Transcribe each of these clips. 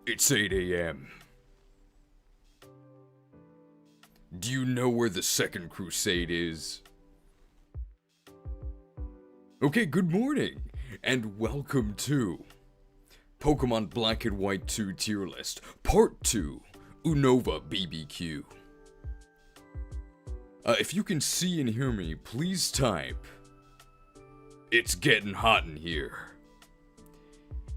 It's 8 a.m. Do you know where the Second Crusade is? Okay, good morning, and welcome to Pokemon Black and White 2 Tier List, Part 2, Unova BBQ. If you can see and hear me, please type, "It's getting hot in here."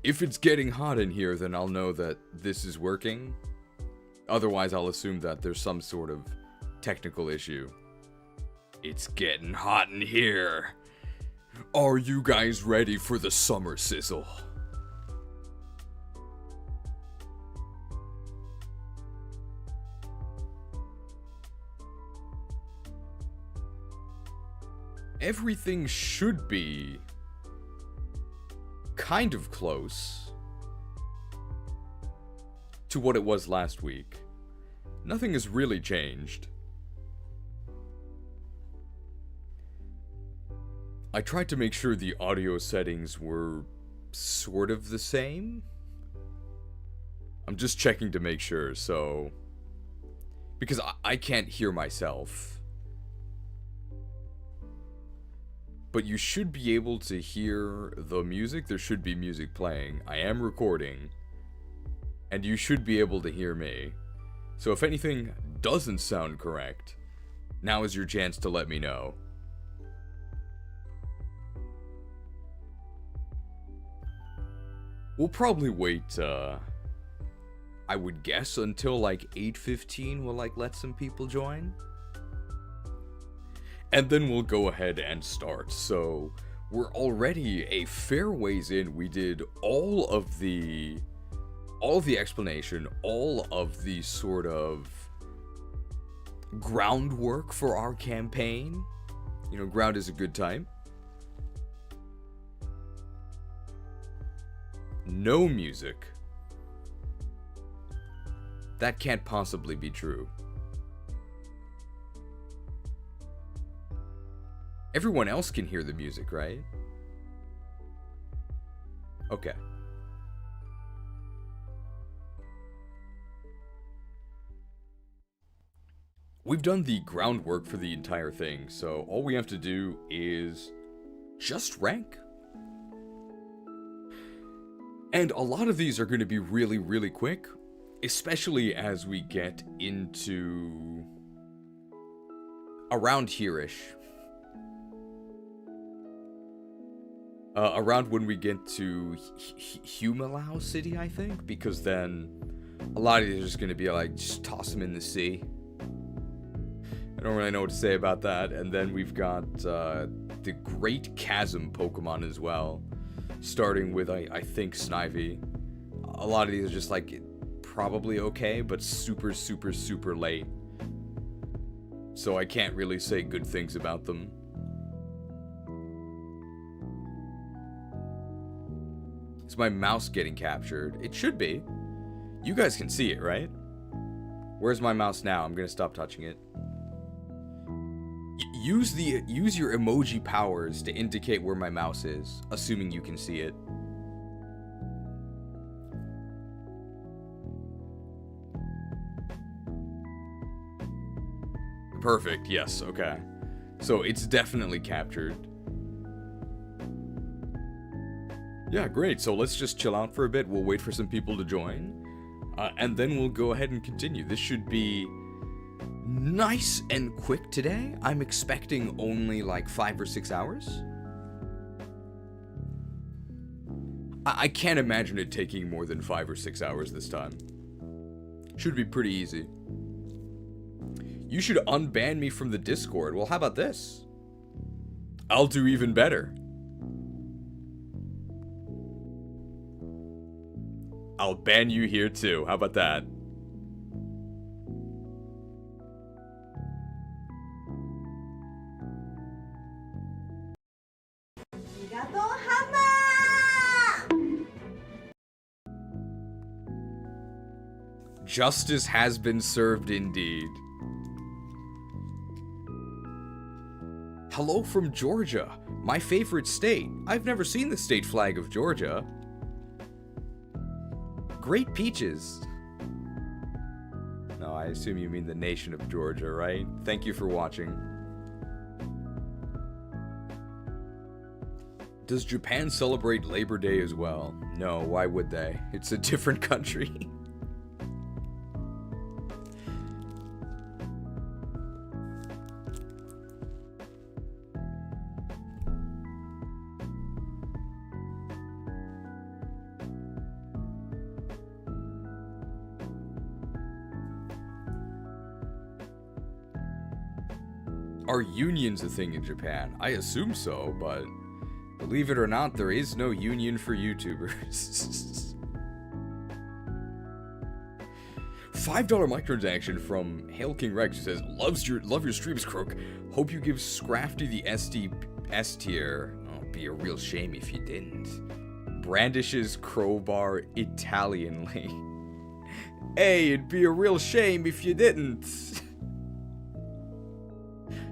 If it's getting hot in here, then I'll know that this is working. Otherwise, I'll assume that there's some sort of technical issue. It's getting hot in here. Are you guys ready for the summer sizzle? Everything should be kind of close to what it was last week. Nothing has really changed. I tried to make sure the audio settings were sort of the same. I'm just checking to make sure, so... because I can't hear myself. But you should be able to hear the music. There should be music playing. I am recording. And you should be able to hear me. So if anything doesn't sound correct, now is your chance to let me know. We'll probably wait, I would guess until like 8:15 we'll let some people join. And then we'll go ahead and start. So, we're already a fair ways in. We did all of the explanation, all of the sort of groundwork for our campaign. You know, ground is a good type. No music. That can't possibly be true. Everyone else can hear the music, right? Okay. We've done the groundwork for the entire thing, so all we have to do is just rank. And a lot of these are going to be really, really quick, especially as we get into around here-ish. Around when we get to Humalau City, I think, because then a lot of these are just going to be like, just toss them in the sea. I don't really know what to say about that. And then we've got the Great Chasm Pokemon as well, starting with, I think, Snivy. A lot of these are just like, probably okay, but super, super, super late. So I can't really say good things about them. Is my mouse getting captured? It should be. You guys can see it, right? Where's my mouse now? I'm gonna stop touching it. Use your emoji powers to indicate where my mouse is, assuming you can see it. Perfect, yes, okay. So it's definitely captured. Yeah, great. So let's just chill out for a bit. We'll wait for some people to join. And then we'll go ahead and continue. This should be nice and quick today. I'm expecting only like 5 or 6 hours. I can't imagine it taking more than 5 or 6 hours this time. Should be pretty easy. You should unban me from the Discord. Well, how about this? I'll do even better. I'll ban you here too. How about that? Justice has been served indeed. Hello from Georgia, my favorite state. I've never seen the state flag of Georgia. great peaches. No, I assume you mean the nation of Georgia, right? Thank you for watching. Does Japan celebrate Labor Day as well? No, why would they? It's a different country. Are unions a thing in Japan? I assume so, but believe it or not, there is no union for YouTubers. $5 microtransaction from Hail King Rex, who says, love your streams, Crook. Hope you give Scrafty the S tier. Oh, it'd be a real shame if you didn't. Brandishes crowbar Italianly. Hey, it'd be a real shame if you didn't.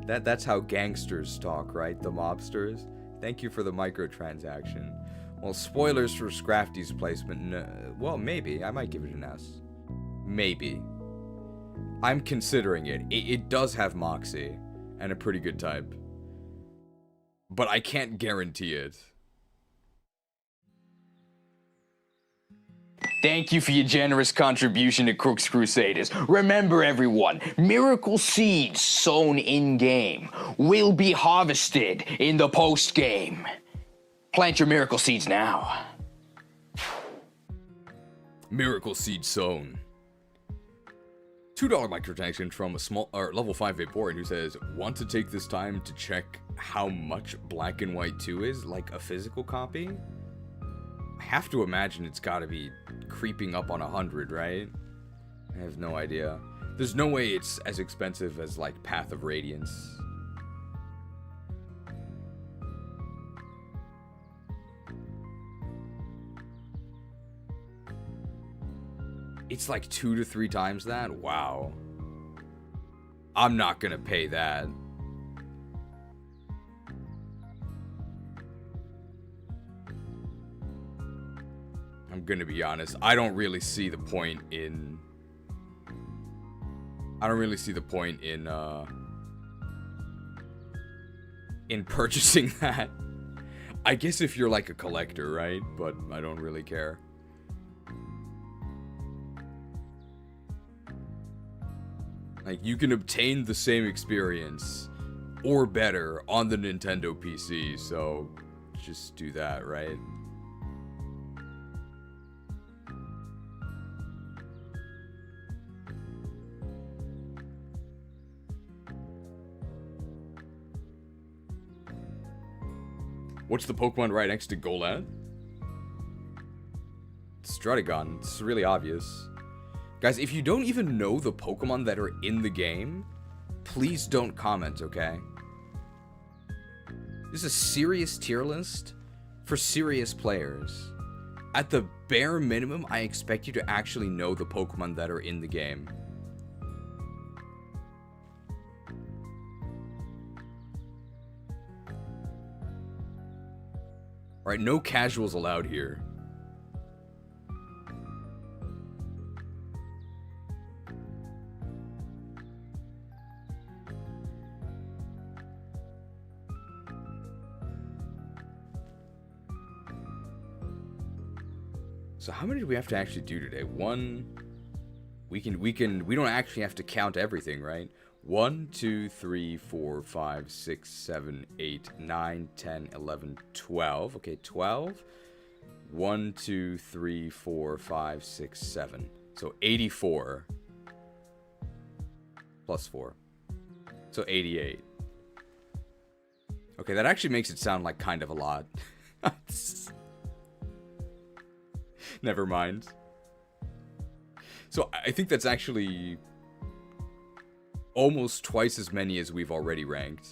That's how gangsters talk, right? The mobsters. Thank you for the microtransaction. Well, spoilers for Scrafty's placement. No, well, maybe. I might give it an S. Maybe. I'm considering it. It does have Moxie and a pretty good type. But I can't guarantee it. Thank you for your generous contribution to Crook's Crusaders. Remember, everyone, miracle seeds sown in-game will be harvested in the post-game. Plant your miracle seeds now. Miracle seed sown. $2 microtransaction from a small level 5 Vaporeon who says, want to take this time to check how much Black and White 2 is, like a physical copy? I have to imagine it's gotta be creeping up on 100, right? I have no idea. There's no way it's as expensive as, like, Path of Radiance. It's like 2 to 3 times that? Wow. I'm not gonna pay that. I'm gonna be honest, I don't really see the point in purchasing that. I guess if you're like a collector, right? But I don't really care. Like, you can obtain the same experience or better on the Nintendo PC, so just do that, right? What's the Pokemon right next to Golad? It's Druddigon. It's really obvious. Guys, if you don't even know the Pokemon that are in the game, please don't comment, okay? This is a serious tier list for serious players. At the bare minimum, I expect you to actually know the Pokemon that are in the game. Alright, no casuals allowed here. So how many do we have to actually do today? One. We don't actually have to count everything, right? 1, 2, 3, 4, 5, 6, 7, 8, 9, 10, 11, 12. Okay, 12. 1, 2, 3, 4, 5, 6, 7. So 84. Plus 4. So 88. Okay, that actually makes it sound like kind of a lot. Never mind. So I think that's actually almost twice as many as we've already ranked.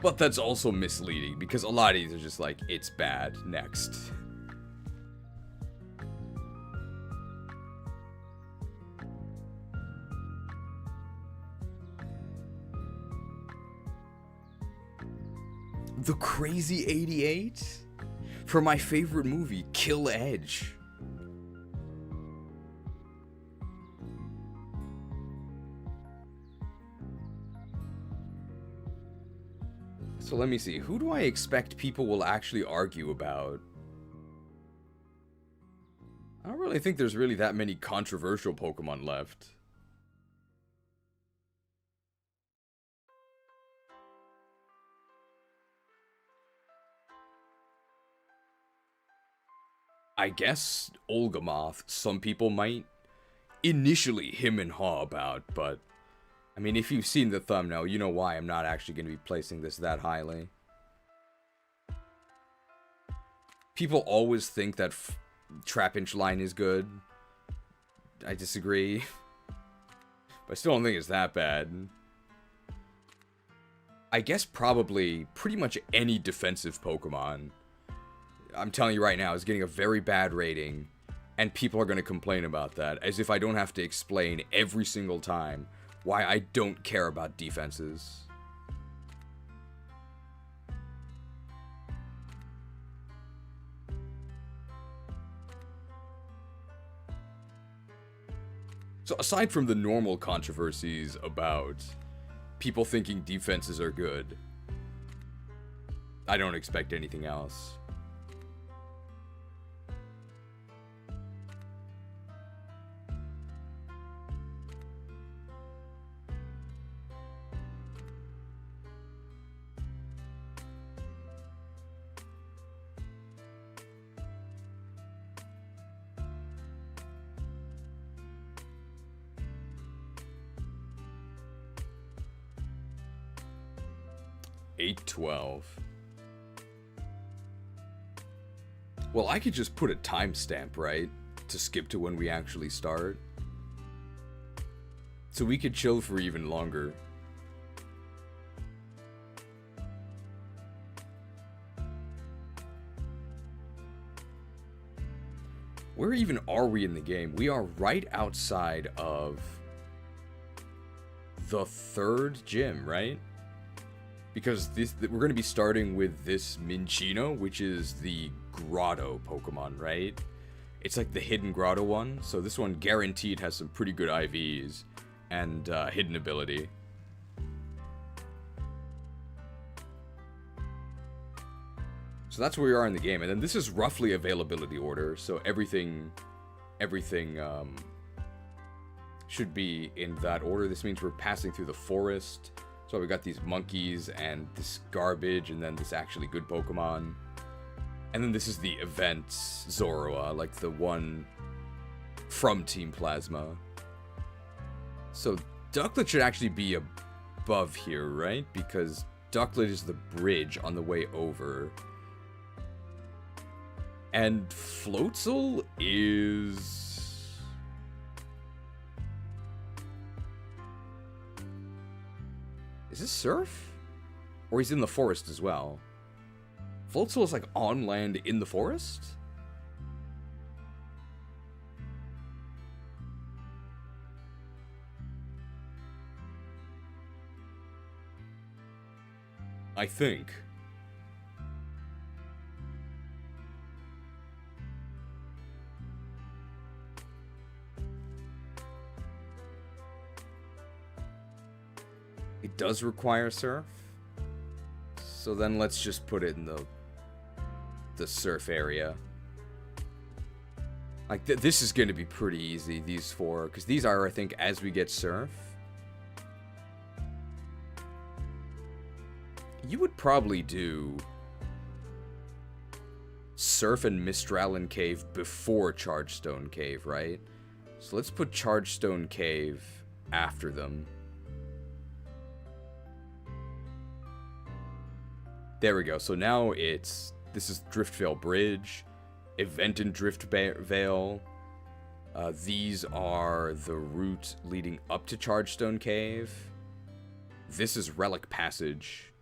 But that's also misleading, because a lot of these are just like, it's bad, next. The Crazy 88? For my favorite movie, Kill Edge. So let me see. Who do I expect people will actually argue about? I don't really think there's really that many controversial Pokemon left. I guess ULGAMOTH, some people might initially him and haw about, but I mean, if you've seen the thumbnail, you know why I'm not actually going to be placing this that highly. People always think that Trapinch line is good. I disagree. But I still don't think it's that bad. I guess probably pretty much any defensive Pokemon, I'm telling you right now, is getting a very bad rating. And people are going to complain about that, as if I don't have to explain every single time why I don't care about defenses. So aside from the normal controversies about people thinking defenses are good, I don't expect anything else. $8.12. Well, I could just put a timestamp, right? To skip to when we actually start. So we could chill for even longer. Where even are we in the game? We are right outside of the third gym, right? Because we're going to be starting with this Minchino, which is the Grotto Pokemon, right? It's like the hidden Grotto one. So this one guaranteed has some pretty good IVs and hidden ability. So that's where we are in the game. And then this is roughly availability order. So everything should be in that order. This means we're passing through the forest. So we got these monkeys and this garbage and then this actually good Pokemon. And then this is the event Zoroa, like the one from Team Plasma. So Ducklet should actually be above here, right? Because Ducklet is the bridge on the way over. And Floatzel is... Is this Surf? Or he's in the forest as well? Floatzel is like on land in the forest? I think. It does require Surf. So then let's just put it in the Surf area. Like, this is going to be pretty easy, these four. Because these are, I think, as we get Surf. You would probably do Surf and Mistralin Cave before Chargestone Cave, right? So let's put Chargestone Cave after them. There we go. So now this is Driftvale Bridge, Event and Driftvale. These are the route leading up to Chargestone Cave. This is Relic Passage.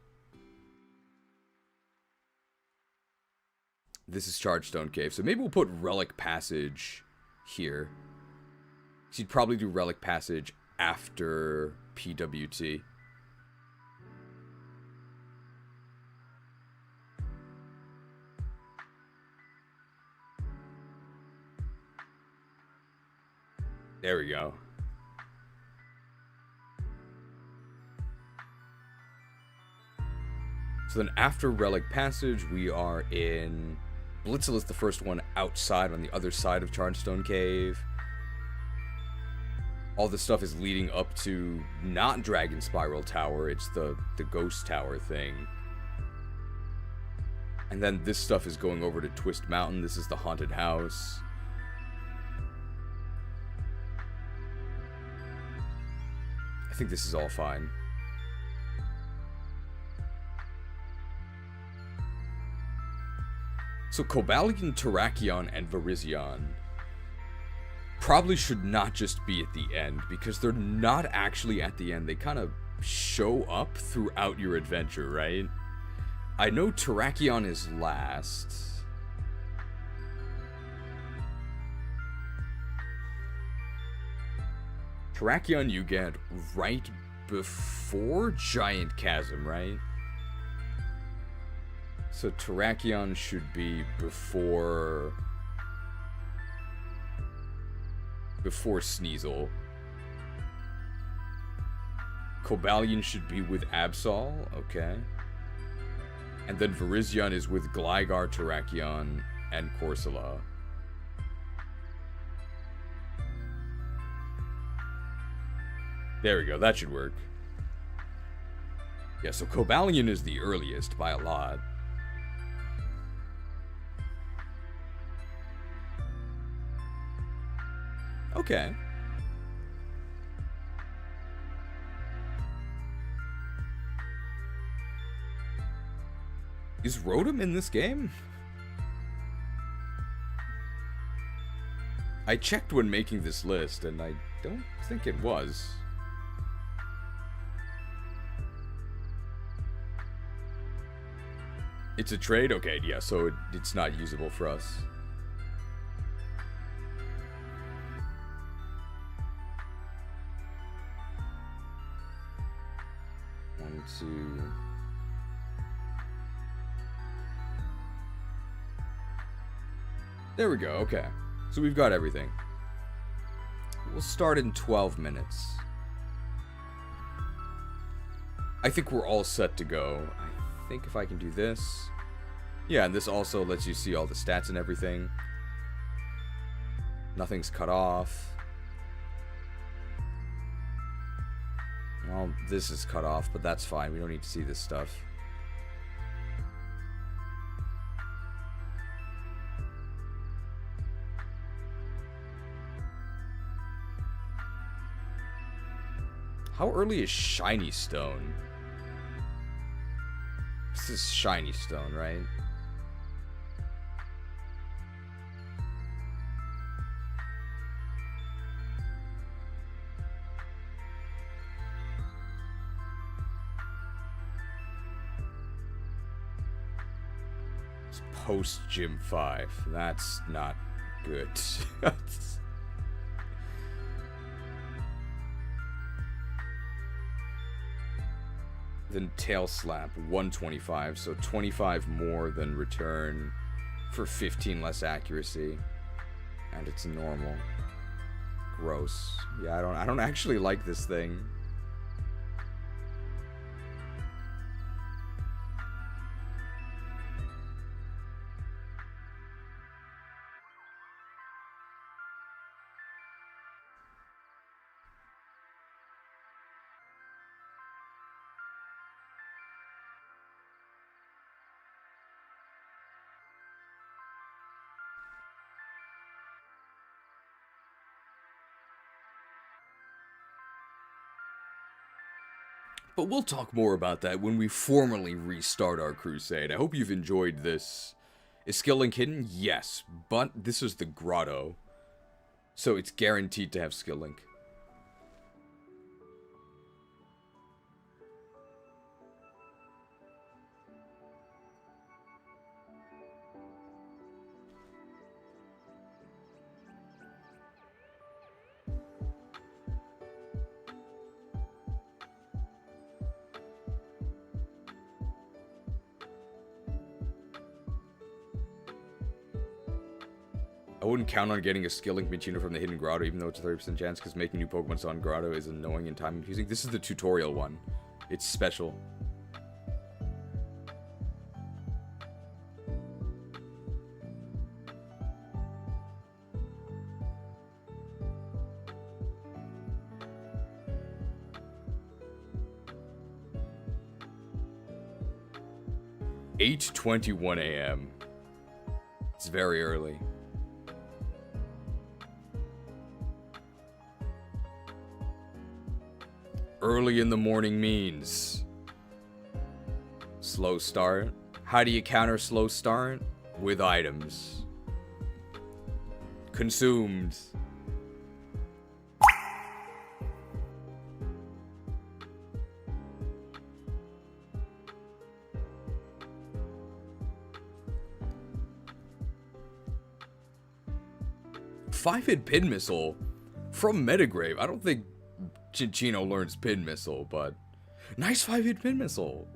This is Chargestone Cave. So maybe we'll put Relic Passage here. So you'd probably do Relic Passage after PWT. There we go. So then after Relic Passage, we are in... Blitzel is the first one outside on the other side of Charnstone Cave. All this stuff is leading up to not Dragon Spiral Tower, it's the Ghost Tower thing. And then this stuff is going over to Twist Mountain. This is the haunted house. I think this is all fine. So Cobalion, Terrakion, and Virizion probably should not just be at the end, because they're not actually at the end. They kind of show up throughout your adventure, right? I know Terrakion is last. Terrakion you get right before Giant Chasm, right? So Terrakion should be before Sneasel. Cobalion should be with Absol, okay. And then Virizion is with Gligar, Terrakion, and Corsola. There we go, that should work. Yeah, so Cobalion is the earliest by a lot. Okay. Is Rotom in this game? I checked when making this list, and I don't think it was. It's a trade? Okay, yeah, so it's not usable for us. One, two... There we go, okay. So we've got everything. We'll start in 12 minutes. I think we're all set to go. I think if I can do this... Yeah, and this also lets you see all the stats and everything. Nothing's cut off. Well, this is cut off, but that's fine. We don't need to see this stuff. How early is Shiny Stone? This is Shiny Stone, right? It's post Gym 5. That's not good. Then Tail Slap, 125, so 25 more than Return for 15 less accuracy. And it's normal. Gross. Yeah, I don't actually like this thing. But we'll talk more about that when we formally restart our crusade. I hope you've enjoyed this. Is Skill Link hidden? Yes, but this is the Grotto. So it's guaranteed to have Skill Link. I wouldn't count on getting a skill link Minchino from the Hidden Grotto, even though it's a 30% chance, because making new Pokemon on Grotto is annoying and time confusing. This is the tutorial one. It's special. "8:21 a.m. It's very early. Early in the morning means slow start. How do you counter slow start? With items. Consumed. Five-hit Pin Missile from Metagrave. I don't think Chinchino learns Pin Missile, but nice 5-hit Pin Missile.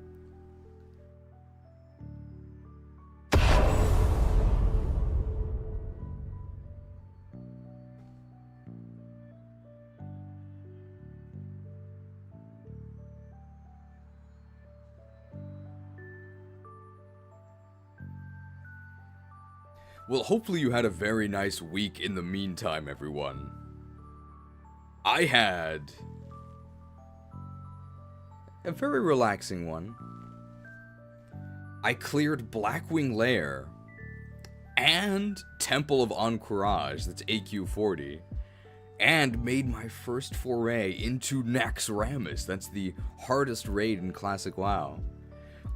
Well, hopefully you had a very nice week in the meantime, everyone. I had a very relaxing one. I cleared Blackwing Lair and Temple of Encourage, that's AQ40, and made my first foray into Naxxramas, that's the hardest raid in Classic WoW.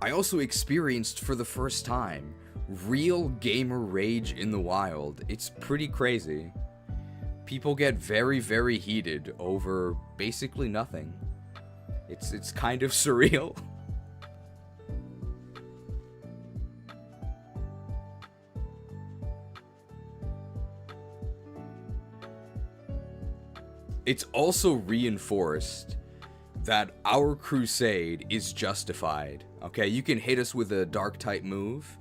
I also experienced for the first time real gamer rage in the wild. It's pretty crazy. People get very, very heated over basically nothing. It's kind of surreal. It's also reinforced that our crusade is justified. Okay, you can hit us with a dark type move,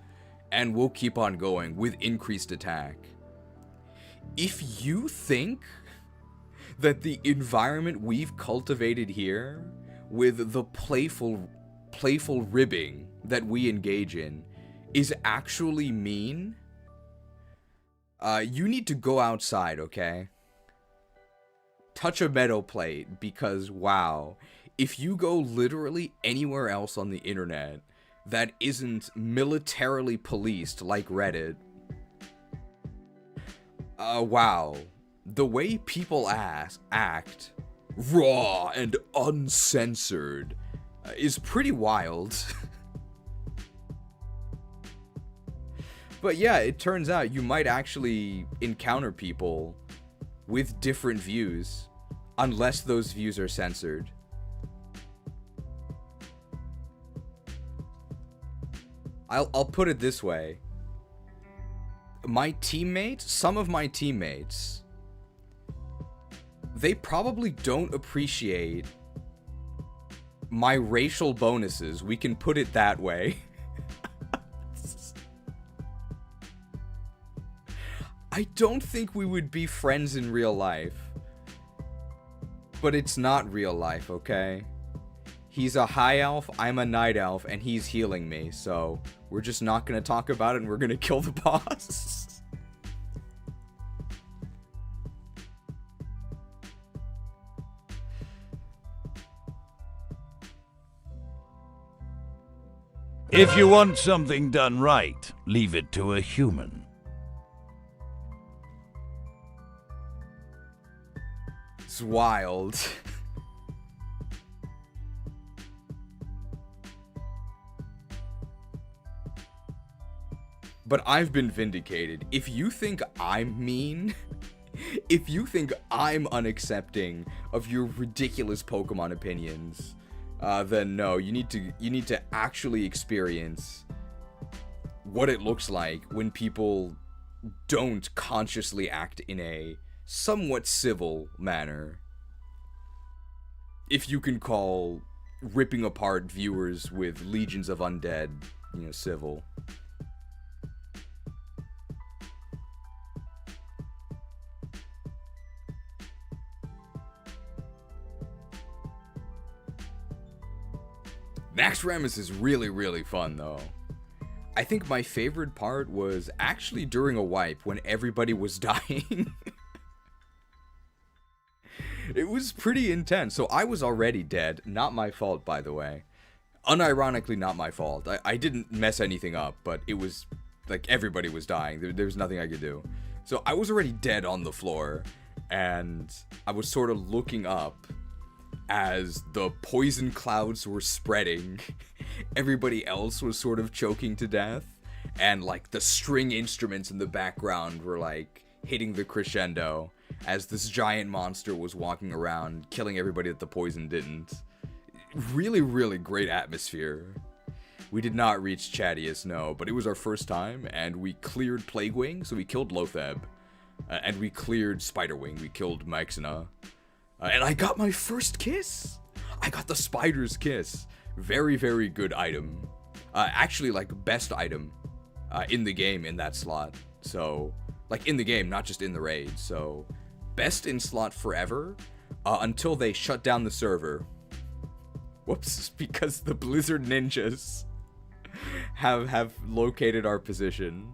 and we'll keep on going with increased attack. If you think that the environment we've cultivated here, with the playful ribbing that we engage in, is actually mean, you need to go outside, okay? Touch a meadow plate, because wow, if you go literally anywhere else on the internet that isn't militarily policed like Reddit, wow, the way people act, raw and uncensored, is pretty wild. But yeah, it turns out you might actually encounter people with different views, unless those views are censored. I'll put it this way. My teammates, some of my teammates, they probably don't appreciate my racial bonuses. We can put it that way. I don't think we would be friends in real life. But it's not real life, okay? He's a high elf, I'm a night elf, and he's healing me, so we're just not gonna talk about it and we're gonna kill the boss. If you want something done right, leave it to a human. It's wild. But I've been vindicated. If you think I'm mean, if you think I'm unaccepting of your ridiculous Pokemon opinions, then no, you need to actually experience what it looks like when people don't consciously act in a somewhat civil manner. If you can call ripping apart viewers with legions of undead, civil. Naxxramas is really, really fun, though. I think my favorite part was actually during a wipe when everybody was dying. It was pretty intense. So I was already dead. Not my fault, by the way. Unironically, not my fault. I didn't mess anything up, but it was like everybody was dying. There was nothing I could do. So I was already dead on the floor, and I was sort of looking up as the poison clouds were spreading. Everybody else was sort of choking to death, and like the string instruments in the background were like hitting the crescendo as this giant monster was walking around killing everybody that the poison didn't. Really, really great atmosphere. We did not reach Chadius, no, but it was our first time, and we cleared Plaguewing, so we killed Lotheb, and we cleared Spiderwing, we killed Maxina, and I got my first kiss! I got the Spider's Kiss. Very, very good item. Actually, like, best item in the game in that slot. So, like, in the game, not just in the raid. So, best in slot forever until they shut down the server. Whoops, because the Blizzard Ninjas have located our position.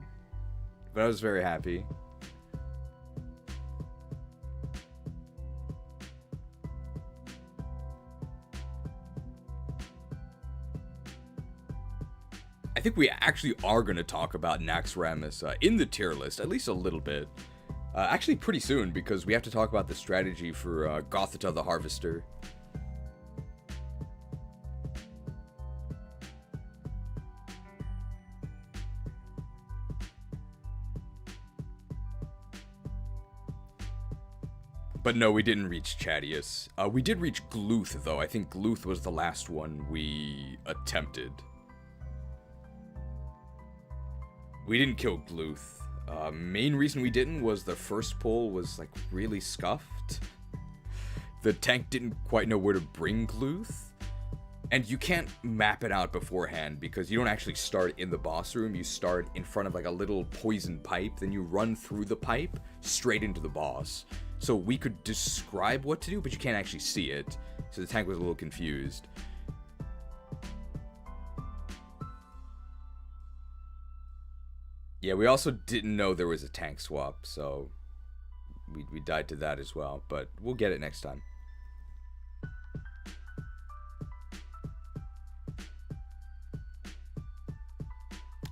But I was very happy. I think we actually are going to talk about Naxxramas in the tier list, at least a little bit. Actually pretty soon, because we have to talk about the strategy for Gothita the Harvester. But no, we didn't reach Chadius. We did reach Gluth, though. I think Gluth was the last one we attempted. We didn't kill Gluth. Main reason we didn't was the first pull was, like, really scuffed. The tank didn't quite know where to bring Gluth. And you can't map it out beforehand, because you don't actually start in the boss room. You start in front of, like, a little poison pipe, then you run through the pipe straight into the boss. So we could describe what to do, but you can't actually see it. So the tank was a little confused. Yeah, we also didn't know there was a tank swap, so we died to that as well, but we'll get it next time.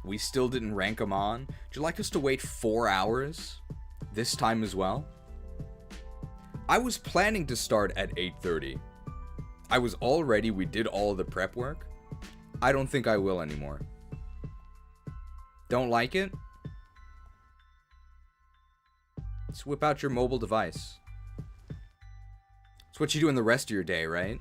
We still didn't rank them on. Would you like us to wait 4 hours this time as well? I was planning to start at 8:30. I was all ready. We did all of the prep work. I don't think I will anymore. Don't like it? Just whip out your mobile device. It's what you do in the rest of your day, right?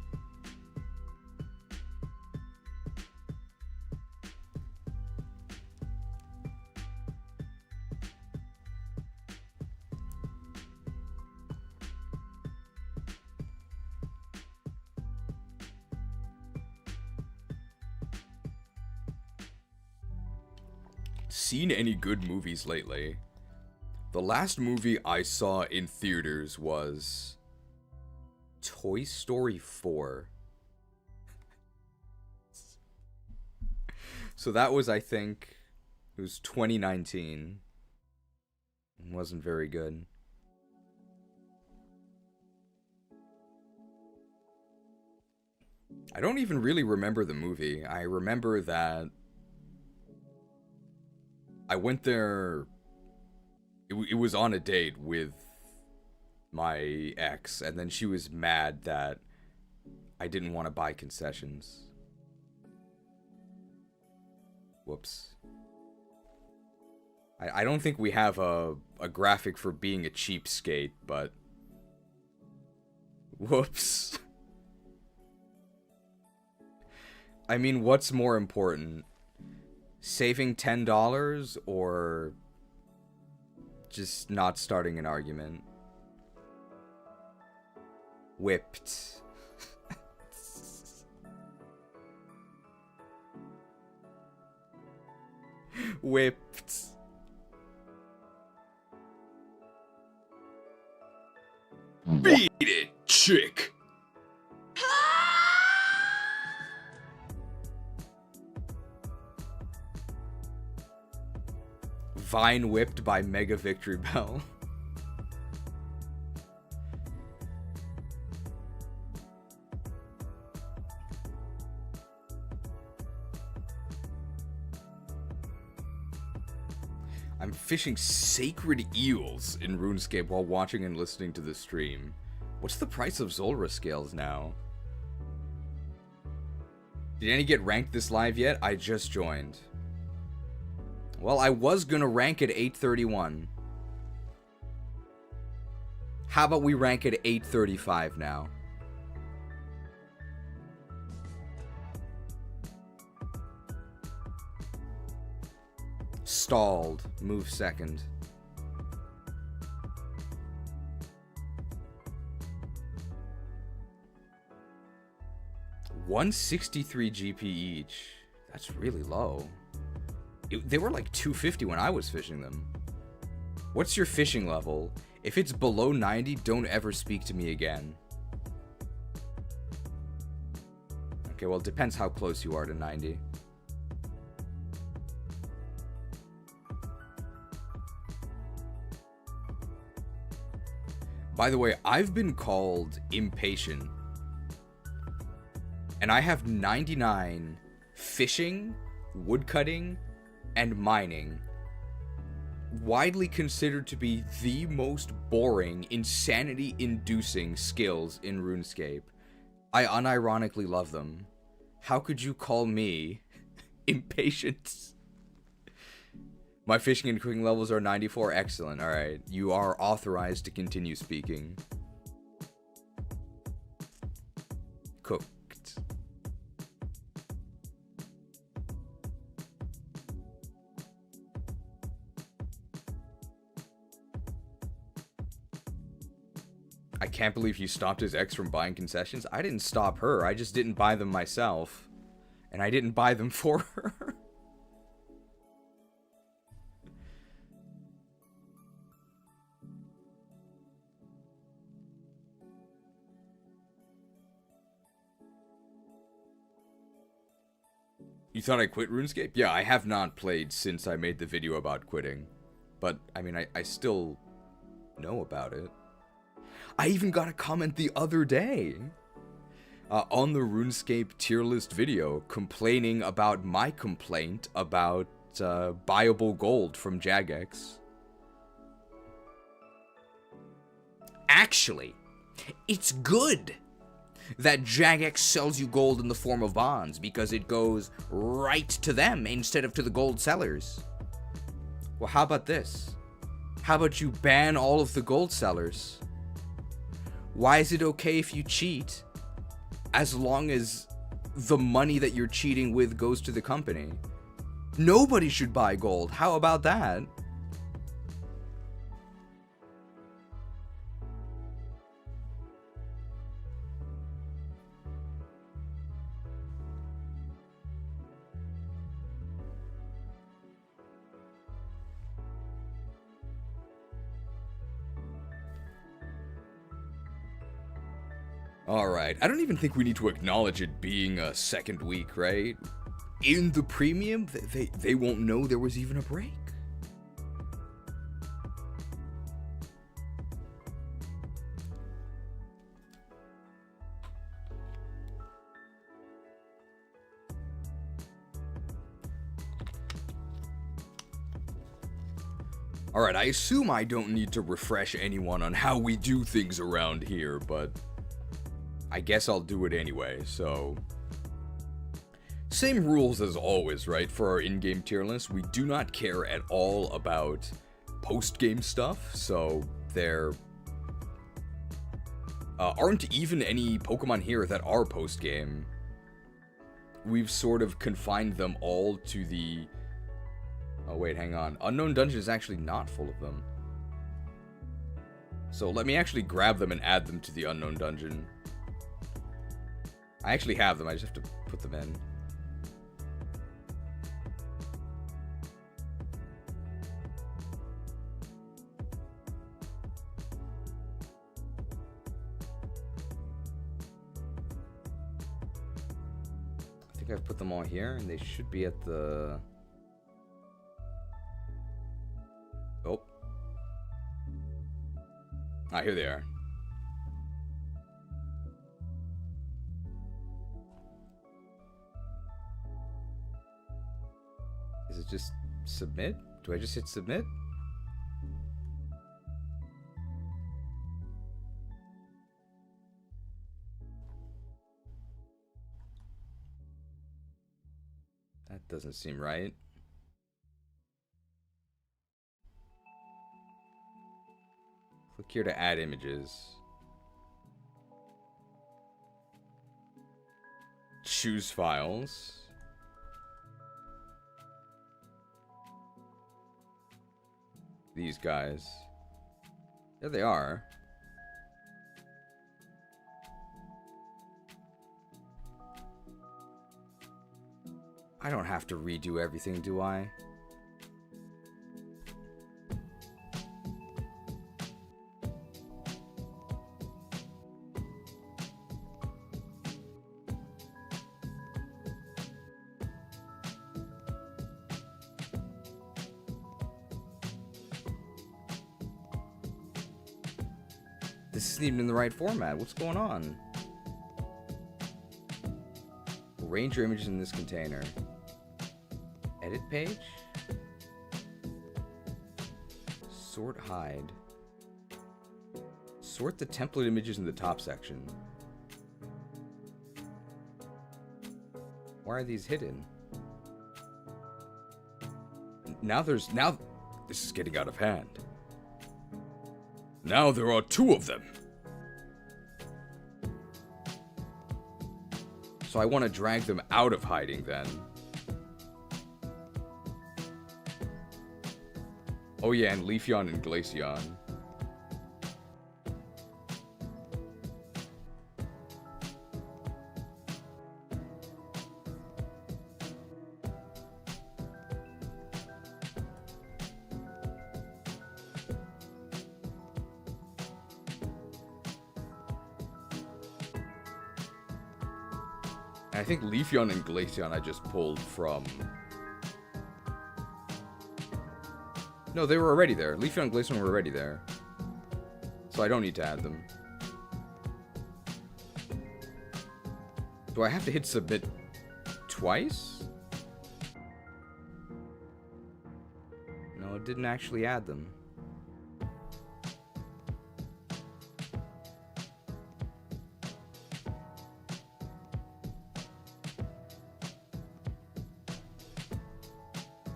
Seen any good movies lately? The last movie I saw in theaters was Toy Story 4. So that was, I think, it was 2019. It wasn't very good. I don't even really remember the movie. I remember that I went there, it was on a date with my ex, and then she was mad that I didn't want to buy concessions. Whoops. I don't think we have a graphic for being a cheapskate, but whoops. I mean, what's more important? Saving $10 or just not starting an argument? Whipped. Whipped. Beat it, chick! Vine whipped by Mega Victory Bell. I'm fishing sacred eels in RuneScape while watching and listening to the stream. What's the price of Zulrah scales now? Did any get ranked this live yet? I just joined. Well, I was gonna rank at 831. How about we rank at 835 now? Stalled. Move second. $163 GP each. That's really low. They were like 250 when I was fishing them. What's your fishing level? If it's below 90, don't ever speak to me again. Okay, well, it depends how close you are to 90. By the way, I've been called impatient. And I have 99 fishing, woodcutting, and mining. Widely considered to be the most boring, insanity-inducing skills in RuneScape. I unironically love them. How could you call me impatient? My fishing and cooking levels are 94. Excellent. Alright. You are authorized to continue speaking. Cooked. I can't believe you stopped his ex from buying concessions. I didn't stop her. I just didn't buy them myself. And I didn't buy them for her. You thought I quit RuneScape? Yeah, I have not played since I made the video about quitting. But, I mean, I still know about it. I even got a comment the other day on the RuneScape tier list video complaining about my complaint about buyable gold from Jagex. Actually, it's good that Jagex sells you gold in the form of bonds because it goes right to them instead of to the gold sellers. Well, how about this? How about you ban all of the gold sellers? Why is it okay if you cheat as long as the money that you're cheating with goes to the company? Nobody should buy gold. How about that? Alright, I don't even think we need to acknowledge it being a second week, right? In the premium, they won't know there was even a break. Alright, I assume I don't need to refresh anyone on how we do things around here, but I guess I'll do it anyway, so same rules as always, right? For our in-game tier list, we do not care at all about post-game stuff, so there aren't even any Pokemon here that are post-game. We've sort of confined them all to the... Oh wait, hang on. Unknown Dungeon is actually not full of them. So let me actually grab them and add them to the Unknown Dungeon. I actually have them, I just have to put them in. I think I've put them all here, and they should be at the... Ah, here they are. Is it just submit? Do I just hit submit? That doesn't seem right. Click here to add images. Choose files. These guys. There they are. I don't have to redo everything, do I? This isn't even in the right format. What's going on? Arrange your images in this container. Edit page? Sort hide. Sort the template images in the top section. Why are these hidden? Now this is getting out of hand. Now there are 2 of them. So I want to drag them out of hiding then. Oh yeah, and Leafeon and Glaceon. And I think Leafeon and Glaceon I just pulled from... No, they were already there. Leafeon and Glaceon were already there. So I don't need to add them. Do I have to hit submit twice? No, it didn't actually add them.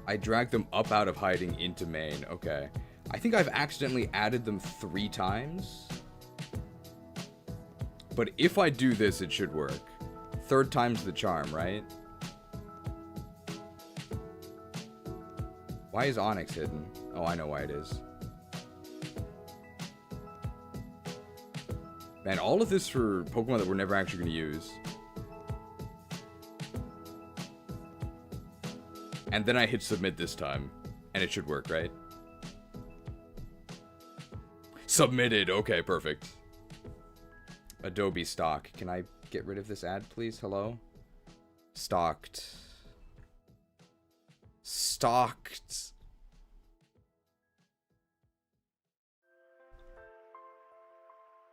I dragged them up out of hiding into main. Okay. I think I've accidentally added them 3 times. But if I do this, it should work. 3rd time's the charm, right? Why is Onyx hidden? Oh, I know why it is. Man, all of this for Pokemon that we're never actually going to use. And then I hit submit this time, and it should work, right? Submitted! Okay, perfect. Adobe stock. Can I get rid of this ad, please? Hello? Stocked. Stocked.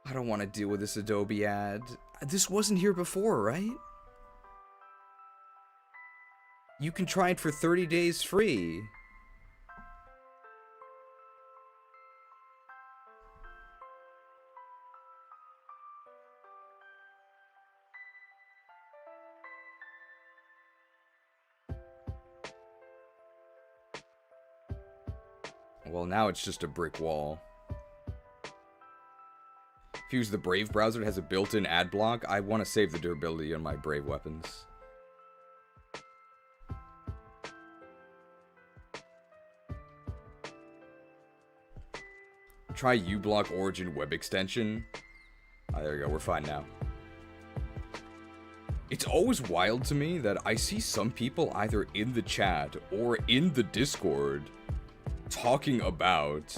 I don't want to deal with this Adobe ad. This wasn't here before, right? You can try it for 30 days free. Well, now it's just a brick wall. If you use the Brave browser, it has a built-in ad block. I want to save the durability on my Brave weapons. Try uBlock Origin web extension. Ah, there we go. We're fine now. It's always wild to me that I see some people either in the chat or in the Discord talking about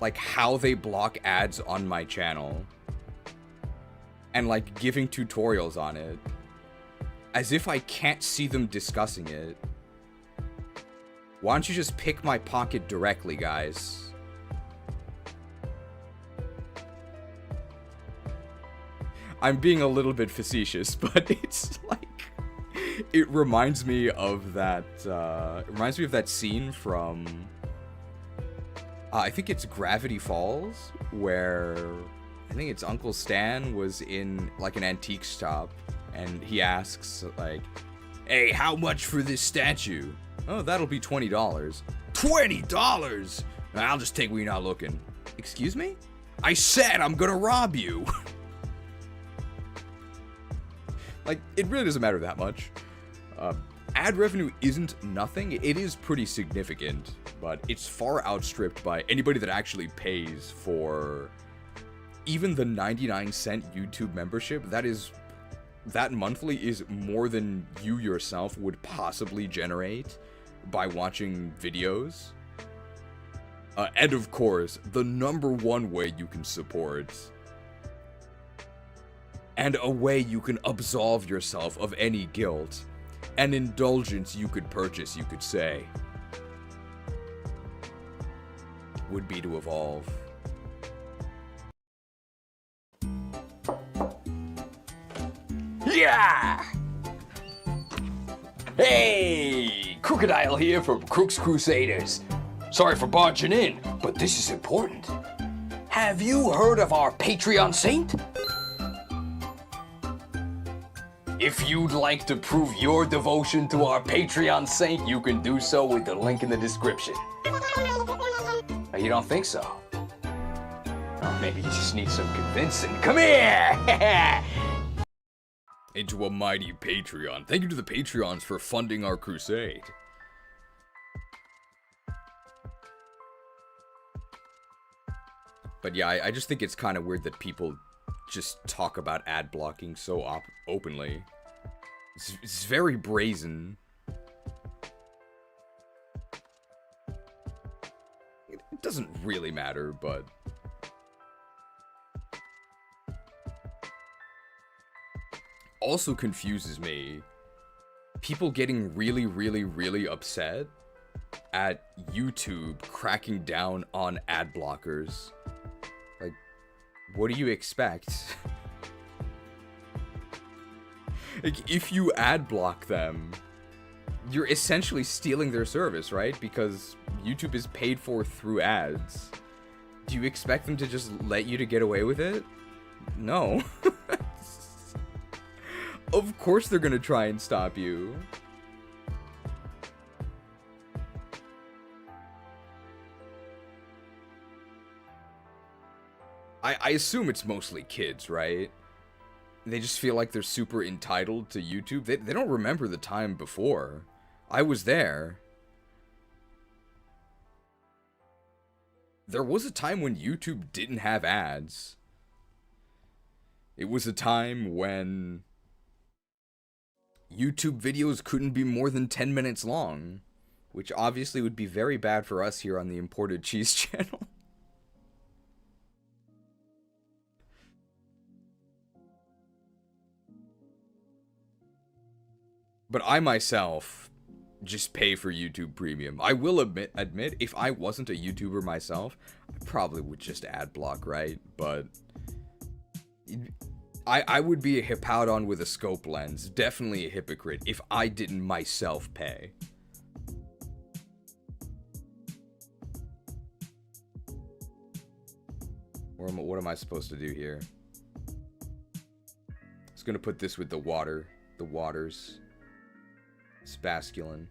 like how they block ads on my channel and like giving tutorials on it as if I can't see them discussing it. Why don't you just pick my pocket directly, guys? I'm being a little bit facetious, but it's like it reminds me of that scene from I think it's Gravity Falls, where I think it's Uncle Stan was in like an antique shop and he asks like, "Hey, how much for this statue?" "Oh, that'll be $20. $20? I'll just take what you're not looking." "Excuse me? I said I'm gonna rob you." Like, it really doesn't matter that much. Ad revenue isn't nothing. It is pretty significant, but it's far outstripped by anybody that actually pays for even the 99-cent YouTube membership. That monthly is more than you yourself would possibly generate by watching videos. And of course, the number one way you can support, and a way you can absolve yourself of any guilt, an indulgence you could purchase, you could say, would be to evolve. Yeah! Hey! Crocodile here from Crooks Crusaders. Sorry for barging in, but this is important. Have you heard of our Patreon saint? If you'd like to prove your devotion to our Patreon saint, you can do so with the link in the description. Oh, you don't think so? Oh, maybe you just need some convincing. Come here! Into a mighty Patreon. Thank you to the Patreons for funding our crusade. But yeah, I just think it's kind of weird that people just talk about ad blocking so openly. It's very brazen. It doesn't really matter, but also confuses me. People getting really upset at YouTube cracking down on ad blockers. Like, what do you expect? Like, if you ad block them, you're essentially stealing their service, right? Because YouTube is paid for through ads. Do you expect them to just let you to get away with it? No. Of course they're gonna try and stop you. I assume it's mostly kids, right? They just feel like they're super entitled to YouTube. They don't remember the time before. I was there. There was a time when YouTube didn't have ads. It was a time when YouTube videos couldn't be more than 10 minutes long, which obviously would be very bad for us here on the Imported Cheese channel. But I myself just pay for YouTube Premium. I will admit, if I wasn't a YouTuber myself, I probably would just ad block, right? But I would be a hippowdon with a scope lens. Definitely a hypocrite if I didn't myself pay. What am I supposed to do here? I was gonna put this with the waters. Spasculin.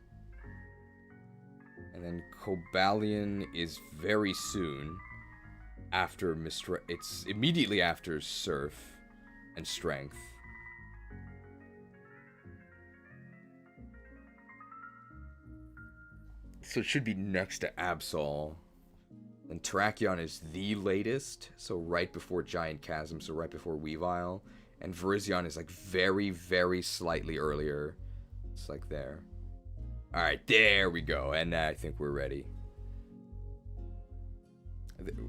And then Cobalion is very soon after it's immediately after Surf and Strength. So it should be next to Absol. And Terrakion is the latest, so right before Giant Chasm, so right before Weavile. And Virizion is like very slightly earlier. It's like there. Alright, there we go. And I think we're ready.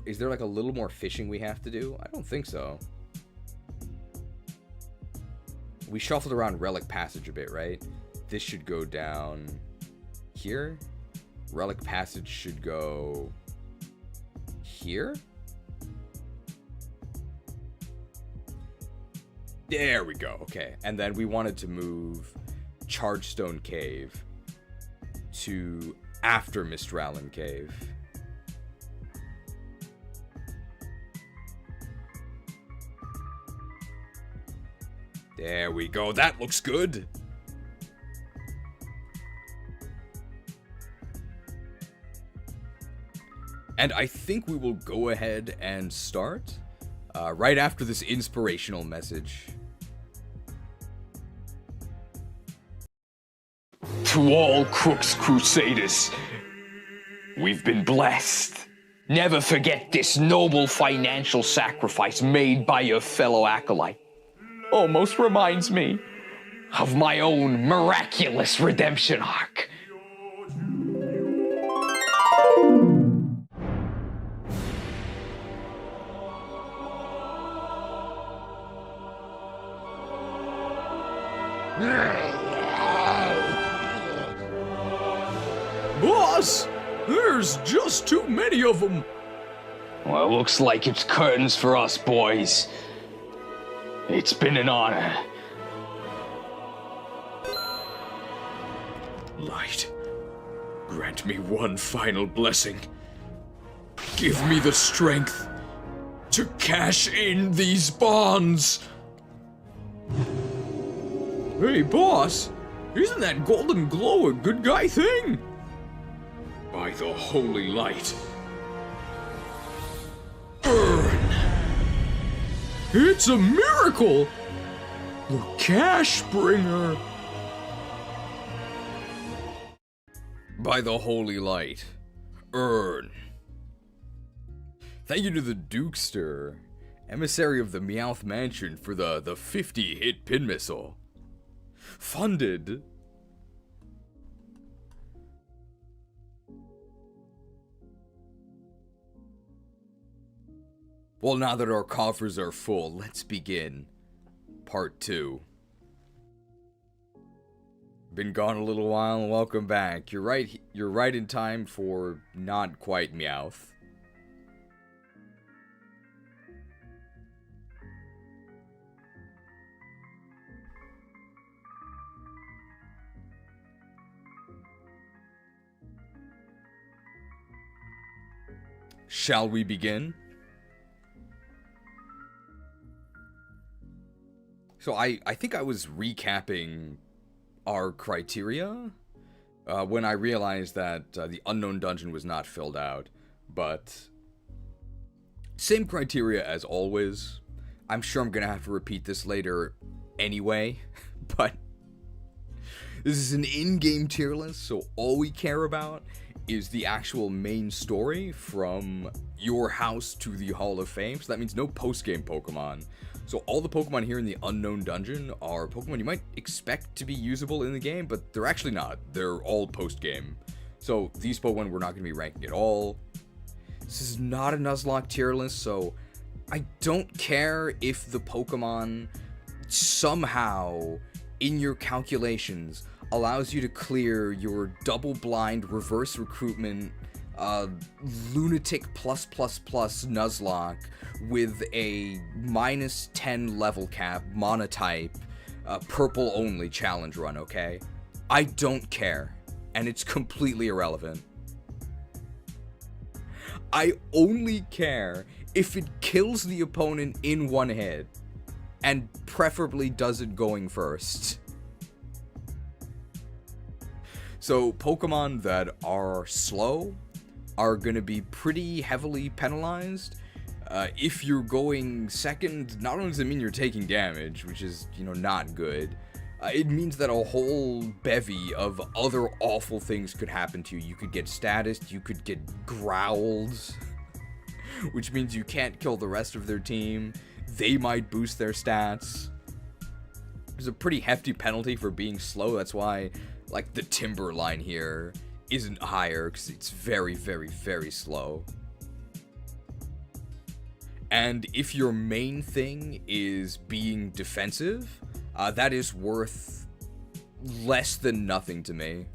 Is there like a little more fishing we have to do? I don't think so. We shuffled around Relic Passage a bit, right? This should go down here. Relic Passage should go here. There we go. Okay. And then we wanted to move Chargestone Cave to after Mistralin Cave. There we go. That looks good. And I think we will go ahead and start right after this inspirational message. To all Crooks Crusaders, we've been blessed. Never forget this noble financial sacrifice made by your fellow acolyte. Almost reminds me of my own miraculous redemption arc. Boss, there's just too many of them. Well, looks like it's curtains for us, boys. It's been an honor. Light, grant me one final blessing. Give me the strength to cash in these bonds. Hey, boss, isn't that golden glow a good guy thing? By the holy light. Burn! It's a miracle! The cash bringer! By the holy light. Earn. Thank you to the Dukester, emissary of the Meowth Mansion, for the 50-hit pin missile. Funded. Well, now that our coffers are full, let's begin. Part 2. Been gone a little while, welcome back. You're right in time for not quite Meowth. Shall we begin? So I think I was recapping our criteria when I realized that the unknown dungeon was not filled out, but same criteria as always. I'm sure I'm gonna have to repeat this later anyway, but this is an in-game tier list, so all we care about is the actual main story from your house to the Hall of Fame, so that means no post-game Pokemon. So all the Pokemon here in the Unknown Dungeon are Pokemon you might expect to be usable in the game, but they're actually not. They're all post-game. So these Pokemon we're not going to be ranking at all. This is not a Nuzlocke tier list, so I don't care if the Pokemon somehow, in your calculations, allows you to clear your double-blind reverse recruitment lunatic +++ Nuzlocke with a -10 level cap, monotype, purple only challenge run, okay? I don't care, and it's completely irrelevant. I only care if it kills the opponent in one hit, and preferably does it going first. So Pokemon that are slow are going to be pretty heavily penalized. If you're going second, not only does it mean you're taking damage, which is, not good, it means that a whole bevy of other awful things could happen to you. You could get status, you could get growled, which means you can't kill the rest of their team. They might boost their stats. There's a pretty hefty penalty for being slow. That's why, the Timber line here isn't higher, because it's very, very, very slow. And if your main thing is being defensive, that is worth less than nothing to me.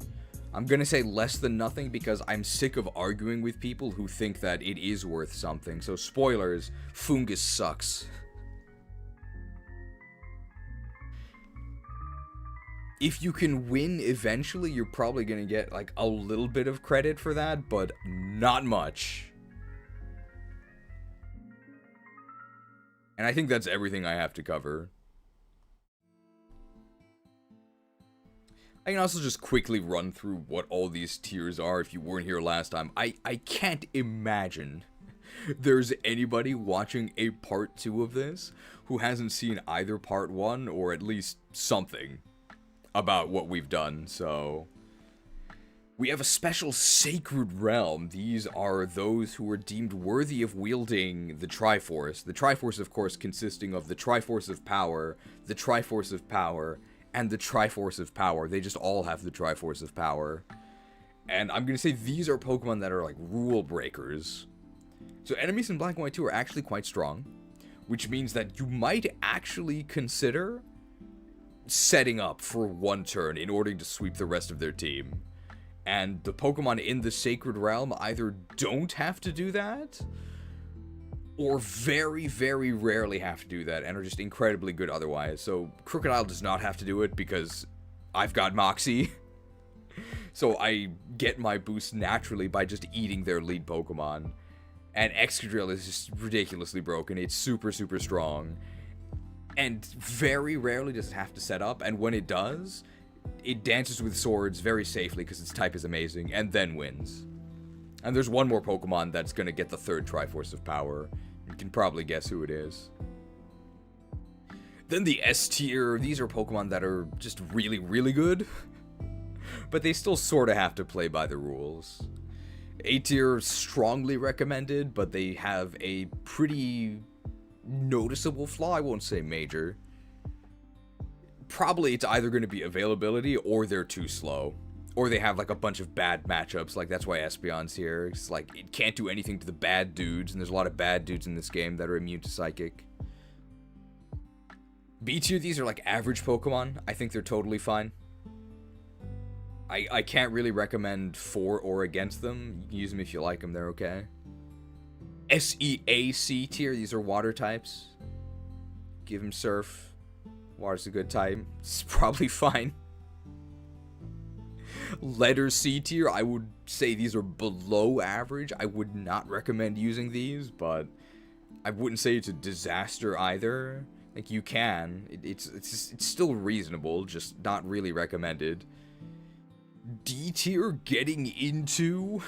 I'm gonna say less than nothing because I'm sick of arguing with people who think that it is worth something. So spoilers, Fungus sucks. if you can win eventually, you're probably going to get, like, a little bit of credit for that, but not much. And I think that's everything I have to cover. I can also just quickly run through what all these tiers are if you weren't here last time. I can't imagine there's anybody watching a part 2 of this who hasn't seen either part 1 or at least something about what we've done. So we have a special sacred realm. These are those who are deemed worthy of wielding the Triforce. The Triforce, of course, consisting of the Triforce of Power, the Triforce of Power, and the Triforce of Power. They just all have the Triforce of Power. And I'm going to say these are Pokemon that are like rule breakers. So enemies in Black and White 2 are actually quite strong, which means that you might actually consider setting up for one turn in order to sweep the rest of their team. And the Pokemon in the Sacred Realm either don't have to do that, or very, very rarely have to do that, and are just incredibly good otherwise. So Crocodile does not have to do it because I've got Moxie. So I get my boost naturally by just eating their lead Pokemon. And Excadrill is just ridiculously broken. It's super, super strong. And very rarely does it have to set up, and when it does, it dances with swords very safely because its type is amazing, and then wins. And there's one more Pokemon that's going to get the third Triforce of Power. You can probably guess who it is. Then the S tier. These are Pokemon that are just really, really good. But they still sort of have to play by the rules. A tier, strongly recommended, but they have a pretty noticeable flaw. I won't say major. Probably it's either going to be availability or they're too slow. Or they have like a bunch of bad matchups, like that's why Espeon's here. It's like it can't do anything to the bad dudes, and there's a lot of bad dudes in this game that are immune to Psychic. B tier, these are like average Pokemon. I think they're totally fine. I can't really recommend for or against them. You can use them if you like them, they're okay. SEAC tier, these are water types. Give them Surf. Water's a good type. It's probably fine. Letter C tier, I would say these are below average. I would not recommend using these, but I wouldn't say it's a disaster either. Like, you can. It's still reasonable, just not really recommended. D tier, getting into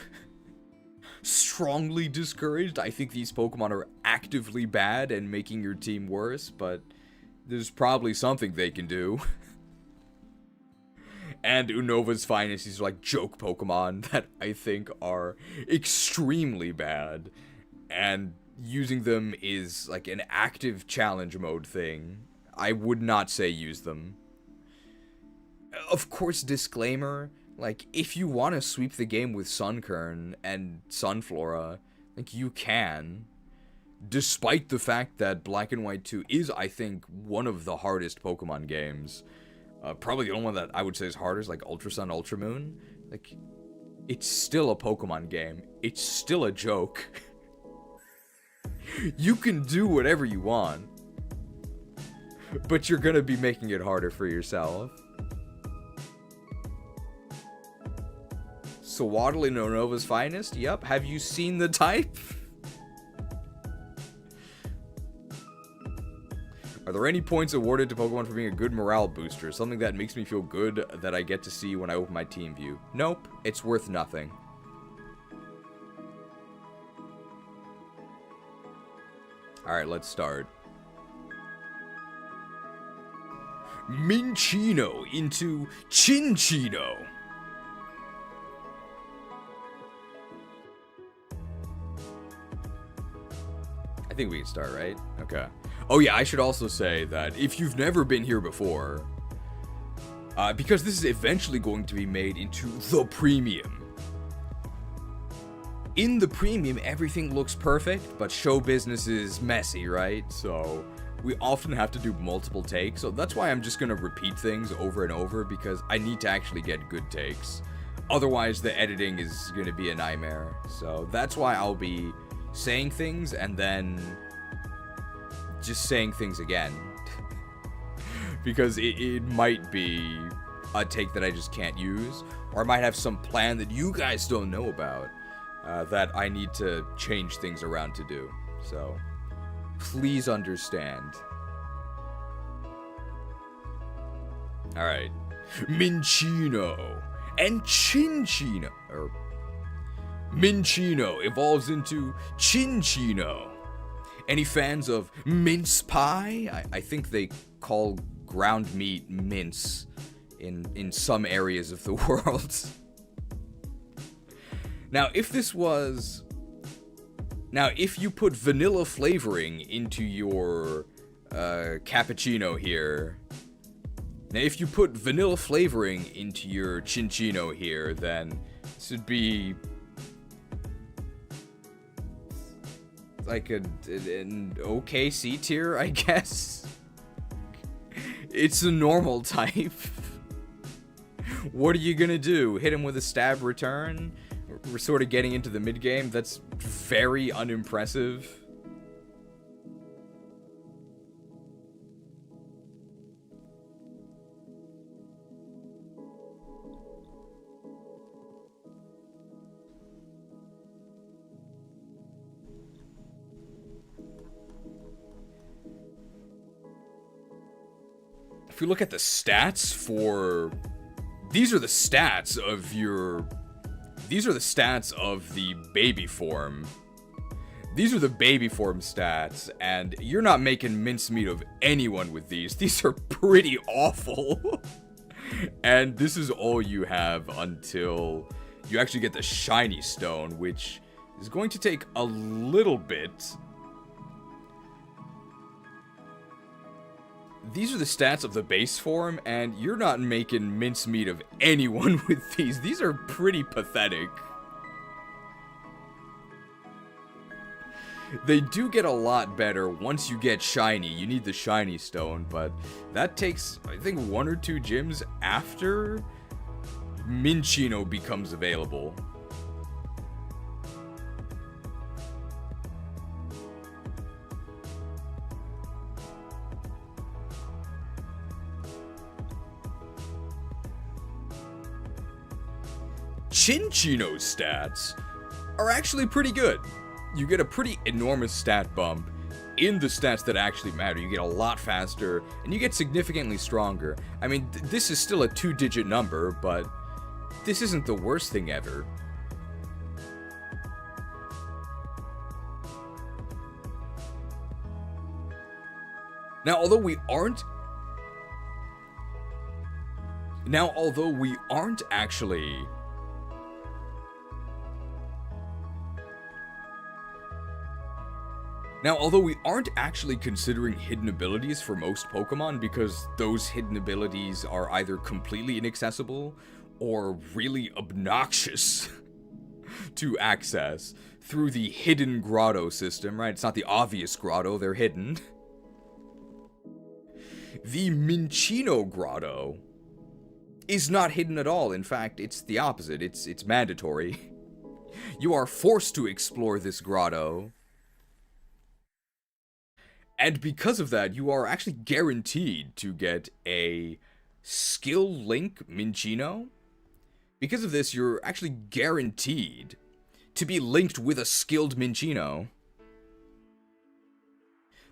strongly discouraged. I think these Pokemon are actively bad and making your team worse, but there's probably something they can do. And Unova's finest, these are like joke Pokemon that I think are extremely bad. And using them is like an active challenge mode thing. I would not say use them. Of course, disclaimer, like, if you want to sweep the game with Sunkern and Sunflora, like, you can. Despite the fact that Black and White 2 is, I think, one of the hardest Pokemon games. Probably the only one that I would say is harder is like Ultra Sun, Ultra Moon. Like, it's still a Pokemon game. It's still a joke. You can do whatever you want, but you're gonna be making it harder for yourself. Swaddle in Unova's finest? Yep. Have you seen the type? Are there any points awarded to Pokemon for being a good morale booster? Something that makes me feel good that I get to see when I open my team view? Nope, it's worth nothing. Alright, let's start. Minccino into Cinccino. I think we can start, right? Okay. Oh yeah, I should also say that if you've never been here before, because this is eventually going to be made into the premium. In the premium, everything looks perfect, but show business is messy, right? So we often have to do multiple takes, so that's why I'm just gonna repeat things over and over, because I need to actually get good takes. Otherwise, the editing is gonna be a nightmare. So that's why I'll be saying things and then just saying things again. Because it might be a take that I just can't use, or I might have some plan that you guys don't know about that I need to change things around to do. So, please understand. Alright. Minccino and Cinccino. Minccino evolves into Cinccino. Any fans of mince pie? I think they call ground meat mince in some areas of the world. Now, if you put vanilla flavoring into your cappuccino here, now if you put vanilla flavoring into your Cinccino here, then this would be like an okay C tier, I guess. It's a normal type. What are you gonna do? Hit him with a stab return? We're sort of getting into the mid-game. That's very unimpressive. If we look at the stats for... These are the stats of your... These are the stats of the baby form. These are the baby form stats, and you're not making mincemeat of anyone with these. These are pretty awful. And this is all you have until you actually get the shiny stone, which is going to take a little bit. These are the stats of the base form, and you're not making mincemeat of anyone with these. These are pretty pathetic. They do get a lot better once you get shiny. You need the shiny stone, but that takes, I think, 1 or 2 gyms after Minccino becomes available. Cinccino's stats are actually pretty good. You get a pretty enormous stat bump in the stats that actually matter. You get a lot faster, and you get significantly stronger. I mean, this is still a 2-digit number, but this isn't the worst thing ever. Now, although we aren't actually considering hidden abilities for most Pokemon, because those hidden abilities are either completely inaccessible or really obnoxious to access through the hidden grotto system, right? It's not the obvious grotto, they're hidden. The Minccino grotto is not hidden at all. In fact, it's the opposite. It's mandatory. You are forced to explore this grotto. And because of that, you are actually guaranteed to get a skill link Minccino. Because of this, you're actually guaranteed to be linked with a skilled Minccino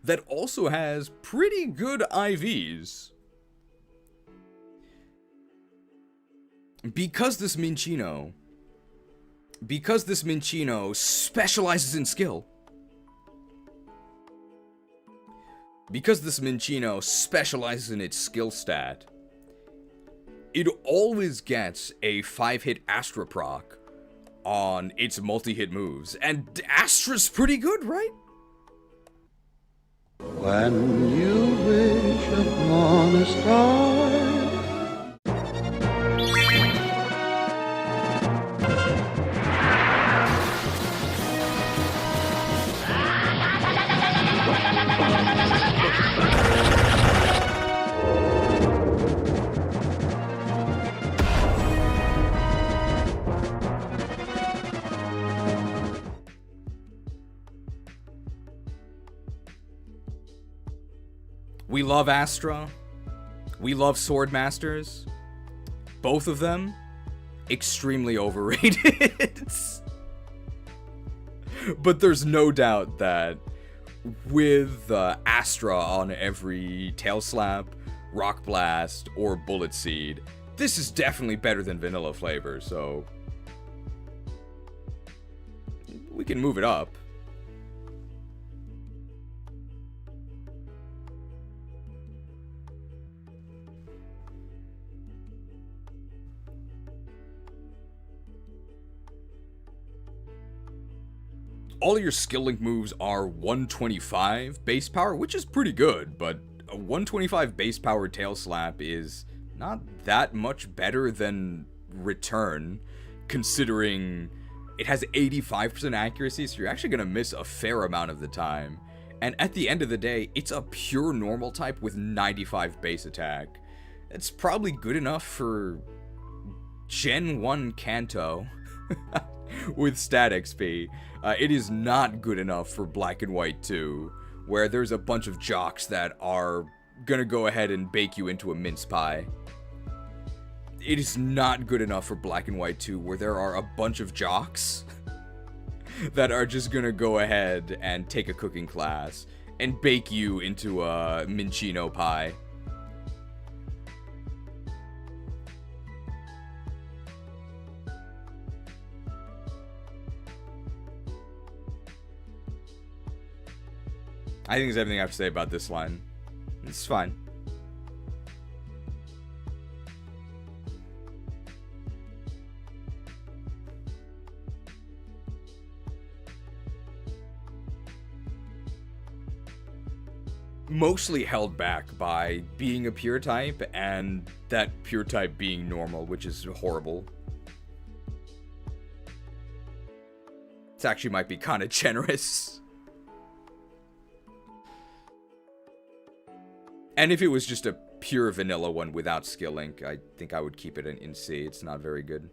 that also has pretty good IVs. Because this Minccino specializes in skill. Because this Minccino specializes in its skill stat, it always gets a 5-hit Astra proc on its multi-hit moves. And Astra's pretty good, right? When you wish upon a star. We love Astra. We love Sword Masters. Both of them, extremely overrated. But there's no doubt that with Astra on every Tail Slap, Rock Blast, or Bullet Seed, this is definitely better than vanilla flavor, so we can move it up. All your skill link moves are 125 base power, which is pretty good, but a 125 base power Tail Slap is not that much better than Return, considering it has 85% accuracy, so you're actually going to miss a fair amount of the time. And at the end of the day, it's a pure normal type with 95 base attack. It's probably good enough for Gen 1 Kanto with stat XP. It is not good enough for Black and White 2, where there's a bunch of jocks that are gonna go ahead and bake you into a mince pie. It is not good enough for Black and White 2, where there are a bunch of jocks that are just gonna go ahead and take a cooking class and bake you into a Minchino pie. I think that's everything I have to say about this line. It's fine. Mostly held back by being a pure type and that pure type being normal, which is horrible. This actually might be kind of generous. And if it was just a pure vanilla one without skill link, I think I would keep it in C. It's not very good.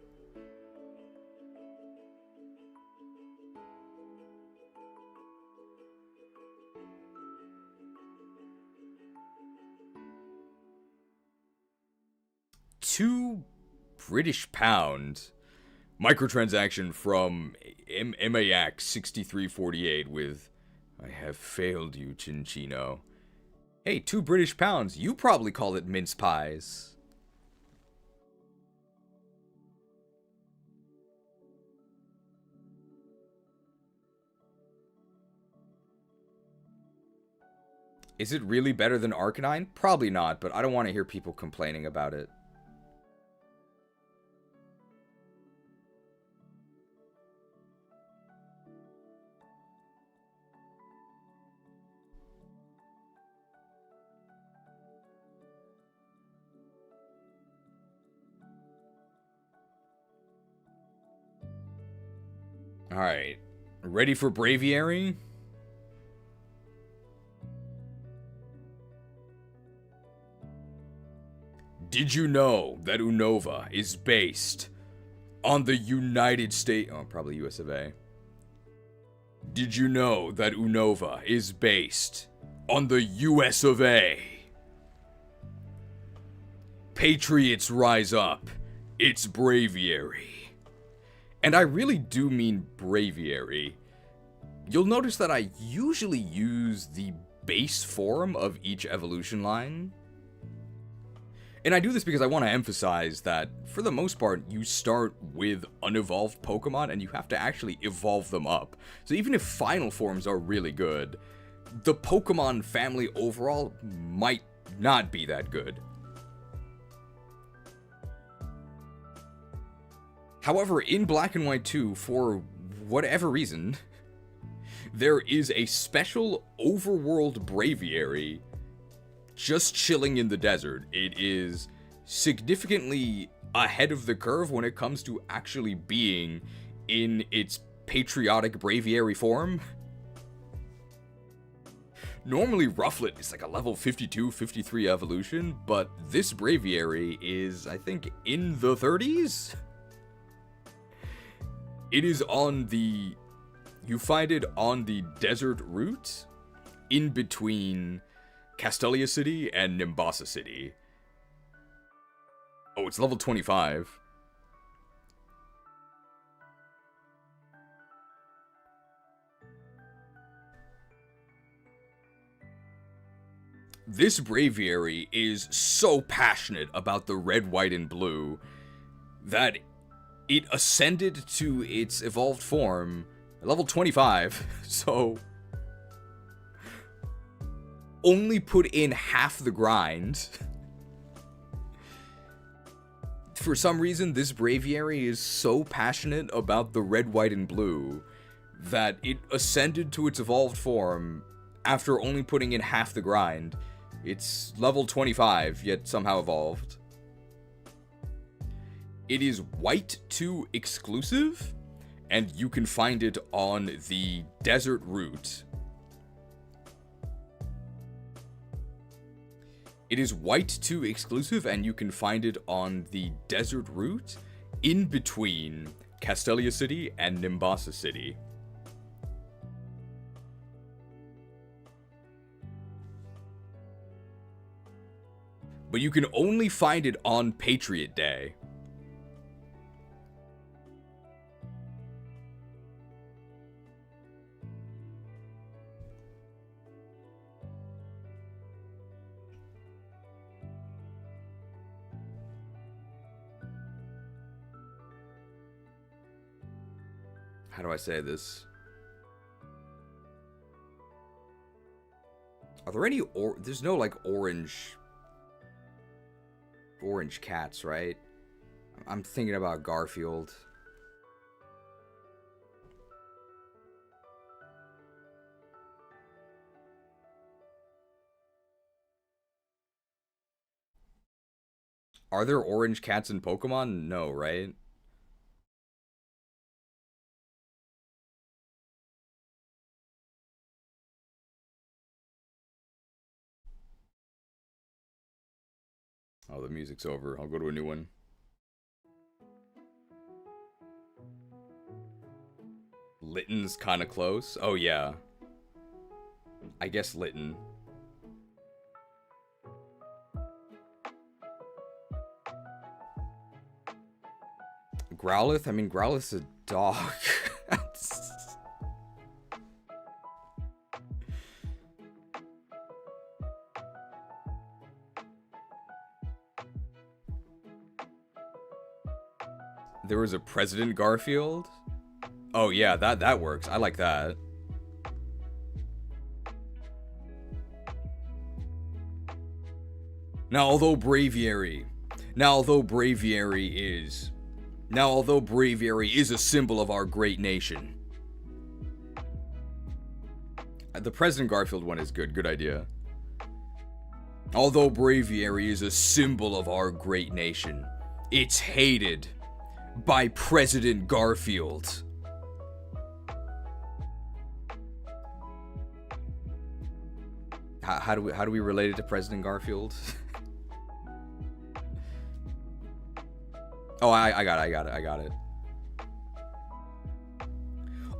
£2 British. Microtransaction from MAX 6348 with, "I have failed you, Chinchino." Hey, £2 British. You probably call it mince pies. Is it really better than Arcanine? Probably not, but I don't want to hear people complaining about it. Alright, ready for Braviary? Did you know that Unova is based on the United States... Oh, probably US of A. Did you know that Unova is based on the US of A? Patriots rise up. It's Braviary. And I really do mean Braviary. You'll notice that I usually use the base form of each evolution line. And I do this because I want to emphasize that, for the most part, you start with unevolved Pokemon and you have to actually evolve them up. So even if final forms are really good, the Pokemon family overall might not be that good. However, in Black and White 2, for whatever reason, there is a special overworld Braviary just chilling in the desert. It is significantly ahead of the curve when it comes to actually being in its patriotic Braviary form. Normally, Rufflet is like a level 52, 53 evolution, but this Braviary is, I think, in the 30s? It is on the... You find it on the desert route in between Castelia City and Nimbasa City. Oh, it's level 25. This Braviary is so passionate about the red, white, and blue that it ascended to its evolved form at level 25, so only put in half the grind. For some reason, this Braviary is so passionate about the red, white, and blue that it ascended to its evolved form after only putting in half the grind. It's level 25, yet somehow evolved. It is white 2 exclusive, and you can find it on the desert route. It is white 2 exclusive, and you can find it on the desert route in between Castelia City and Nimbasa City. But you can only find it on Patriot Day. How do I say this? Are there any there's no like orange cats, right? I'm thinking about Garfield. Are there orange cats in Pokemon? No, right? Oh, the music's over. I'll go to a new one. Litten's kind of close. Oh, yeah. I guess Litten. Growlithe? I mean, Growlithe's a dog. There was a President Garfield? Oh yeah, that works. I like that. Now, although Braviary is a symbol of our great nation. The President Garfield one is good idea. Although Braviary is a symbol of our great nation, it's hated by President Garfield. How do we relate it to President Garfield? Oh, I got it.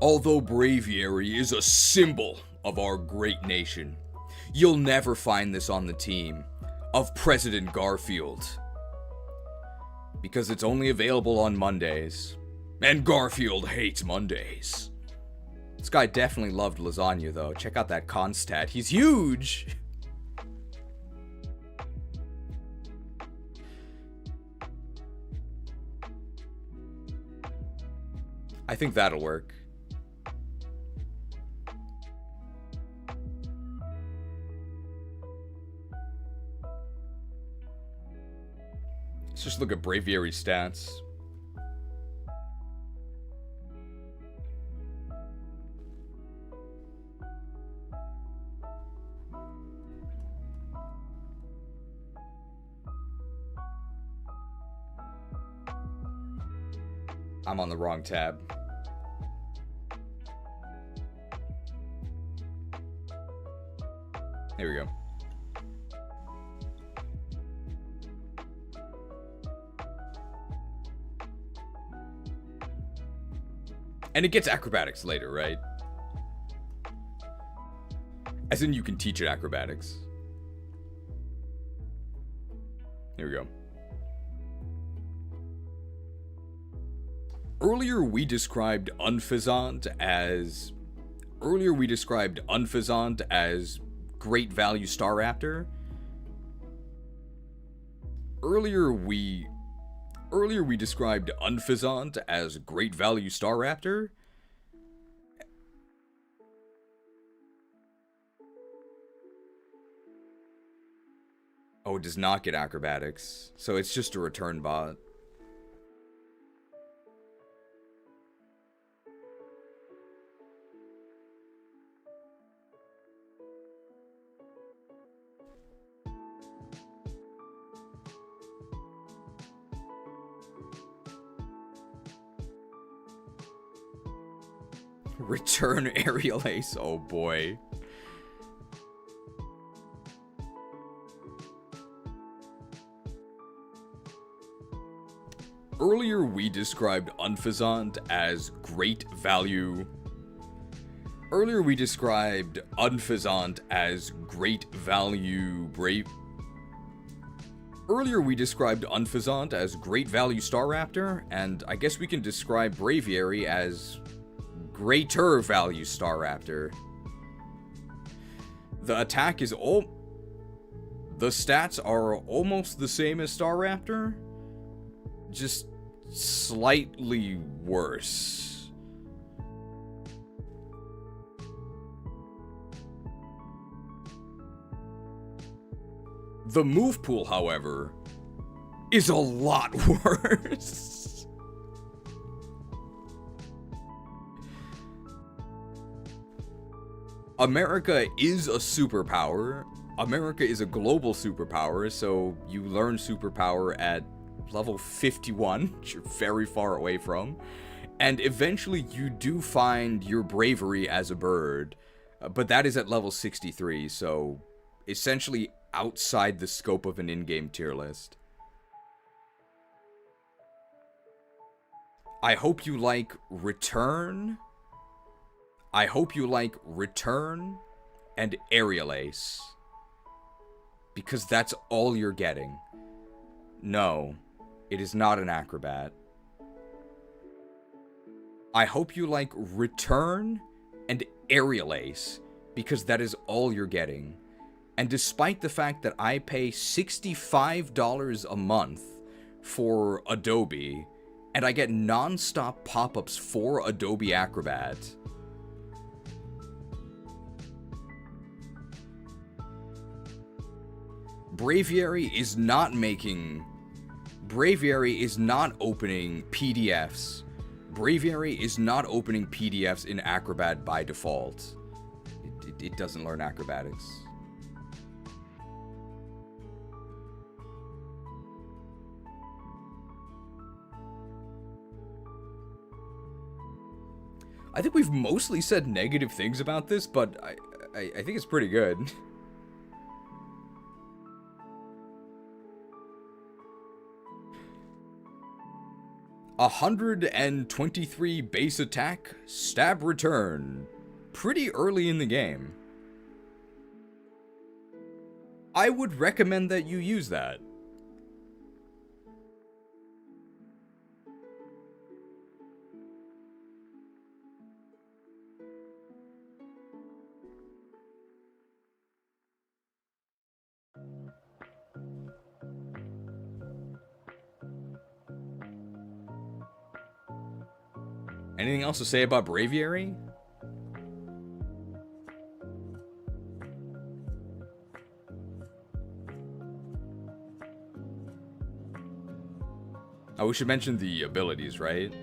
Although Braviary is a symbol of our great nation, you'll never find this on the team of President Garfield. Because it's only available on Mondays. And Garfield hates Mondays. This guy definitely loved lasagna, though. Check out that con stat. He's huge! I think that'll work. Let's just look at Braviary stats. I'm on the wrong tab. Here we go. And it gets acrobatics later, right? As in, you can teach it acrobatics. Here we go. Earlier we described Unfazant as Great Value Staraptor. Earlier we described Unfazant as Great Value Staraptor. Oh, it does not get acrobatics, so it's just a return bot. Return Aerial Ace, oh boy. Earlier we described Unfazant as Great Value. Earlier we described Unfazant as Great Value Earlier we described Unfazant as Great Value Staraptor, and I guess we can describe Braviary as Greater Value Staraptor. The attack is the stats are almost the same as Staraptor, just slightly worse. The move pool, however, is a lot worse. America is a superpower. America is a global superpower, so you learn superpower at level 51, which you're very far away from. And eventually you do find your bravery as a bird, but that is at level 63, so essentially outside the scope of an in-game tier list. I hope you like Return. I hope you like Return and Aerial Ace, because that's all you're getting. No, it is not an acrobat. I hope you like Return and Aerial Ace, because that is all you're getting. And despite the fact that I pay $65 a month for Adobe, and I get non-stop pop-ups for Adobe Acrobat, Braviary is not opening PDFs. Braviary is not opening PDFs in Acrobat by default. It doesn't learn acrobatics. I think we've mostly said negative things about this, but I think it's pretty good. $123 base attack, stab return. Pretty early in the game. I would recommend that you use that. Anything else to say about Braviary? Oh, we should mention the abilities, right?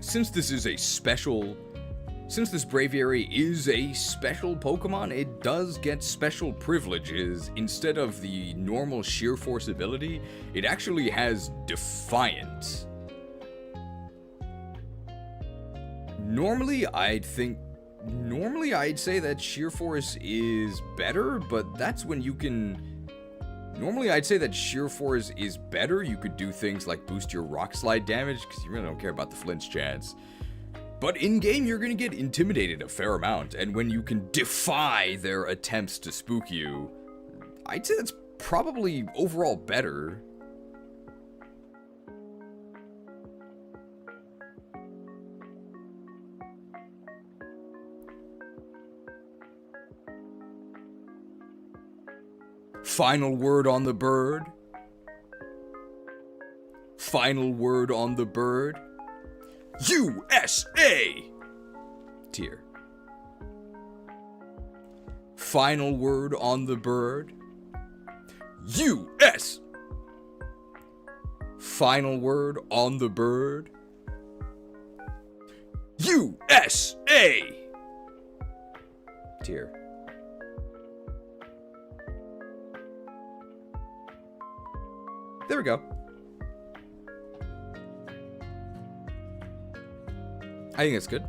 Since this Braviary is a special Pokemon, it does get special privileges. Instead of the normal sheer force ability, it actually has Defiant. Normally, I'd say that sheer force is better, but that's when you can... Normally, I'd say that sheer force is better. You could do things like boost your rock slide damage, because you really don't care about the flinch chance. But in-game, you're going to get intimidated a fair amount, and when you can defy their attempts to spook you, I'd say that's probably overall better. Final word on the bird. Final word on the bird. USA! Tier. Final word on the bird. US! Final word on the bird. USA! Tier. There we go. I think it's good.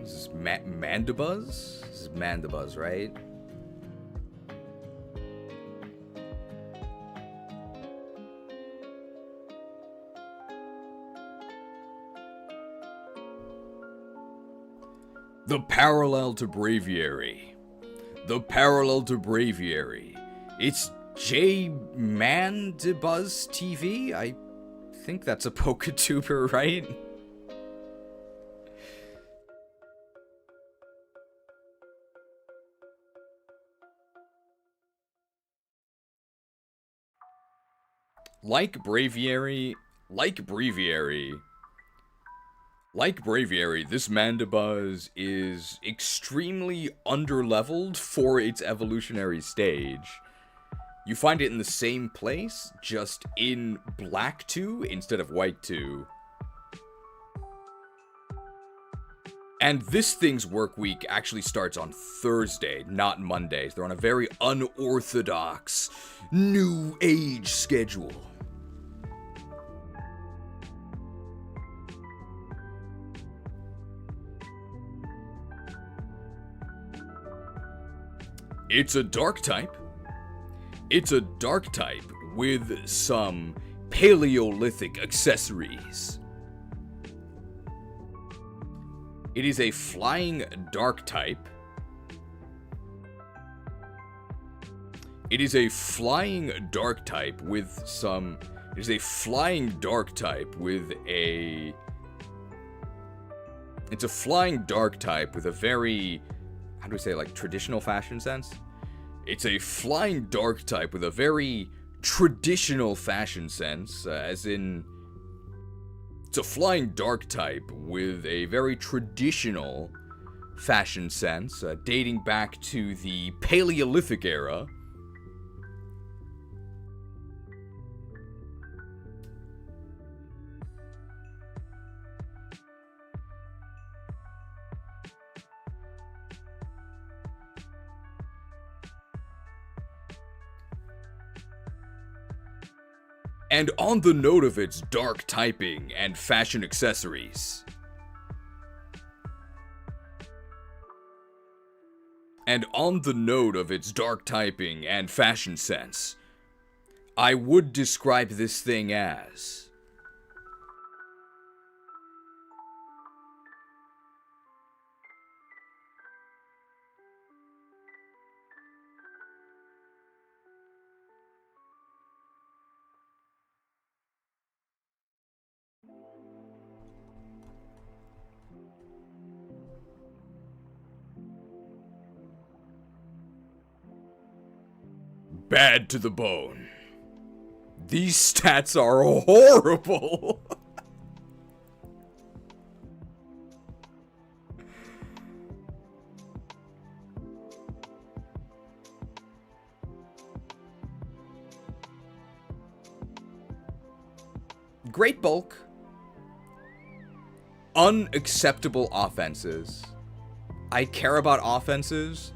This is Mandibuzz? This is Mandibuzz, right? The parallel to Braviary. The parallel to Braviary. It's J Mandibuzz TV? I think that's a Poketuber, right? Like Braviary, this Mandibuzz is extremely underleveled for its evolutionary stage. You find it in the same place, just in Black 2 instead of White 2. And this thing's work week actually starts on Thursday, not Mondays. They're on a very unorthodox, new age schedule. It's a dark type. It's a dark type with some Paleolithic accessories. It is a flying dark type. It's a flying dark type with a very, how do we say, like, traditional fashion sense? It's a flying dark type with a very traditional fashion sense, as in, it's a flying dark type with a very traditional fashion sense, dating back to the Paleolithic era. And on the note of its dark typing and fashion accessories. And on the note of its dark typing and fashion sense, I would describe this thing as bad to the bone. These stats are horrible. Great bulk. Unacceptable offenses. I care about offenses.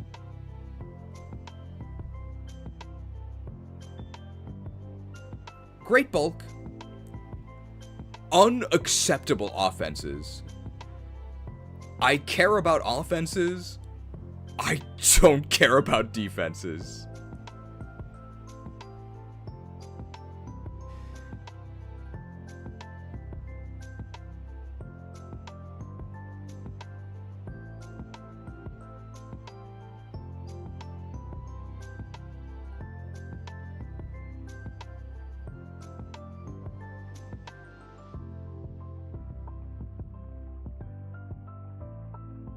Great bulk. Unacceptable offenses. I care about offenses. I don't care about defenses.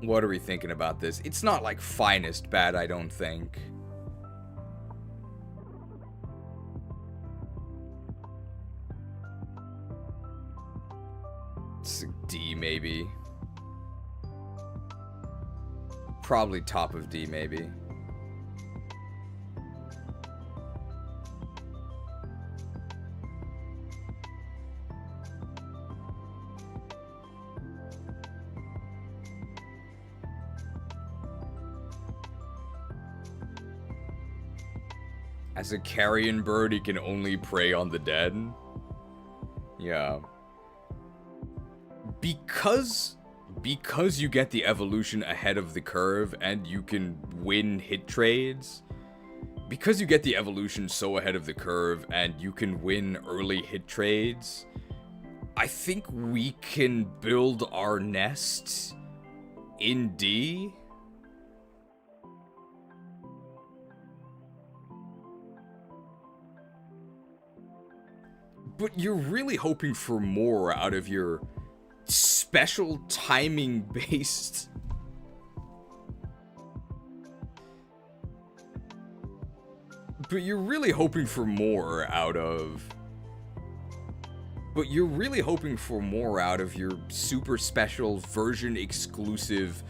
What are we thinking about this? It's not like finest bad, I don't think. It's a D, maybe. Probably top of D, maybe. As a carrion bird, he can only prey on the dead. Yeah. Because you get the evolution ahead of the curve and you can win hit trades. Because you get the evolution so ahead of the curve and you can win early hit trades, I think we can build our nest in D. But you're really hoping for more out of your special timing-based... But you're really hoping for more out of... But you're really hoping for more out of your super special version exclusive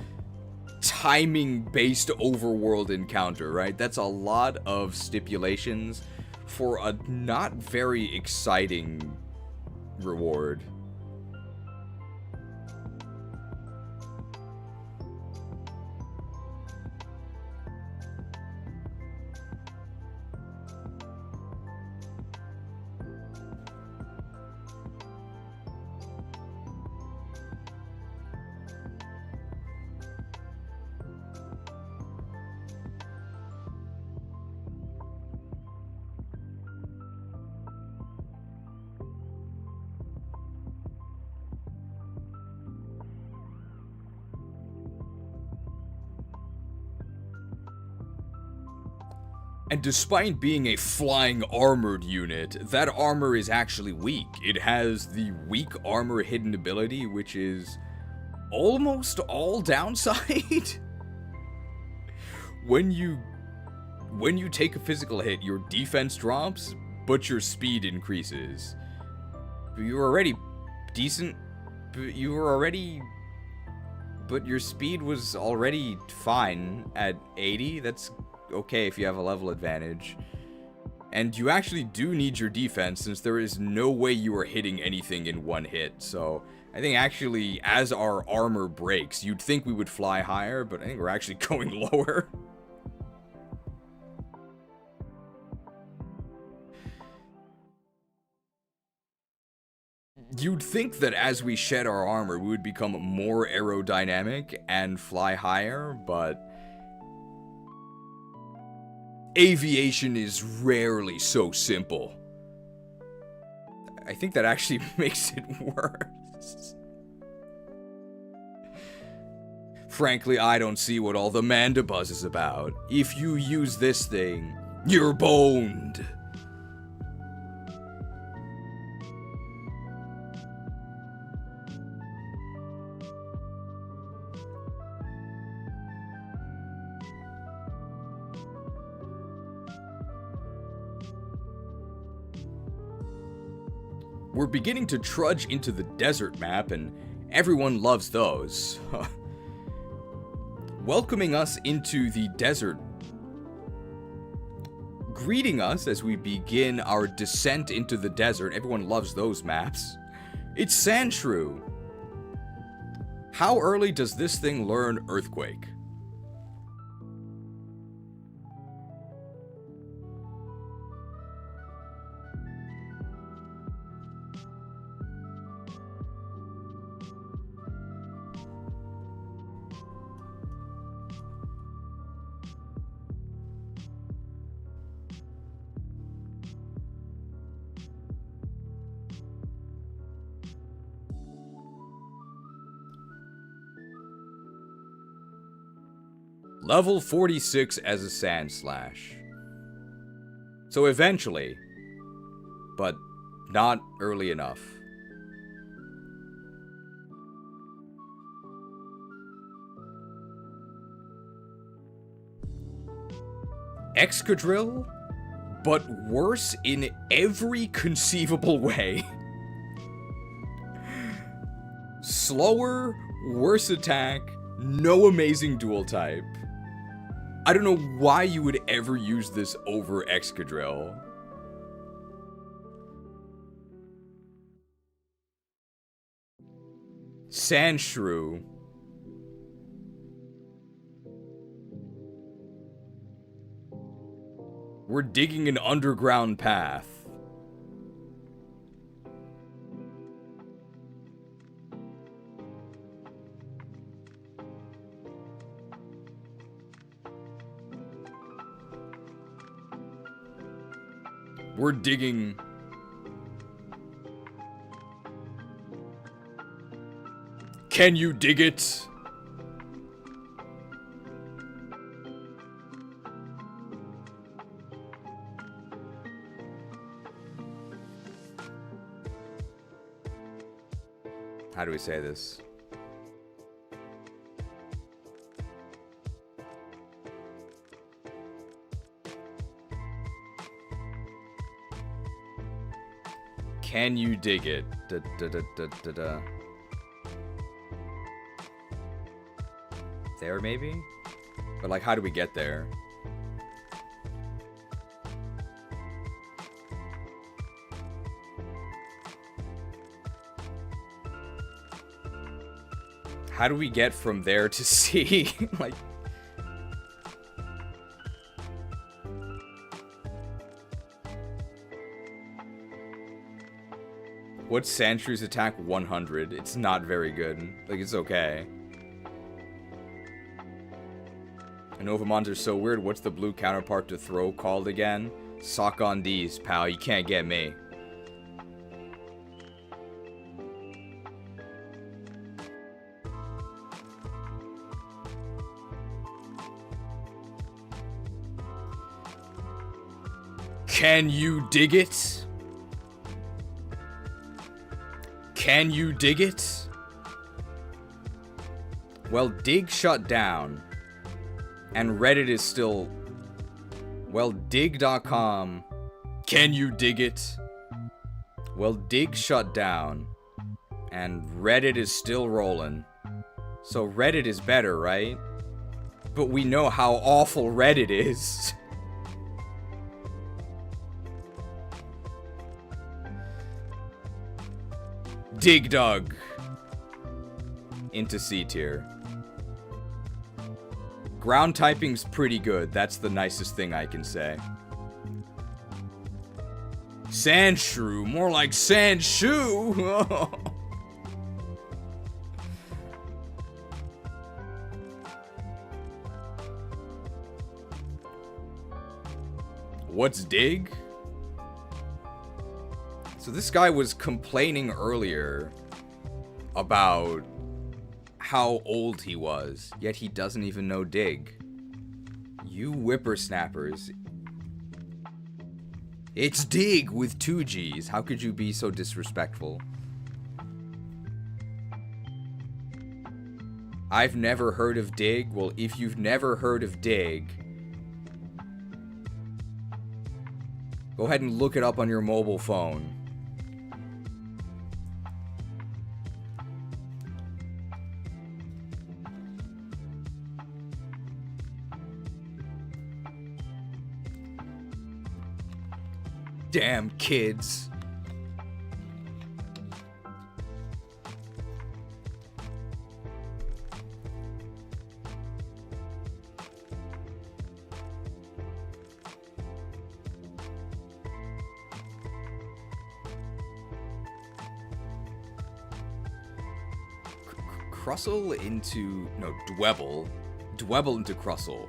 timing-based overworld encounter, right? That's a lot of stipulations for a not very exciting reward. And despite being a flying armored unit, that armor is actually weak. It has the weak armor hidden ability, which is almost all downside. When you take a physical hit, your defense drops, but your speed increases. You were already decent, but your speed was already fine at 80. That's okay if you have a level advantage. And you actually do need your defense, since there is no way you are hitting anything in one hit. So I think actually, as our armor breaks, you'd think we would fly higher, but I think we're actually going lower. You'd think that as we shed our armor, we would become more aerodynamic and fly higher, but aviation is rarely so simple. I think that actually makes it worse. Frankly, I don't see what all the mandibuzz is about. If you use this thing, you're boned. We're beginning to trudge into the desert map, and everyone loves those. Welcoming us into the desert. Greeting us as we begin our descent into the desert. Everyone loves those maps. It's Sandshrew. How early does this thing learn Earthquake? Level 46 as a Sand Slash. So eventually, but not early enough. Excadrill, but worse in every conceivable way. Slower, worse attack, no amazing dual type. I don't know why you would ever use this over Excadrill. Sandshrew. We're digging an underground path. We're digging... Can you dig it? How do we say this? Can you dig it? Da, da, da, da, da, da. There, maybe? But, like, how do we get there? How do we get from there to C? Like... What's Sandshrews attack? 100. It's not very good. Like, it's okay. Unovamon's are so weird. What's the blue counterpart to throw called again? Sock on these, pal. You can't get me. Can you dig it? Can you dig it? Well, dig shut down. And Reddit is still... Well, dig.com. Can you dig it? Well, dig shut down. And Reddit is still rolling. So Reddit is better, right? But we know how awful Reddit is. Dig dug. Into C tier. Ground typing's pretty good. That's the nicest thing I can say. Sandshrew. More like Sandshoe. What's dig? So this guy was complaining earlier about how old he was, yet he doesn't even know dig. You whippersnappers. It's dig with 2 G's. How could you be so disrespectful? I've never heard of dig. Well, if you've never heard of dig, go ahead and look it up on your mobile phone. Damn kids. Crustle into... No, Dwebble. Dwebble into Crustle.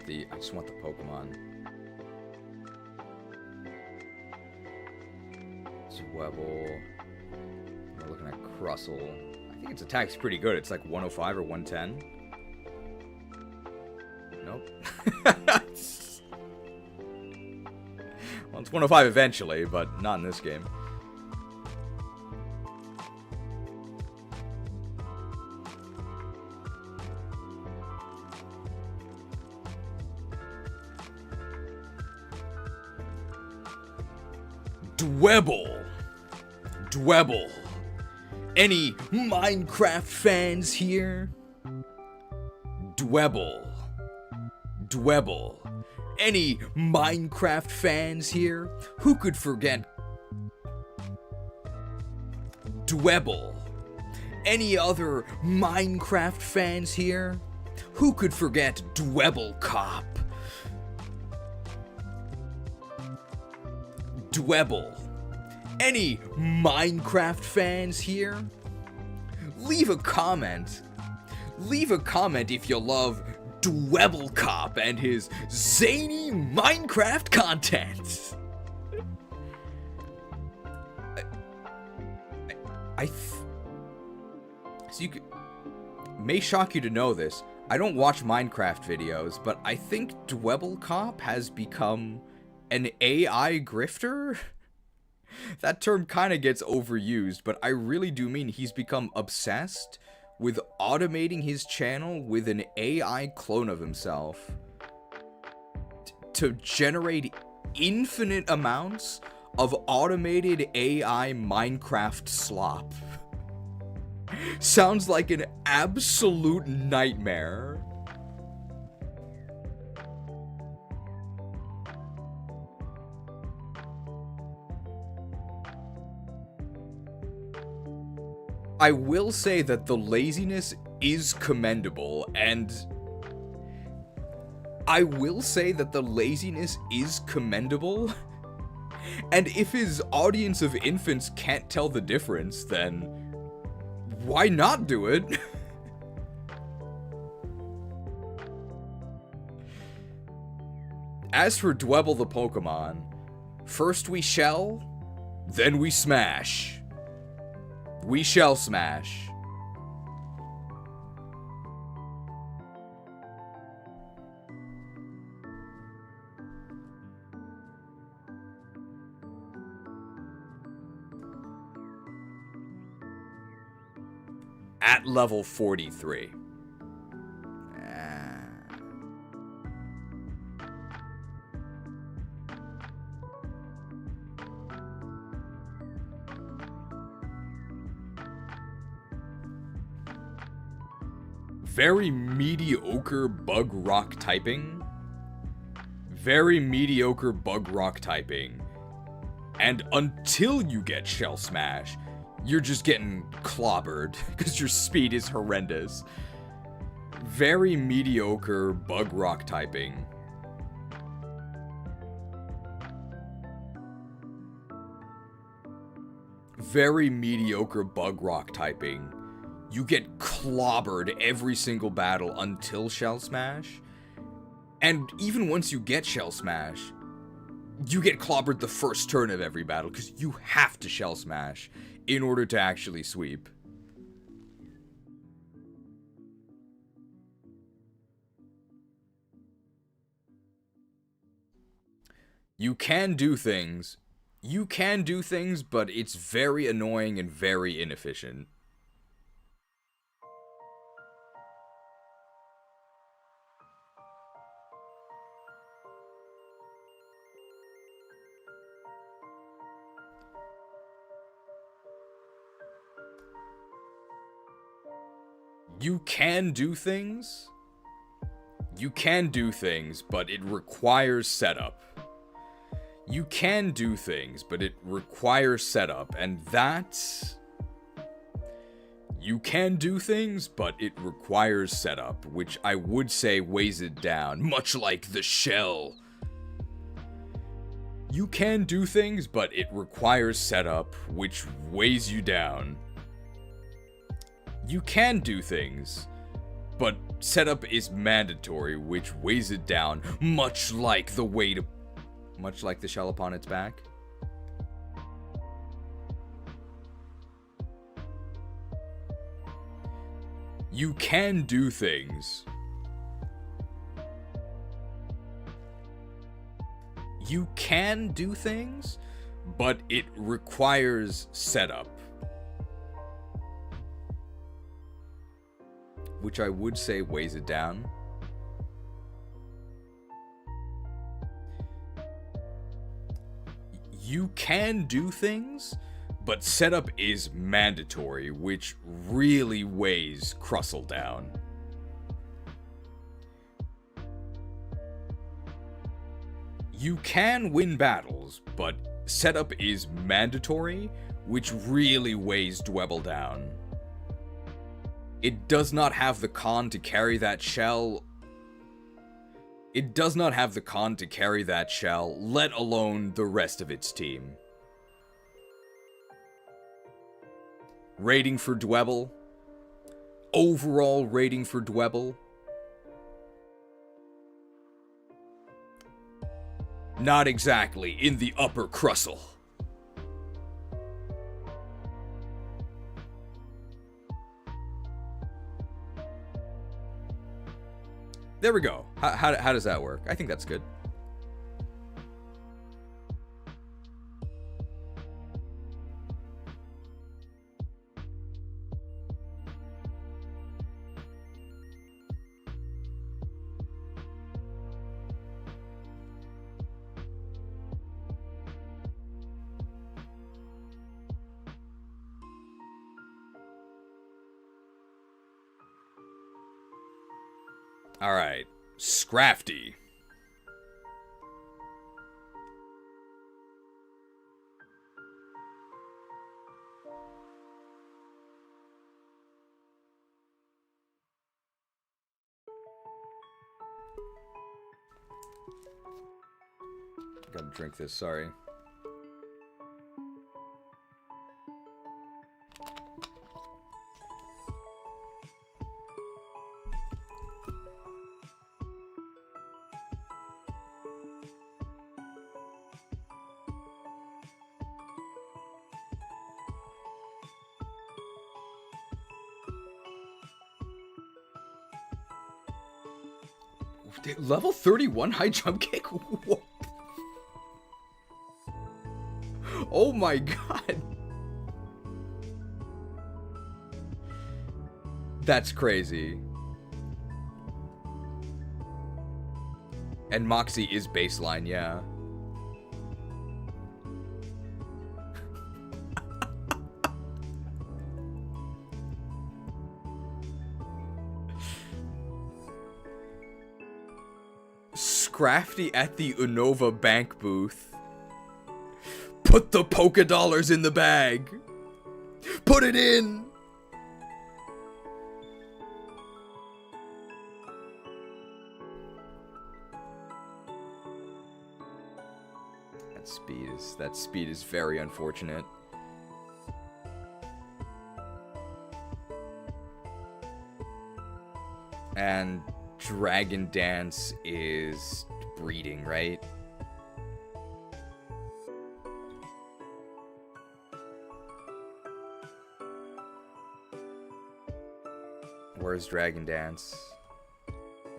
I just want the Pokemon. Dwebble. We're looking at Crustle. I think its attack's pretty good. It's like 105 or 110. Nope. Well, it's 105 eventually, but not in this game. Dwebble. Dwebble. Any Minecraft fans here? Dwebble. Dwebble. Any Minecraft fans here? Who could forget Dwebble? Any other Minecraft fans here? Who could forget Dwebble Cop? Dwebble. Any Minecraft fans here? Leave a comment. Leave a comment if you love Dwebble Cop and his zany Minecraft content. So you could, may shock you to know this. I don't watch Minecraft videos, but I think Dwebble Cop has become an AI grifter? That term kind of gets overused, but I really do mean he's become obsessed with automating his channel with an AI clone of himself to generate infinite amounts of automated AI Minecraft slop. Sounds like an absolute nightmare. I will say that the laziness is commendable, and and if his audience of infants can't tell the difference, then why not do it? As for Dwebble the Pokemon, first we shell, then we smash. We shall smash. At level 43. Very mediocre bug rock typing. Very mediocre bug rock typing. And until you get Shell Smash, you're just getting clobbered because your speed is horrendous. Very mediocre bug rock typing. Very mediocre bug rock typing. You get clobbered every single battle until Shell Smash. And even once you get Shell Smash, you get clobbered the first turn of every battle because you have to Shell Smash in order to actually sweep. You can do things, but it's very annoying and very inefficient. You can do things, but it requires setup. You can do things, but it requires setup, and that's... You can do things, but it requires setup, which I would say weighs it down, much like the shell. You can do things, but it requires setup, which weighs you down. You can do things, but setup is mandatory, which weighs it down, much like the shell upon its back. You can do things. You can do things, but it requires setup. Which I would say weighs it down. You can do things, but setup is mandatory, which really weighs Crustle down. You can win battles, but setup is mandatory, which really weighs Dwebble down. It does not have the con to carry that shell. It does not have the con to carry that shell, let alone the rest of its team. Rating for Dwebble. Overall rating for Dwebble. Not exactly in the upper Crustle. There we go. How does that work? I think that's good. Alright, Scrafty. Gotta drink this, sorry. Level 31 high jump kick? What? Oh my god. That's crazy. And Moxie is baseline, yeah. Scrafty at the Unova bank booth. Put the polka dollars in the bag. Put it in. That speed is very unfortunate. And Dragon Dance is breeding, right? Where's Dragon Dance?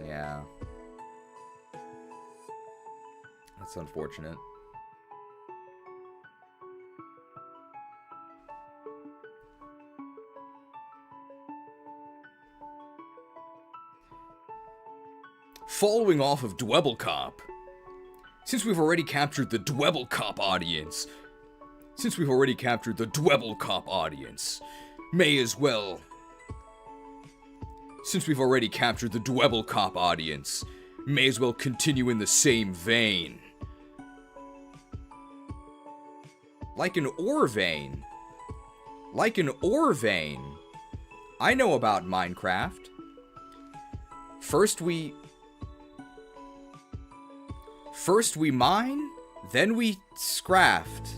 Yeah. That's unfortunate. Following off of Dwebble Cop, since we've already captured the Dwebble Cop audience, may as well. Since we've already captured the Dwebble Cop audience, may as well continue in the same vein. Like an ore vein. Like an ore vein. I know about Minecraft. First we mine, then we scraft.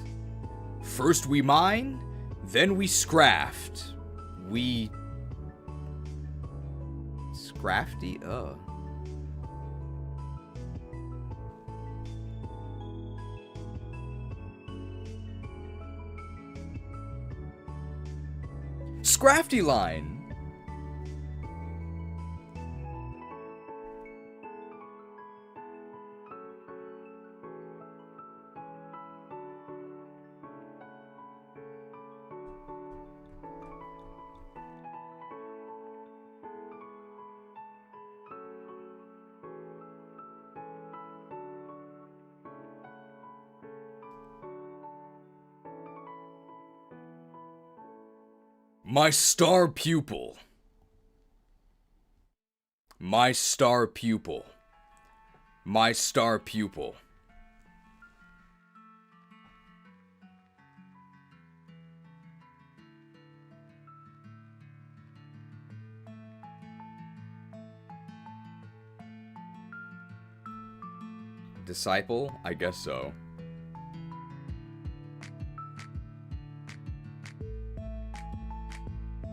First we mine, then we scraft. We... Scrafty? Scrafty line. My star pupil. My star pupil. My star pupil. Disciple? I guess so.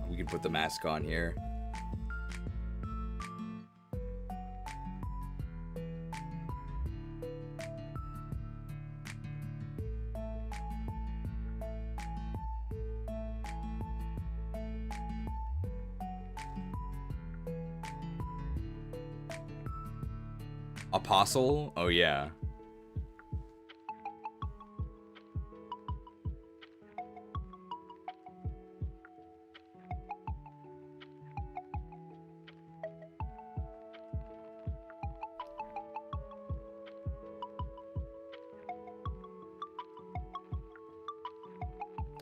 We can put the mask on here. Apostle? Oh yeah.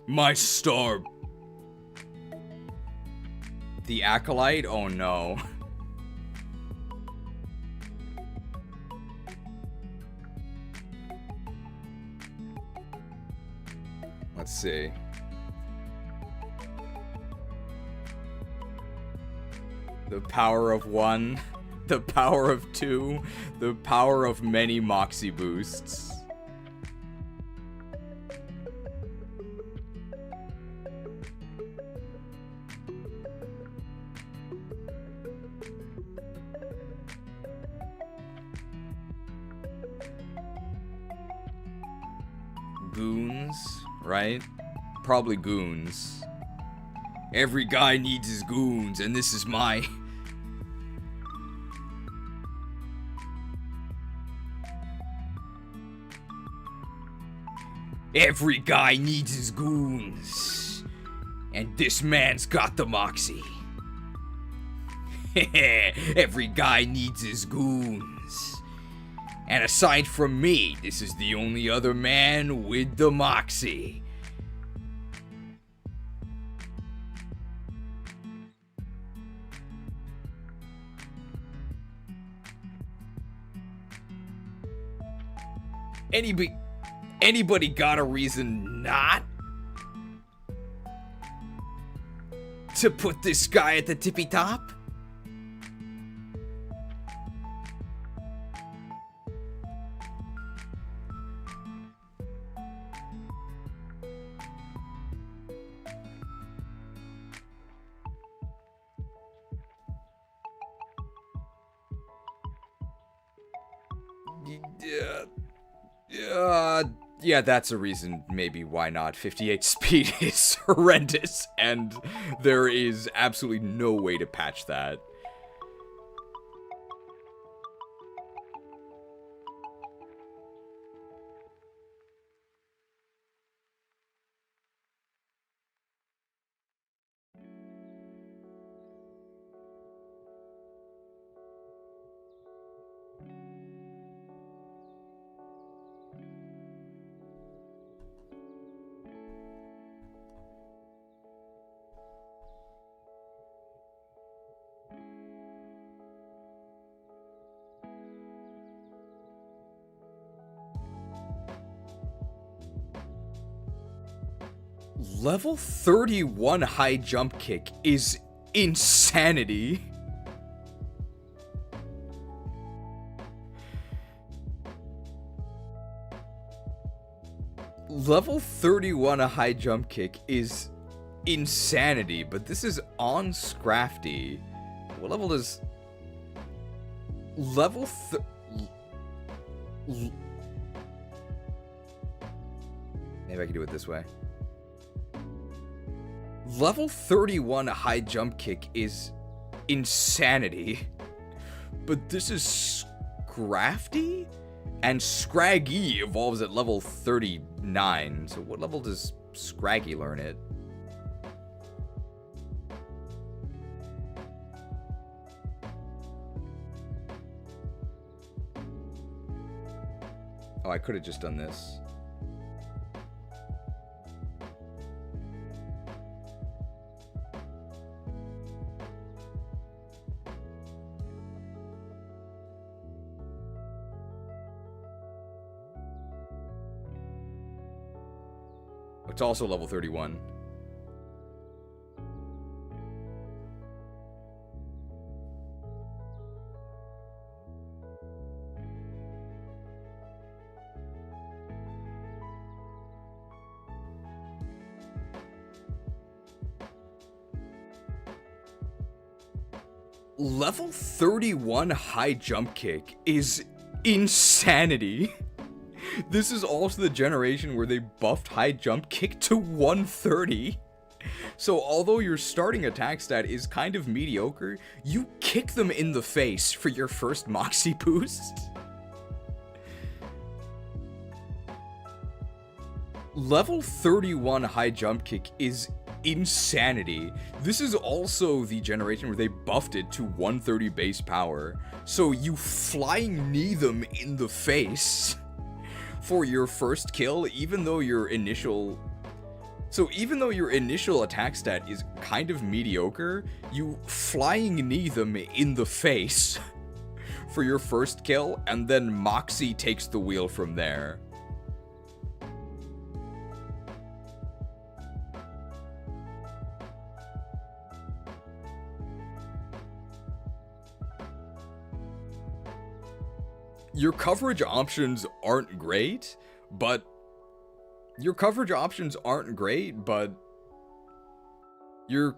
My star. The Acolyte? Oh no. Let's see. The power of one, the power of two, the power of many Moxie boosts. Goons, right? Probably goons. Every guy needs his goons, and this is my... Every guy needs his goons. And this man's got the Moxie. Every guy needs his goons. And aside from me, this is the only other man with the Moxie. Anybody got a reason not to put this guy at the tippy top? Yeah, that's a reason maybe why not. 58 speed is horrendous, and there is absolutely no way to patch that. Level 31 high jump kick is insanity. Level 31 high jump kick is insanity, but this is on Scrafty. What level does... Level maybe I can do it this way. Level 31 high jump kick is insanity, but this is Scrafty? And Scraggy evolves at level 39, so what level does Scraggy learn it? Oh, I could have just done this. It's also level 31. Level 31 high jump kick is insanity. This is also the generation where they buffed high jump kick to 130. So although your starting attack stat is kind of mediocre, you kick them in the face for your first Moxie boost. Level 31 high jump kick is insanity. This is also the generation where they buffed it to 130 base power. So you flying knee them in the face for your first kill, even though your initial attack stat is kind of mediocre, you flying knee them in the face for your first kill, and then Moxie takes the wheel from there. Your coverage options aren't great, but your coverage options aren't great, but your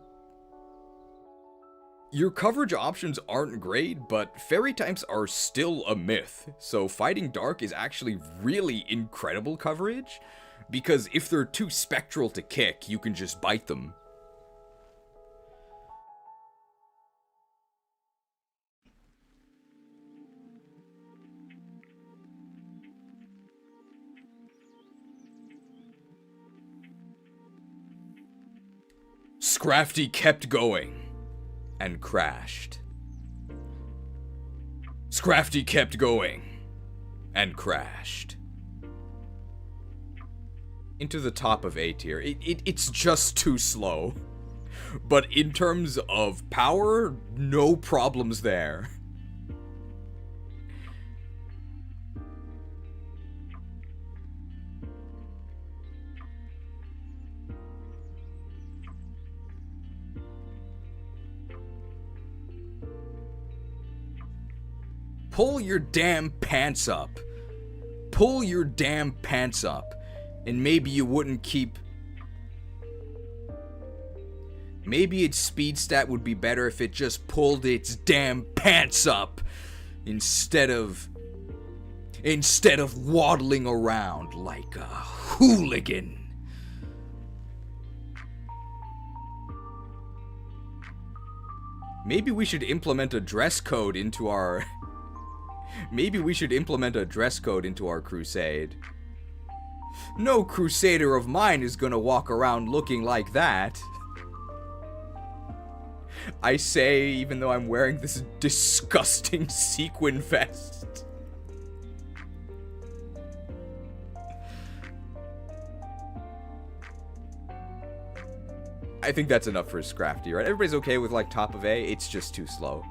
coverage options aren't great, but fairy types are still a myth. So fighting dark is actually really incredible coverage, because if they're too spectral to kick, you can just bite them. Scrafty kept going and crashed. Scrafty kept going and crashed. Into the top of A tier. It's just too slow. But in terms of power, no problems there. Pull your damn pants up. Pull your damn pants up. And maybe you wouldn't keep... Maybe its speed stat would be better if it just pulled its damn pants up. Instead of waddling around like a hooligan. Maybe we should implement a dress code into our... Maybe we should implement a dress code into our crusade. No crusader of mine is gonna walk around looking like that. I say, even though I'm wearing this disgusting sequin vest. I think that's enough for Scrafty, right? Everybody's okay with, like, top of A. It's just too slow.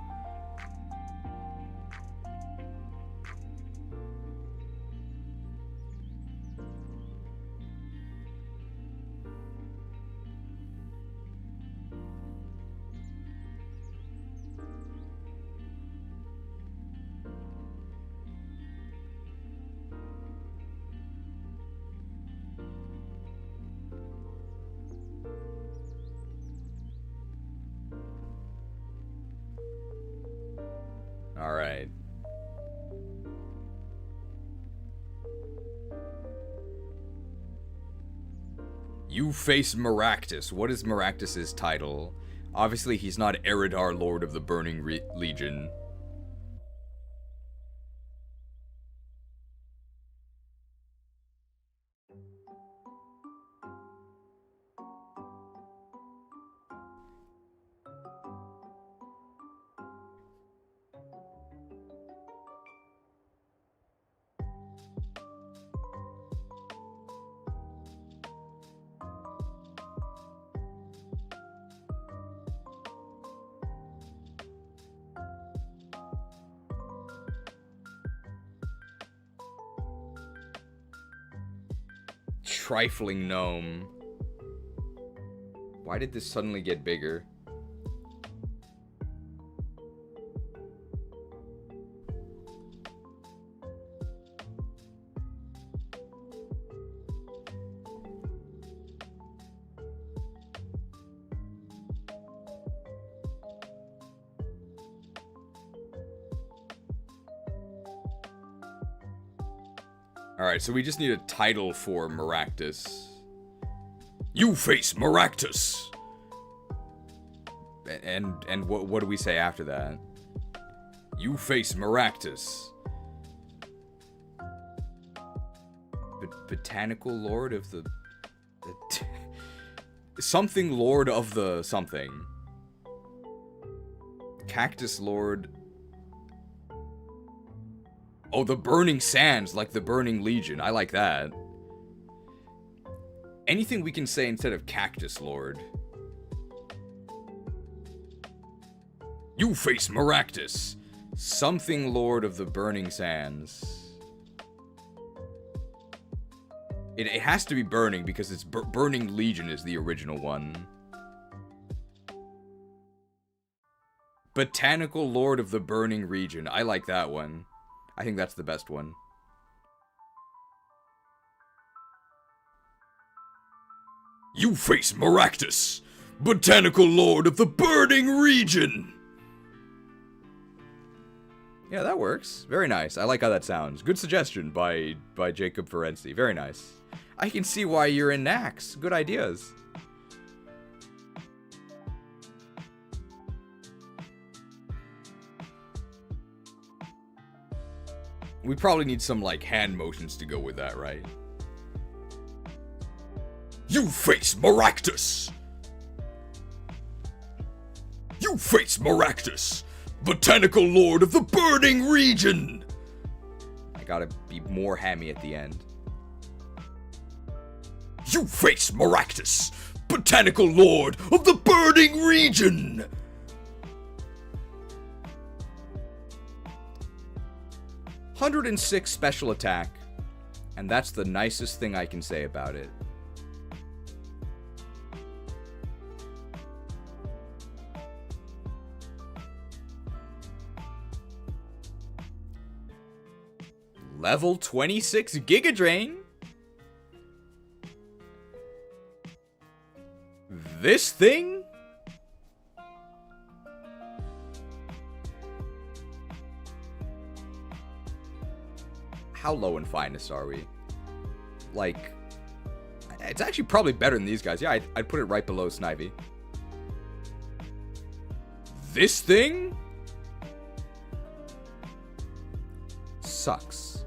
Alright. You face Maractus. What is Maractus's title? Obviously, he's not Eridar, Lord of the Burning Legion. Trifling gnome. Why did this suddenly get bigger? Alright, so we just need a title for Maractus. You face Maractus! And what do we say after that? You face Maractus. Botanical Lord of the something Lord of the something. Cactus Lord. Oh, the Burning Sands, like the Burning Legion. I like that. Anything we can say instead of Cactus Lord. You face Maractus. Something Lord of the Burning Sands. It has to be Burning because it's Burning Legion is the original one. Botanical Lord of the Burning Region. I like that one. I think that's the best one. You face Maractus, Botanical Lord of the Burning Region! Yeah, that works. Very nice. I like how that sounds. Good suggestion by Jacob Ferenczi. Very nice. I can see why you're in Nax. Good ideas. We probably need some, like, hand motions to go with that, right? You face Maractus! You face Maractus, Botanical Lord of the Burning Region! I gotta be more hammy at the end. You face Maractus, Botanical Lord of the Burning Region! 106 special attack, and that's the nicest thing I can say about it. Level 26 Giga Drain. This thing? How low in finest are we? Like, it's actually probably better than these guys. Yeah, I'd put it right below Snivy. This thing? Sucks.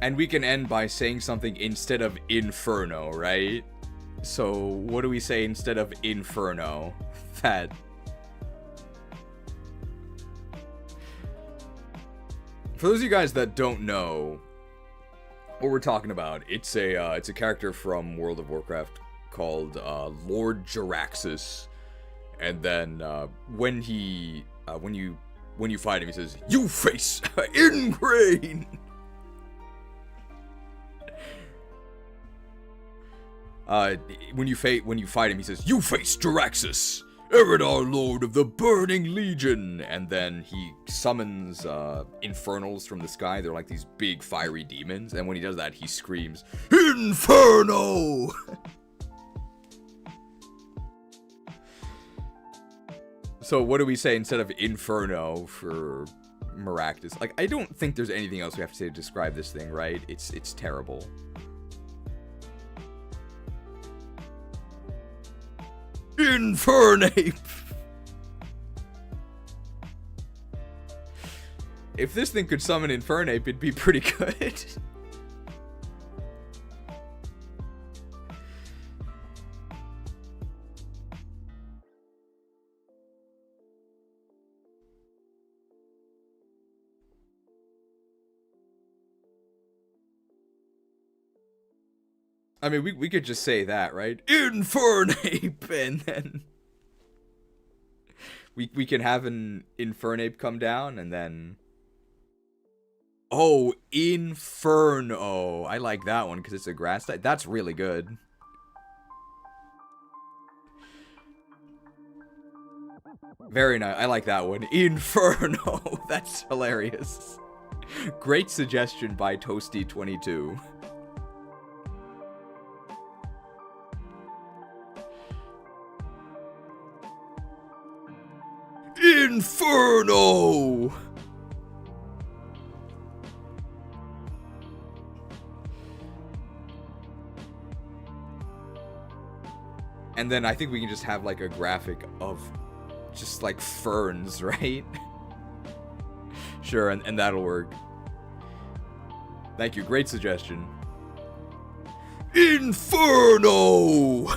And we can end by saying something instead of Inferno, right? So, what do we say instead of Inferno? That... For those of you guys that don't know what we're talking about, it's a character from World of Warcraft called Lord Jaraxxus. And then when you fight him, he says, "You face Ingrain!" When you fight him, he says, "You face Jaraxxus." Eridar, Lord of the Burning Legion! And then he summons infernals from the sky. They're like these big fiery demons. And when he does that, he screams, Inferno! So what do we say instead of Inferno for Maractus? Like, I don't think there's anything else we have to say to describe this thing, right? It's terrible. Infernape! If this thing could summon Infernape, it'd be pretty good. I mean, we could just say that, right? Infernape! And then we can have an Infernape come down, and then... Oh, Inferno! I like that one, because it's a grass type. That's really good. Very nice. I like that one. Inferno! That's hilarious. Great suggestion by Toasty22. Inferno! And then I think we can just have like a graphic of just like ferns, right? Sure, and that'll work. Thank you, great suggestion. Inferno!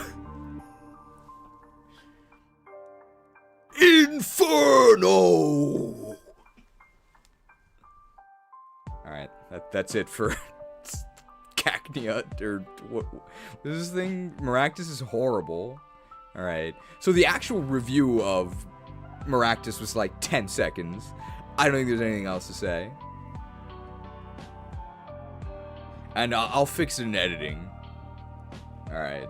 Inferno! Alright, that's it for Cacnea, or what is this thing? Maractus is horrible. Alright, so the actual review of Maractus was like 10 seconds. I don't think there's anything else to say. And I'll fix it in editing. Alright.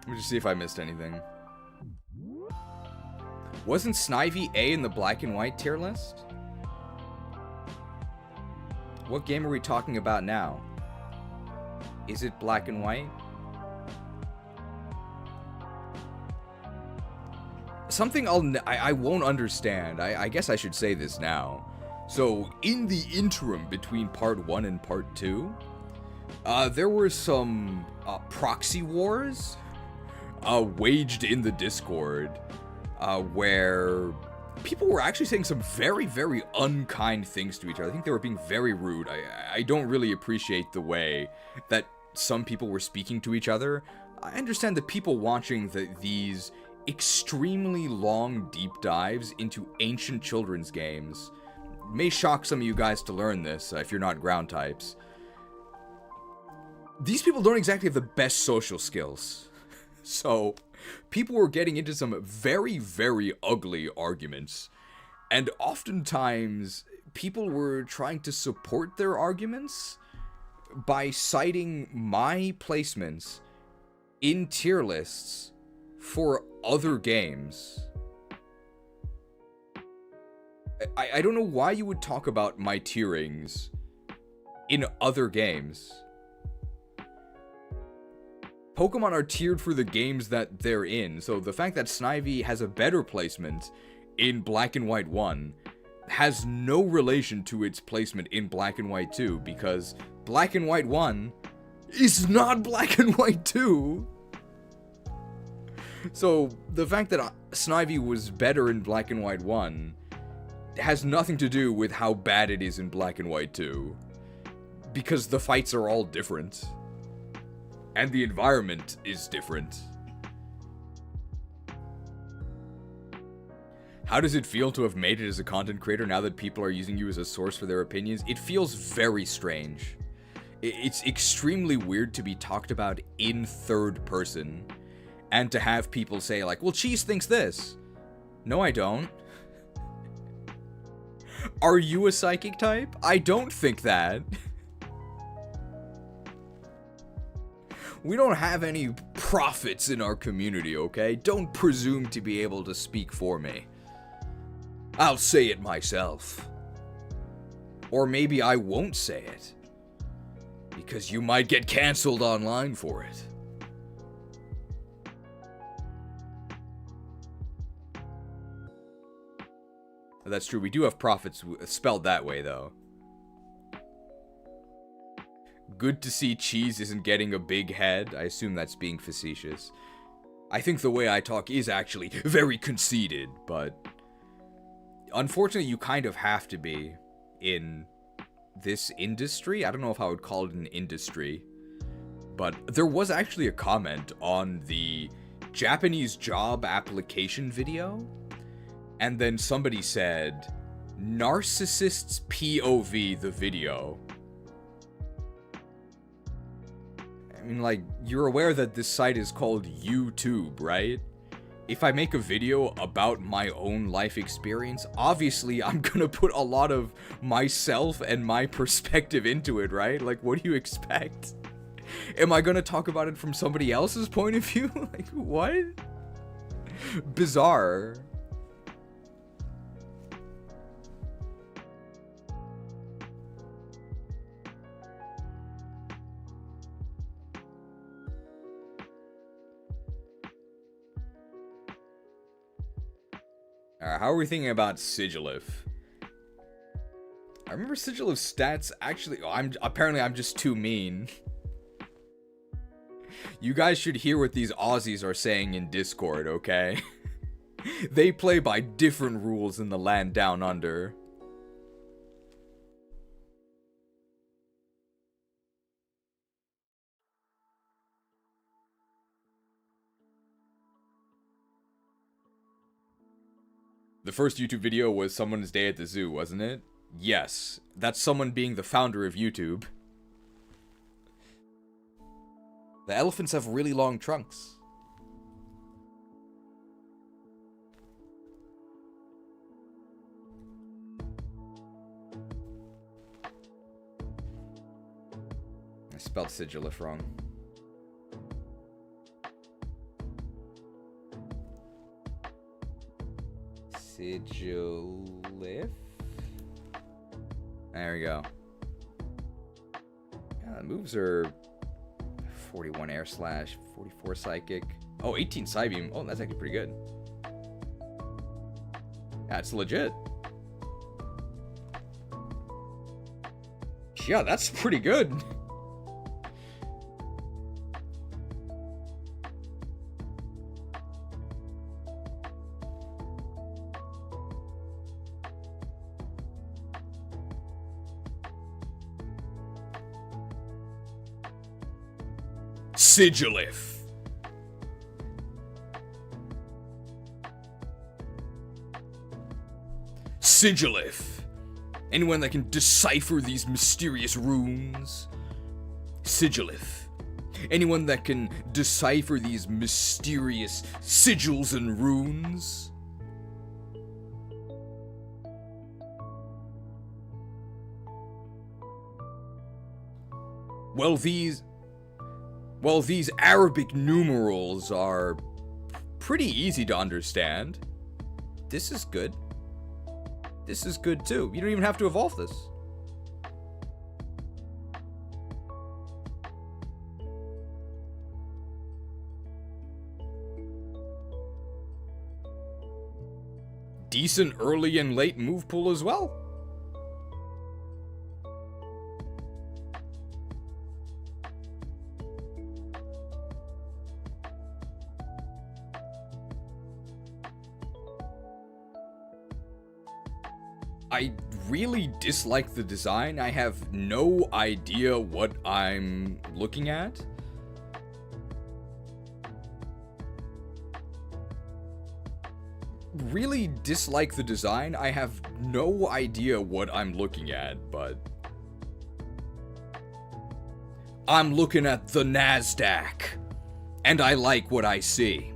Let me just see if I missed anything. Wasn't Snivy A in the black and white tier list? What game are we talking about now? Is it black and white? Something I won't understand. I guess I should say this now. So, in the interim between part 1 and part 2, there were some proxy wars waged in the Discord, where people were actually saying some very, very unkind things to each other. I think they were being very rude. I don't really appreciate the way that some people were speaking to each other. I understand that people watching these extremely long deep dives into ancient children's games may shock some of you guys to learn this, if you're not ground types. These people don't exactly have the best social skills. So, people were getting into some very, very ugly arguments. And oftentimes, people were trying to support their arguments by citing my placements in tier lists for other games. I don't know why you would talk about my tierings in other games. Pokemon are tiered for the games that they're in, so the fact that Snivy has a better placement in Black and White 1 has no relation to its placement in Black and White 2, because Black and White 1 is not Black and White 2. So, the fact that Snivy was better in Black and White 1 has nothing to do with how bad it is in Black and White 2, because the fights are all different. And the environment is different. How does it feel to have made it as a content creator now that people are using you as a source for their opinions? It feels very strange. It's extremely weird to be talked about in third person, and to have people say like, well, Cheese thinks this. No, I don't. Are you a psychic type? I don't think that. We don't have any prophets in our community, okay? Don't presume to be able to speak for me. I'll say it myself. Or maybe I won't say it. Because you might get cancelled online for it. That's true. We do have prophets spelled that way, though. Good to see Cheese isn't getting a big head. I assume that's being facetious. I think the way I talk is actually very conceited, but unfortunately you kind of have to be in this industry. I don't know if I would call it an industry, but there was actually a comment on the Japanese job application video, and then somebody said, "Narcissist's POV, the video." I mean, like, you're aware that this site is called YouTube, right? If I make a video about my own life experience, obviously I'm gonna put a lot of myself and my perspective into it, right? Like, what do you expect? Am I gonna talk about it from somebody else's point of view? Like, what? Bizarre. How are we thinking about Sigilif? I remember Sigilif's stats actually. Apparently I'm just too mean. You guys should hear what these Aussies are saying in Discord, okay? They play by different rules in the land down under. The first YouTube video was someone's day at the zoo, wasn't it? Yes. That's someone being the founder of YouTube. The elephants have really long trunks. I spelled Sigilif wrong. Sigilif? There we go. Yeah, the moves are 41 air slash, 44 psychic. Oh, 18 Psybeam. Oh, that's actually pretty good. Yeah, it's legit. Yeah, that's pretty good. Sigilif. Sigilif. Anyone that can decipher these mysterious runes. Sigilif. Anyone that can decipher these mysterious sigils and runes. Well, these Arabic numerals are pretty easy to understand. This is good. This is good too. You don't even have to evolve this. Decent early and late move pool as well. I really dislike the design. I have no idea what I'm looking at. Really dislike the design. I have no idea what I'm looking at, but I'm looking at the NASDAQ, and I like what I see.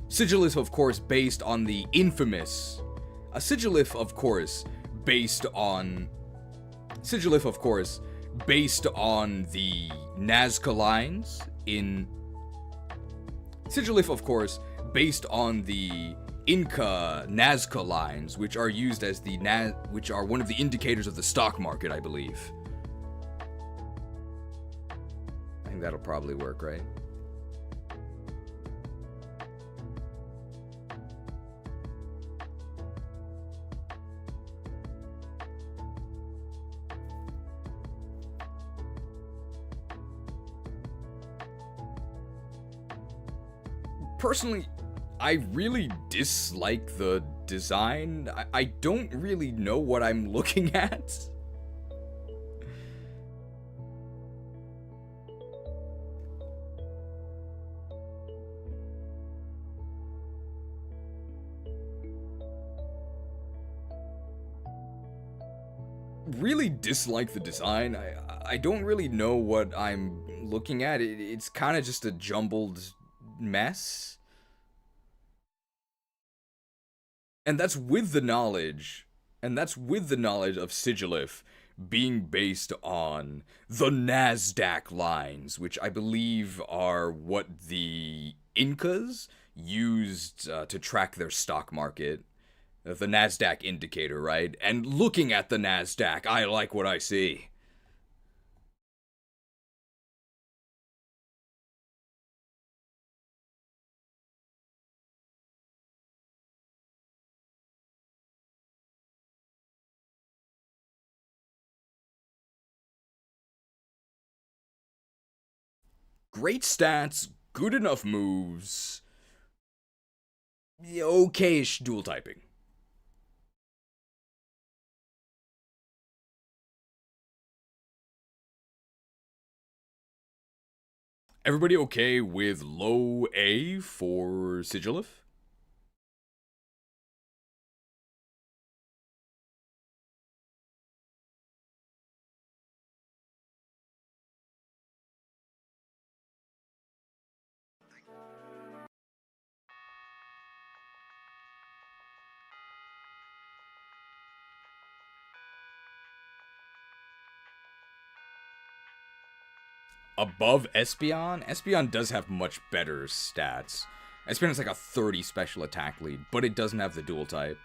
Sigilif, of course, based on the infamous... A Sigilif, of course, based on Sigilif, of course, based on the Nazca lines in Sigilif, of course, based on the Inca Nazca lines, which are used as which are one of the indicators of the stock market, I believe. I think that'll probably work, right? Personally, I really dislike the design. I don't really know what I'm looking at. Really dislike the design. I don't really know what I'm looking at. It's kind of just a jumbled mess. And that's with the knowledge of Sigilif being based on the NASDAQ lines, which I believe are what the Incas used to track their stock market. The NASDAQ indicator, right? And looking at the NASDAQ, I like what I see. Great stats, good enough moves, okay-ish dual typing. Everybody okay with low A for Sigilif? Above Espeon? Espeon does have much better stats. Espeon is like a 30 special attack lead, but it doesn't have the dual type.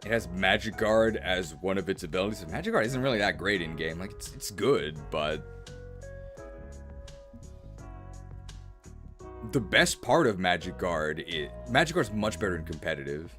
It has Magic Guard as one of its abilities. Magic Guard isn't really that great in game. Like, it's good, but the best part of Magic Guard is Magic Guard's much better in competitive.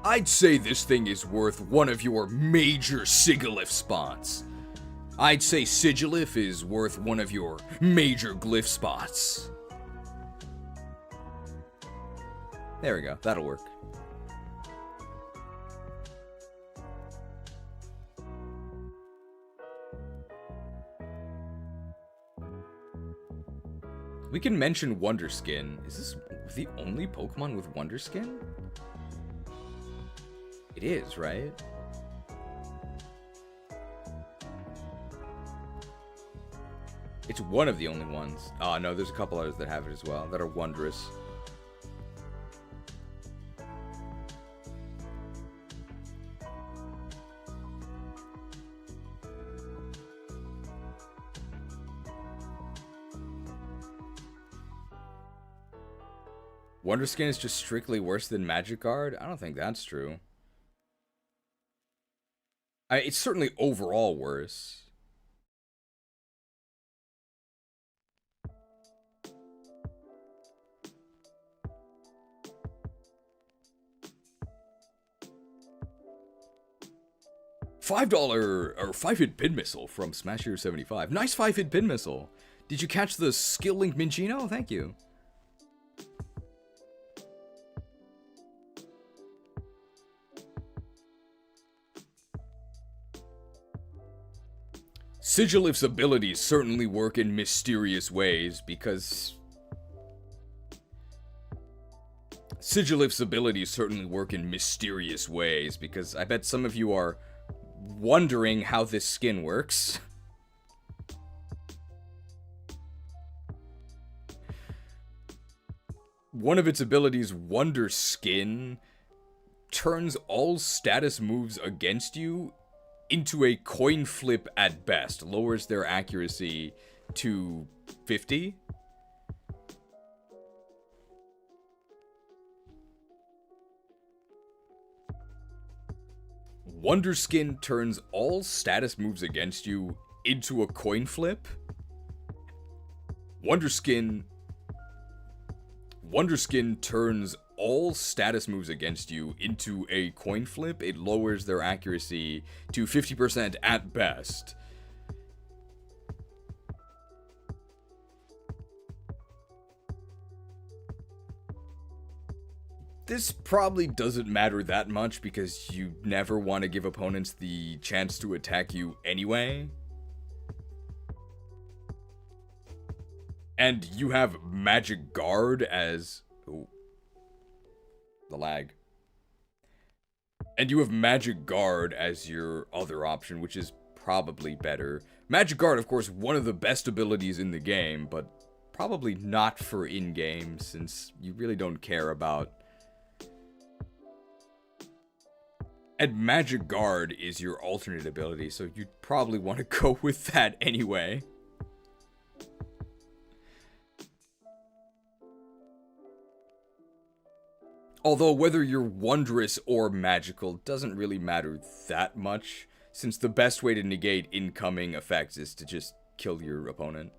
I'd say this thing is worth one of your major Sigilif spots. I'd say Sigilif is worth one of your major glyph spots. There we go, that'll work. We can mention Wonderskin. Is this the only Pokemon with Wonderskin? It is, right? It's one of the only ones. Oh, no, there's a couple others that have it as well, that are wondrous. Wonderskin is just strictly worse than Magic Guard? I don't think that's true. It's certainly overall worse. $5 or 5-hit pin missile from Smash Hero 75. Nice 5-hit pin missile. Did you catch the skill link Minchino? Thank you. Sigilif's abilities certainly work in mysterious ways because... Sigilif's abilities certainly work in mysterious ways because I bet some of you are wondering how this skin works. One of its abilities, Wonder Skin, turns all status moves against you into a coin flip at best. Lowers their accuracy to 50. Wonder Skin turns all status moves against you into a coin flip. Wonder Skin turns all status moves against you into a coin flip. It lowers their accuracy to 50% at best. This probably doesn't matter that much because you never want to give opponents the chance to attack you anyway. And you have Magic Guard as... Oh. The lag. And you have Magic Guard as your other option, which is probably better. Magic Guard, of course, one of the best abilities in the game, but probably not for in-game, since you really don't care about... And Magic Guard is your alternate ability, so you'd probably want to go with that anyway. Although whether you're wondrous or magical doesn't really matter that much, since the best way to negate incoming effects is to just kill your opponent.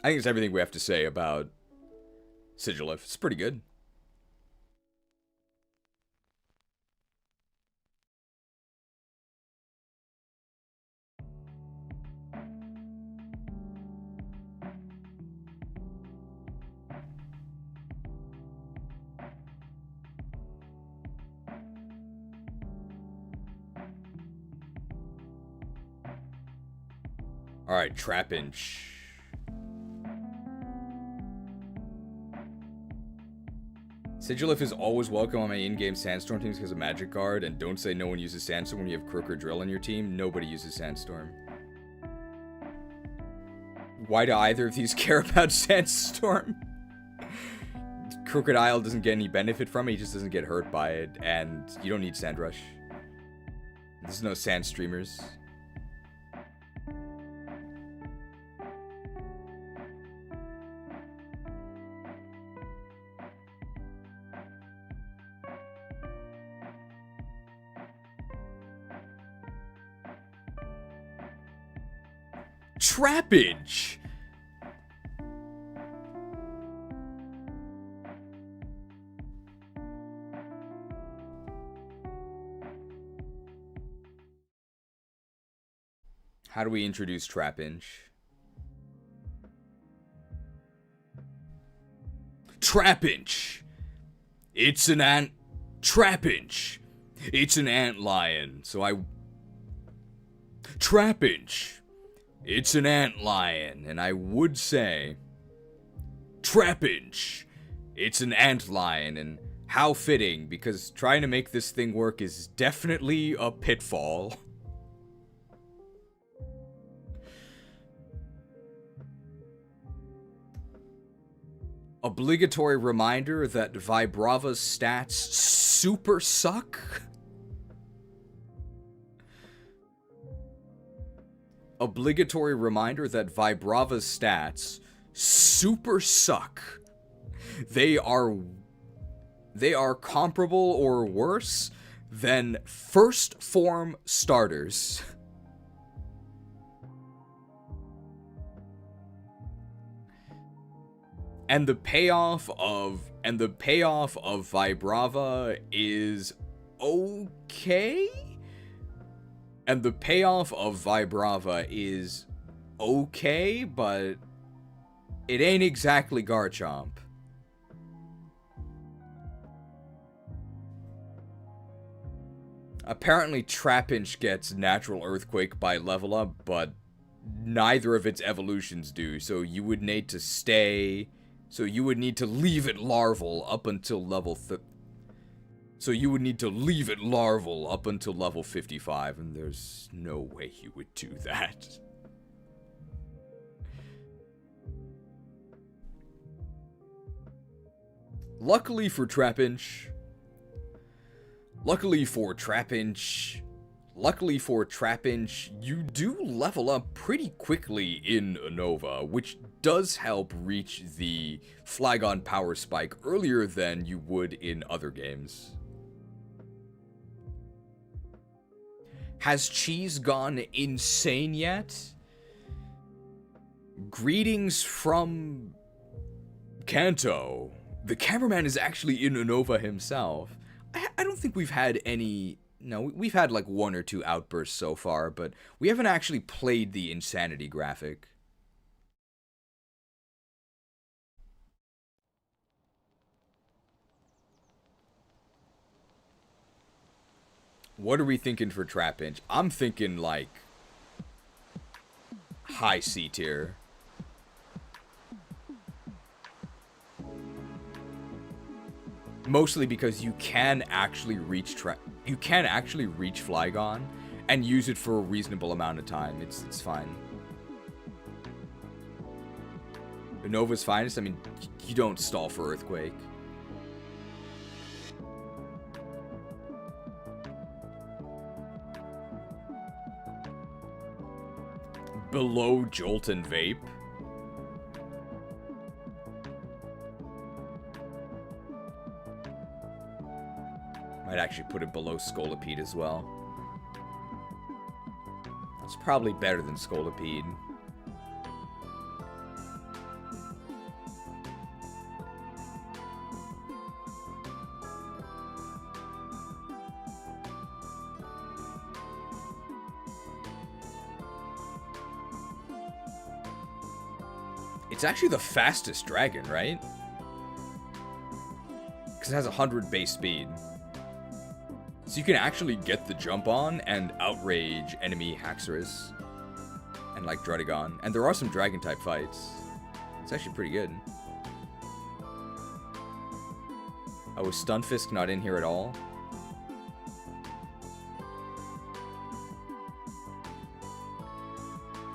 I think it's everything we have to say about Sigilif. It's pretty good. Alright, Trapinch. Sigilif is always welcome on my in-game Sandstorm teams because of Magic Guard, and don't say no one uses Sandstorm when you have Crook or Drill on your team. Nobody uses Sandstorm. Why do either of these care about Sandstorm? Crocodile doesn't get any benefit from it, he just doesn't get hurt by it, and you don't need Sandrush. There's no Sand Streamers. Trapinch! How do we introduce Trapinch? Trapinch! It's an ant... Trapinch! It's an antlion, so I... Trapinch! It's an antlion, and I would say... Trapinch! It's an antlion, and how fitting, because trying to make this thing work is definitely a pitfall. Obligatory reminder that Vibrava's stats super suck. Obligatory reminder that Vibrava's stats super suck. They are comparable or worse than first form starters. And the payoff of Vibrava is okay? And the payoff of Vibrava is okay, but it ain't exactly Garchomp. Apparently Trapinch gets Natural Earthquake by level up, but neither of its evolutions do, so you would need to stay... So you would need to leave it larval up until level... So you would need to leave it larval up until level 55, and there's no way you would do that. Luckily for Trapinch, you do level up pretty quickly in Unova, which does help reach the Flygon power spike earlier than you would in other games. Has Cheese gone insane yet? Greetings from Kanto. The cameraman is actually in Unova himself. I don't think we've had any... No, we've had like 1 or 2 outbursts so far, but we haven't actually played the Insanity graphic. What are we thinking for Trapinch? I'm thinking like high C tier. Mostly because you can actually reach Flygon and use it for a reasonable amount of time. It's fine. Unova's finest. I mean, you don't stall for Earthquake. Below Jolt and Vape. Might actually put it below Scolipede as well. It's probably better than Scolipede. It's actually the fastest dragon, right? Because it has 100 base speed. So you can actually get the jump on and outrage enemy Haxorus. And like Druddigon. And there are some dragon type fights. It's actually pretty good. Oh, is Stunfisk not in here at all?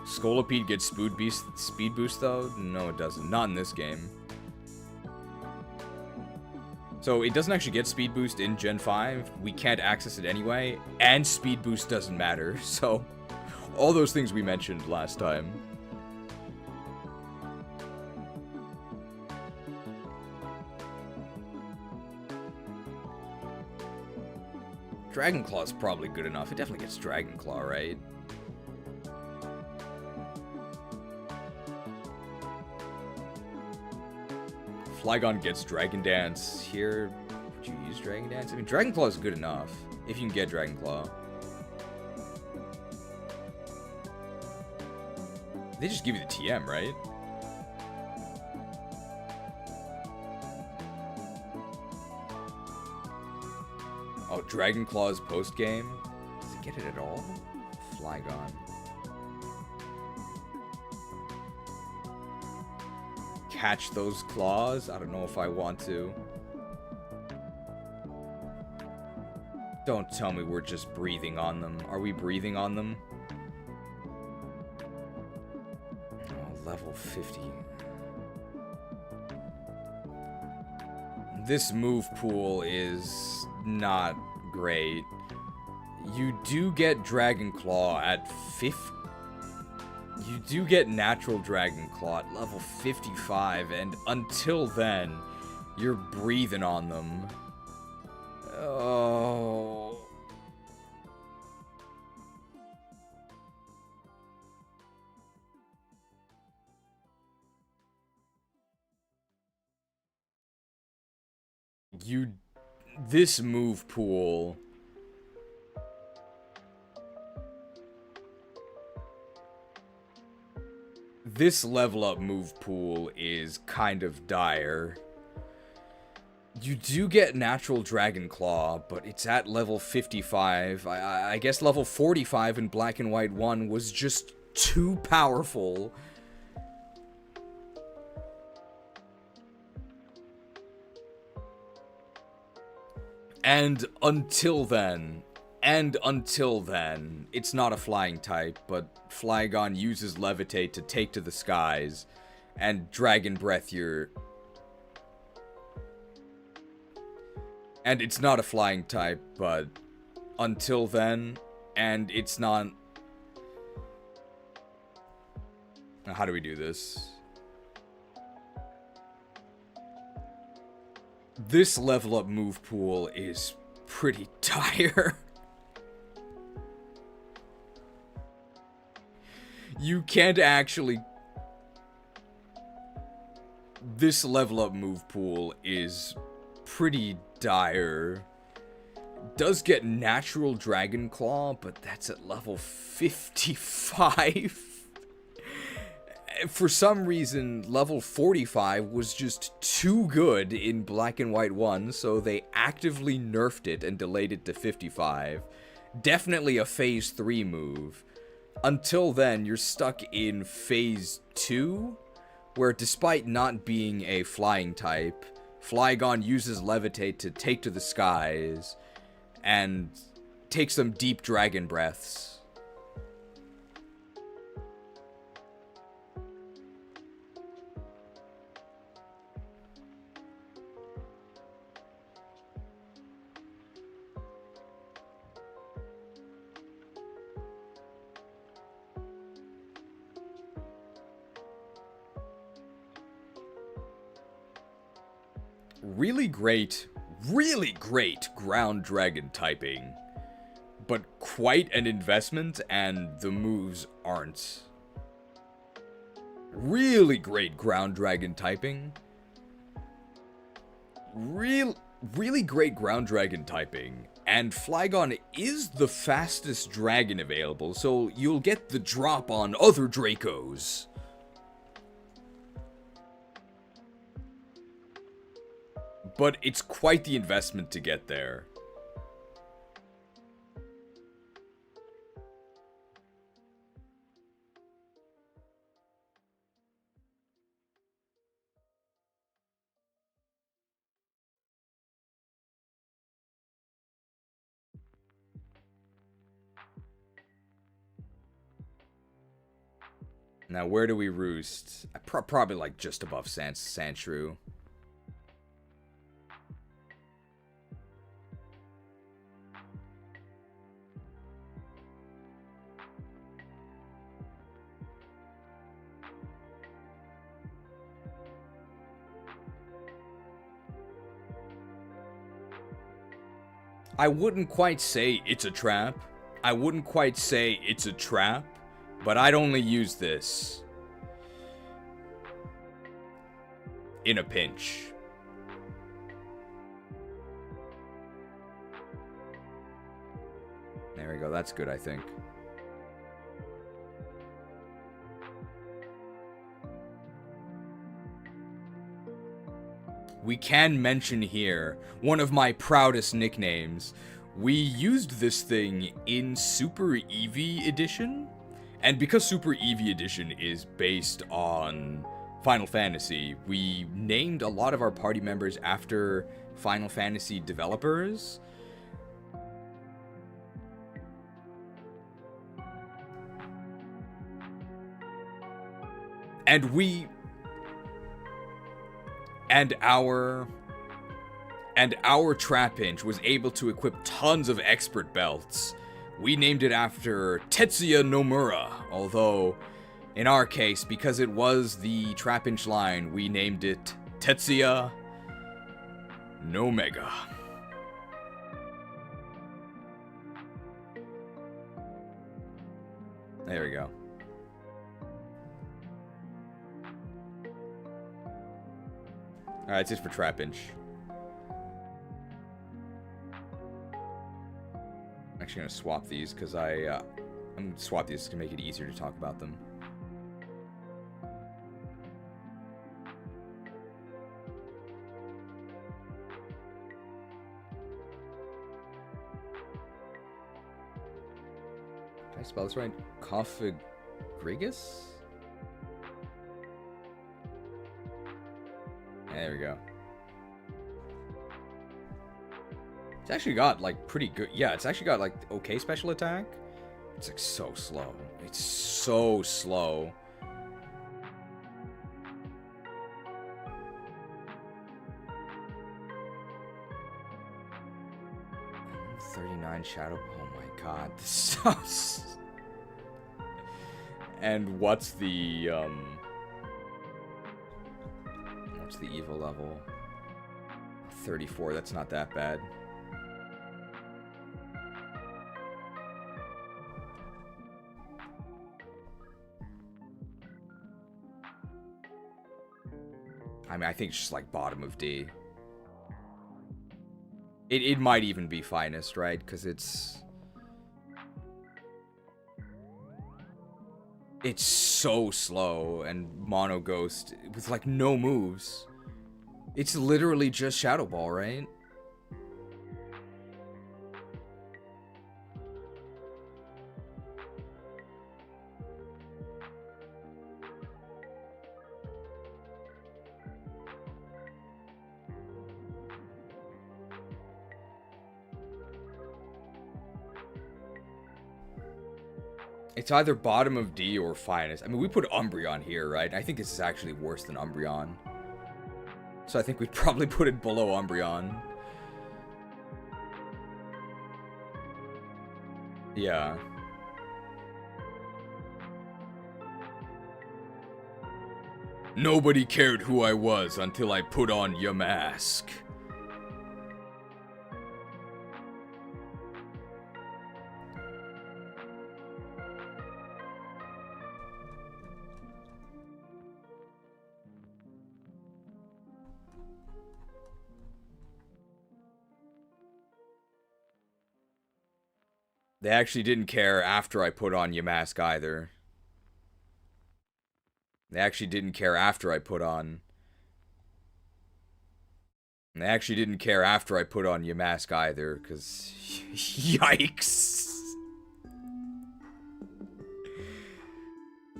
Scolipede gets speed boost though? No, it doesn't. Not in this game. So it doesn't actually get speed boost in Gen 5. We can't access it anyway. And speed boost doesn't matter. So all those things we mentioned last time. Dragon Claw's probably good enough. It definitely gets Dragon Claw, right? Flygon gets Dragon Dance. Here, would you use Dragon Dance? I mean, Dragon Claw is good enough, if you can get Dragon Claw. They just give you the TM, right? Oh, Dragon Claw's post-game? Does it get it at all? Flygon. Catch those claws? I don't know if I want to. Don't tell me we're just breathing on them. Are we breathing on them? Oh, level 50. This move pool is not great. You do get Dragon Claw at 50. You do get Natural Dragon Claw at level 55, and until then, you're breathing on them. Oh. This move pool this level up move pool is kind of dire. You do get natural Dragon Claw, but it's at level 55. I guess level 45 in Black and White 1 was just too powerful. And until then, it's not a flying type, but Flygon uses Levitate to take to the skies, and Dragon Breath your... And it's not a flying type, but until then, and it's not... Now, how do we do this? This level up move pool is pretty dire. You can't actually... This level up move pool is pretty dire. Does get natural Dragon Claw, but that's at level 55. For some reason, level 45 was just too good in Black and White 1, so they actively nerfed it and delayed it to 55. Definitely a Phase 3 move. Until then, you're stuck in Phase 2, where despite not being a flying type, Flygon uses Levitate to take to the skies and take some deep dragon breaths. Really great ground dragon typing, but quite an investment, and the moves aren't. Really great ground dragon typing. Really great ground dragon typing, and Flygon is the fastest dragon available, so you'll get the drop on other Dracos. But it's quite the investment to get there. Now, where do we roost? Probably like just above Sandshrew. I wouldn't quite say it's a trap. I wouldn't quite say it's a trap, but I'd only use this in a pinch. There we go. That's good, I think. We can mention here one of my proudest nicknames. We used this thing in Super Eevee Edition, and because Super Eevee Edition is based on Final Fantasy, we named a lot of our party members after Final Fantasy developers. And our Trapinch was able to equip tons of expert belts. We named it after Tetsuya Nomura, although in our case, because it was the Trapinch line, we named it Tetsuya Nomega. There we go. Alright, that's it for Trapinch. I'm actually going to swap these, because I'm going to swap these to make it easier to talk about them. I spell this right? Configrigus? There we go. It's actually got, like, pretty good... Yeah, it's actually got, like, okay special attack. It's, like, so slow. It's so slow. Shadow. Oh my god, this sucks. And what's the evil level? 34. That's not that bad. I mean, I think it's just like bottom of D. It might even be finest, right? Because it's so slow and mono ghost with like no moves. It's literally just Shadow Ball, right? It's either bottom of D or finest. I mean, we put Umbreon here, right? I think this is actually worse than Umbreon. So I think we'd probably put it below Umbreon. Yeah. Nobody cared who I was until I put on your mask. They actually didn't care after I put on your mask either. They actually didn't care after I put on... They actually didn't care after I put on your mask either, because... Yikes!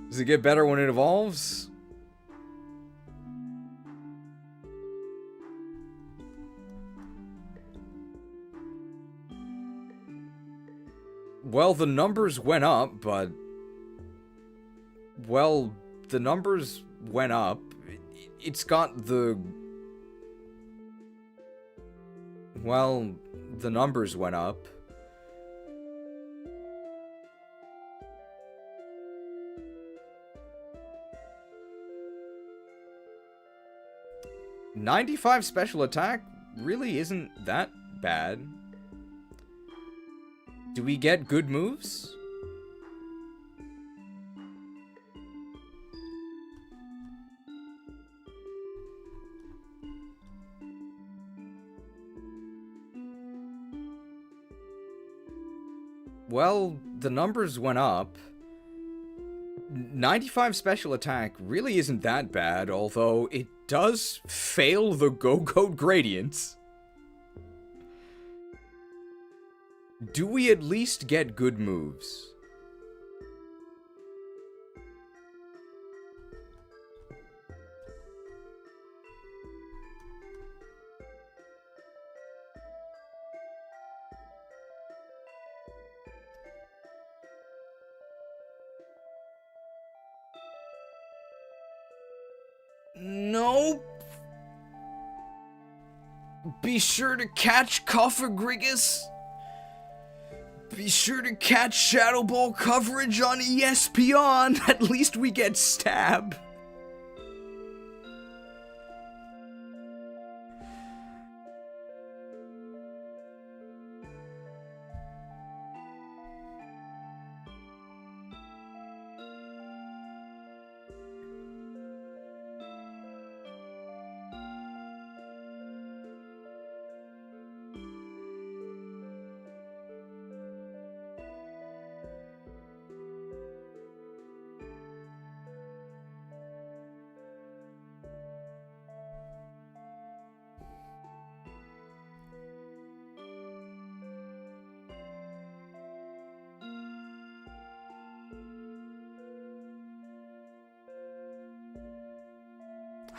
Does it get better when it evolves? Well, the numbers went up, but... Well, the numbers went up. It's got the... Well, the numbers went up. .95 special attack really isn't that bad. Do we get good moves? Well, the numbers went up. 95 special attack really isn't that bad, although it does fail the Go-Goat gradients. Do we at least get good moves? Nope. Be sure to catch Configrigus. Be sure to catch Shadow Ball coverage on ESPN. At least we get stab.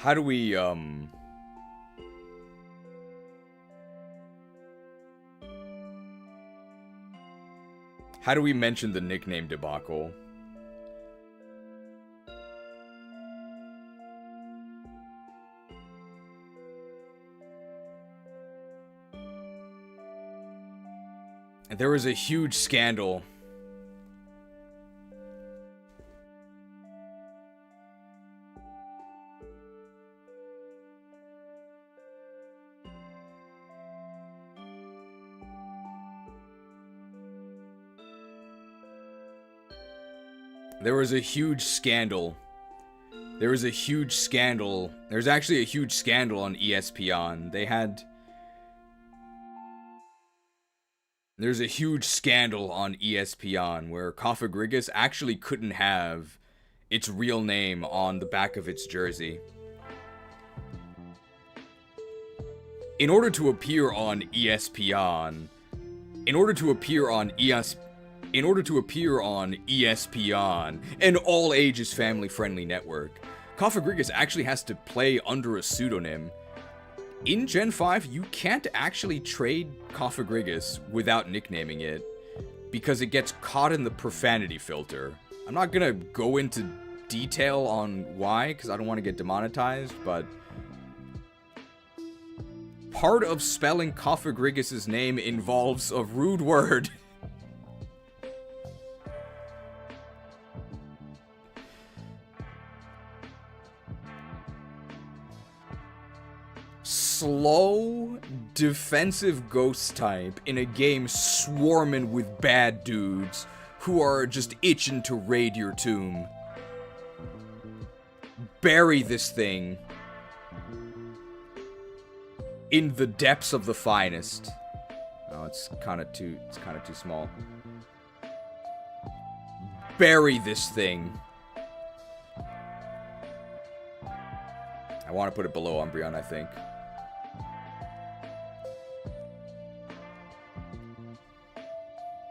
How do we, how do we mention the nickname debacle? There was a huge scandal. There was a huge scandal. There was a huge scandal. There's actually a huge scandal on ESPN. There's a huge scandal on ESPN where Cofagrigus actually couldn't have its real name on the back of its jersey. In order to appear on ESPN, an all-ages family-friendly network, Cofagrigus actually has to play under a pseudonym. In Gen 5, you can't actually trade Cofagrigus without nicknaming it, because it gets caught in the profanity filter. I'm not gonna go into detail on why, because I don't want to get demonetized, but part of spelling Cofagrigus' name involves a rude word. Slow, defensive ghost type in a game swarming with bad dudes who are just itching to raid your tomb. Bury this thing in the depths of the finest. Oh, it's kind of too small. Bury this thing. I want to put it below Umbreon, I think.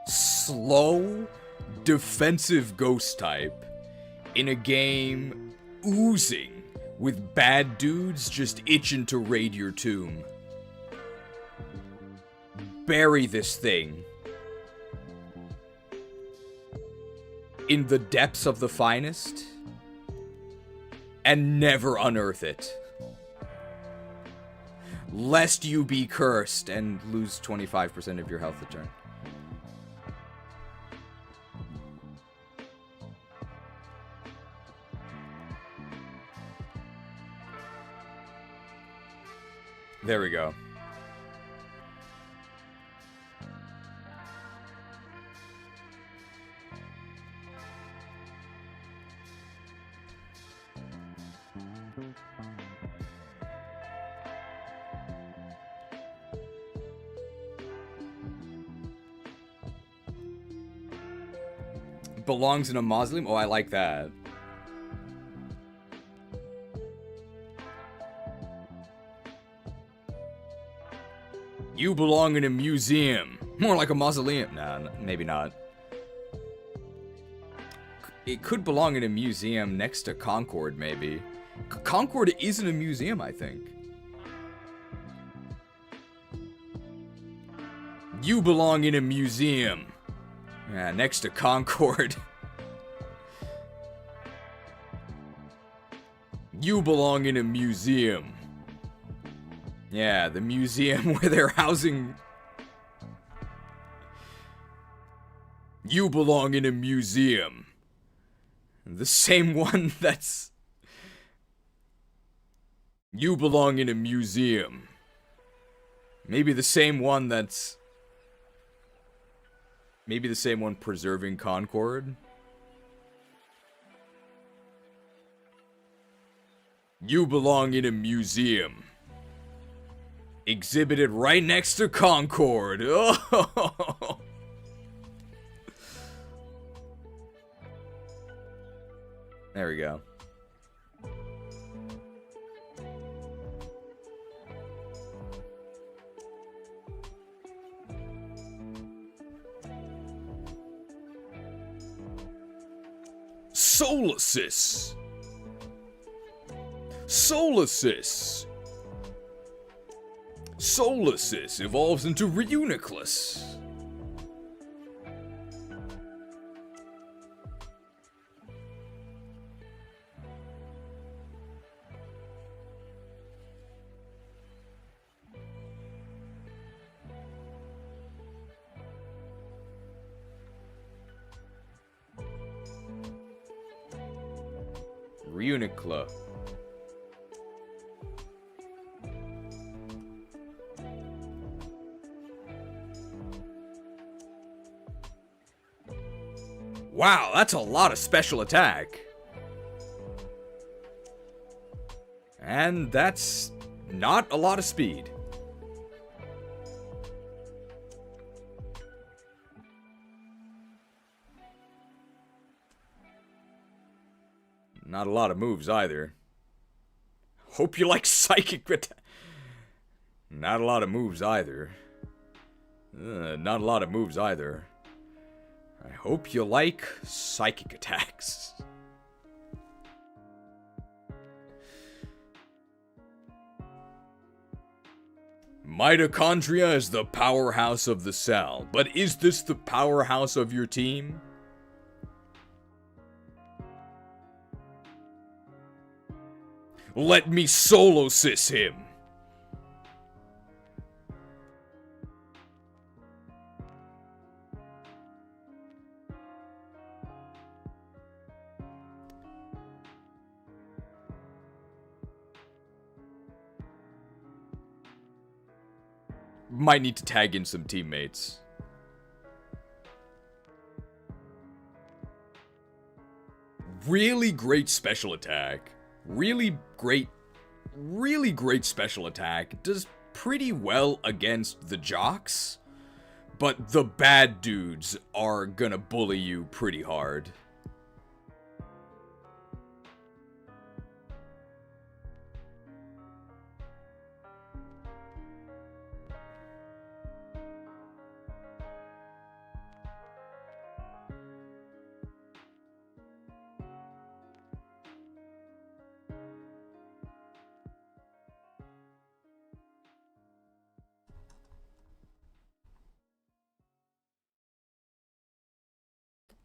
Slow, defensive ghost type in a game oozing with bad dudes just itching to raid your tomb. Bury this thing in the depths of the finest and never unearth it, lest you be cursed and lose 25% of your health a turn. There we go. Belongs in a mausoleum? Oh, I like that. You belong in a museum. More like a mausoleum. Nah, maybe not. It could belong in a museum next to Concord, maybe. Concord isn't a museum, I think. You belong in a museum. Yeah, next to Concord. You belong in a museum. Yeah, the museum where they're housing... You belong in a museum. The same one that's... You belong in a museum. Maybe the same one that's... Maybe the same one preserving Concord. You belong in a museum. Exhibited right next to Concord. Oh. There we go. Solasis. Solasis evolves into Reuniclus. Reuniclus. Wow, that's a lot of special attack. And that's not a lot of speed. Not a lot of moves either. Hope you like psychic attack. Not a lot of moves either. Not a lot of moves either. I hope you like psychic attacks. Mitochondria is the powerhouse of the cell, but is this the powerhouse of your team? Let me solo-sis him. Might need to tag in some teammates. Really great special attack. Really great special attack. Does pretty well against the jocks, but the bad dudes are gonna bully you pretty hard.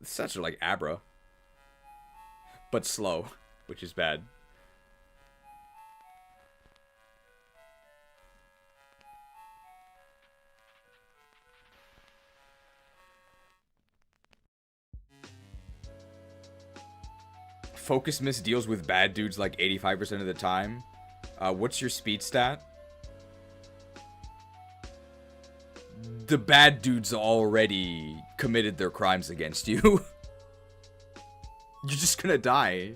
Such like Abra, but slow, which is bad. Focus Miss deals with bad dudes like 85% of the time. What's your speed stat? The bad dudes already committed their crimes against you. You're just gonna die.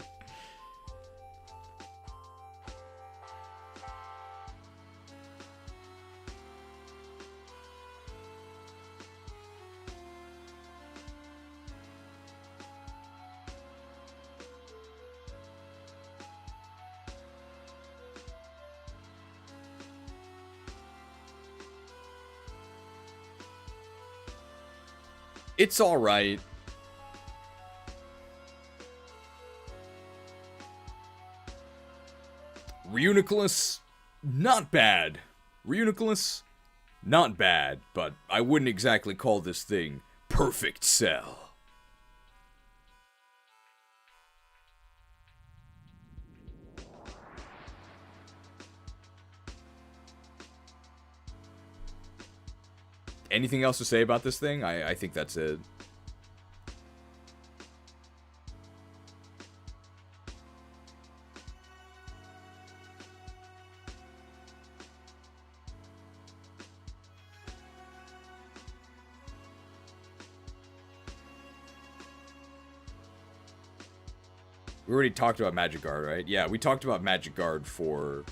It's alright. Reuniclus, not bad. Reuniclus, not bad, but I wouldn't exactly call this thing perfect cell. Anything else to say about this thing? I think that's it. We already talked about Magic Guard, right? Yeah, we talked about Magic Guard for...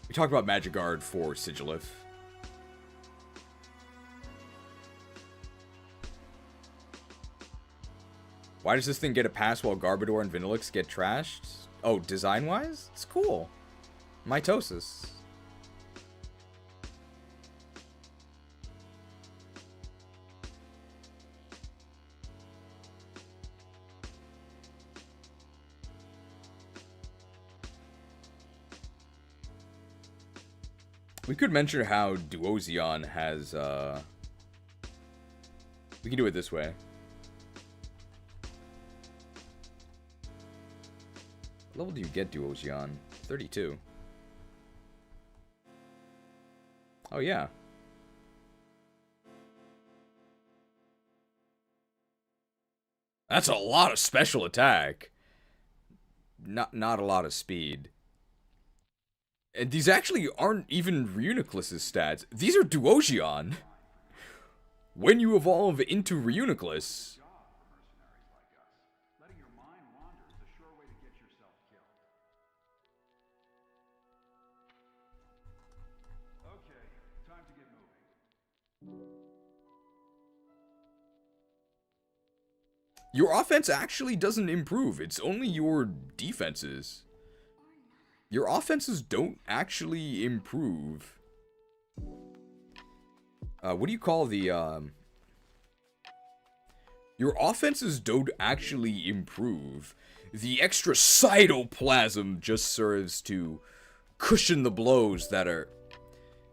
We talked about Magic Guard for Sigilif. Why does this thing get a pass while Garbodor and Vanillix get trashed? Oh, design-wise? It's cool. Mitosis. We could mention how Duosion has, we can do it this way. What level do you get Duosion? 32. Oh, yeah. That's a lot of special attack. Not a lot of speed. And these actually aren't even Reuniclus's stats. These are Duosion. When you evolve into Reuniclus. Your offense actually doesn't improve. It's only your defenses. Your offenses don't actually improve. What do you call the, Your offenses don't actually improve. The extra cytoplasm just serves to cushion the blows that are...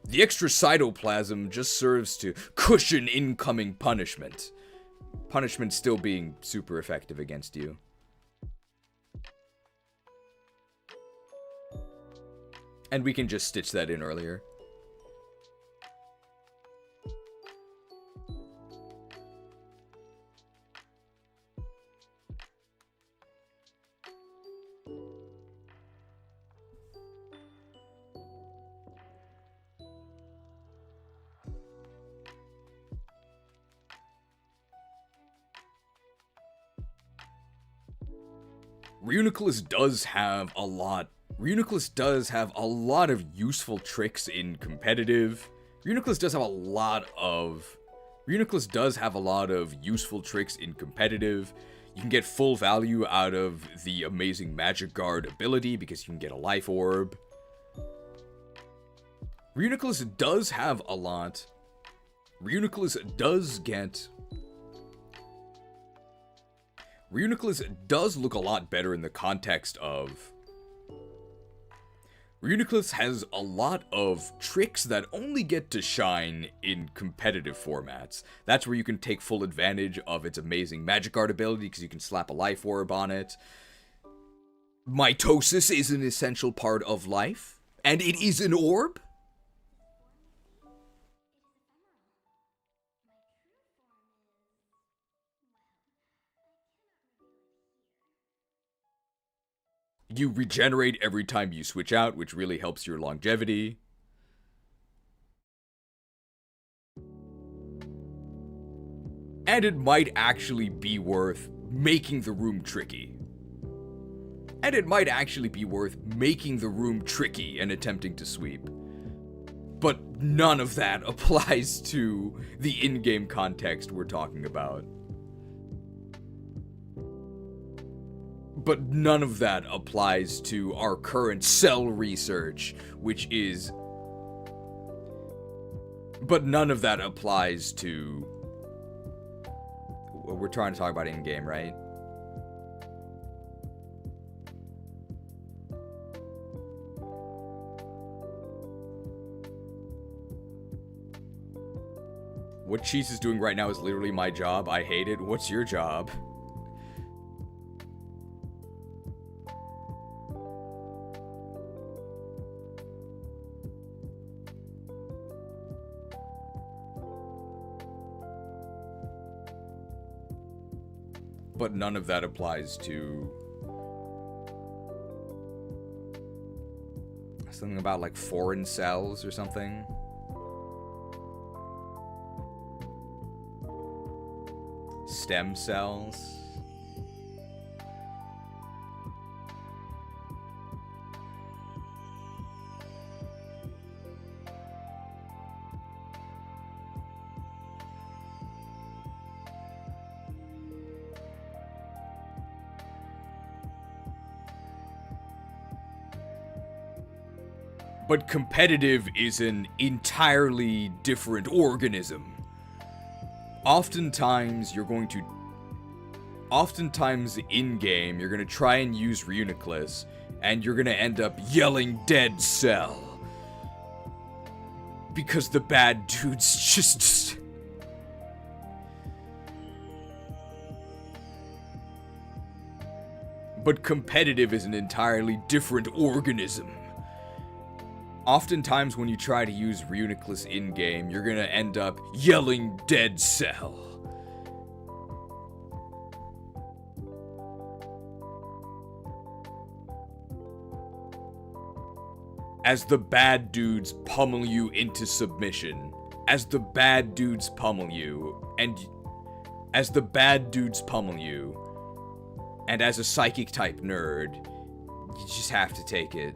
The extra cytoplasm just serves to cushion incoming punishment. Punishment still being super effective against you. And we can just stitch that in earlier. Reuniclus does have a lot. Reuniclus does have a lot of useful tricks in competitive. Reuniclus does have a lot of useful tricks in competitive. You can get full value out of the amazing Magic Guard ability because you can get a life orb. Reuniclus does have a lot. Reuniclus does look a lot better in the context of... Reuniclus has a lot of tricks that only get to shine in competitive formats. That's where you can take full advantage of its amazing Magic Guard ability because you can slap a life orb on it. Mitosis is an essential part of life, and it is an orb. You regenerate every time you switch out, which really helps your longevity. And it might actually be worth making the room tricky. And attempting to sweep. But none of that applies to the in-game context we're talking about. But none of that applies to our current cell research, which is... But none of that applies to... We're trying to talk about in-game, right? What Cheese is doing right now is literally my job. I hate it. What's your job? But none of that applies to something about like foreign cells or something. Stem cells. But competitive is an entirely different organism. Oftentimes in-game, you're going to try and use Reuniclus, and you're going to end up yelling dead cell. Because the bad dudes just... But competitive is an entirely different organism. Oftentimes when you try to use Reuniclus in-game, you're gonna end up yelling dead cell. As the bad dudes pummel you into submission. As the bad dudes pummel you. And as the bad dudes pummel you. And as a psychic type nerd, you just have to take it.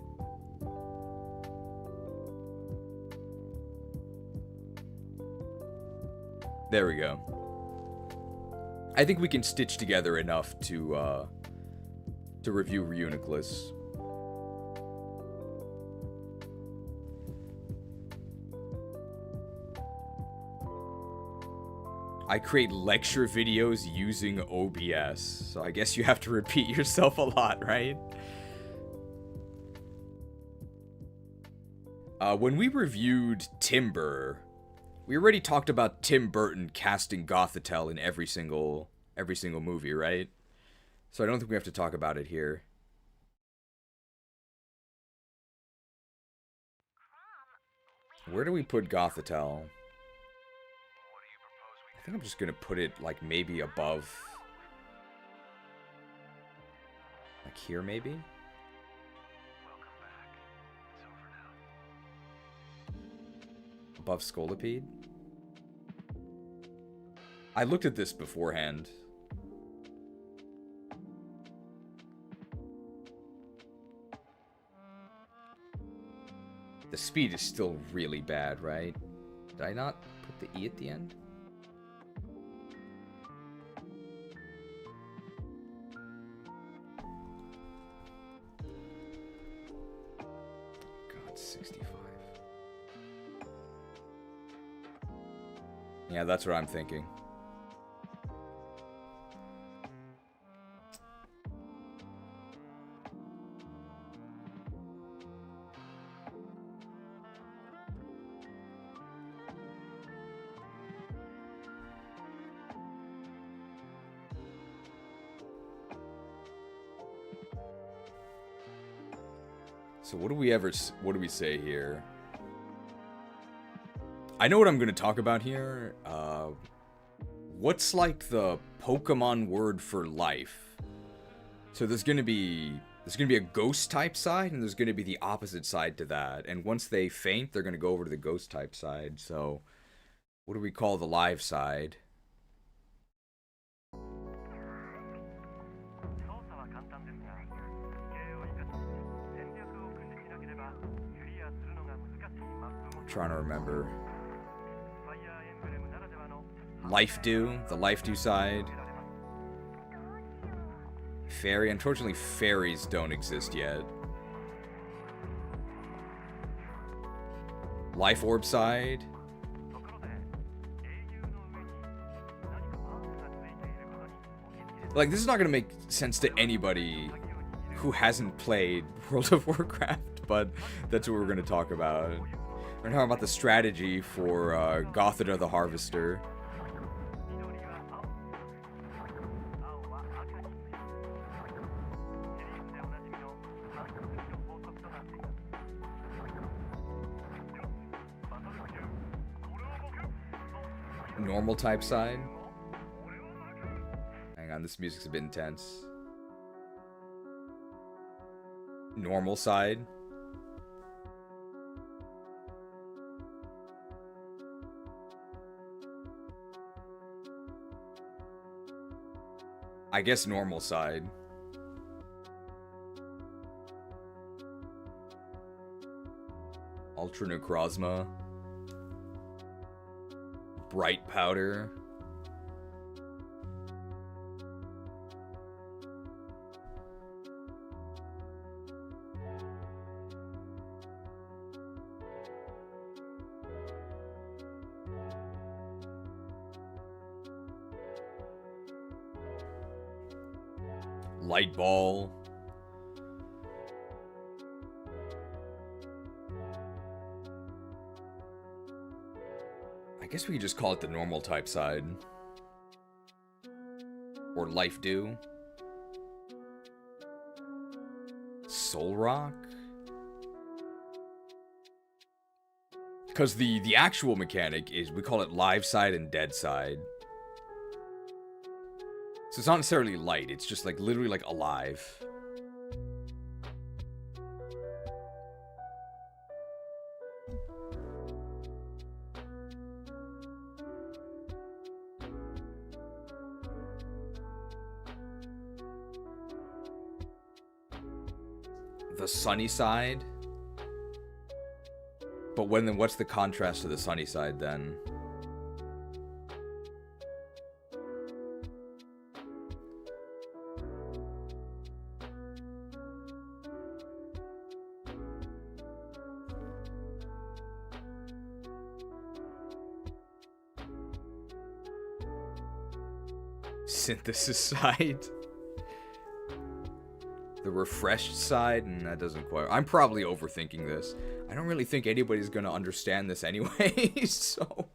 There we go. I think we can stitch together enough to review Reuniclus. I create lecture videos using OBS, so I guess you have to repeat yourself a lot, right? When we reviewed Timber, we already talked about Tim Burton casting Gothitelle in every single movie, right? So I don't think we have to talk about it here. Where do we put Gothitelle? I think I'm just gonna put it, like, maybe above... Like here, maybe? Above Scolipede? I looked at this beforehand. The speed is still really bad, right? Did I not put the E at the end? God, 65. Yeah, that's what I'm thinking. So what do we say here? I know what I'm going to talk about here. What's like the Pokemon word for life? So there's going to be a ghost type side, and there's going to be the opposite side to that. And once they faint, they're going to go over to the ghost type side. So what do we call the live side? I'm trying to remember. Life Dew, the Life Dew side. Fairy, unfortunately fairies don't exist yet. Life Orb side. Like, this is not gonna make sense to anybody who hasn't played World of Warcraft, but that's what we're gonna talk about. We're talking about the strategy for Gothita the Harvester. Normal type side. Hang on, this music's a bit intense. Normal side. I guess normal side. Ultra Necrozma. Bright Powder. Light Ball. I guess we could just call it the normal type side. Or Life Dew. Soul Rock? Because the actual mechanic is, we call it live side and dead side. So it's not necessarily light, it's just like literally like alive. The sunny side? But then what's the contrast to the sunny side then? Synthesis side? The refreshed side? And that doesn't quite... I'm probably overthinking this. I don't really think anybody's gonna understand this anyway, so...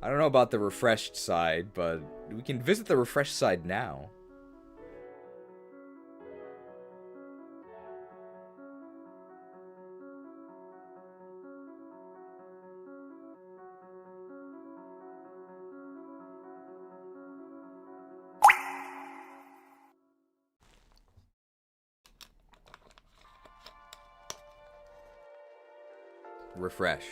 I don't know about the refreshed side, but we can visit the refreshed side now. Refreshed.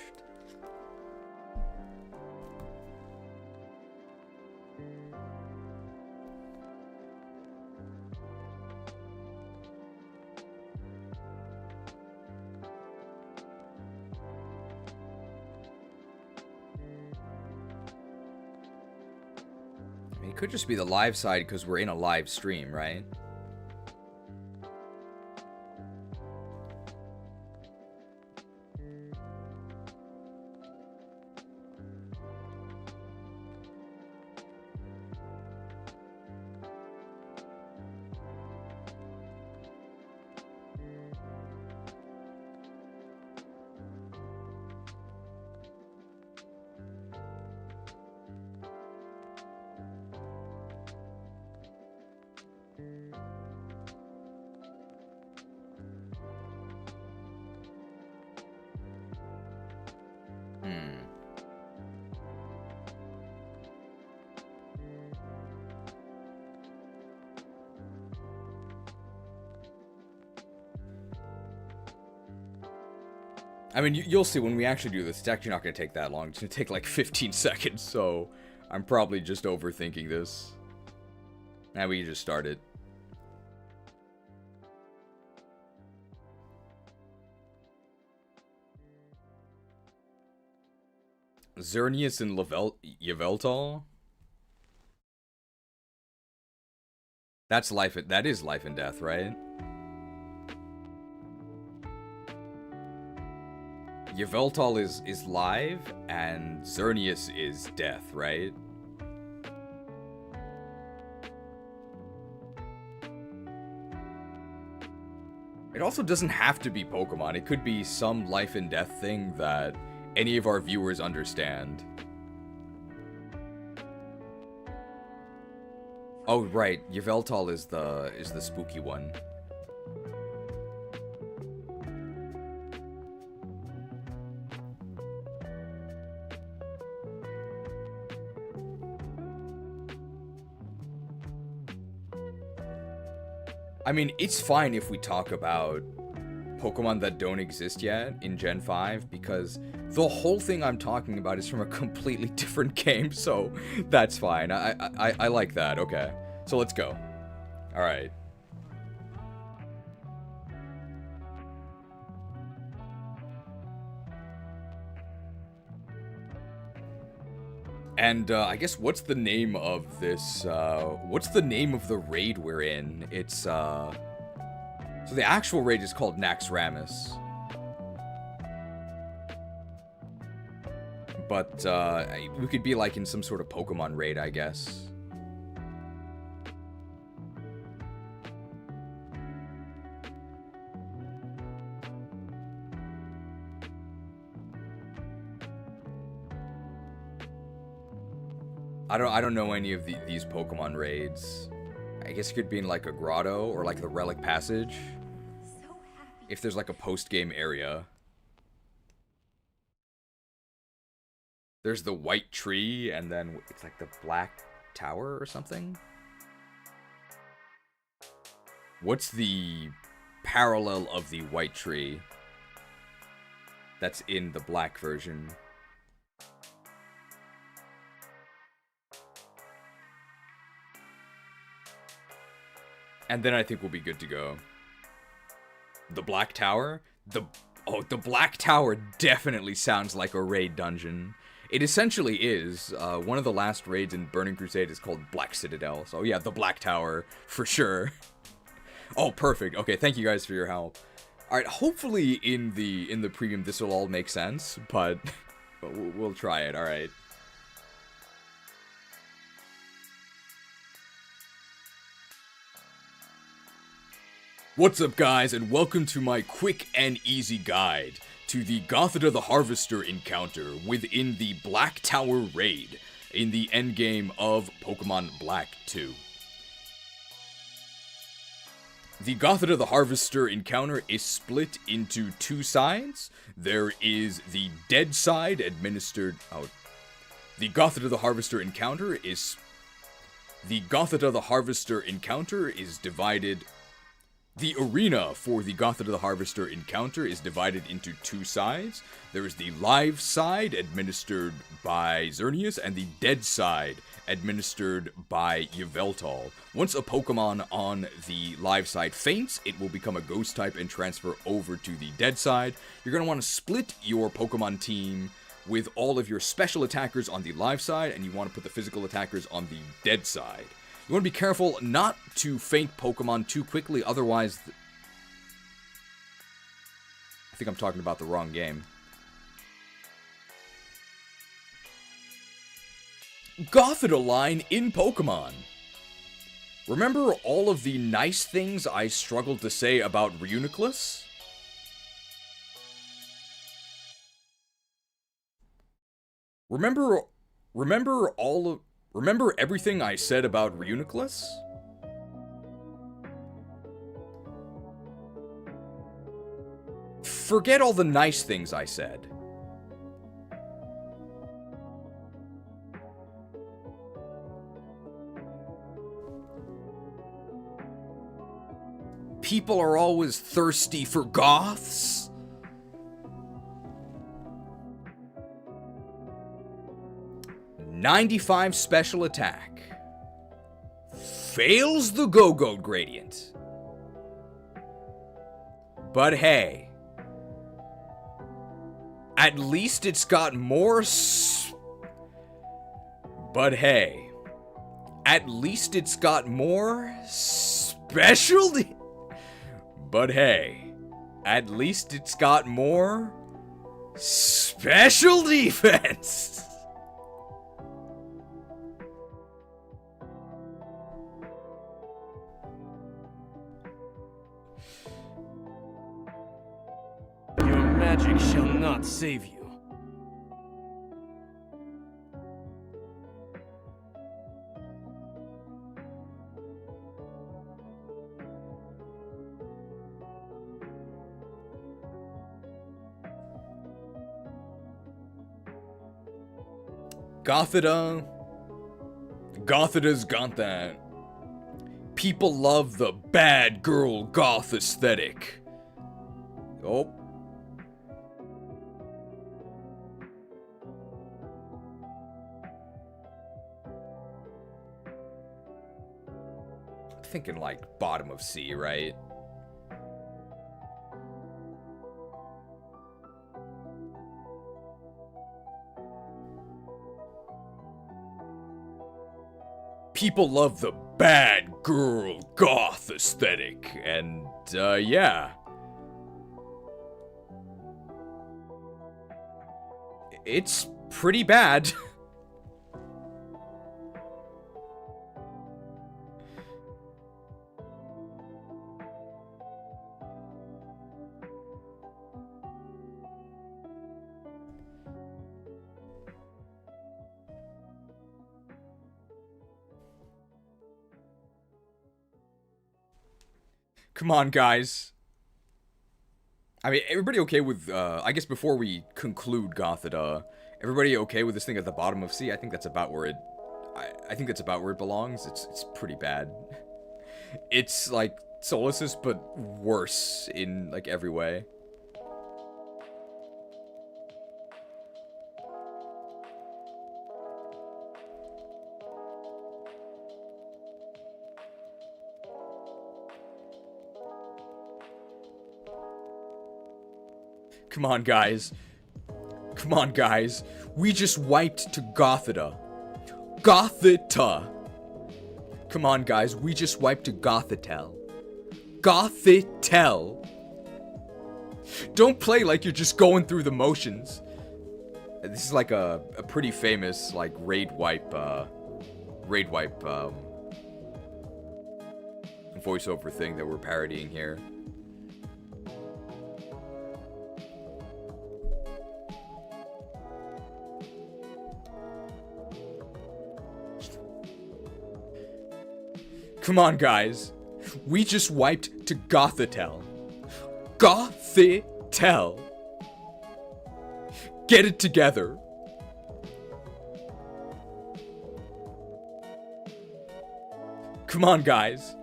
I mean, it could just be the live side because we're in a live stream, right? I mean, you'll see when we actually do this, it's actually not going to take that long. It's going to take like 15 seconds, so I'm probably just overthinking this. Now we can just start it. Xerneas and Yveltal? That's life. That is life and death, right? Yveltal is live, and Xerneas is death, right? It also doesn't have to be Pokemon. It could be some life and death thing that any of our viewers understand. Oh, right. Yveltal is the spooky one. I mean, it's fine if we talk about Pokemon that don't exist yet in Gen 5, because the whole thing I'm talking about is from a completely different game, so that's fine. I like that. Okay. So let's go. Alright. And, I guess, what's the name of this, what's the name of the raid we're in? It's, so the actual raid is called Naxxramas. But, we could be, like, in some sort of Pokemon raid, I guess. I don't know any of these Pokemon raids. I guess it could be in like a grotto or like the Relic Passage. If there's like a post-game area. There's the white tree and then it's like the black tower or something. What's the parallel of the white tree that's in the black version? And then I think we'll be good to go. The Black Tower? The Black Tower definitely sounds like a raid dungeon. It essentially is. One of the last raids in Burning Crusade is called Black Citadel. So yeah, the Black Tower, for sure. Oh, perfect. Okay, thank you guys for your help. Alright, hopefully in the preview this will all make sense, but we'll try it, alright. What's up, guys, and welcome to my quick and easy guide to the Gothita the Harvester encounter within the Black Tower raid in the endgame of Pokemon Black 2. The Gothita the Harvester encounter is split into two sides. There is the dead side administered... The Gothita the Harvester encounter is... The Gothita the Harvester encounter is divided... The arena for the Gothita the Harvester encounter is divided into two sides. There is the live side, administered by Xerneas, and the dead side, administered by Yveltal. Once a Pokemon on the live side faints, it will become a ghost type and transfer over to the dead side. You're going to want to split your Pokemon team with all of your special attackers on the live side, and you want to put the physical attackers on the dead side. You want to be careful not to faint Pokemon too quickly, otherwise... I think I'm talking about the wrong game. Gothita line in Pokemon. Remember all of the nice things I struggled to say about Reuniclus? Remember everything I said about Reuniclus? Forget all the nice things I said. People are always thirsty for goths. .95 special attack. Fails the Go-Go gradient. But hey, at least it's got more But hey, at least it's got more specialty. But hey, at least it's got more special defense. Magic shall not save you. Gothita's got that. People love the bad girl goth aesthetic. Oh. Thinking like bottom of C, right? People love the bad girl goth aesthetic, and yeah. It's pretty bad. Come on, guys. I mean, everybody okay with, I guess before we conclude Gothita, everybody okay with this thing at the bottom of C? I think that's about where it, I think that's about where it belongs. It's pretty bad. It's like Solis's, but worse in, like, every way. Come on, guys. Come on, guys. We just wiped to Gothita. Gothita. Come on, guys. We just wiped to Gothitel. Gothitel. Don't play like you're just going through the motions. This is like a pretty famous, like, raid wipe voiceover thing that we're parodying here. Come on, guys. We just wiped to Gothitel. Gothitel. Get it together. Come on, guys.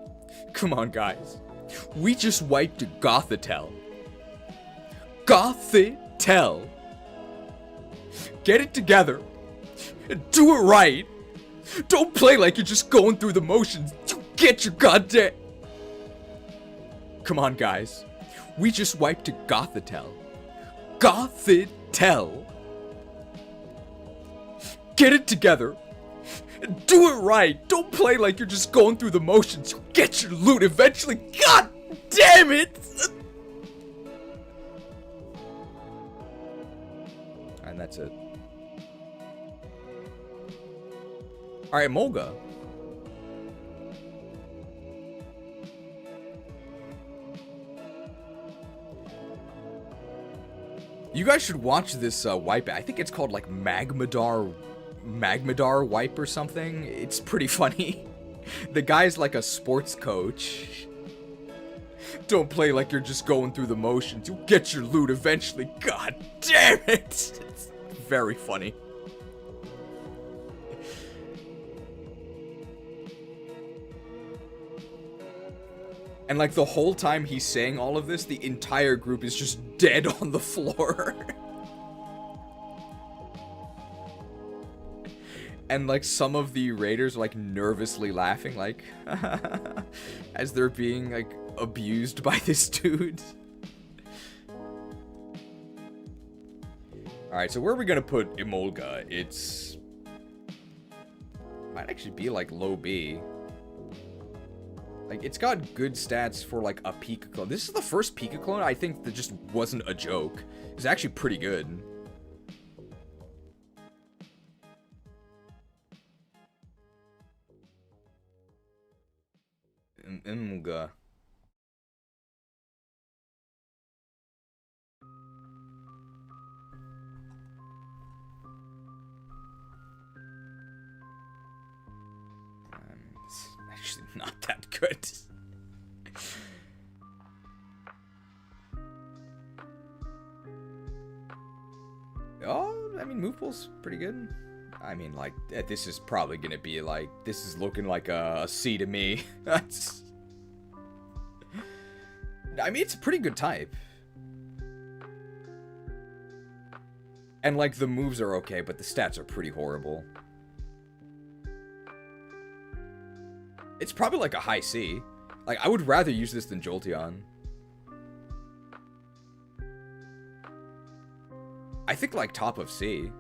Come on, guys. We just wiped to Gothitel. Gothitel. Get it together. Do it right. Don't play like you're just going through the motions. You get your goddamn... Come on, guys. We just wiped to Gothitel. Gothitel. Get it together. Do it right. Don't play like you're just going through the motions. You get your loot eventually. God damn it! And that's it. Alright, Molga. You guys should watch this wipe. I think it's called like Magmadar wipe or something. It's pretty funny. The guy's like a sports coach. Don't play like you're just going through the motions. You'll get your loot eventually. God damn it! It's very funny. And like the whole time he's saying all of this, the entire group is just dead on the floor. And like some of the raiders are like nervously laughing, like as they're being like abused by this dude. Alright, so where are we gonna put Emolga? It's might actually be like low B. Like, it's got good stats for, like, a Pika clone. This is the first Pika clone I think that just wasn't a joke. It's actually pretty good. Emolga. Actually not that good. Oh, I mean, move pool's pretty good. I mean, like, this is probably gonna be like, this is looking like a C to me. That's... I mean, it's a pretty good type. And, like, the moves are okay, but the stats are pretty horrible. It's probably like a high C. Like, I would rather use this than Jolteon. I think, like, top of C.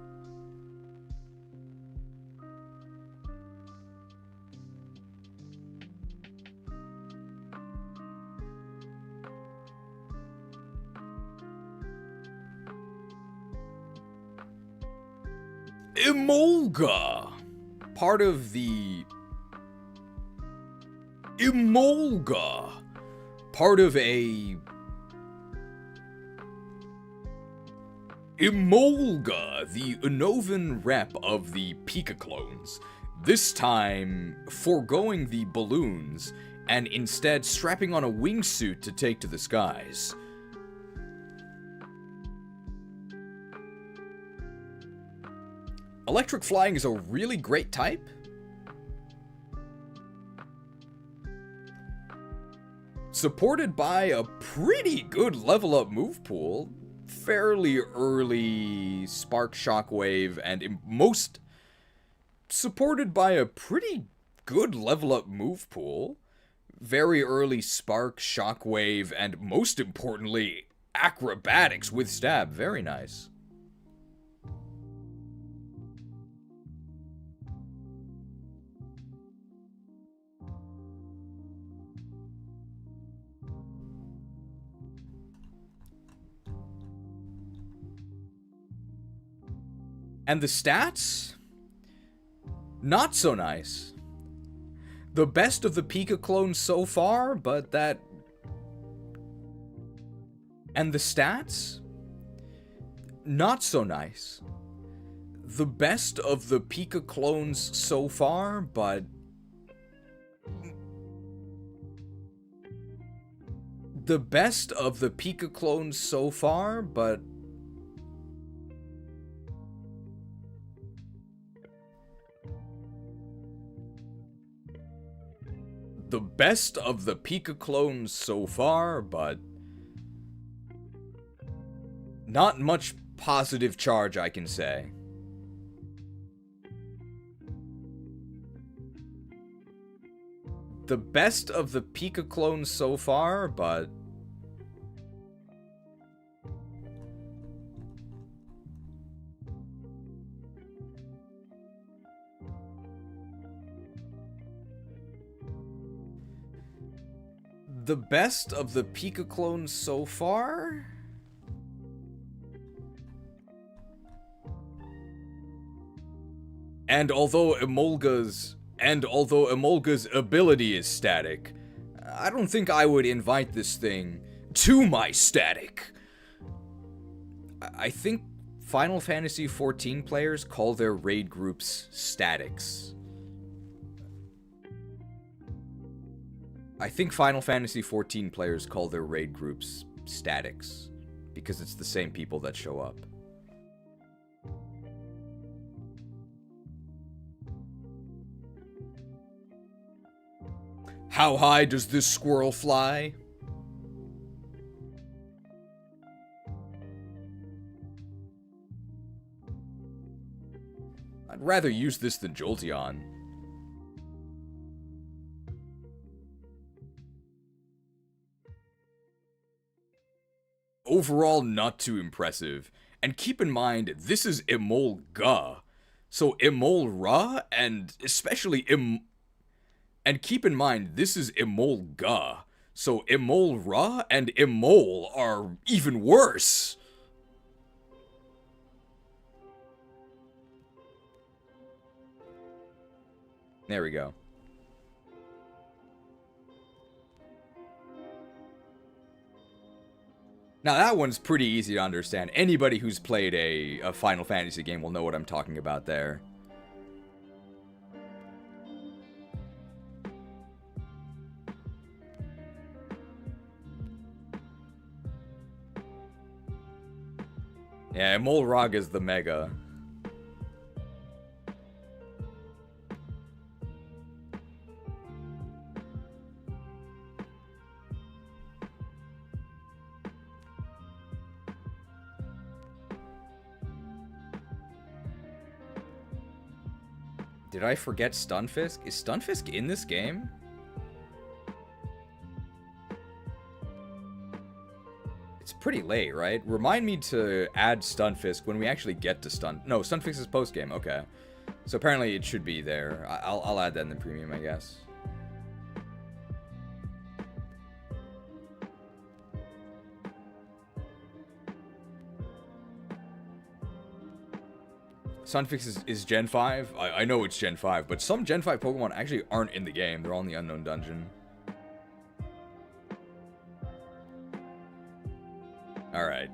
Emolga! Part of the... Emolga! Part of a... Emolga, the Unovan rep of the Pika clones. This time, foregoing the balloons and instead strapping on a wingsuit to take to the skies. Electric flying is a really great type. Supported by a pretty good level up move pool. Fairly early Spark, Shockwave, and most supported by a pretty good level up move pool. Very early Spark, Shockwave, and most importantly, Acrobatics with Stab. Very nice. And the stats? Not so nice. The best of the Pika clones so far, but that... And the stats? Not so nice. The best of the Pika clones so far, but... The best of the Pika clones so far, but... The best of the Pika clones so far, but not much positive charge, I can say. The best of the Pika clones so far, but the best of the Pika clones so far? And although Emolga's ability is static, I don't think I would invite this thing to my static. I think Final Fantasy XIV players call their raid groups statics. I think Final Fantasy XIV players call their raid groups statics, because it's the same people that show up. How high does this squirrel fly? I'd rather use this than Jolteon. Overall, not too impressive. And keep in mind, this is Emolga. So Emolra, and especially And keep in mind, this is Emolga. So Emolra and Emol are even worse. There we go. Now that one's pretty easy to understand. Anybody who's played a Final Fantasy game will know what I'm talking about there. Yeah, Molrog is the Mega. Did I forget Stunfisk? Is Stunfisk in this game? It's pretty late, right? Remind me to add Stunfisk when we actually get to No, Stunfisk is post-game, okay. So apparently it should be there. I'll add that in the premium, I guess. Stunfisk is Gen 5? I know it's Gen 5, but some Gen 5 Pokemon actually aren't in the game. They're all in the Unknown Dungeon. Alright.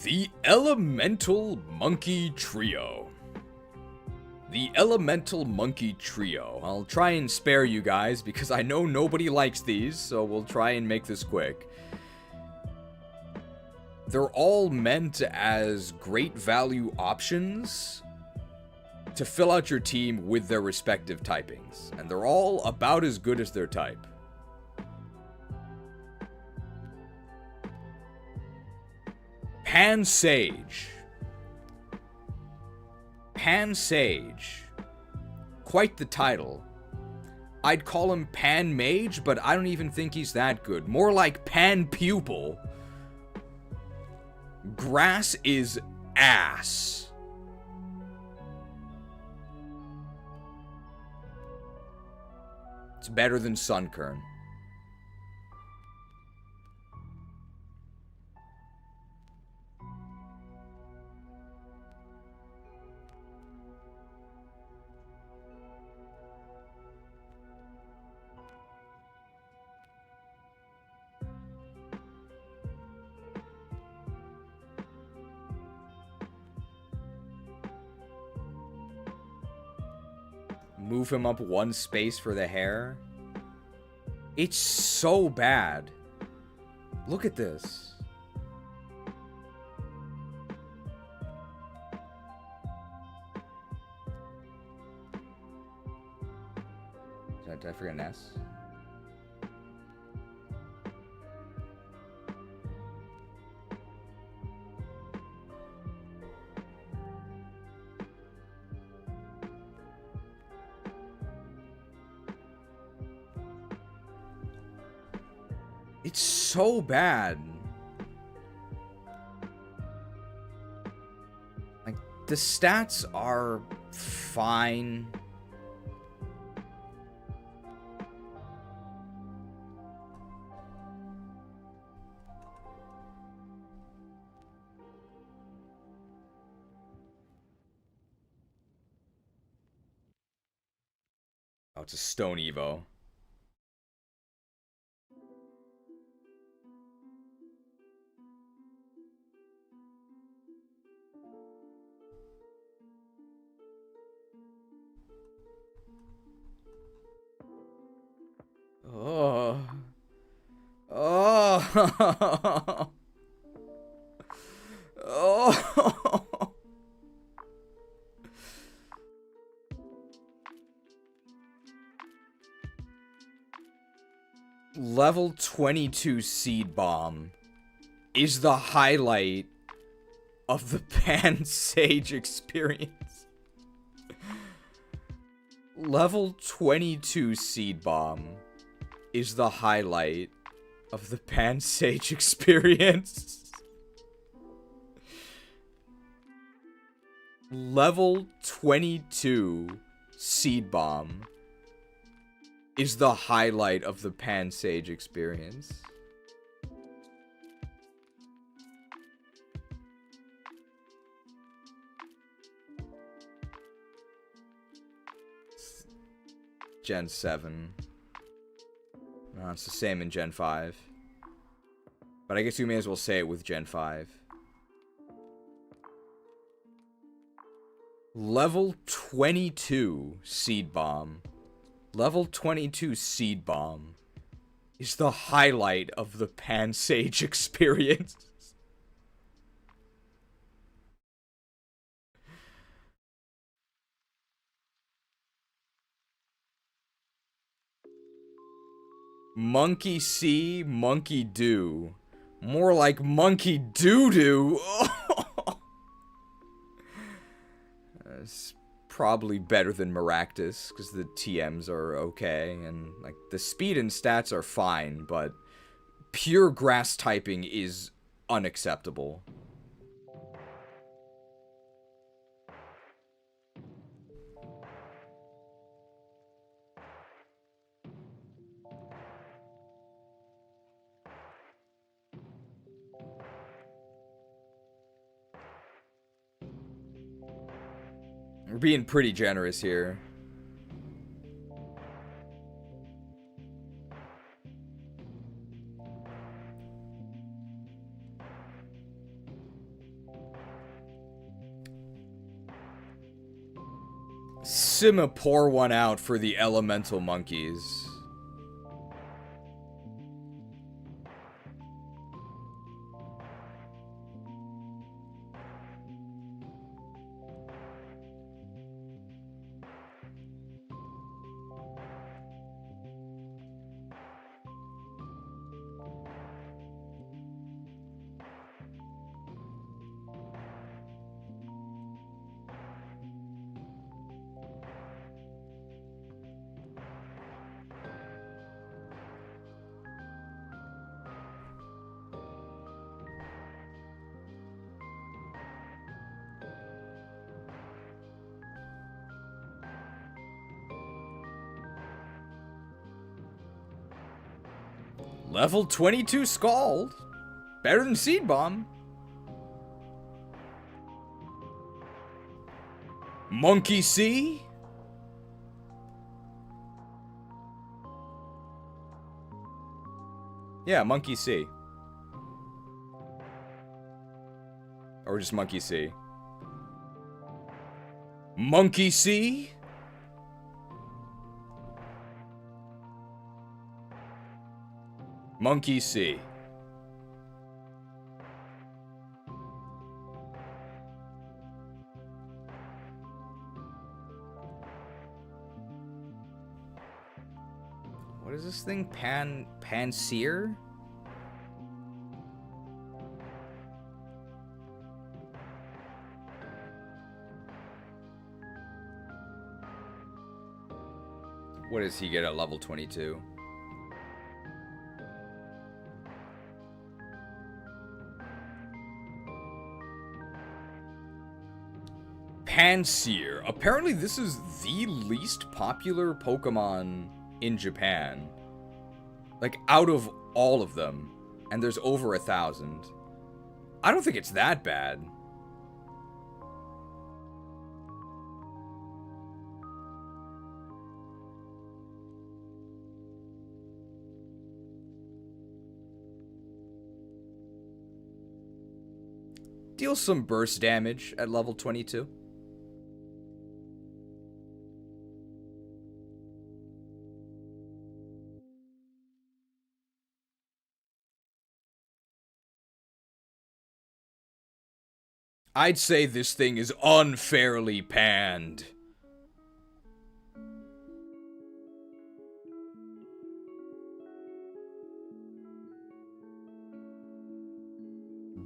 The Elemental Monkey Trio. The Elemental Monkey Trio. I'll try and spare you guys because I know nobody likes these, so we'll try and make this quick. They're all meant as great value options to fill out your team with their respective typings, and they're all about as good as their type. Pan Sage. Pan Sage. Quite the title. I'd call him Pan Mage, but I don't even think he's that good. More like Pan Pupil. Grass is ass. It's better than Sunkern. Move him up one space for the hair. It's so bad. Look at this. Did I forget an S? It's so bad. Like, the stats are fine. Oh, it's a Stone Evo. Oh. Oh. Oh. Level 22 Seed Bomb is the highlight of the Pan Sage experience. Level 22 Seed Bomb is the highlight of the Pan Sage experience. Level 22 Seed Bomb is the highlight of the Pan Sage experience. Gen 7. No, it's the same in Gen 5. But I guess you may as well say it with Gen 5. Level 22 Seed Bomb. Level 22 Seed Bomb is the highlight of the Pan Sage experience. Monkey see, monkey do. More like monkey doo-doo. It's probably better than Maractus, because the TMs are okay, and like the speed and stats are fine, but pure grass typing is unacceptable. We're being pretty generous here. Sima pour one out for the elemental monkeys. Level 22 Scald. Better than Seed Bomb. Monkey C. Yeah, Monkey C. Or just Monkey C. Monkey C. Monkey C. What is this thing? Panseer? What does he get at level 22? Panseer. Apparently this is the least popular Pokemon in Japan. Like, out of all of them. And there's over 1,000. I don't think it's that bad. Deals some burst damage at level 22. I'd say this thing is unfairly panned.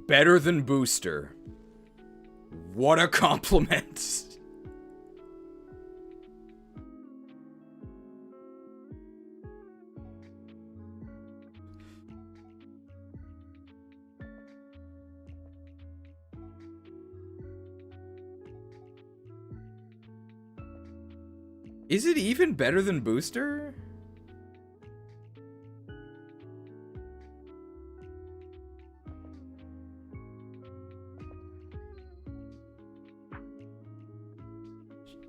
Better than Booster. What a compliment. Is it even better than Booster?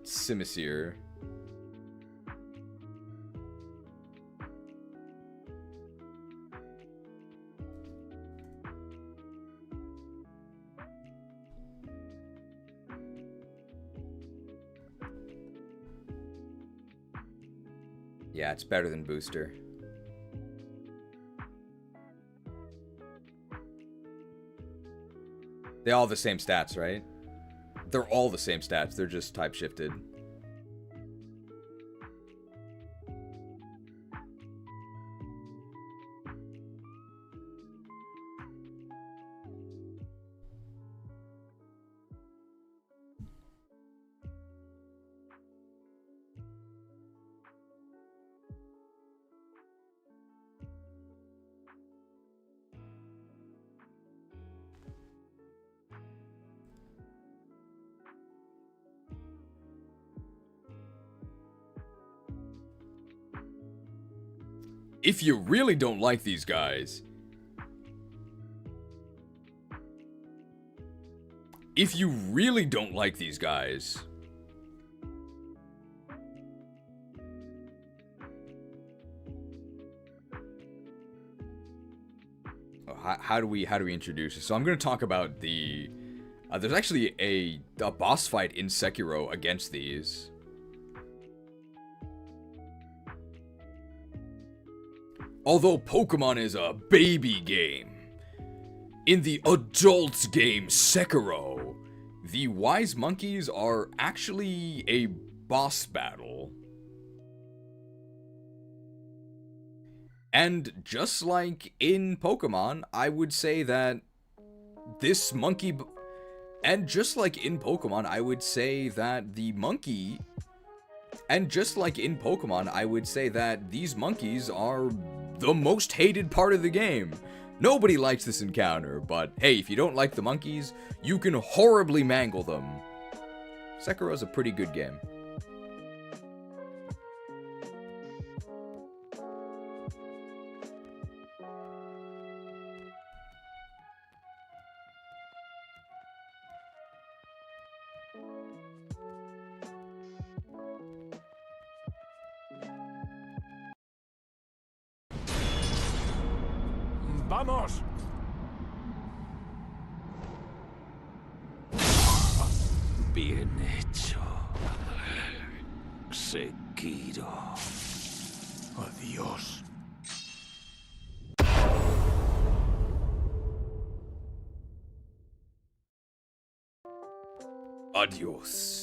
Simisear. Yeah, it's better than Booster. They all have the same stats, right? They're all the same stats. They're just type shifted. If you really don't like these guys, how do we introduce this? So I'm going to talk about the there's actually a boss fight in Sekiro against these. Although Pokemon is a baby game, in the adult game Sekiro, the wise monkeys are actually a boss battle. And just like in Pokemon, I would say that this monkey... And just like in Pokemon, I would say that the monkey... And just like in Pokemon, I would say that these monkeys are the most hated part of the game. Nobody likes this encounter, but hey, if you don't like the monkeys, you can horribly mangle them. Sekiro's a pretty good game. ¡Vamos! Bien hecho. Sekiro. Adiós. Adios.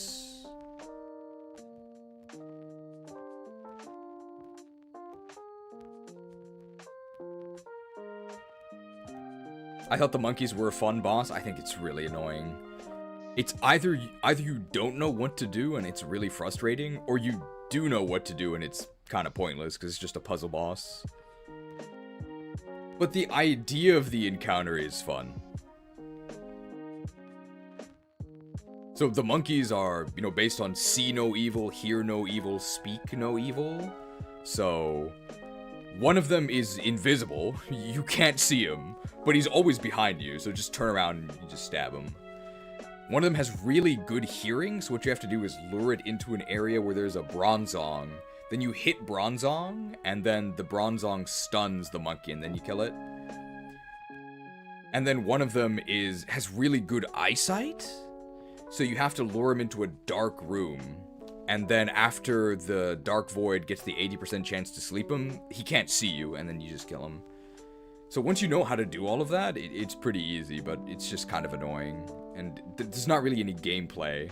I thought the monkeys were a fun boss. I think it's really annoying. It's either you don't know what to do and it's really frustrating, or you do know what to do and it's kind of pointless because it's just a puzzle boss. But the idea of the encounter is fun. So the monkeys are, you know, based on see no evil, hear no evil, speak no evil. So one of them is invisible. You can't see him, but he's always behind you. So just turn around and you just stab him. One of them has really good hearing. So what you have to do is lure it into an area where there's a Bronzong. Then you hit Bronzong, and then the Bronzong stuns the monkey, and then you kill it. And then one of them has really good eyesight. So you have to lure him into a dark room. And then after the Dark Void gets the 80% chance to sleep him, he can't see you, and then you just kill him. So once you know how to do all of that, it's pretty easy, but it's just kind of annoying. And there's not really any gameplay.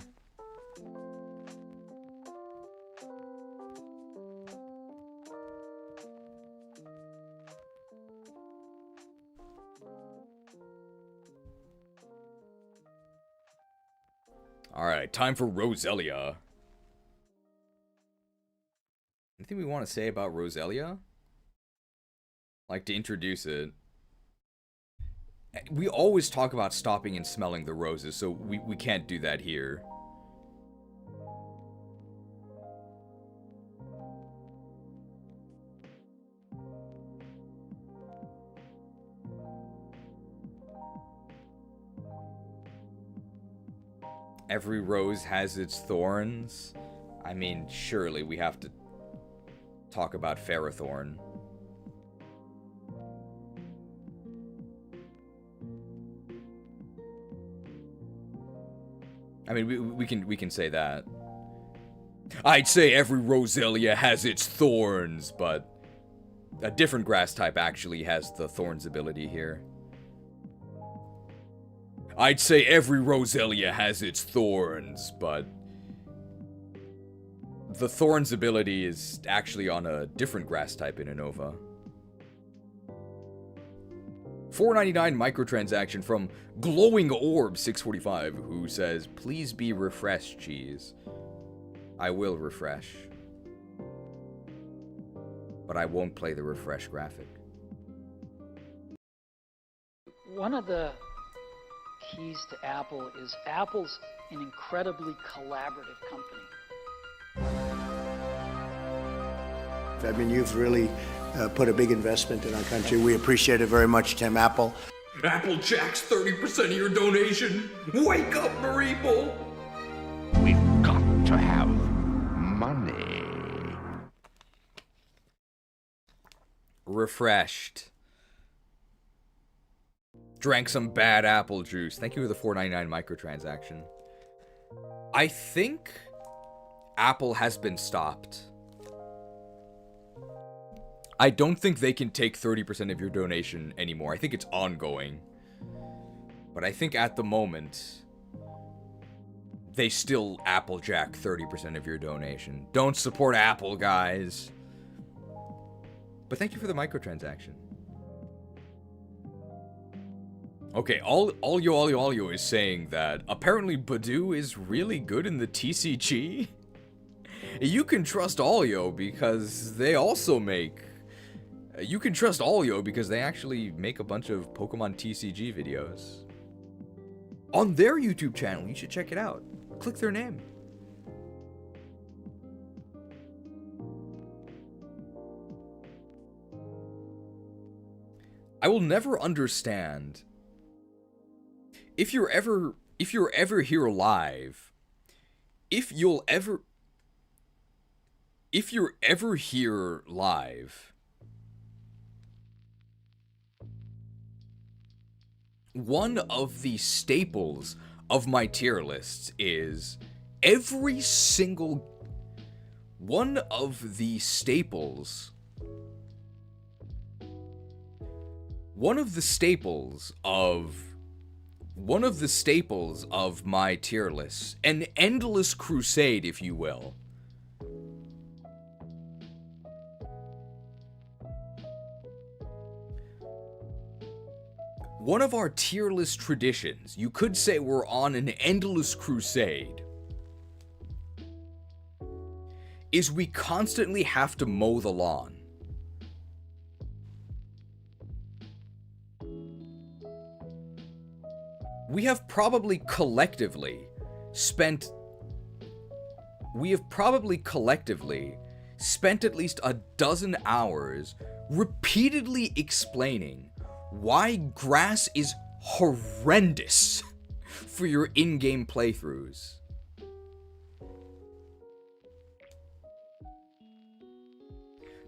Alright, time for Roselia. Anything we want to say about Roselia? Like to introduce it. We always talk about stopping and smelling the roses, so we can't do that here. Every rose has its thorns. I mean, surely we have to talk about Ferrothorn. I mean, we can say that. I'd say every Roselia has its thorns, but a different grass type actually has the thorns ability here. I'd say every Roselia has its thorns, but the thorns ability is actually on a different grass type in Unova. $4.99 microtransaction from Glowing Orb 645, who says, "Please be refreshed, cheese." I will refresh, but I won't play the refresh graphic. One of the keys to Apple is Apple's an incredibly collaborative company. I mean, you've really put a big investment in our country. We appreciate it very much, Tim Apple. Applejack's 30% of your donation. Wake up, Mareeple! We've got to have money. Refreshed. Drank some bad apple juice. Thank you for the $4.99 microtransaction. I think Apple has been stopped. I don't think they can take 30% of your donation anymore. I think it's ongoing. But I think at the moment, they still Applejack 30% of your donation. Don't support Apple, guys. But thank you for the microtransaction. Okay, All is saying that apparently Badoo is really good in the TCG. You can trust Allyo because they also make... You can trust Allyo because they actually make a bunch of Pokemon TCG videos. On their YouTube channel, you should check it out. Click their name. I will never understand... If you're ever here live, if you're ever here live, one of the staples of my tier lists is every single one of the staples of my tier list, an endless crusade, if you will. One of our tier list traditions, you could say we're on an endless crusade, is we constantly have to mow the lawn. We have probably collectively spent at least a dozen hours repeatedly explaining why grass is horrendous for your in-game playthroughs.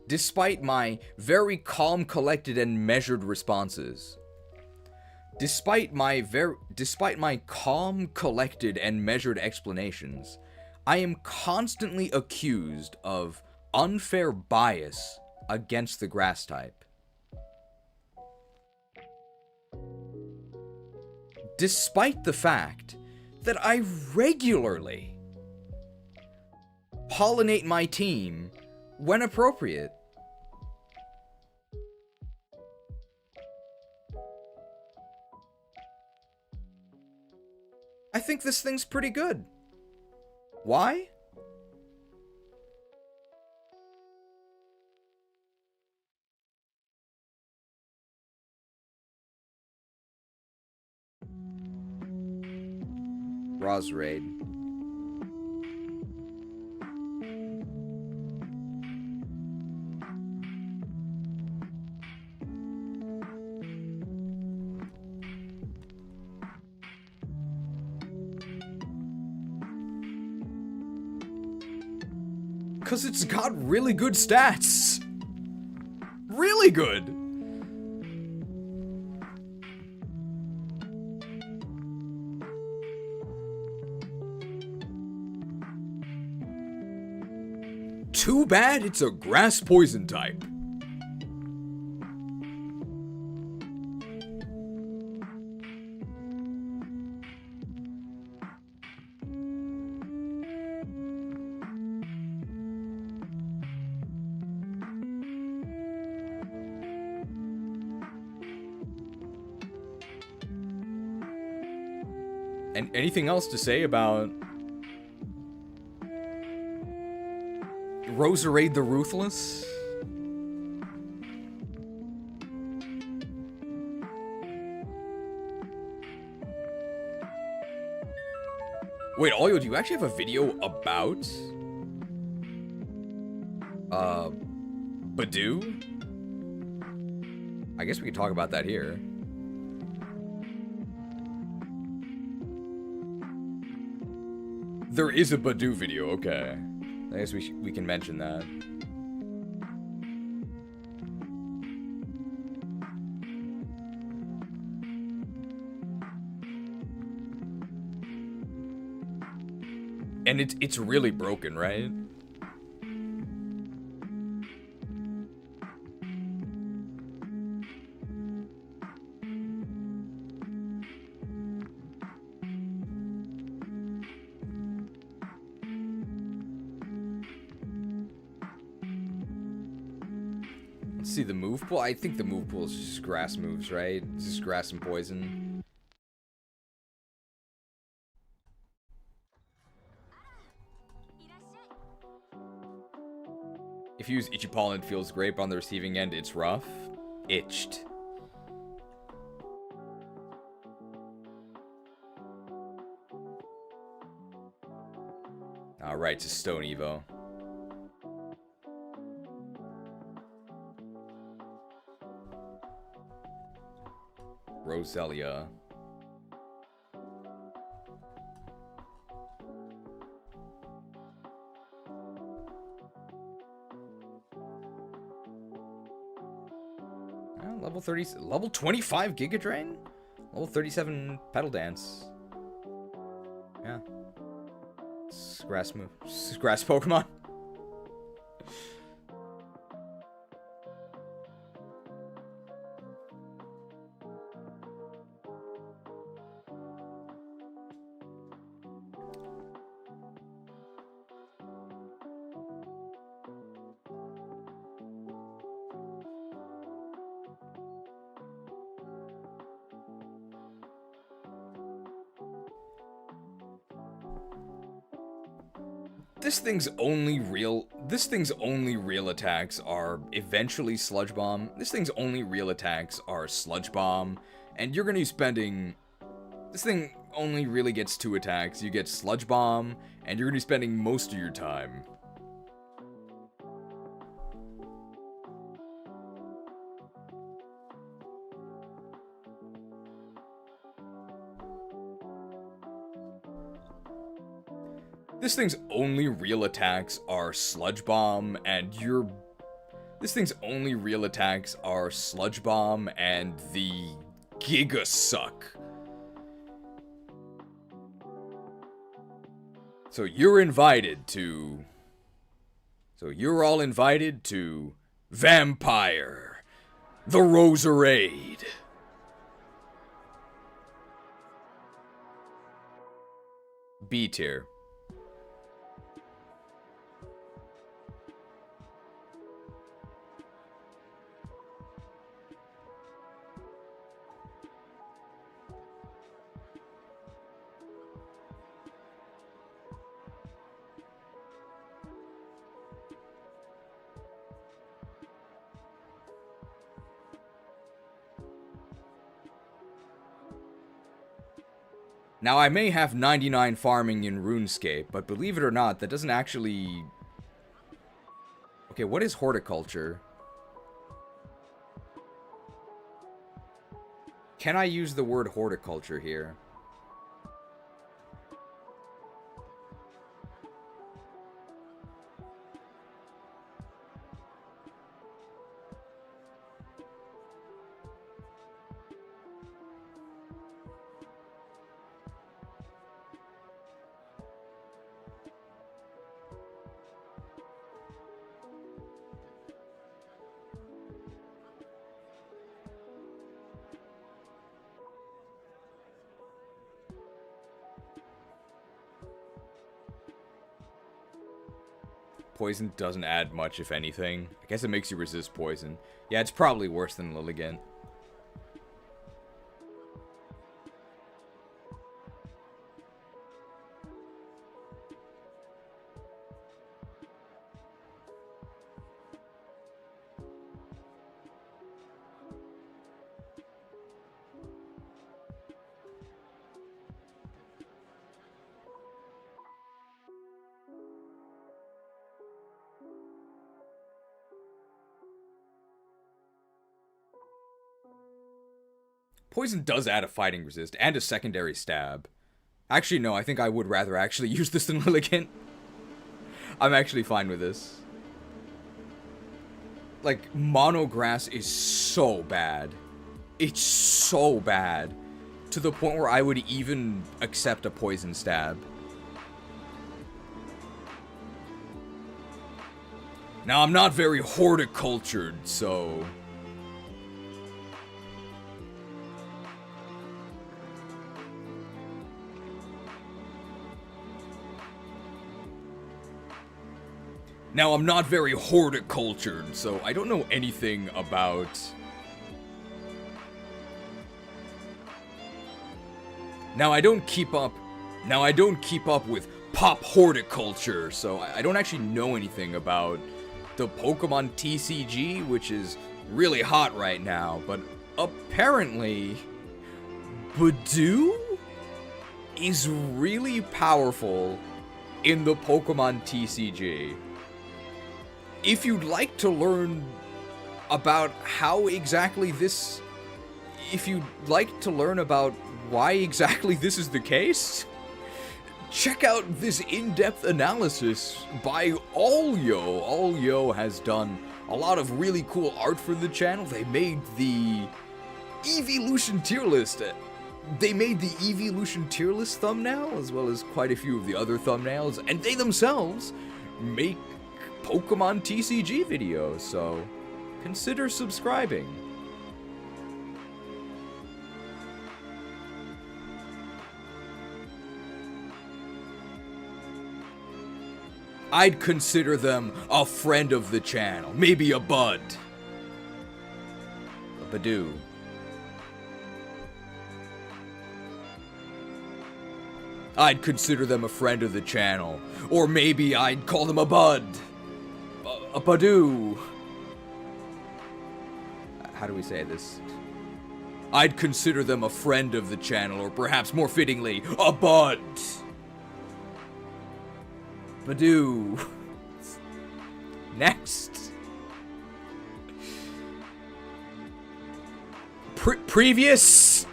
Despite my very calm, collected, and measured responses. Despite my calm, collected, and measured explanations, I am constantly accused of unfair bias against the grass type. Despite the fact that I regularly pollinate my team when appropriate. I think this thing's pretty good. Why? Remoraid. Because it's got really good stats. Really good. Too bad it's a grass poison type. And anything else to say about Remoraid the Ruthless? Wait, Allyo, do you actually have a video about Badoo? I guess we could talk about that here. There is a Badoo video, okay. I guess we can mention that. And it's really broken, right? see the move pool. I think the move pool is just grass moves, right? It's just grass and poison. If you use Itchy Pollen, it feels great, but on the receiving end, it's rough. Itched. Alright, to Stone Evo. Roselia. Level 30, level 25 Giga Drain? Level 37 Petal Dance. Yeah. It's grass move. It's grass Pokemon. This thing's only real attacks are eventually Sludge Bomb. This thing's only real attacks are Sludge Bomb, and you're gonna be spending. This thing only really gets 2 attacks. You get Sludge Bomb, and you're gonna be spending most of your time. This thing's only real attacks are Sludge Bomb, and you're... This thing's only real attacks are Sludge Bomb and the Giga Suck. So you're invited to... So you're all invited to Vampire, the Roserade. B tier. Now, I may have 99 farming in RuneScape, but believe it or not, that doesn't actually... Okay, what is horticulture? Can I use the word horticulture here? Poison doesn't add much, if anything. I guess it makes you resist poison. Yeah, it's probably worse than Lilligant. Poison does add a fighting resist and a secondary stab. Actually, no, I think I would rather actually use this than Lilligant. I'm actually fine with this. Like, Mono Grass is so bad. It's so bad. To the point where I would even accept a poison stab. Now, I'm not very horticultured, so... Now, I'm not very horticultured, so I don't know anything about... Now, I don't keep up with pop horticulture, so I don't actually know anything about the Pokemon TCG, which is really hot right now, but apparently Badoo is really powerful in the Pokemon TCG. If you'd like to learn about how exactly this... If you'd like to learn about why exactly this is the case, check out this in-depth analysis by Allyo. Allyo has done a lot of really cool art for the channel. They made the Evolution tier list. They made the Evolution tier list thumbnail, as well as quite a few of the other thumbnails, and they themselves make Pokemon TCG videos, so consider subscribing. I'd consider them a friend of the channel, maybe a bud. A Badoo. I'd consider them a friend of the channel, or maybe I'd call them a bud. A Badoo. How do we say this? I'd consider them a friend of the channel, or perhaps more fittingly, a bud. Badoo. Next. Previous.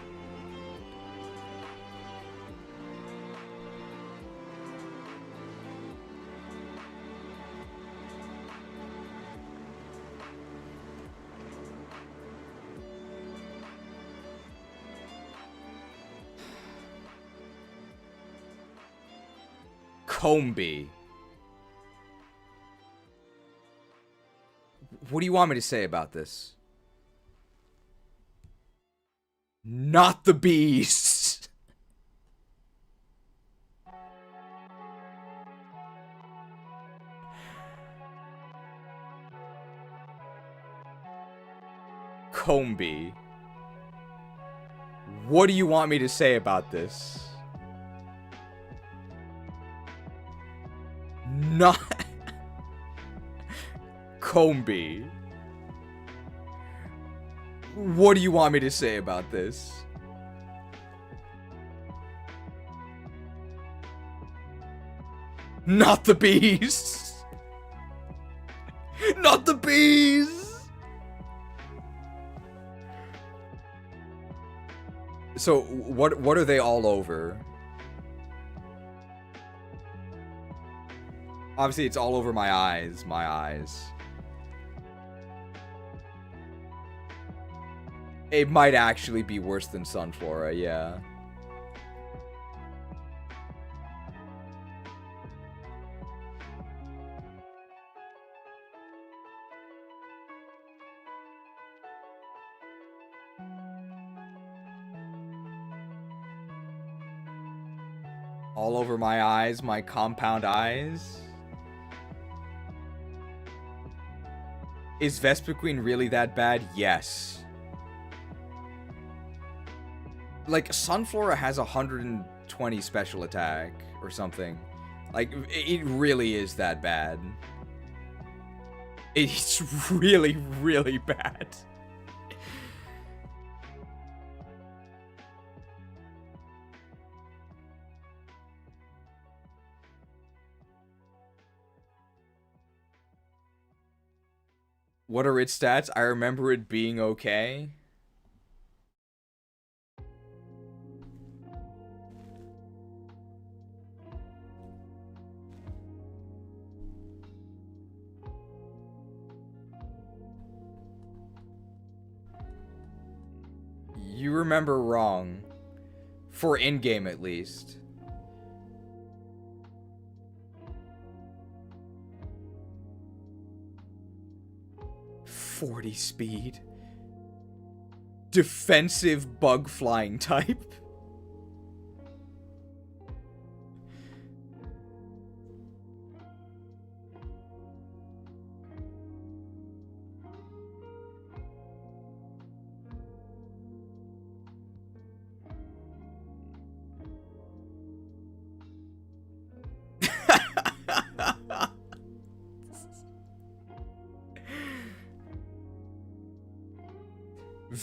Combee. What do you want me to say about this? Not the bees. Combee. What do you want me to say about this? Not Combee. What do you want me to say about this? Not the bees. Not the bees. So what are they all over? Obviously, it's all over my eyes. My eyes. It might actually be worse than Sunflora, yeah. All over my eyes, my compound eyes. Is Vespiquen really that bad? Yes. Like, Sunflora has 120 special attack or something. Like, it really is that bad. It's really, really bad. What are its stats? I remember it being okay. You remember wrong. For in-game, at least. .40 speed. Defensive bug flying type.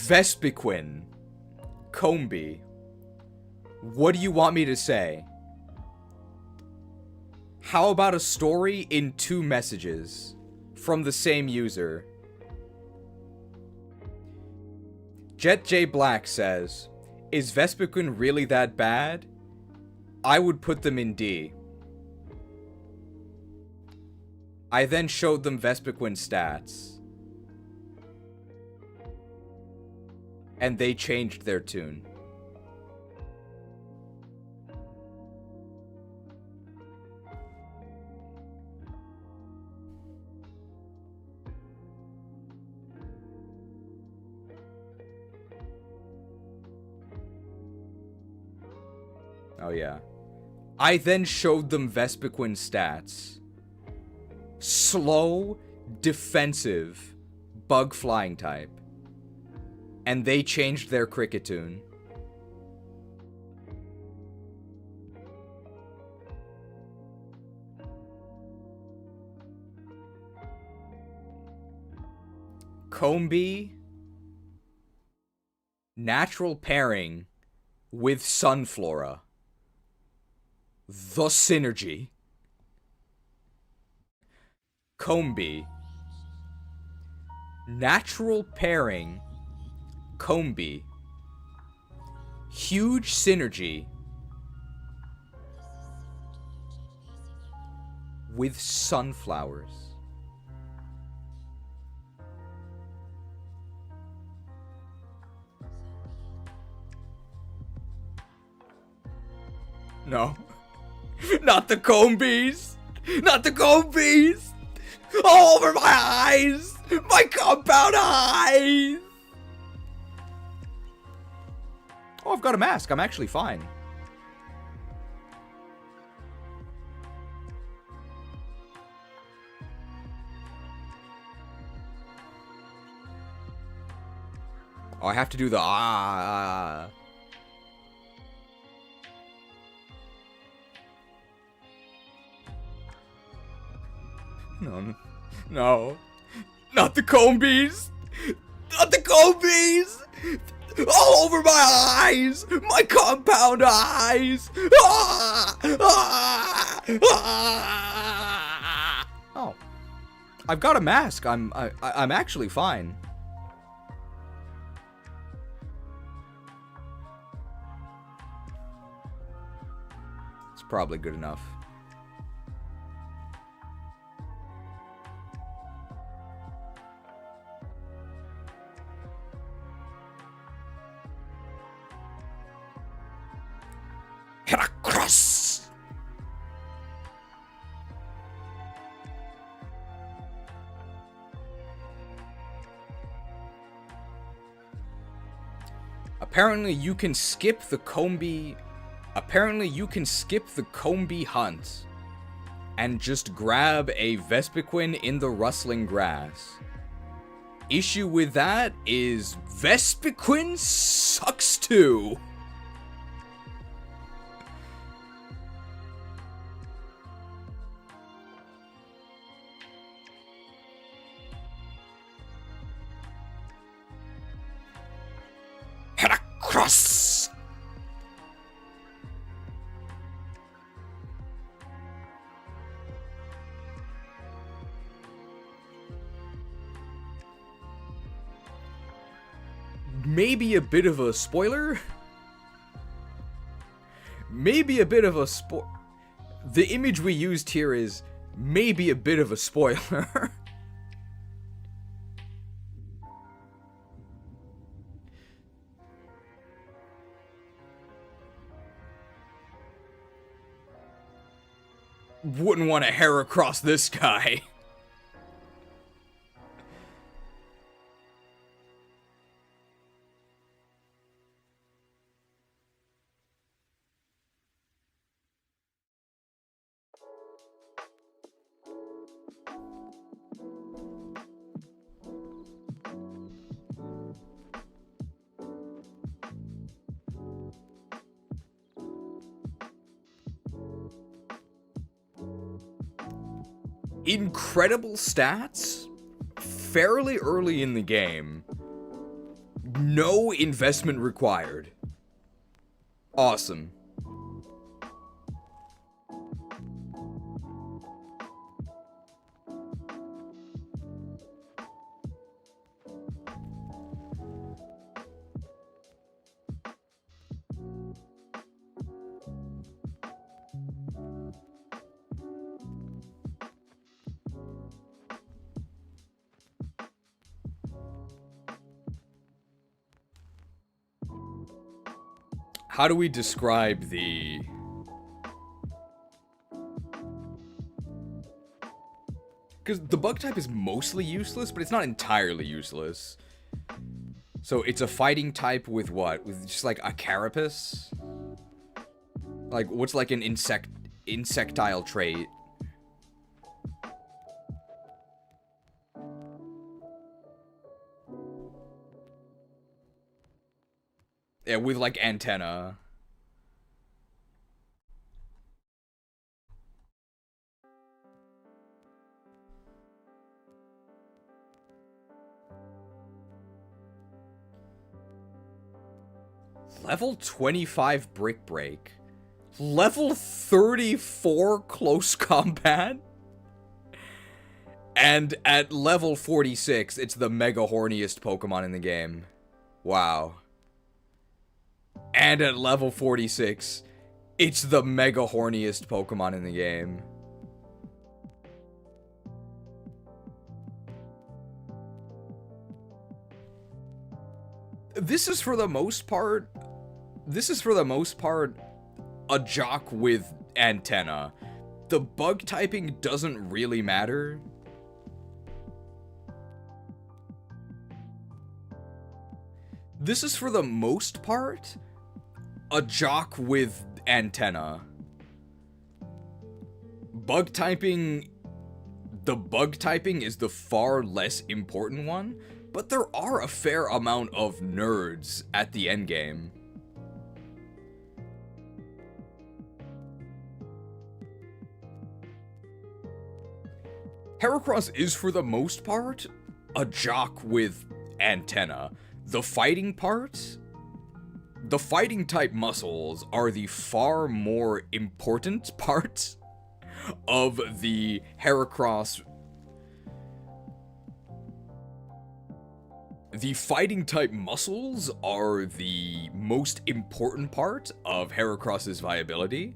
Vespiquen. Combee. What do you want me to say? How about a story in 2 messages from the same user? Jet J Black says, is Vespiquen really that bad? I would put them in D. I then showed them Vespiquen stats. And they changed their tune. Oh yeah. I then showed them Vespiquen stats. Slow, defensive, bug flying type. And they changed their cricket tune. Combee. Natural pairing with Sunflora. The synergy. Combee. Natural pairing. Combee. Huge synergy. With sunflowers. No. Not the Combees! Not the Combees! All over my eyes! My compound eyes! Oh, I've got a mask. I'm actually fine. Oh, I have to do the No, no. Not the Combees! Not the Combees! All over my eyes! My compound eyes! Oh. I've got a mask. I'm actually fine. It's probably good enough. Heracross! Apparently you can skip the Combee. Apparently you can skip the Combee hunt and just grab a Vespiquen in the rustling grass. Issue with that is Vespiquen sucks too. Heracross! Maybe a bit of a spoiler? Maybe a bit of a The image we used here is maybe a bit of a spoiler. Wouldn't want to hair across this guy. Incredible stats fairly early in the game No investment required. Awesome. How do we describe the... Because the bug type is mostly useless, but it's not entirely useless. So it's a fighting type with what? With just like a carapace? Like, what's like an insectile trait? Yeah, with like antenna. Level 25 brick break. Level 34 close combat. And at level 46, it's the mega horniest Pokemon in the game. Wow. And at level 46, it's the mega horniest Pokemon in the game. This is for the most part a jock with antenna. The bug typing doesn't really matter. This is for the most part a jock with antenna. Bug typing... The bug typing is the far less important one, but there are a fair amount of nerds at the endgame. Heracross is for the most part a jock with antenna. The fighting part... The fighting type muscles are the far more important part of the Heracross. The fighting type muscles are the most important part of Heracross's viability.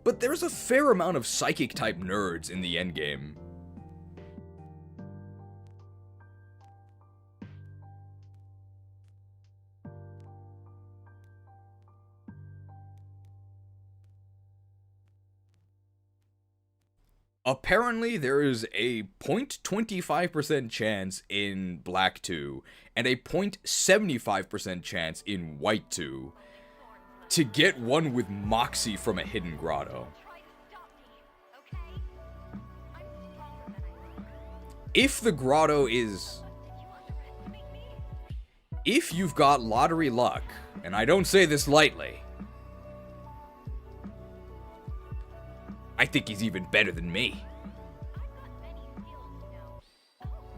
But there's a fair amount of psychic type nerds in the endgame. Apparently, there is a 0.25% chance in Black 2 and a 0.75% chance in White 2 to get one with Moxie from a hidden grotto. If the grotto is... If you've got lottery luck, and I don't say this lightly, I think he's even better than me.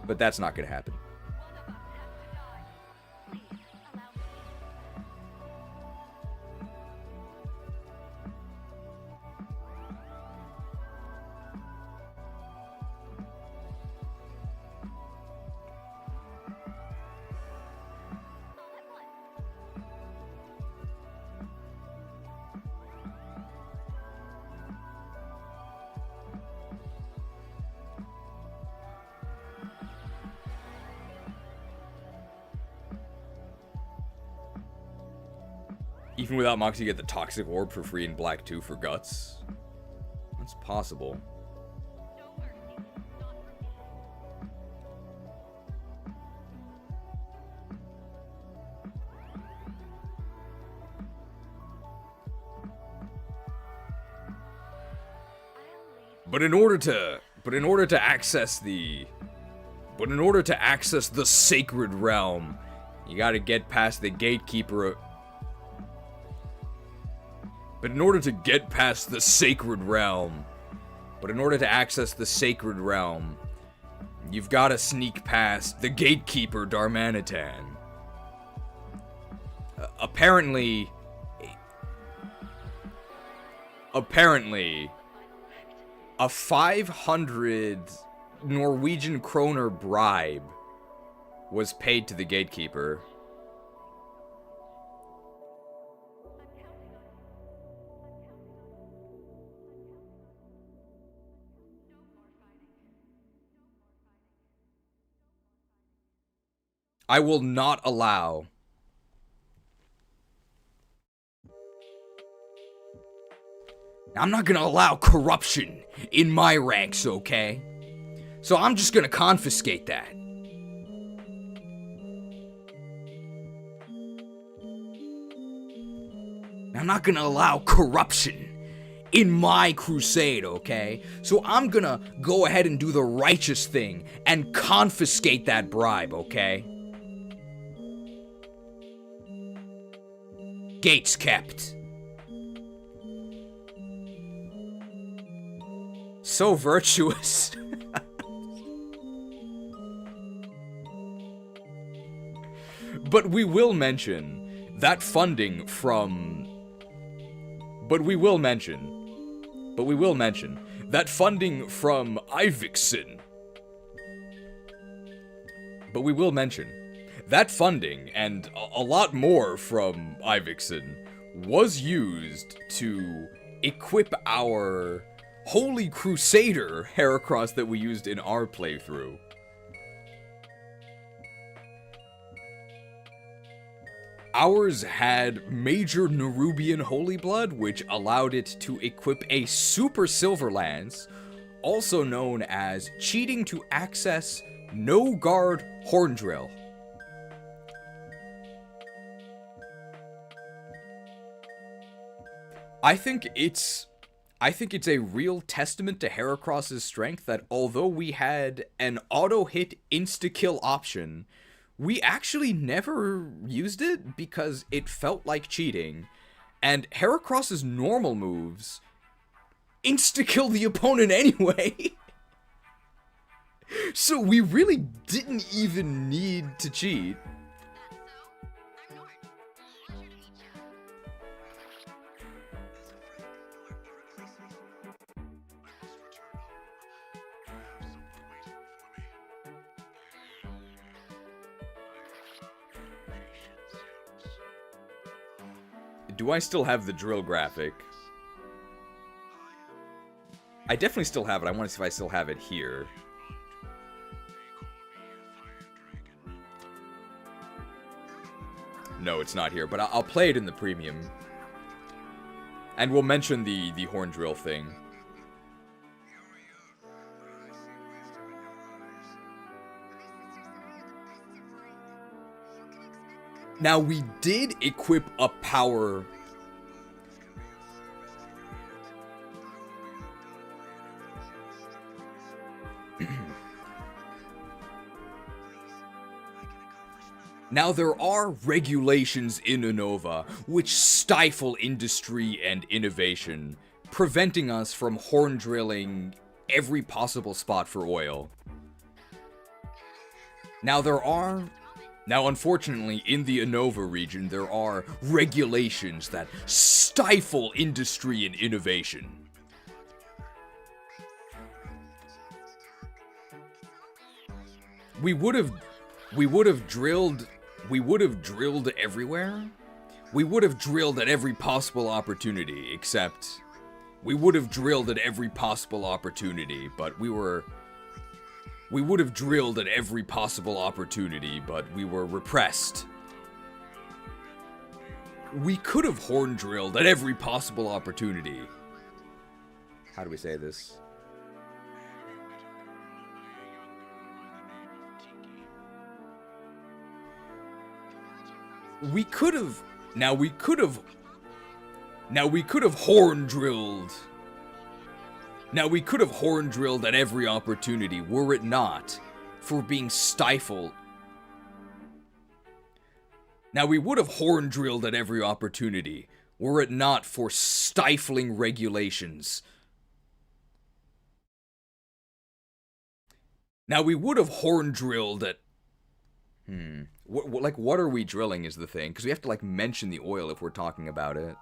But that's not gonna happen. Even without Moxie, you get the Toxic Orb for free in Black 2 for Guts. That's possible. But in order to access the sacred realm, you gotta get past the gatekeeper. But in order to get past the sacred realm, in order to access the sacred realm, You've got to sneak past the gatekeeper Darmanitan. Apparently, a 500 Norwegian kroner bribe was paid to the gatekeeper. I will not allow I'm not gonna allow corruption in my ranks, okay? So I'm just gonna confiscate that. I'm not gonna allow corruption in my crusade, okay? So I'm gonna go ahead and do the righteous thing and confiscate that bribe, okay? Gates kept. So virtuous. But we will mention that funding from... But we will mention that funding from Ivikson. But we will mention that funding, and a lot more from Ivikson, was used to equip our Holy Crusader Heracross that we used in our playthrough. Ours had Major Nerubian Holy Blood, which allowed it to equip a Super Silver Lance, also known as cheating to access No Guard Horn Drill. I think it's a real testament to Heracross's strength that although we had an auto-hit insta-kill option, we actually never used it because it felt like cheating, and Heracross's normal moves insta-kill the opponent anyway. So we really didn't even need to cheat. Do I still have the drill graphic? I definitely still have it. I want to see if I still have it here. No, it's not here, but I'll play it in the premium. And we'll mention the horn drill thing. Now, we did equip a power... Now, there are regulations in Unova which stifle industry and innovation, preventing us from horn drilling every possible spot for oil. Now, unfortunately, in the Unova region, there are regulations that stifle industry and innovation. We would have drilled everywhere. We would have drilled at every possible opportunity, except we would have drilled at every possible opportunity, but we would have drilled at every possible opportunity, but we were repressed. We could have horn drilled at every possible opportunity. How do we say this? We could have horn drilled. Now, we could have horn drilled at every opportunity were it not for being stifled. Now, we would have horn drilled at every opportunity were it not for stifling regulations. Now, we would have horn drilled at... What are we drilling is the thing. Because we have to, like, mention the oil if we're talking about it.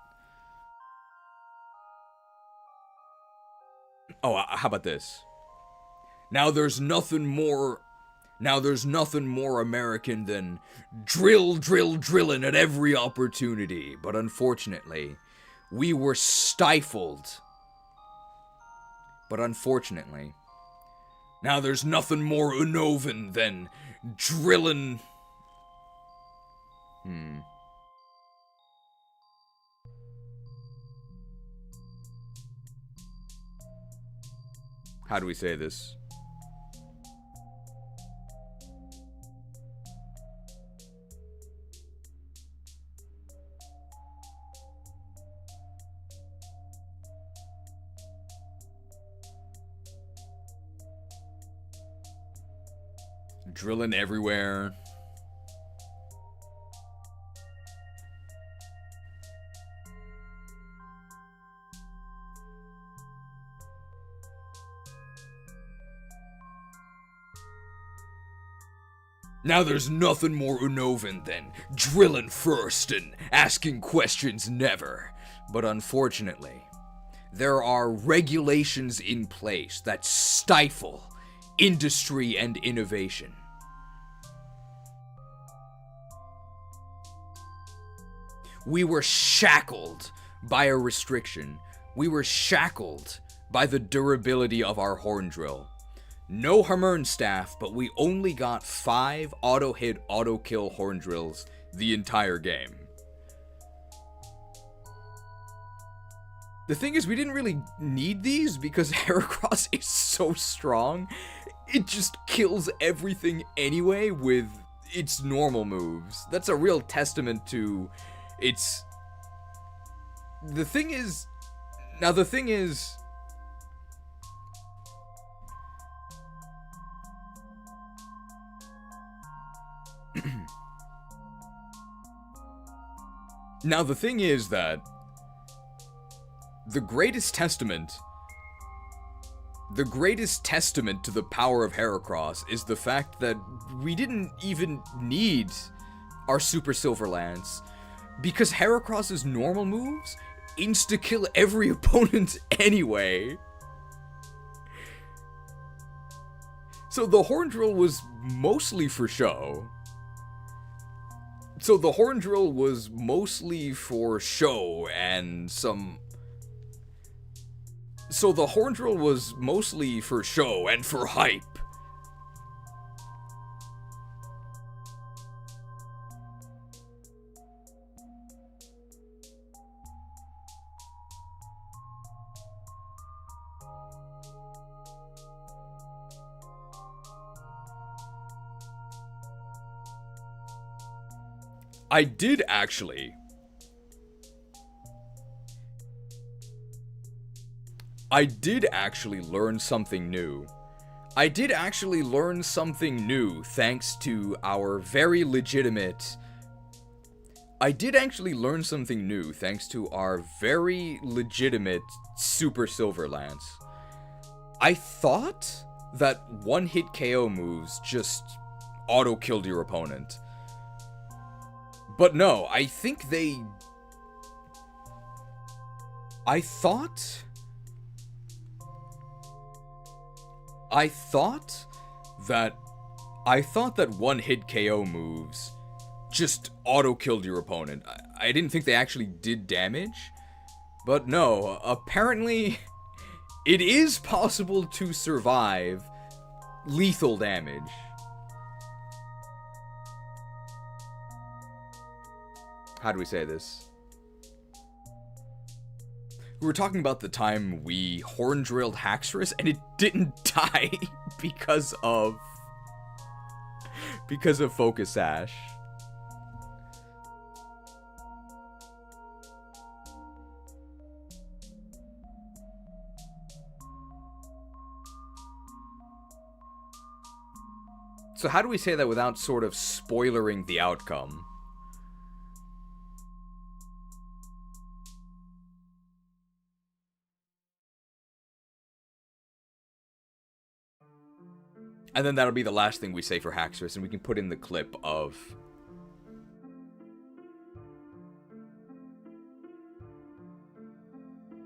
Oh, how about this? Now there's nothing more American than drilling at every opportunity. But unfortunately, we were stifled. Now there's nothing more Unovan than drilling... How do we say this? Drilling everywhere. Now there's nothing more Unovan than drilling first and asking questions never. But unfortunately, there are regulations in place that stifle industry and innovation. We were shackled by a restriction. We were shackled by the durability of our horn drill. No Hamern staff, but we only got 5 auto-hit, auto-kill horn drills the entire game. The thing is, we didn't really need these because Heracross is so strong. It just kills everything anyway with its normal moves. That's a real testament to its... The thing is... Now, the thing is... Now, the thing is that the greatest testament to the power of Heracross is the fact that we didn't even need our Super Silver Lance, because Heracross's normal moves insta-kill every opponent anyway. So the Horn Drill was mostly for show. And some... So the Horn Drill was mostly for show and for hype. I did actually learn something new. Thanks to our very legitimate Super Silver Lance. I thought that one-hit KO moves just auto-killed your opponent. But no, I thought that one-hit KO moves just auto-killed your opponent. I didn't think they actually did damage. But no, apparently it is possible to survive lethal damage. How do we say this? We were talking about the time we horn drilled Haxorus and it didn't die because of Focus Sash. So how do we say that without sort of spoilering the outcome? And then that'll be the last thing we say for Haxorus, and we can put in the clip of...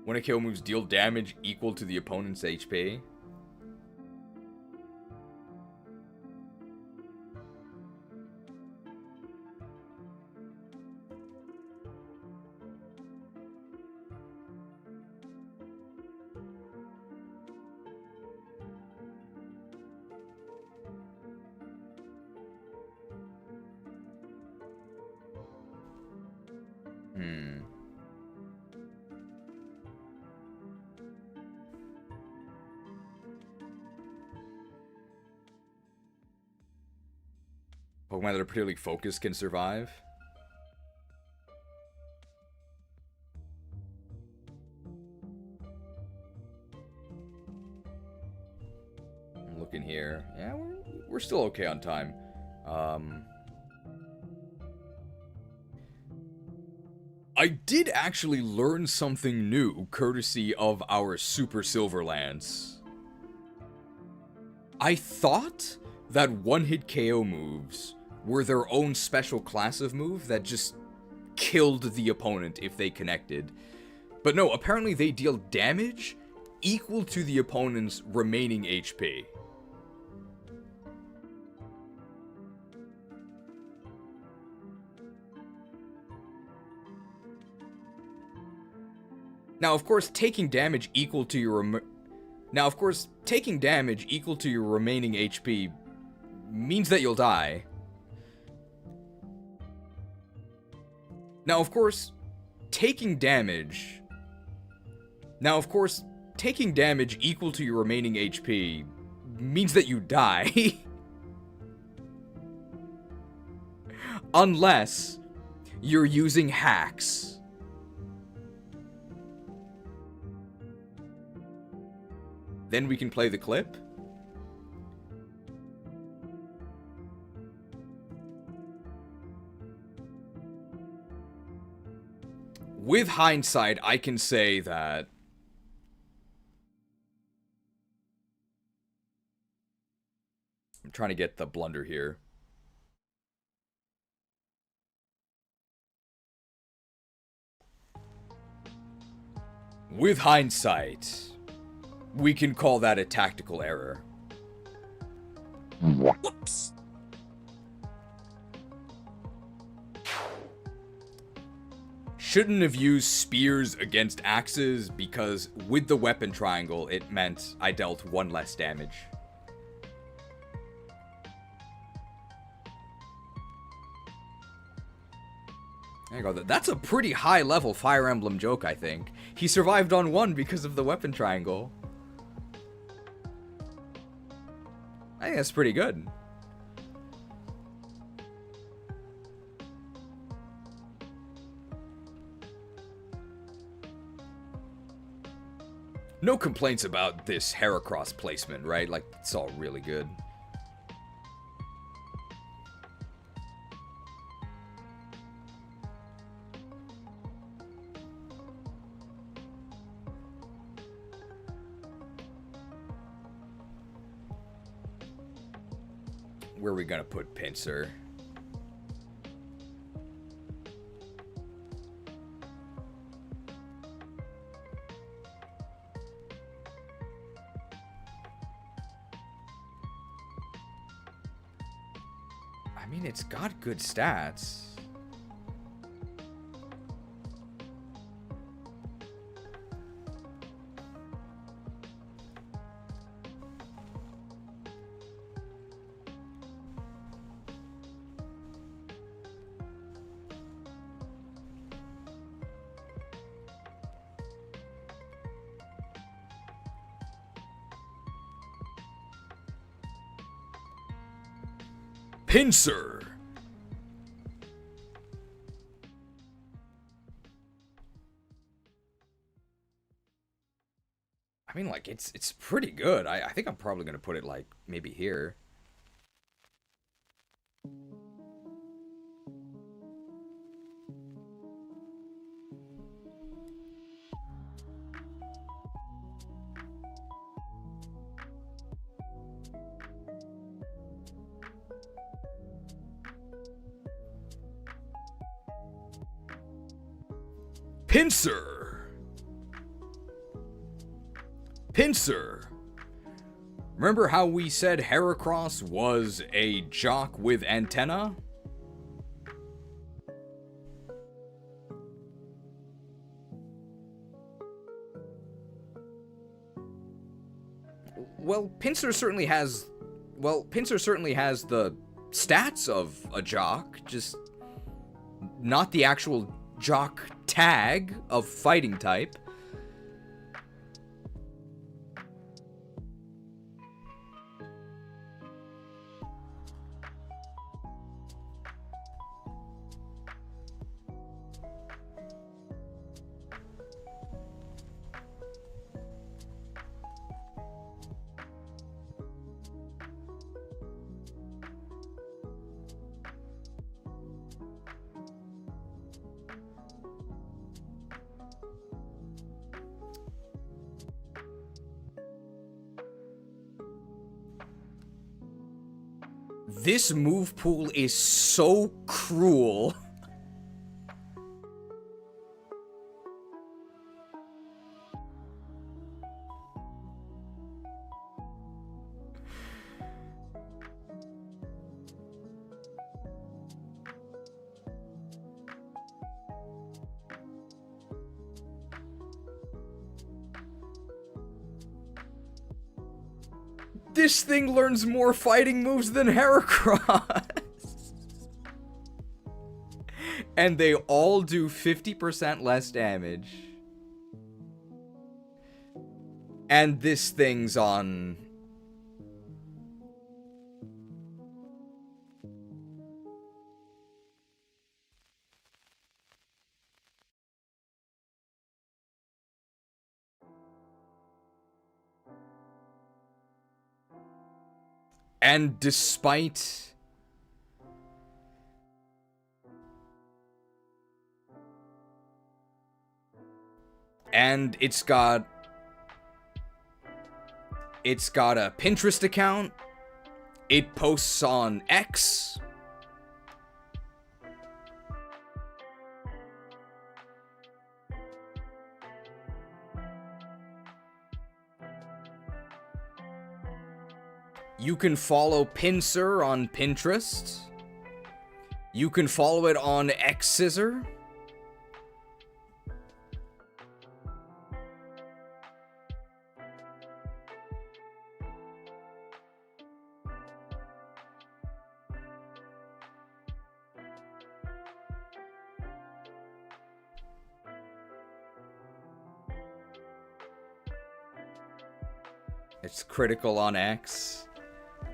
When a KO moves, deal damage equal to the opponent's HP. Pokemon that are particularly focused can survive. I'm looking here. Yeah, we're still okay on time. I did actually learn something new, courtesy of our Super Silverlance. I thought that one-hit KO moves were their own special class of move that just killed the opponent if they connected. But no, apparently they deal damage equal to the opponent's remaining HP. Now, of course, taking damage equal to your remaining HP means that you'll die. Now, of course, taking damage equal to your remaining HP means that you die. Unless you're using hacks. Then we can play the clip. With hindsight, I can say that I'm trying to get the blunder here. With hindsight, we can call that a tactical error. Whoops. Shouldn't have used spears against axes because with the weapon triangle, it meant I dealt one less damage. There you go. That's a pretty high level Fire Emblem joke, I think. He survived on one because of the weapon triangle. I think that's pretty good. No complaints about this Heracross placement, right? Like, it's all really good. Where are we gonna put Pinsir? I mean, it's got good stats. Pinsir. I mean, like, it's pretty good. I think I'm probably gonna put it, like, maybe here. Pinsir. Pinsir. Remember how we said Heracross was a jock with antenna? Well, Pinsir certainly has the stats of a jock, just not the actual jock tag of fighting type. This move pool is so cruel. This thing learns more fighting moves than Heracross. And they all do 50% less damage. And this thing's on... And despite... And it's got a Pinterest account. It posts on X. You can follow Pinsir on Pinterest. You can follow it on Xscissor. It's critical on X.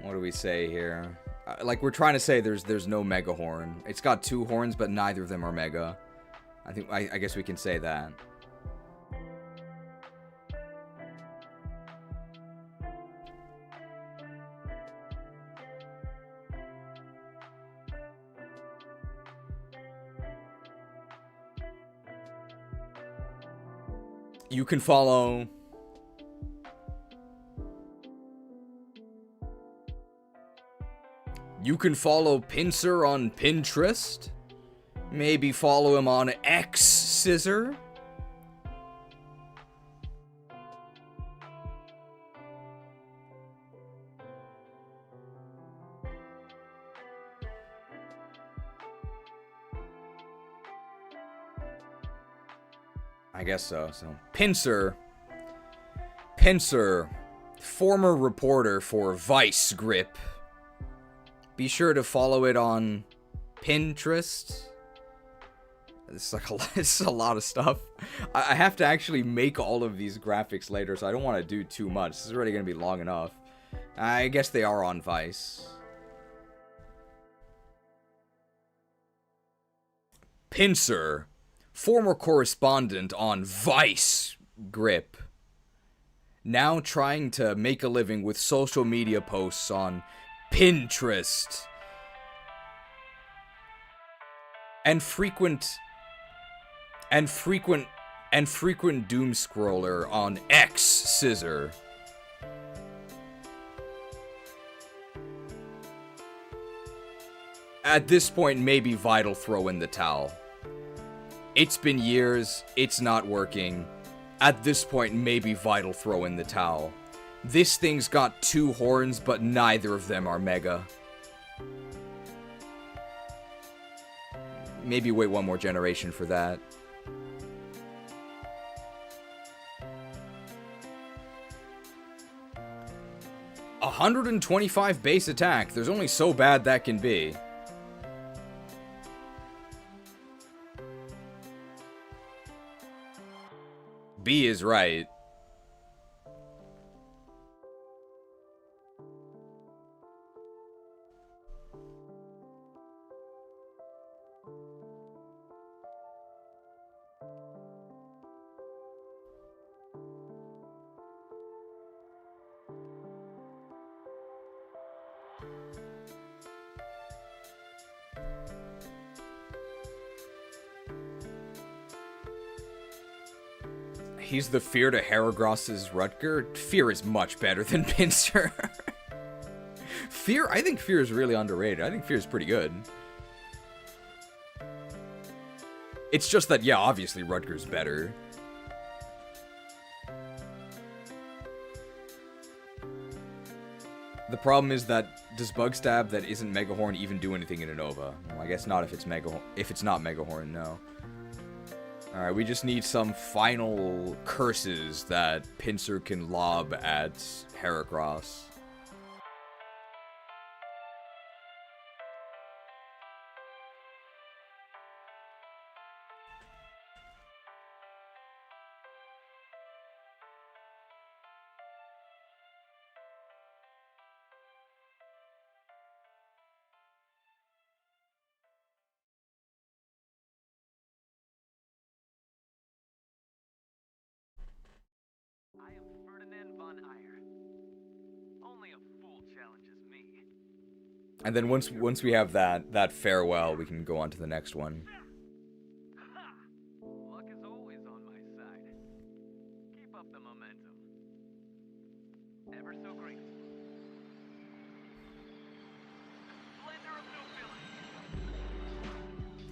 What do we say here? Like, we're trying to say there's no Mega Horn. It's got 2 horns, but neither of them are Mega. I guess we can say that. You can follow... You can follow Pinsir on Pinterest. Maybe follow him on Xscissor. I guess so. So Pinsir, former reporter for Vice Grip. Be sure to follow it on Pinterest. It's like it's a lot of stuff. I have to actually make all of these graphics later, so I don't want to do too much. This is already going to be long enough. I guess they are on Vice. Pinsir, former correspondent on Vice Grip. Now trying to make a living with social media posts on Pinterest. And frequent doom scroller on Xscissor. At this point, maybe Vital throw in the towel. It's been years. It's not working. At this point, maybe Vital throw in the towel. This thing's got 2 horns, but neither of them are mega. Maybe wait 1 more generation for that. $125 base attack. There's only so bad that can be. B is right. He's the Fear to Heracross's Rutger. Fear is much better than Pinsir. Fear, I think Fear is really underrated. I think Fear is pretty good. It's just that, yeah, obviously Rutger's better. The problem is that, does Bug Stab that isn't Megahorn even do anything in Unova? Well, I guess not if it's not Megahorn, no. Alright, we just need some final curses that Pinsir can lob at Heracross. And then once we have that farewell, we can go on to the next one. Luck is always on my side. Keep up the momentum. Ever so grateful. Splendor of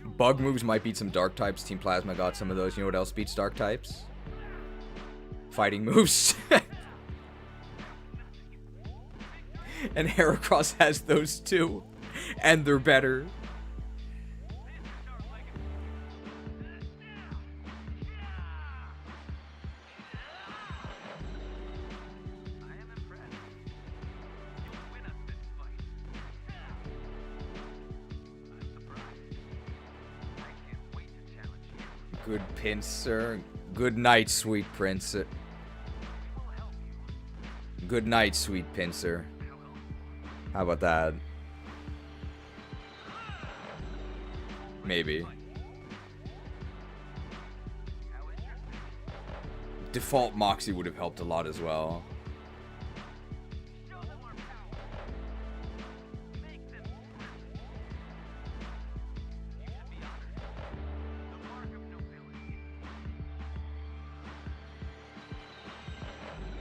nobility. Bug moves might beat some dark types. Team Plasma got some of those. You know what else beats dark types? Fighting moves. And Heracross has those too. And they're better. Good Pinsir. Good night, sweet prince. Good night, sweet Pinsir. How about that? Maybe. Default Moxie would have helped a lot as well.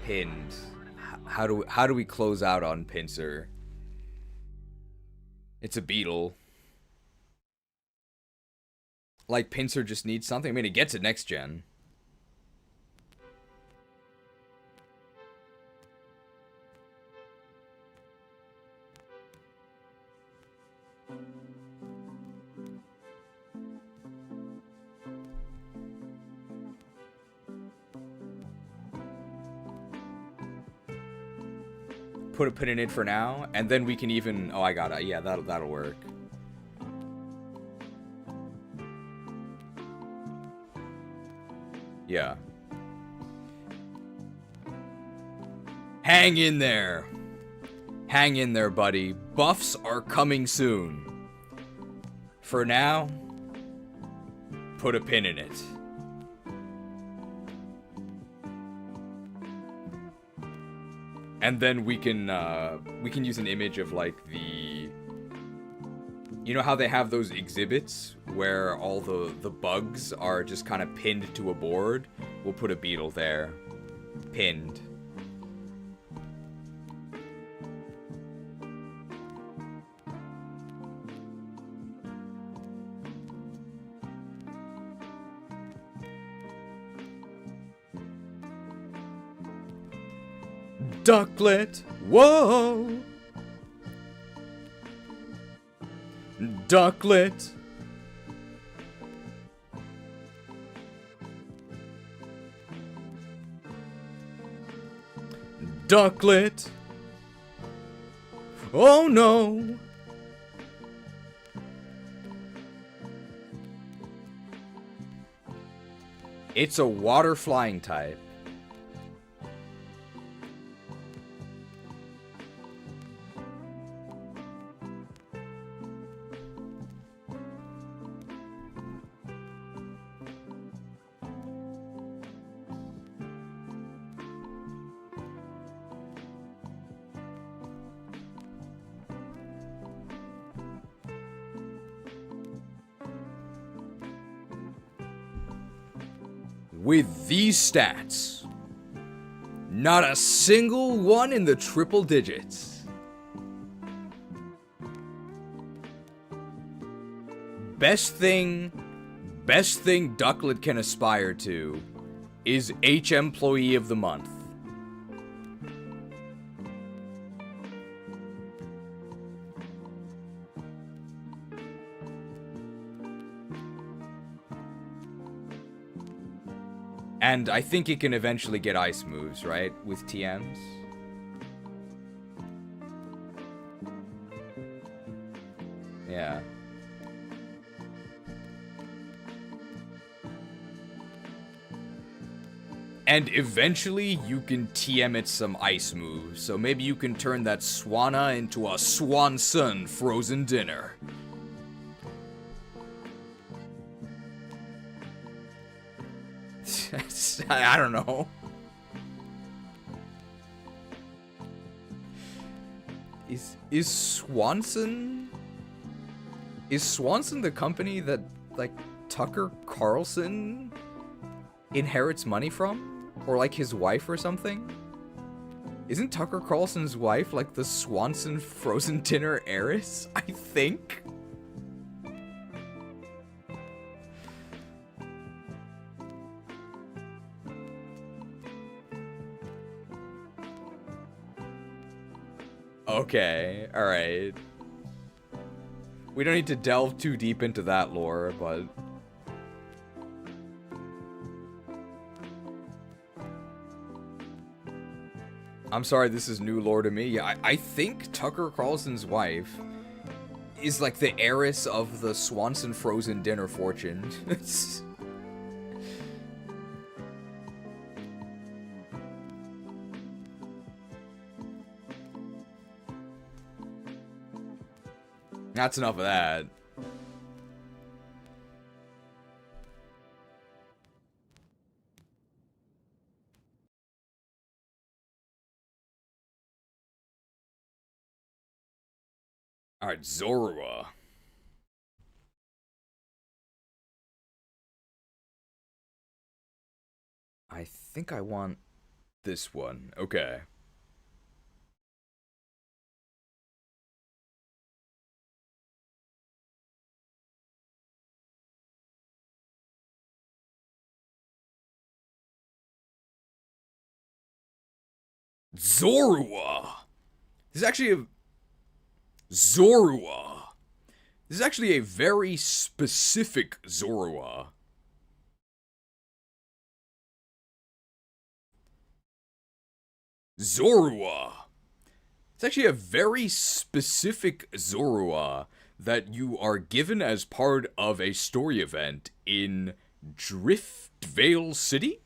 Pinned. How do we close out on Pinsir? It's a beetle. Like, Pinsir just needs something. I mean, it gets it next gen. Put a pin in it for now, and then we can even... Oh, I got it. Yeah, that'll work. Yeah. Hang in there. Hang in there, buddy. Buffs are coming soon. For now, put a pin in it. And then we can use an image of, like, the... You know how they have those exhibits where all the bugs are just kind of pinned to a board? We'll put a beetle there. Pinned. Ducklet. Whoa. Ducklet. Ducklet. Oh no. It's a water flying type. With these stats, not a single one in the triple digits. Best thing Ducklet can aspire to is H Employee of the Month. And I think it can eventually get ice moves, right? With TMs. Yeah. And eventually you can TM it some ice moves. So maybe you can turn that Swanna into a Swanson frozen dinner. I don't know. Is Swanson the company that, like, Tucker Carlson inherits money from? Or, like, his wife or something? Isn't Tucker Carlson's wife, like, the Swanson frozen dinner heiress? I think? Okay, alright. We don't need to delve too deep into that lore, but... I'm sorry, this is new lore to me. Yeah, I think Tucker Carlson's wife is like the heiress of the Swanson frozen dinner fortune. That's enough of that. Alright, Zorua. I think I want this one. Okay. Zorua! This is actually a... Zorua! This is actually a very specific Zorua. Zorua! It's actually a very specific Zorua that you are given as part of a story event in Driftvale City?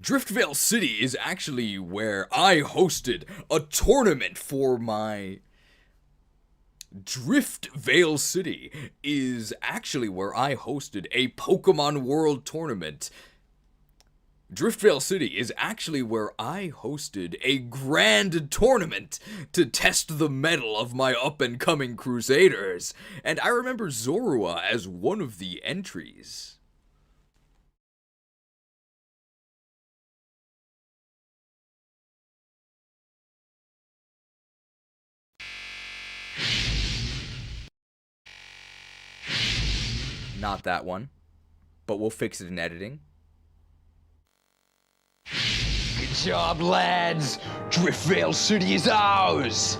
Driftvale City is actually where I hosted a tournament for my... Driftvale City is actually where I hosted a Pokemon World tournament. Driftvale City is actually where I hosted a grand tournament to test the mettle of my up-and-coming Crusaders. And I remember Zorua as one of the entries. Not that one, but we'll fix it in editing. job, lads. Driftveil City is ours.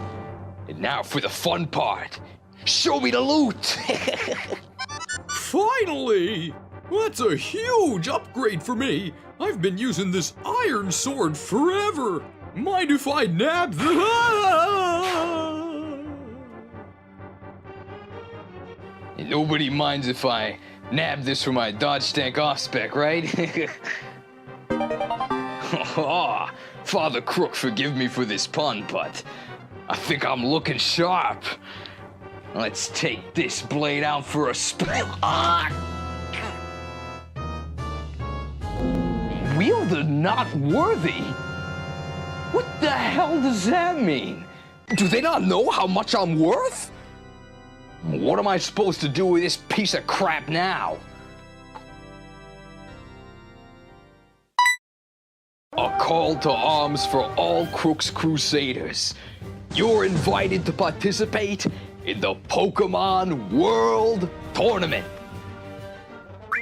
And now for the fun part. Show me the loot. Finally! That's a huge upgrade for me. I've been using this iron sword forever. Mind if I nab And nobody minds if I nab this for my Dodge Tank off-spec, right? Oh, Father Crook, forgive me for this pun, but I think I'm looking sharp. Let's take this blade out for a spell. Wielder not worthy? What the hell does that mean? Do they not know how much I'm worth? What am I supposed to do with this piece of crap now? A call to arms for all Crooks Crusaders. You're invited to participate in the Pokemon World Tournament.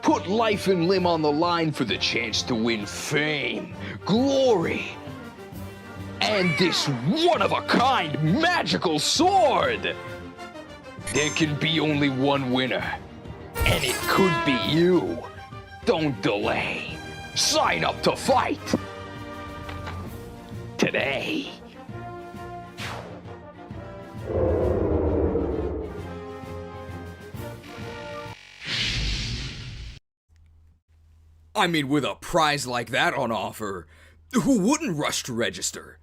Put life and limb on the line for the chance to win fame, glory, and this one-of-a-kind magical sword. There can be only one winner, and it could be you. Don't delay. Sign up to fight. Today. I mean, with a prize like that on offer, who wouldn't rush to register?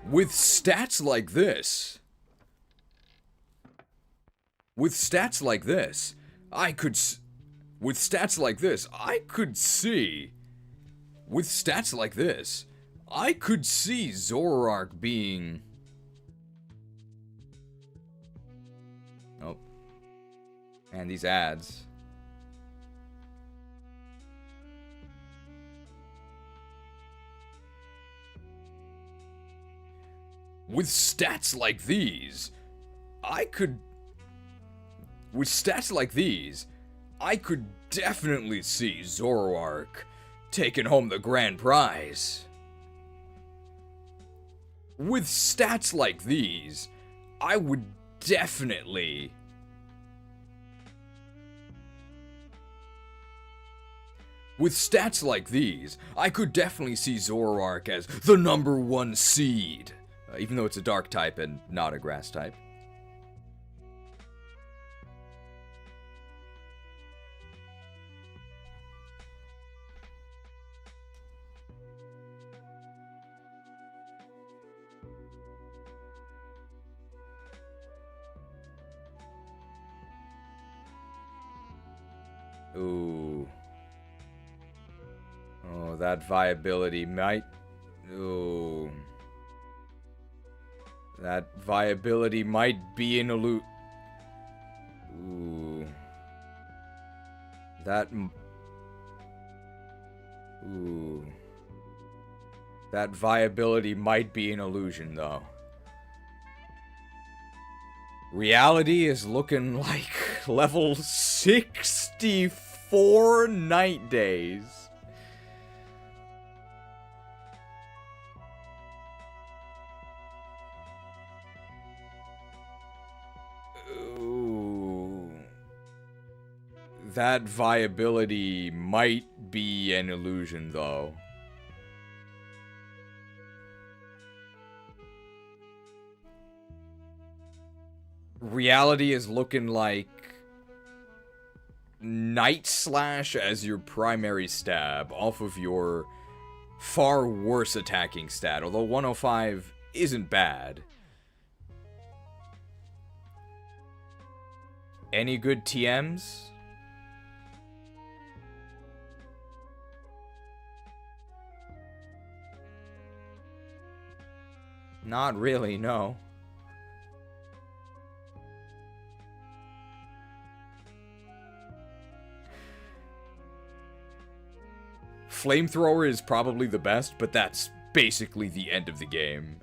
With stats like this, I could see Zoroark being... Oh. And these ads. With stats like these, I could definitely see Zoroark taking home the grand prize. With stats like these, I could definitely see Zoroark as the #1 seed. Even though it's a dark type and not a grass type. Ooh. Oh, that viability might... Ooh. That viability might be an Ooh. Ooh. That viability might be an illusion, though. Reality is looking like level 64 night days. That viability might be an illusion, though. Reality is looking like Night Slash as your primary stab off of your far worse attacking stat, although 105 isn't bad. Any good TMs? Not really, no. Flamethrower is probably the best, but that's basically the end of the game.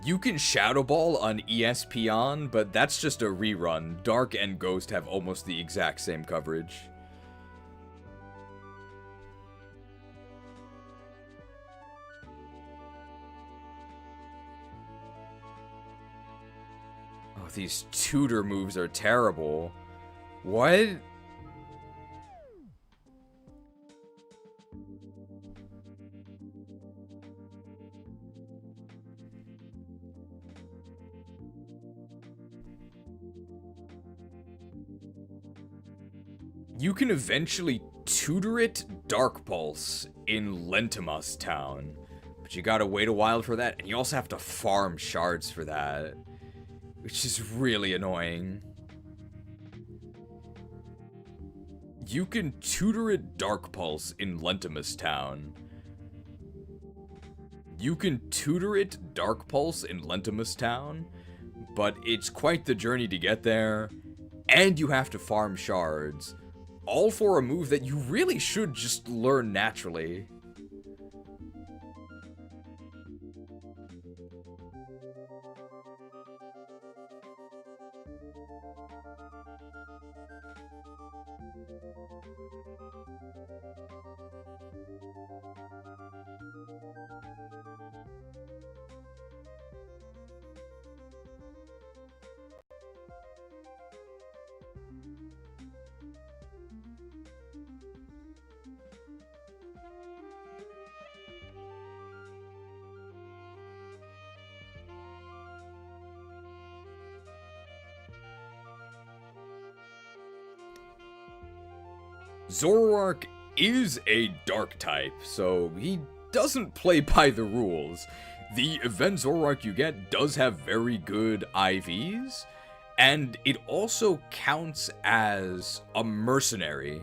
You can Shadow Ball on ESPN, but that's just a rerun. Dark and Ghost have almost the exact same coverage. Oh, these tutor moves are terrible. What? You can eventually tutor it Dark Pulse in Lentimus Town, but you gotta wait a while for that, and you also have to farm shards for that, which is really annoying. You can tutor it Dark Pulse in Lentimus Town. You can tutor it Dark Pulse in Lentimus Town, but it's quite the journey to get there, and you have to farm shards. All for a move that you really should just learn naturally. Zoroark is a dark type, so he doesn't play by the rules. The event Zoroark you get does have very good IVs, and it also counts as a mercenary.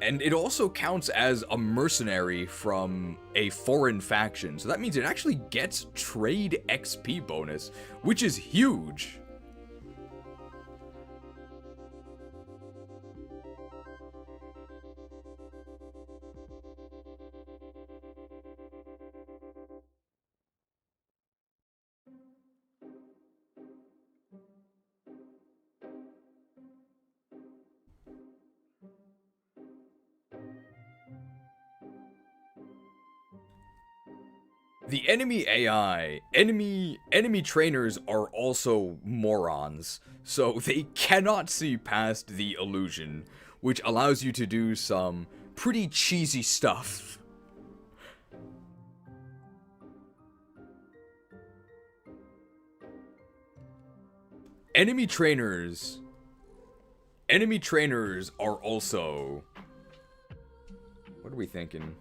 And it also counts as a mercenary from a foreign faction, so that means it actually gets trade XP bonus, which is huge. The enemy AI, enemy trainers are also morons, so they cannot see past the illusion, which allows you to do some pretty cheesy stuff. Enemy trainers are also... What are we thinking?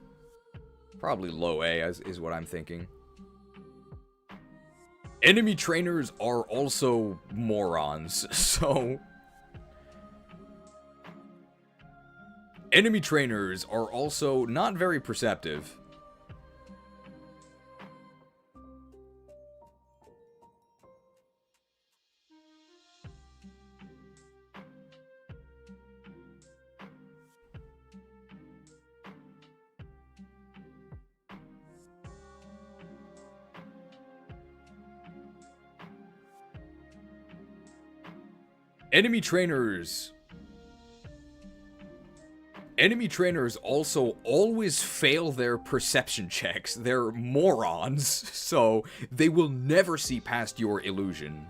Probably low A is what I'm thinking. Enemy trainers are also morons, so... Enemy trainers are also not very perceptive. Enemy trainers also always fail their perception checks. They're morons, so they will never see past your illusion.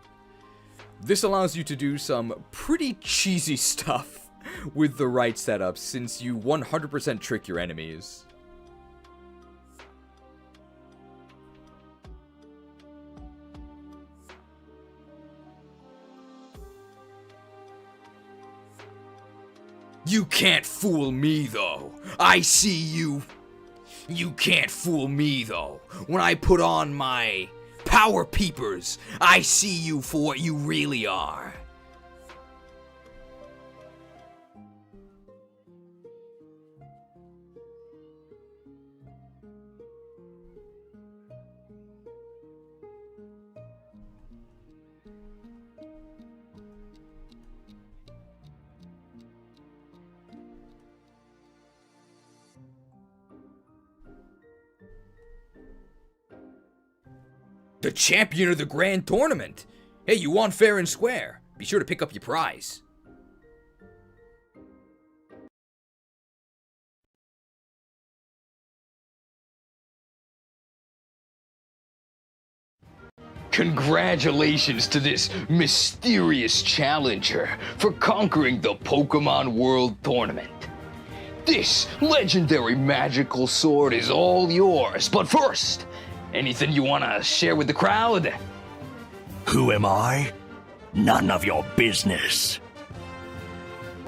This allows you to do some pretty cheesy stuff with the right setup, since you 100% trick your enemies. You can't fool me, though. I see you. You can't fool me, though. When I put on my power peepers, I see you for what you really are. The champion of the grand tournament. Hey, you won fair and square. Be sure to pick up your prize. Congratulations to this mysterious challenger for conquering the Pokemon World Tournament. This legendary magical sword is all yours, but first, anything you want to share with the crowd? Who am I? None of your business.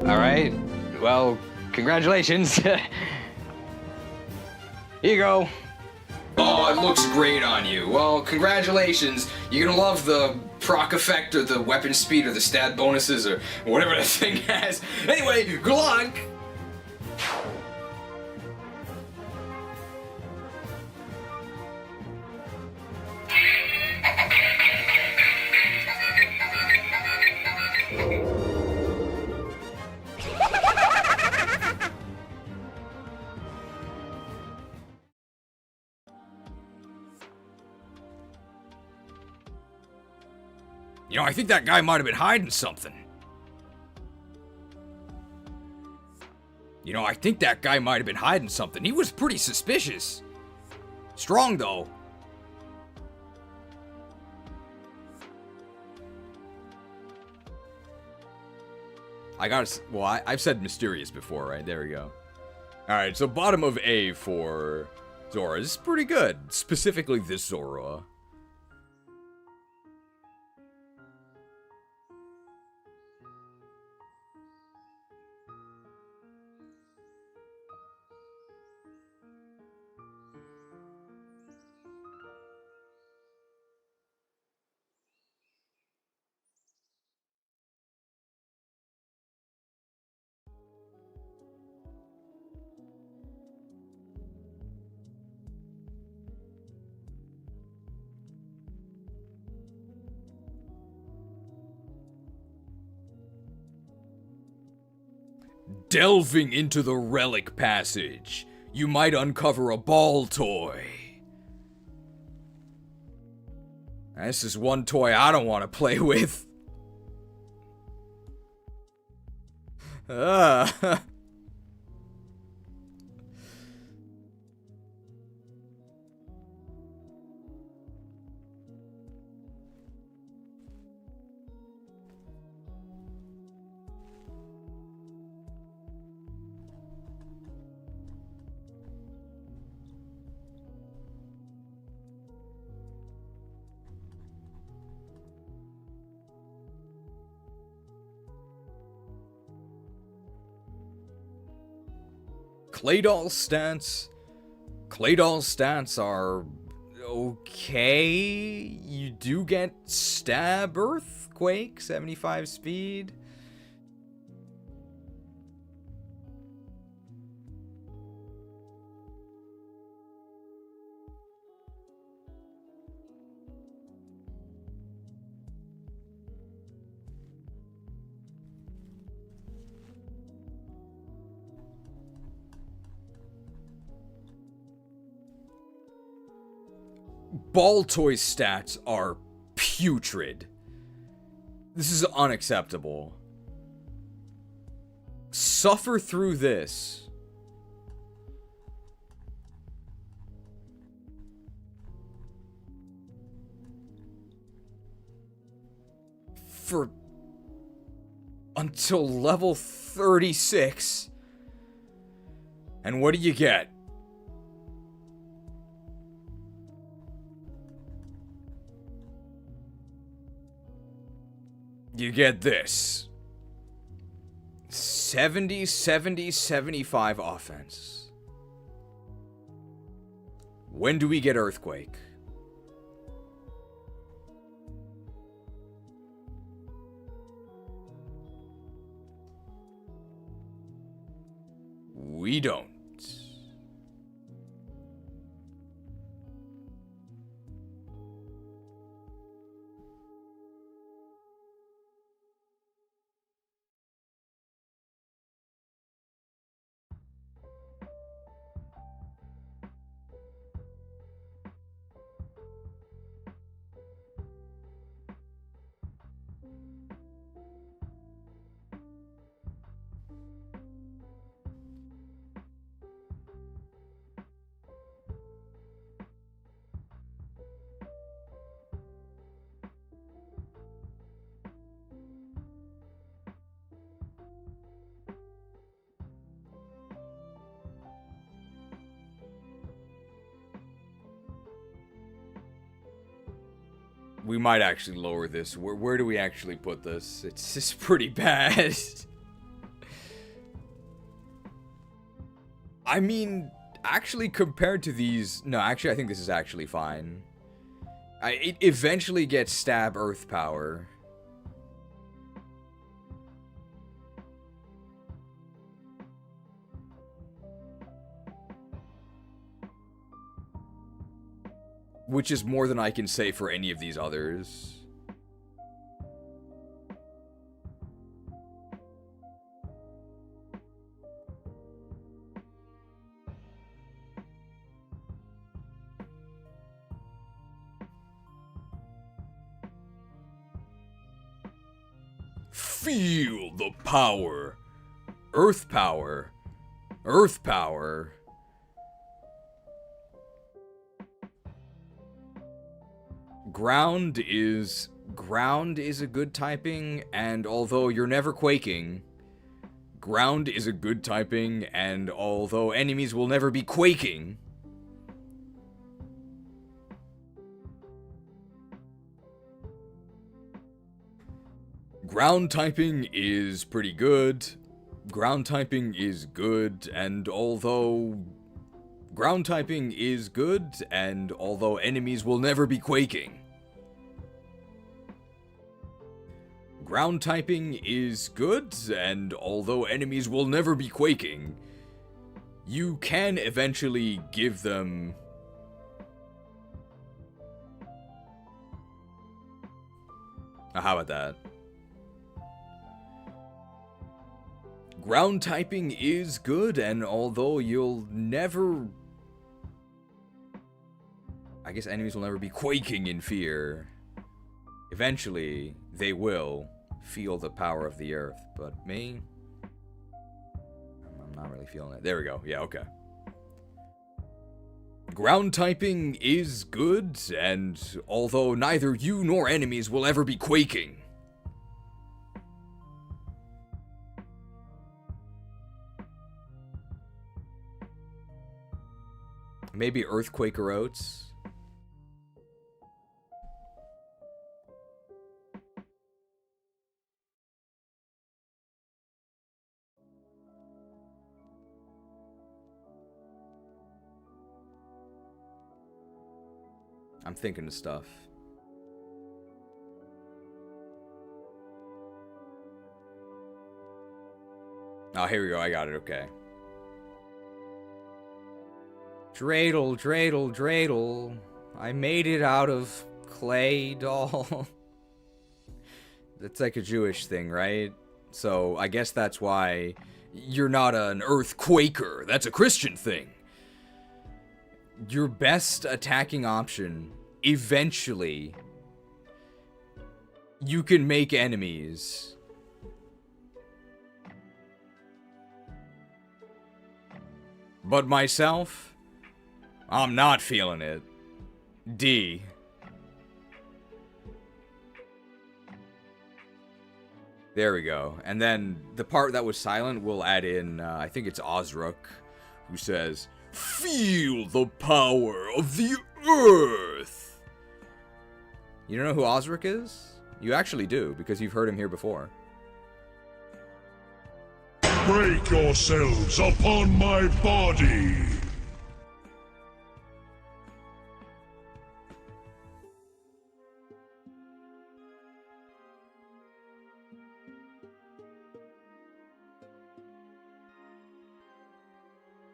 All right. Well, congratulations. Here you go. Oh, it looks great on you. Well, congratulations. You're gonna love the proc effect or the weapon speed or the stat bonuses or whatever the thing has. Anyway, good luck. You know, I think that guy might have been hiding something. He was pretty suspicious. Strong, though. I've said mysterious before, right? There we go. Alright, so bottom of A for Zora. This is pretty good. Specifically this Zora. Delving into the relic passage, you might uncover a ball toy. This is one toy I don't want to play with. Claydol's stats are okay. You do get stab, earthquake, 75 speed. Ball toy stats are putrid. This is unacceptable. Suffer through this. For until level 36. And what do you get? You get this. 70, 70, 75 offense. When do we get Earthquake? We don't. We might actually lower this. Where do we actually put this? It's just pretty bad. I mean, actually compared to these... No, actually I think this is actually fine. It eventually gets stab earth power. Which is more than I can say for any of these others. Feel the power. Earth power. Earth power. Ground is a good typing, and although you're never quaking, ground is a good typing, and although enemies will never be quaking, ground typing is pretty good. Ground typing is good, and although ground typing is good, and although enemies will never be quaking, ground typing is good, and although enemies will never be quaking, you can eventually give them... How about that? Ground typing is good, and although you'll never... I guess enemies will never be quaking in fear. Eventually, they will feel the power of the earth, but me? I'm not really feeling it. There we go. Yeah, okay. Ground typing is good, and although neither you nor enemies will ever be quaking, maybe Earthquaker Oats? I'm thinking of stuff. Oh, here we go. I got it. Okay. Dreidel, dreidel, dreidel. I made it out of clay doll. That's like a Jewish thing, right? So I guess that's why you're not an earthquaker. That's a Christian thing. Your best attacking option, eventually, you can make enemies. But myself, I'm not feeling it. D. There we go. And then the part that was silent, we'll add in, I think it's Osrook, who says, "Feel the power of the earth." You don't know who Osrook is? You actually do, because you've heard him here before. Break yourselves upon my body!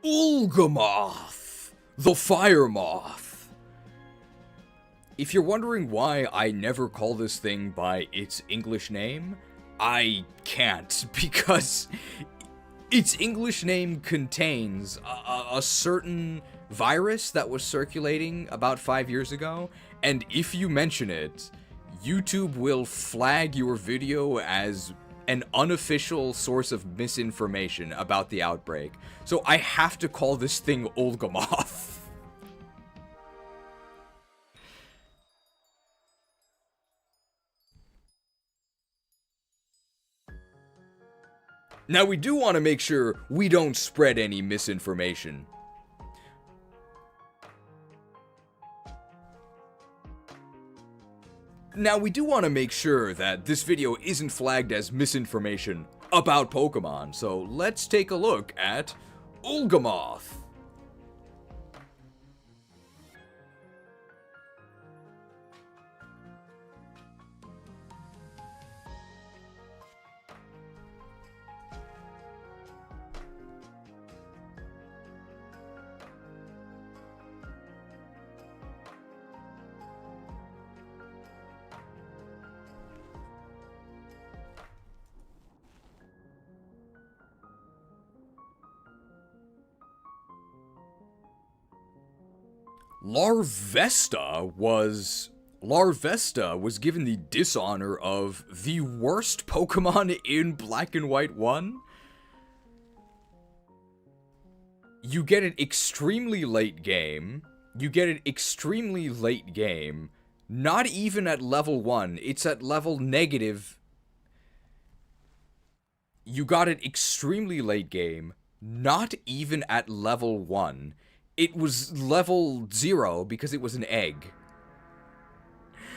ULGAMOTH, the fire moth. If you're wondering why I never call this thing by its English name, I can't, because its English name contains a certain virus that was circulating about 5 years ago, and if you mention it, YouTube will flag your video as an unofficial source of misinformation about the outbreak. So I have to call this thing ULGAMOTH. Now we do want to make sure we don't spread any misinformation. Now, we do want to make sure that this video isn't flagged as misinformation about Pokemon, so let's take a look at ULGAMOTH. Larvesta was given the dishonor of the worst Pokemon in Black and White 1. You get it extremely late game. Not even at level 1. It's at level negative. You got it extremely late game. Not even at level 1. It was level 0 because it was an egg.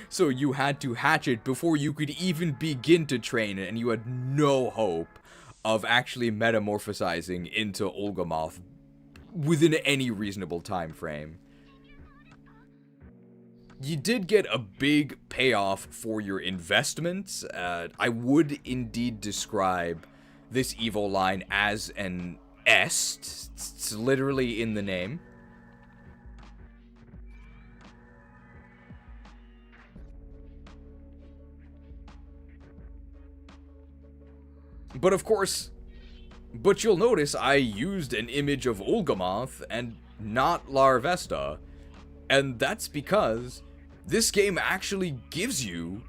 So you had to hatch it before you could even begin to train it, and you had no hope of actually metamorphosizing into ULGAMOTH within any reasonable time frame. You did get a big payoff for your investments. I would indeed describe this Evo line as an est. It's literally in the name. But of course, you'll notice I used an image of ULGAMOTH and not Larvesta, and that's because this game actually gives you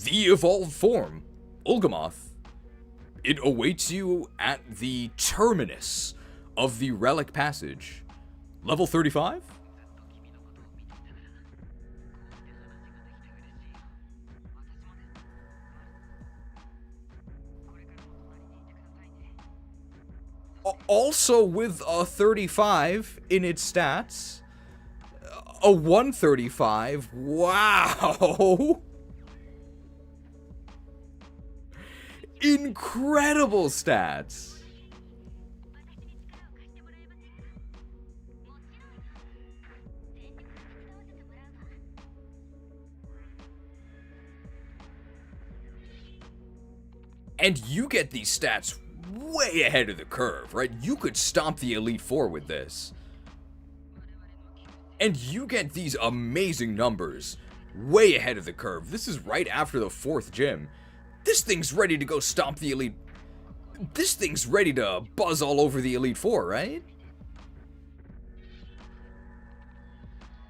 the evolved form, ULGAMOTH. It awaits you at the terminus of the Relic Passage. Level 35? Also with a 35 in its stats. A 135. Wow! Incredible stats. And you get these stats way ahead of the curve, right? You could stomp the Elite Four with this. And you get these amazing numbers way ahead of the curve. This is right after the 4th gym. This thing's ready to go stomp the Elite. This thing's ready to buzz all over the Elite Four, right?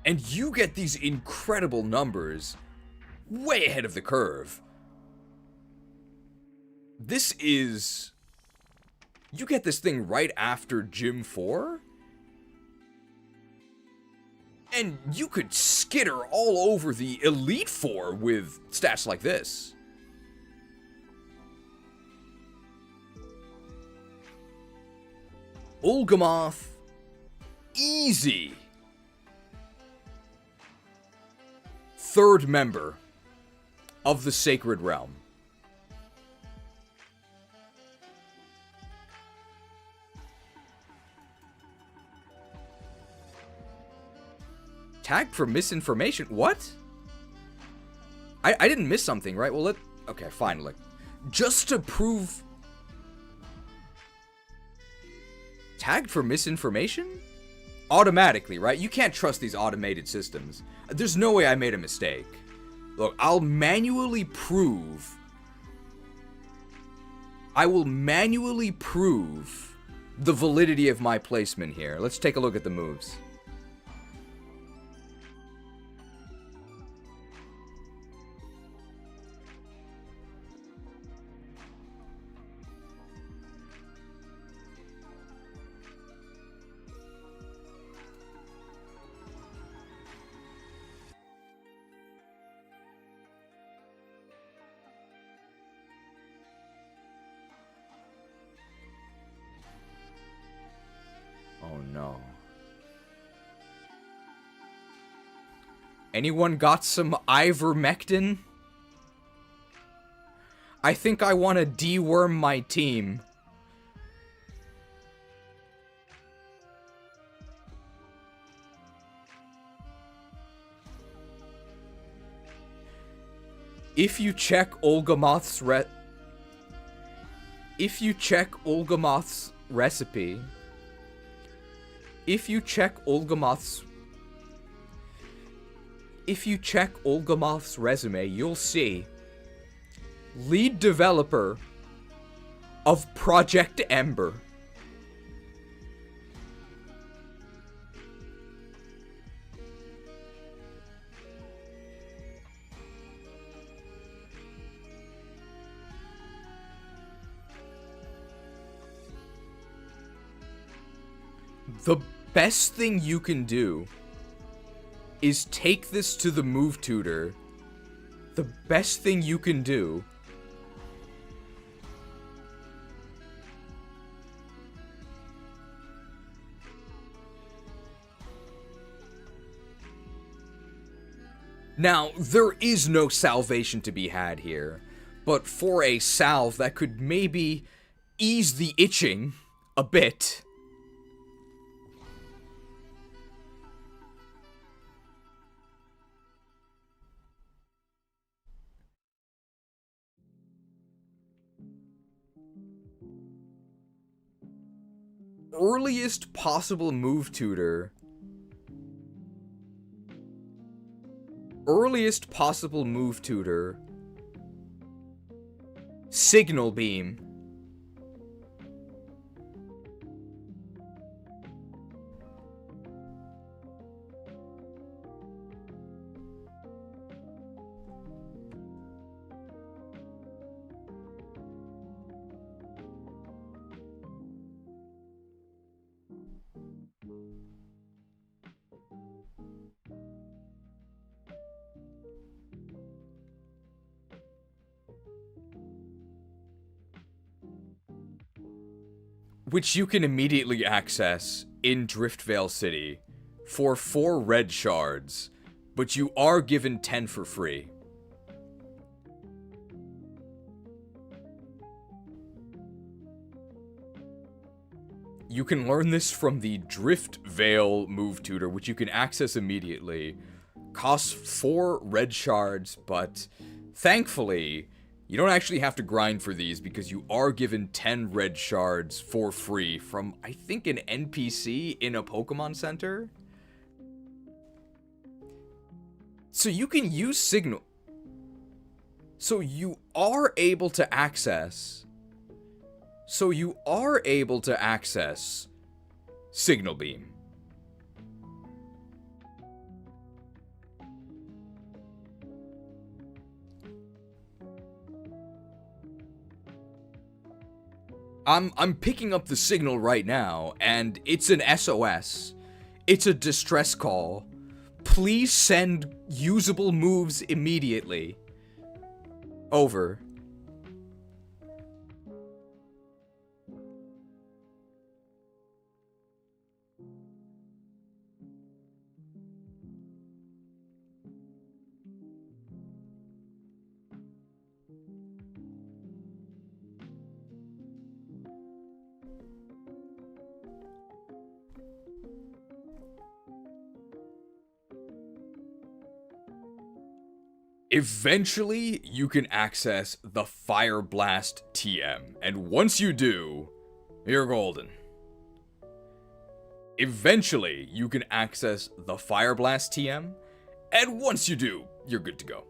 And you get these incredible numbers way ahead of the curve. This is... You get this thing right after Gym 4? And you could skitter all over the Elite Four with stats like this. ULGAMOTH, easy. 3rd member of the Sacred Realm. Tagged for misinformation? What? I didn't miss something, right? Well, okay, fine. Look, just to prove... Tagged for misinformation? Automatically, right? You can't trust these automated systems. There's no way I made a mistake. Look, I'll manually prove... I will manually prove the validity of my placement here. Let's take a look at the moves. Oh no. Anyone got some ivermectin? I think I want to deworm my team. If you check ULGAMOTH's recipe, if you check ULGAMOTH's resume, you'll see lead developer of Project Ember. The best thing you can do is take this to the move tutor. The best thing you can do now, there is no salvation to be had here, but for a salve that could maybe ease the itching a bit. Earliest possible move tutor. Earliest possible move tutor. Signal beam. Which you can immediately access in Driftvale City for 4 red shards, but you are given 10 for free. You can learn this from the Driftvale move tutor, which you can access immediately. Costs 4 red shards, but thankfully, you don't actually have to grind for these because you are given 10 red shards for free from, I think, an NPC in a Pokemon Center. So you can use Signal. So you are able to access. Signal Beam. I'm picking up the signal right now, and it's an SOS. It's a distress call. Please send usable moves immediately. Over. Eventually, you can access the Fire Blast TM, and once you do, you're golden. Eventually, you can access the Fire Blast TM, and once you do, you're good to go.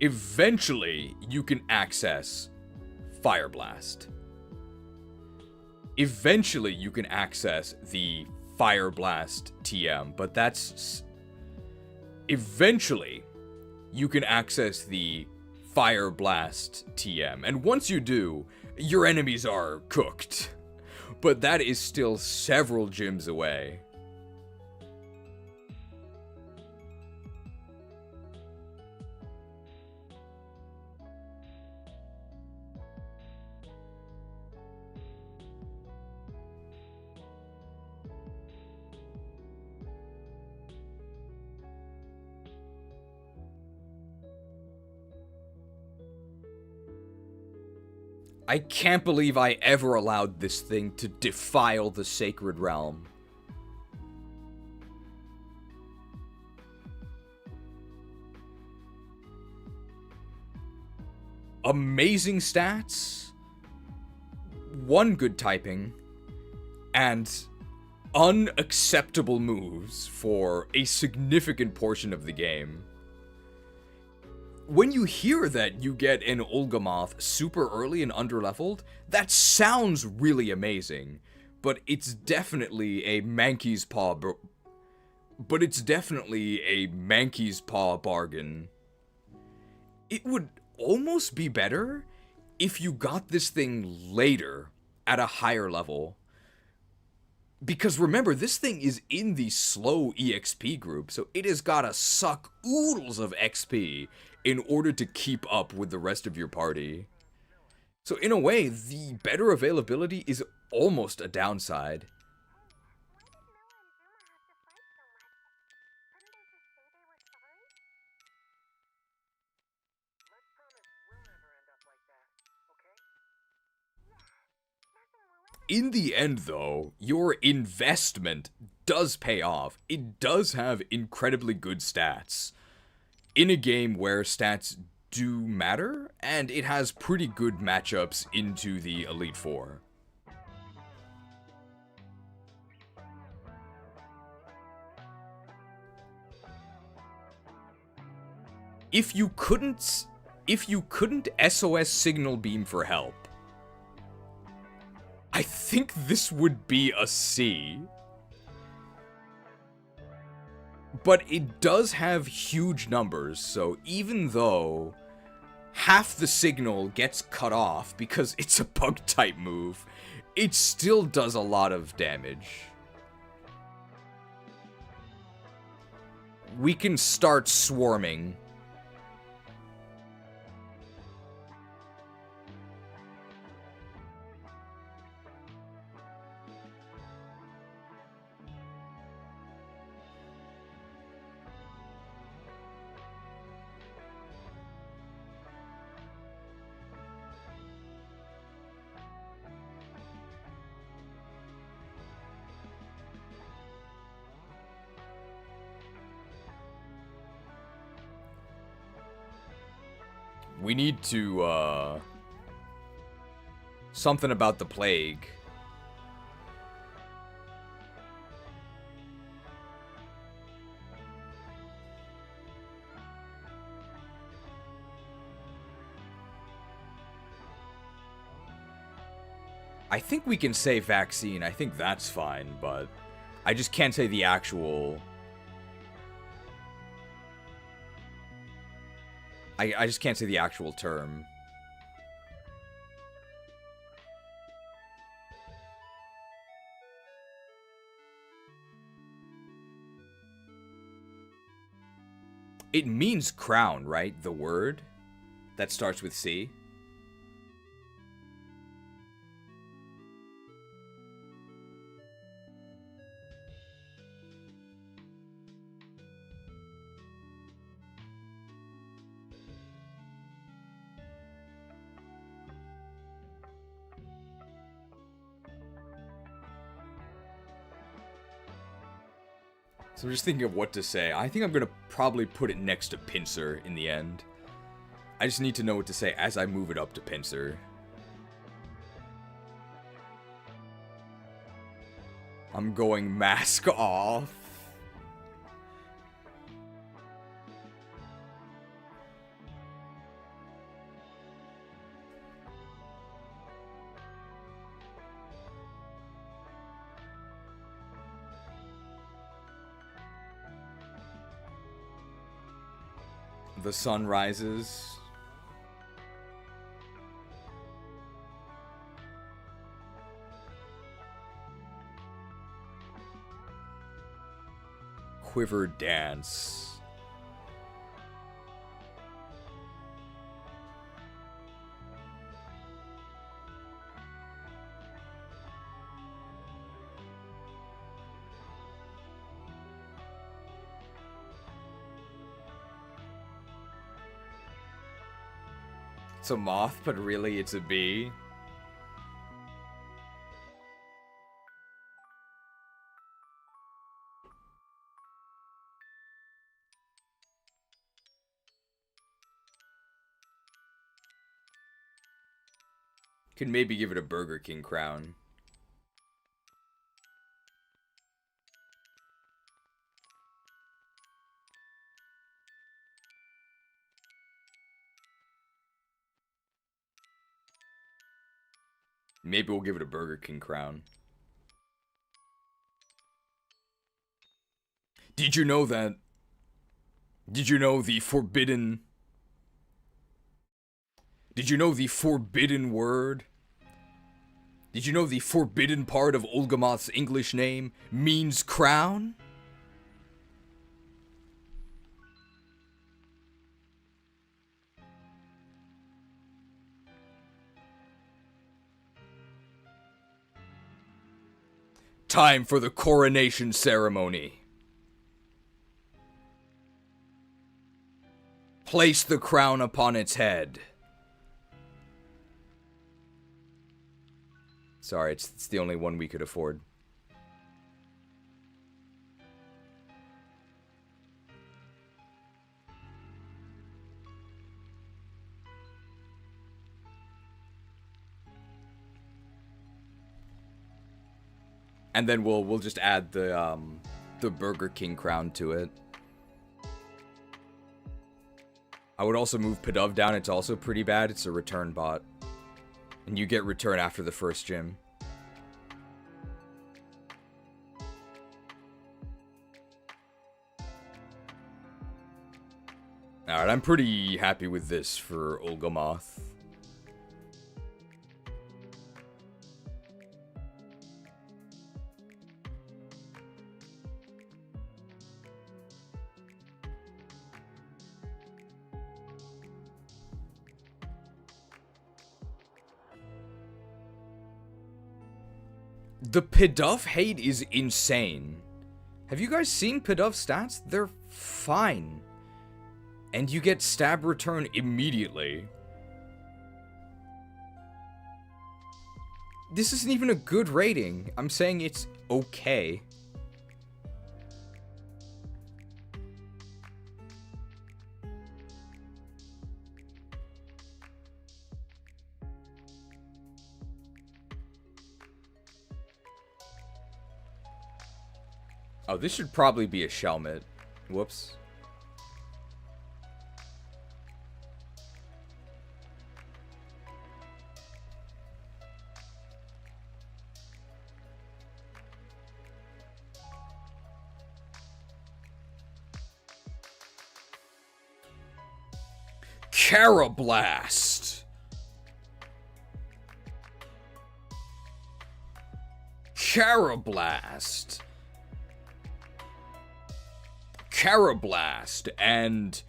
Eventually, you can access Fire Blast. Eventually, you can access the Fire Blast TM, but that's... Eventually, you can access the Fire Blast TM, and once you do, your enemies are cooked. But that is still several gyms away. I can't believe I ever allowed this thing to defile the sacred realm. Amazing stats, one good typing, and unacceptable moves for a significant portion of the game. When you hear that you get an ULGAMOTH super early and underleveled, that sounds really amazing, but it's definitely a Mankey's Paw bargain. It would almost be better if you got this thing later at a higher level. Because remember, this thing is in the slow EXP group, so it has gotta suck oodles of XP in order to keep up with the rest of your party. So in a way, the better availability is almost a downside. In the end, though, your investment does pay off. It does have incredibly good stats in a game where stats do matter, and it has pretty good matchups into the Elite Four. If you couldn't SOS Signal Beam for help, I think this would be a C. But it does have huge numbers, so even though half the signal gets cut off because it's a bug type move, it still does a lot of damage. We can start swarming. We need to, something about the plague. I think we can say vaccine. I think that's fine, but I just can't say the actual... I just can't say the actual term. It means crown, right? The word that starts with C. So I'm just thinking of what to say. I think I'm going to probably put it next to Pinsir in the end. I just need to know what to say as I move it up to Pinsir. I'm going mask off. The sun rises. Quiver dance. It's a moth, but really it's a bee. Could maybe give it a Burger King crown. Maybe we'll give it a Burger King crown. Did you know that? Did you know the forbidden... Did you know the forbidden word? Did you know the forbidden part of ULGAMOTH's English name means crown? Time for the coronation ceremony. Place the crown upon its head. Sorry, it's the only one we could afford. And then we'll just add the Burger King crown to it. I would also move Pidove down. It's also pretty bad. It's a return bot. And you get return after the first gym. Alright, I'm pretty happy with this for ULGAMOTH. The Pidove hate is insane. Have you guys seen Pidove's stats? They're fine. And you get stab return immediately. This isn't even a good rating. I'm saying it's okay. Oh, this should probably be a Shelmet. Whoops. Karrablast. Karrablast. Karrablast and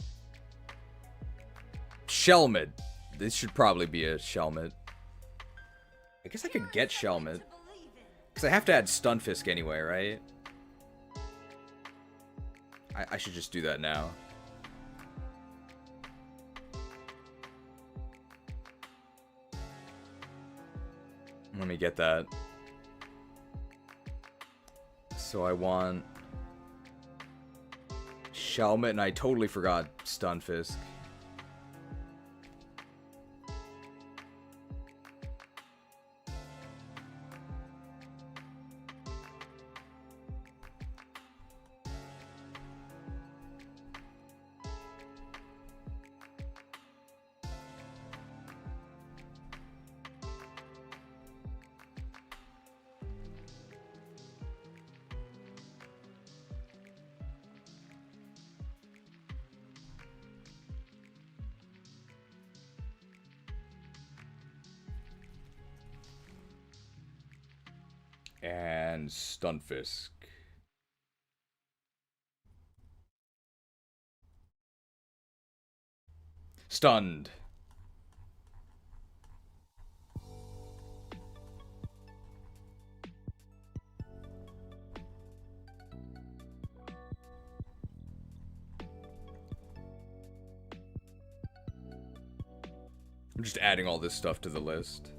Shelmet. This should probably be a Shelmet. I guess I could get Shelmet. Because I have to add Stunfisk anyway, right? I should just do that now. Let me get that. So I want Shelmet, and I totally forgot Stunfisk. And Stunfisk. Stunned. I'm just adding all this stuff to the list.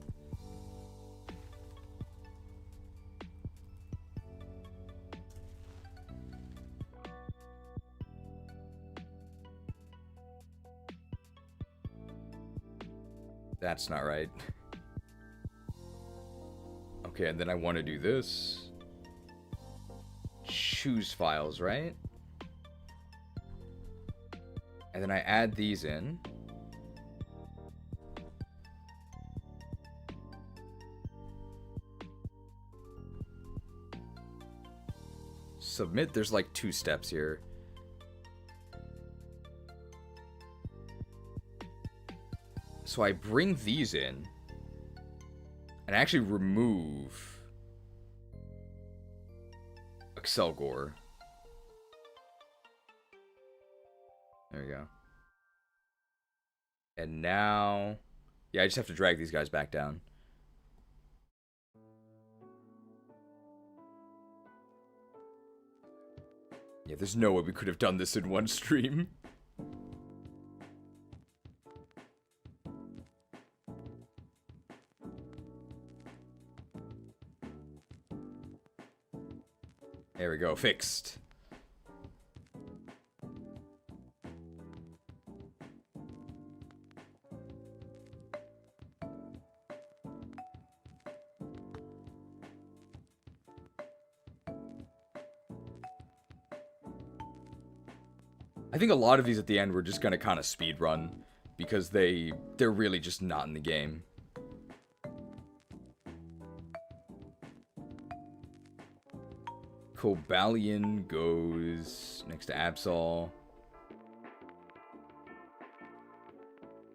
That's not right. Okay, and then I want to do this. Choose files, right? And then I add these in. Submit, there's like 2 steps here. So I bring these in, and I actually remove Excelgor. There we go. And now, yeah, I just have to drag these guys back down. Yeah, there's no way we could have done this in one stream. There we go, fixed. I think a lot of these at the end we're just gonna kind of speed run because they're really just not in the game. Cobalion goes next to Absol.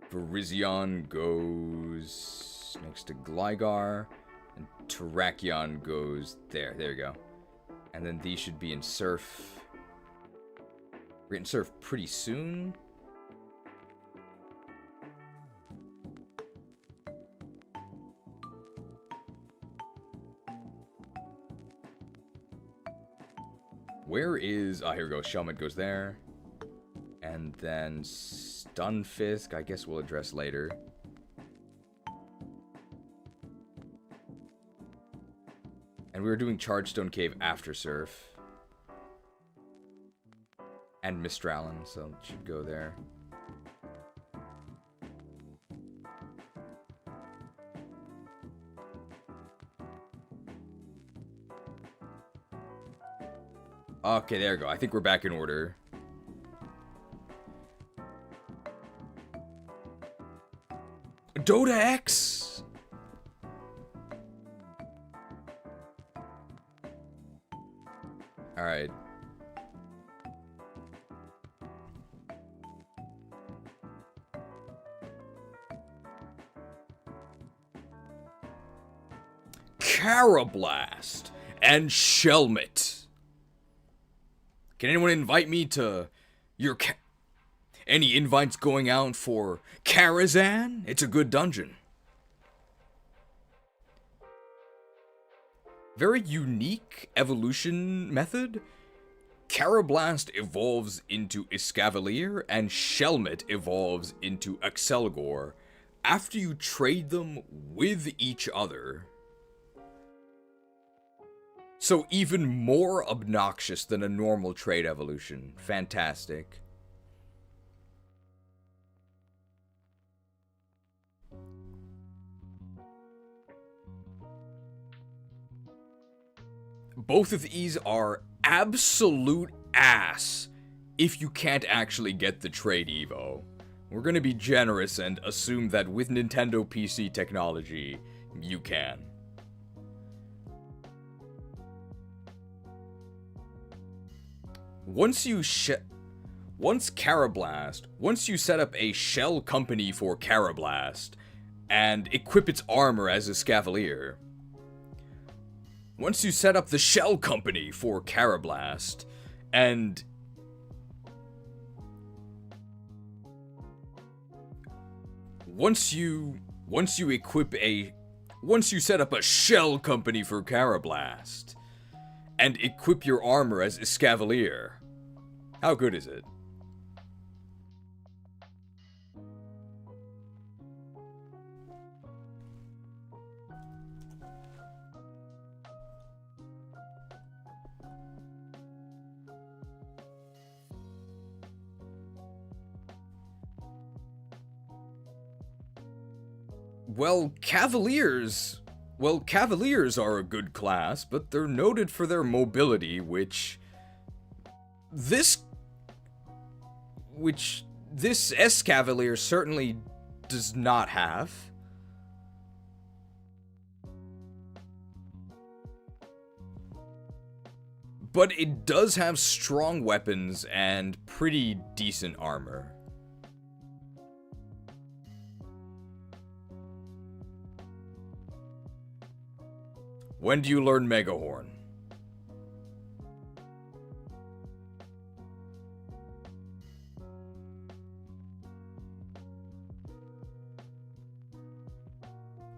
Virizion goes next to Gligar. And Terrakion goes there. There we go. And then these should be in Surf. We're getting Surf pretty soon. Where is... Oh, here we go. Shelmet goes there. And then Stunfisk, I guess we'll address later. And we were doing Chargestone Cave after Surf. And Mistralin, so it should go there. Okay, there we go. I think we're back in order. Dota X! Alright. Karrablast and Shelmet. Can anyone invite me to your any invites going out for Karazhan? It's a good dungeon. Very unique evolution method. Karrablast evolves into Escavalier and Shelmet evolves into Excelgor after you trade them with each other. So even more obnoxious than a normal trait evolution. Fantastic. Both of these are absolute ass if you can't actually get the trait Evo. We're gonna be generous and assume that with Nintendo PC technology, you can. Once you set up a shell company for Karrablast and equip its armor as a Scavalier. Once you set up the shell company for Karrablast and once you set up a shell company for Karrablast and equip your armor as Escavalier, how good is it? Cavaliers are a good class, but they're noted for their mobility, which this S-Cavalier certainly does not have. But it does have strong weapons and pretty decent armor. When do you learn Megahorn?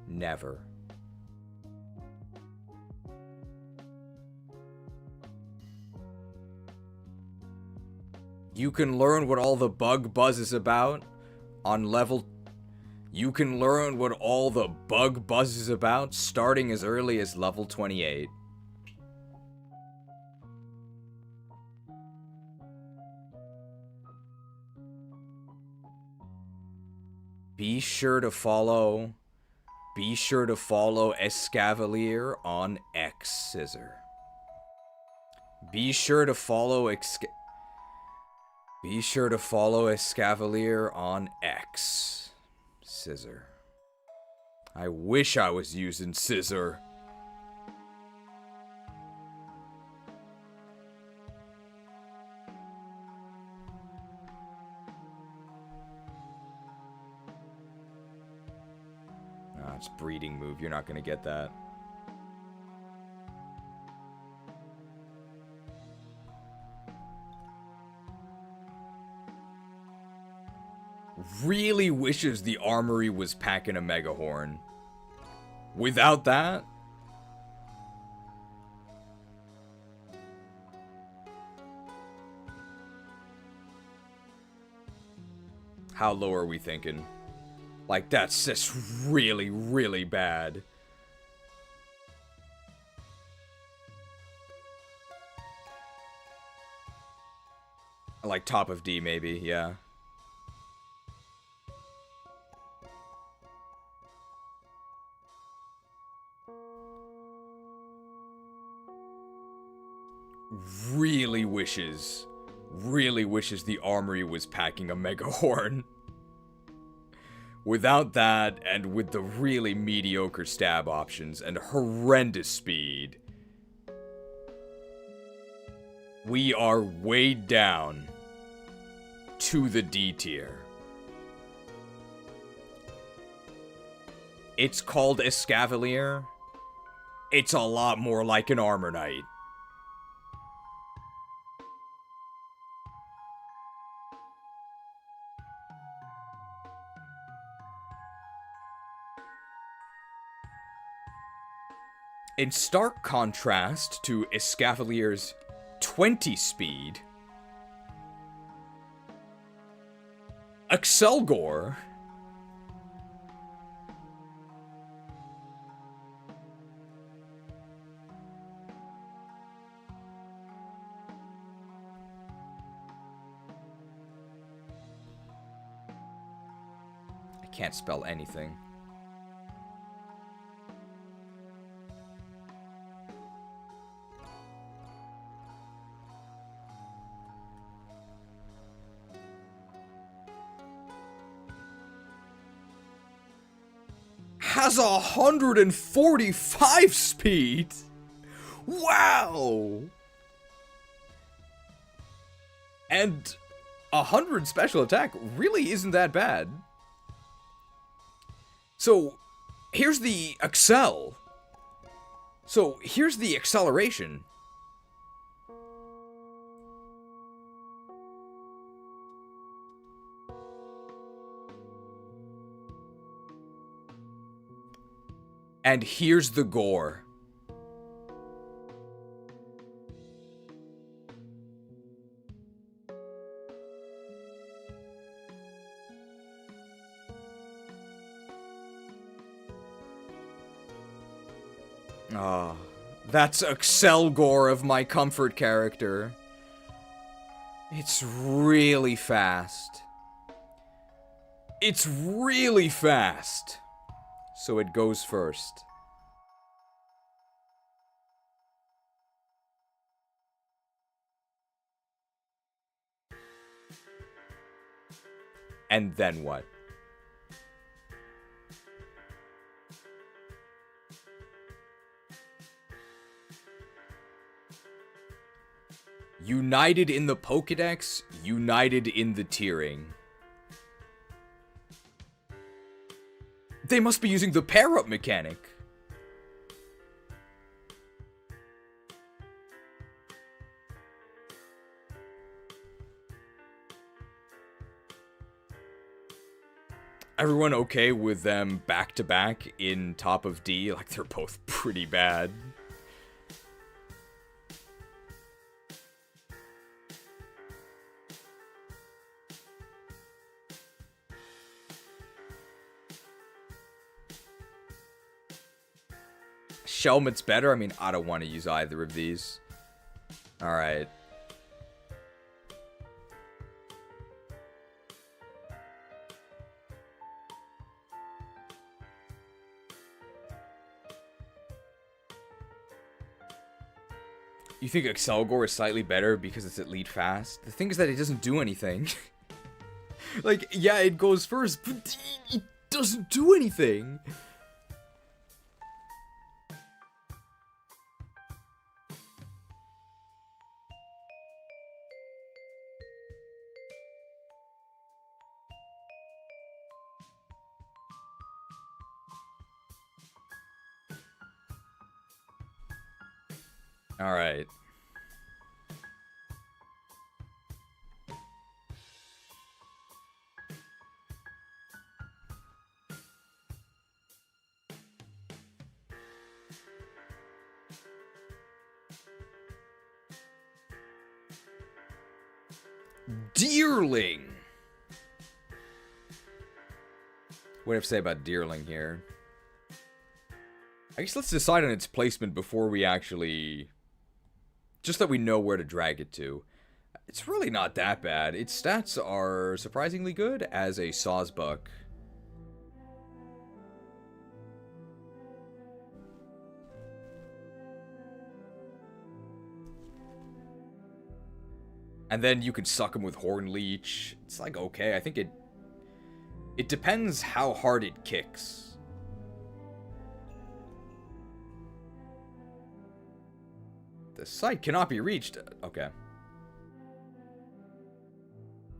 Never. You can learn what all the bug buzz is about on level... You can learn what all the bug buzz is about starting as early as level 28. Be sure to follow Escavalier on X Scissor. Be sure to follow Escavalier on X Scissor. I wish I was using Scissor. It's breeding move. You're not gonna get that. Really wishes the armory was packing a Megahorn. Without that... How low are we thinking? Like, that's just really, really bad. Like, top of D, maybe, yeah. Really wishes the armory was packing a Megahorn. Without that, and with the really mediocre stab options and horrendous speed, we are weighed down to the D tier. It's called Escavalier. It's a lot more like an Armor Knight. In stark contrast to Escavalier's 20 speed, Excelgor can't spell anything. Has 145 speed. Wow. And 100 special attack really isn't that bad. So, here's the accel. So, here's the acceleration. And here's the gore. Ah, that's Accel gore of my comfort character. It's really fast. It's really fast. So it goes first. And then what? United in the Pokedex, united in the tiering. They must be using the pair-up mechanic. Everyone okay with them back-to-back in top of D? Like, they're both pretty bad. Shelmet's better? I mean, I don't want to use either of these. Alright. You think Excelgor is slightly better because it's elite fast? The thing is that it doesn't do anything. Like, yeah, it goes first, but it doesn't do anything. Alright. Deerling! What do I have to say about Deerling here? I guess let's decide on its placement before we actually... Just that we know where to drag it to. It's really not that bad. Its stats are surprisingly good as a Sawsbuck. And then you can suck him with Horn Leech. It's like, okay, I think it depends how hard it kicks. The site cannot be reached. Okay.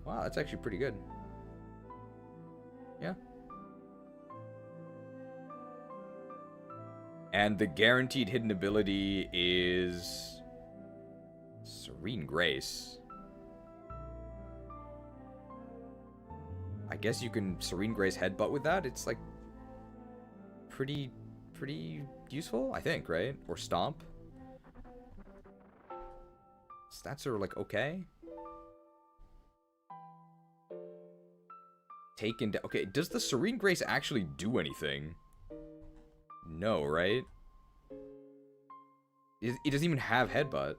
Wow, that's actually pretty good. Yeah. And the guaranteed hidden ability is... Serene Grace. I guess you can Serene Grace Headbutt with that. It's like... Pretty useful, I think, right? Or Stomp. Stats are like okay. Taken down. Okay, does the Serene Grace actually do anything? No, right? It doesn't even have Headbutt.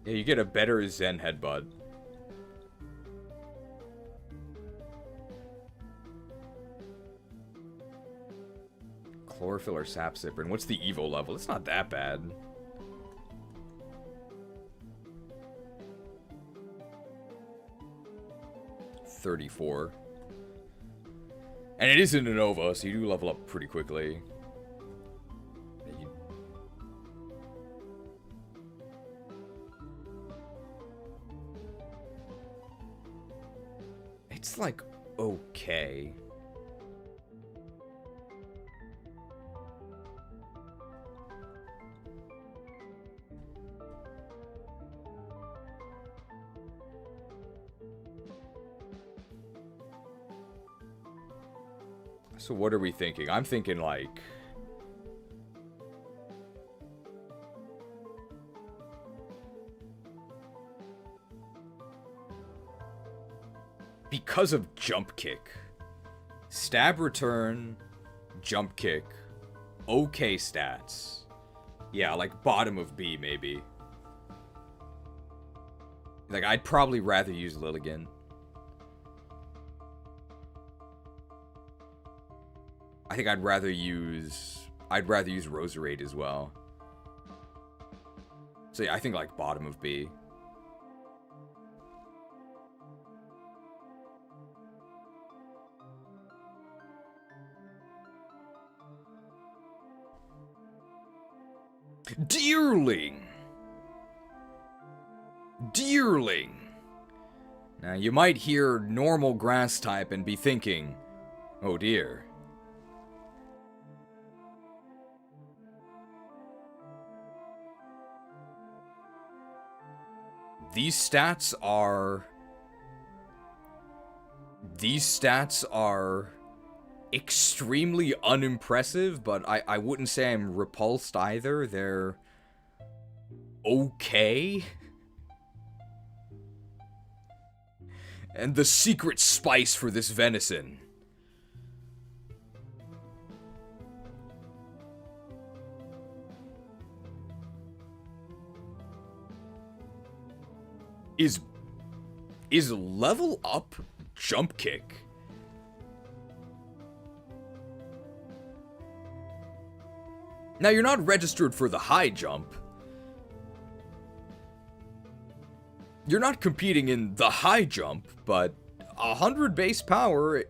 Yeah, you get a better Zen Headbutt. Chlorophyll or Sap Sipper. And what's the Evo level? It's not that bad. $34. And it is an Unova, so you do level up pretty quickly. It's like okay. So what are we thinking? I'm thinking like... because of Jump Kick. Stab Return, Jump Kick, okay stats. Yeah, like bottom of B maybe. Like I'd probably rather use Lilligant. I think I'd rather use Roserade as well. So yeah, I think like bottom of B. Deerling! Deerling! Now you might hear normal grass type and be thinking, oh dear. These stats are extremely unimpressive, but I wouldn't say I'm repulsed either. They're okay. And the secret spice for this venison is level up Jump Kick. Now, you're not registered for the high jump. You're not competing in the high jump, but 100 base power...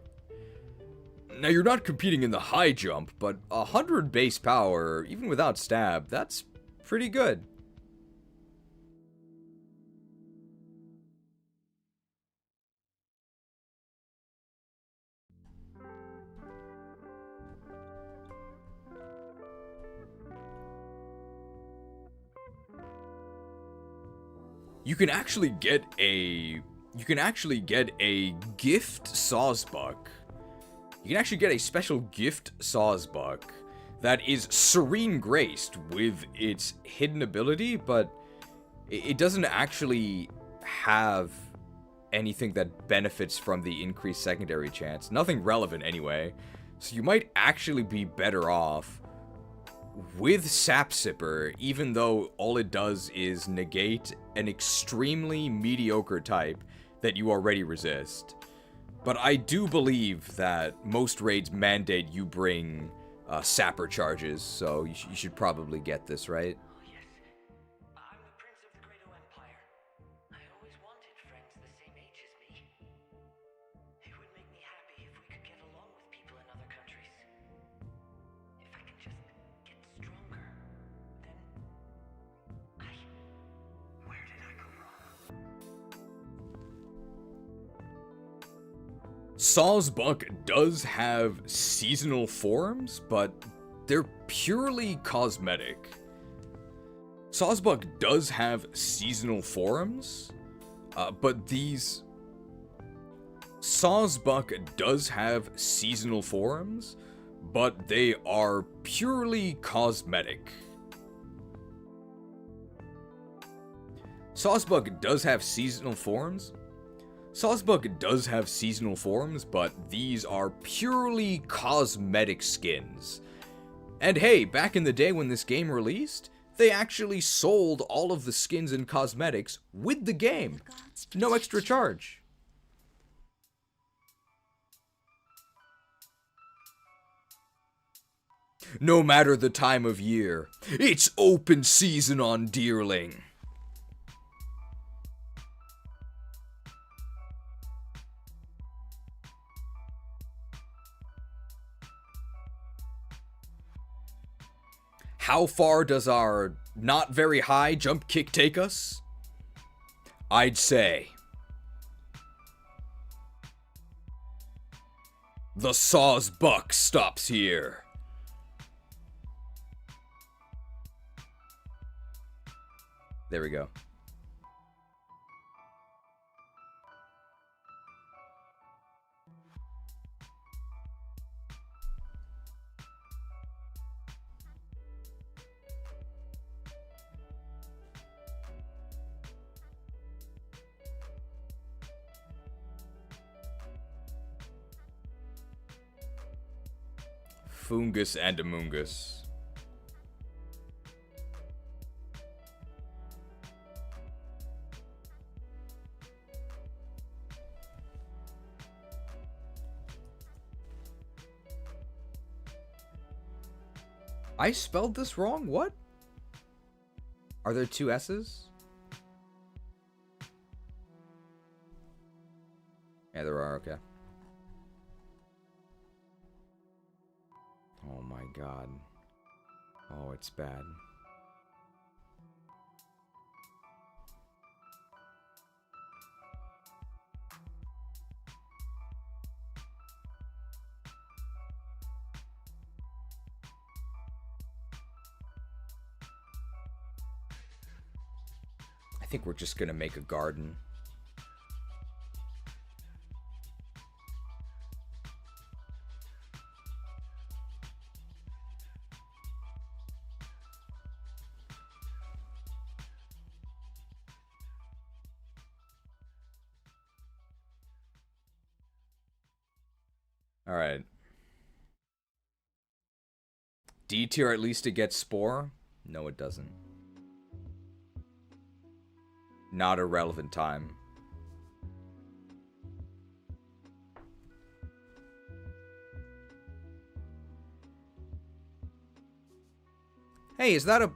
Now, you're not competing in the high jump, but 100 base power, even without stab, that's pretty good. You can actually get a gift Sawsbuck. You can actually get a special gift Sawsbuck that is Serene Graced with its hidden ability, but it doesn't actually have anything that benefits from the increased secondary chance. Nothing relevant anyway. So you might actually be better off with Sap Sipper, even though all it does is negate an extremely mediocre type that you already resist. But I do believe that most raids mandate you bring Sapper charges, so you should probably get this, right? Sawsbuck does have seasonal forms, but they're purely cosmetic. Sawsbuck does have seasonal forms, but these... Sawsbuck does have seasonal forms, but they are purely cosmetic. Sawsbuck does have seasonal forms. Sawsbuck does have seasonal forms, but these are purely cosmetic skins. And hey, back in the day when this game released, they actually sold all of the skins and cosmetics with the game. No extra charge. No matter the time of year, it's open season on Deerling. How far does our not very high jump kick take us? I'd say the Saw's buck stops here. There we go. Fungus and Amoongus. I spelled this wrong? What? Are there two S's? Yeah, there are, okay. Oh my god. Oh, it's bad. I think we're just gonna make a garden. Alright. D tier, at least it gets Spore? No, it doesn't. Not a relevant time. Hey, is that a...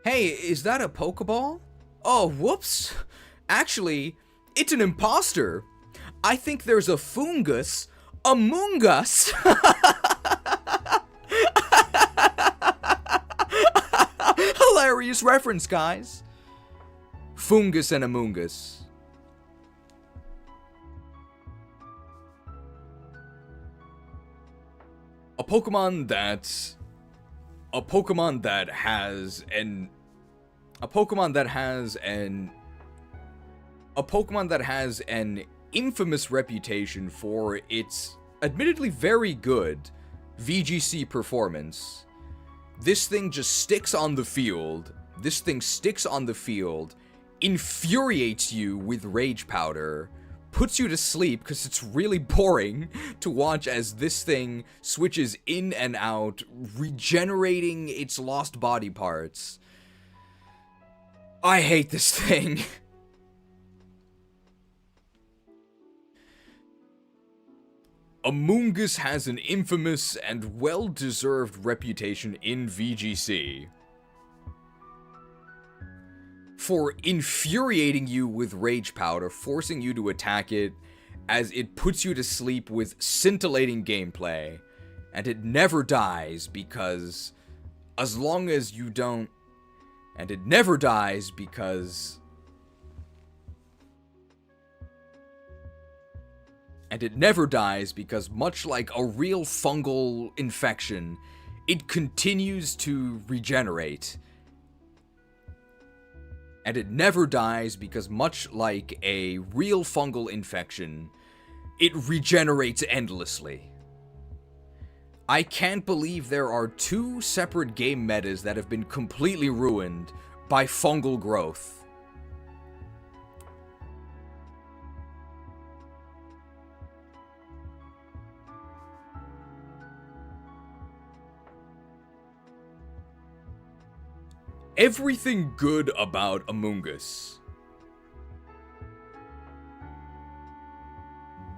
Hey, is that a Pokeball? Oh, whoops. Actually, it's an imposter. I think there's a fungus among us. Hilarious reference, guys. Fungus and Amoongus. A Pokemon that has an infamous reputation for its admittedly very good VGC performance. This thing just sticks on the field. This thing sticks on the field, infuriates you with Rage Powder, puts you to sleep because it's really boring to watch as this thing switches in and out, regenerating its lost body parts. I hate this thing. Amoongus has an infamous and well-deserved reputation in VGC for infuriating you with Rage Powder, forcing you to attack it as it puts you to sleep with scintillating gameplay, and it never dies because as long as you don't... And it never dies because... And it never dies because, much like a real fungal infection, it continues to regenerate. And it never dies because, much like a real fungal infection, it regenerates endlessly. I can't believe there are 2 separate game metas that have been completely ruined by fungal growth. Everything good about Amoonguss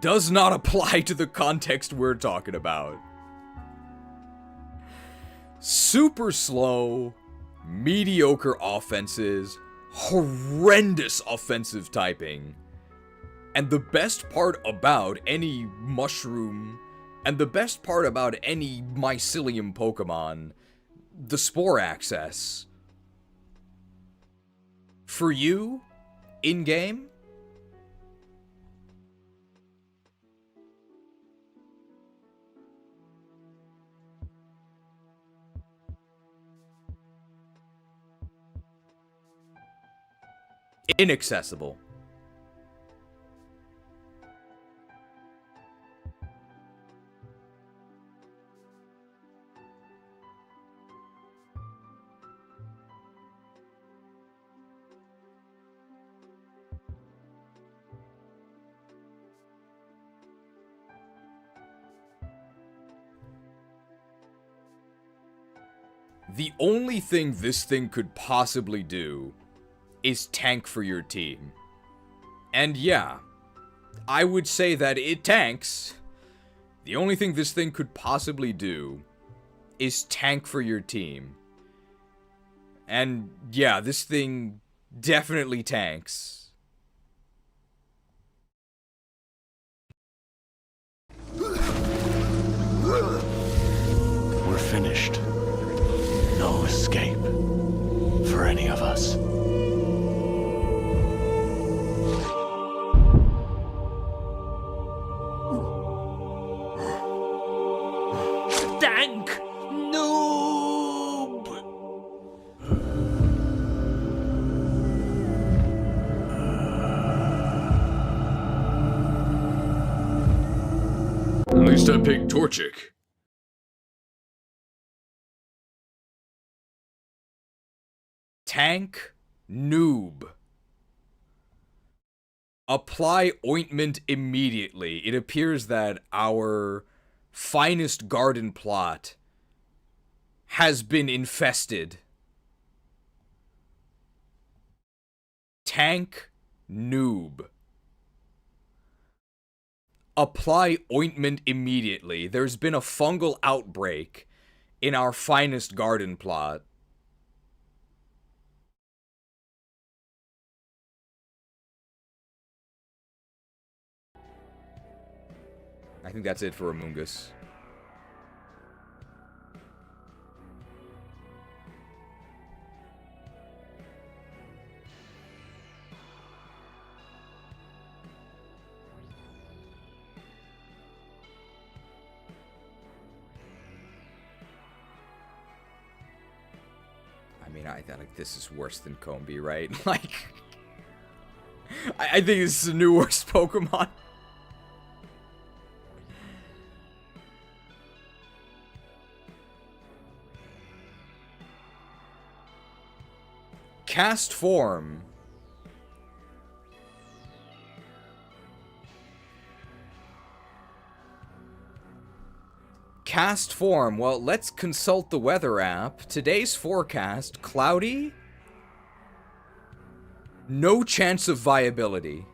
does not apply to the context we're talking about. Super slow, mediocre offenses, horrendous offensive typing, and the best part about any mushroom, and the best part about any mycelium Pokemon, the spore access. For you, in-game, inaccessible. The only thing this thing could possibly do is tank for your team. And yeah, I would say that it tanks. The only thing this thing could possibly do is tank for your team. And yeah, this thing definitely tanks. We're finished. No escape for any of us. Dank noob! At least I picked Torchic. Tank noob. Apply ointment immediately. It appears that our finest garden plot has been infested. Tank noob. Apply ointment immediately. There's been a fungal outbreak in our finest garden plot. I think that's it for Amoonguss. I mean, I think this is worse than Combi, right? Like, I think this is the new worst Pokemon. Cast form. Cast form. Well, let's consult the weather app. Today's forecast, cloudy. No chance of viability.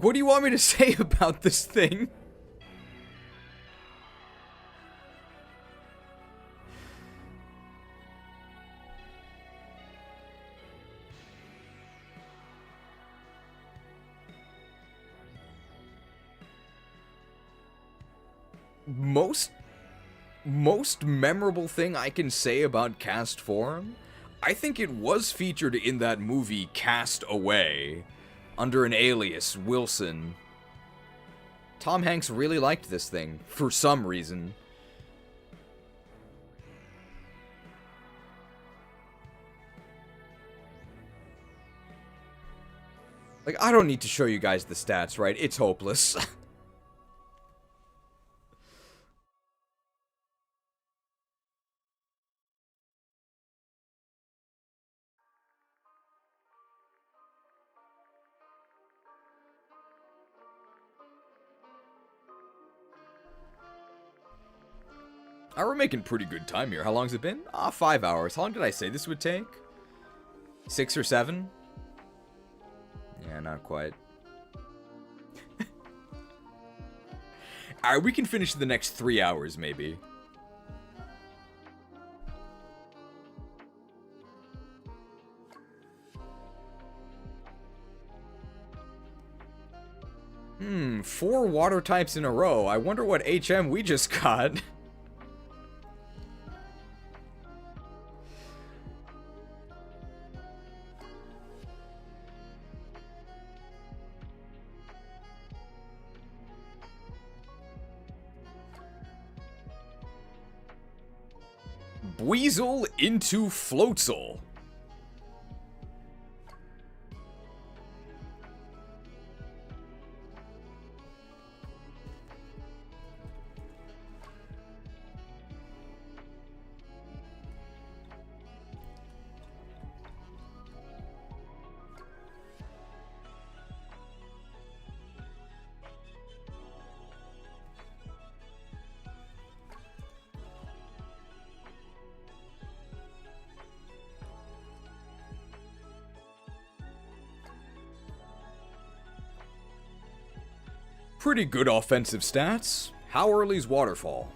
What do you want me to say about this thing? Most memorable thing I can say about cast form, I think it was featured in that movie Cast Away, under an alias, Wilson. Tom Hanks really liked this thing, for some reason. Like, I don't need to show you guys the stats, right? It's hopeless. We're making pretty good time here. How long's it been? 5 hours. How long did I say this would take? 6 or 7? Yeah, not quite. Alright, we can finish the next 3 hours, maybe. Hmm, 4 water types in a row. I wonder what HM we just got. Weasel into Floatzel. Pretty good offensive stats. How early's Waterfall?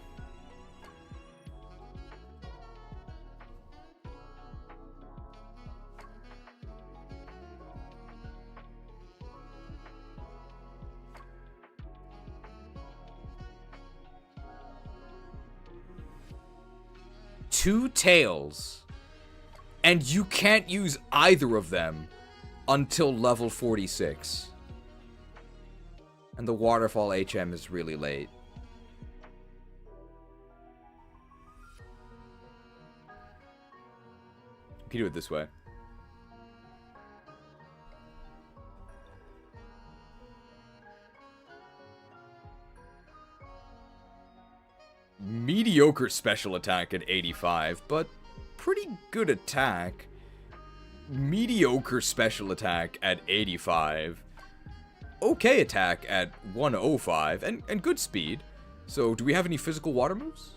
Two tails. And you can't use either of them until level 46. And the Waterfall HM is really late. You can do it this way. Mediocre special attack at 85, but pretty good attack. Mediocre special attack at 85. Okay attack at 105, and good speed. So, do we have any physical water moves?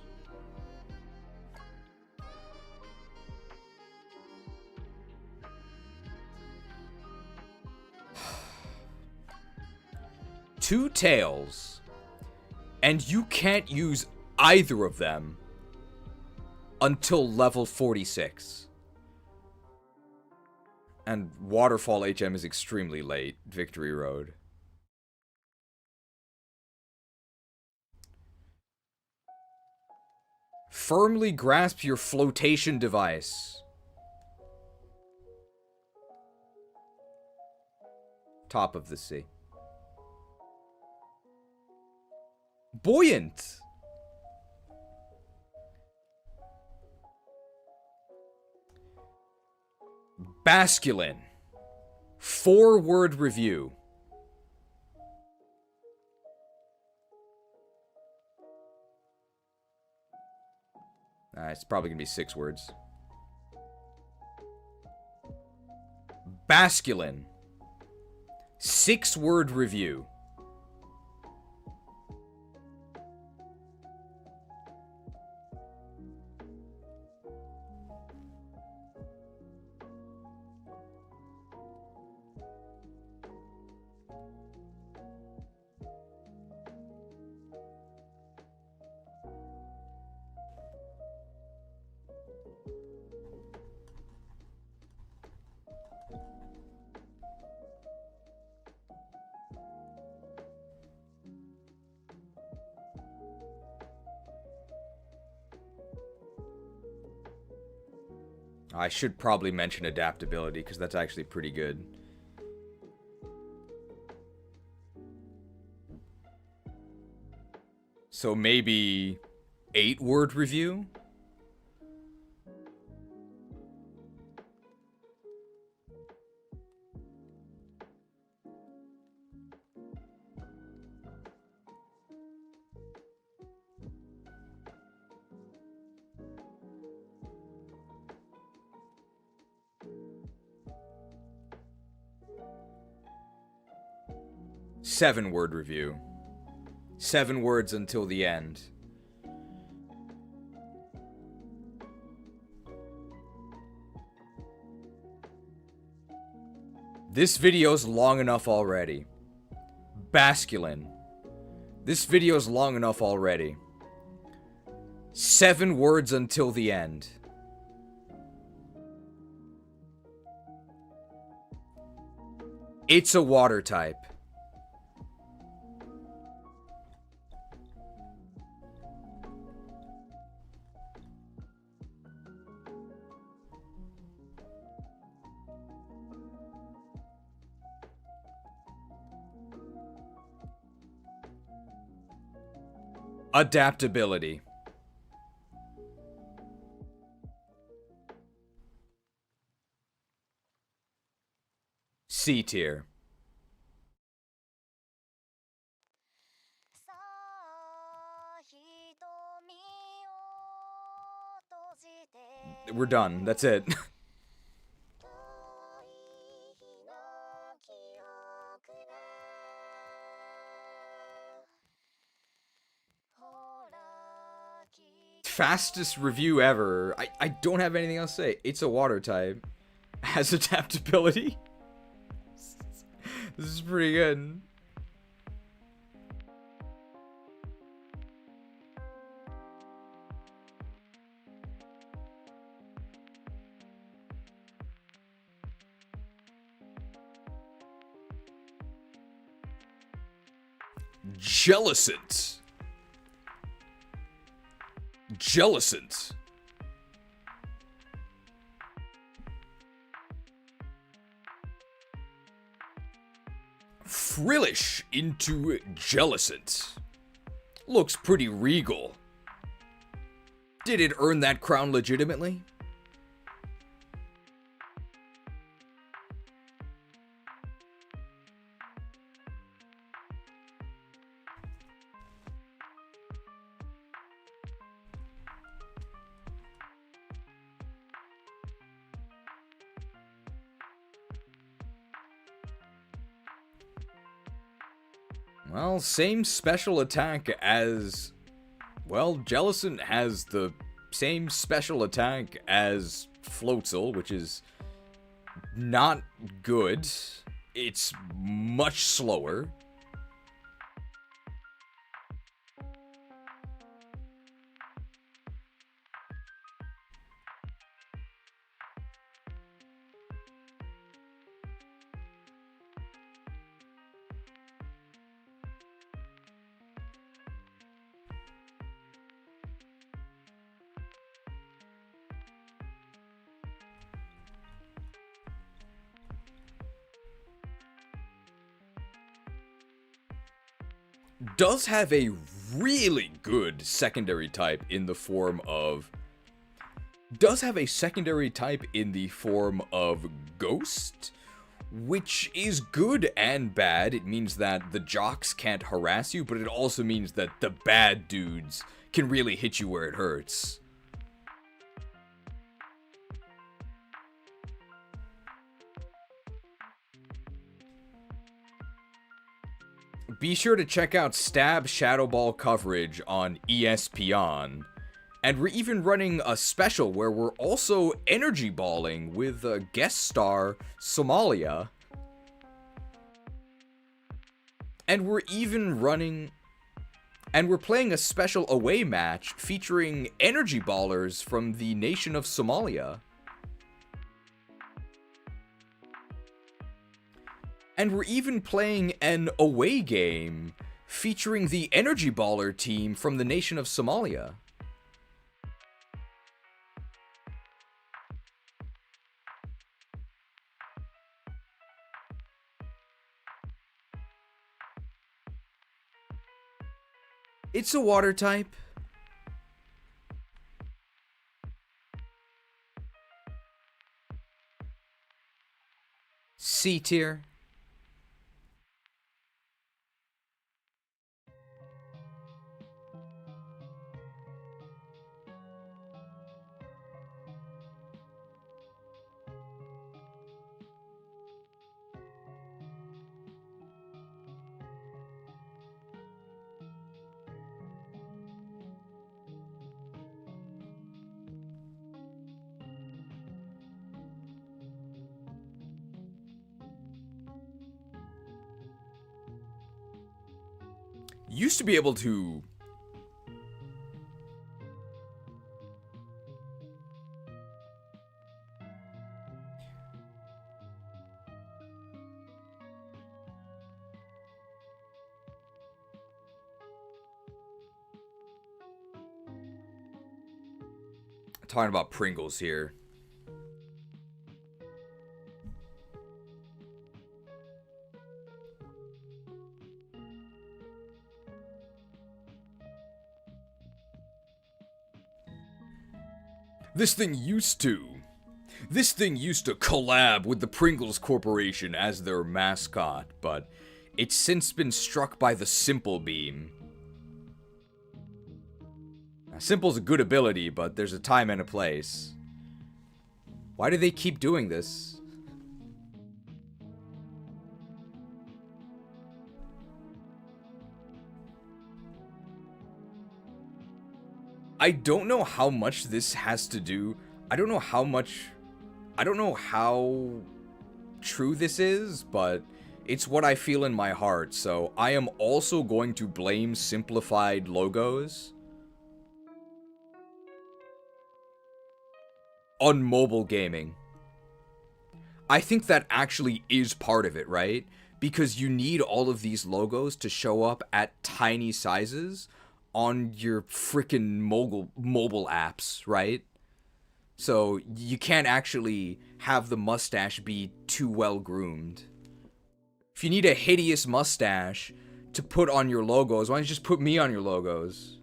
Two tails, and you can't use either of them until level 46. And Waterfall HM is extremely late. Victory Road. Firmly grasp your flotation device. Top of the sea. Buoyant. Basculin. 4-word review. It's probably going to be 6 words. Basculin. 6-word review. I should probably mention adaptability, because that's actually pretty good. So maybe 8-word review? Seven-word review. 7 words until the end. This video's long enough already. Basculin. This video's long enough already. 7 words until the end. It's a water type. Adaptability. C tier. We're done. That's it. Fastest review ever. I don't have anything else to say. It's a water type. Has adaptability. This is pretty good. Jellicent. Jellicent. Frillish into Jellicent. Looks pretty regal. Did it earn that crown legitimately? Well, same special attack as... Well, Jellicent has the same special attack as Floatzel, which is not good. It's much slower. Does have a really good secondary type in the form of... Does have a secondary type in the form of Ghost, which is good and bad. It means that the jocks can't harass you, but it also means that the bad dudes can really hit you where it hurts. Be sure to check out Stab Shadow Ball coverage on ESPN. And we're even running a special where we're also energy balling with a guest star, Somalia. And we're even running... And we're playing a special away match featuring energy ballers from the nation of Somalia. And we're even playing an away game featuring the Energy Baller team from the nation of Somalia. It's a water type. C tier. Used to be able to... Talking about Pringles here. This thing used to collab with the Pringles Corporation as their mascot, but it's since been struck by the Simple Beam. Now, Simple's a good ability, but there's a time and a place. Why do they keep doing this? I don't know how much this has to do. I don't know how true this is, but it's what I feel in my heart. So I am also going to blame simplified logos on mobile gaming. I think that actually is part of it, right? Because you need all of these logos to show up at tiny sizes on your freaking mobile apps, right? So you can't actually have the mustache be too well groomed. If you need a hideous mustache to put on your logos, why don't you just put me on your logos?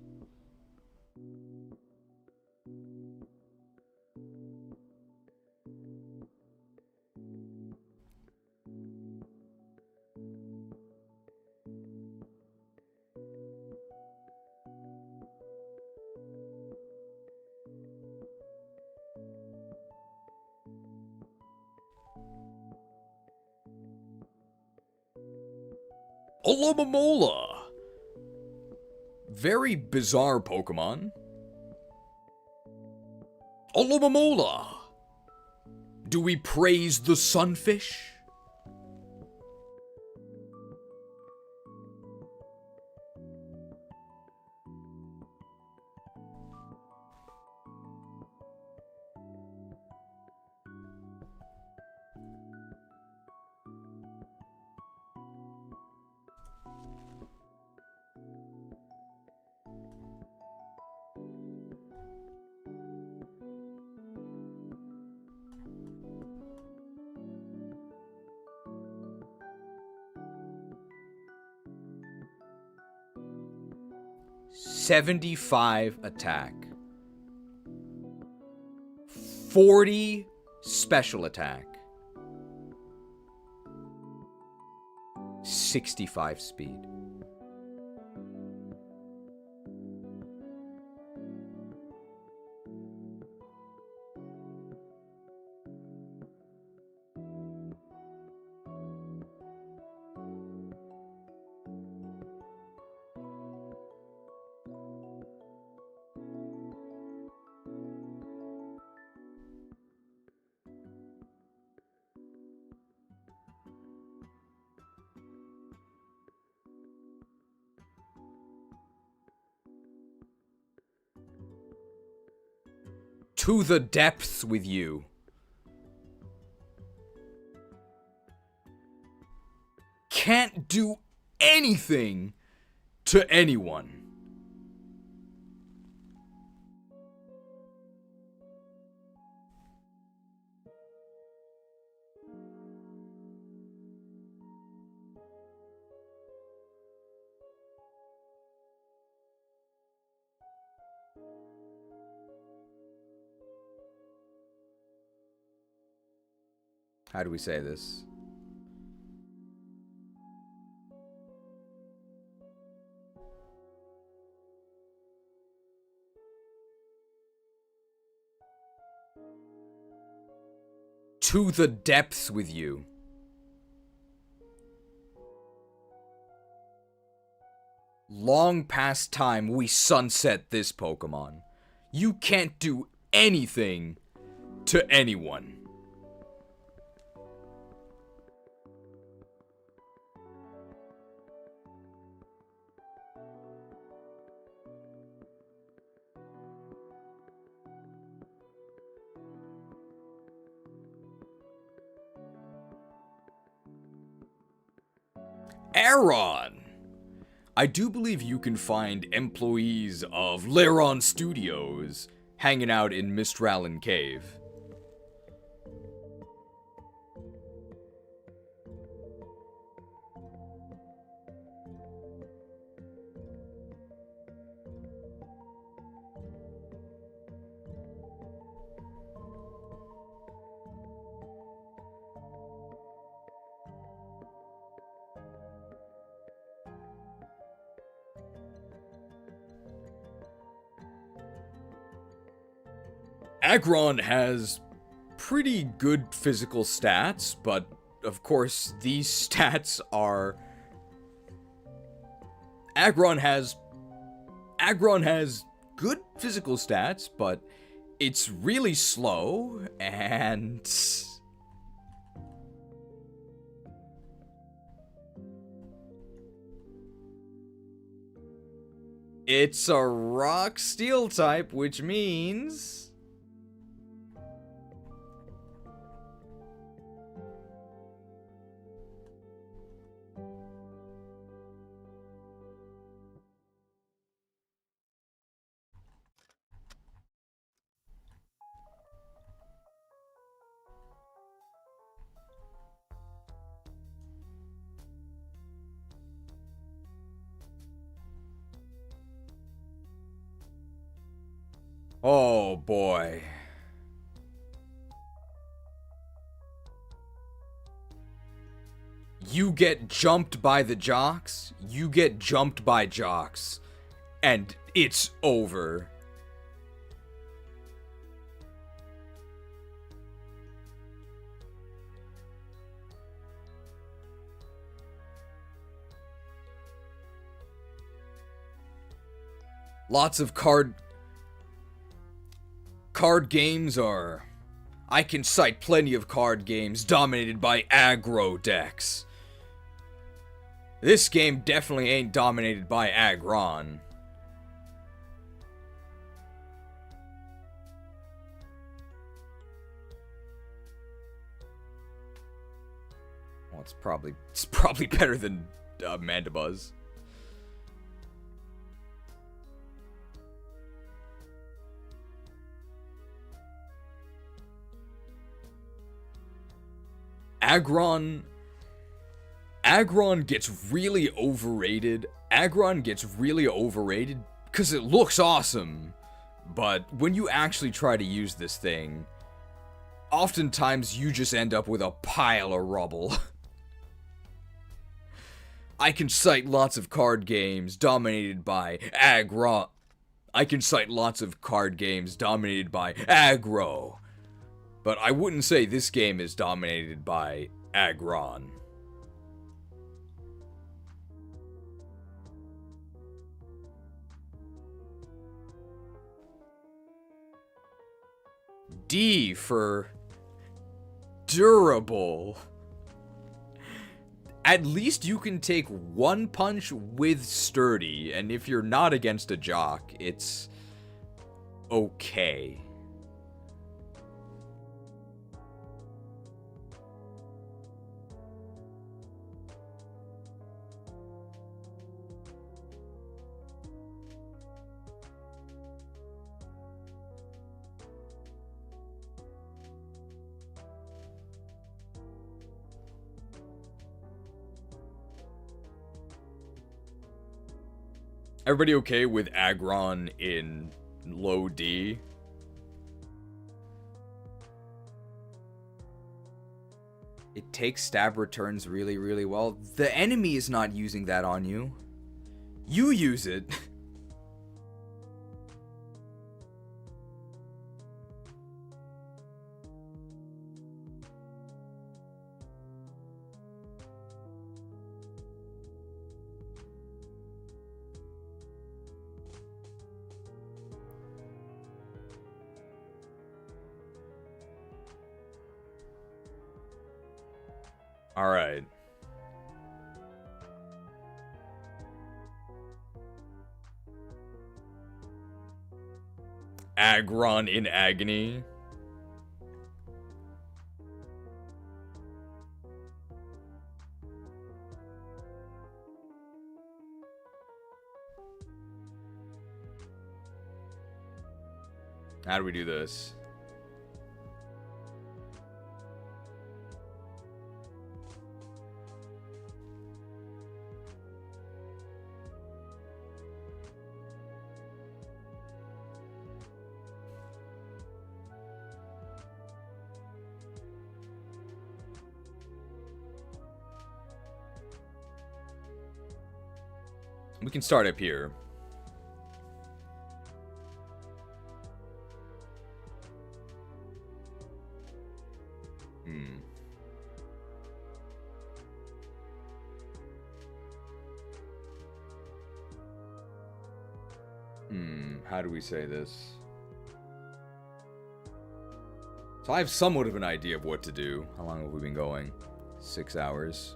Alomomola! Very bizarre Pokemon. Alomomola! Do we praise the sunfish? $75 attack. 40 special attack. 65 speed. To the depths with you. Can't do anything to anyone. How do we say this? To the depths with you. Long past time we sunset this Pokemon. You can't do anything to anyone. Aaron! I do believe you can find employees of Liron Studios hanging out in Mistralin Cave. Aggron has pretty good physical stats, but of course these stats are... Aggron has good physical stats, but it's really slow, and... It's a rock steel type, which means... Oh boy. You get jumped by the jocks, you get jumped by jocks, and it's over. Lots of card games are... I can cite plenty of card games dominated by aggro decks. This game definitely ain't dominated by Aggron. Well, it's probably better than Mandibuzz. Aggron gets really overrated. Aggron gets really overrated because it looks awesome. But when you actually try to use this thing, oftentimes you just end up with a pile of rubble. I can cite lots of card games dominated by Aggron. I can cite lots of card games dominated by aggro. But I wouldn't say this game is dominated by Aggron. D for durable. At least you can take one punch with sturdy, and if you're not against a jock, it's okay. Everybody okay with Aggron in low D. It takes stab returns really, really well. The enemy is not using that on you. You use it. All right. Aggron in agony. How do we do this? We can start up here. How do we say this? So I have somewhat of an idea of what to do. How long have we been going? 6 hours.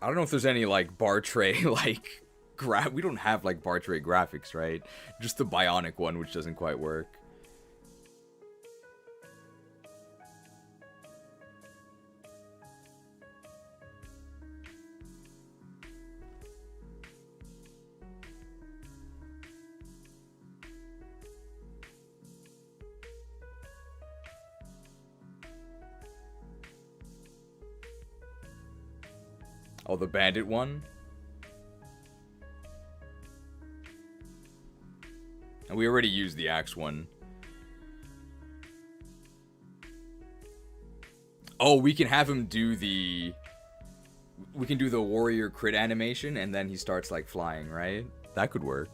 I don't know if there's any, like, bar tray, like, we don't have, like, bar tray graphics, right? Just the bionic one, which doesn't quite work. Oh, the bandit one? And we already used the axe one. Oh, we can have him do the... We can do the warrior crit animation, and then he starts, like, flying, right? That could work.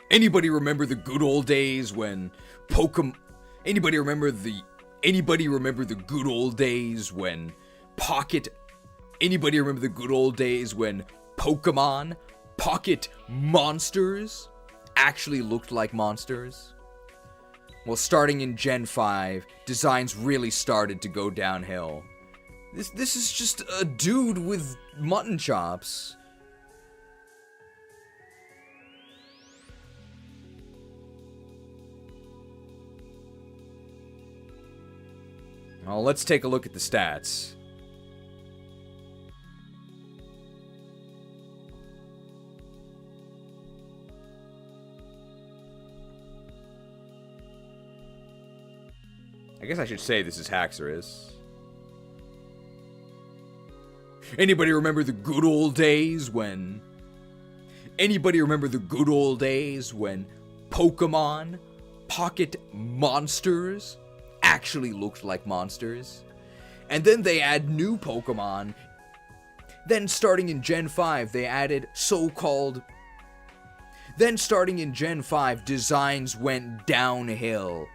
Anybody remember the good old days when Pokemon... Anybody remember the good old days when Anybody remember the good old days when Pokemon Pocket Monsters actually looked like monsters? Well, starting in Gen 5, designs really started to go downhill. This is just a dude with mutton chops. Well, let's take a look at the stats. I guess I should say this is Haxorus. Anybody remember the good old days when... Anybody remember the good old days when Pokemon Pocket Monsters actually looked like monsters? And then they add new Pokemon. Then starting in Gen 5, they added so-called... Then starting in Gen 5, designs went downhill.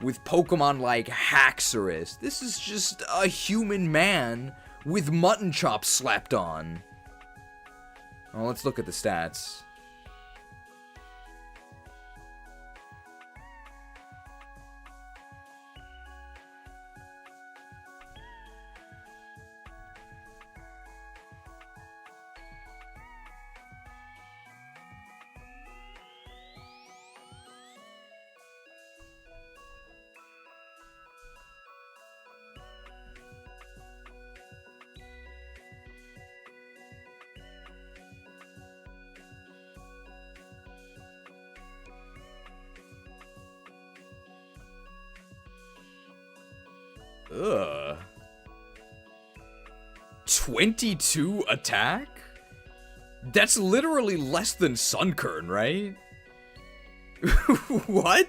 with Pokemon like Haxorus. This is just a human man with mutton chops slapped on. Well, let's look at the stats. Ugh. 22 attack? That's literally less than Sunkern, right? What?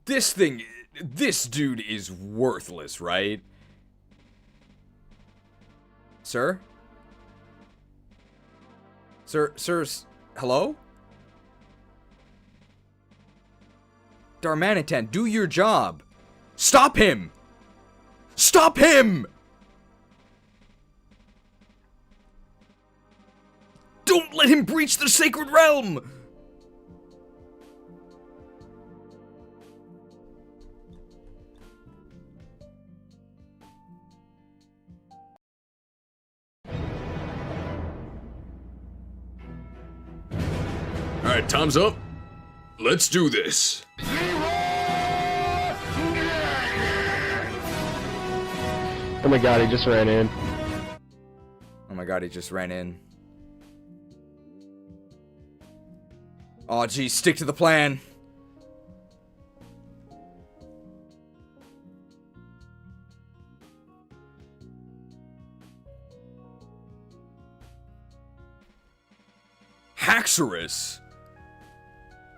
This dude is worthless, right? Sir? Sir, hello? Darmanitan, do your job. Stop him! Stop him! Don't let him breach the sacred realm! Alright, time's up. Let's do this. Oh my god, he just ran in. Oh my god, he just ran in. Oh geez, stick to the plan. Haxorus,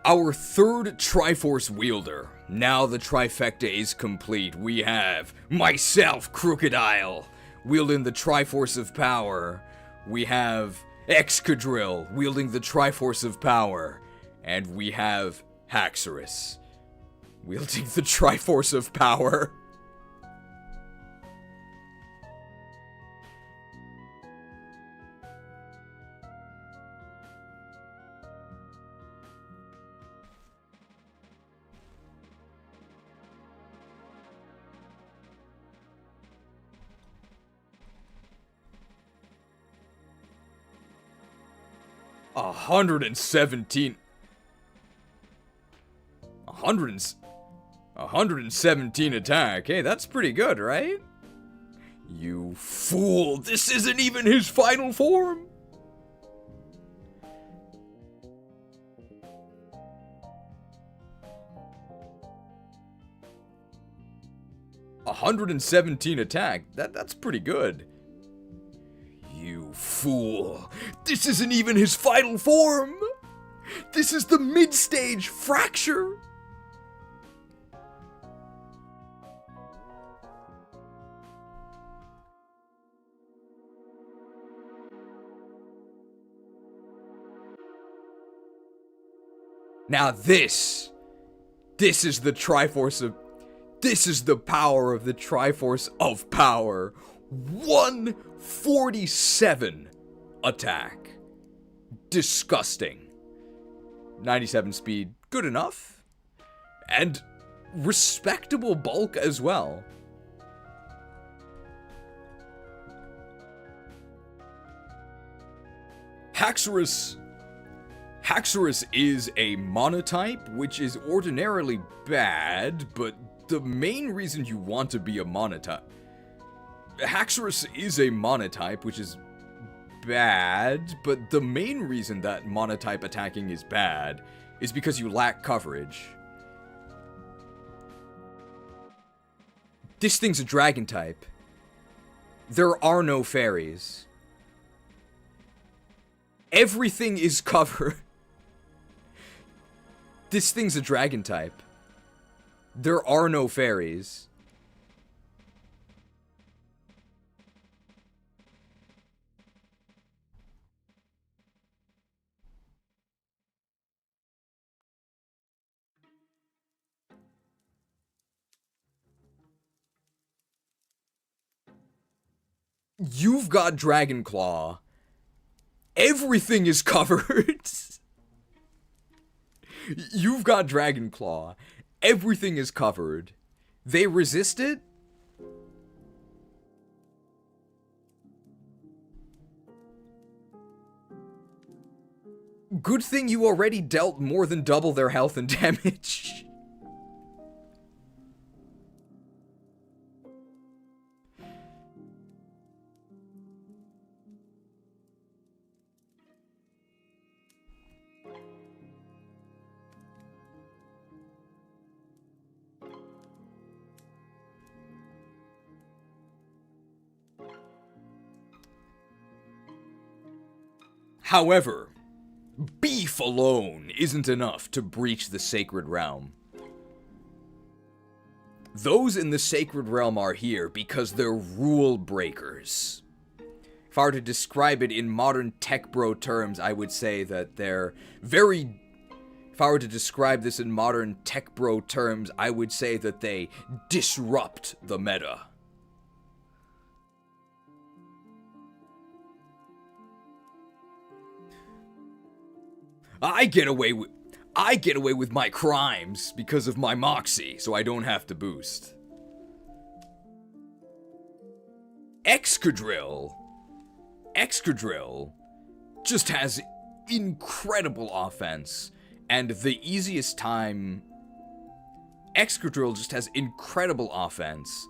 our third Triforce wielder. Now the trifecta is complete. We have myself, Crocodile, wielding the Triforce of Power. We have Excadrill, wielding the Triforce of Power. And we have Haxorus, wielding the Triforce of Power. A 117 attack. Hey, that's pretty good, right? You fool! This isn't even his final form! A 117 attack. That's pretty good. You fool. This isn't even his final form! This is the mid-stage fracture! Now this is the Triforce of... This is the power of the Triforce of Power. 147 attack. Disgusting. 97 speed, good enough. And respectable bulk as well. Haxorus is a monotype, which is ordinarily bad, but the main reason you want to be a monotype... Haxorus is a monotype, which is bad, but the main reason that monotype attacking is bad is because you lack coverage. This thing's a dragon type. There are no fairies. Everything is covered. This thing's a dragon type. There are no fairies. You've got Dragon Claw. Everything is covered. You've got Dragon Claw. Everything is covered. They resist it? Good thing you already dealt more than double their health and damage. However, beef alone isn't enough to breach the Sacred Realm. Those in the Sacred Realm are here because they're rule breakers. If I were to describe it in modern tech bro terms, I would say that they're very... If I were to describe this in modern tech bro terms, I would say that they disrupt the meta. I get away with my crimes because of my Moxie, so I don't have to boost. Excadrill just has incredible offense, and the easiest time... Excadrill just has incredible offense,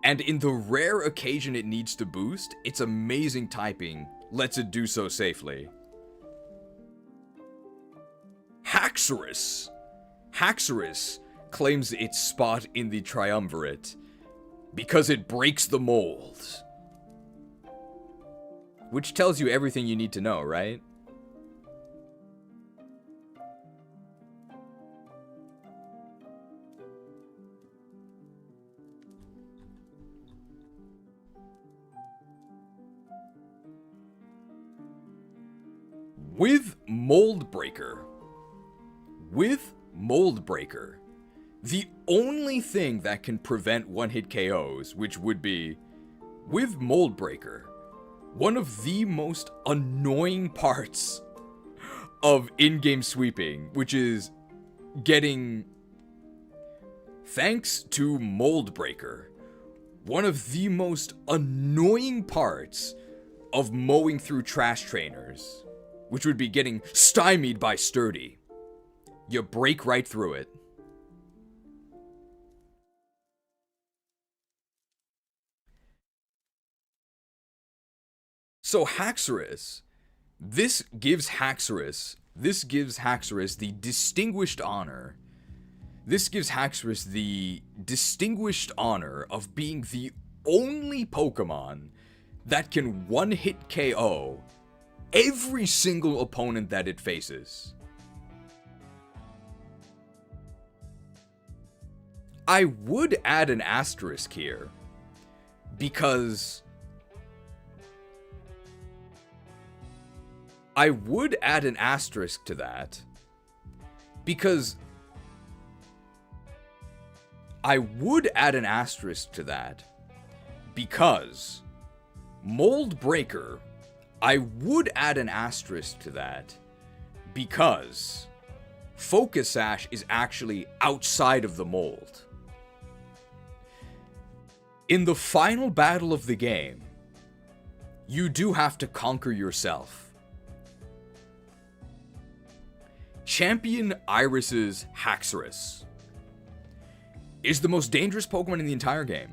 and in the rare occasion it needs to boost, its amazing typing lets it do so safely. Haxorus claims its spot in the triumvirate because it breaks the mold. Which tells you everything you need to know, right? With Mold Breaker, the only thing that can prevent one-hit KOs, which would be, with Mold Breaker, one of the most annoying parts of in-game sweeping, which is getting, thanks to Mold Breaker, one of the most annoying parts of mowing through trash trainers, which would be getting stymied by Sturdy. You break right through it. So Haxorus, this gives Haxorus the distinguished honor. This gives Haxorus the distinguished honor of being the only Pokemon that can one-hit KO every single opponent that it faces. I would add an asterisk here, because I would add an asterisk to that, because Mold Breaker, I would add an asterisk to that, because Focus Sash is actually outside of the mold. In the final battle of the game, you do have to conquer yourself. Champion Iris's Haxorus is the most dangerous Pokemon in the entire game.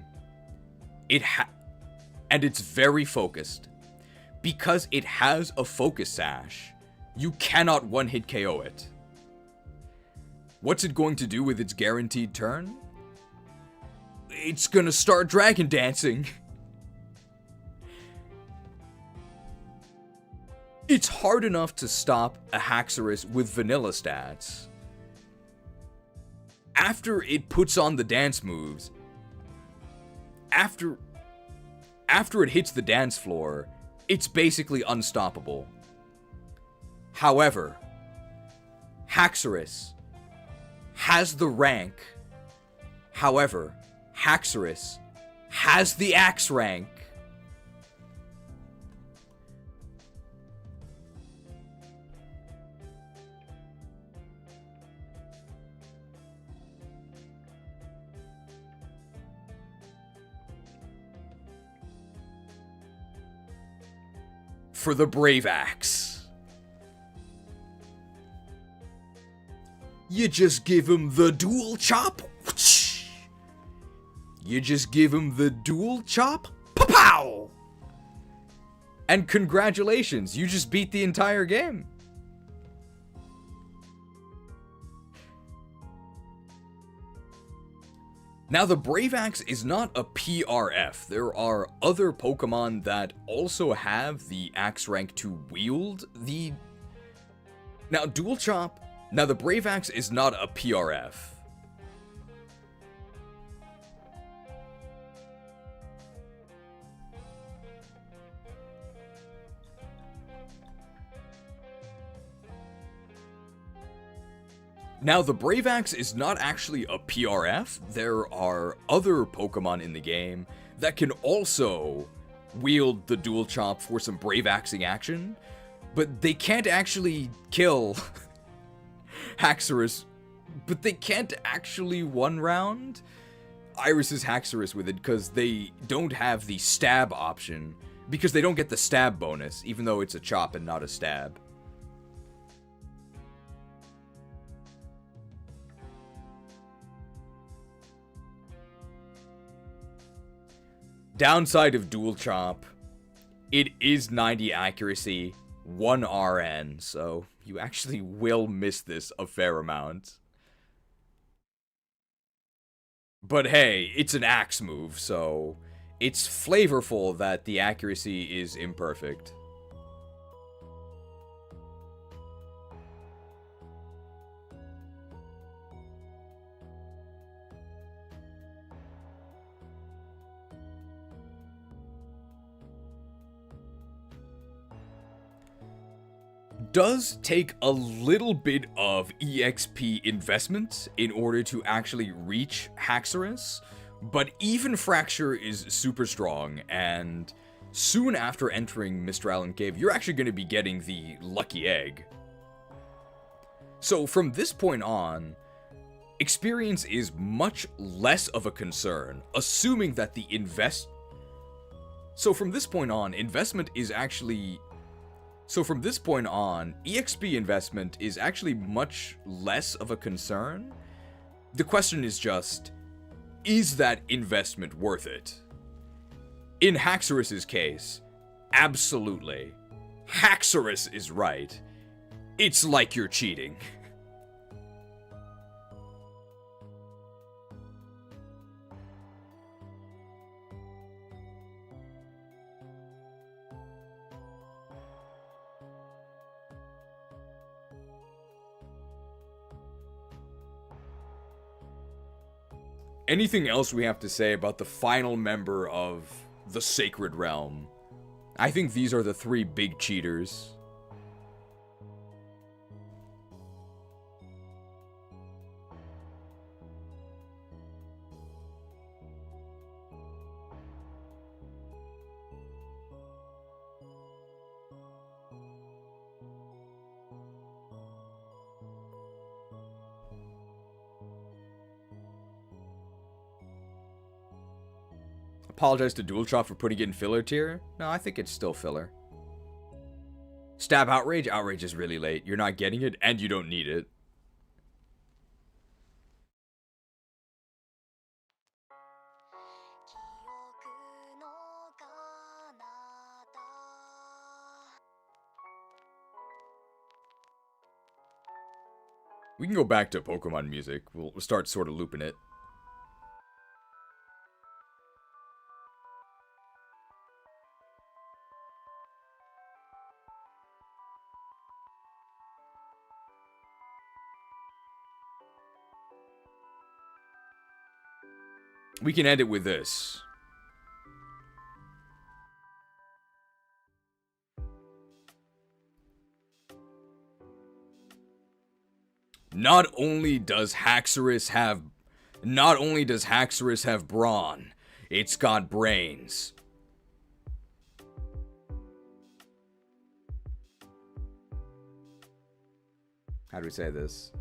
And it's very focused. Because it has a Focus Sash, you cannot one-hit KO it. What's it going to do with its guaranteed turn? It's gonna start Dragon Dancing. It's hard enough to stop a Haxorus with vanilla stats. after it puts on the dance moves, after it hits the dance floor, it's basically unstoppable. However, Haxorus has the rank. However, Haxorus has the axe rank. For the Brave Axe. You just give him the dual chop. You just give him the dual chop. Pow! And congratulations, you just beat the entire game. Now, the Brave Axe is not a PRF. There are other Pokemon that also have the Axe rank to wield the... Now, Dual Chop... Now, the Brave Axe is not a PRF. Now, the Brave Axe is not actually a PRF. There are other Pokemon in the game that can also wield the Dual Chop for some Brave Axing action, but they can't actually kill Haxorus, but they can't actually one-round Iris's Haxorus with it because they don't have the stab option, because they don't get the stab bonus, even though it's a chop and not a stab. Downside of Dual Chop, it is 90 accuracy, 1 RN, so you actually will miss this a fair amount. But hey, it's an axe move, so it's flavorful that the accuracy is imperfect. Does take a little bit of EXP investment in order to actually reach Haxorus, but even Fracture is super strong, and soon after entering Mr. Allen Cave, you're actually going to be getting the Lucky Egg. So from this point on, experience is much less of a concern, assuming that the So from this point on, EXP investment is actually much less of a concern. The question is just, is that investment worth it? In Haxorus's case, absolutely. Haxorus is right. It's like you're cheating. Anything else we have to say about the final member of the Sacred Realm? I think these are the 3 big cheaters. Apologize to Dual Chop for putting it in filler tier. No, I think it's still filler. Stab Outrage? Outrage is really late. You're not getting it, and you don't need it. We can go back to Pokemon music. We'll start sort of looping it. We can end it with this. Not only does Haxorus have brawn, it's got brains. How do we say this?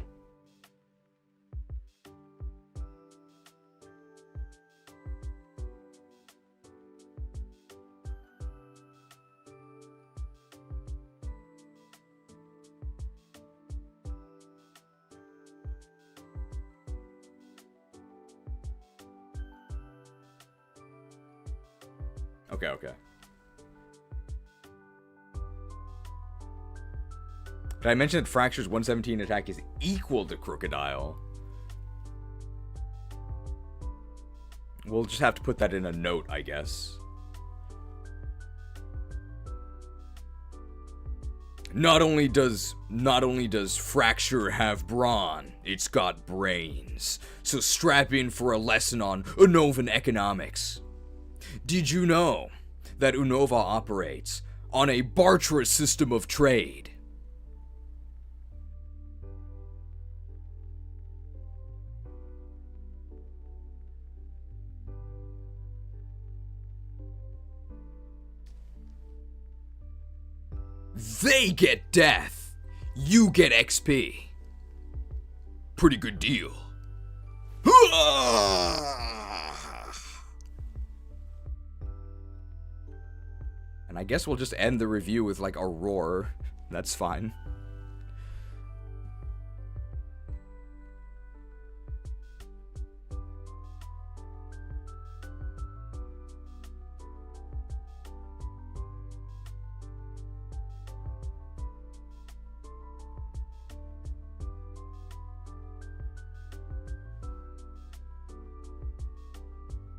Okay. Did I mention that Fracture's 117 attack is equal to Crocodile? We'll just have to put that in a note, I guess. Not only does Fracture have brawn, it's got brains. So strap in for a lesson on Unovan economics. Did you know that Unova operates on a barterous system of trade? They get death, you get XP. Pretty good deal. And I guess we'll just end the review with like a roar. That's fine.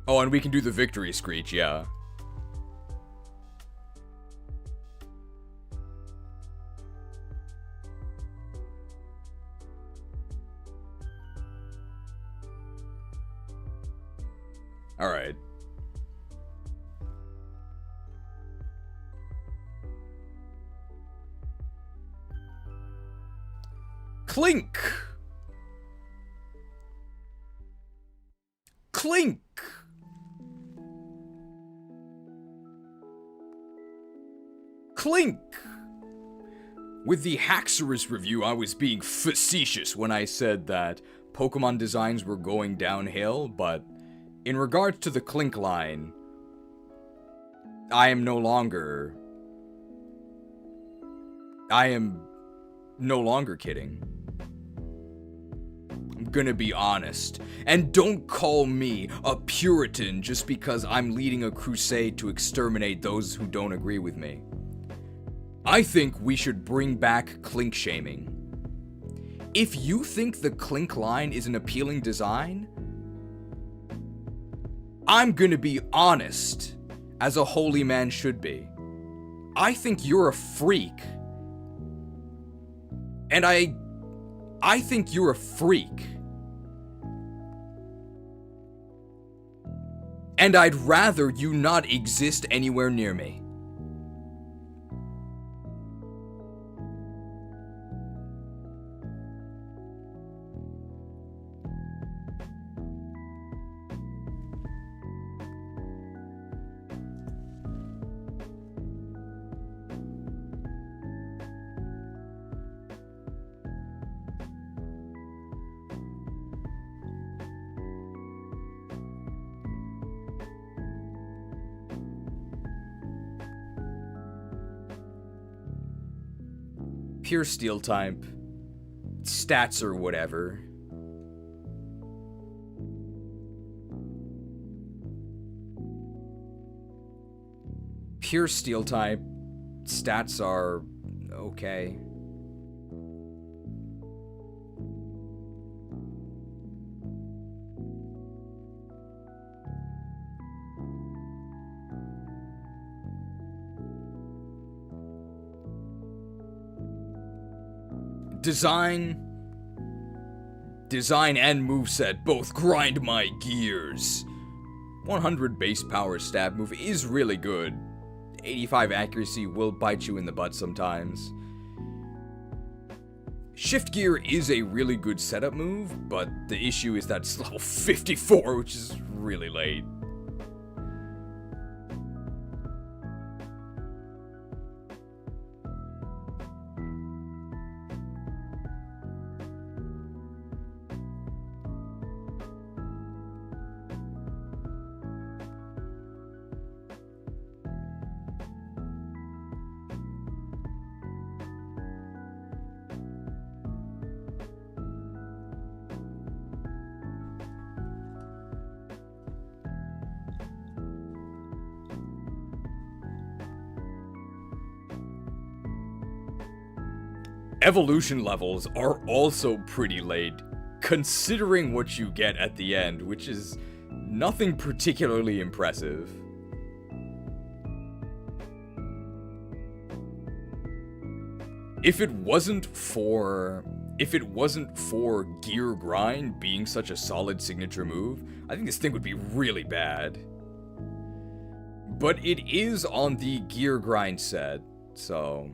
Oh, and we can do the victory screech, yeah. Alright. Clink! Clink! Clink! With the Haxorus review, I was being facetious when I said that Pokemon designs were going downhill, but in regards to the Clink line, I am no longer kidding. I'm gonna be honest. And don't call me a Puritan just because I'm leading a crusade to exterminate those who don't agree with me. I think we should bring back Clink shaming. If you think the Clink line is an appealing design, I'm gonna be honest, as a holy man should be. I think you're a freak. And I think you're a freak. And I'd rather you not exist anywhere near me. Pure Steel type, stats or whatever. Pure Steel type, stats are okay. Design and moveset both grind my gears. 100 base power stab move is really good. 85 accuracy will bite you in the butt sometimes. Shift gear is a really good setup move, but the issue is that it's level 54, which is really late. Evolution levels are also pretty late, considering what you get at the end, which is nothing particularly impressive. If it wasn't for Gear Grind being such a solid signature move, I think this thing would be really bad. But it is on the Gear Grind set, so...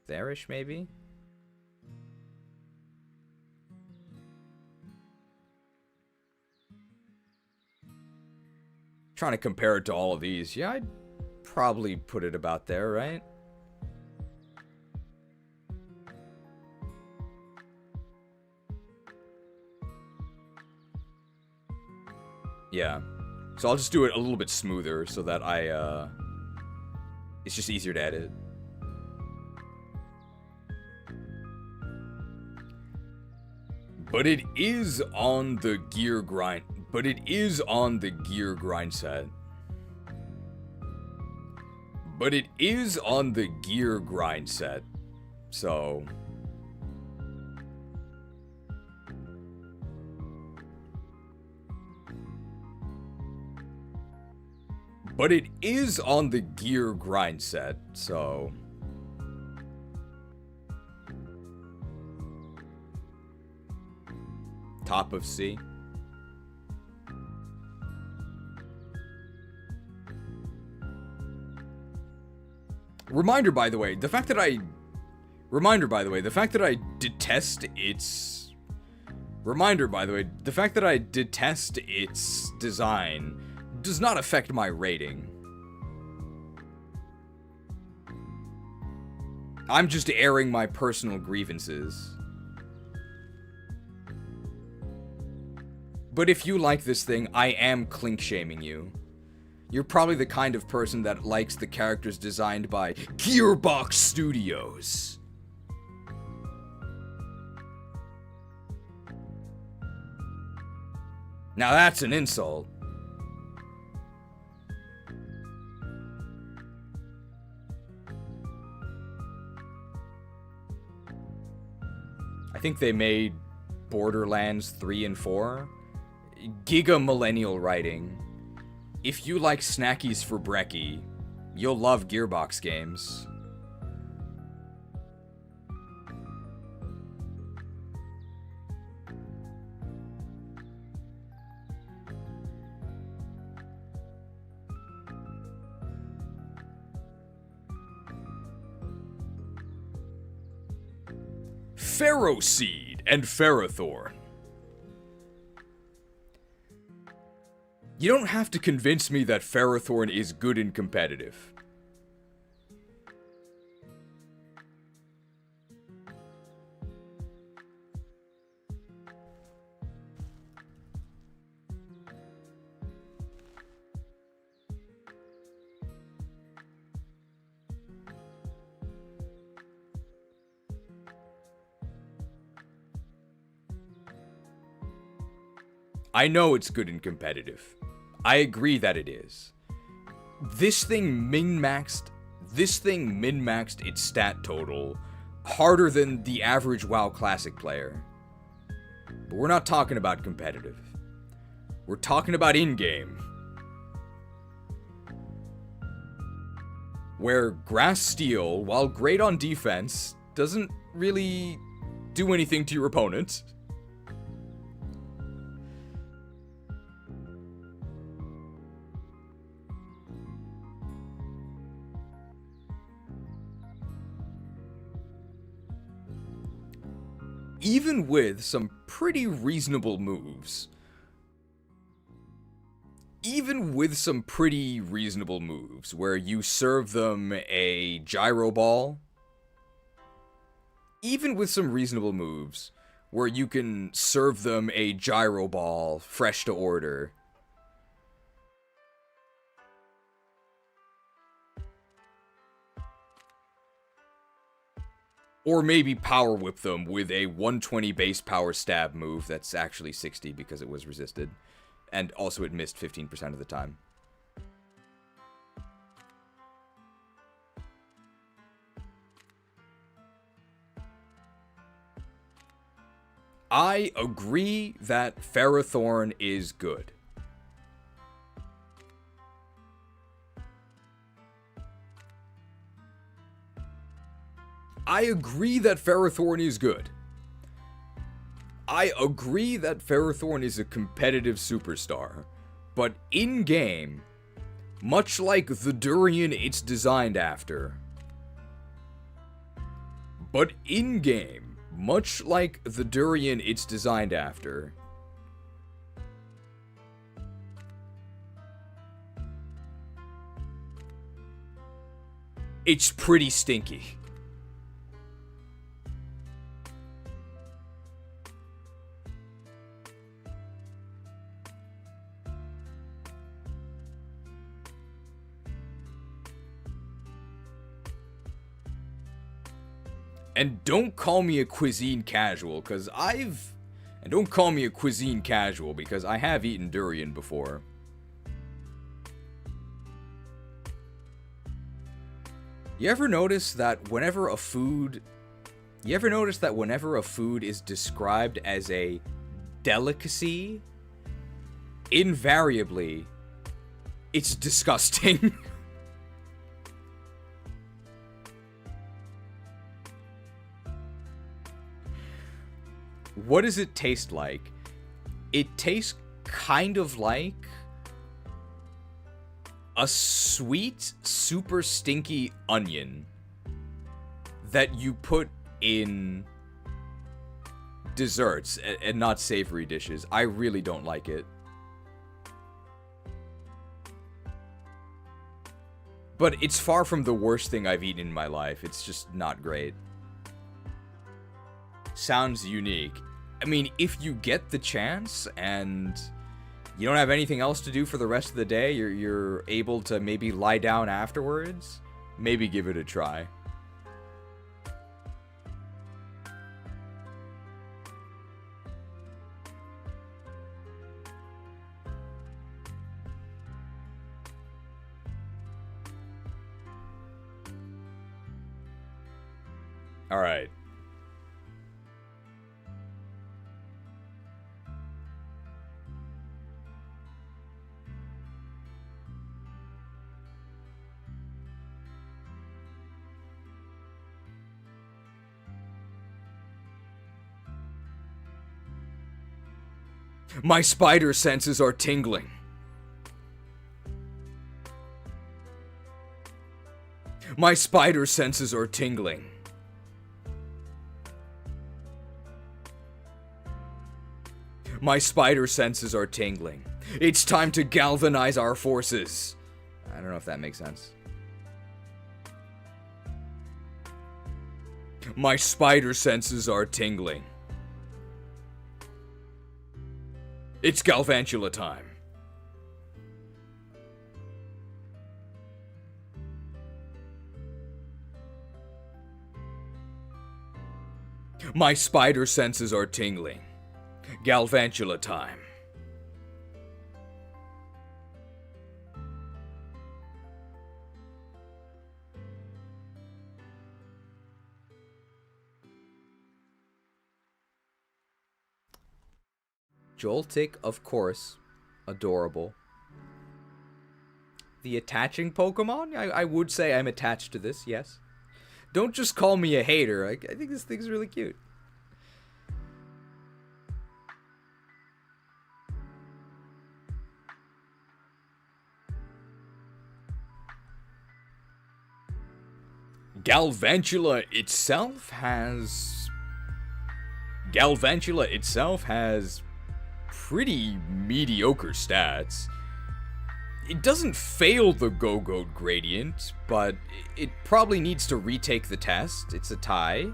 There-ish, maybe? Trying to compare it to all of these. Yeah, I'd probably put it about there, right? Yeah. So I'll just do it a little bit smoother so that it's just easier to edit. But it is on the gear grind. But it is on the gear grind set. But it is on the gear grind set. So... But it is on the gear grind set, so... Top of C. Reminder, by the way, the fact that I detest its... Reminder, by the way, the fact that I detest its design does not affect my rating. I'm just airing my personal grievances. But if you like this thing, I am clink-shaming you. You're probably the kind of person that likes the characters designed by Gearbox Studios. Now that's an insult. I think they made Borderlands 3 and 4. Giga Millennial writing. If you like snackies for brekkie, you'll love Gearbox games. Ferroseed and Ferrothorn. You don't have to convince me that Ferrothorn is good and competitive. I know it's good and competitive. I agree that it is. This thing min-maxed its stat total harder than the average WoW Classic player. But we're not talking about competitive. We're talking about in-game. Where Grass Steel, while great on defense, doesn't really do anything to your opponent. Even with some pretty reasonable moves. Even with some pretty reasonable moves, where you serve them a gyro ball. Even with some reasonable moves, where you can serve them a gyro ball fresh to order. Or maybe power whip them with a 120 base power stab move that's actually 60 because it was resisted. And also it missed 15% of the time. I agree that Ferrothorn is good. I agree that Ferrothorn is good. I agree that Ferrothorn is a competitive superstar. But in-game, much like the durian it's designed after. But in-game, much like the durian it's designed after. It's pretty stinky. And don't call me a cuisine casual, because And don't call me a cuisine casual, because I have eaten durian before. You ever notice that whenever a food is described as a delicacy, invariably, it's disgusting? What does it taste like? It tastes kind of like a sweet, super stinky onion that you put in desserts and not savory dishes. I really don't like it. But it's far from the worst thing I've eaten in my life. It's just not great. Sounds unique. I mean, if you get the chance and you don't have anything else to do for the rest of the day, you're able to maybe lie down afterwards, maybe give it a try. All right. My spider senses are tingling. My spider senses are tingling. My spider senses are tingling. It's time to galvanize our forces. I don't know if that makes sense. My spider senses are tingling. It's Galvantula time. My spider senses are tingling. Galvantula time. Joltik, of course. Adorable. The attaching Pokemon? I would say I'm attached to this, yes. Don't just call me a hater. I think this thing's really cute. Galvantula itself has pretty mediocre stats. It doesn't fail the Go-Goat gradient, but it probably needs to retake the test. It's a tie.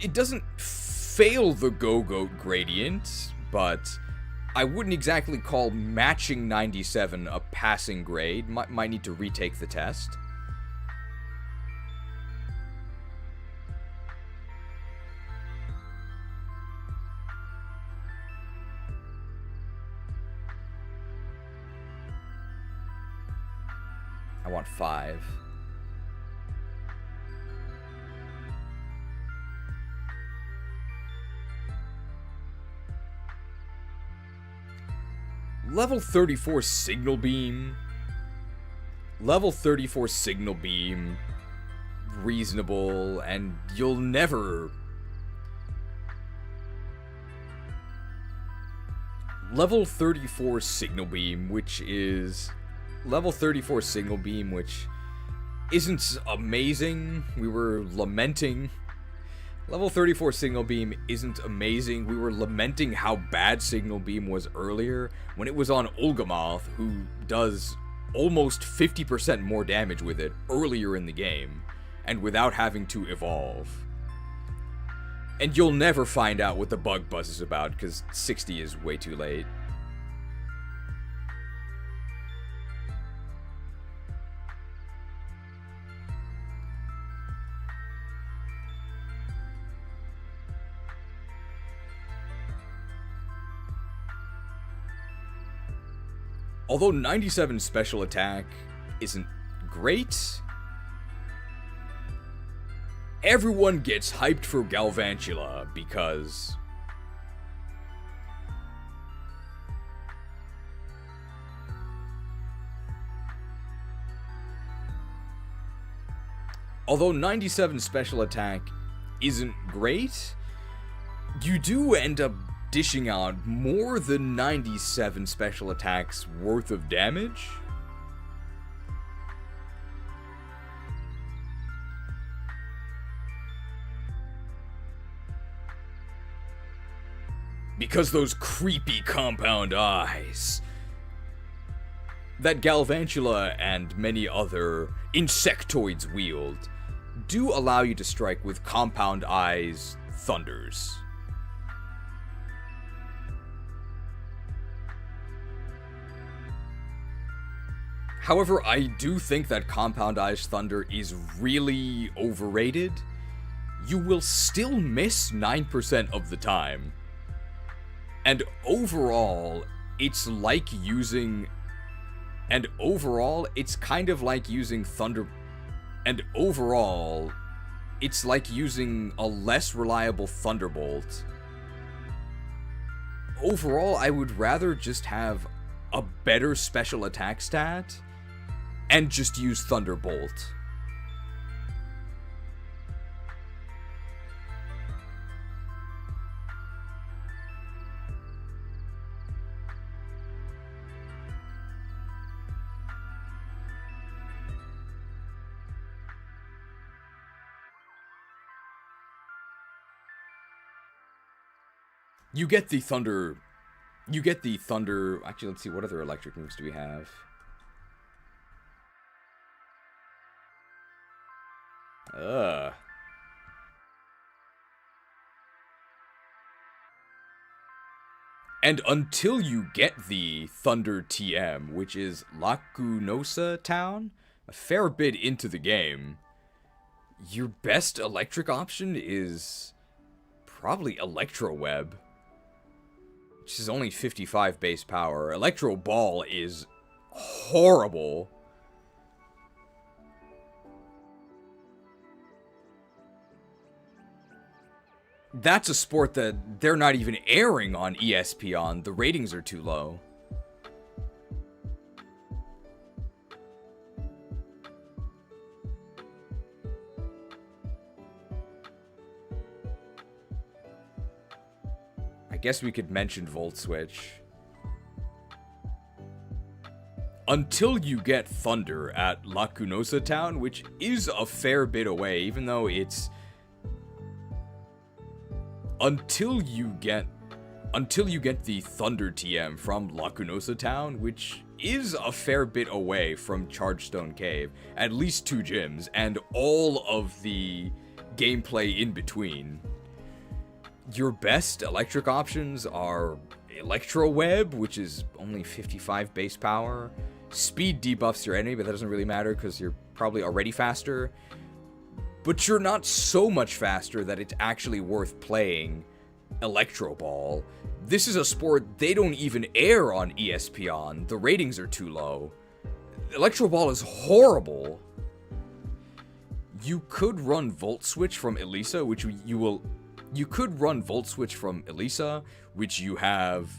It doesn't fail the Go-Goat gradient, but I wouldn't exactly call matching 97 a passing grade. Might need to retake the test. I want 5. Level 34 Signal Beam. Level 34 Signal Beam. Reasonable, and you'll never... Level 34 Signal Beam, which is... Level 34 Signal Beam, which isn't amazing. We were lamenting... Level 34 Signal Beam isn't amazing. We were lamenting how bad Signal Beam was earlier when it was on ULGAMOTH, who does almost 50% more damage with it earlier in the game, and without having to evolve. And you'll never find out what the bug buzz is about, because 60 is way too late. Although 97 special attack isn't great, everyone gets hyped for Galvantula because although 97 special attack isn't great, you do end up dishing out more than 97 special attacks worth of damage. Because those creepy compound eyes that Galvantula and many other insectoids wield do allow you to strike with compound eyes thunders. However, I do think that Compound Eyes Thunder is really overrated. You will still miss 9% of the time. And overall, it's like using... And overall, it's kind of like using Thunder... And overall, it's like using a less reliable Thunderbolt. Overall, I would rather just have a better special attack stat and just use Thunderbolt. You get the Thunder... Actually, let's see, what other electric moves do we have? And until you get the Thunder TM, which is Lacunosa Town, a fair bit into the game, your best electric option is probably Electro Web, which is only 55 base power. Electro Ball is horrible. . That's a sport that they're not even airing on ESPN. The ratings are too low. I guess we could mention Volt Switch. Until you get Thunder at Lacunosa Town, which is a fair bit away, even though it's... Until you get the Thunder TM from Lacunosa Town, which is a fair bit away from Chargestone Cave, at least 2 gyms, and all of the gameplay in between. Your best electric options are Electro Web, which is only 55 base power. Speed debuffs your enemy, but that doesn't really matter because you're probably already faster. But you're not so much faster that it's actually worth playing Electro Ball. This is a sport they don't even air on ESPN. The ratings are too low. Electro Ball is horrible. You could run Volt Switch from Elisa, which you could run Volt Switch from Elisa, which you have...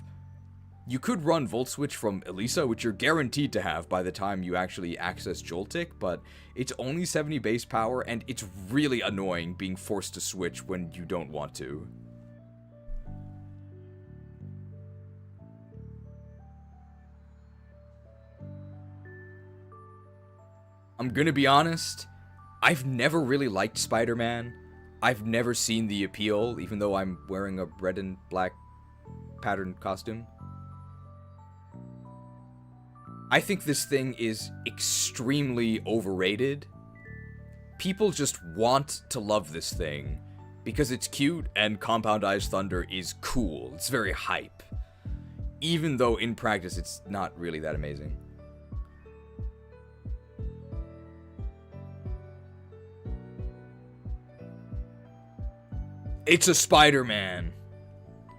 You could run Volt Switch from Elisa, which you're guaranteed to have by the time you actually access Joltik, but it's only 70 base power, and it's really annoying being forced to switch when you don't want to. I'm gonna be honest, I've never really liked Spider-Man. I've never seen the appeal, even though I'm wearing a red and black patterned costume. I think this thing is extremely overrated. People just want to love this thing because it's cute and Compound-Eyes Thunder is cool. It's very hype. Even though in practice it's not really that amazing. It's a Spider-Man.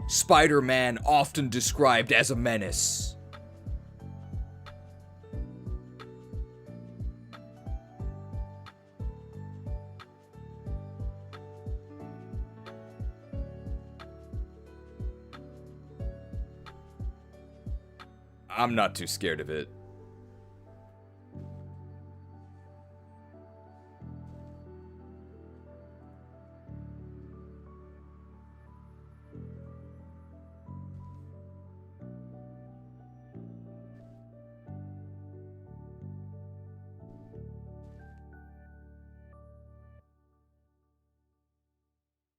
Spider-Man often described as a menace. I'm not too scared of it.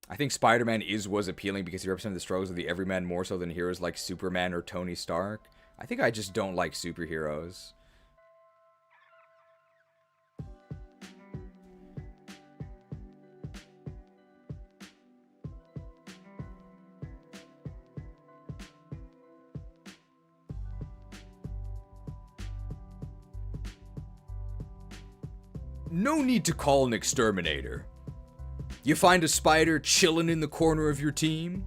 I think Spider-Man was appealing because he represented the struggles of the everyman more so than heroes like Superman or Tony Stark. I think I just don't like superheroes. No need to call an exterminator. You find a spider chilling in the corner of your team?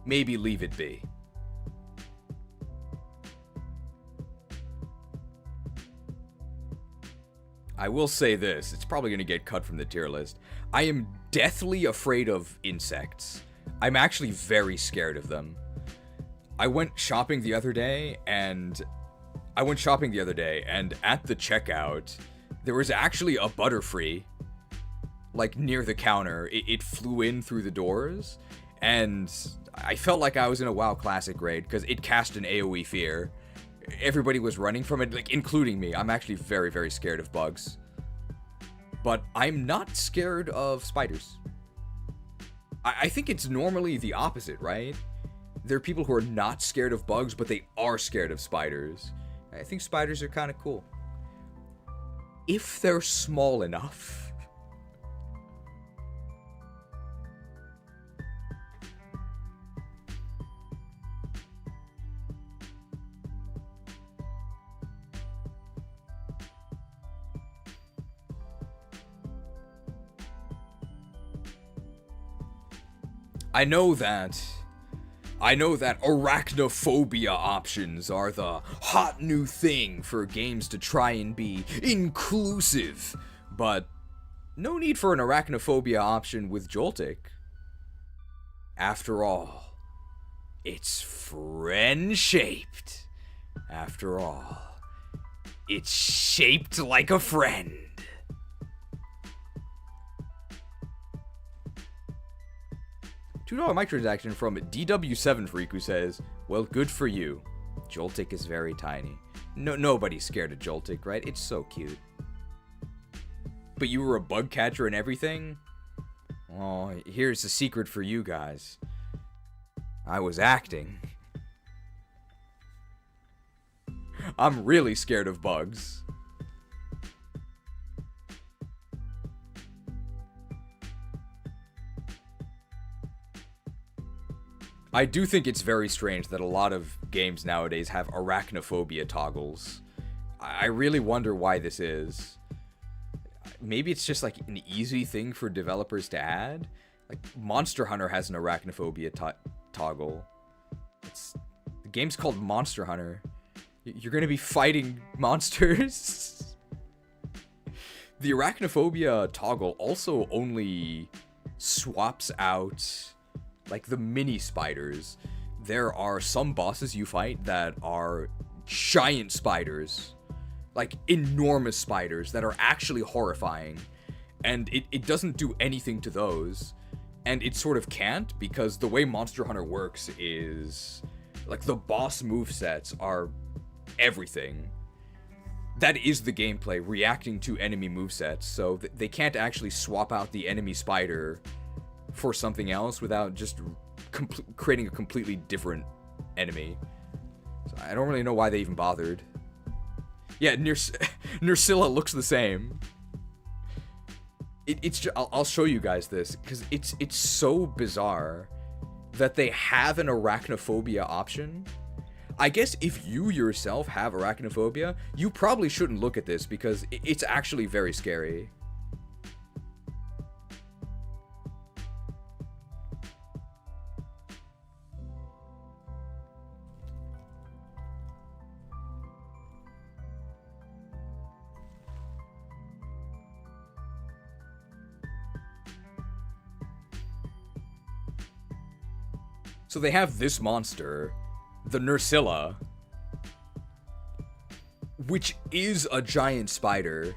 Maybe leave it be. I will say this, it's probably going to get cut from the tier list. I am deathly afraid of insects. I'm actually very scared of them. I went shopping the other day, and at the checkout, there was actually a Butterfree, like, near the counter. It flew in through the doors, and I felt like I was in a WoW Classic raid, because it cast an AoE fear. Everybody was running from it, like, including me. I'm actually very, very scared of bugs. But I'm not scared of spiders. I think it's normally the opposite, right? There are people who are not scared of bugs, but they are scared of spiders. I think spiders are kind of cool. If they're small enough. I know that arachnophobia options are the hot new thing for games to try and be inclusive, but no need for an arachnophobia option with Joltik. After all, it's friend-shaped. After all, it's shaped like a friend. $2 microtransaction from DW7 Freak, who says, well, good for you. Joltik is very tiny. Nobody's scared of Joltik, right? It's so cute. But you were a bug catcher and everything? Oh, here's the secret for you guys. I was acting. I'm really scared of bugs. I do think it's very strange that a lot of games nowadays have arachnophobia toggles. I really wonder why this is. Maybe it's just like an easy thing for developers to add. Like Monster Hunter has an arachnophobia toggle. The game's called Monster Hunter. You're gonna be fighting monsters. The arachnophobia toggle also only swaps out like the mini spiders. There are some bosses you fight that are giant spiders. Like enormous spiders that are actually horrifying. And it doesn't do anything to those. And it sort of can't, because the way Monster Hunter works is like the boss movesets are everything. That is the gameplay, reacting to enemy movesets. So they can't actually swap out the enemy spider for something else without just creating a completely different enemy. So I don't really know why they even bothered. Yeah, Nursilla looks the same. I'll show you guys this, because it's so bizarre that they have an arachnophobia option. I guess if you yourself have arachnophobia, you probably shouldn't look at this, because it's actually very scary. So they have this monster, the Nursilla, which is a giant spider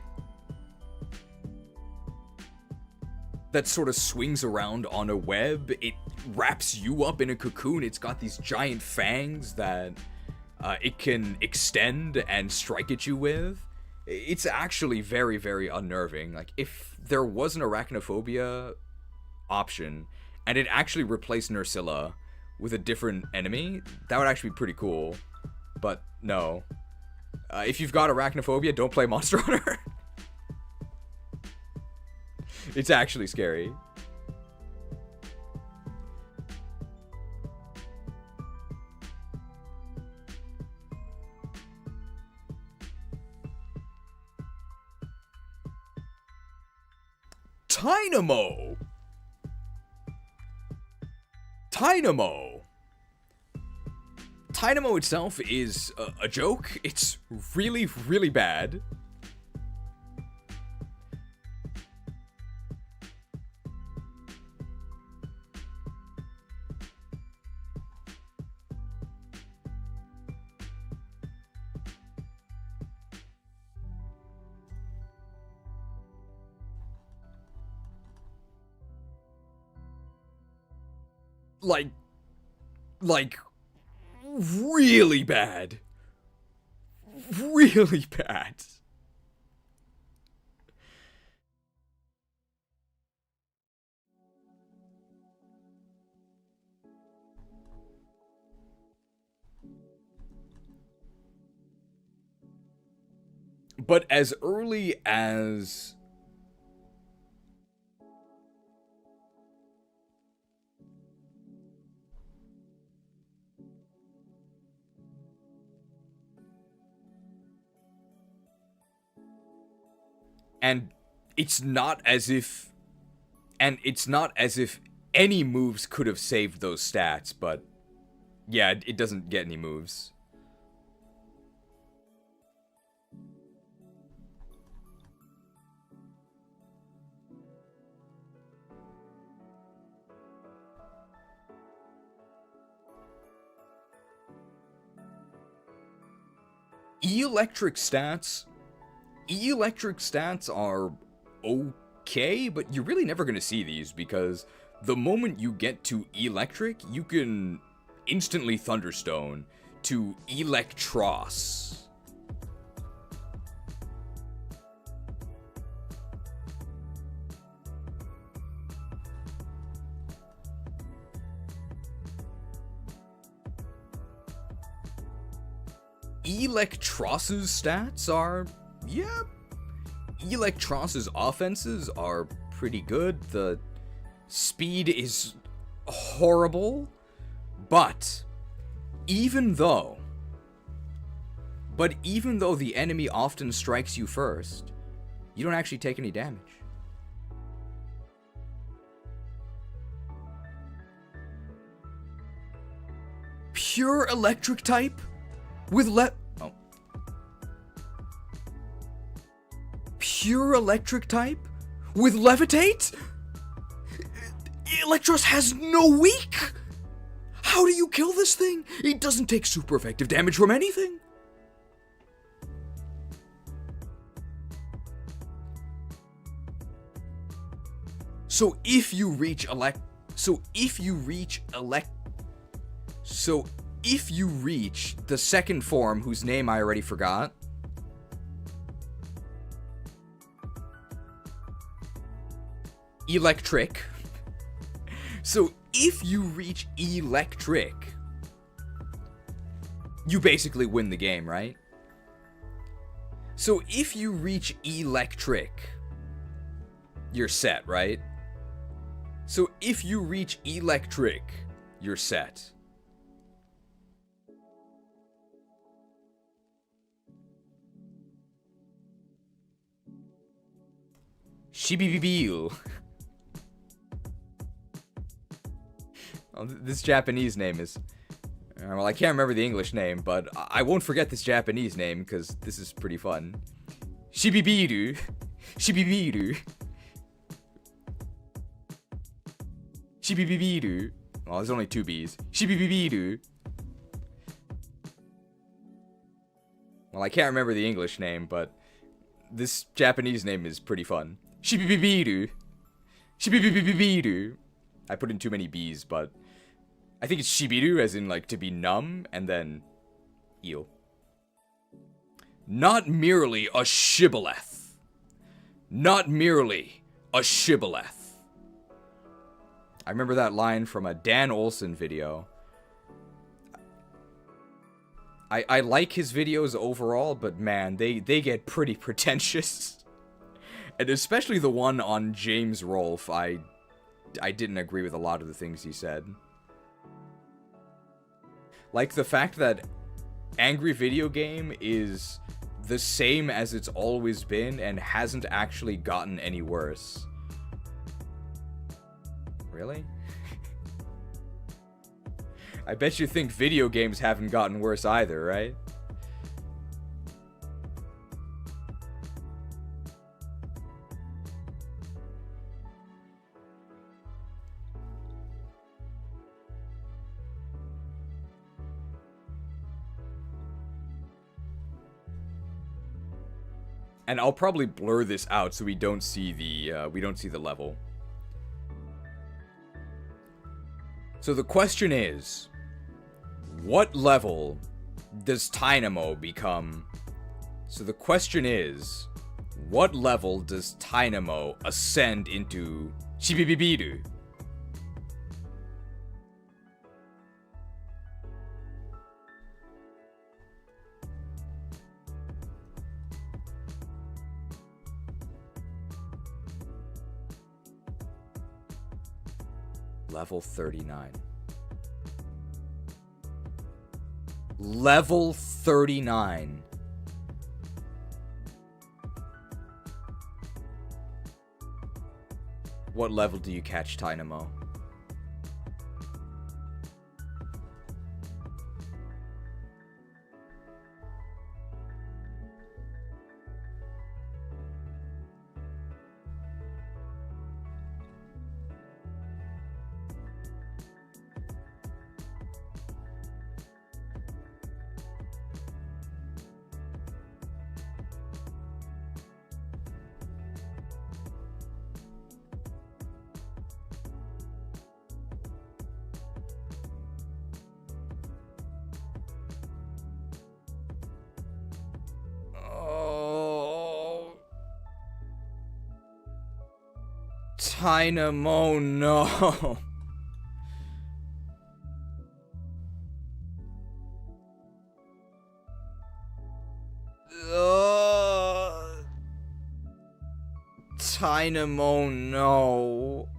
that sort of swings around on a web. It wraps you up in a cocoon. It's got these giant fangs that it can extend and strike at you with. It's actually very, very unnerving. Like, if there was an arachnophobia option and it actually replaced Nursilla with a different enemy, that would actually be pretty cool. But no. If you've got arachnophobia, don't play Monster Hunter. It's actually scary. Tynamo! Tynamo itself is a joke. It's really, really bad. Like, really bad. Really bad. But as early as... And it's not as if any moves could have saved those stats, but yeah, it doesn't get any moves. Electric stats are okay, but you're really never going to see these because the moment you get to electric, you can instantly Thunderstone to Electros. Electros's stats are, yeah, Electros's offenses are pretty good. The speed is horrible, but even though the enemy often strikes you first, you don't actually take any damage. Pure electric type with Pure electric type with levitate? Electros has no weak? How do you kill this thing? It doesn't take super effective damage from anything. So if you reach the second form, whose name I already forgot, electric. So if you reach electric, you basically win the game, right? So if you reach electric, you're set, right? So if you reach electric, you're set. Shibibibil. Oh, this Japanese name is... well, I can't remember the English name, but I won't forget this Japanese name, because this is pretty fun. Shibibiru. Shibibiru. Shibibiru. Oh, there's only 2 B's. Shibibiru. Well, I can't remember the English name, but this Japanese name is pretty fun. Shibibiru. Shibibiru. I put in too many B's, but I think it's Shibiru, as in, like, to be numb, and then eel. Not merely a shibboleth. Not merely a shibboleth. I remember that line from a Dan Olsen video. I like his videos overall, but man, they get pretty pretentious. And especially the one on James Rolfe, I didn't agree with a lot of the things he said. Like the fact that Angry Video Game is the same as it's always been and hasn't actually gotten any worse. Really? I bet you think video games haven't gotten worse either, right? And I'll probably blur this out so we don't see the level. So the question is, what level does Dynamo become? So the question is, what level does Dynamo ascend into Shibibibiru? Level 39. Level 39. What level do you catch Dynamo? Dynamo, no. Dynamo, no.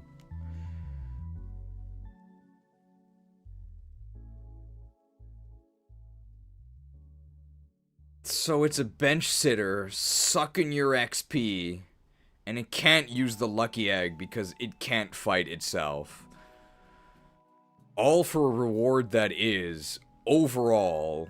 So it's a bench sitter sucking your XP, and it can't use the lucky egg because it can't fight itself. All for a reward that is, overall,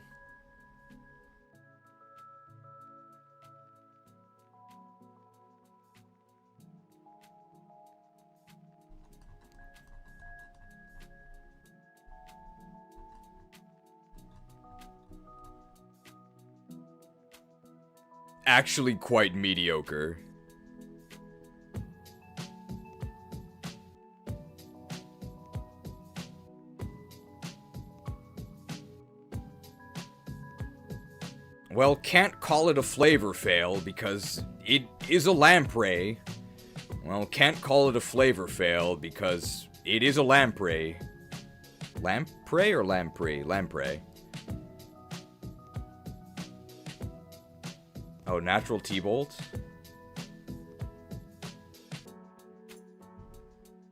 actually quite mediocre. Well, can't call it a flavor fail because it is a lamprey. Well, can't call it a flavor fail because it is a lamprey. Lamprey or lamprey? Lamprey. Oh, natural T-Bolt?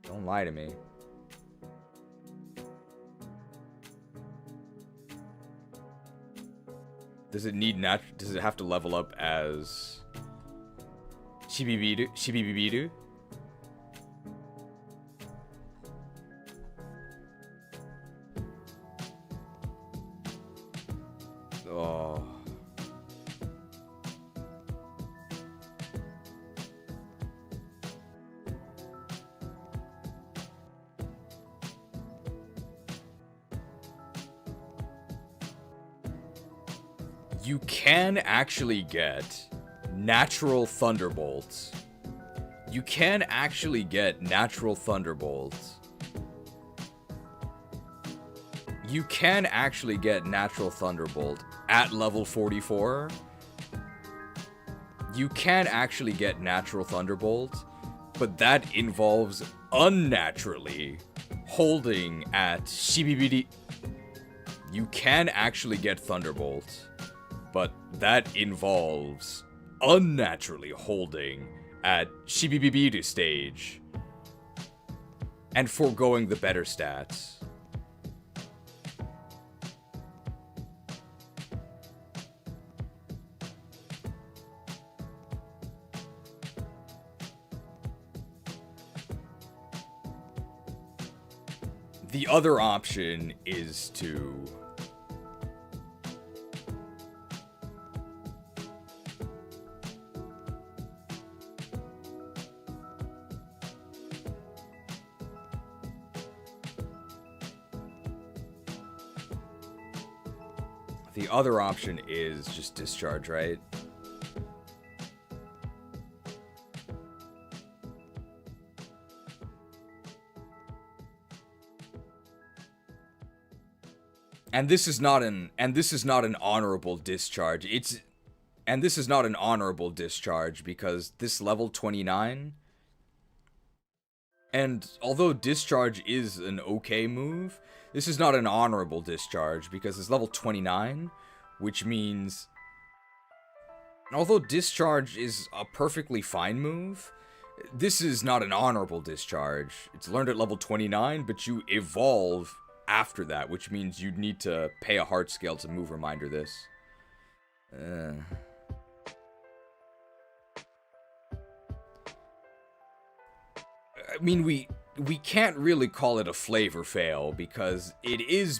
Don't lie to me. Does it need does it have to level up as Shibibidu? Oh. You can actually get natural thunderbolts. You can actually get natural thunderbolts. You can actually get natural thunderbolt at level 44. You can actually get natural thunderbolt, but that involves unnaturally holding at Shibibidi. You can actually get thunderbolt, but that involves unnaturally holding at Shibibibidu stage and foregoing the better stats. The other option is to just discharge, right? And this is not an honorable discharge. This is not an honorable discharge because this level 29. And although discharge is an okay move, this is not an honorable discharge because it's level 29, which means although discharge is a perfectly fine move, this is not an honorable discharge. It's learned at level 29, but you evolve after that, which means you'd need to pay a heart scale to move reminder this. I mean, we can't really call it a flavor fail because it is.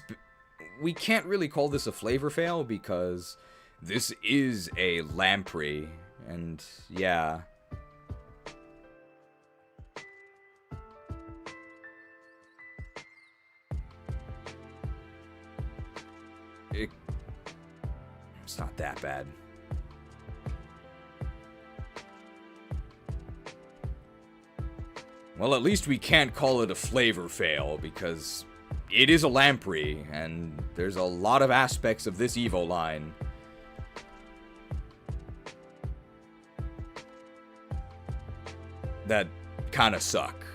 We can't really call this a flavor fail because this is a lamprey, and yeah. It's not that bad. Well, at least we can't call it a flavor fail because it is a lamprey, and there's a lot of aspects of this Evo line that kind of suck.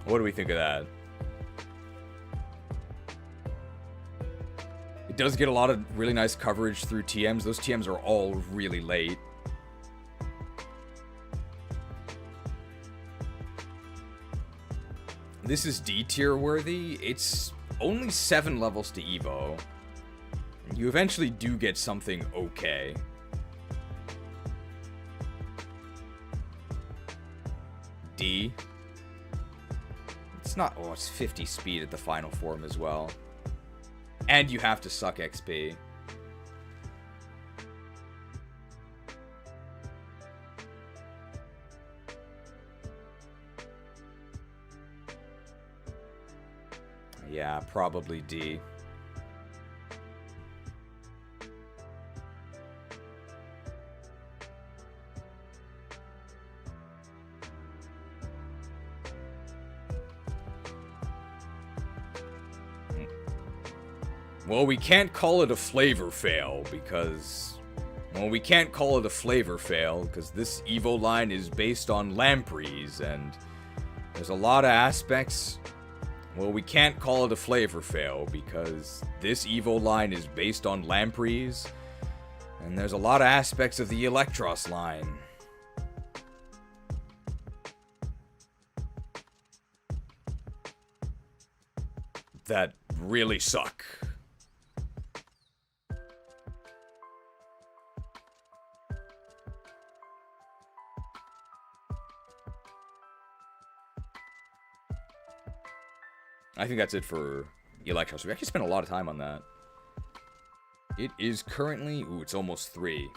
What do we think of that? It does get a lot of really nice coverage through TMs. Those TMs are all really late. This is D tier worthy. It's only 7 levels to Evo. You eventually do get something okay. D. It's not... Oh, it's 50 speed at the final form as well. And you have to suck XP. Yeah, probably D. Well, we can't call it a flavor fail because... Well, we can't call it a flavor fail because this Evo line is based on lampreys and there's a lot of aspects... Well, we can't call it a flavor fail because this Evo line is based on lampreys and there's a lot of aspects of the Electros line. That really suck. I think that's it for Electros. We actually spent a lot of time on that. It is currently... Ooh, it's almost 3.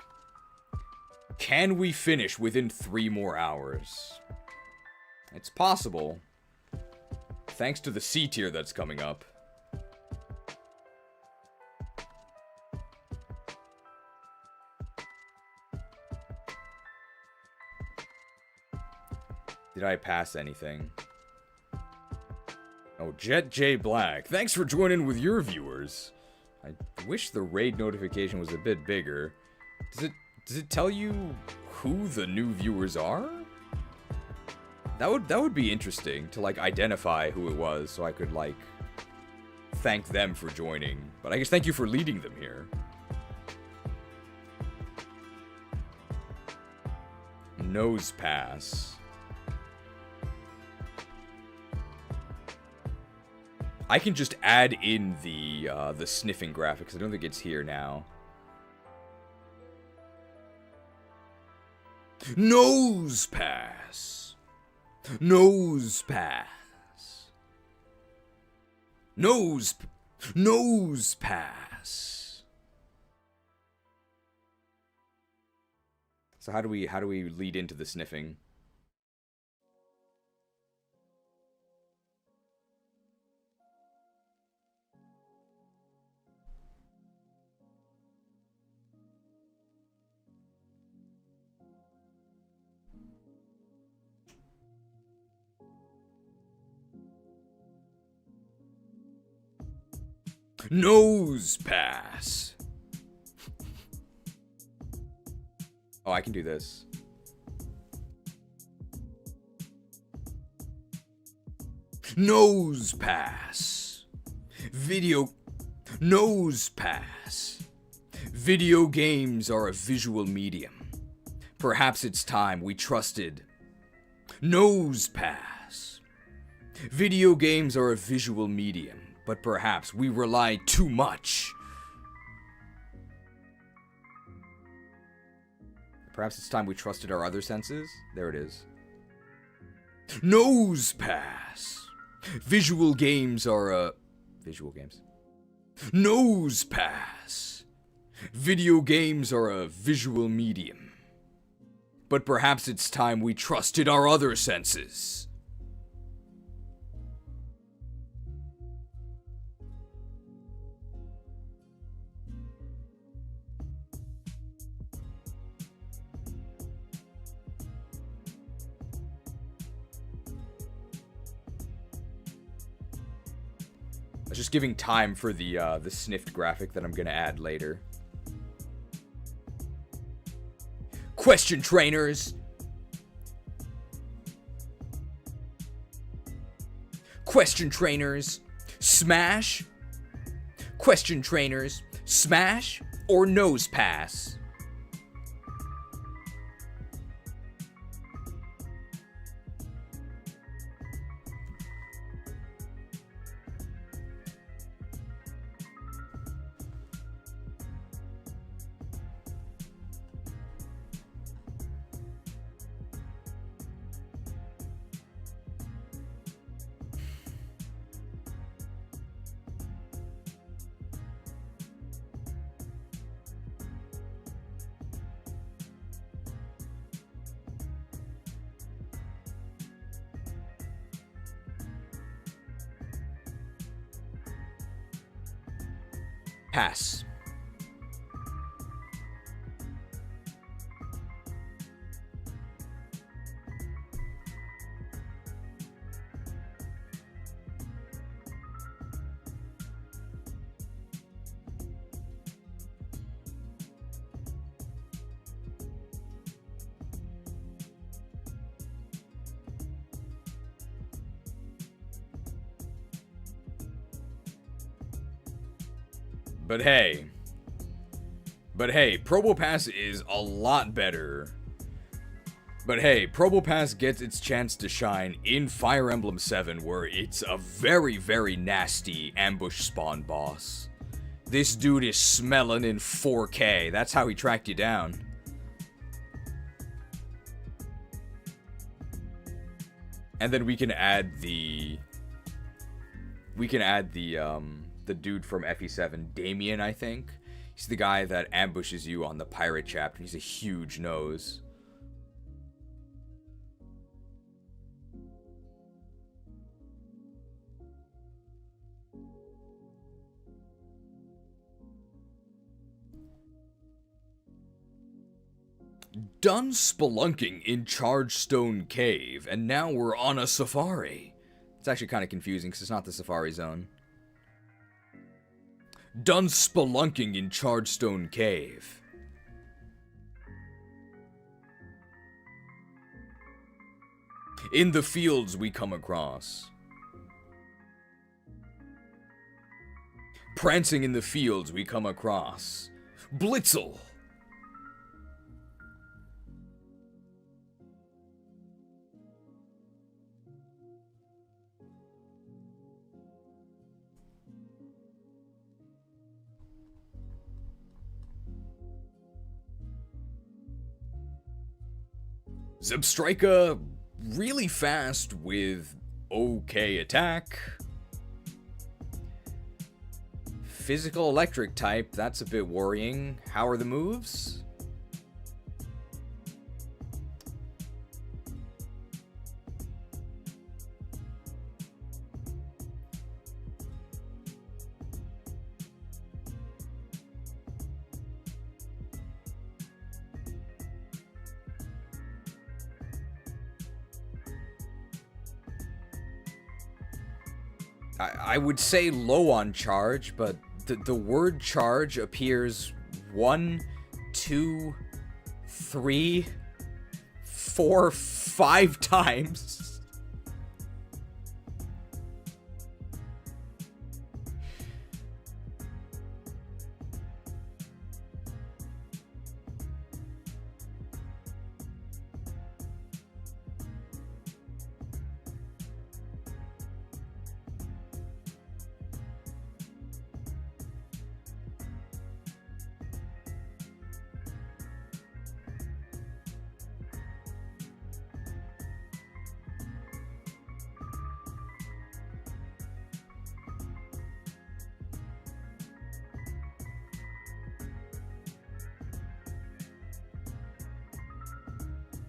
Can we finish within 3 more hours? It's possible. Thanks to the C tier that's coming up. Did I pass anything? Oh, Jet J Black. Thanks for joining with your viewers. I wish the raid notification was a bit bigger. Does it tell you who the new viewers are? That would be interesting to like identify who it was so I could like thank them for joining. But I guess thank you for leading them here. Nose pass. I can just add in the sniffing graphics. I don't think it's here now. Nose pass. Nose pass. Nose pass. So how do we lead into the sniffing? Nose pass. Oh, I can do this. Nose pass. Nose pass. Video games are a visual medium. Perhaps it's time we trusted. Nose pass. Video games are a visual medium. But perhaps we rely too much. Perhaps it's time we trusted our other senses. There it is. Nose pass. Visual games are a... Visual games. Nose pass. Video games are a visual medium. But perhaps it's time we trusted our other senses. I was just giving time for the sniffed graphic that I'm gonna add later. Question trainers! Question trainers, smash? Question trainers, smash or nose pass? Pass. But hey, Probopass is a lot better. But hey, Probopass gets its chance to shine in Fire Emblem 7, where it's a very, very nasty ambush spawn boss. This dude is smelling in 4K. That's how he tracked you down. And then we can add the dude from FE7, Damien, I think. He's the guy that ambushes you on the pirate chapter. He's a huge nose. Done spelunking in Chargestone Cave, and now we're on a safari. It's actually kind of confusing because it's not the safari zone. Done spelunking in Chargestone Cave. In the fields we come across. Prancing in the fields we come across. Blitzel. Zebstrika, really fast with okay attack. Physical electric type, that's a bit worrying. How are the moves? I would say low on charge, but the word charge appears 1, 2, 3, 4, 5 times.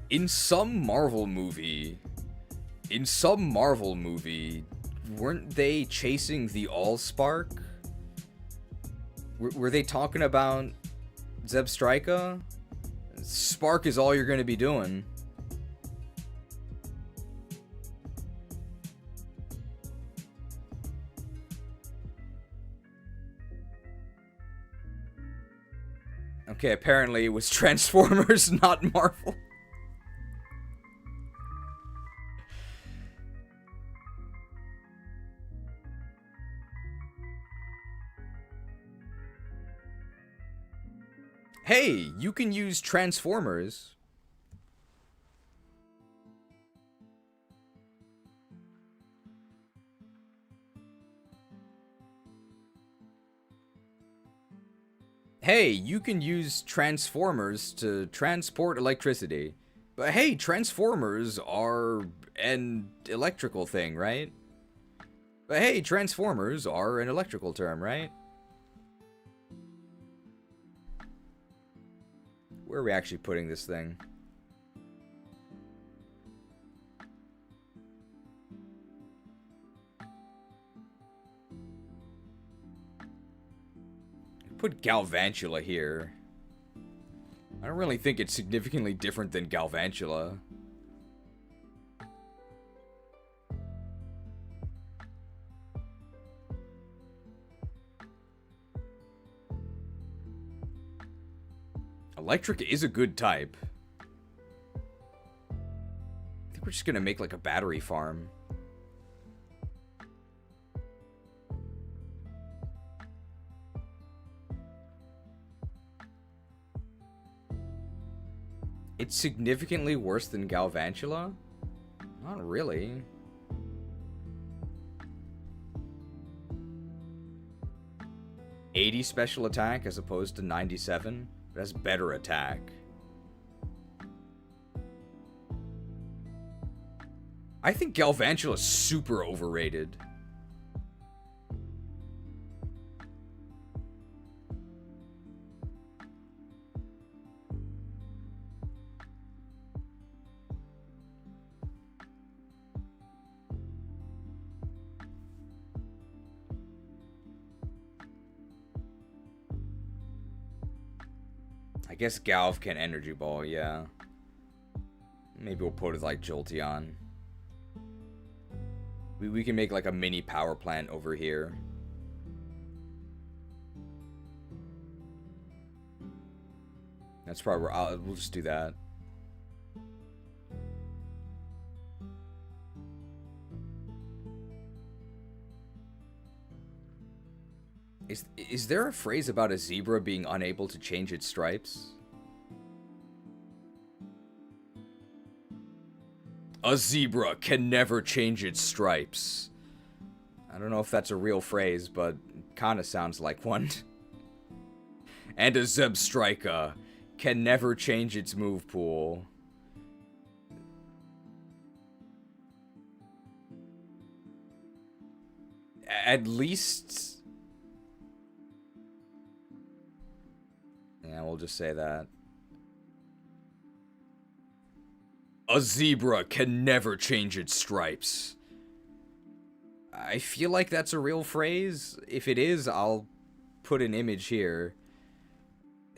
In some Marvel movie, weren't they chasing the Allspark? Were they talking about Zebstrika? Spark is all you're going to be doing. Okay, apparently it was Transformers, not Marvel. Hey, you can use transformers. Hey, you can use transformers to transport electricity. But hey, transformers are an electrical thing, right? But hey, transformers are an electrical term, right? Where are we actually putting this thing? Put Galvantula here. I don't really think it's significantly different than Galvantula. Electric is a good type. I think we're just gonna make like a battery farm. It's significantly worse than Galvantula? Not really. $80 special attack as opposed to 97. It has better attack. I think Galvantula is super overrated. I guess Galv can Energy Ball, yeah. Maybe we'll put it like Jolteon. We can make like a mini power plant over here. That's probably where we'll just do that. Is there a phrase about a zebra being unable to change its stripes? A zebra can never change its stripes. I don't know if that's a real phrase, but kinda sounds like one. And a Zebstrika can never change its move pool. At least... yeah, we'll just say that. A zebra can never change its stripes. I feel like that's a real phrase. If it is, I'll put an image here.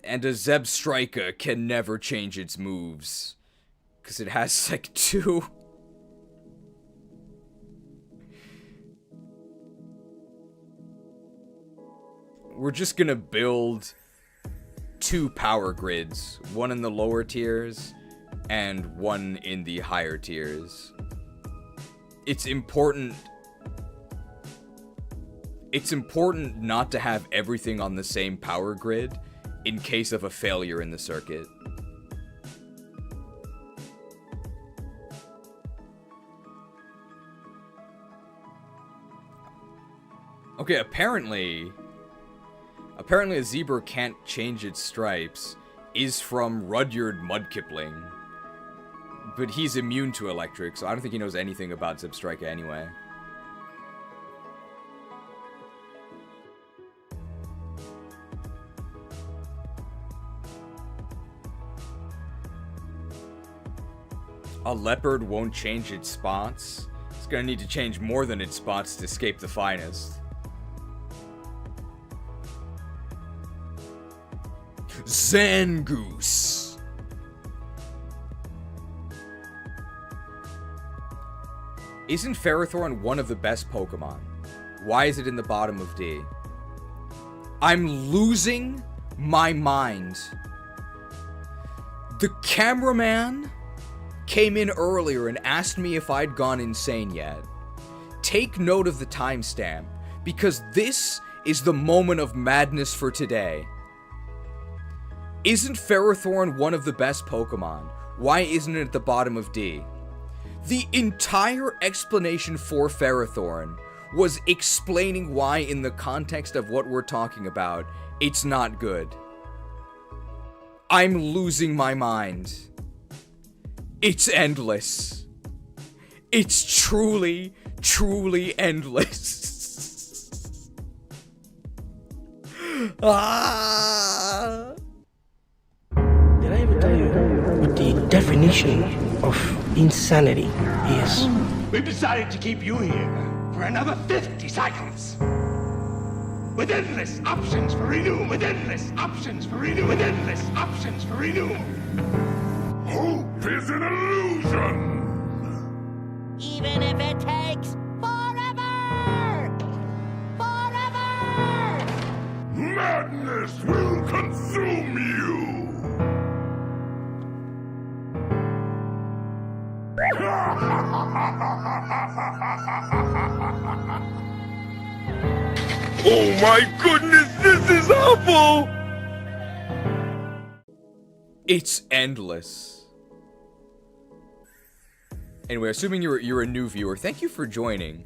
And a Zebstrika can never change its moves. Because it has, like, 2. We're just gonna build 2 power grids, one in the lower tiers and one in the higher tiers. It's important not to have everything on the same power grid in case of a failure in the circuit. Okay, apparently a zebra can't change its stripes is from Rudyard Mudkipling. But he's immune to electric, so I don't think he knows anything about Zebstrika anyway. A leopard won't change its spots. It's gonna need to change more than its spots to escape the finest. Zangoose. Isn't Ferrothorn one of the best Pokemon? Why is it in the bottom of D? I'm losing my mind. The cameraman came in earlier and asked me if I'd gone insane yet. Take note of the timestamp, because this is the moment of madness for today. Isn't Ferrothorn one of the best Pokemon? Why isn't it at the bottom of D? The entire explanation for Ferrothorn was explaining why, in the context of what we're talking about, it's not good. I'm losing my mind. It's endless. It's truly, truly endless. Ah! Did I ever tell you what the definition of insanity is? We've decided to keep you here for another 50 cycles. With endless options for renew. With endless options for renew. With endless options for renew. Hope is an illusion. Even if it takes forever! Forever! Madness will consume you. Oh my goodness, this is awful! It's endless. Anyway, assuming you're a new viewer, thank you for joining.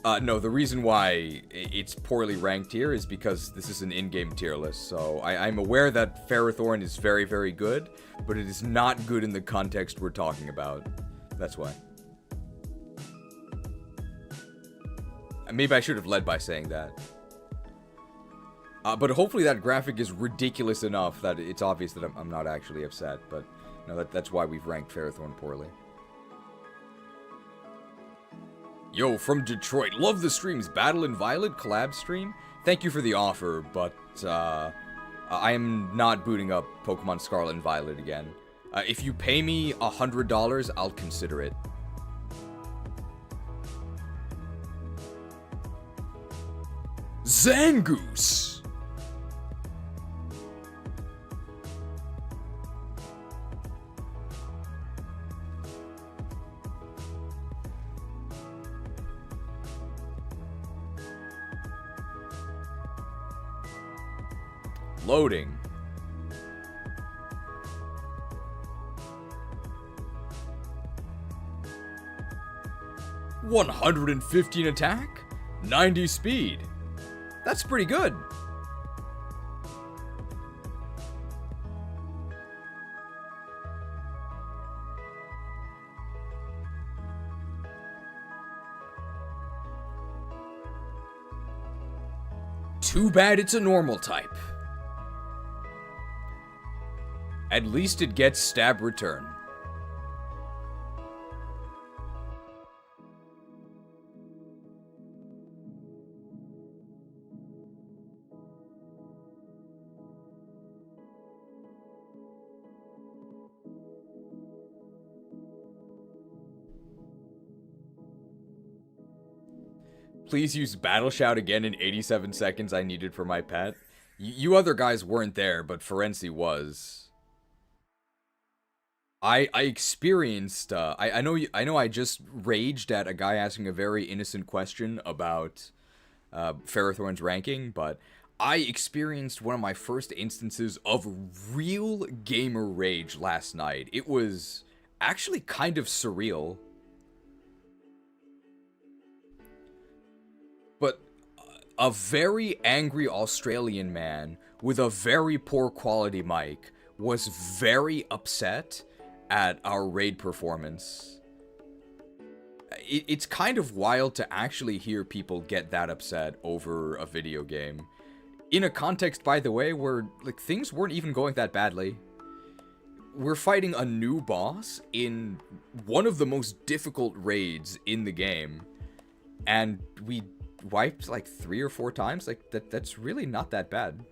No, the reason why it's poorly ranked here is because this is an in-game tier list, so I'm aware that Ferrothorn is very, very good, but it is not good in the context we're talking about. That's why. Maybe I should have led by saying that. But hopefully that graphic is ridiculous enough that it's obvious that I'm not actually upset, but no, that's why we've ranked Ferrothorn poorly. Yo, from Detroit, love the streams. Battle in Violet collab stream? Thank you for the offer, but I am not booting up Pokemon Scarlet and Violet again. If you pay me $100, I'll consider it. Zangoose! Loading. $115 attack, 90 speed. That's pretty good. Too bad it's a normal type. At least it gets stab return. Please use Battle Shout again in 87 seconds I needed for my pet. You other guys weren't there, but Ferenci was. I experienced, I know I just raged at a guy asking a very innocent question about Ferrothorn's ranking, but I experienced one of my first instances of real gamer rage last night. It was actually kind of surreal. But a very angry Australian man with a very poor quality mic was very upset at our raid performance. It's kind of wild to actually hear people get that upset over a video game. In a context, by the way, where like things weren't even going that badly. We're fighting a new boss in one of the most difficult raids in the game, and we wiped like 3 or 4 times. Like that's really not that bad.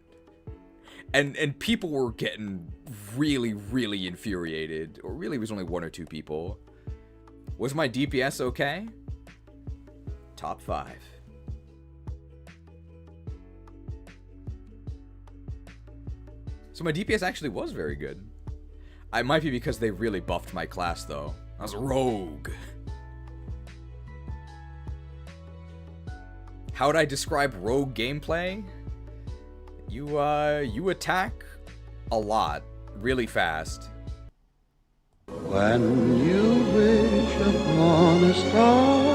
And people were getting really, really infuriated. Or really, it was only 1 or 2 people. Was my DPS okay? Top 5. So my DPS actually was very good. It might be because they really buffed my class, though. I was a rogue. How would I describe rogue gameplay? You attack a lot, really fast. When you wish upon a star.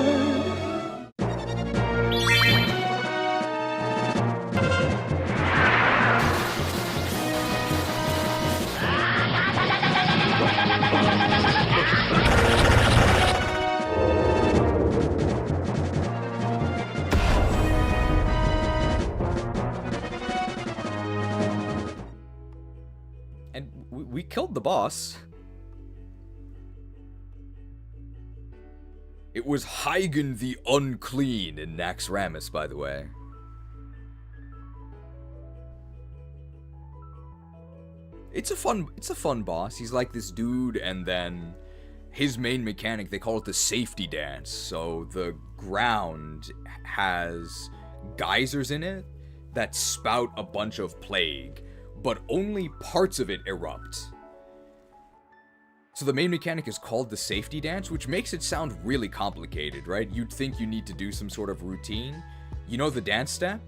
And we killed the boss. It was Hygen the Unclean in Naxxramas, by the way. It's a fun boss. He's like this dude, and then his main mechanic, they call it the safety dance. So the ground has geysers in it that spout a bunch of plague, but only parts of it erupt. So the main mechanic is called the safety dance, which makes it sound really complicated, right? You'd think you need to do some sort of routine. You know the dance step?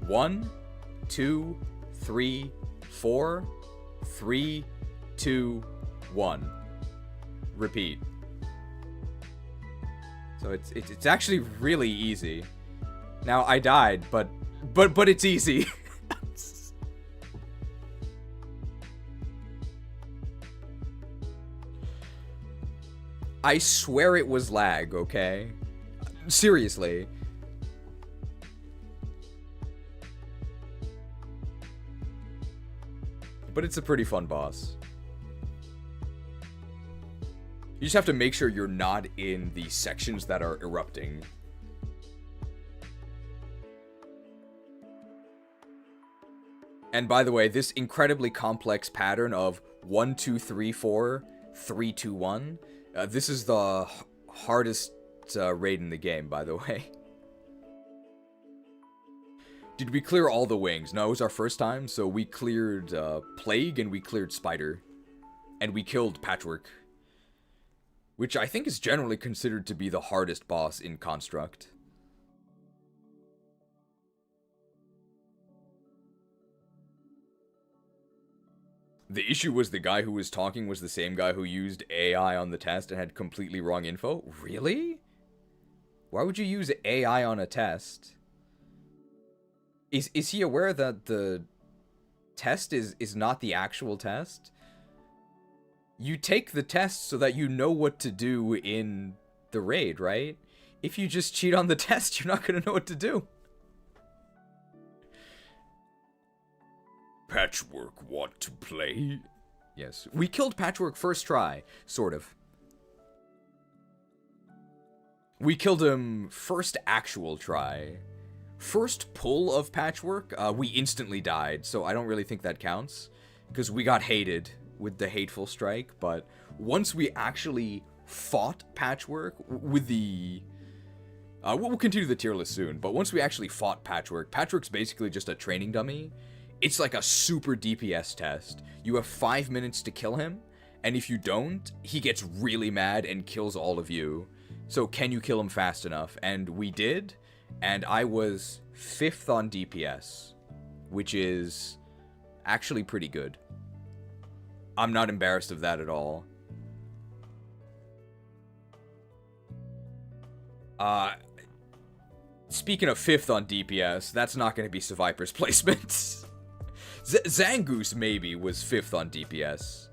1, 2, 3, 4, 3, 2, 1. Repeat. So it's actually really easy. Now I died, but it's easy. I swear it was lag, okay? Seriously. But it's a pretty fun boss. You just have to make sure you're not in the sections that are erupting. And by the way, this incredibly complex pattern of 1, 2, 3, 4, 3, 2, 1... this is the hardest raid in the game, by the way. Did we clear all the wings? No, it was our first time, so we cleared Plague and we cleared Spider. And we killed Patchwork. Which I think is generally considered to be the hardest boss in Construct. The issue was the guy who was talking was the same guy who used AI on the test and had completely wrong info? Really? Why would you use AI on a test? Is he aware that the test is not the actual test? You take the test so that you know what to do in the raid, right? If you just cheat on the test, you're not going to know what to do. Patchwork want to play? Yes. We killed Patchwork first try, sort of. We killed him first actual try. First pull of Patchwork, we instantly died, so I don't really think that counts. Because we got hated with the Hateful Strike, but once we actually fought Patchwork with the... we'll continue the tier list soon, but once we actually fought Patchwork, Patchwork's basically just a training dummy. It's like a super DPS test. You have 5 minutes to kill him, and if you don't, he gets really mad and kills all of you. So can you kill him fast enough? And we did, and I was 5th on DPS, which is actually pretty good. I'm not embarrassed of that at all. Speaking of 5th on DPS, that's not going to be Seviper's placement. Zangoose, maybe, was 5th on DPS.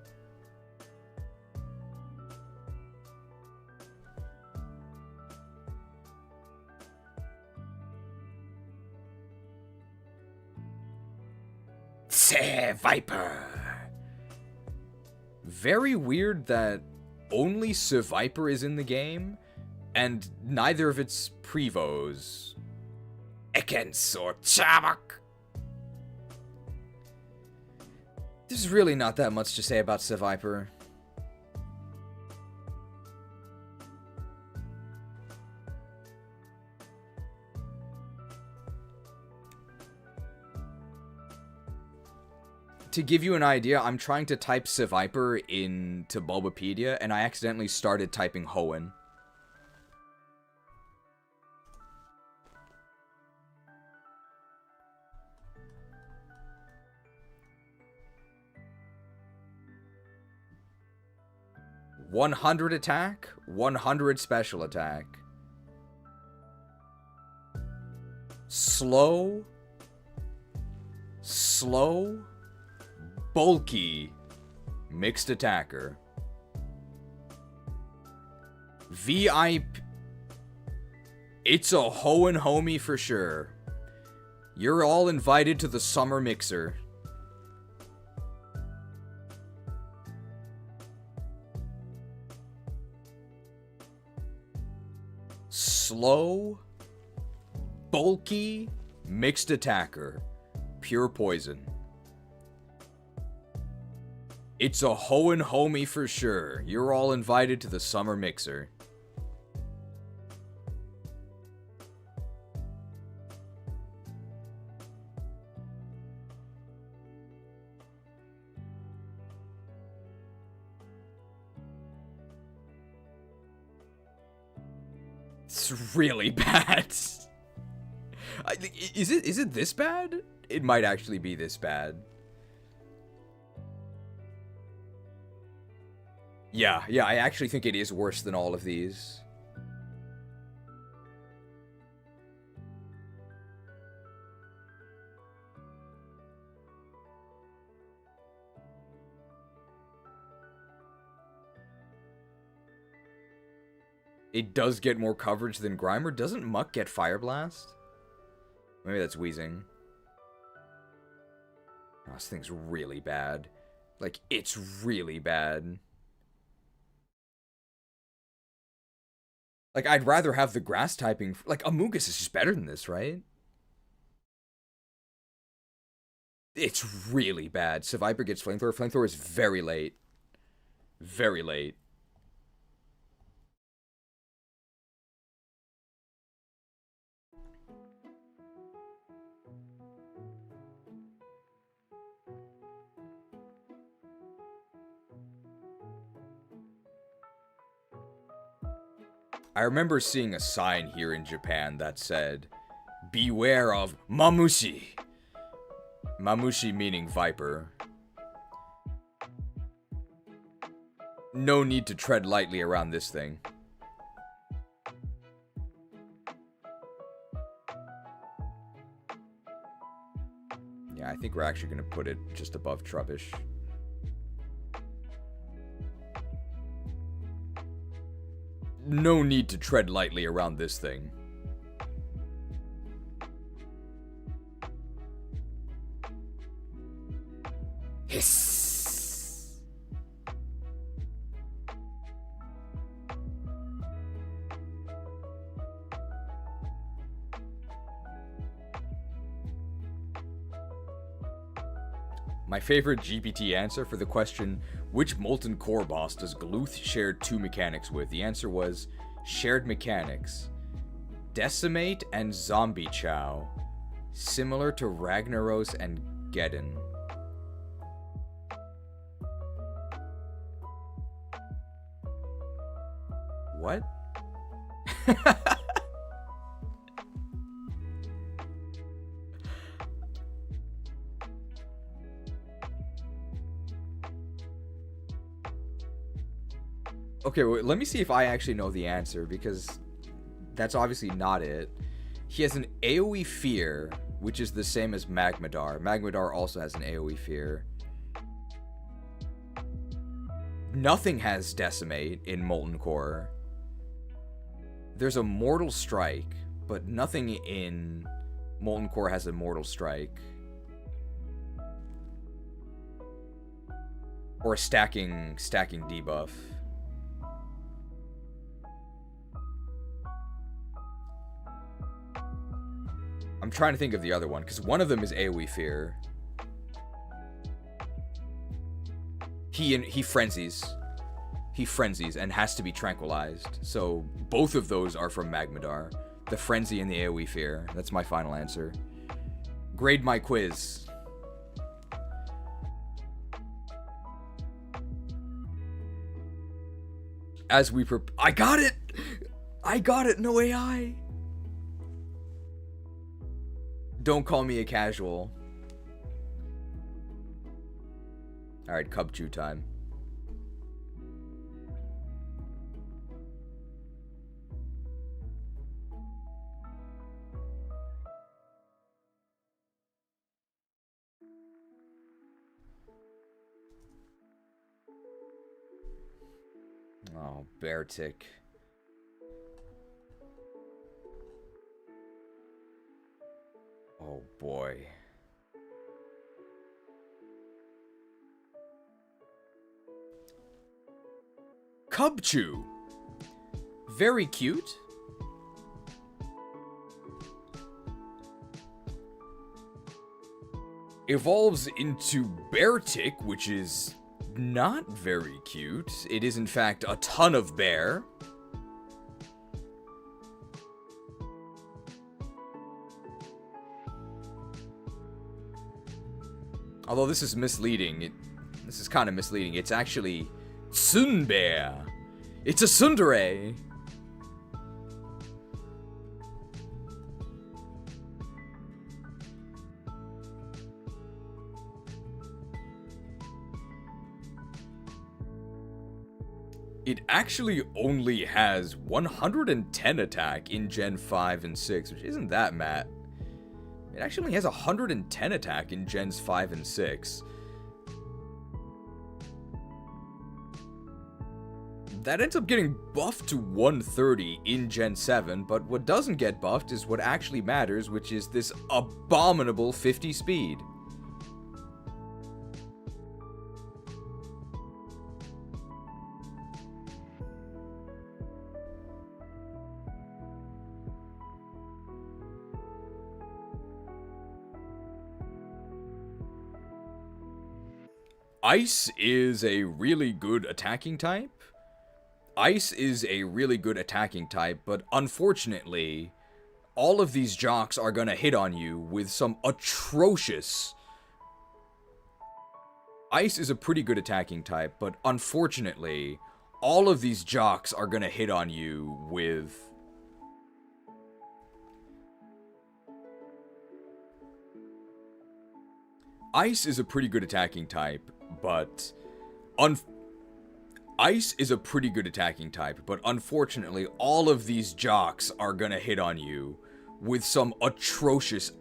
Seviper! Very weird that only Seviper is in the game, and neither of its prevos. Ekens or Chabak. There's really not that much to say about Seviper. To give you an idea, I'm trying to type Seviper into Bulbapedia, and I accidentally started typing Hoenn. 100 attack, 100 special attack. Slow, bulky, mixed attacker. VIP. It's a hoe and homie for sure. You're all invited to the summer mixer. Slow, bulky, mixed attacker. Pure poison. It's a hoe and homie for sure. You're all invited to the summer mixer. It's really bad. Is it this bad? It might actually be this bad. Yeah, I actually think it is worse than all of these. It does get more coverage than Grimer. Doesn't Muck get Fire Blast? Maybe that's Wheezing. Oh, this thing's really bad. Like, it's really bad. Like, I'd rather have the grass typing. Like, Amoonguss is just better than this, right? It's really bad. So Viper gets Flamethrower. Flamethrower is very late. Very late. I remember seeing a sign here in Japan that said, "Beware of Mamushi." Mamushi meaning viper. No need to tread lightly around this thing. Yeah, I think we're actually going to put it just above Trapinch. No need to tread lightly around this thing. Hiss. My favorite GPT answer for the question, which molten core boss does Gluth share 2 mechanics with? The answer was, shared mechanics. Decimate and Zombie Chow. Similar to Ragnaros and Geddon. What? Okay, well, let me see if I actually know the answer, because that's obviously not it. He has an AoE Fear, which is the same as Magmadar. Magmadar also has an AoE Fear. Nothing has Decimate in Molten Core. There's a Mortal Strike, but nothing in Molten Core has a Mortal Strike. Or a stacking debuff. I'm trying to think of the other one, because one of them is AoE Fear. He frenzies. He frenzies and has to be tranquilized. So both of those are from Magmadar. The Frenzy and the AoE Fear. That's my final answer. Grade my quiz. As we I got it! I got it, no AI! Don't call me a casual. Alright, Cub Chew time. Oh, bear tick. Oh boy. Cubchew. Very cute. Evolves into Beartick, which is not very cute. It is in fact a ton of bear. Although this is misleading. This is kind of misleading. It's actually Sunbear. It's a tsundere. It actually only has 110 attack in Gen 5 and 6, which isn't that mad. It actually only has 110 attack in Gens 5 and 6. That ends up getting buffed to 130 in Gen 7, but what doesn't get buffed is what actually matters, which is this abominable 50 speed. Ice is a really good attacking type. Ice is a really good attacking type, but unfortunately, all of these jocks are gonna hit on you with some atrocious... Ice is a pretty good attacking type, but unfortunately, all of these jocks are gonna hit on you with... Ice is a pretty good attacking type, but... Ice is a pretty good attacking type, but unfortunately, all of these jocks are gonna hit on you with some atrocious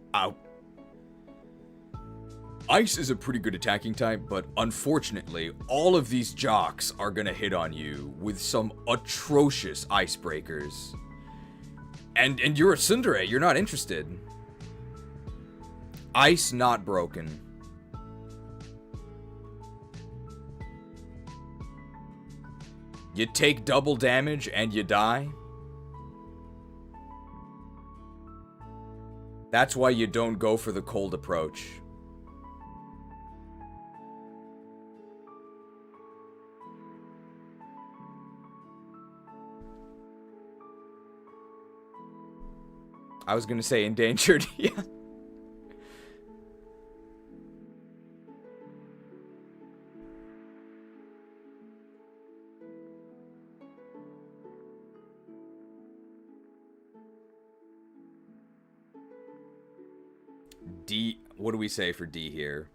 Ice is a pretty good attacking type, but unfortunately, all of these jocks are gonna hit on you with some atrocious icebreakers. And you're a tsundere, you're not interested. Ice not broken. You take double damage and you die. That's why you don't go for the cold approach. I was gonna say endangered, yeah. D, what do we say for D here?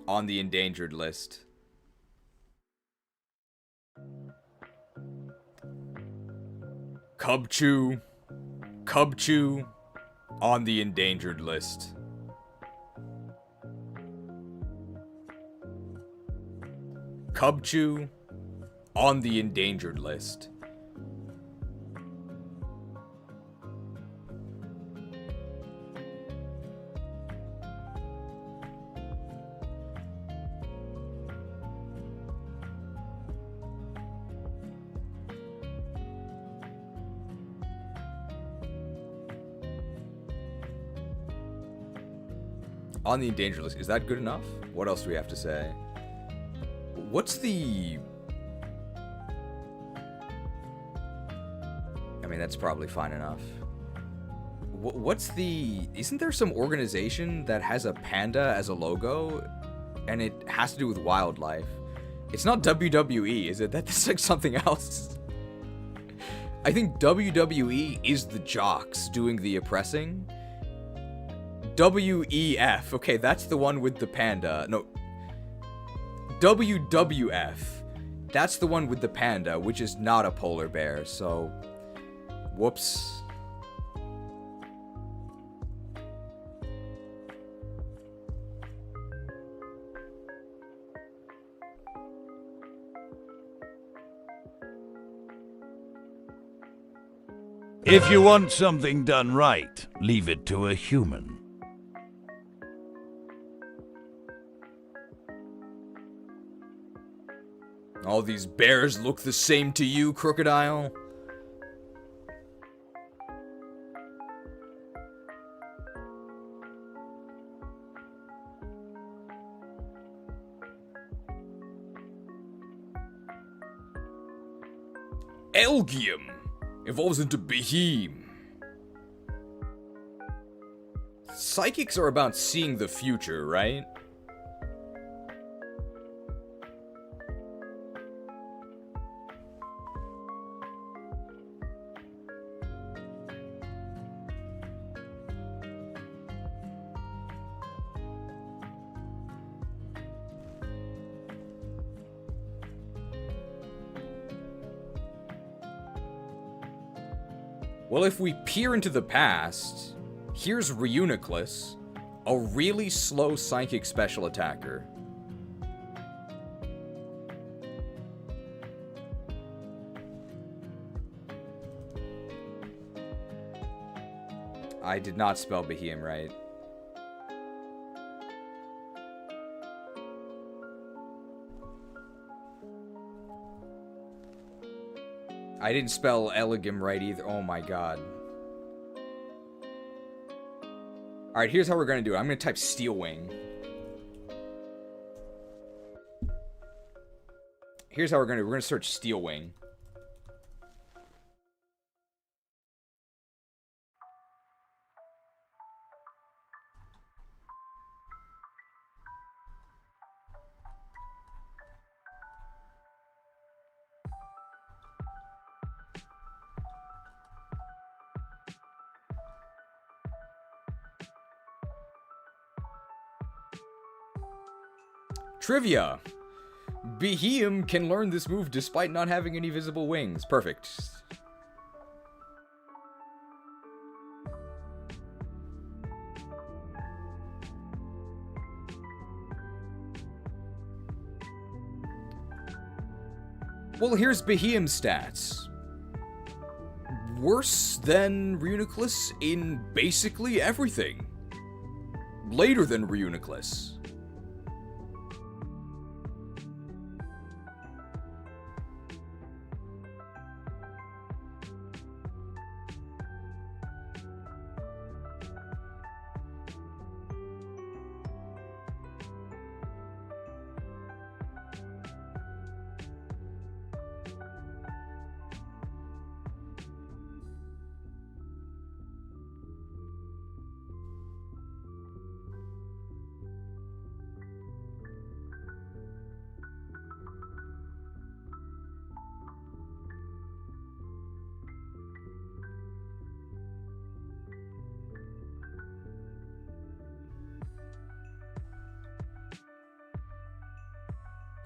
On the endangered list. Cubchew. Cubchew. On the endangered list. Cubchew. On the endangered list. On the endangered list. Is that good enough? What else do we have to say? What's the... I mean, that's probably fine enough. What's the... Isn't there some organization that has a panda as a logo? And it has to do with wildlife. It's not WWE, is it? That's like something else. I think WWE is the jocks doing the oppressing. WEF. Okay, that's the one with the panda. No. WWF. That's the one with the panda, which is not a polar bear, so... Whoops. If you want something done right, leave it to a human. All these bears look the same to you, Crocodile? Elgium evolves into Behem. Psychics are about seeing the future, right? Well, if we peer into the past, here's Reuniclus, a really slow psychic special attacker. I did not spell Behem right. I didn't spell Elegum right either. Oh my god. Alright, here's how we're gonna do it. I'm gonna type Steelwing. Here's how we're gonna search Steelwing. Trivia! Behem can learn this move despite not having any visible wings. Perfect. Well, here's Behem's stats. Worse than Reuniclus in basically everything. Later than Reuniclus.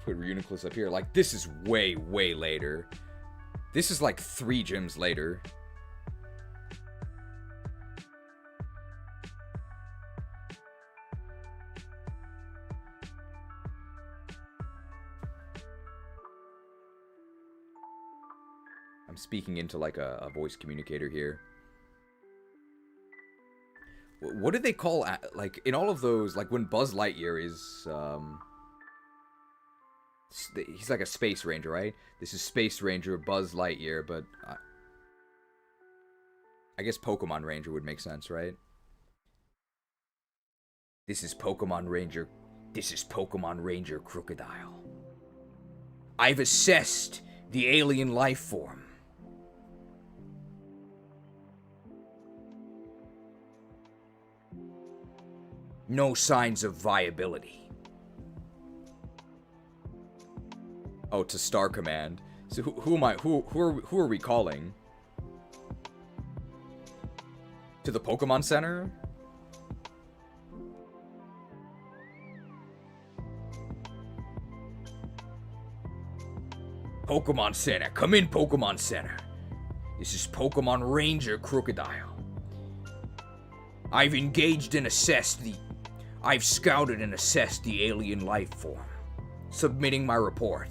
Put Reuniclus up here. Like, this is way, way later. This is like 3 gyms later. I'm speaking into like a voice communicator here. What do they call, like, in all of those, like when Buzz Lightyear is, he's like a Space Ranger, right? This is Space Ranger, Buzz Lightyear, but I guess Pokemon Ranger would make sense, right? This is Pokemon Ranger. This is Pokemon Ranger Crocodile. I've assessed the alien life form. No signs of viability. Oh, to Star Command. So who am I? Who are we calling? To the Pokemon Center? Pokemon Center. Come in, Pokemon Center. This is Pokemon Ranger Crocodile. I've engaged and assessed the... I've scouted and assessed the alien life form. Submitting my report.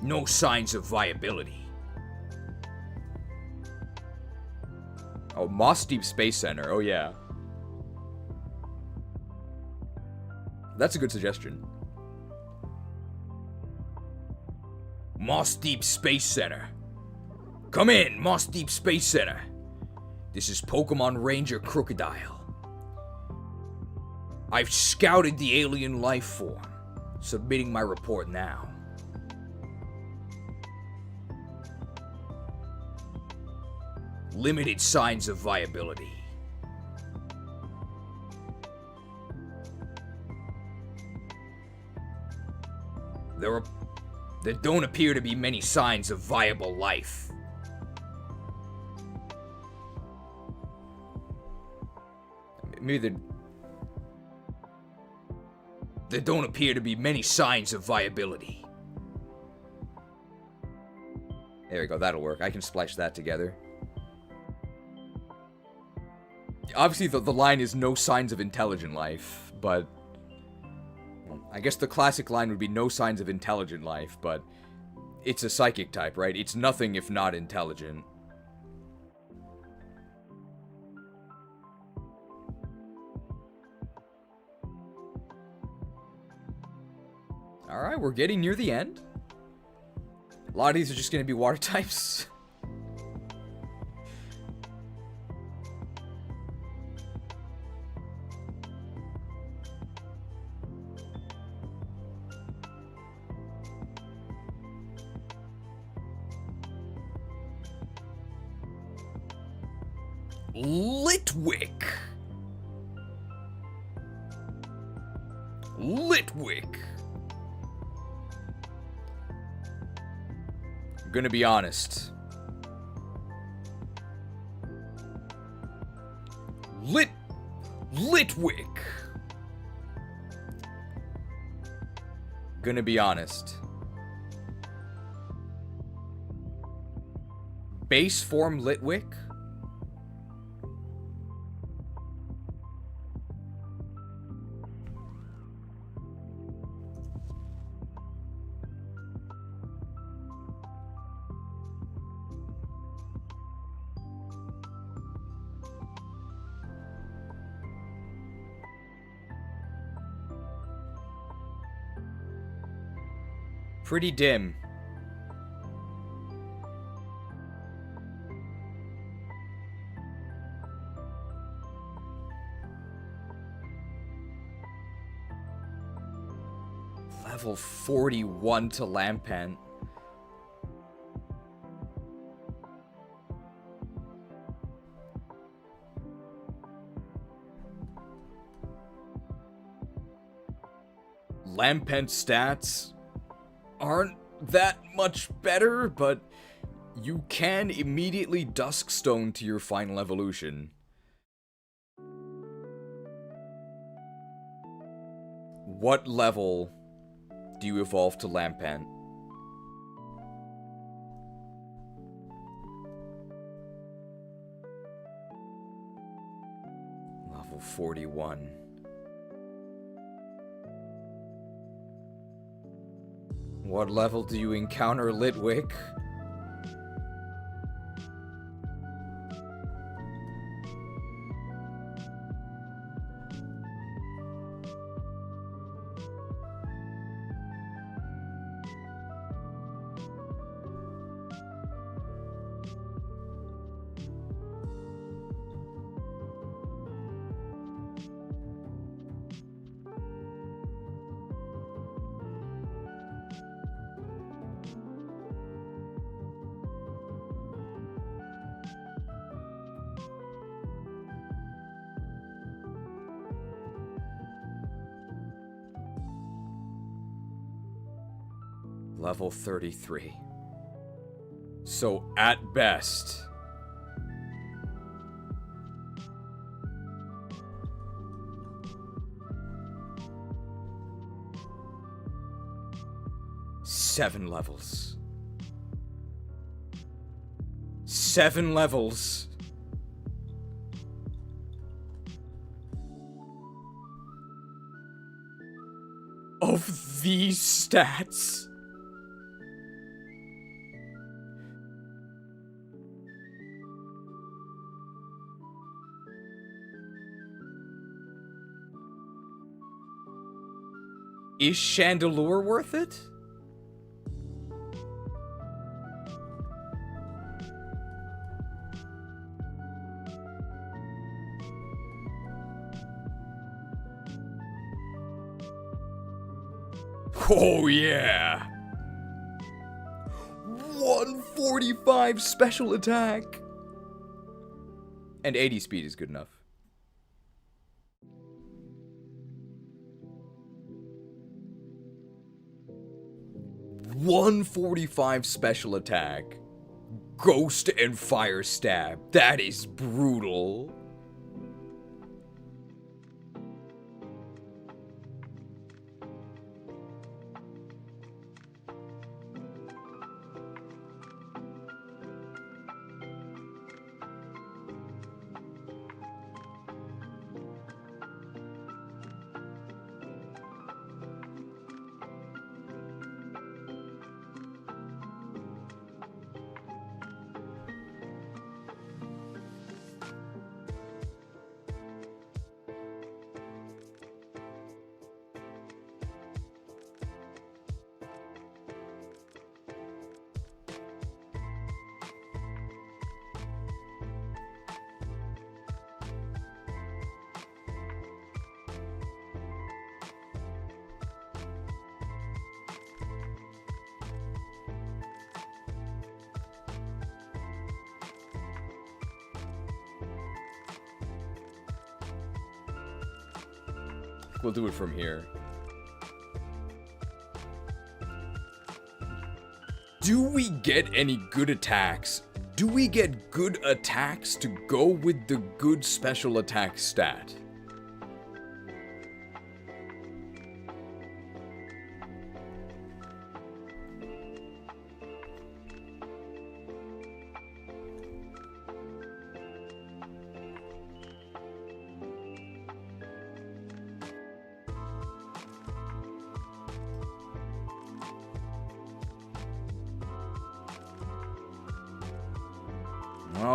No signs of viability. Oh, Moss Deep Space Center. Oh, yeah. That's a good suggestion. Moss Deep Space Center. Come in, Moss Deep Space Center. This is Pokemon Ranger Crocodile. I've scouted the alien life form. Submitting my report now. Limited signs of viability. There don't appear to be many signs of viable life. Maybe there don't appear to be many signs of viability. There we go, that'll work. I can splice that together. Obviously, the line is no signs of intelligent life, but... I guess the classic line would be no signs of intelligent life, but... It's a psychic type, right? It's nothing if not intelligent. Alright, we're getting near the end. A lot of these are just going to be water types. Litwick. Litwick. I'm gonna be honest. Litwick. Gonna be honest. Base form Litwick? Pretty dim. Level 41 to Lampent. Lampent stats aren't that much better, but you can immediately Duskstone to your final evolution. What level do you evolve to Lampent? Level 41. What level do you encounter Litwick? Level 33. So, at best... Seven levels. 7 levels. Of these stats. Is Chandelure worth it? Oh yeah! 145 special attack! And 80 speed is good enough. .145 special attack. Ghost and fire stab. That is brutal. We'll do it from here. Do we get any good attacks? Do we get good attacks to go with the good special attack stat?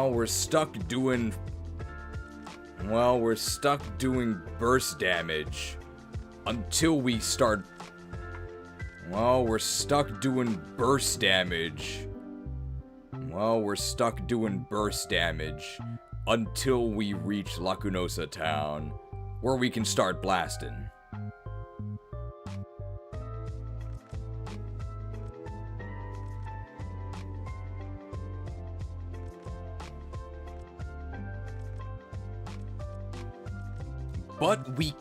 We're stuck doing burst damage until we start. Well, we're stuck doing burst damage. Well, we're stuck doing burst damage until we reach Lacunosa Town, where we can start blasting. But we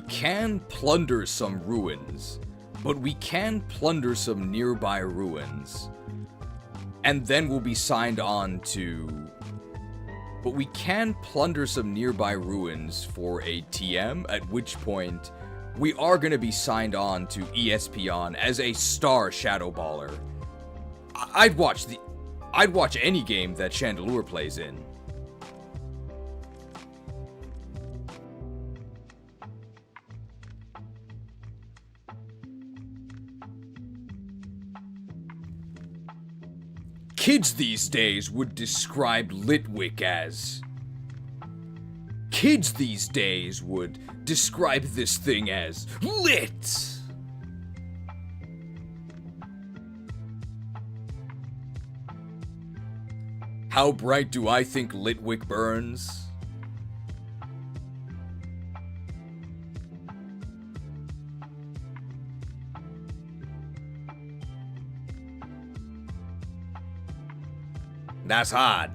can plunder some ruins. But we can plunder some nearby ruins. And then we'll be signed on to... But we can plunder some nearby ruins for a TM, at which point we are going to be signed on to ESPN as a star Shadow Baller. I'd watch any game that Chandelure plays in. Kids these days would describe Litwick as... Kids these days would describe this thing as lit! How bright do I think Litwick burns? That's hot.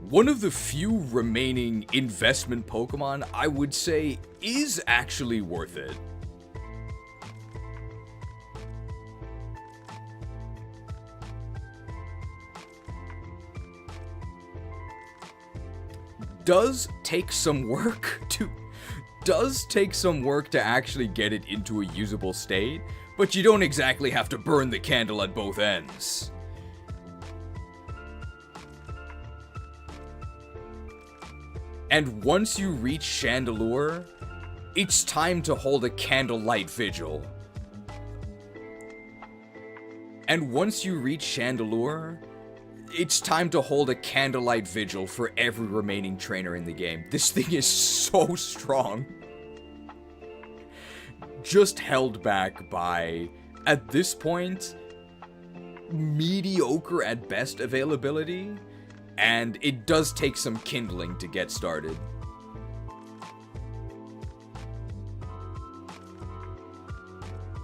One of the few remaining investment Pokemon I would say is actually worth it. Does take some work to actually get it into a usable state, but you don't exactly have to burn the candle at both ends. And once you reach Chandelure, it's time to hold a candlelight vigil. And once you reach Chandelure, It's time to hold a candlelight vigil for every remaining trainer in the game. This thing is so strong. Just held back by, at this point, mediocre at best availability, and it does take some kindling to get started.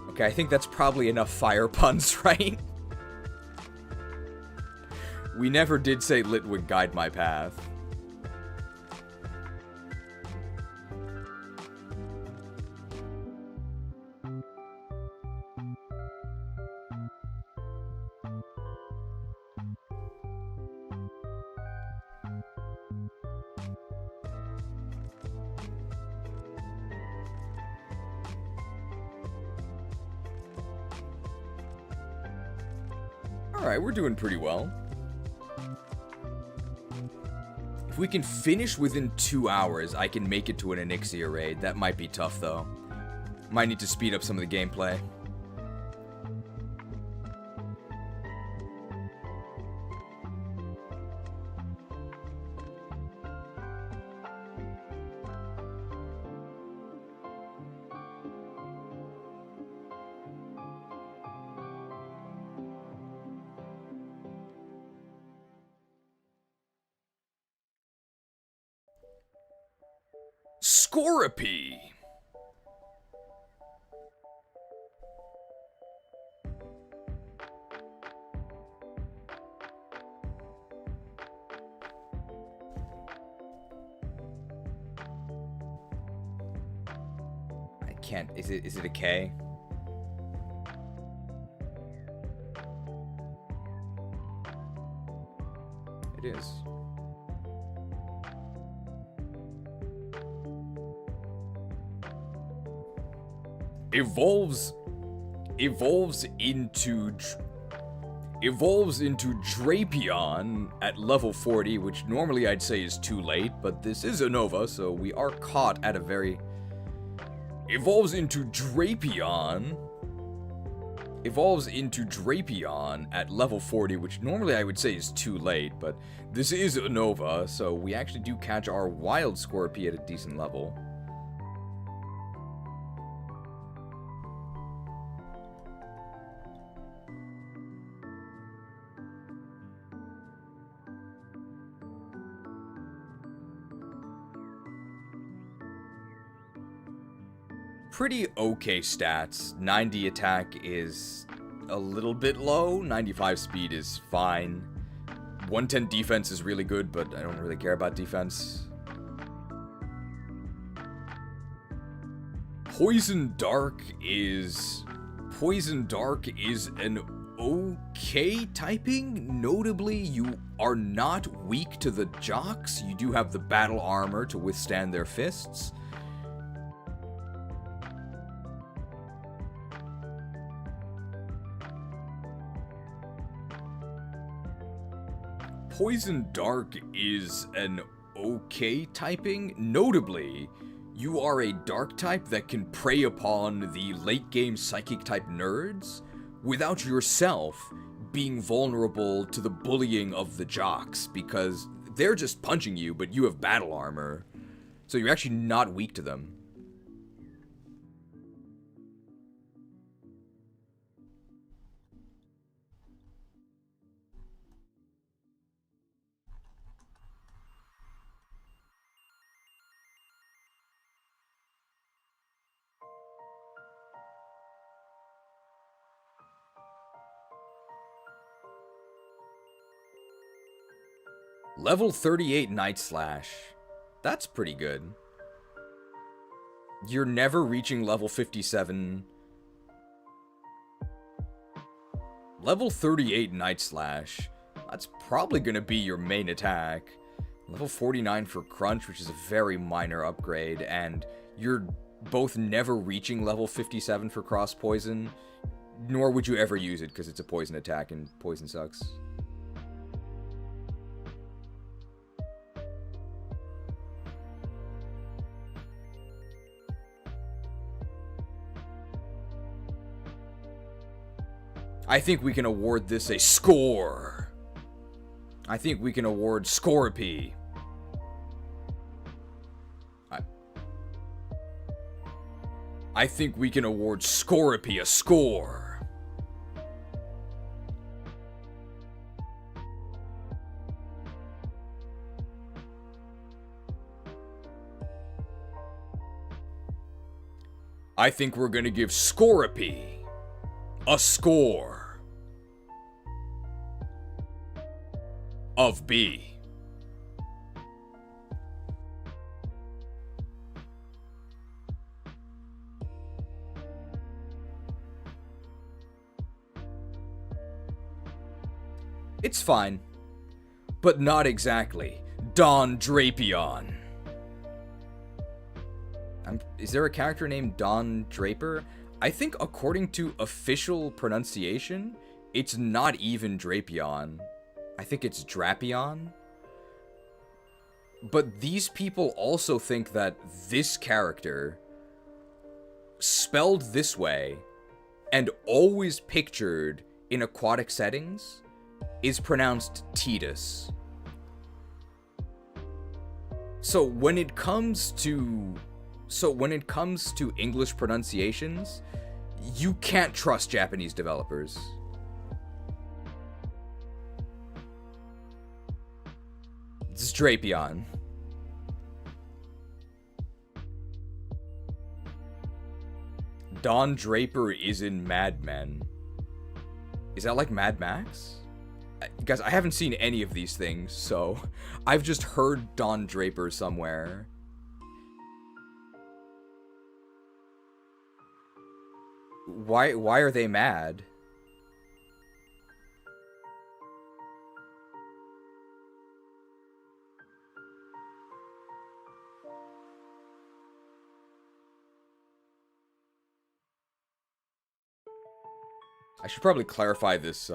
Okay, I think that's probably enough fire puns, right? We never did say Litwick guide my path. Alright, we're doing pretty well. If we can finish within 2 hours, I can make it to an Onyxia raid. That might be tough, though. Might need to speed up some of the gameplay. Scorpy. I can't. Is it a K? It is. Evolves into Drapion at level 40, which normally I'd say is too late, but this is Unova, so we are caught at a very... Evolves into Drapion at level 40, which normally I would say is too late, but this is Unova, so we actually do catch our wild Scorpy at a decent level. Pretty okay stats. 90 attack is a little bit low. 95 speed is fine. 110 defense is really good, but I don't really care about defense. Poison Dark is an okay typing. Notably, you are not weak to the jocks. You do have the battle armor to withstand their fists. Poison Dark is an okay typing. Notably, you are a dark type that can prey upon the late game psychic type nerds without yourself being vulnerable to the bullying of the jocks, because they're just punching you, but you have battle armor. So you're actually not weak to them. Level 38 Night Slash. That's pretty good. You're never reaching level 57. Level 38 Night Slash. That's probably going to be your main attack. Level 49 for Crunch, which is a very minor upgrade. And you're both never reaching level 57 for Cross Poison. Nor would you ever use it because it's a poison attack and poison sucks. I think we can award this a score. I think we can award Scorpy. I think we can award Scorpy a score. I think we're gonna give Scorpy a score of B. It's fine, but not exactly. Don Drapion. Is there a character named Don Draper? I think according to official pronunciation, it's not even Drapion. I think it's Drapion. But these people also think that this character, spelled this way, and always pictured in aquatic settings, is pronounced Titus. So when it comes to English pronunciations, you can't trust Japanese developers. It's Drapion. Don Draper is in Mad Men. Is that like Mad Max? Guys, I haven't seen any of these things, so I've just heard Don Draper somewhere. Why are they mad? I should probably clarify this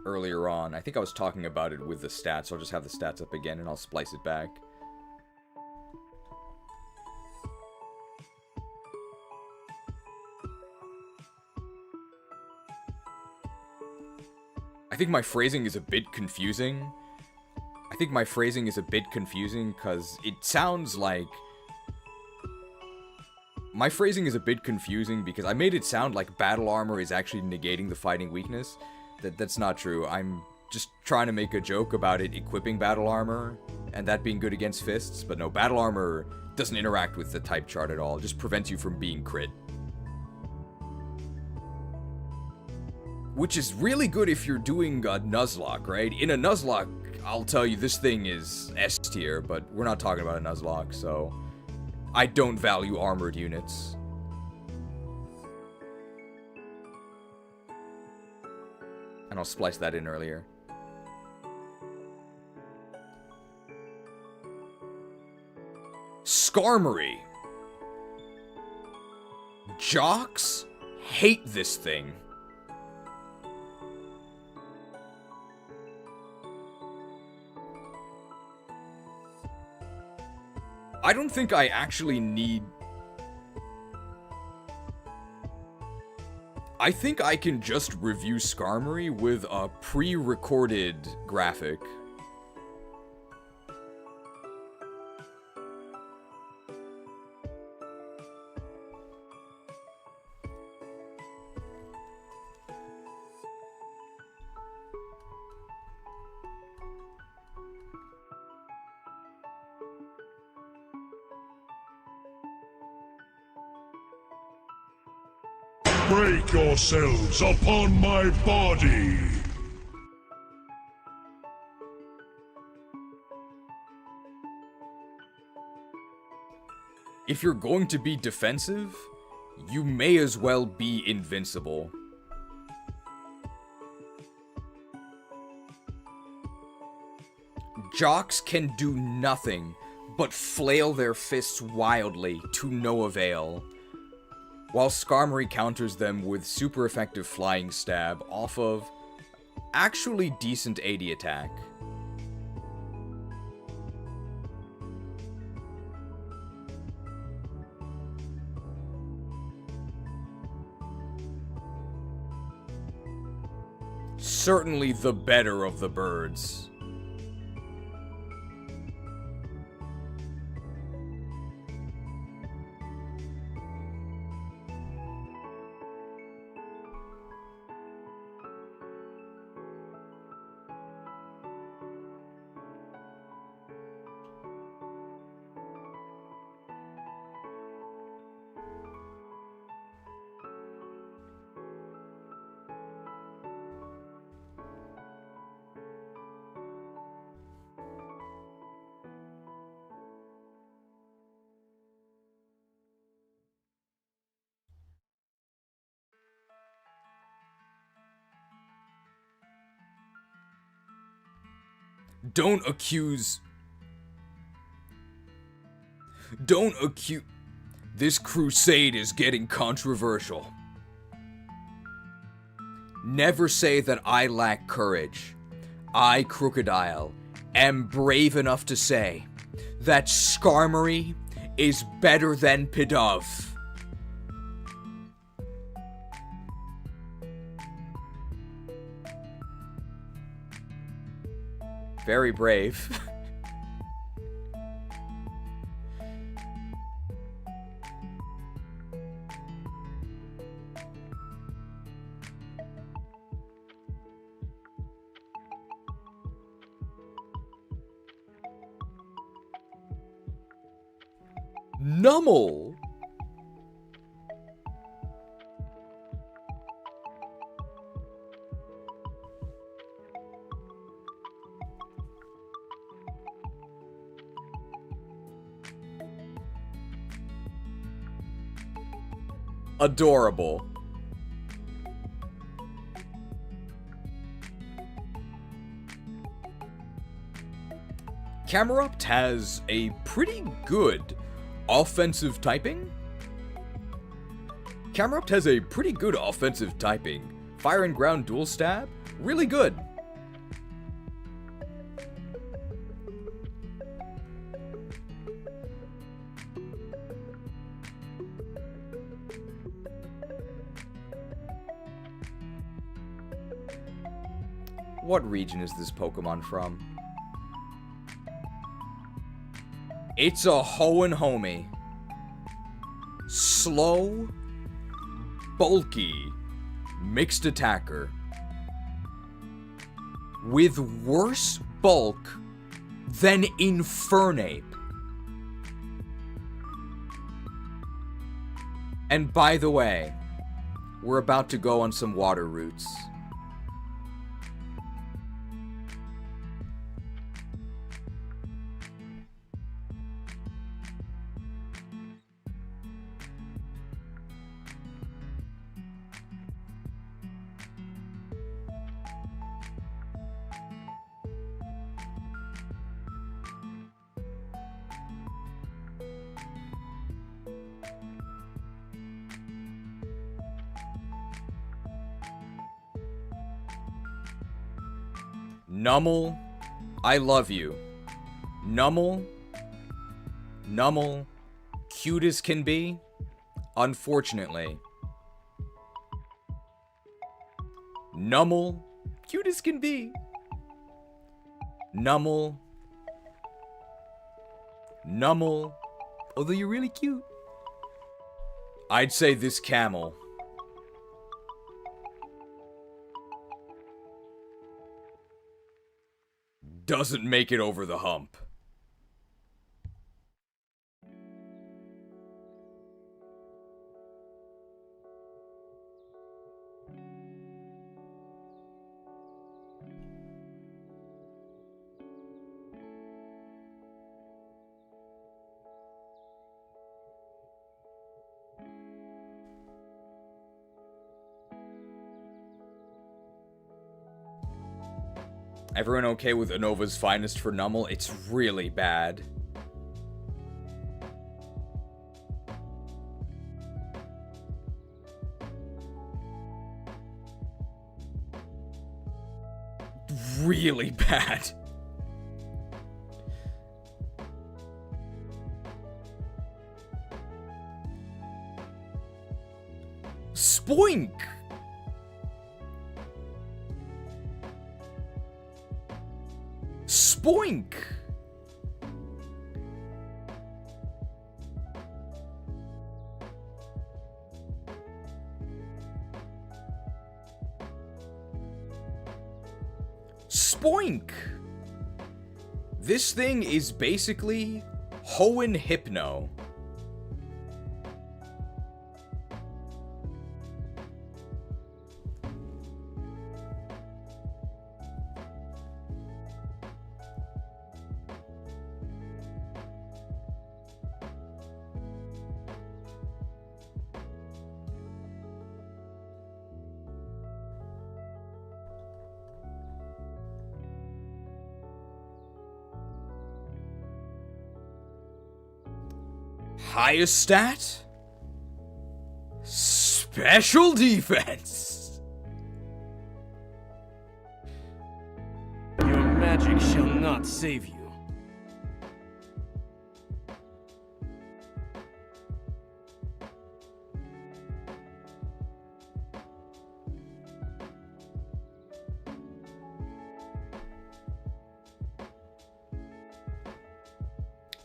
earlier on. I think I was talking about it with the stats, so I'll just have the stats up again and I'll splice it back. I think my phrasing is a bit confusing. Because it sounds like... My phrasing is a bit confusing because I made it sound like battle armor is actually negating the fighting weakness. That's not true. I'm just trying to make a joke about it equipping battle armor and that being good against fists, but no, battle armor doesn't interact with the type chart at all. It just prevents you from being crit. Which is really good if you're doing a Nuzlocke, right? In a Nuzlocke, I'll tell you this thing is S tier, but we're not talking about a Nuzlocke, so I don't value armored units. And I'll splice that in earlier. Skarmory. Jocks hate this thing. I don't think I actually need... I think I can just review Skarmory with a pre-recorded graphic. Break yourselves upon my body! If you're going to be defensive, you may as well be invincible. Jocks can do nothing but flail their fists wildly to no avail, while Skarmory counters them with super effective Flying Stab off of actually decent AD attack. certainly the better of the birds. Don't accuse... This crusade is getting controversial. Never say that I lack courage. I, Crocodile, am brave enough to say that Skarmory is better than Pidove. Very brave. Nummel. Adorable. Camerupt has a pretty good offensive typing. Camerupt has a pretty good offensive typing. Fire and ground dual stab, really good. What region is this Pokemon from? It's a Hoenn homie. Slow, bulky, mixed attacker. With worse bulk than Infernape. And by the way, we're about to go on some water routes. Nummel, I love you. Nummel, cute as can be, unfortunately. Nummel, cute as can be. Nummel, although you're really cute. I'd say this camel. Doesn't make it over the hump. Everyone okay with Unova's finest for Nummel? It's really bad. Really bad. Spoink! Spoink! Spoink! This thing is basically Hoenn Hypno. Highest stat? Special defense! Your magic shall not save you.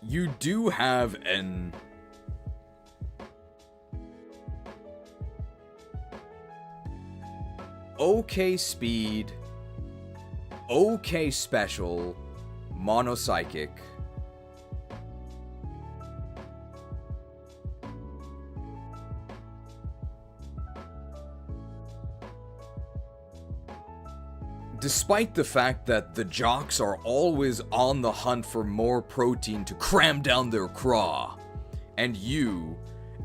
You do have an... okay speed, okay special, monopsychic. Despite the fact that the jocks are always on the hunt for more protein to cram down their craw, and you,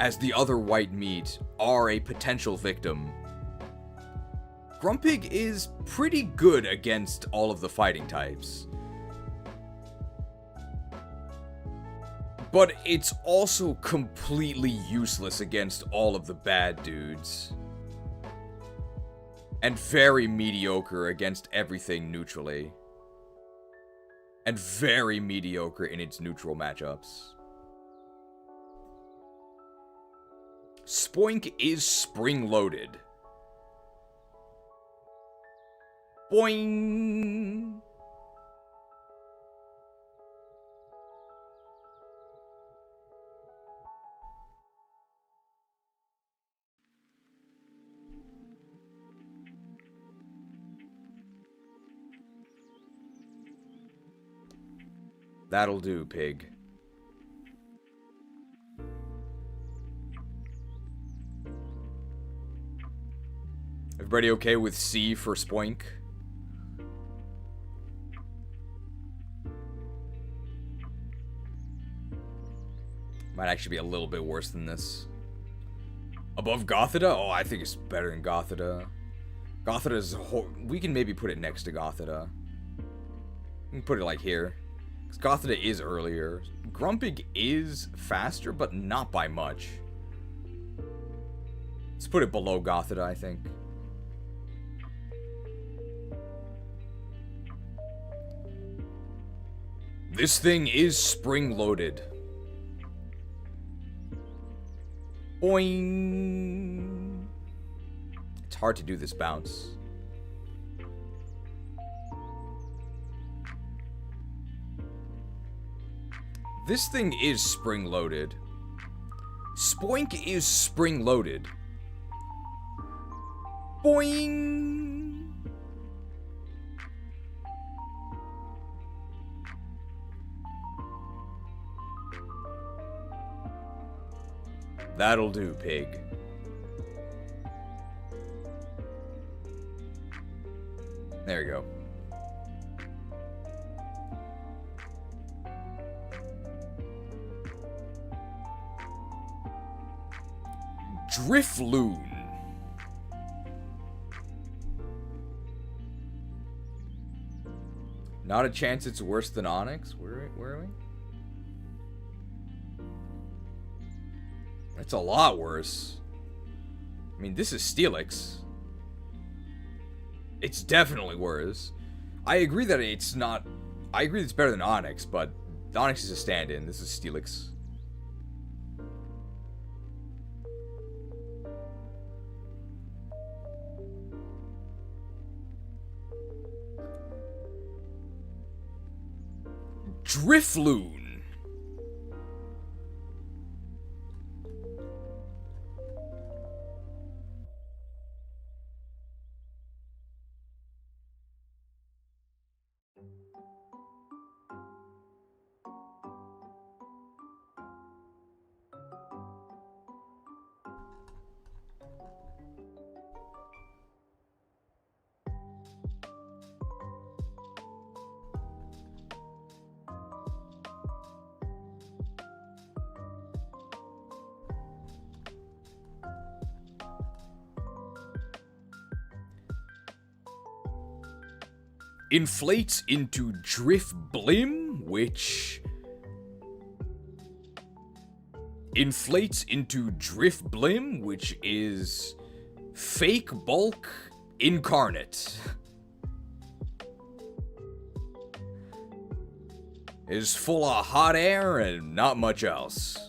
as the other white meat, are a potential victim, Grumpig is pretty good against all of the fighting types. But it's also completely useless against all of the bad dudes. And very mediocre against everything neutrally. And very mediocre in its neutral matchups. Spoink is spring-loaded. Boing! That'll do, pig. Everybody okay with C for Spoink? Might actually be a little bit worse than this. Above Gothita? Oh, I think it's better than Gothita. Gothita is... we can maybe put it next to Gothita. We can put it like here. Because Gothita is earlier. Grumpig is faster, but not by much. Let's put it below Gothita, I think. This thing is spring-loaded. Boing! It's hard to do this bounce. This thing is spring-loaded. Spoink is spring-loaded. Boing! That'll do, pig. There you go. Drifloon. Not a chance it's worse than Onyx? Where are we? It's a lot worse. I mean, this is Steelix. It's definitely worse. I agree that it's not... I agree that it's better than Onyx, but Onyx is a stand-in. This is Steelix. Drifloon. Inflates into Drifblim, which is fake bulk incarnate. Is full of hot air and not much else.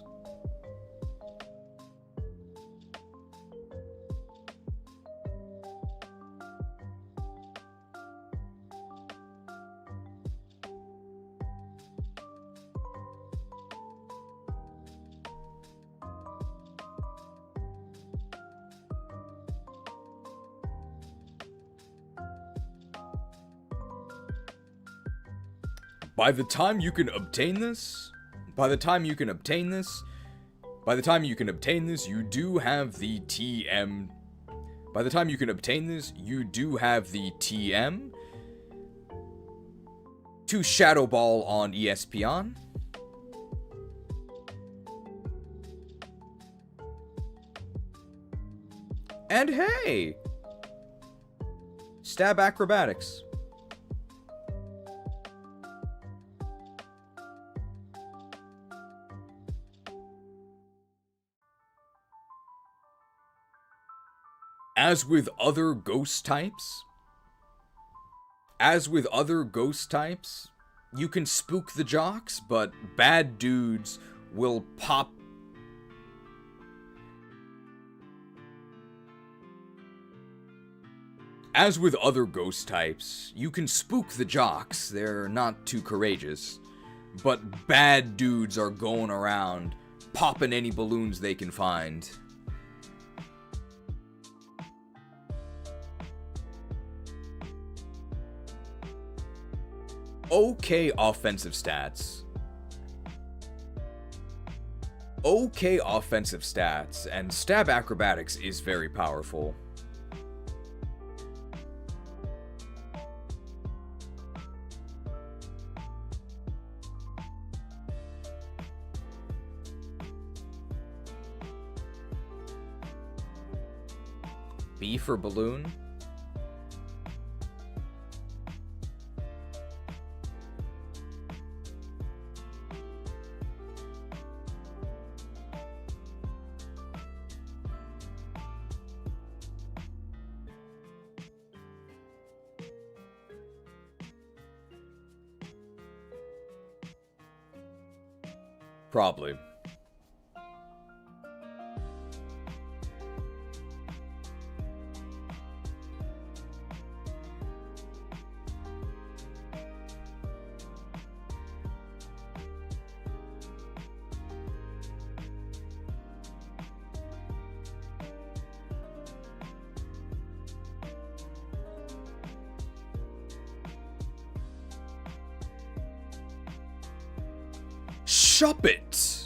By the time you can obtain this, you do have the TM. By the time you can obtain this, you do have the TM to Shadow Ball on ESPN. And hey! Stab Acrobatics. As with other ghost types, you can spook the jocks, but bad dudes will pop. As with other ghost types, you can spook the jocks, they're not too courageous, but bad dudes are going around popping any balloons they can find. Okay offensive stats, and Stab Acrobatics is very powerful. B for balloon. Probably. Shuppet.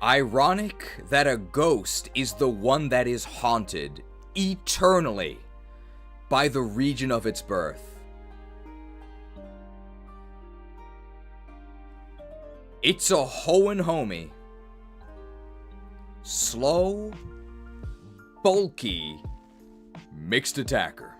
Ironic that a ghost is the one that is haunted eternally by the region of its birth. It's a Hoenn homie. Slow, bulky, mixed attacker.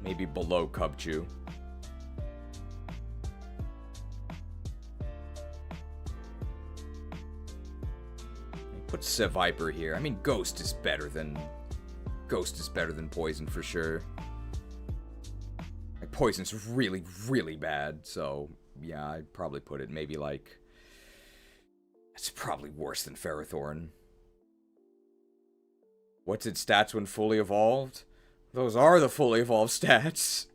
Maybe below Cubchoo. Put Seviper here. I mean, Ghost is better than Poison for sure. Like, Poison's really, really bad, so yeah, I'd probably put it maybe like... It's probably worse than Ferrothorn. What's its stats when fully evolved? Those are the fully evolved stats.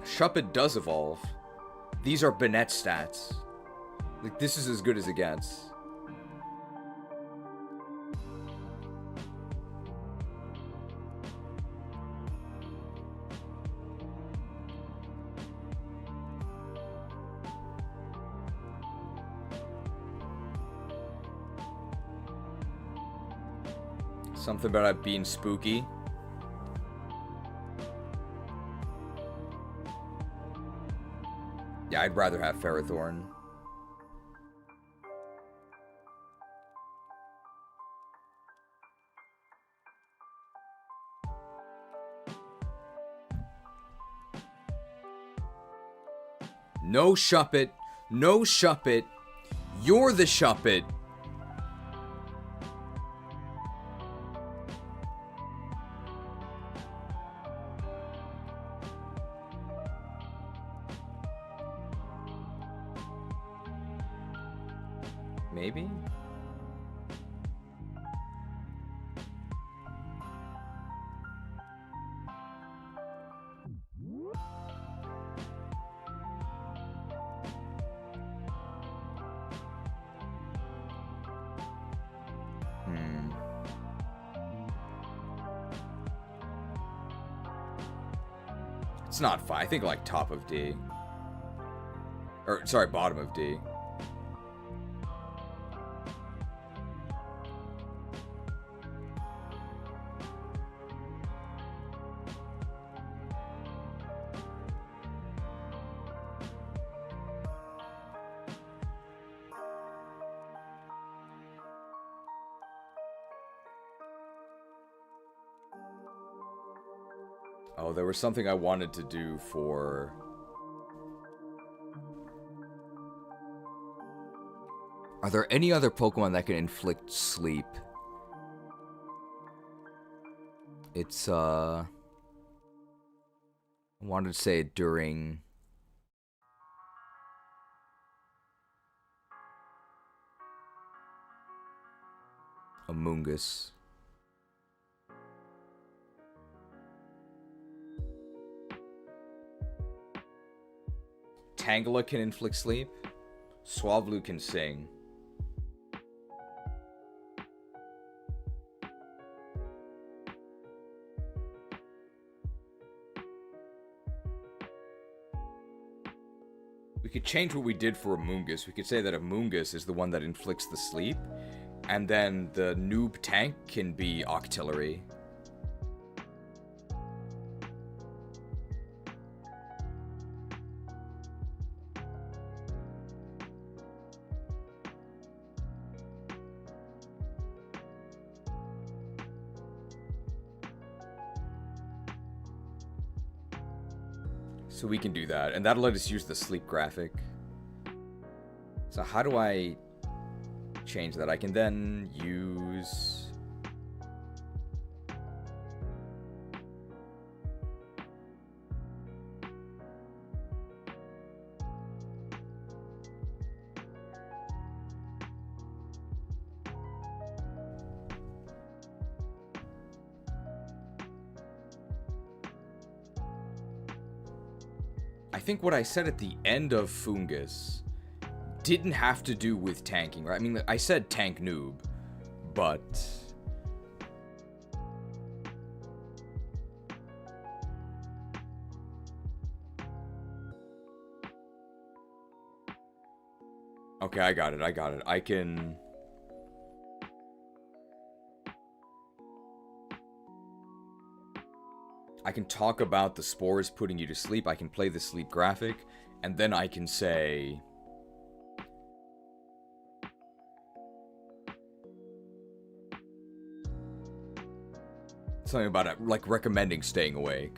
Shuppet does evolve. These are Bennett stats. Like, this is as good as it gets. Something about it being spooky. Yeah, I'd rather have Ferrothorn. No Shuppet. No Shuppet. You're the Shuppet. Maybe? It's not fine. I think like top of D. Or, sorry, bottom of D. Oh, there was something I wanted to do for... Are there any other Pokemon that can inflict sleep? It's, I wanted to say it during... Amoonguss. Tangela can inflict sleep. Swablu can sing. We could change what we did for Amoonguss. We could say that Amoonguss is the one that inflicts the sleep, and then the noob tank can be Octillery. So we can do that, and that'll let us use the sleep graphic. So how do I change that? I can then use... I think what I said at the end of Foongus didn't have to do with tanking, right? I mean, I said tank noob, but... Okay, I got it. I can... talk about the spores putting you to sleep. I can play the sleep graphic. And then I can say... something about it, like recommending staying awake.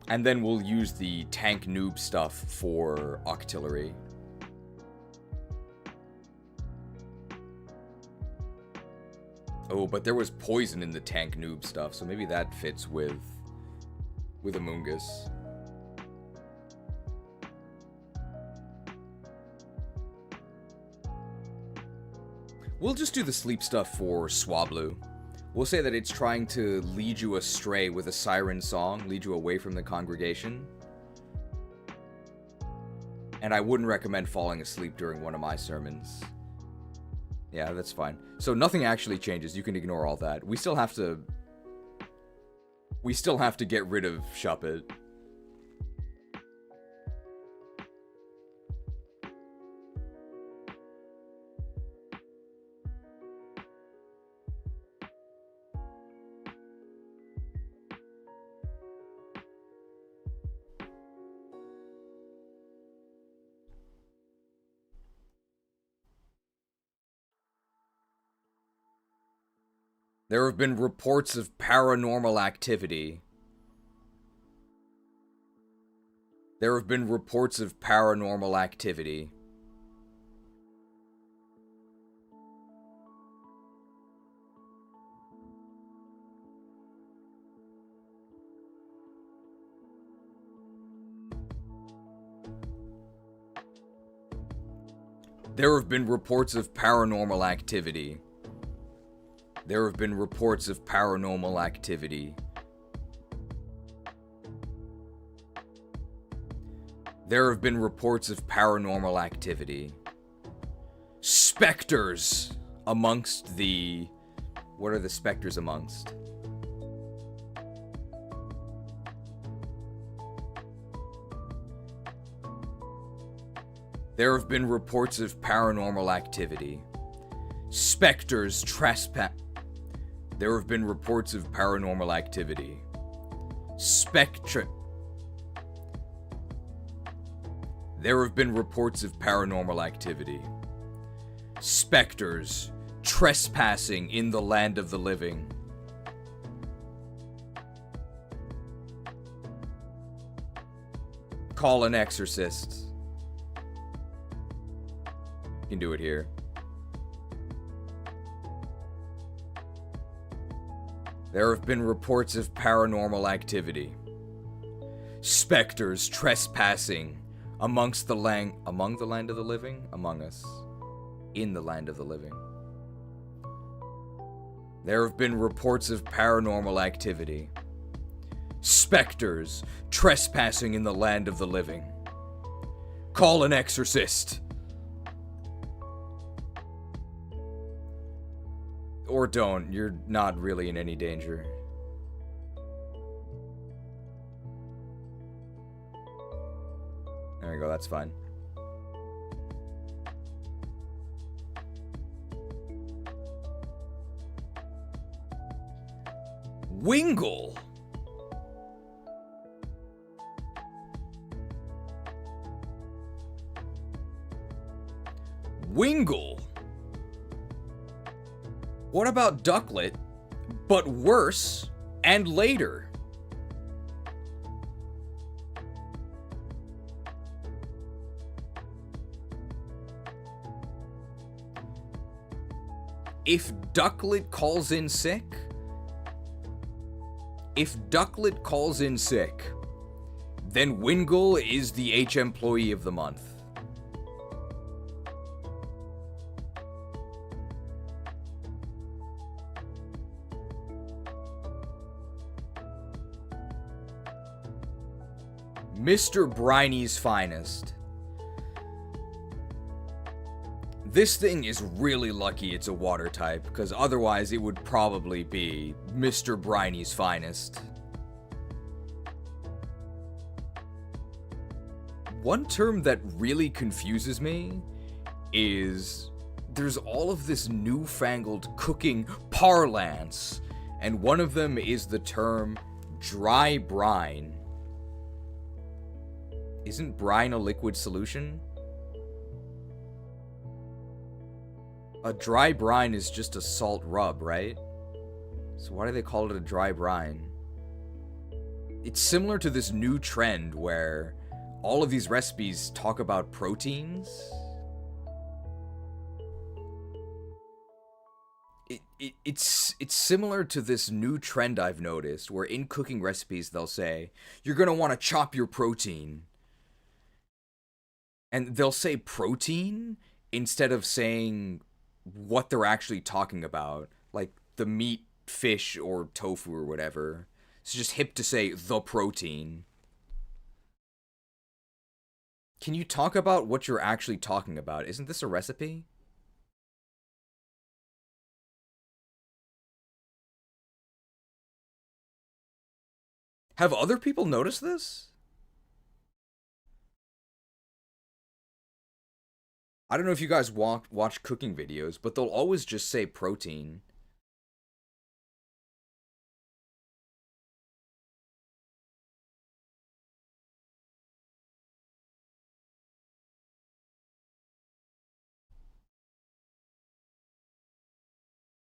And then we'll use the tank noob stuff for artillery. Oh, but there was poison in the tank noob stuff, so maybe that fits with Amoongus. We'll just do the sleep stuff for Swablu. We'll say that it's trying to lead you astray with a siren song, lead you away from the congregation. And I wouldn't recommend falling asleep during one of my sermons. Yeah, that's fine. So nothing actually changes. You can ignore all that. We still have to get rid of Shuppet. There have been reports of paranormal activity. There have been reports of paranormal activity. There have been reports of paranormal activity. There have been reports of paranormal activity. There have been reports of paranormal activity. Specters amongst the... What are the specters amongst? There have been reports of paranormal activity. Specters trespass... There have been reports of paranormal activity. There have been reports of paranormal activity. Specters trespassing in the land of the living. Call an exorcist. You can do it here. There have been reports of paranormal activity. Specters trespassing among the land of the living? Among us. In the land of the living. There have been reports of paranormal activity. Specters trespassing in the land of the living. Call an exorcist. Or don't. You're not really in any danger. There we go. That's fine. Wingle. Wingle. What about Ducklet, but worse and later? If Ducklet calls in sick, then Wingle is the H Employee of the Month. Mr. Briny's finest. This thing is really lucky it's a water type, because otherwise it would probably be Mr. Briny's finest. one term that really confuses me is there's all of this newfangled cooking parlance, and one of them is the term dry brine. Isn't brine a liquid solution? A dry brine is just a salt rub, right? So why do they call it a dry brine? It's similar to this new trend where all of these recipes talk about proteins. It's similar to this new trend I've noticed where in cooking recipes they'll say, you're gonna want to chop your protein. And they'll say protein instead of saying what they're actually talking about. Like the meat, fish, or tofu or whatever. It's just hip to say the protein. Can you talk about what you're actually talking about? Isn't this a recipe? Have other people noticed this? I don't know if you guys watch cooking videos, but they'll always just say protein.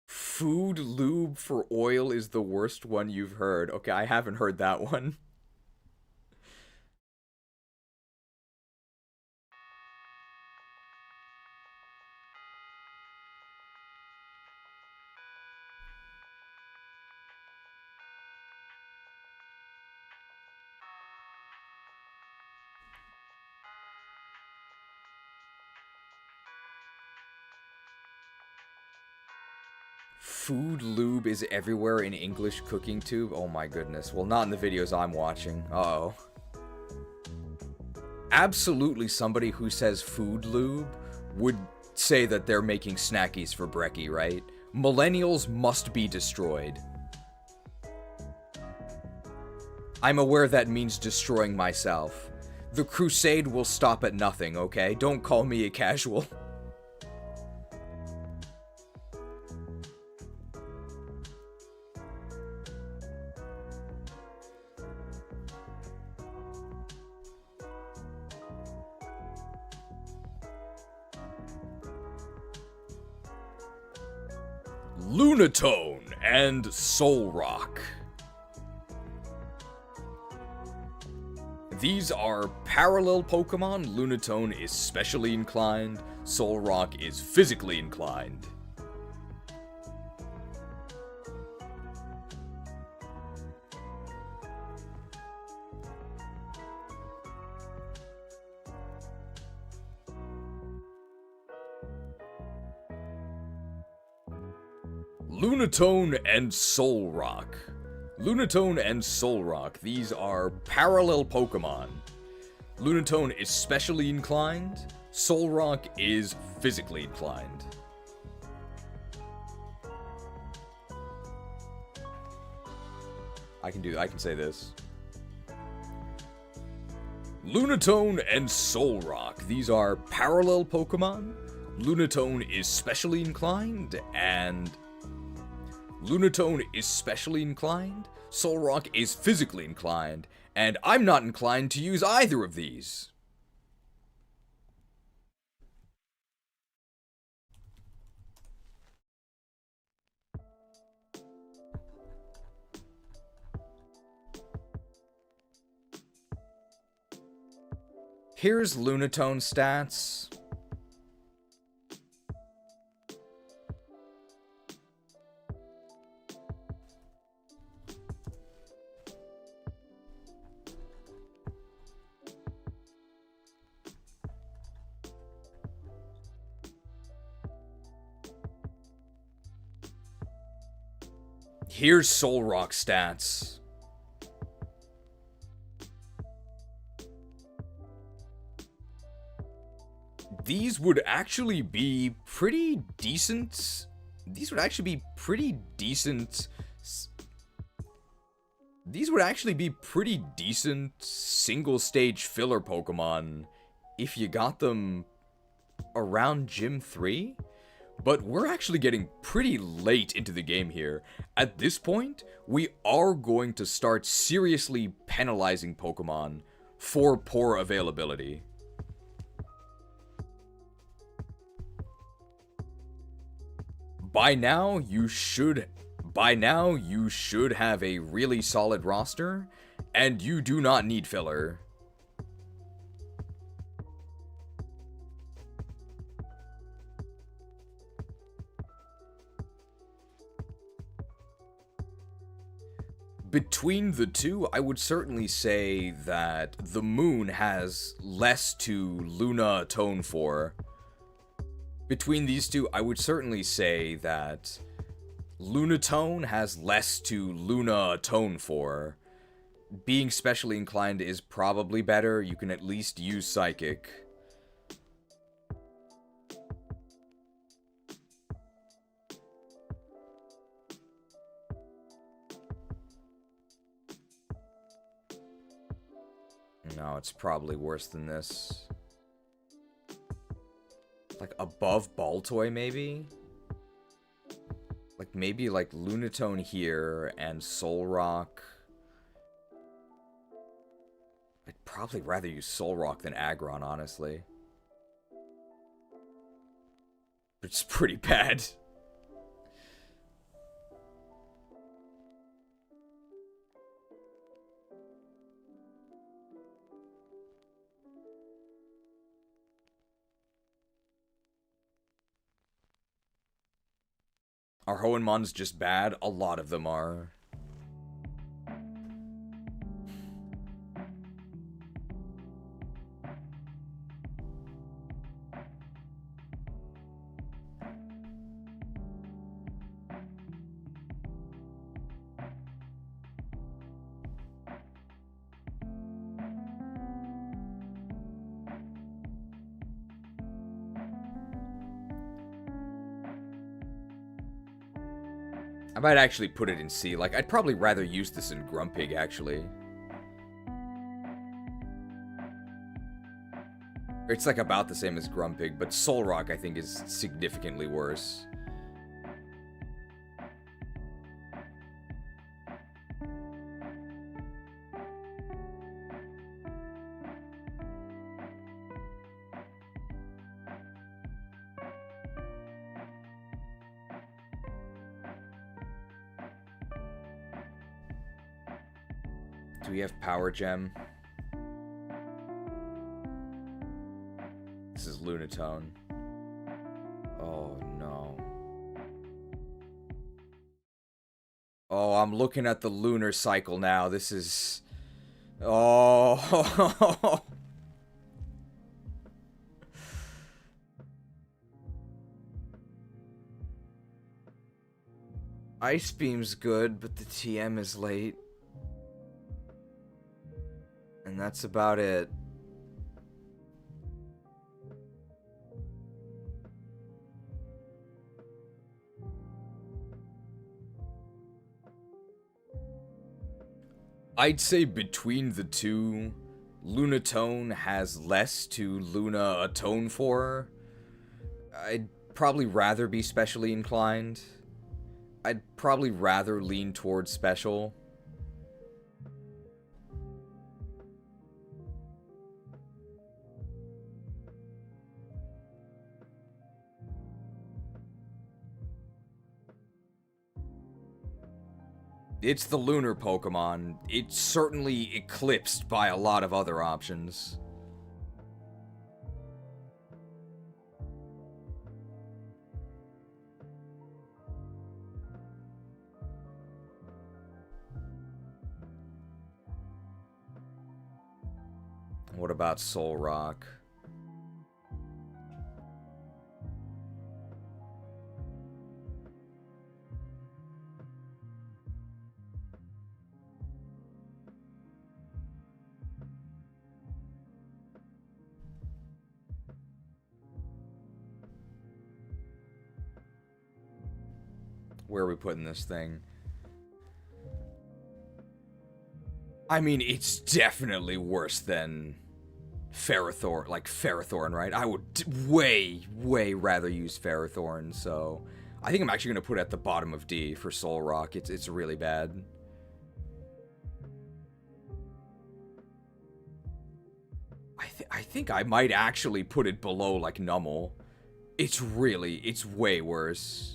Food lube for oil is the worst one you've heard. Okay, I haven't heard that one. Food lube is everywhere in English cooking tube. Oh my goodness. Well, not in the videos I'm watching. Uh-oh. Absolutely somebody who says food lube would say that they're making snackies for brekkie, right? Millennials must be destroyed. I'm aware that means destroying myself. The crusade will stop at nothing, okay? Don't call me a casual. Lunatone and Soul Rock. These are parallel Pokemon. Lunatone is specially inclined. Soul Rock is physically inclined. Lunatone and Soul Rock. Lunatone and Soul Rock. These are parallel Pokemon. Lunatone is specially inclined. Soul Rock is physically inclined. I can say this. Lunatone and Soul Rock. These are parallel Pokemon. Lunatone is specially inclined, and Lunatone is specially inclined, Soul Rock is physically inclined, and I'm not inclined to use either of these. Here's Lunatone stats. Here's Soul Rock stats. These would actually be pretty decent. These would actually be pretty decent. these would actually be pretty decent single-stage filler Pokemon if you got them around Gym 3. But we're actually getting pretty late into the game here. At this point, we are going to start seriously penalizing Pokemon for poor availability. By now, you should have a really solid roster, and you do not need filler. Between the two, I would certainly say that the Moon has less to Luna atone for. Between these two, I would certainly say that Lunatone has less to Luna atone for. Being specially inclined is probably better. You can at least use Psychic. No, it's probably worse than this. Like, above Baltoy, maybe? Like, maybe, like, Lunatone here and Solrock. I'd probably rather use Solrock than Aggron, honestly. It's pretty bad. Are Hoenmon's just bad? A lot of them are. I might actually put it in C. Like, I'd probably rather use this in Grumpig, actually. It's, like, about the same as Grumpig, but Solrock, I think, is significantly worse. Do we have Power Gem? This is Lunatone. Oh, no. Oh, I'm looking at the lunar cycle now. This is... Oh. Ice Beam's good, but the TM is late. And that's about it. I'd say between the two, Lunatone has less to Luna atone for. I'd probably rather be specially inclined. I'd probably rather lean towards special. It's the lunar Pokemon. It's certainly eclipsed by a lot of other options. What about Solrock? Where are we putting this thing? I mean, it's definitely worse than Ferrothorn, right? I would way rather use Ferrothorn, so I think I'm actually going to put it at the bottom of D for Soul Rock. It's really bad. I think I might actually put it below, like, Nummel. It's way worse.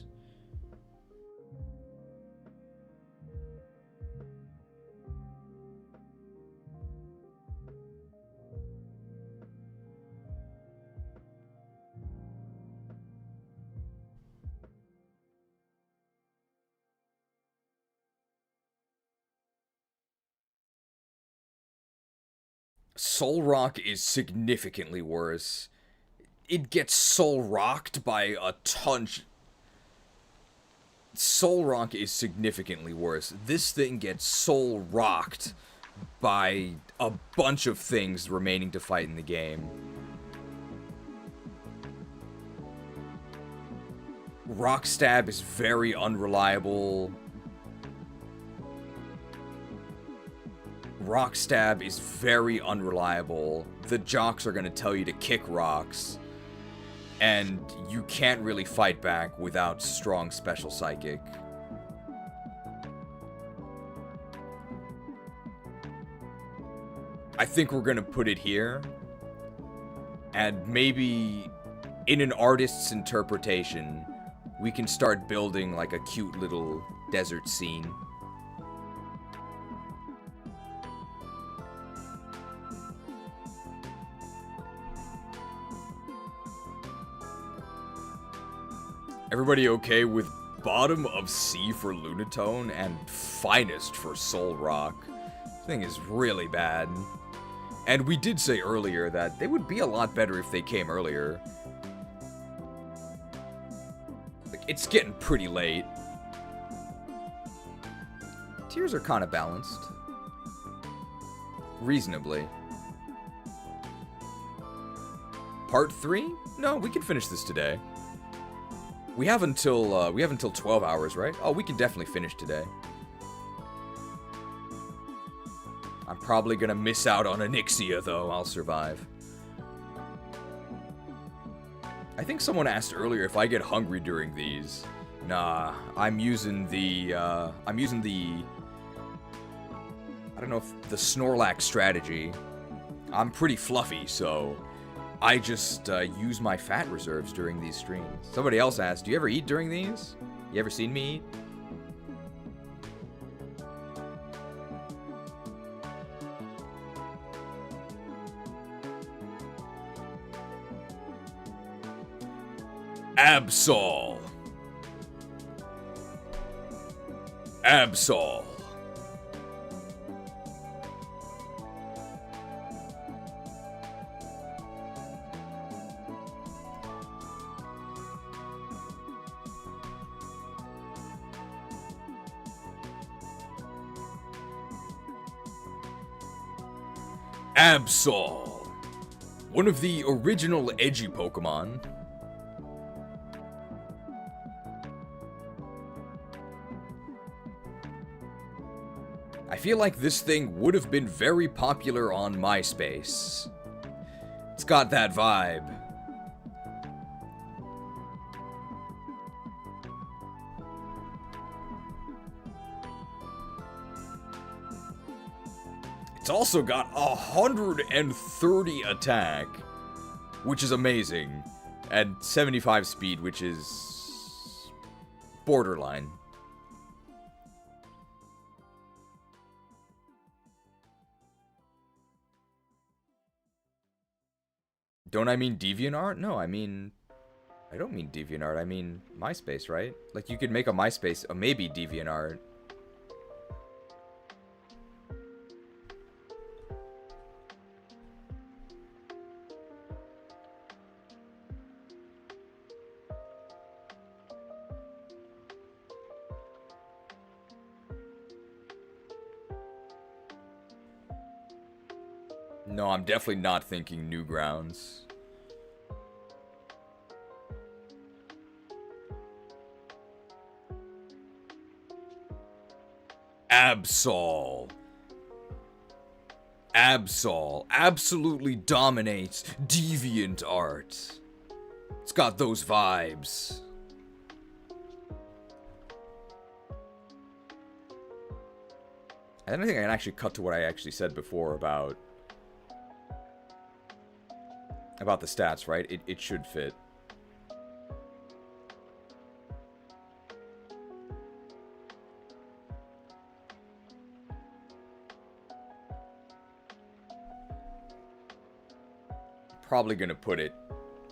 Soul Rock is significantly worse. It gets Soul Rocked by a ton. Soul Rock is significantly worse. This thing gets Soul Rocked by a bunch of things remaining to fight in the game. Rock Stab is very unreliable. Rock Stab is very unreliable. The jocks are going to tell you to kick rocks. And you can't really fight back without strong special psychic. I think we're going to put it here. And maybe in an artist's interpretation, we can start building like a cute little desert scene. Everybody okay with bottom of C for Lunatone and finest for Soul Rock? This thing is really bad. And we did say earlier that they would be a lot better if they came earlier. Like, it's getting pretty late. Tiers are kind of balanced. Reasonably. Part 3? No, we can finish this today. We have until 12 hours, right? Oh, we can definitely finish today. I'm probably gonna miss out on Onyxia, though. I'll survive. I think someone asked earlier if I get hungry during these. Nah, I'm using the, I don't know if the Snorlax strategy. I'm pretty fluffy, so I just use my fat reserves during these streams. Somebody else asked, do you ever eat during these? You ever seen me eat? Absol. Absol. Absol. One of the original edgy Pokemon. I feel like this thing would have been very popular on MySpace. It's got that vibe. It's also got 130 attack, which is amazing, and 75 speed, which is borderline. Don't I mean DeviantArt? No, I don't mean DeviantArt, I mean MySpace, right? Like, you could make a MySpace, maybe DeviantArt. No, I'm definitely not thinking Newgrounds. Absol. Absol absolutely dominates deviant art. It's got those vibes. I don't think I can actually cut to what I actually said before about the stats, right? It should fit. Probably gonna put it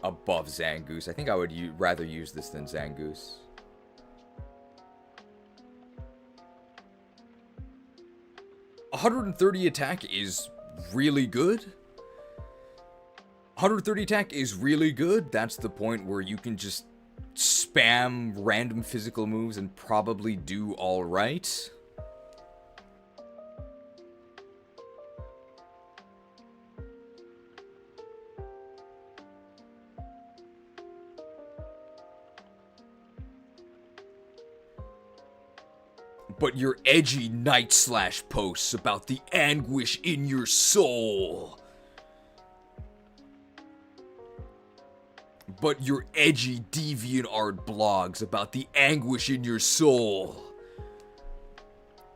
above Zangoose. I think I would rather use this than Zangoose. $130 attack is really good. 130 attack is really good. That's the point where you can just spam random physical moves and probably do alright. But your edgy night slash posts about the anguish in your soul. But your edgy DeviantArt blogs about the anguish in your soul.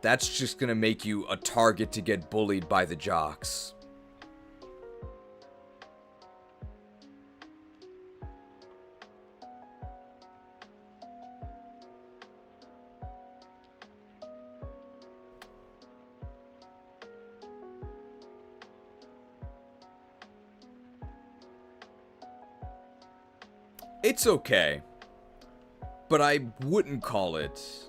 That's just gonna make you a target to get bullied by the jocks. It's okay, but I wouldn't call it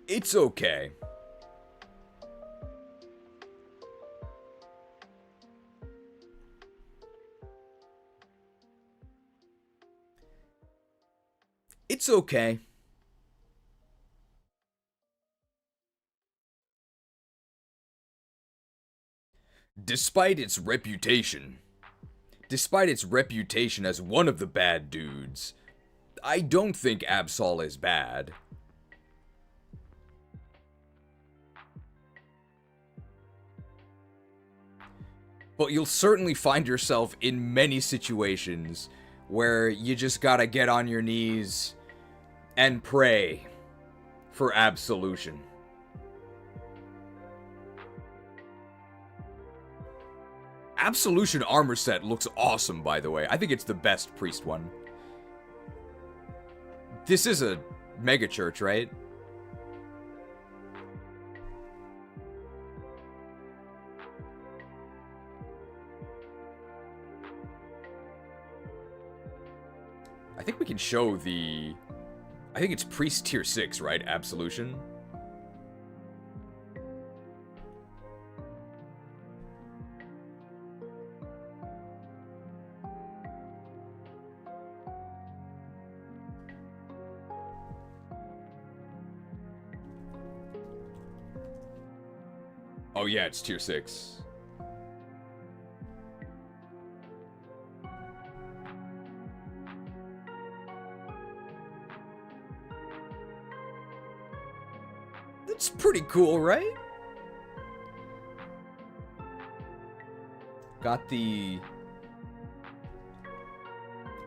it's okay. It's okay. Despite its reputation as one of the bad dudes, I don't think Absol is bad. But you'll certainly find yourself in many situations where you just gotta get on your knees and pray for absolution. Absolution armor set looks awesome, by the way. I think it's the best priest one. This is a mega church, right? I think we can show the... I think it's priest tier 6, right? Absolution. Oh yeah, it's tier 6. That's pretty cool, right? Got the...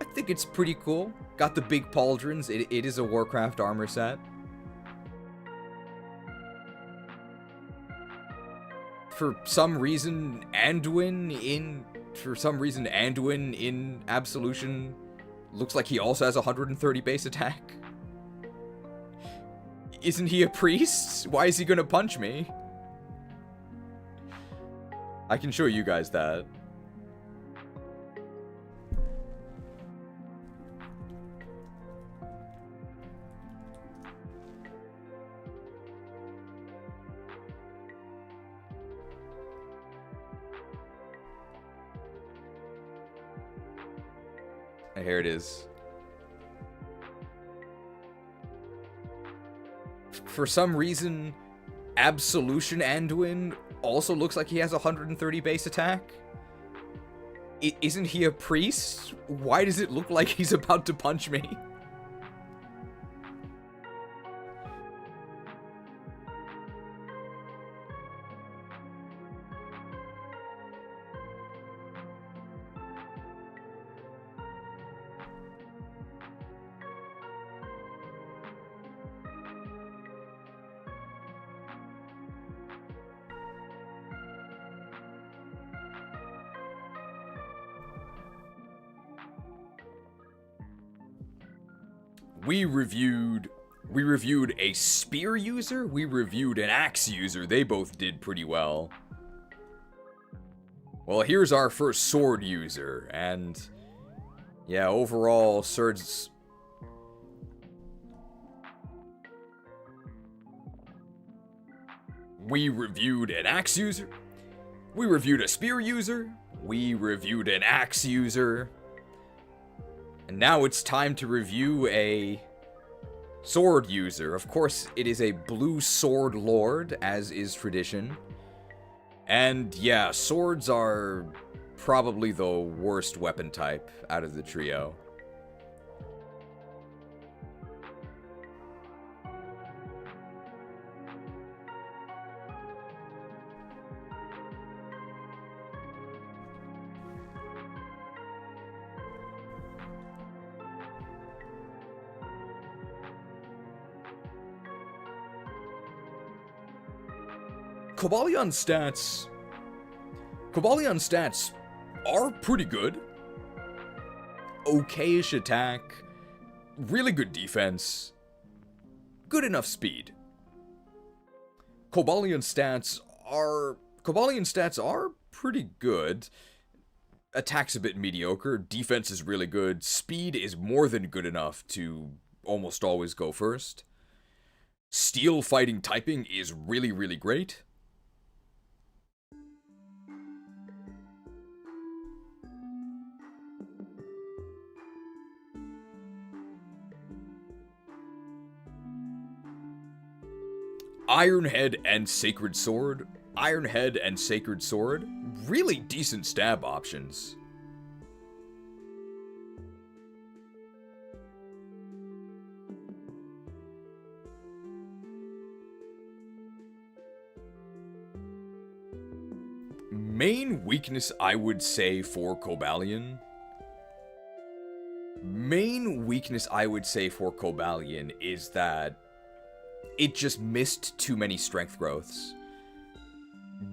I think it's pretty cool. Got the big pauldrons. It is a Warcraft armor set. For some reason, Anduin in Absolution looks like he also has 130 base attack. Isn't he a priest? Why is he gonna punch me? I can show you guys that. And here it is. For some reason, Absolution Anduin also looks like he has 130 base attack. Isn't he a priest? Why does it look like he's about to punch me? We reviewed a spear user, we reviewed an axe user. They both did pretty well. Well, here's our first sword user, and yeah, overall, swords... We reviewed an axe user, we reviewed a spear user, we reviewed an axe user, and now it's time to review a sword user. Of course, it is a blue sword lord, as is tradition. And yeah, swords are probably the worst weapon type out of the trio. Cobalion stats are pretty good. Okay-ish attack, really good defense, good enough speed. Cobalion stats are pretty good. Attack's a bit mediocre, defense is really good, speed is more than good enough to almost always go first. Steel fighting typing is really, really great. Ironhead and Sacred Sword. Ironhead and Sacred Sword. Really decent stab options. Main weakness, I would say, for Cobalion. Main weakness, I would say, for Cobalion is that it just missed too many strength growths.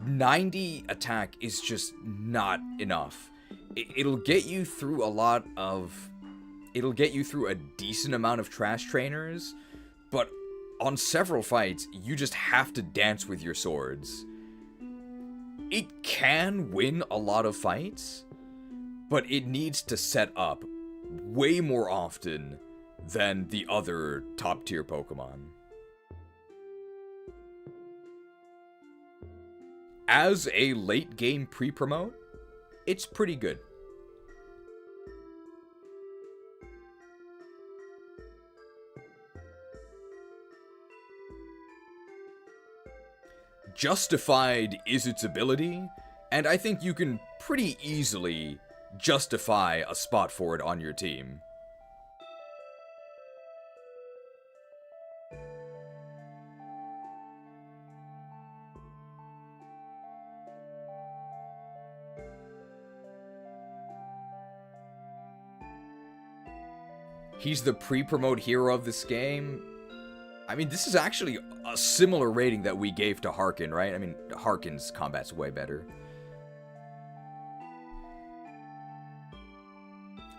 90 attack is just not enough. It'll get you through it'll get you through a decent amount of trash trainers, but on several fights, you just have to dance with your swords. It can win a lot of fights, but it needs to set up way more often than the other top tier Pokemon. As a late game pre-promote, it's pretty good. Justified is its ability, and I think you can pretty easily justify a spot for it on your team. He's the pre-promote hero of this game. I mean, this is actually a similar rating that we gave to Harkin, right? I mean, Harkin's combat's way better.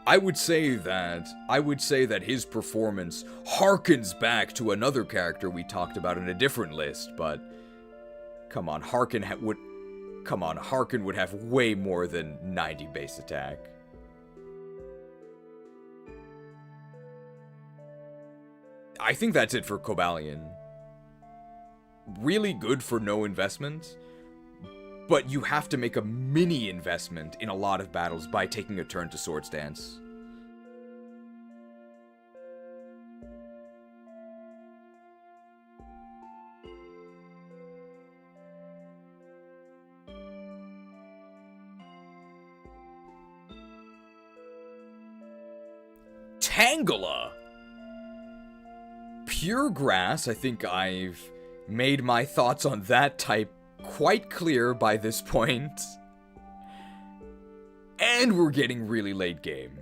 I would say that his performance harkens back to another character we talked about in a different list, but come on, Harkin would have way more than 90 base attack. I think that's it for Cobalion. Really good for no investment, but you have to make a mini investment in a lot of battles by taking a turn to Swords Dance. Tangela! Pure Grass, I think I've made my thoughts on that type quite clear by this point. And we're getting really late game.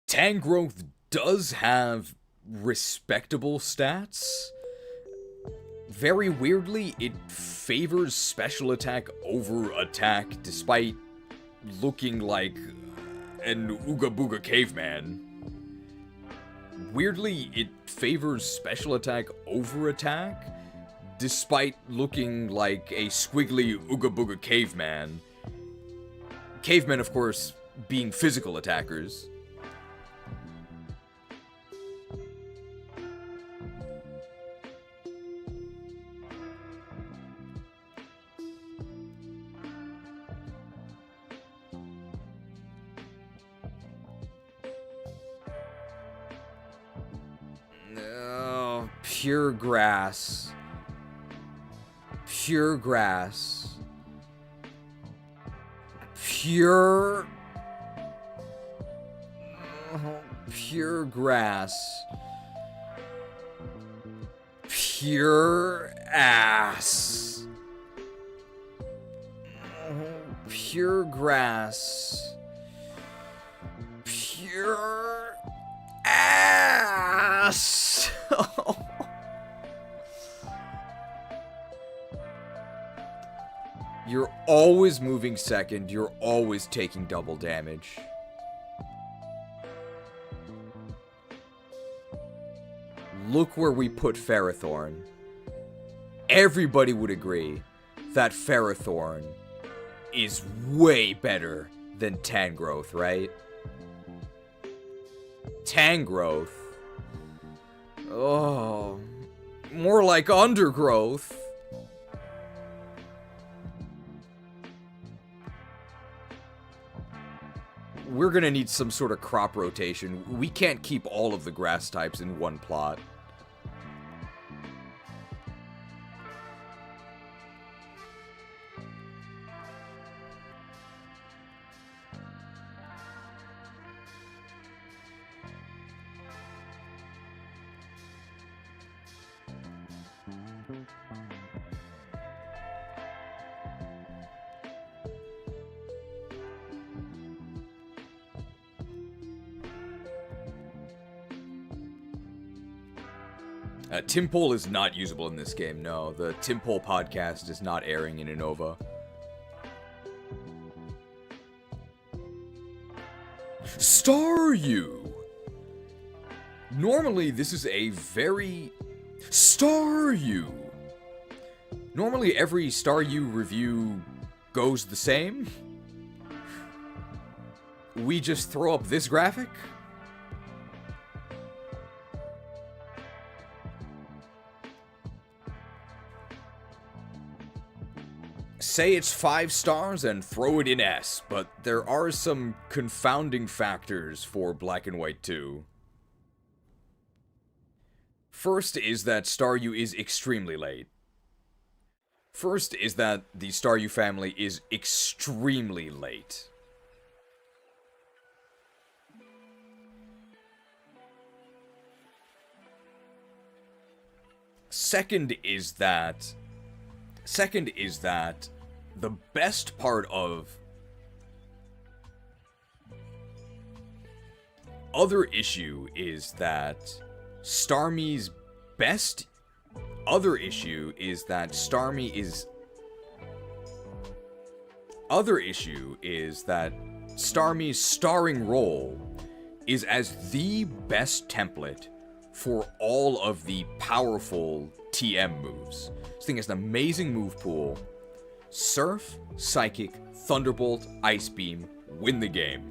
Tangrowth does have respectable stats. Very weirdly, it favors special attack over attack, despite looking like an Ooga Booga caveman. Weirdly, it favors special attack over attack, despite looking like a squiggly Ooga Booga caveman. Cavemen, of course, being physical attackers. Pure grass. Pure grass. Pure... pure grass. Pure ass. Pure grass. Pure ass. You're always moving second, you're always taking double damage. Look where we put Ferrothorn. Everybody would agree that Ferrothorn is way better than Tangrowth, right? Tangrowth? Oh, more like Undergrowth. We're gonna need some sort of crop rotation. We can't keep all of the grass types in one plot. Timpole is not usable in this game, no. The Timpole podcast is not airing in Unova. Staryu! Normally, this is a very... Staryu! Normally, every Staryu review goes the same. We just throw up this graphic. Say it's 5 stars and throw it in S, but there are some confounding factors for Black and White 2. First is that Staryu is extremely late. First is that the Staryu family is extremely late. Second is that the best part of other issue is that Starmie's best other issue is that Starmie's starring role is as the best template for all of the powerful TM moves. This thing has an amazing move pool. Surf, Psychic, Thunderbolt, Ice Beam, win the game.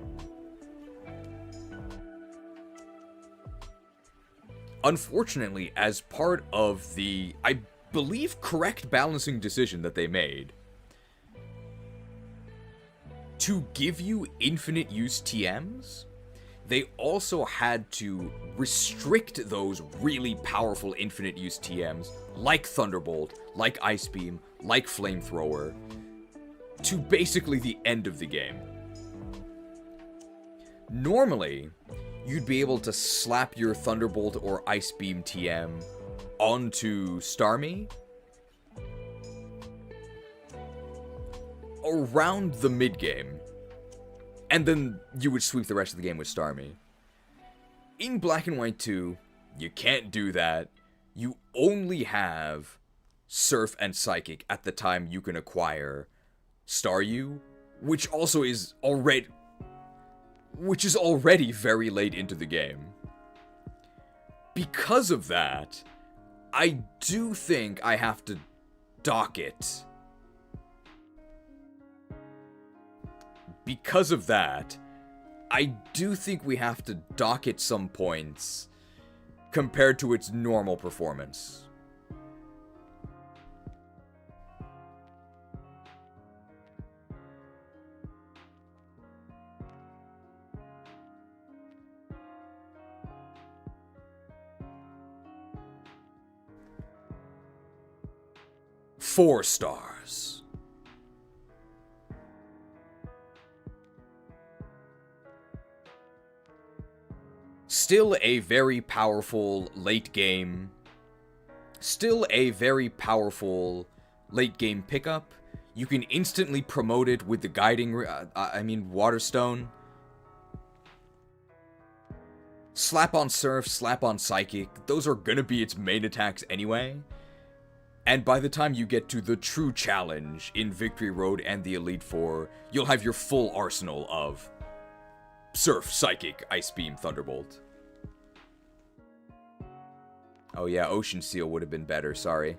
Unfortunately, as part of the, I believe, correct balancing decision that they made, to give you infinite use TMs, they also had to restrict those really powerful infinite use TMs, like Thunderbolt, like Ice Beam, like Flamethrower, to basically the end of the game. Normally, you'd be able to slap your Thunderbolt or Ice Beam TM onto Starmie around the mid-game, and then you would sweep the rest of the game with Starmie. In Black and White 2, you can't do that. You only have Surf and Psychic at the time you can acquire Staryu, which is already very late into the game. Because of that, I do think I have to dock it. Because of that, I do think we have to dock it some points compared to its normal performance. Four stars. Still a very powerful late game. Pickup. You can instantly promote it with the guiding, Waterstone. Slap on Surf, Slap on Psychic. Those are gonna be its main attacks anyway. And by the time you get to the true challenge in Victory Road and the Elite Four, you'll have your full arsenal of Surf, Psychic, Ice Beam, Thunderbolt. Oh yeah, Ocean Seal would have been better, sorry.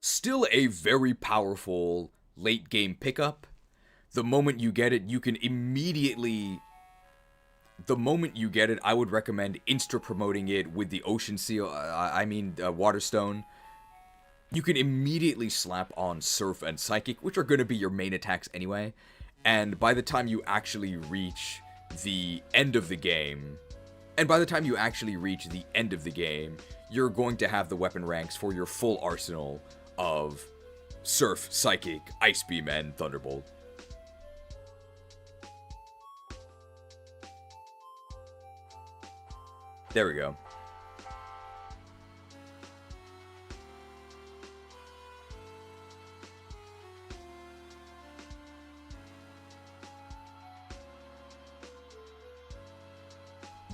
Still a very powerful late game pickup. The moment you get it, you can immediately... I would recommend insta-promoting it with the Ocean Seal, Waterstone. You can immediately slap on Surf and Psychic, which are going to be your main attacks anyway. And by the time you actually reach the end of the game, you're going to have the weapon ranks for your full arsenal of Surf, Psychic, Ice Beam, and Thunderbolt. There we go.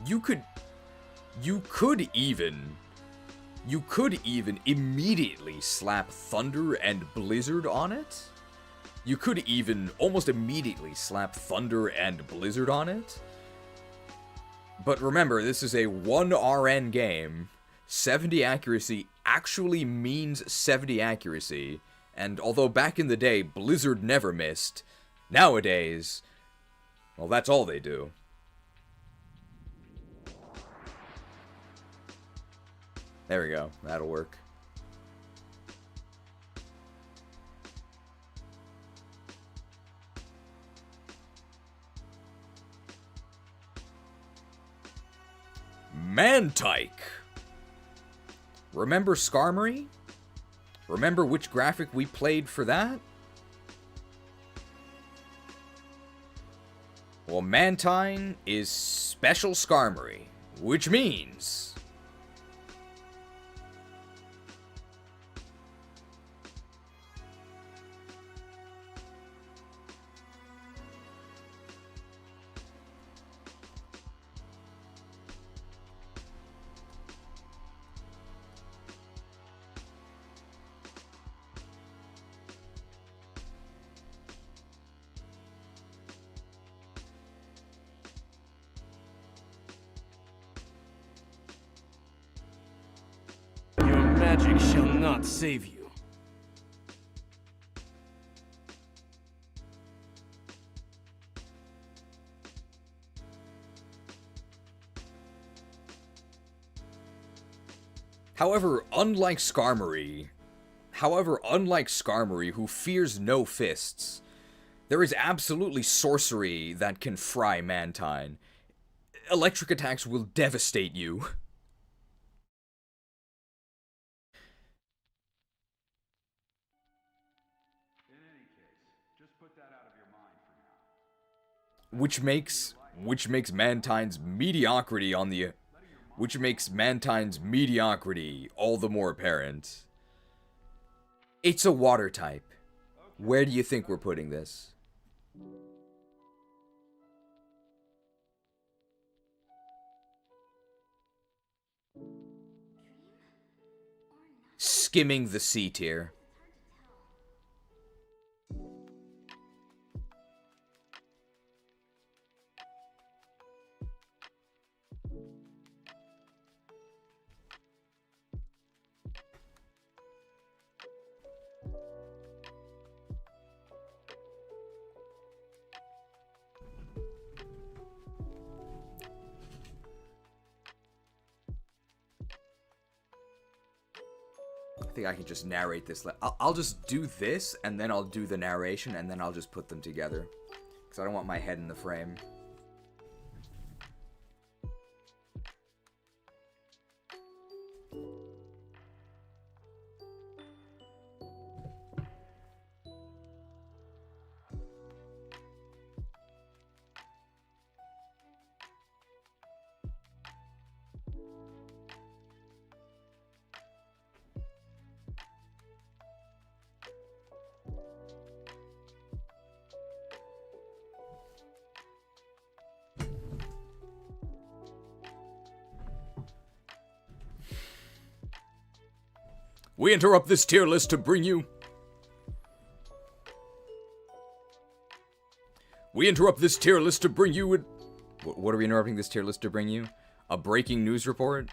You could even immediately slap Thunder and Blizzard on it. You could even almost immediately slap Thunder and Blizzard on it. But remember, this is a 1 RN game. 70 accuracy actually means 70 accuracy. And although back in the day, Blizzard never missed, nowadays, well, that's all they do. There we go. That'll work. Mantike. Remember Skarmory? Remember which graphic we played for that? Well, Mantine is Special Skarmory, which means... Magic shall not save you. However, unlike Skarmory, who fears no fists, there is absolutely sorcery that can fry Mantine. Electric attacks will devastate you. Which makes Mantine's mediocrity all the more apparent. It's a water type. Where do you think we're putting this? skimming the C tier. I think I can just narrate this. I'll just do this, and then I'll do the narration, and then I'll just put them together. Because I don't want my head in the frame. We interrupt this tier list to bring you... What are we interrupting this tier list to bring you? A breaking news report?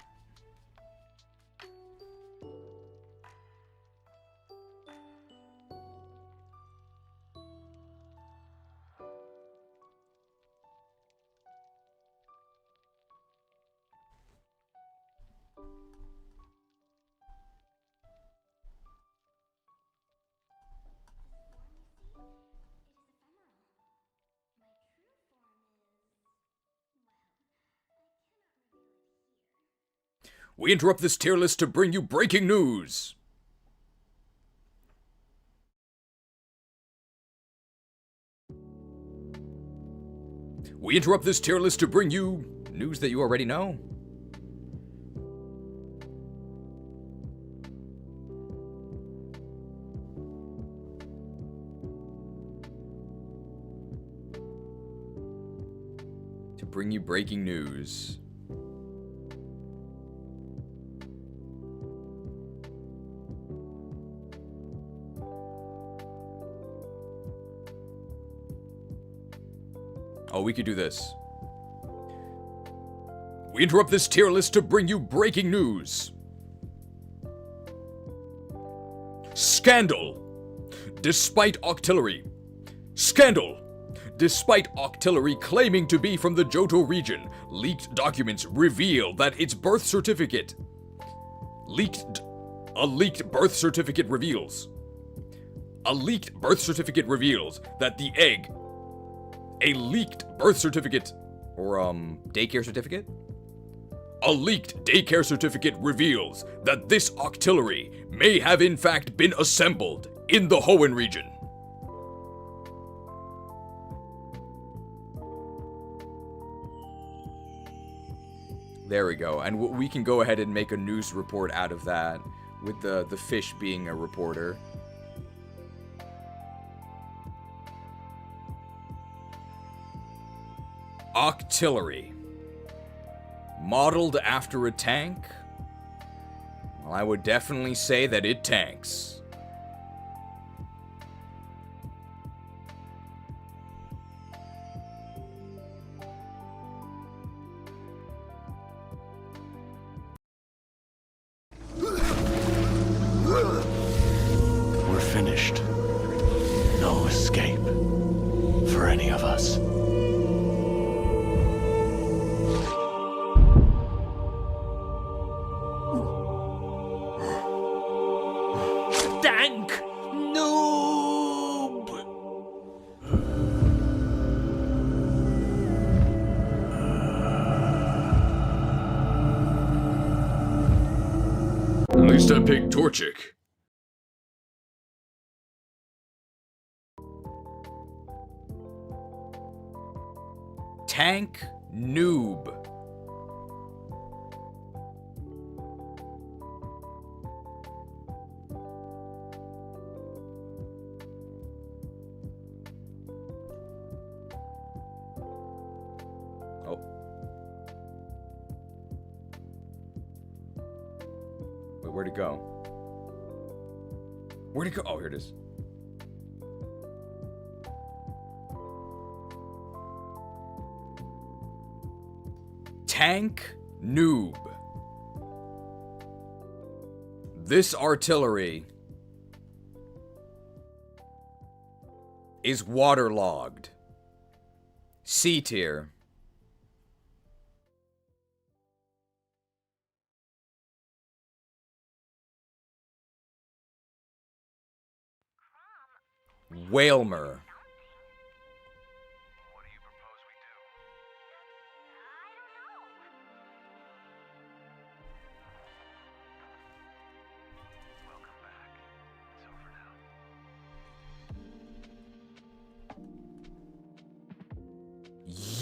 We interrupt this tier list to bring you breaking news. We interrupt this tier list to bring you news that you already know. To bring you breaking news. Oh, we could do this. We interrupt this tier list to bring you breaking news. Scandal. Despite Octillery. Scandal. Despite Octillery claiming to be from the Johto region, leaked documents reveal that its birth certificate... A leaked birth certificate reveals that the egg... A leaked birth certificate, or daycare certificate? A leaked daycare certificate reveals that this Octillery may have in fact been assembled in the Hoenn region. There we go, and we can go ahead and make a news report out of that, with the fish being a reporter. Octillery. Modeled after a tank? Well, I would definitely say that it tanks. We're finished. No escape for any of us. Dank noob! At least I picked Torchic. Tank noob. Where'd it go? Where'd it go? Oh, here it is. Tank noob. This artillery is waterlogged. C tier. Whalmer.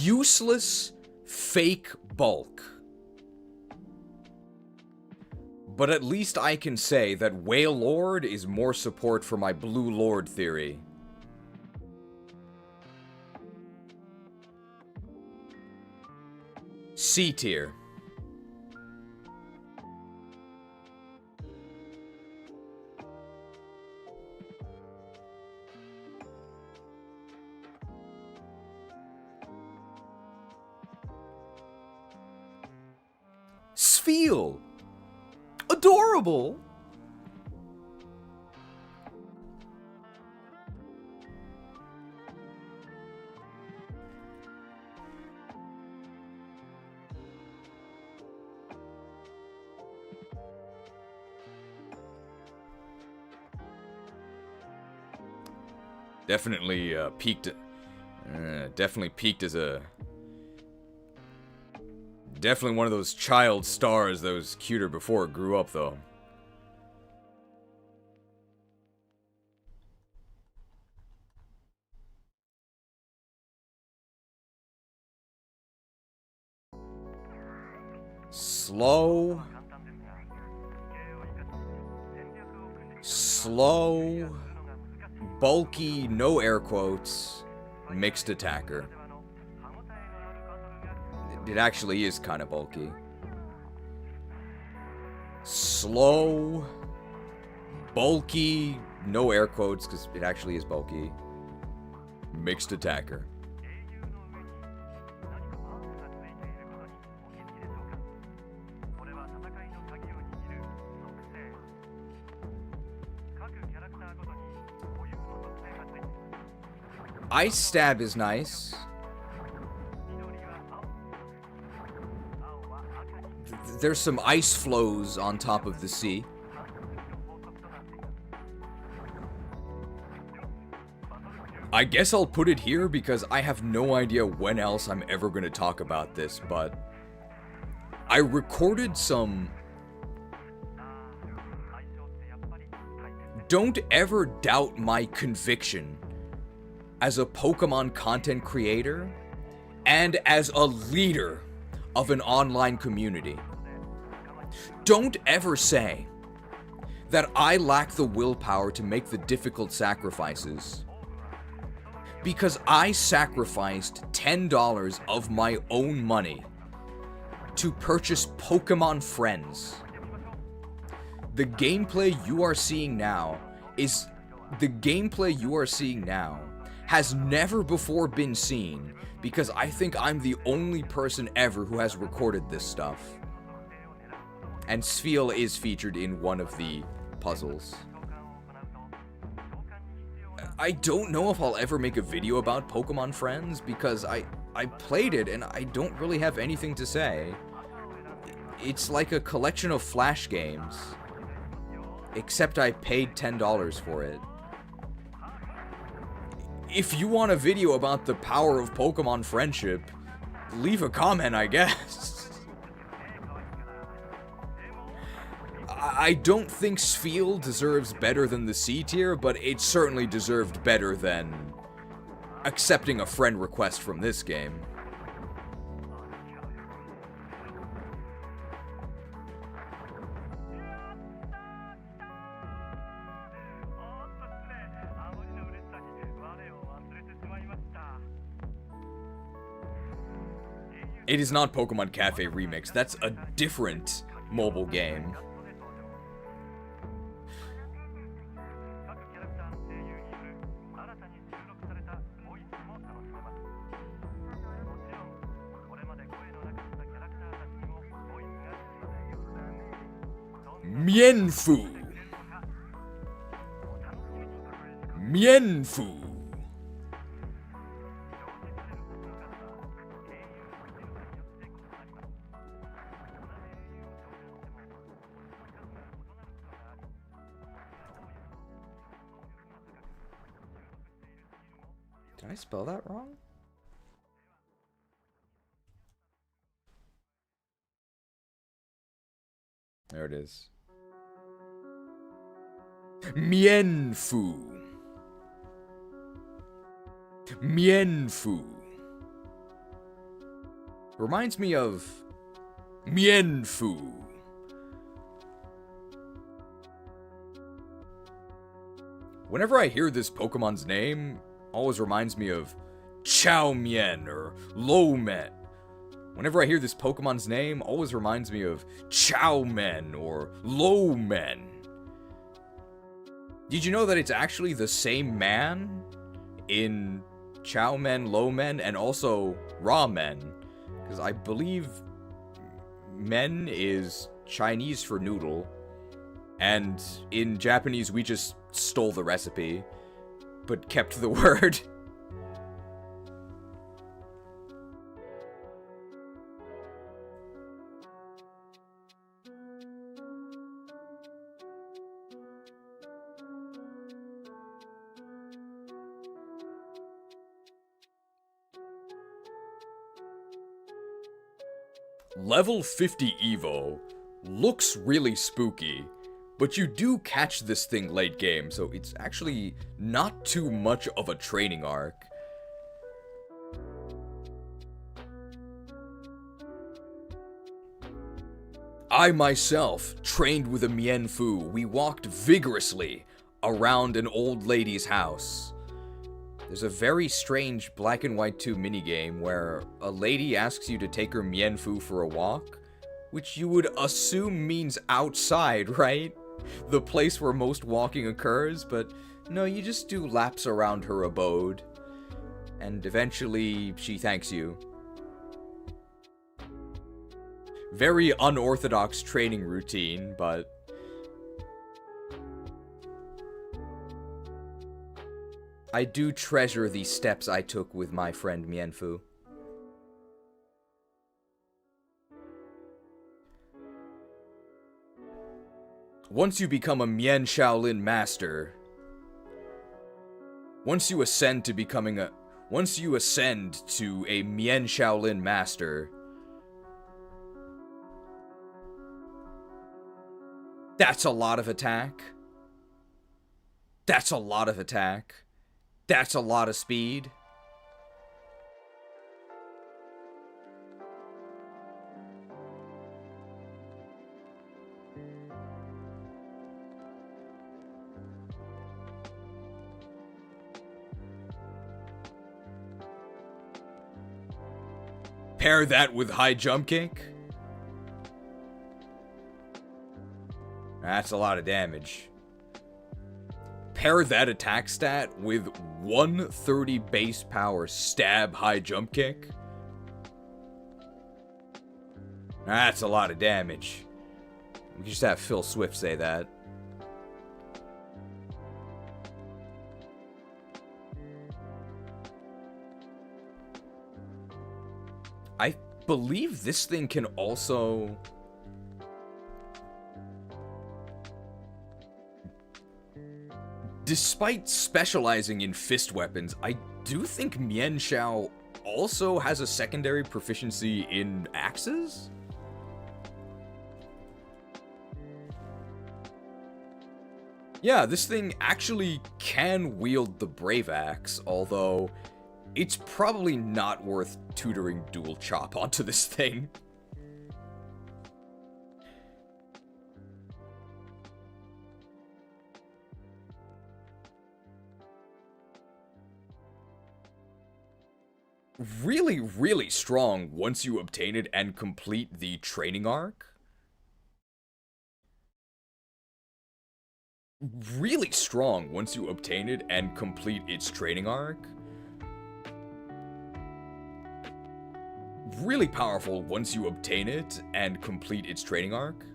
Useless fake bulk. But at least I can say that Whale Lord is more support for my Blue Lord theory. C tier. Sfeel. Adorable. Definitely peaked. Definitely peaked as a. Definitely one of those child stars that was cuter before it grew up, though. Slow. Slow. Bulky, no air quotes. Mixed attacker. It actually is kind of bulky. Slow. Bulky. No air quotes, because it actually is bulky. Mixed attacker. Ice Stab is nice. There's some ice flows on top of the sea. I guess I'll put it here because I have no idea when else I'm ever going to talk about this, but I recorded some... Don't ever doubt my conviction as a Pokemon content creator and as a leader of an online community. Don't ever say that I lack the willpower to make the difficult sacrifices, because I sacrificed $10 of my own money to purchase Pokemon Friends. The gameplay you are seeing now has never before been seen, because I think I'm the only person ever who has recorded this stuff. And Sfeel is featured in one of the puzzles. I don't know if I'll ever make a video about Pokemon Friends, because I played it and I don't really have anything to say. It's like a collection of Flash games, except I paid $10 for it. If you want a video about the power of Pokemon friendship, leave a comment, I guess. I don't think Sfeel deserves better than the C tier, but it certainly deserved better than accepting a friend request from this game. It is not Pokemon Cafe Remix. That's a different mobile game. Mienfu. Mienfu. Did I spell that wrong? There it is. Mienfu. Mienfu. Reminds me of Mienfu. Whenever I hear this Pokemon's name, always reminds me of Chow Mien or Lo Men. Whenever I hear this Pokemon's name, always reminds me of Chow Men or Lo Men. Did you know that it's actually the same man in Chow Men, Lo Men, and also Ramen? Because I believe men is Chinese for noodle, and in Japanese we just stole the recipe, but kept the word. Level 50 Evo looks really spooky, but you do catch this thing late game, so it's actually not too much of a training arc. I myself trained with a Mienfu. We walked vigorously around an old lady's house. There's a very strange Black and White 2 minigame where a lady asks you to take her Mienfu for a walk, which you would assume means outside, right? The place where most walking occurs, but no, you just do laps around her abode. And eventually, she thanks you. Very unorthodox training routine, but I do treasure the steps I took with my friend Mienfu. Once you become a Mien Shaolin master, once you ascend to a Mien Shaolin master, that's a lot of attack. That's a lot of attack. That's a lot of speed. Pair that with high jump kick. That's a lot of damage. Pair that attack stat with 130 base power stab high jump kick. That's a lot of damage. We can just have Phil Swift say that. I believe this thing can also... Despite specializing in fist weapons, I do think Mien Shao also has a secondary proficiency in axes? Yeah, this thing actually can wield the Brave Axe, although it's probably not worth tutoring Dual Chop onto this thing. Really, really strong once you obtain it and complete the training arc. Really strong once you obtain it and complete its training arc. Really powerful once you obtain it and complete its training arc.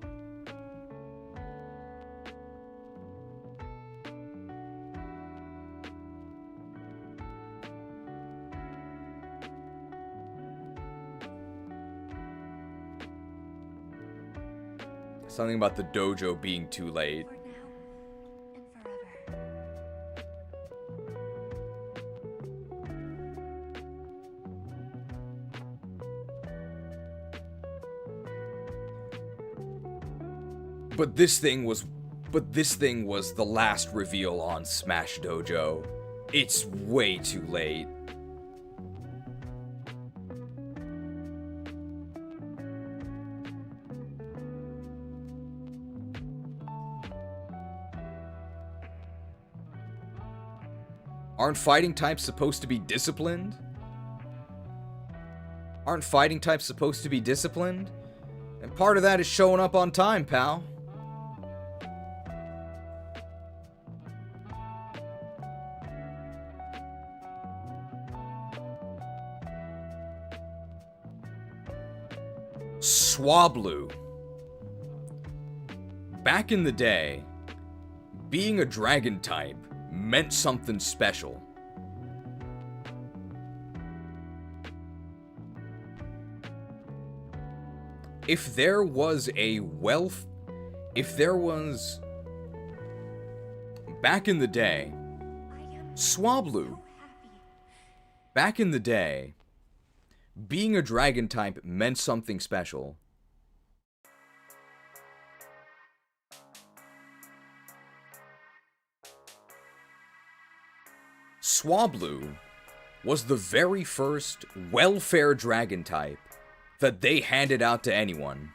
Something about the dojo being too late. But this thing was the last reveal on Smash Dojo. It's way too late. Aren't fighting types supposed to be disciplined? Aren't fighting types supposed to be disciplined? And part of that is showing up on time, pal. Swablu. Back in the day, being a dragon type meant something special. If there was back in the day, Swablu. Back in the day, being a dragon type meant something special. Swablu was the very first welfare dragon type that they handed out to anyone.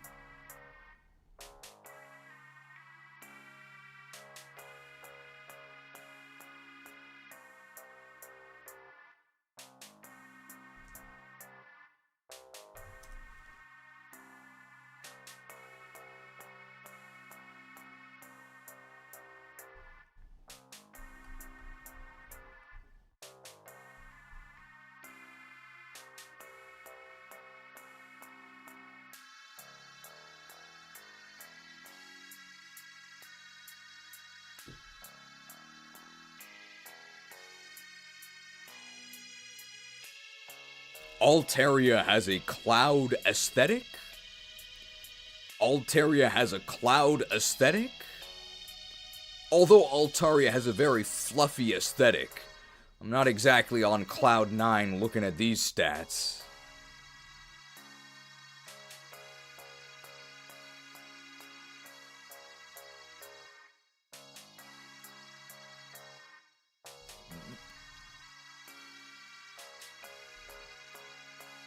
Altaria has a cloud aesthetic. Altaria has a cloud aesthetic. Although Altaria has a very fluffy aesthetic, I'm not exactly on cloud 9 looking at these stats.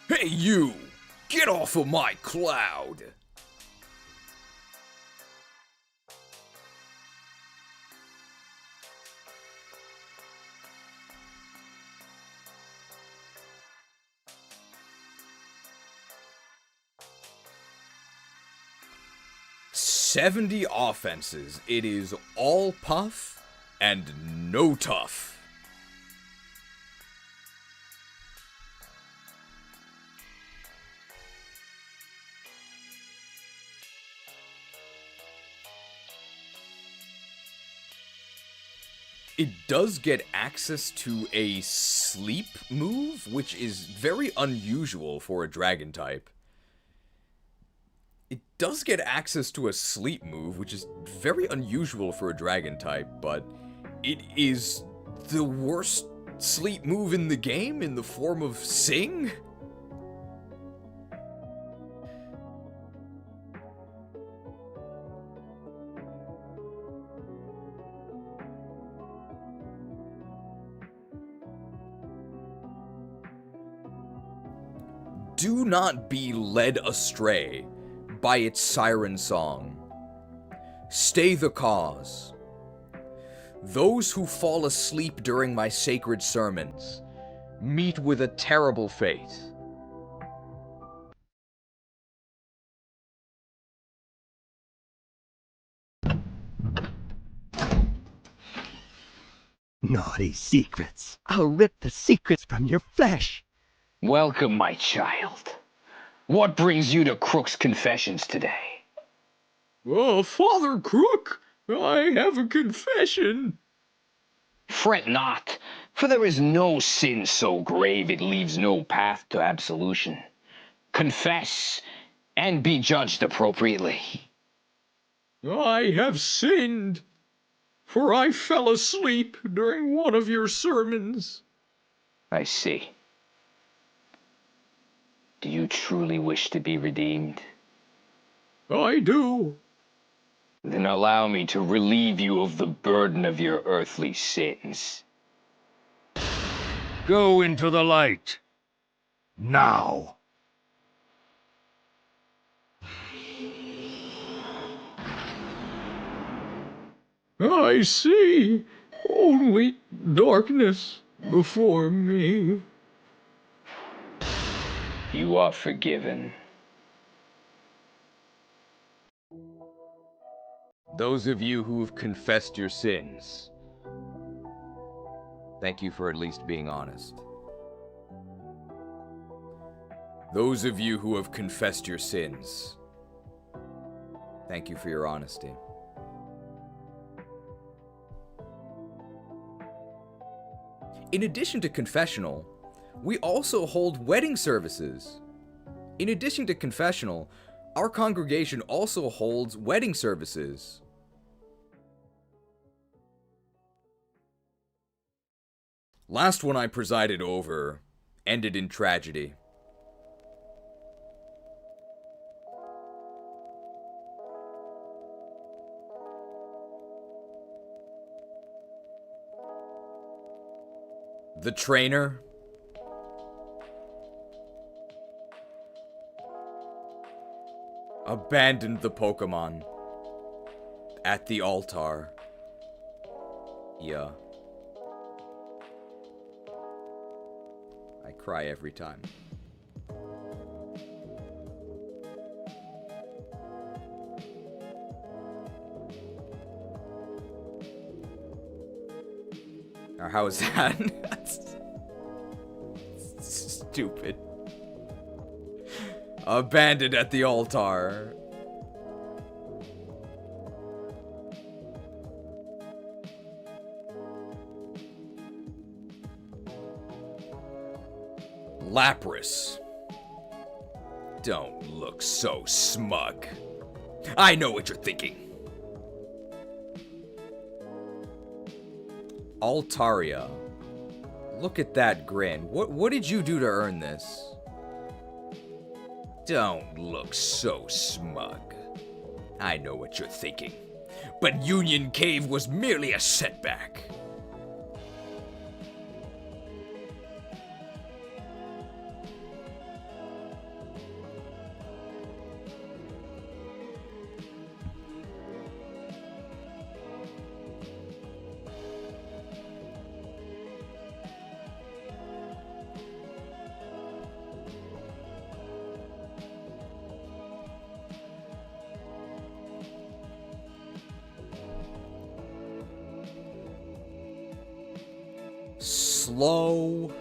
Hey you! Get off of my cloud! "70 offenses. It is all puff and no tough." It does get access to a sleep move, which is very unusual for a dragon type. It does get access to a sleep move, which is very unusual for a dragon type, but it is the worst sleep move in the game in the form of Sing? Do not be led astray by its siren song. Stay the cause. Those who fall asleep during my sacred sermons meet with a terrible fate. Naughty secrets. I'll rip the secrets from your flesh. Welcome, my child. What brings you to Crook's Confessions today? Oh, Father Crook, I have a confession. Fret not, for there is no sin so grave it leaves no path to absolution. Confess, and be judged appropriately. I have sinned, for I fell asleep during one of your sermons. I see. Do you truly wish to be redeemed? I do. Then allow me to relieve you of the burden of your earthly sins. Go into the light. Now. I see only darkness before me. You are forgiven. Those of you who have confessed your sins, thank you for at least being honest. Those of you who have confessed your sins, thank you for your honesty. In addition to confessional, we also hold wedding services. In addition to confessional, our congregation also holds wedding services. Last one I presided over ended in tragedy. The trainer abandoned the Pokemon at the altar. Yeah. I cry every time. Or how is that? That's stupid. Abandoned at the altar. Lapras. Don't look so smug. I know what you're thinking. Altaria. Look at that grin. What did you do to earn this? Don't look so smug. I know what you're thinking. But Union Cave was merely a setback. Slow,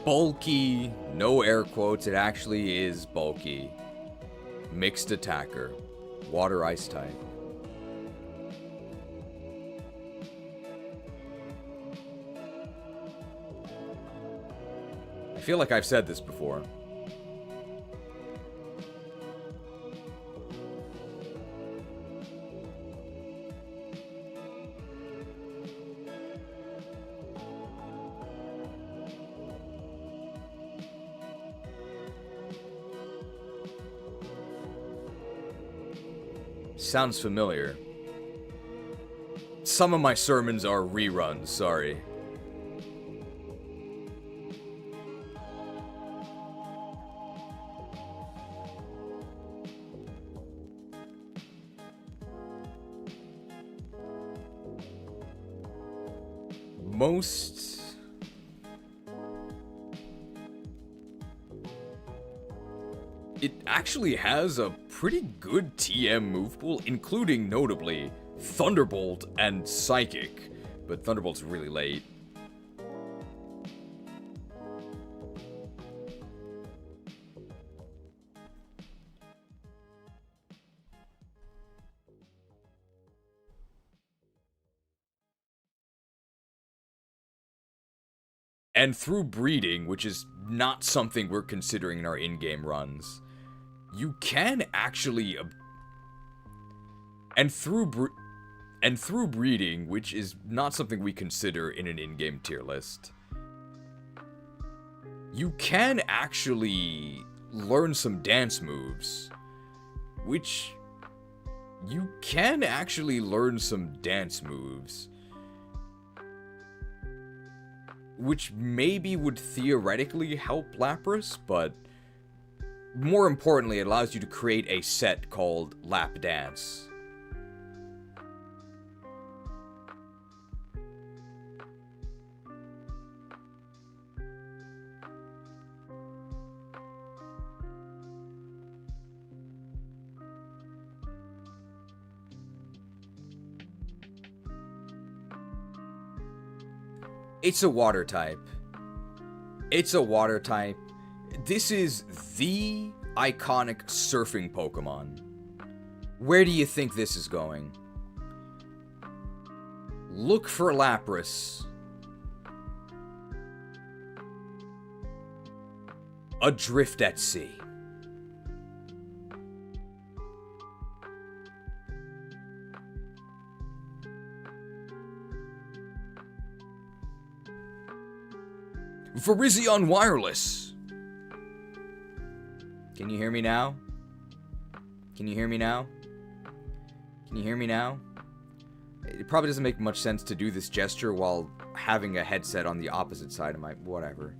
bulky, no air quotes, it actually is bulky. Mixed attacker, water ice type. I feel like I've said this before. Sounds familiar. Some of my sermons are reruns, sorry. It actually has a pretty good TM move pool, including, notably, Thunderbolt and Psychic. But Thunderbolt's really late. And through breeding, which is not something we're considering in our in-game runs, you can actually And through breeding, which is not something we consider in an in-game tier list, you can actually learn some dance moves. Which maybe would theoretically help Lapras, but more importantly, it allows you to create a set called Lap Dance. It's a water type. This is the iconic surfing Pokemon. Where do you think this is going? Look for Lapras. Adrift at sea. Virizion Wireless. Can you hear me now? Can you hear me now? Can you hear me now? It probably doesn't make much sense to do this gesture while having a headset on the opposite side of my... whatever.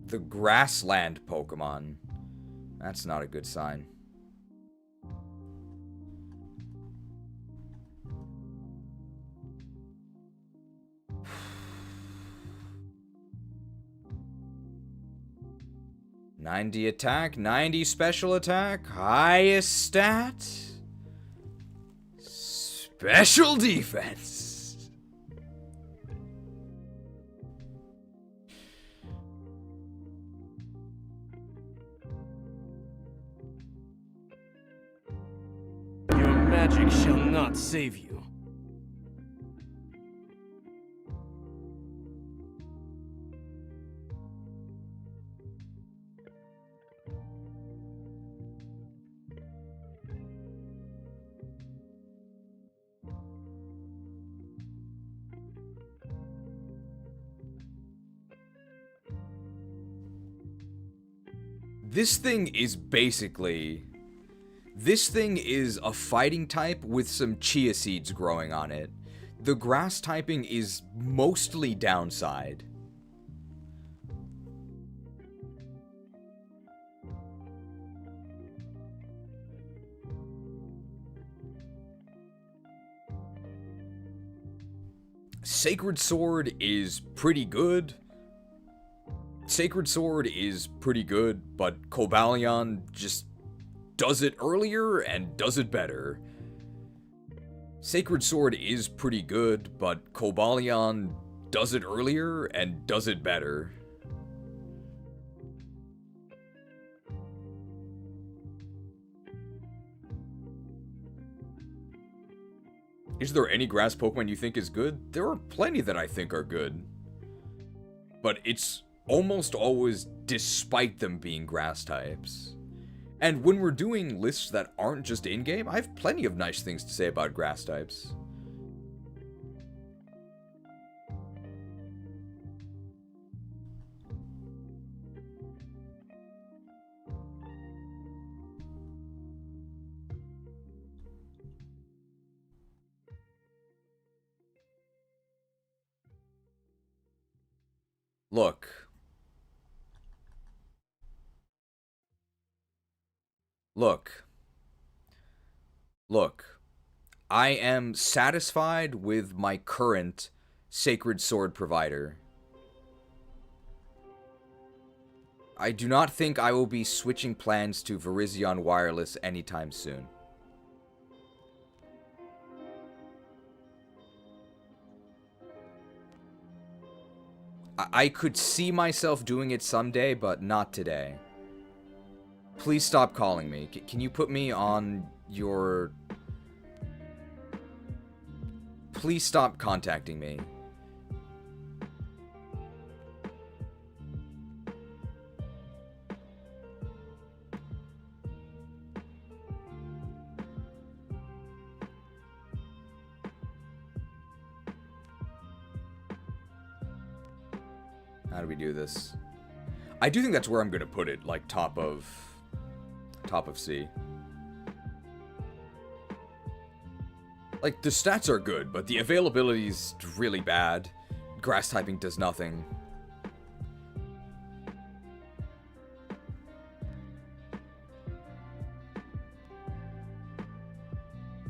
The grassland Pokemon. That's not a good sign. $90 attack, 90 special attack, highest stat, special defense. Magic shall not save you. This thing is basically... This thing is a fighting type with some chia seeds growing on it. The grass typing is mostly downside. Sacred Sword is pretty good. But Cobalion just does it earlier and does it better. Sacred Sword is pretty good, but Cobalion does it earlier and does it better. Is there any grass Pokemon you think is good? There are plenty that I think are good. But it's almost always despite them being grass types. And when we're doing lists that aren't just in-game, I have plenty of nice things to say about grass types. Look, I am satisfied with my current Sacred Sword provider. I do not think I will be switching plans to Virizion Wireless anytime soon. I could see myself doing it someday, but not today. Please stop calling me. Can you put me on your... Please stop contacting me. How do we do this? I do think that's where I'm gonna put it, like top of C. Like, the stats are good, but the availability is really bad. Grass typing does nothing.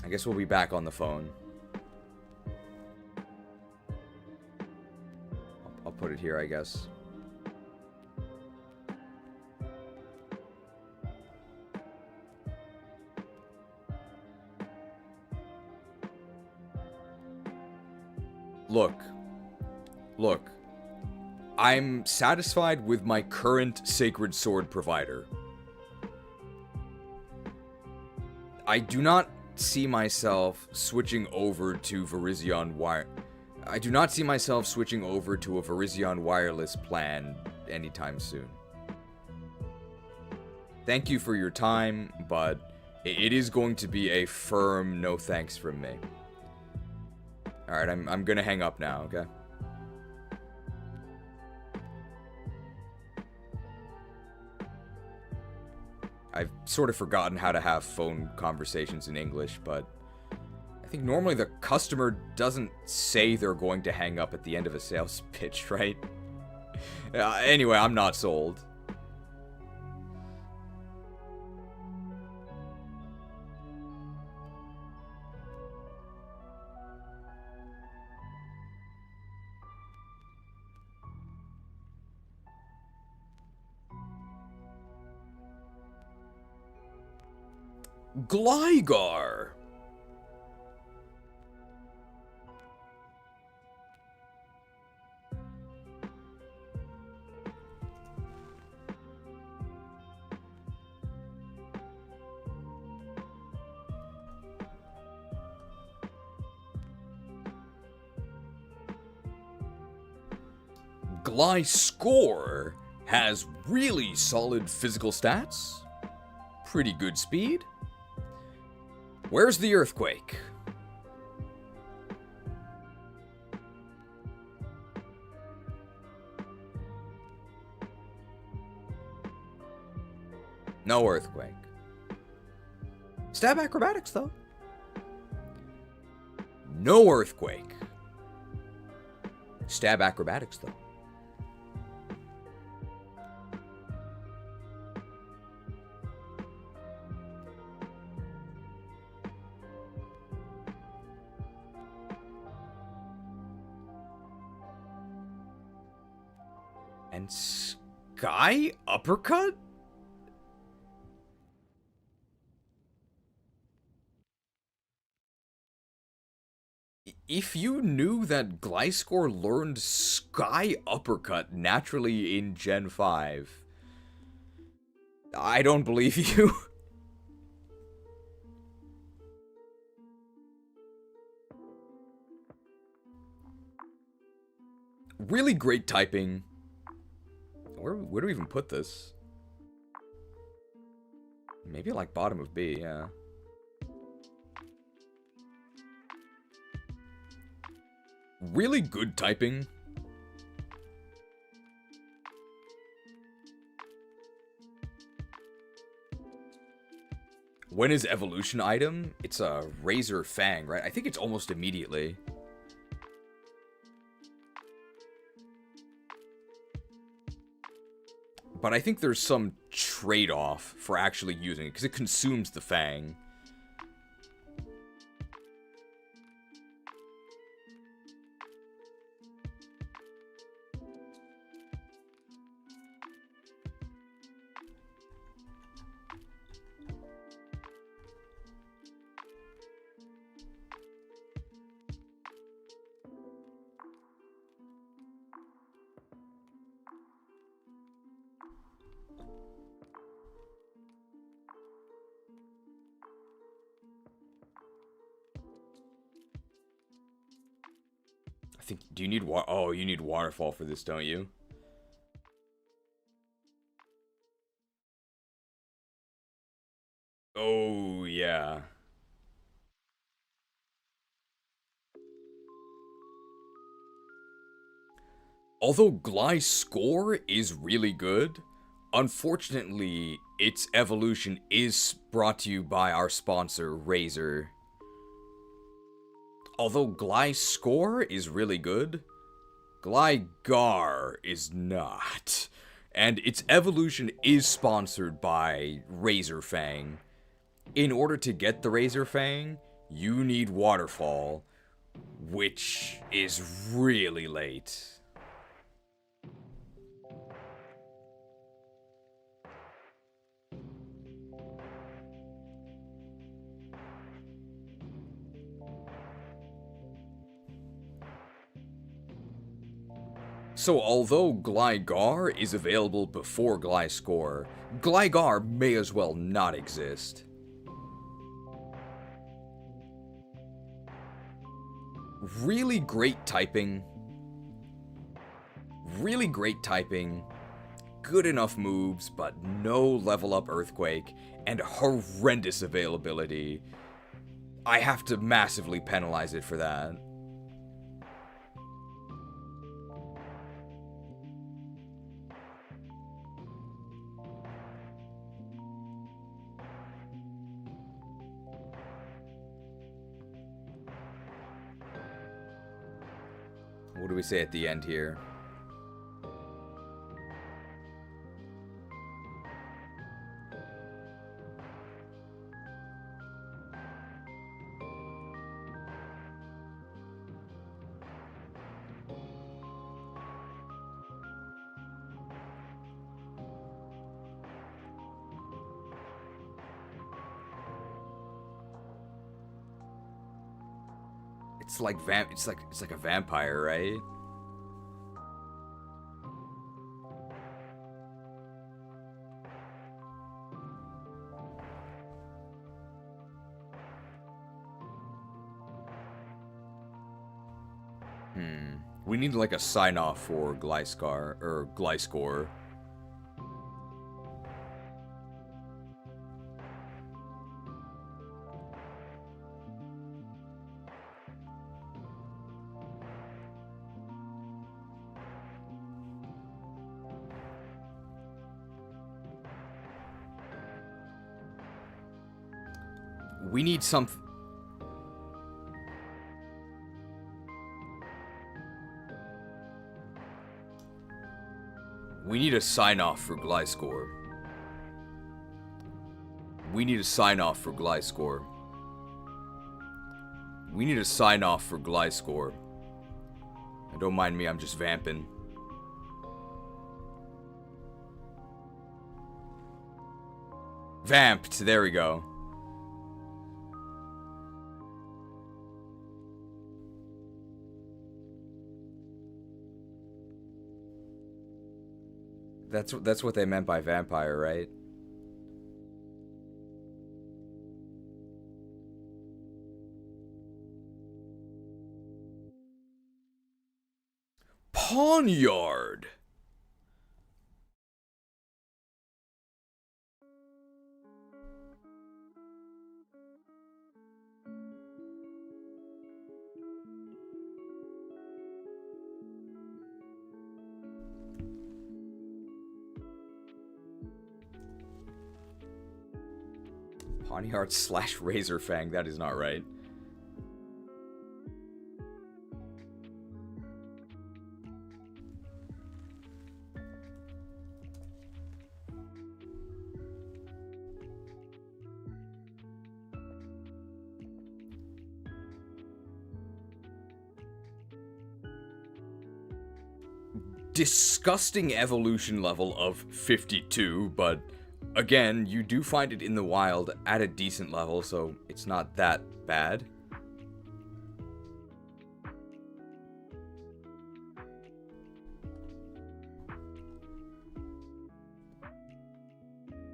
I guess we'll be back on the phone. I'll put it here, I guess. Look, I'm satisfied with my current Sacred Sword provider. I do not see myself switching over to Virizion Wire. I do not see myself switching over to a Virizion wireless plan anytime soon. Thank you for your time, but it is going to be a firm no thanks from me. Alright, I'm gonna hang up now, okay? I've sort of forgotten how to have phone conversations in English, but I think normally the customer doesn't say they're going to hang up at the end of a sales pitch, right? Anyway, I'm not sold. Gligar! Gliscor has really solid physical stats, pretty good speed. Where's the earthquake? No earthquake. Stab acrobatics, though. No earthquake. Stab acrobatics, though. And Sky Uppercut? If you knew that Gliscor learned Sky Uppercut naturally in Gen 5, I don't believe you. Really great typing. Where do we even put this? Maybe like bottom of B, yeah. Really good typing. When is evolution item? It's a Razor Fang, right? I think it's almost immediately. But I think there's some trade-off for actually using it, because it consumes the Fang. I think, do you need water? Oh, you need waterfall for this, don't you? Oh, yeah. Although Gliscor is really good, unfortunately, its evolution is brought to you by our sponsor, Razor. Although Gliscor is really good, Gligar is not. And its evolution is sponsored by Razor Fang. In order to get the Razor Fang, you need Waterfall, which is really late. So although Gligar is available before Gliscor, Gligar may as well not exist. Really great typing. Really great typing. Good enough moves, but no level up Earthquake, and horrendous availability. I have to massively penalize it for that. What do we say at the end here? It's like a vampire, right? We need like a sign off for Gliscor. We need something. We need a sign-off for Gliscor. We need a sign-off for Gliscor. We need a sign-off for Gliscor. And don't mind me, I'm just vamping. Vamped, there we go. That's what they meant by vampire, right? Pawnyard. Pawnyard / Razor Fang, that is not right. Disgusting evolution level of 52, but again, you do find it in the wild at a decent level, so it's not that bad.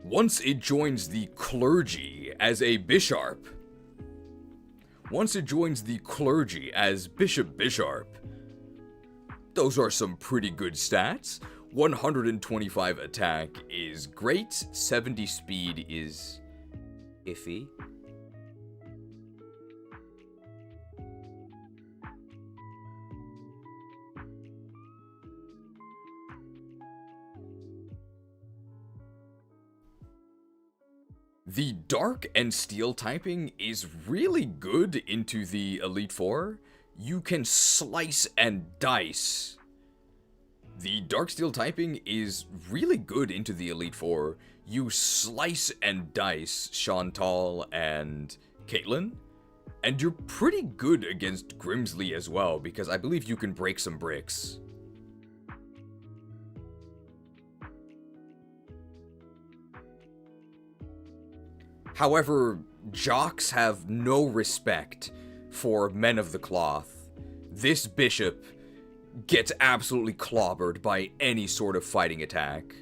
Once it joins the clergy as a bishop, Bishop, those are some pretty good stats. 125 attack is great, 70 speed is iffy. The Dark and Steel typing is really good into the Elite Four. You can slice and dice. The Dark Steel typing is really good into the Elite Four. You slice and dice Chantal and Caitlyn, and you're pretty good against Grimsley as well, because I believe you can break some bricks. However, jocks have no respect for men of the cloth. This bishop gets absolutely clobbered by any sort of fighting attack.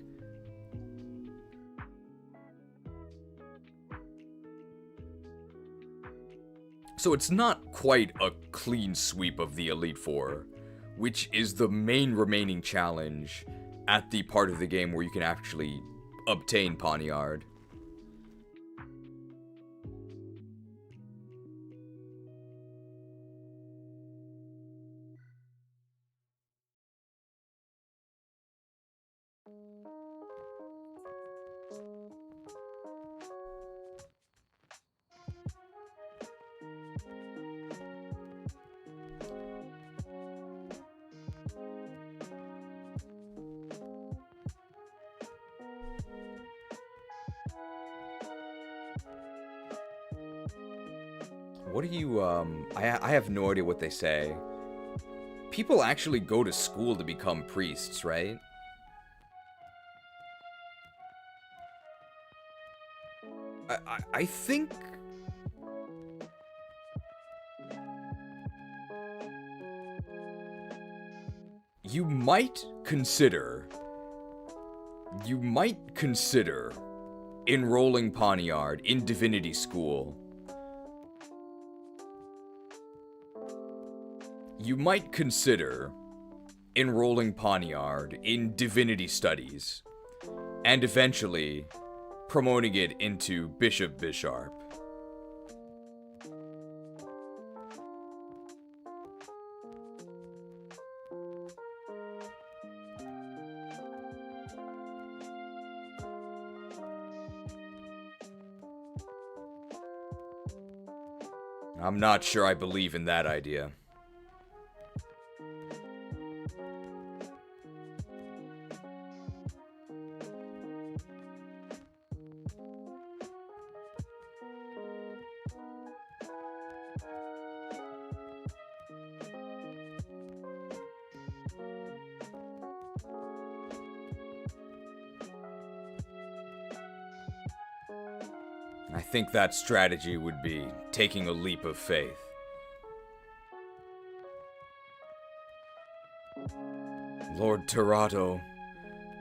So it's not quite a clean sweep of the Elite Four, which is the main remaining challenge at the part of the game where you can actually obtain Poniard. What do you, I have no idea what they say. People actually go to school to become priests, right? I think... You might consider enrolling Poniard in Divinity School. You might consider enrolling Poniard in Divinity Studies, and eventually promoting it into Bishop Bisharp. I'm not sure I believe in that idea. I think that strategy would be taking a leap of faith. Lord Terato,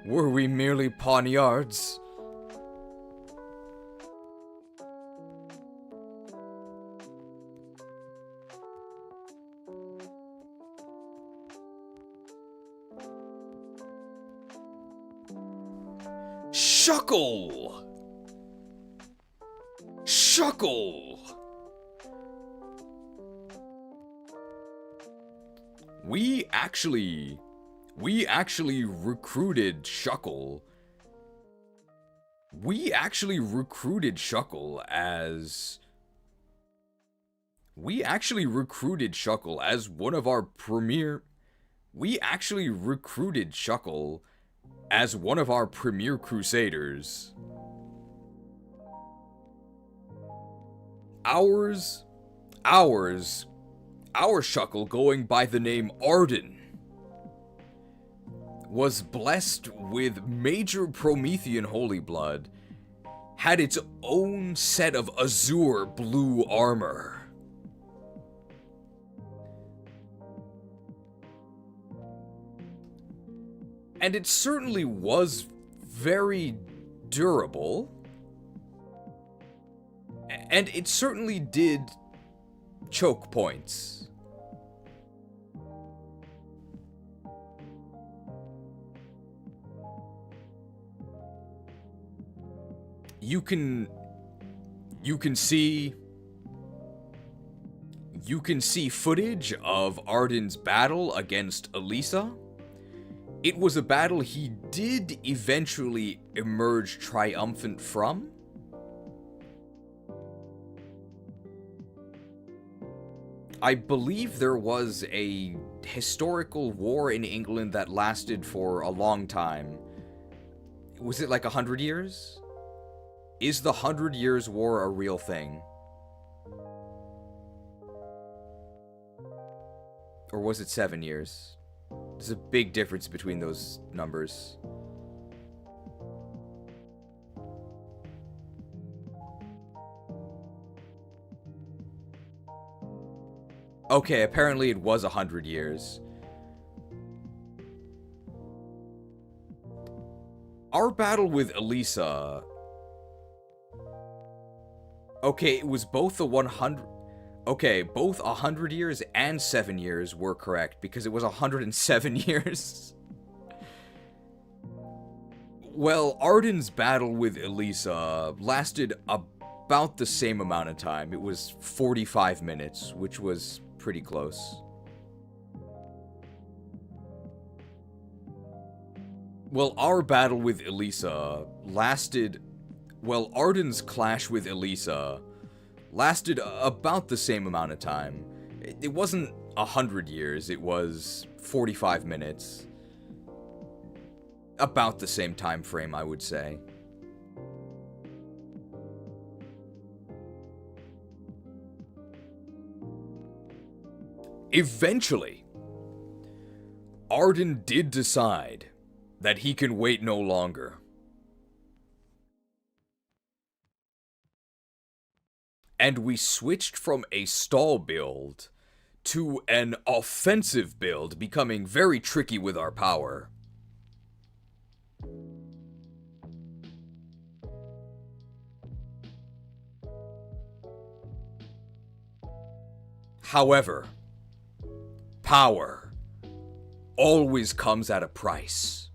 were we merely poniards? Shuckle! Shuckle! We actually recruited Shuckle. We actually recruited Shuckle as one of our premier... We actually recruited Shuckle as one of our premier crusaders. Our Shuckle, going by the name Arden, was blessed with major Promethean holy blood, had its own set of azure blue armor. And it certainly was very durable. And it certainly did choke points. you can see footage of Arden's battle against Elisa. It was a battle he did eventually emerge triumphant from. I believe there was a historical war in England that lasted for a long time. Was it like 100 years? Is the 100 Years' War a real thing? Or was it 7 years? There's a big difference between those numbers. Okay, apparently it was 100 years. Our battle with Elisa... Okay, it was both the 100... Okay, both 100 years and 7 years were correct, because it was 107 years. Well, Arden's battle with Elisa lasted about the same amount of time. It was 45 minutes, which was pretty close. Well, our battle with Elisa lasted... Well, Arden's clash with Elisa lasted about the same amount of time. It wasn't 100 years, it was 45 minutes. About the same time frame, I would say. Eventually, Arden did decide that he can wait no longer. And we switched from a stall build to an offensive build, becoming very tricky with our power. However, power always comes at a price.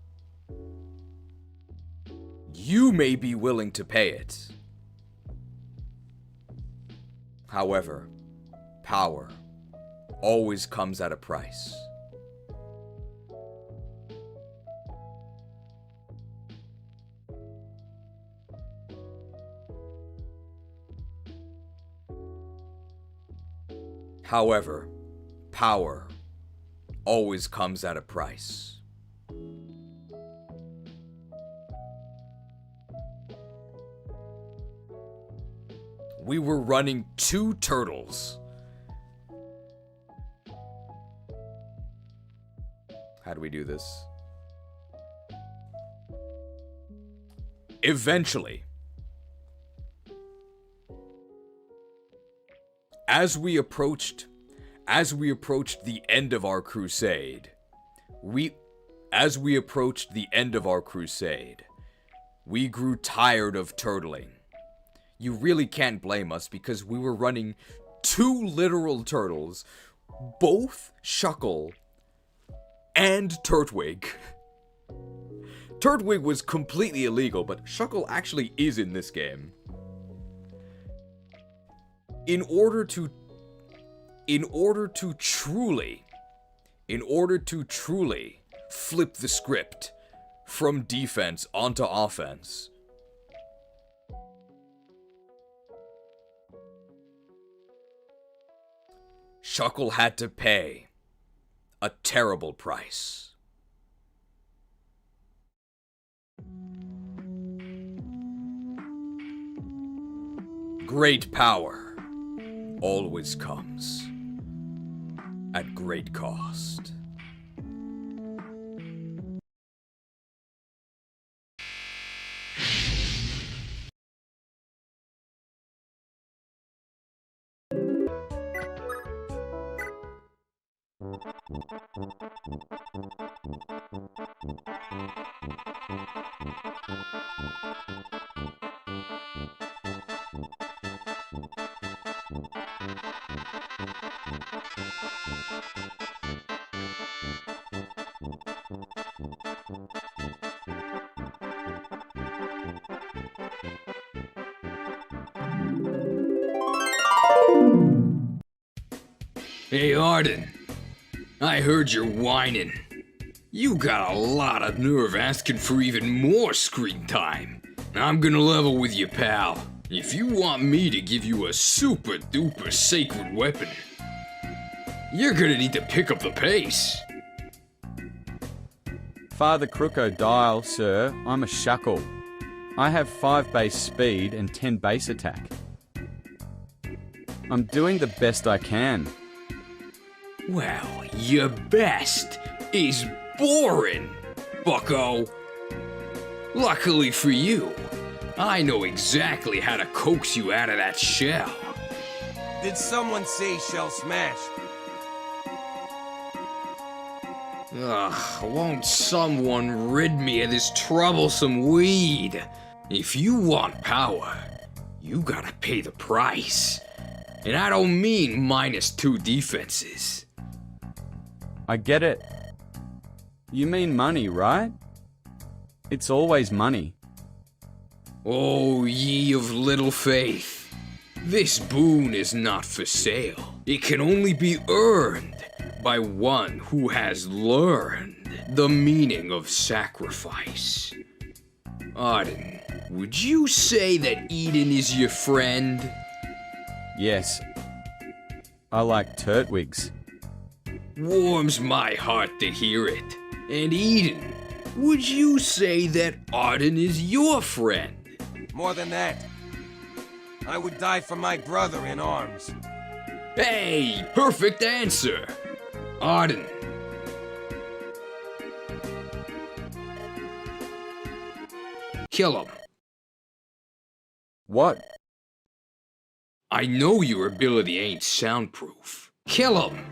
You may be willing to pay it. However, power always comes at a price. However, power always comes at a price. We were running 2 turtles. How do we do this? Eventually, as we approached the end of our crusade, we grew tired of turtling. You really can't blame us, because we were running 2 literal turtles, both Shuckle and Turtwig. Turtwig was completely illegal, but Shuckle actually is in this game. In order to truly flip the script from defense onto offense, Shuckle had to pay a terrible price. Great power always comes at great cost. Hey, Arden. I heard you're whining. You got a lot of nerve asking for even more screen time. I'm gonna level with you, pal. If you want me to give you a super duper sacred weapon, you're gonna need to pick up the pace. Father Crocodile, sir, I'm a Shuckle. I have 5 base speed and 10 base attack. I'm doing the best I can. Well, your best is boring, bucko. Luckily for you, I know exactly how to coax you out of that shell. Did someone say shell smash? Ugh, won't someone rid me of this troublesome weed? If you want power, you gotta pay the price. And I don't mean -2 defenses. I get it. You mean money, right? It's always money. Oh, ye of little faith. This boon is not for sale. It can only be earned by one who has learned the meaning of sacrifice. Arden, would you say that Eden is your friend? Yes. I like turtwigs. Warms my heart to hear it. And Eden, would you say that Arden is your friend? More than that. I would die for my brother in arms. Hey, perfect answer. Arden. Kill him. What? I know your ability ain't soundproof. Kill him.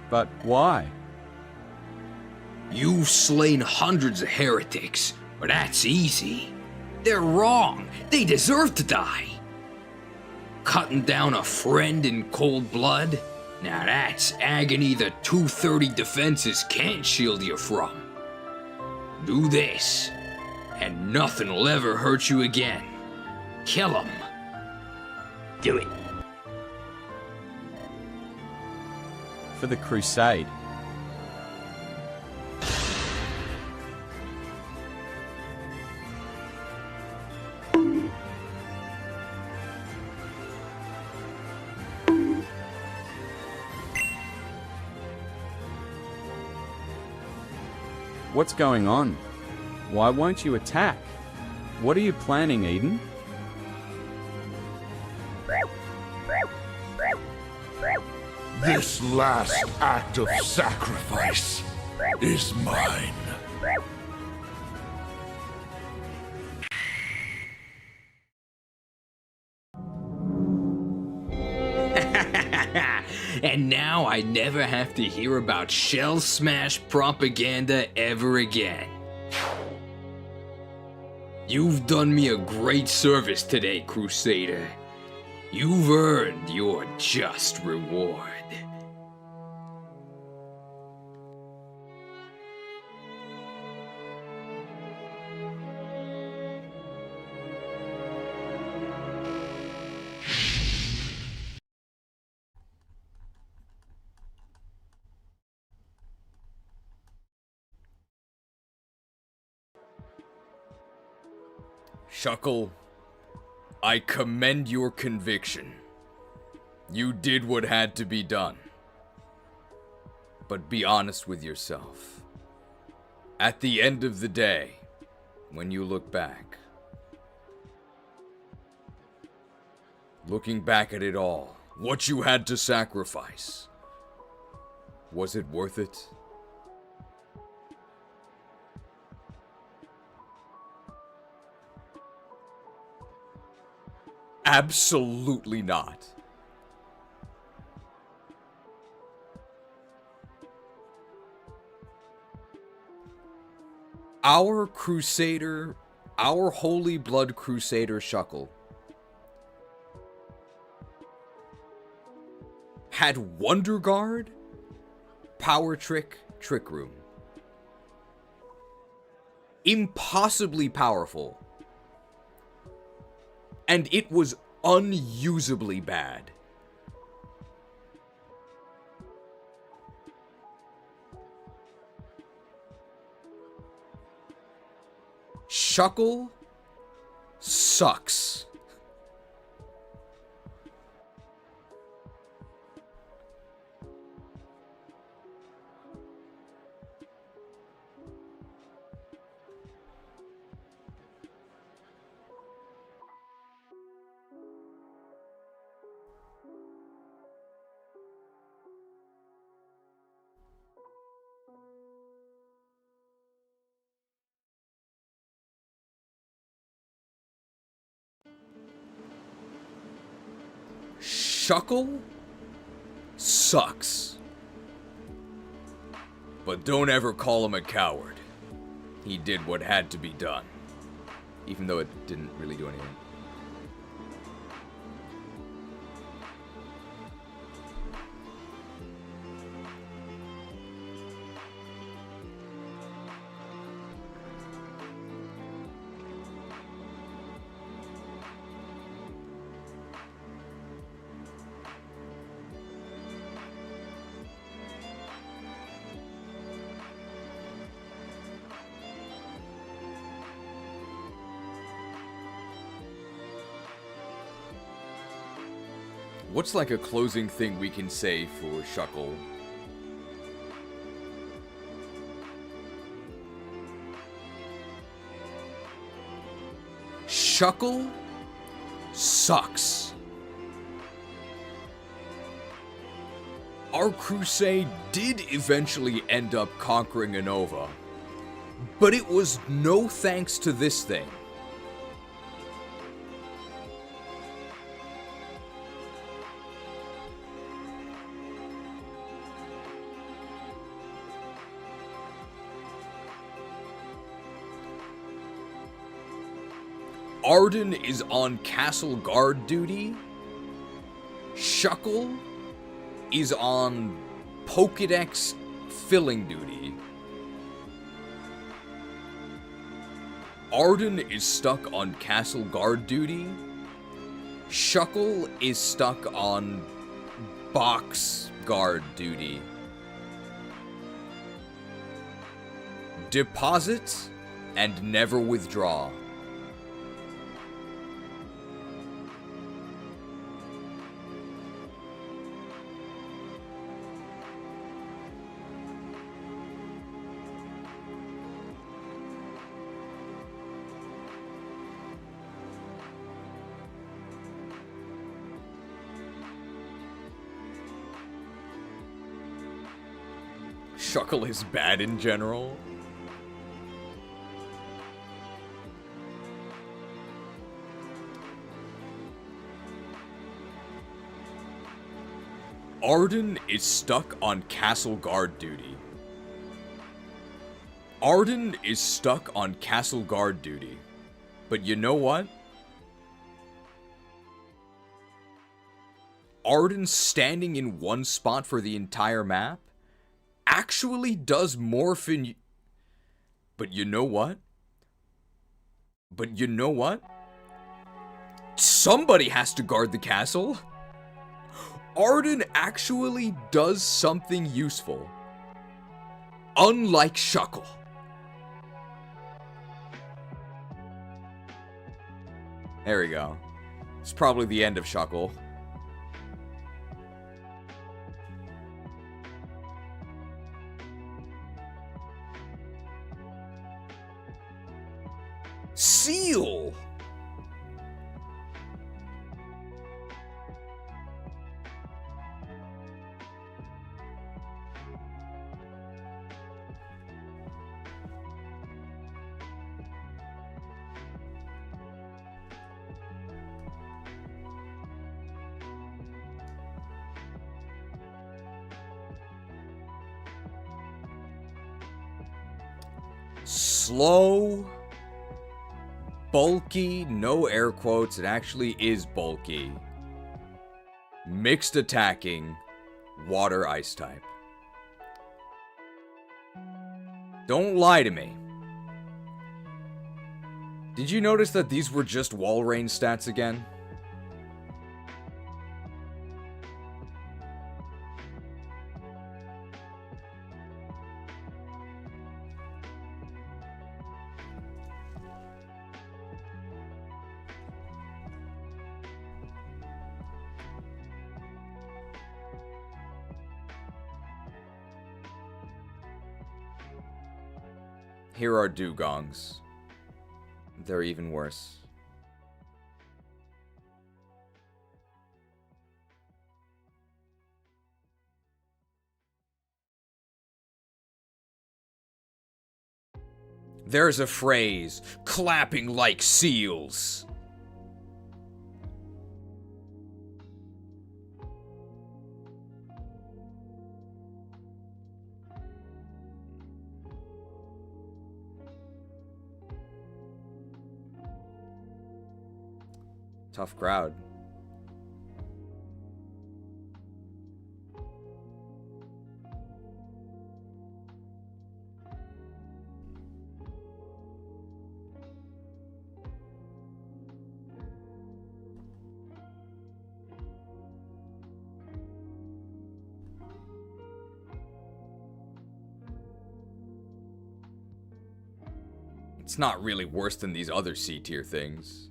But why? You've slain hundreds of heretics, but that's easy. They're wrong. They deserve to die. Cutting down a friend in cold blood? Now that's agony the 230 defenses can't shield you from. Do this, and nothing will ever hurt you again. Kill him. Do it. For the crusade. What's going on? Why won't you attack? What are you planning, Eden? This last act of sacrifice is mine. And now I never have to hear about shell smash propaganda ever again. You've done me a great service today, Crusader. You've earned your just reward. Shuckle, I commend your conviction. You did what had to be done. But be honest with yourself. At the end of the day, when you look back, looking back at it all, what you had to sacrifice, was it worth it? Absolutely not. Our Crusader, our Holy Blood Crusader Shuckle, had Wonder Guard, Power Trick, Trick Room. Impossibly powerful. And it was unusably bad. Shuckle sucks. Shuckle sucks. But don't ever call him a coward. He did what had to be done. Even though it didn't really do anything. What's like a closing thing we can say for Shuckle? Shuckle sucks. Our crusade did eventually end up conquering Unova, but it was no thanks to this thing. Arden is on castle guard duty. Shuckle is on Pokedex filling duty. Arden is stuck on castle guard duty. Shuckle is stuck on box guard duty. Deposit and never withdraw. Shuckle is bad in general. Arden is stuck on castle guard duty. Arden is stuck on castle guard duty. But you know what? Arden standing in one spot for the entire map actually does morph in... But you know what? But you know what? Somebody has to guard the castle. Arden actually does something useful. Unlike Shuckle. There we go. It's probably the end of Shuckle. Seal! Slow, bulky, no air quotes, it actually is bulky. Mixed attacking, water ice type. Don't lie to me. Did you notice that these were just wall range stats again? Here are dugongs. They're even worse. There's a phrase, clapping like seals. Tough crowd. It's not really worse than these other C-tier things.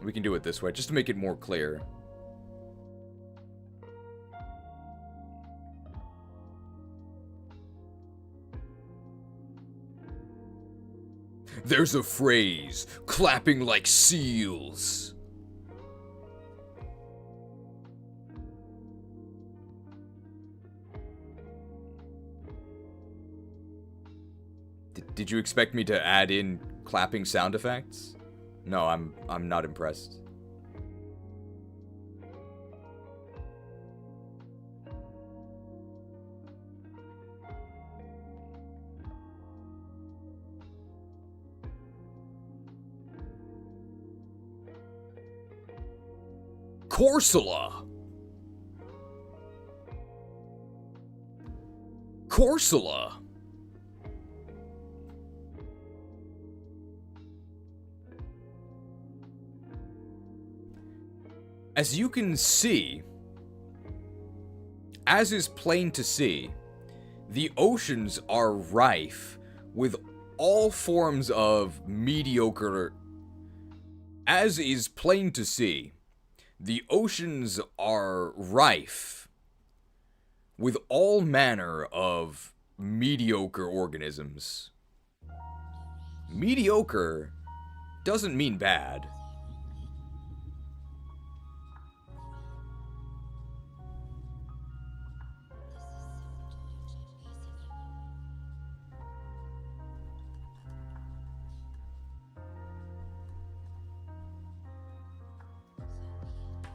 We can do it this way, just to make it more clear. There's a phrase, clapping like seals. Did you expect me to add in clapping sound effects? No, I'm not impressed. Corsola. Corsola. As you can see, as is plain to see, the oceans are rife with all forms of mediocre. As is plain to see, the oceans are rife with all manner of mediocre organisms. Mediocre doesn't mean bad.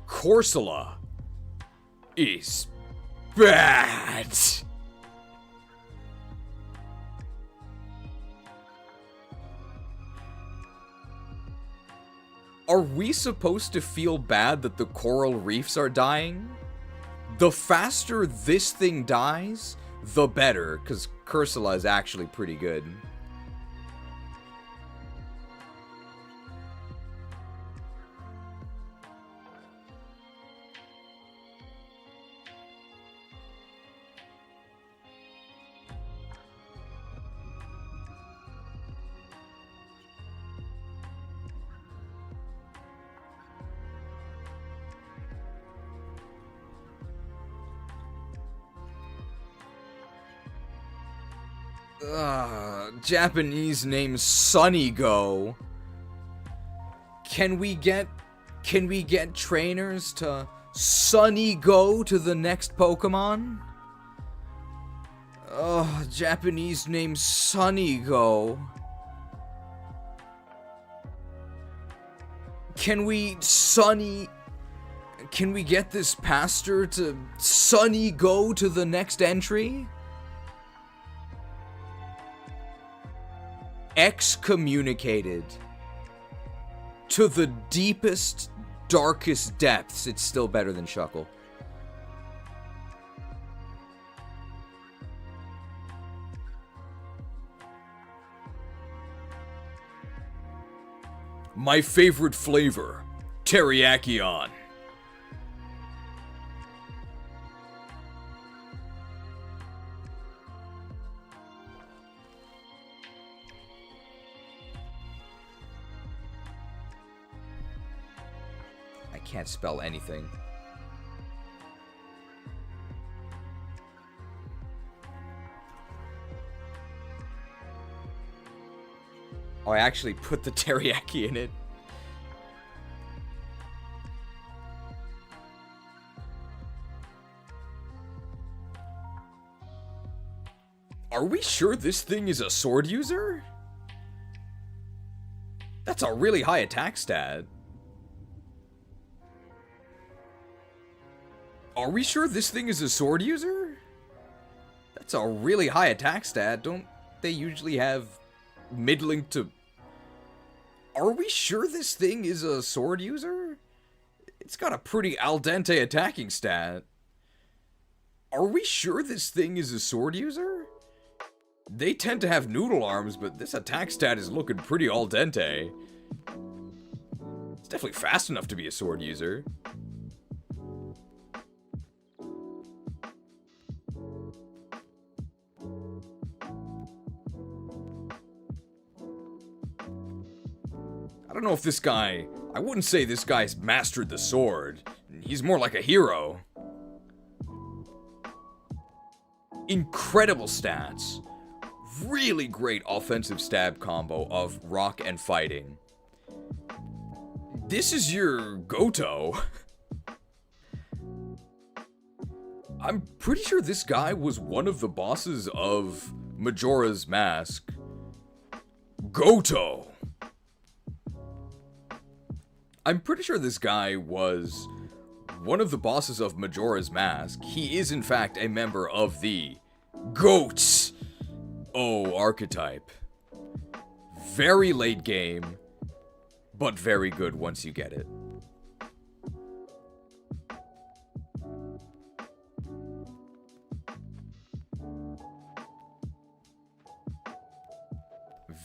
Corsola is bad. Are we supposed to feel bad that the coral reefs are dying? The faster this thing dies, the better, because Corsola is actually pretty good. Japanese name Sunnygo. Can we get trainers to Sunnygo to the next Pokemon? Japanese name Sunnygo. Can we get this pastor to Sunnygo to the next entry? Excommunicated to the deepest, darkest depths. It's still better than Shuckle. My favorite flavor, teriyaki-on. Can't spell anything. Oh, I actually put the teriyaki in it. Are we sure this thing is a sword user? That's a really high attack stat. Are we sure this thing is a sword user? That's a really high attack stat. Don't they usually have middling to... Are we sure this thing is a sword user? It's got a pretty al dente attacking stat. Are we sure this thing is a sword user? They tend to have noodle arms, but this attack stat is looking pretty al dente. It's definitely fast enough to be a sword user. I don't know if this guy... I wouldn't say this guy's mastered the sword. He's more like a hero. Incredible stats. Really great offensive stab combo of rock and fighting. This is your Goto. I'm pretty sure this guy was one of the bosses of Majora's Mask. Goto. I'm pretty sure this guy was one of the bosses of Majora's Mask. He is in fact a member of the GOATS archetype. Very late game, but very good once you get it.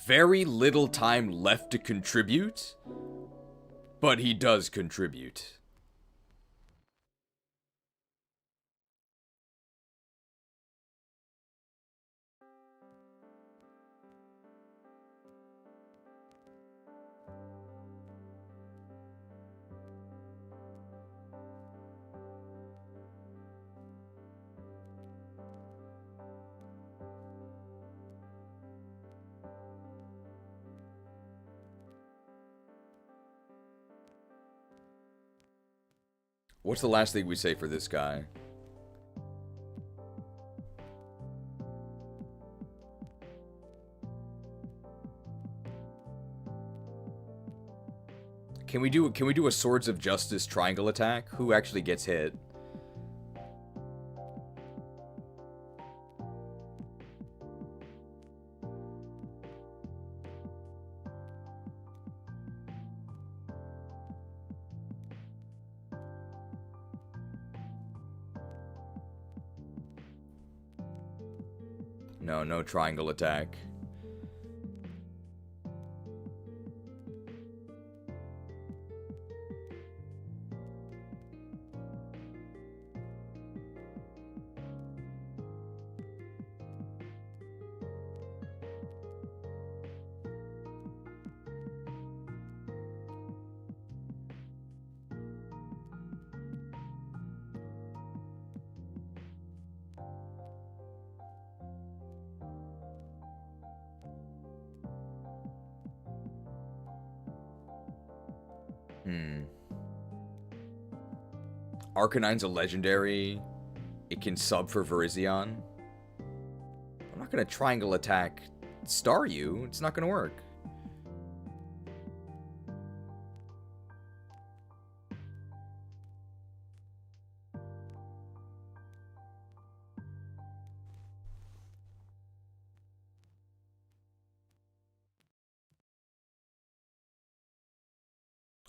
Very little time left to contribute, but he does contribute. What's the last thing we say for this guy? Can we do a Swords of Justice triangle attack? Who actually gets hit? No triangle attack. Arcanine's a legendary. It can sub for Virizion. I'm not gonna triangle attack Staryu. It's not gonna work.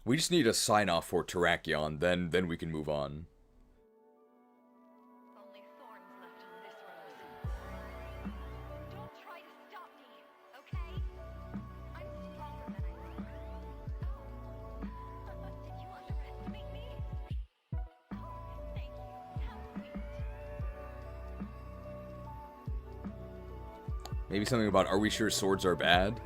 We just need a sign-off for Terrakion, then we can move on. Only thorns left on this rose. Don't try to stop me, okay? I'm stronger than I think. Oh, did you underestimate me? Oh, thank you. How sweet. Maybe something about, are we sure swords are bad?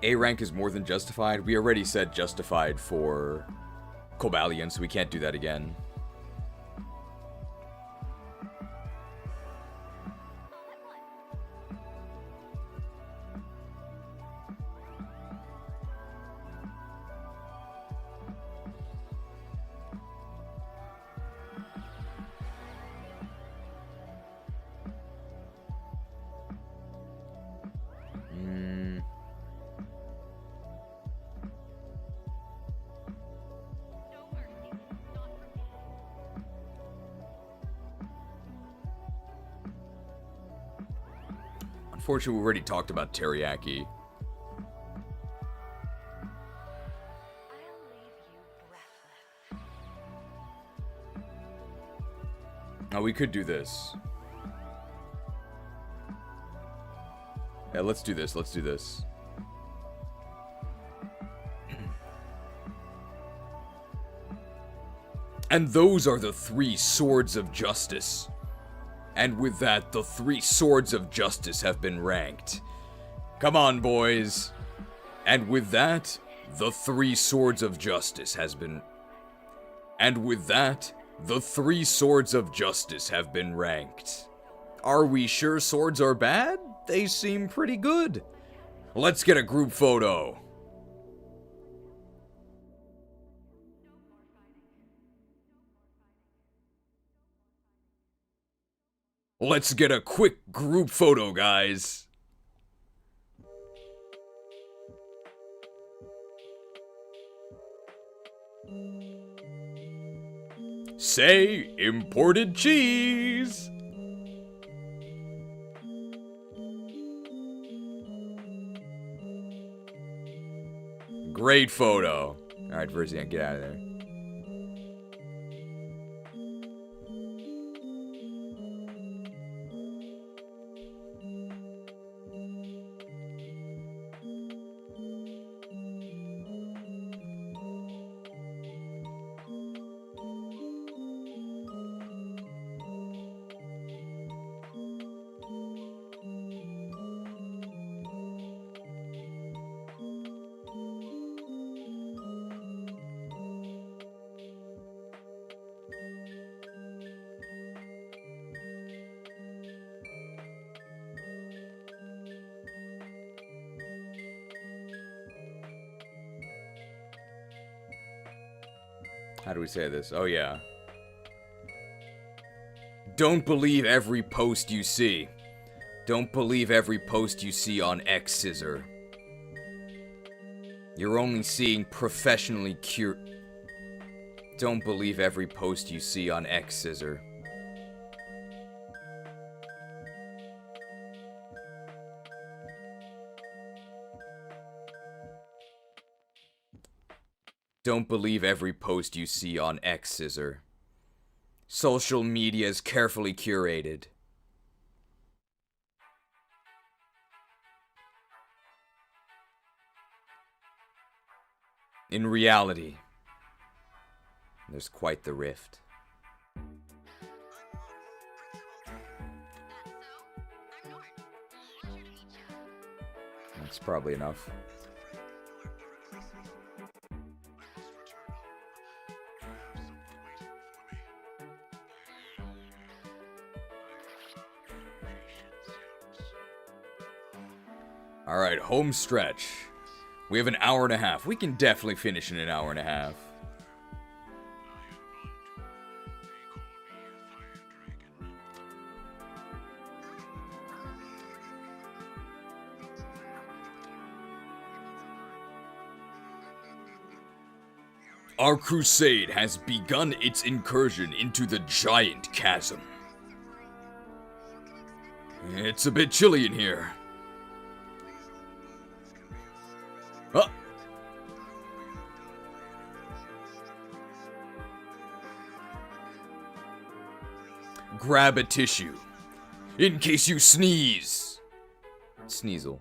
A rank is more than justified. We already said justified for Cobalion, so we can't do that again. Unfortunately, we already talked about teriyaki. Oh, we could do this. Yeah, let's do this. Let's do this. And those are the 3 swords of justice. And with that, the 3 swords of justice have been ranked. Come on, boys. And with that, the 3 swords of justice has been... And with that, the 3 swords of justice have been ranked. Are we sure swords are bad? They seem pretty good. Let's get a group photo. Let's get a quick group photo, guys. Say imported cheese. Great photo. All right, Verzian, get out of there. How do we say this? Oh, yeah. Don't believe every post you see. Don't believe every post you see on X Scissor. You're only seeing professionally Don't believe every post you see on X Scissor. Don't believe every post you see on X Scissor. Social media is carefully curated. In reality, there's quite the rift. That's probably enough. Alright, home stretch. We have an hour and a half. We can definitely finish in an hour and a half. Our crusade has begun its incursion into the giant chasm. It's a bit chilly in here. Huh. Grab a tissue. In case you sneeze. Sneasel.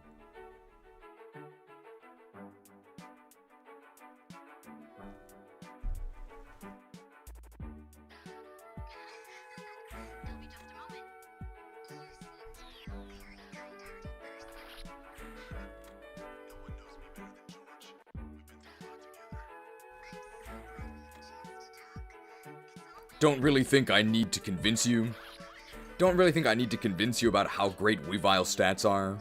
Don't really think I need to convince you. Don't really think I need to convince you about how great Weavile stats are.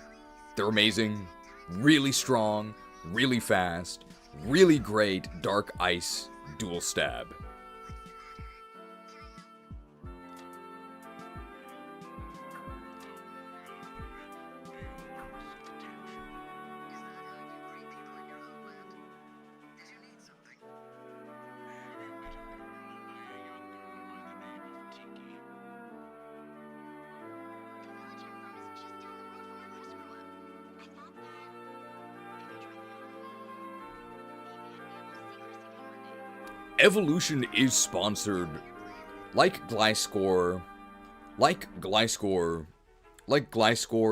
They're amazing, really strong, really fast, really great Dark Ice dual stab. Evolution is sponsored, like Gliscor,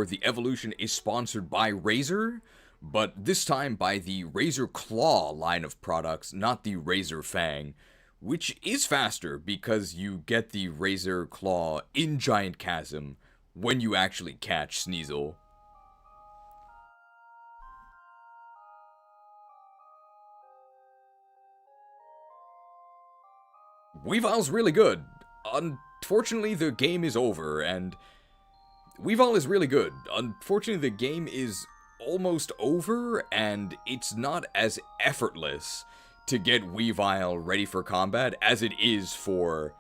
the evolution is sponsored by Razor, but this time by the Razor Claw line of products, not the Razor Fang, which is faster because you get the Razor Claw in Giant Chasm when you actually catch Sneasel. Weavile's really good. Unfortunately, the game is over, and Weavile is really good. Unfortunately, the game is almost over, and it's not as effortless to get Weavile ready for combat as it is for...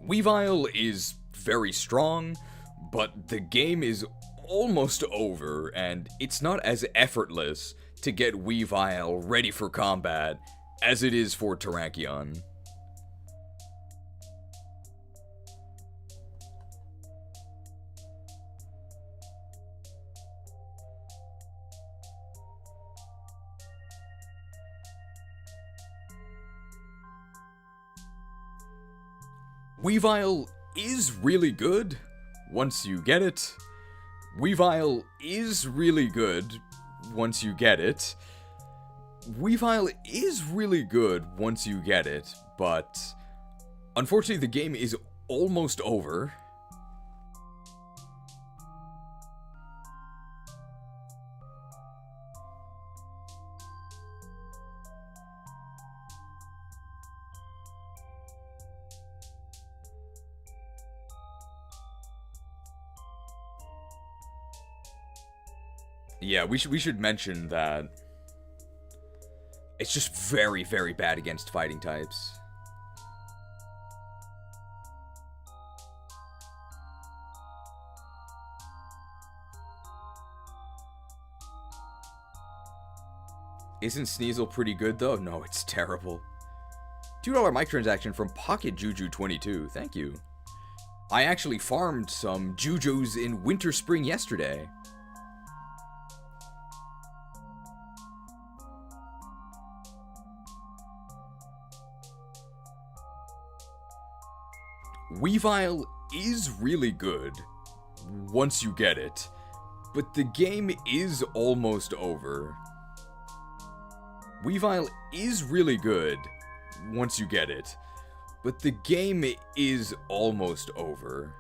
Weavile is very strong, but the game is almost over, and it's not as effortless to get Weavile ready for combat as it is for Terrakion. Weavile is really good once you get it. Weavile is really good once you get it. Weavile is really good once you get it, but unfortunately the game is almost over. Yeah, we should mention that it's just very, very bad against fighting types. Isn't Sneasel pretty good though? No, it's terrible. $2 microtransaction from Pocket Juju 22. Thank you. I actually farmed some Jujus in Winter Spring yesterday. Weavile is really good once you get it, but the game is almost over. Weavile is really good once you get it, but the game is almost over.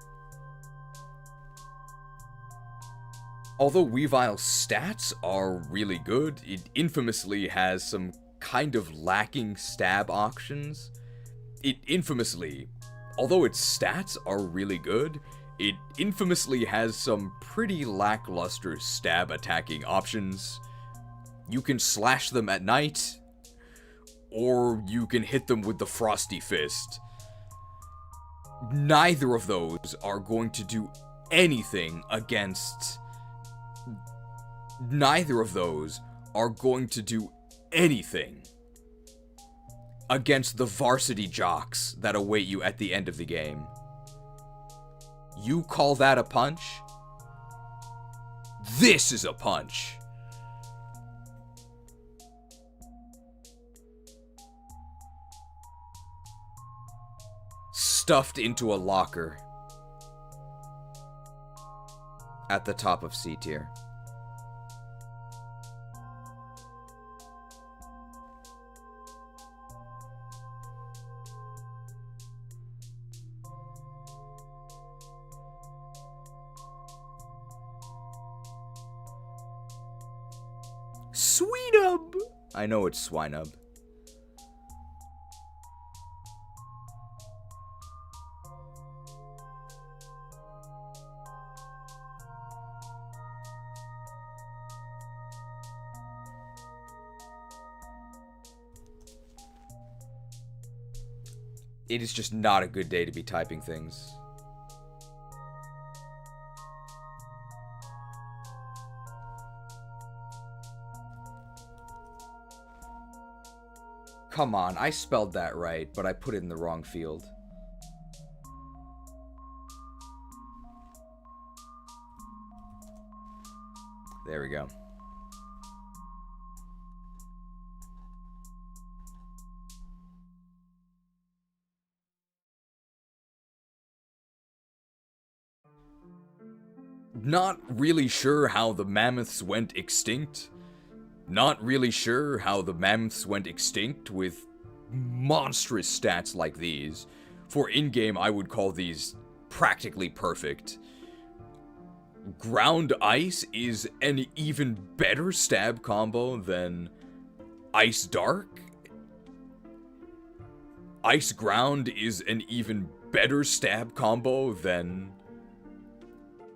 Although Weavile's stats are really good, it infamously has some kind of lacking stab options. Although its stats are really good, it infamously has some pretty lackluster stab attacking options. You can slash them at night, or you can hit them with the Frosty Fist. Neither of those are going to do anything against... Neither of those are going to do anything against the varsity jocks that await you at the end of the game. You call that a punch? This is a punch. Stuffed into a locker at the top of C tier. Sweetub! I know it's Swinub. It is just not a good day to be typing things. Come on, I spelled that right, but I put it in the wrong field. There we go. Not really sure how the mammoths went extinct. Not really sure how the mammoths went extinct with monstrous stats like these. For in-game, I would call these practically perfect. Ground Ice is an even better stab combo than Ice Dark. Ice Ground is an even better stab combo than...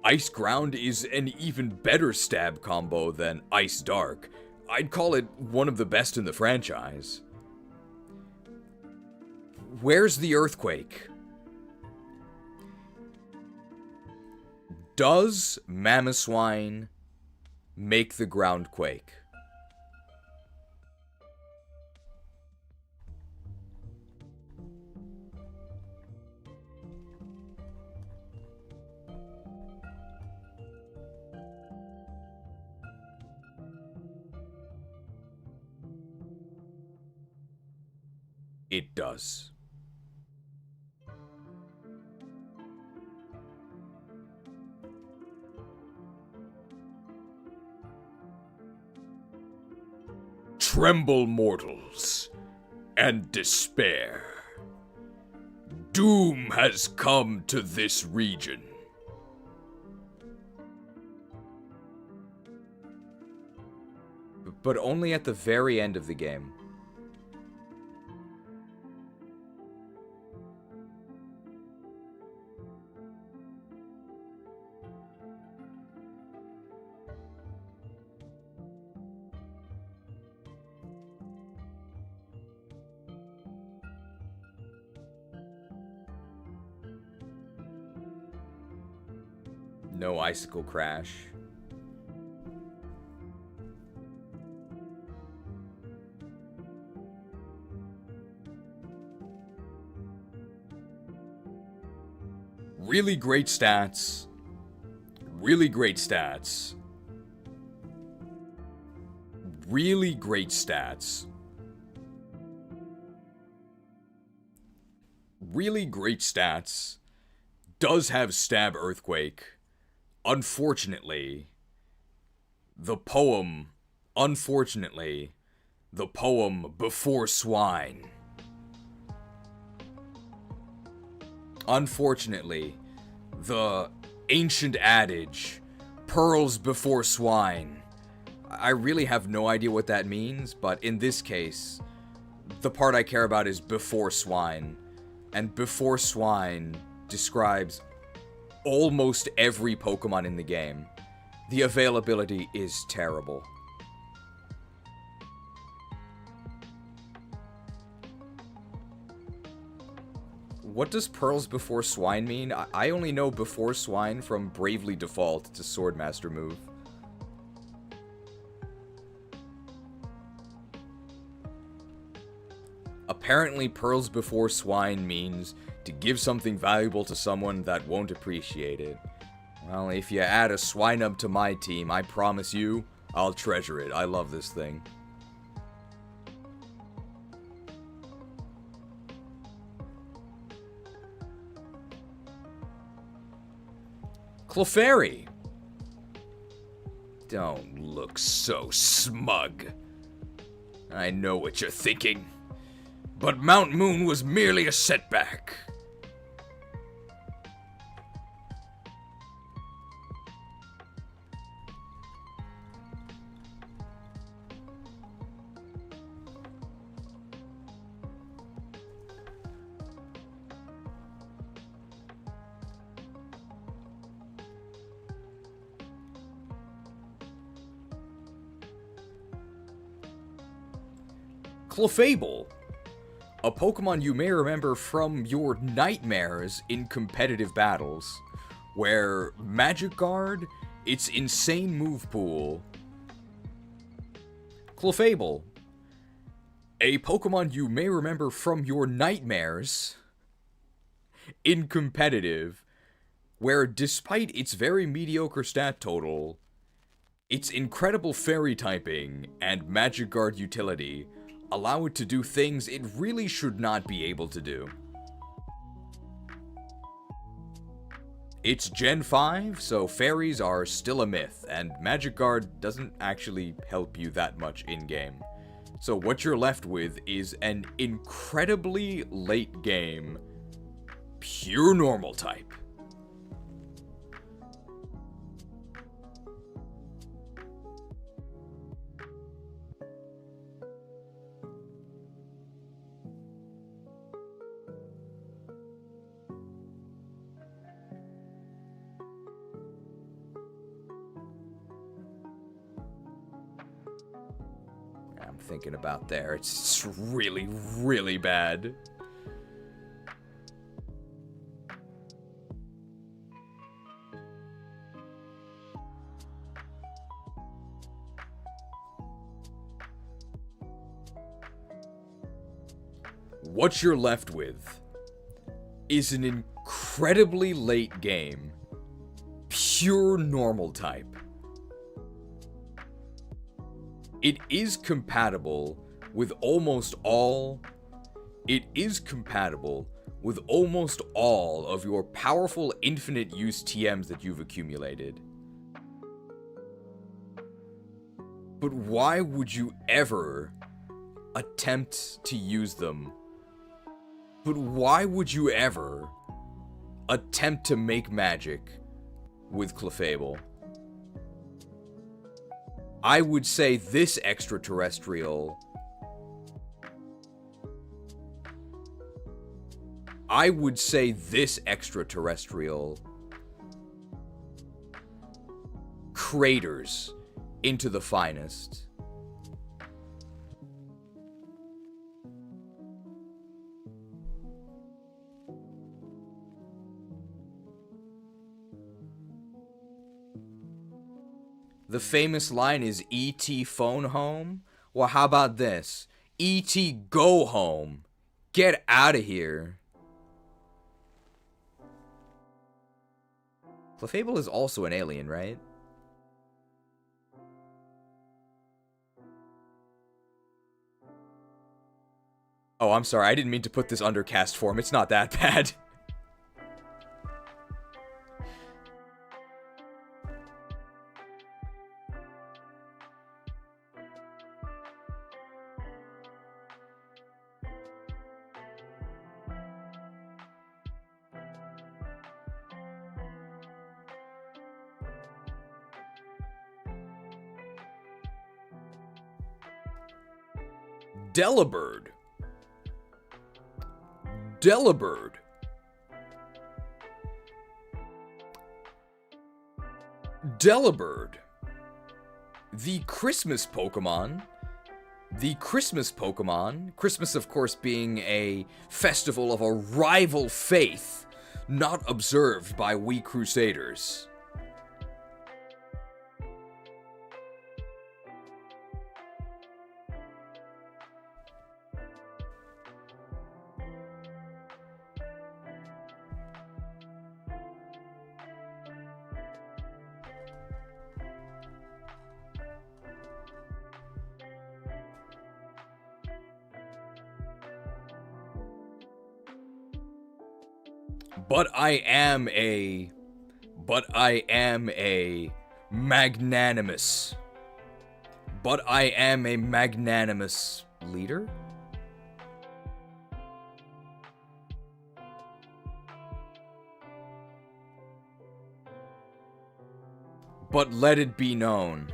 Ice Ground is an even better stab combo than Ice Dark. I'd call it one of the best in the franchise. Where's the Earthquake? Does Mamoswine make the ground quake? It does. Tremble, mortals, and despair. Doom has come to this region. But only at the very end of the game. No icicle crash. Really great stats. Really great stats. Really great stats. Really great stats. Does have Stab Earthquake. Unfortunately, the poem Before Swine. Unfortunately, the ancient adage, Pearls Before Swine. I really have no idea what that means, but in this case, the part I care about is Before Swine. And Before Swine describes almost every Pokemon in the game. The availability is terrible. What does Pearls Before Swine mean? I only know Before Swine from Bravely Default to Swordmaster move. Apparently, Pearls Before Swine means to give something valuable to someone that won't appreciate it. Well, if you add a Swinub to my team, I promise you, I'll treasure it. I love this thing. Clefairy! Don't look so smug. I know what you're thinking. But Mount Moon was merely a setback. Clefable. A Pokemon you may remember from your nightmares in competitive battles, where Magic Guard, its insane move pool. Clefable. A Pokemon you may remember from your nightmares in competitive, where despite its very mediocre stat total, its incredible fairy typing and Magic Guard utility allow it to do things it really should not be able to do. It's Gen 5, so fairies are still a myth, and Magic Guard doesn't actually help you that much in-game. So what you're left with is an incredibly late game, pure normal type. I'm thinking about there. It's really, really bad. What you're left with is an incredibly late game, pure normal type. It is compatible with almost all of your powerful infinite use TMs that you've accumulated. But why would you ever attempt to use them? But why would you ever attempt to make magic with Clefable? I would say this extraterrestrial craters into the finest. The famous line is E.T. phone home? Well, how about this? E.T. go home. Get out of here. Clefable is also an alien, right? Oh, I'm sorry. I didn't mean to put this under cast form. It's not that bad. Delibird. Delibird. Delibird. The Christmas Pokemon. Christmas, of course, being a festival of a rival faith, not observed by we Crusaders. But I am a magnanimous. But I am a magnanimous leader? But let it be known.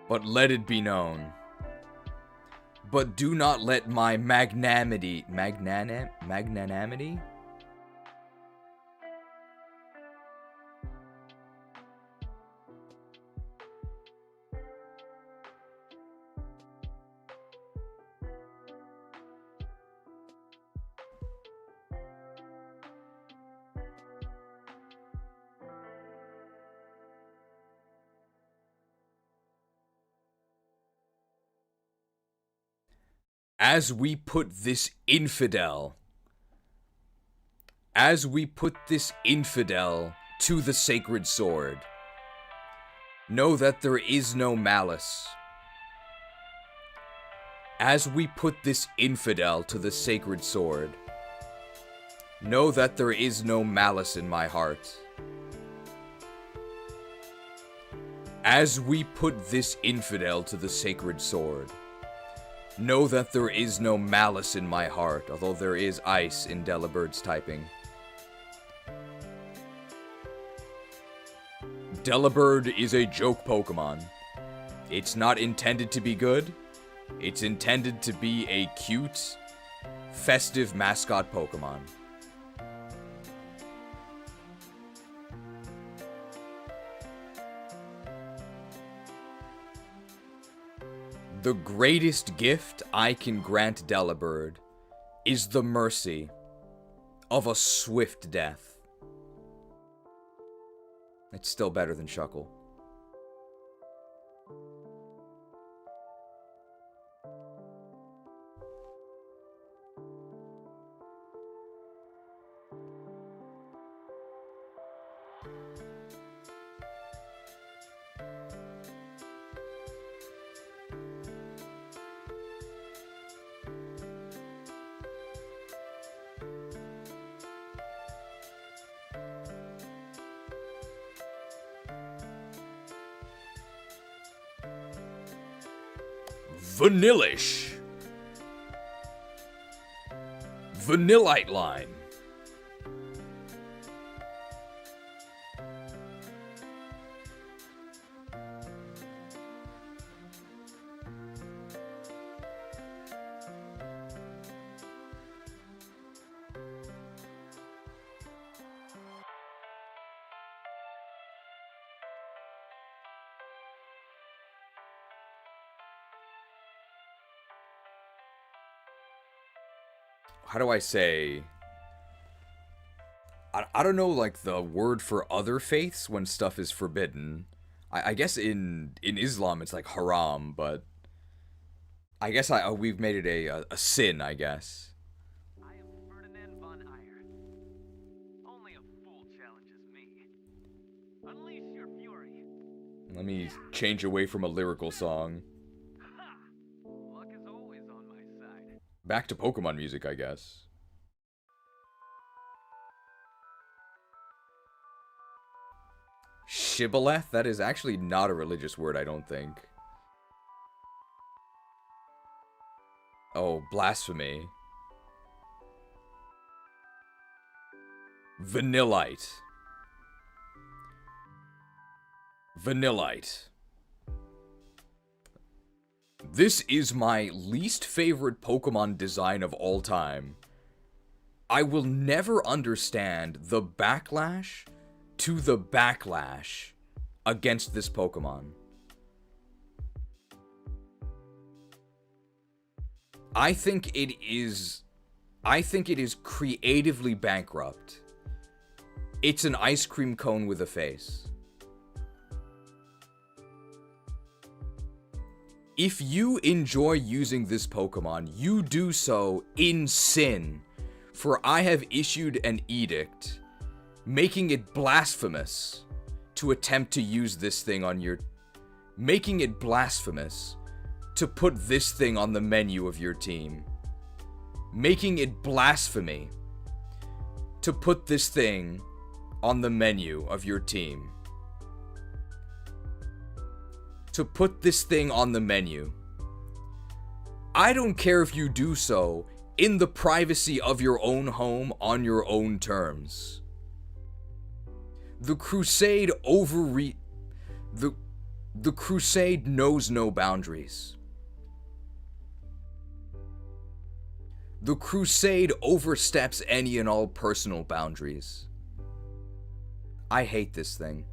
But let it be known. But do not let my magnanimity... Magnanimity? As we put this infidel to the sacred sword, know that there is no malice. As we put this infidel to the sacred sword, know that there is no malice in my heart. As we put this infidel to the sacred sword, know that there is no malice in my heart, although there is ice in Delabird's typing. Delibird is a joke Pokemon. It's not intended to be good. It's intended to be a cute, festive mascot Pokemon. The greatest gift I can grant Delibird is the mercy of a swift death. It's still better than Shuckle. Vanillish. Vanillite line. How do I say? I don't know, like, the word for other faiths when stuff is forbidden. I guess in Islam it's like haram, but I guess we've made it a sin, I guess. I am Ferdinand von Eyre. Only a fool challenges me. Unleash your fury. Let me change away from a lyrical song. Luck is always on my side. Back to Pokemon music, I guess. Shibboleth? That is actually not a religious word, I don't think. Oh, blasphemy. Vanillite. Vanillite. This is my least favorite Pokemon design of all time. I will never understand the backlash to the backlash against this Pokemon. I think it is creatively bankrupt. It's an ice cream cone with a face. If you enjoy using this Pokemon, you do so in sin, for I have issued an edict making it blasphemous to attempt to use this thing on your... Making it blasphemous to put this thing on the menu of your team. Making it blasphemy to put this thing on the menu of your team. To put this thing on the menu. I don't care if you do so in the privacy of your own home on your own terms. The Crusade The Crusade knows no boundaries. The Crusade oversteps any and all personal boundaries. I hate this thing.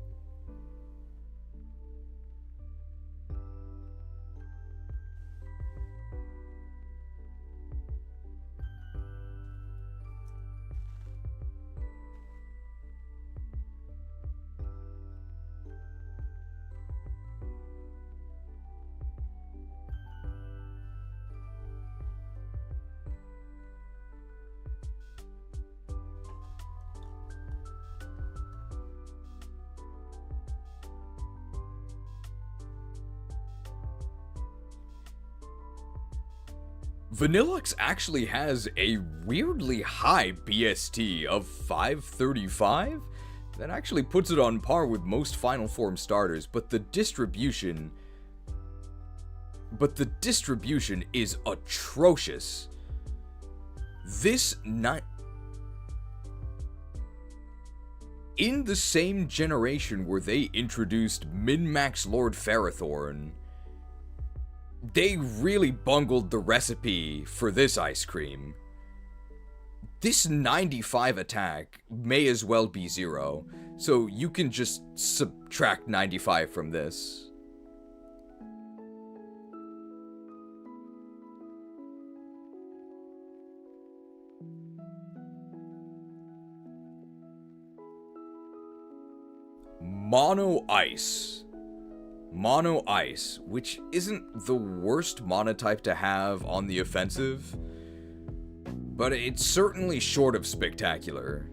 Vanillux actually has a weirdly high BST of 535. That actually puts it on par with most Final Form starters, but the distribution is atrocious. In the same generation where they introduced Min-Max Lord Ferrothorn, they really bungled the recipe for this ice cream. This 95 attack may as well be 0, so you can just subtract 95 from this. Mono Ice, which isn't the worst monotype to have on the offensive, but it's certainly short of spectacular.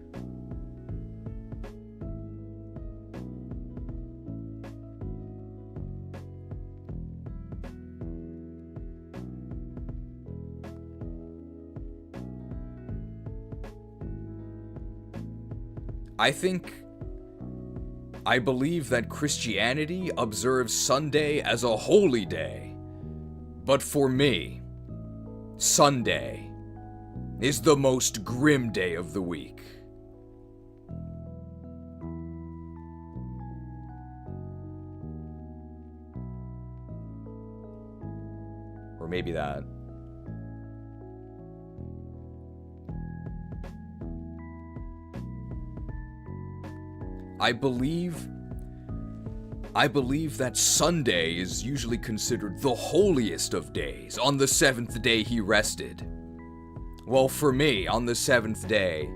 I believe that Christianity observes Sunday as a holy day. But for me, Sunday is the most grim day of the week. Or maybe that. I believe that Sunday is usually considered the holiest of days. On the 7th day he rested. Well, for me, on the 7th day,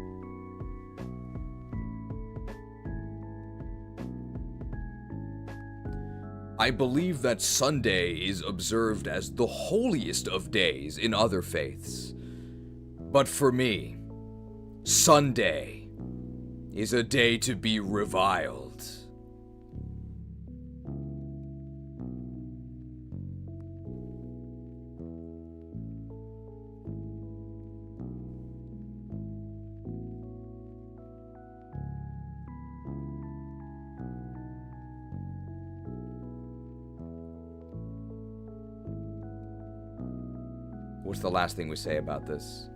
I believe that Sunday is observed as the holiest of days in other faiths. But for me, Sunday is a day to be reviled. What's the last thing we say about this?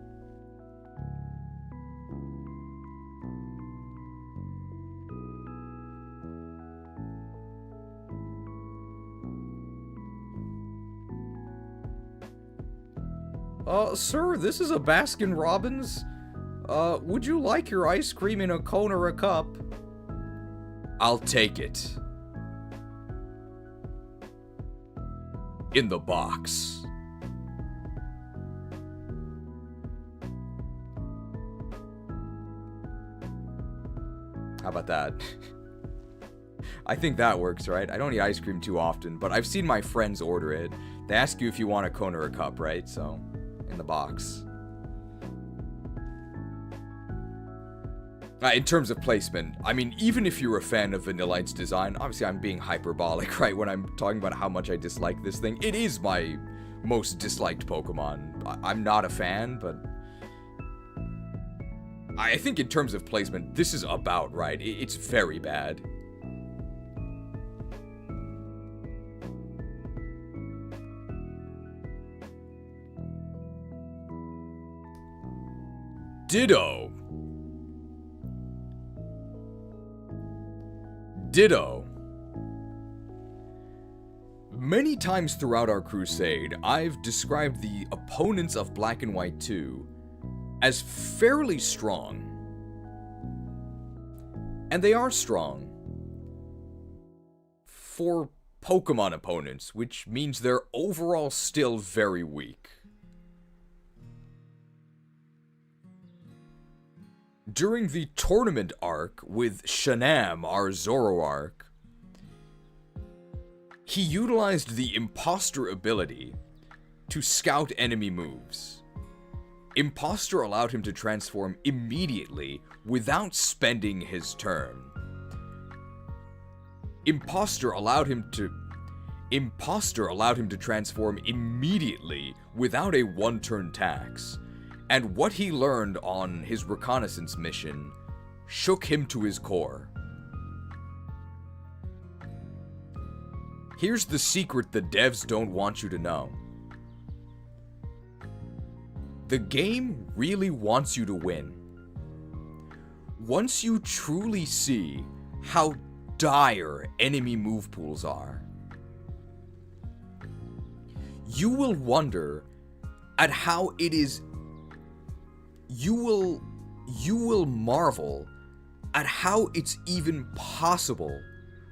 Sir, this is a Baskin Robbins. Would you like your ice cream in a cone or a cup? I'll take it. In the box. How about that? I think that works, right? I don't eat ice cream too often, but I've seen my friends order it. They ask you if you want a cone or a cup, right? So, in the box. In terms of placement, I mean, even if you're a fan of Vanillite's design, obviously I'm being hyperbolic, right, when I'm talking about how much I dislike this thing. It is my most disliked Pokemon. I'm not a fan, but I think in terms of placement, this is about right. It's very bad. Ditto. Many times throughout our crusade, I've described the opponents of Black and White 2 as fairly strong. And they are strong for Pokemon opponents, which means they're overall still very weak. During the tournament arc with Shanam, our Zoroark, he utilized the Imposter ability to scout enemy moves. Imposter allowed him to transform immediately without spending his turn. Imposter allowed him to transform immediately without a one-turn tax, and what he learned on his reconnaissance mission shook him to his core. Here's the secret the devs don't want you to know. The game really wants you to win. Once you truly see how dire enemy move pools are, you will wonder at how it is. You will marvel at how it's even possible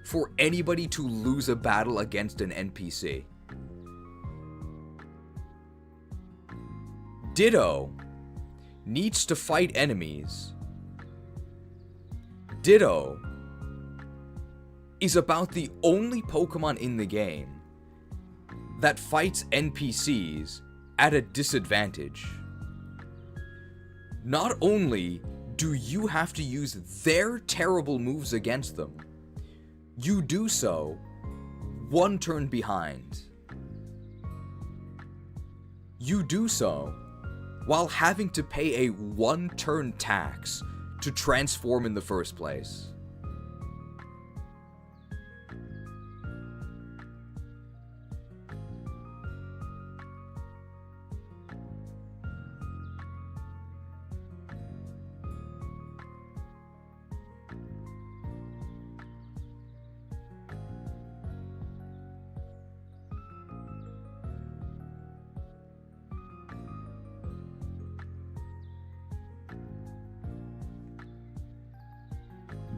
for anybody to lose a battle against an NPC. Ditto needs to fight enemies. Ditto is about the only Pokemon in the game that fights NPCs at a disadvantage. Not only do you have to use their terrible moves against them, you do so one turn behind. You do so while having to pay a one-turn tax to transform in the first place.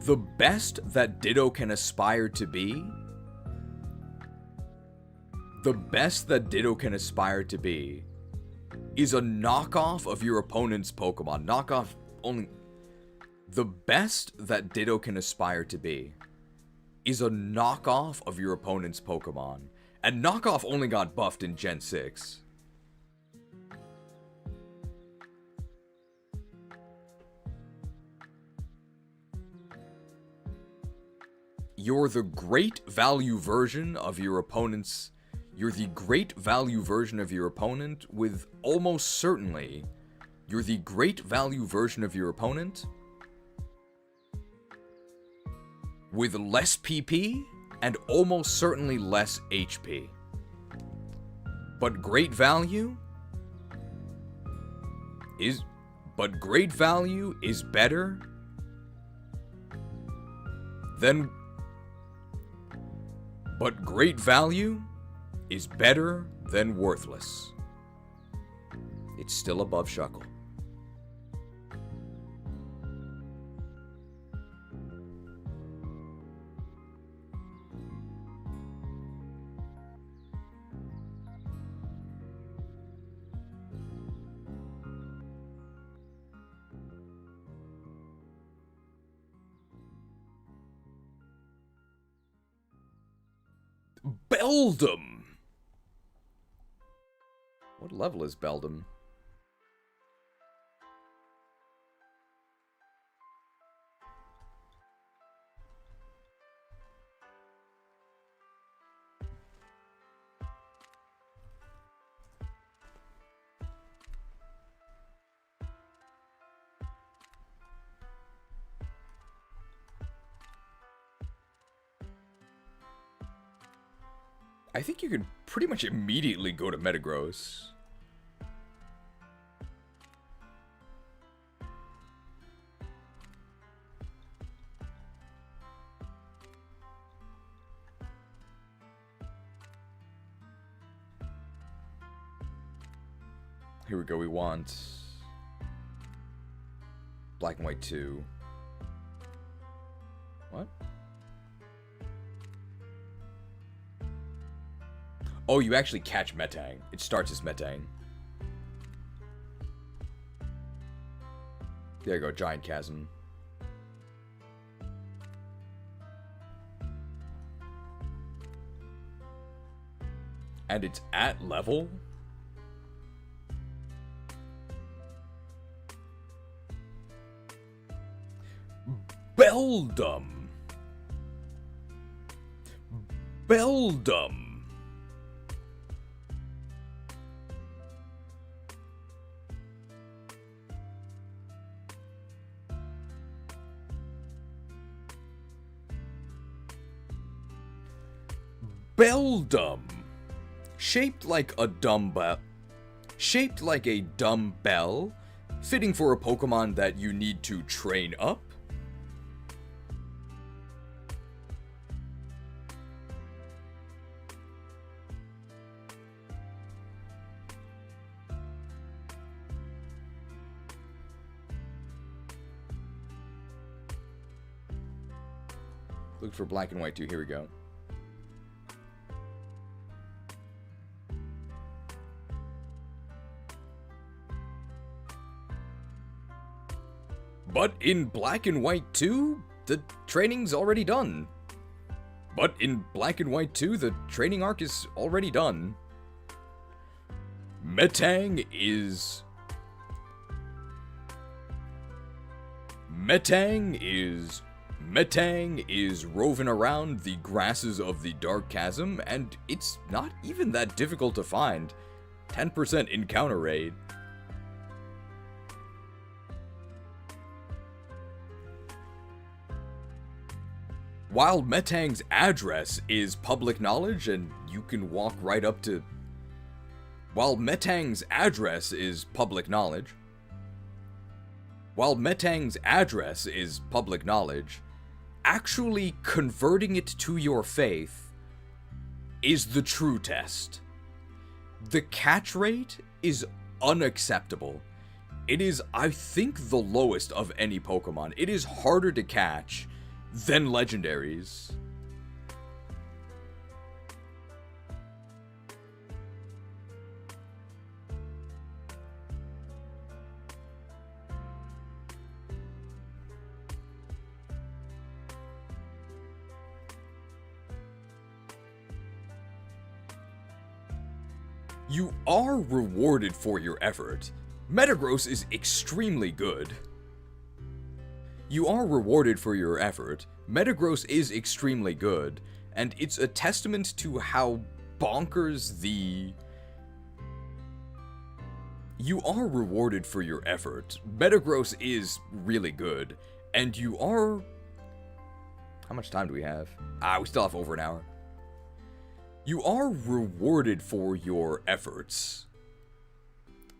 The best that Ditto can aspire to be, is a knockoff of your opponent's Pokemon. The best that Ditto can aspire to be is a knockoff of your opponent's Pokemon. And knockoff only got buffed in Gen 6. You're the great value version of your opponent's... You're the great value version of your opponent with almost certainly... You're the great value version of your opponent with less PP and almost certainly less HP. But great value is better than... But great value is better than worthless. It's still above Shuckle. Beldum! What level is Beldum? I think you can pretty much immediately go to Metagross. Here we go, we want Black and White 2. What? Oh, you actually catch Metang. It starts as Metang. There you go, Giant Chasm. And it's at level? Beldum! Beldum! Beldum. Shaped like a dumbbell. Shaped like a dumbbell, fitting for a Pokemon that you need to train up. Look for black and white too. Here we go. But in black and white 2, the training's already done. But in black and white 2, the training arc is already done. Metang is roving around the grasses of the Dark Chasm, and it's not even that difficult to find. 10% encounter rate. While Metang's address is public knowledge, and you can walk right up to... While Metang's address is public knowledge, actually converting it to your faith is the true test. The catch rate is unacceptable. It is, I think, the lowest of any Pokemon. It is harder to catch than legendaries. You are rewarded for your effort. Metagross is extremely good. You are rewarded for your effort. Metagross is extremely good, and it's a testament to how bonkers the... You are rewarded for your effort. Metagross is really good, and you are... How much time do we have? We still have over an hour. You are rewarded for your efforts.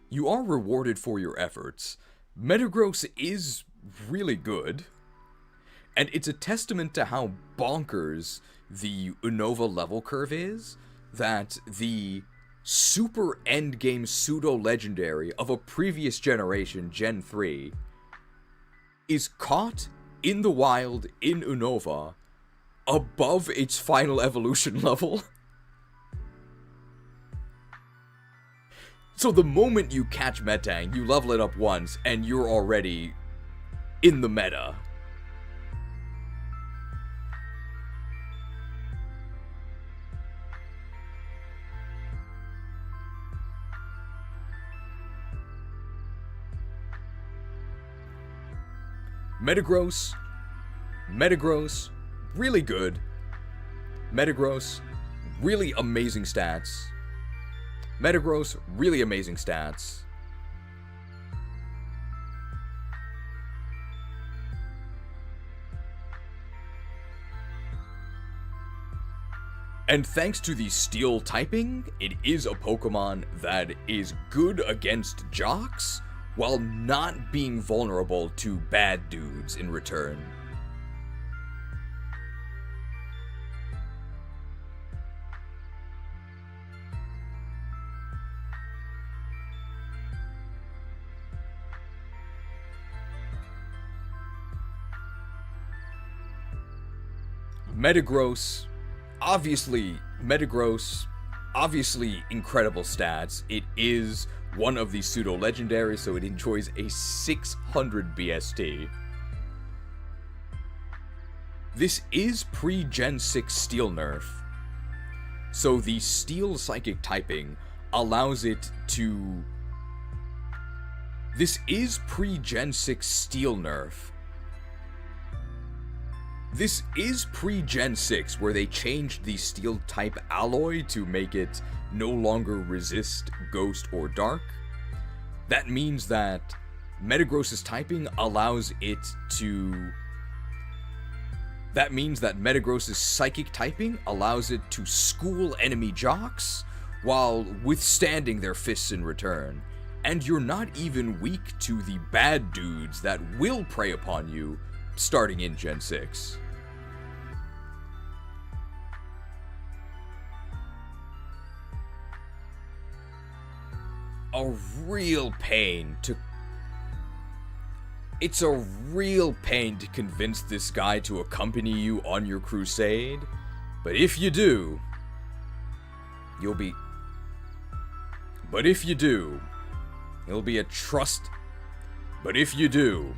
You are rewarded for your efforts. Metagross is really good, and it's a testament to how bonkers the Unova level curve is, that the super endgame pseudo-legendary of a previous generation, Gen 3, is caught in the wild in Unova above its final evolution level. So the moment you catch Metang, you level it up once, and you're already in the meta. Metagross, really good. Metagross, really amazing stats. Metagross, really amazing stats. And thanks to the steel typing, it is a Pokemon that is good against jocks, while not being vulnerable to bad dudes in return. Metagross, obviously incredible stats. It is one of the pseudo-legendaries, so it enjoys a 600 BST. This is pre-Gen 6 Steel nerf, so the Steel Psychic typing allows it to... This is pre-Gen 6 Steel nerf. This is pre-Gen 6, where they changed the Steel type alloy to make it no longer resist Ghost or Dark. That means that Metagross's typing allows it to... That means that Metagross's psychic typing allows it to school enemy jocks while withstanding their fists in return. And you're not even weak to the bad dudes that will prey upon you starting in Gen 6. A real pain to... It's a real pain to convince this guy to accompany you on your crusade, but if you do, you'll be... But if you do, he'll be a trust... But if you do,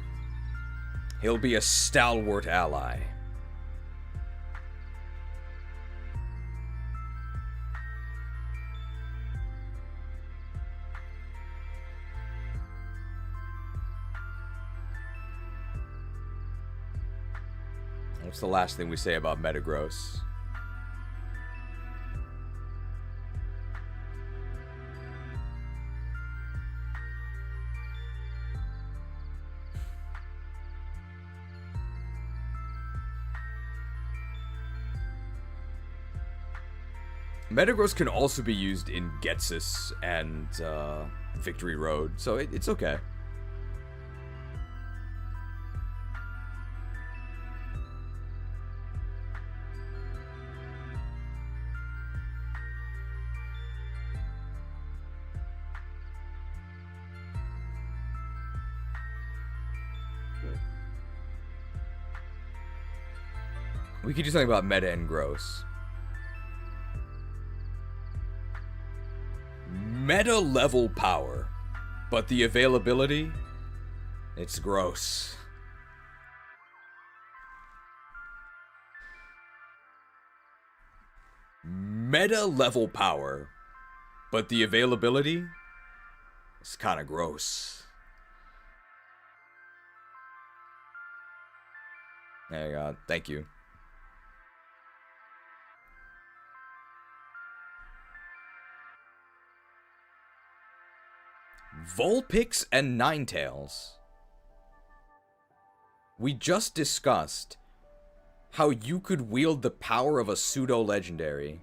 he'll be a stalwart ally. What's the last thing we say about Metagross? Metagross can also be used in Getsus and Victory Road, so it's okay. We could do something about meta and gross. Meta level power, but the availability, it's gross. Meta level power, but the availability, it's kind of gross. There you go. Thank you. Vulpix and Ninetales. We just discussed how you could wield the power of a pseudo-legendary.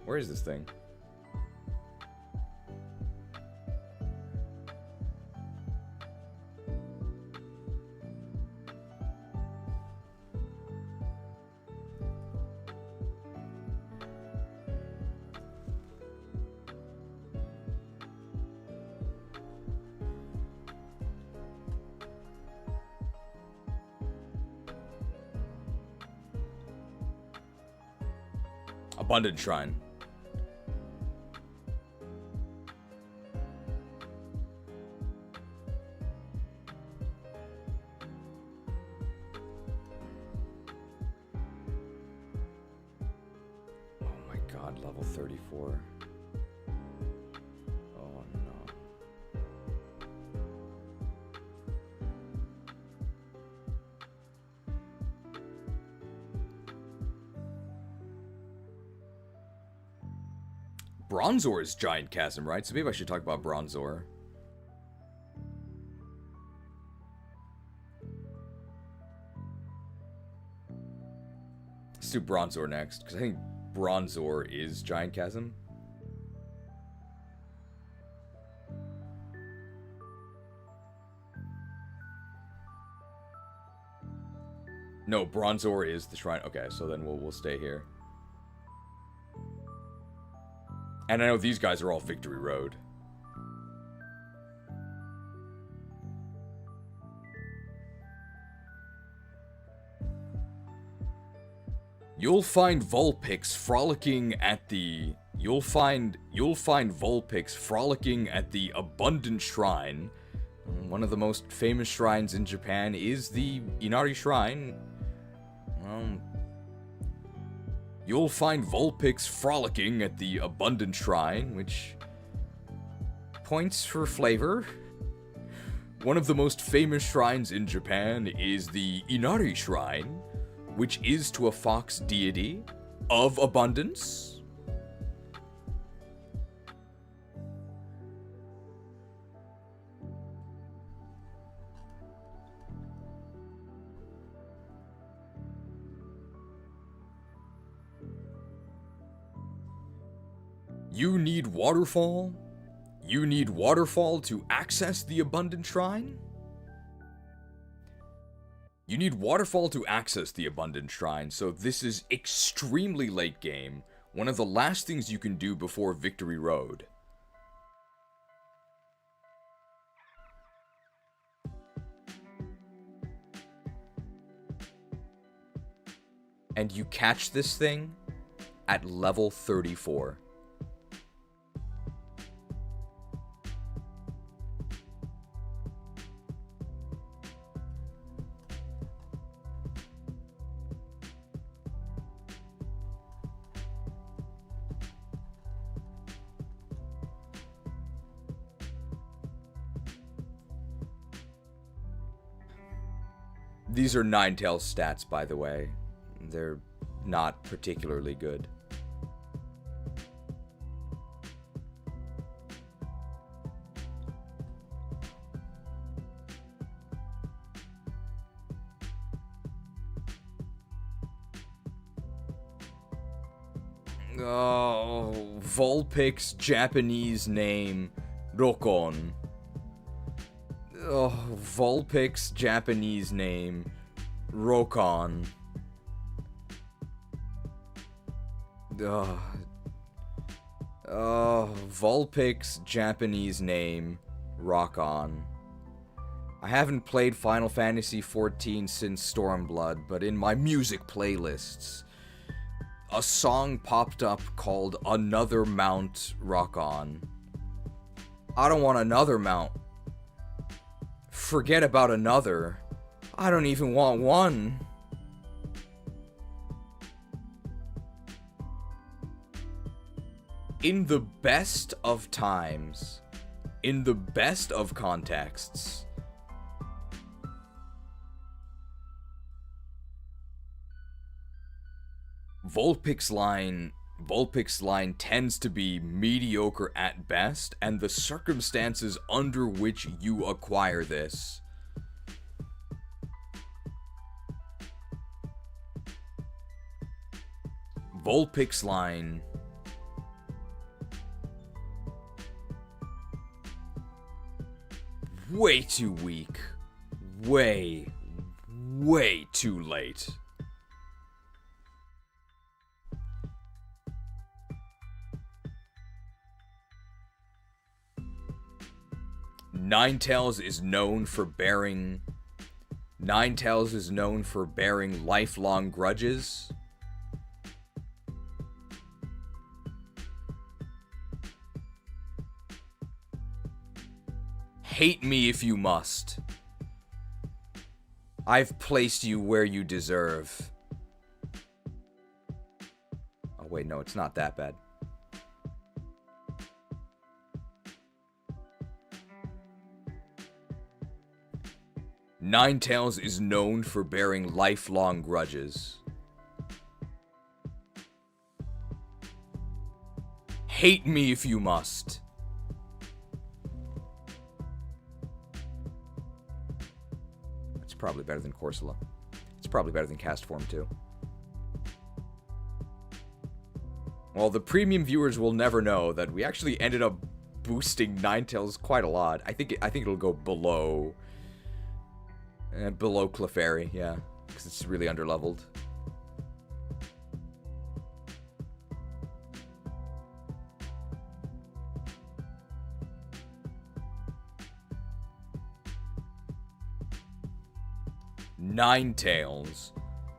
Where is this thing? Abundant Shrine. Level 34. Oh no. Bronzor is Giant Chasm, right? So maybe I should talk about Bronzor. Let's do Bronzor next, because I think Bronzor is Giant Chasm. No, Bronzor is the shrine. Okay, so then we'll stay here. And I know these guys are all Victory Road. You'll find Vulpix frolicking at the... You'll find Vulpix frolicking at the Abundant Shrine. One of the most famous shrines in Japan is the Inari Shrine. you'll find Vulpix frolicking at the Abundant Shrine, which points for flavor. One of the most famous shrines in Japan is the Inari Shrine, which is to a fox deity of abundance. You need waterfall? You need waterfall to access the Abundant Shrine? You need waterfall to access the Abundant Shrine, so this is extremely late game. One of the last things you can do before Victory Road. And you catch this thing at level 34. These are Ninetales stats, by the way. They're not particularly good. Oh, Vulpix Japanese name, Rokon. Oh, Vulpix Japanese name, Rokon. Vulpix Japanese name, Rockon. I haven't played Final Fantasy XIV since Stormblood, but in my music playlists, a song popped up called Another Mount Rockon. I don't want another mount. Forget about another. I don't even want one. In the best of times, in the best of contexts, Vulpix line tends to be mediocre at best, and the circumstances under which you acquire this Vulpix line way too weak. Way too late. Ninetales is known for bearing lifelong grudges. Hate me if you must. I've placed you where you deserve. Oh wait, no, it's not that bad. Ninetales is known for bearing lifelong grudges. Hate me if you must. It's probably better than Corsola. It's probably better than Cast Form too. Well, the premium viewers will never know that we actually ended up boosting Ninetales quite a lot. I think it'll go below Clefairy, yeah, because it's really underleveled. Ninetales,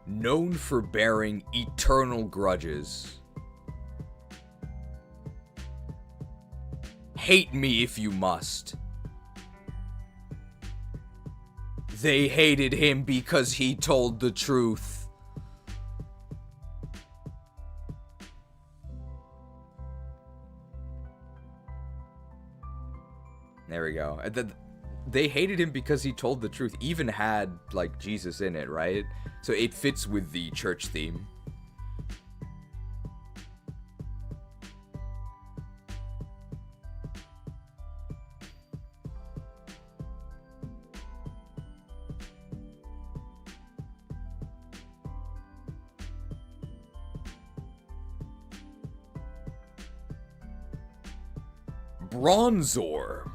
known for bearing eternal grudges. Hate me if you must. They hated him because he told the truth. There we go. They hated him because he told the truth, even had, like, Jesus in it, right? So it fits with the church theme. Bronzor.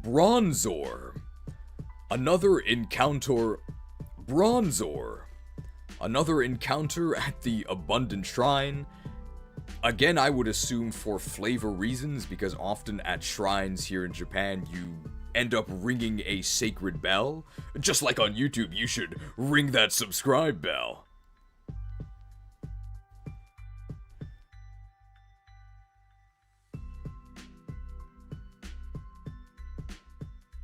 Bronzor. Another encounter. Bronzor. Another encounter at the Abundant Shrine. Again, I would assume for flavor reasons, because often at shrines here in Japan, you end up ringing a sacred bell. Just like on YouTube, you should ring that subscribe bell.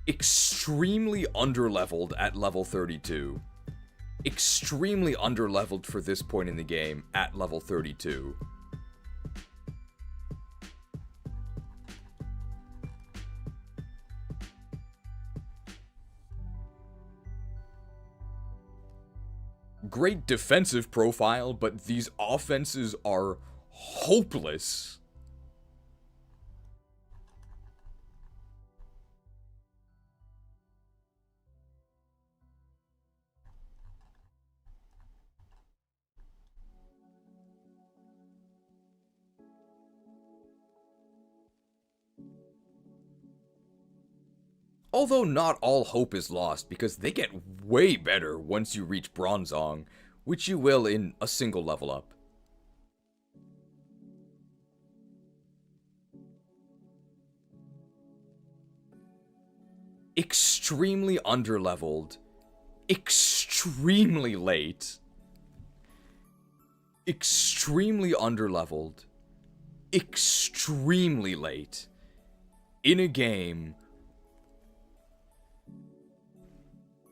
Extremely underleveled at level 32. Extremely underleveled for this point in the game at level 32. Great defensive profile, but these offenses are hopeless. Although not all hope is lost, because they get way better once you reach Bronzong, which you will in a single level up. Extremely underleveled. Extremely late. Extremely underleveled. Extremely late. In a game.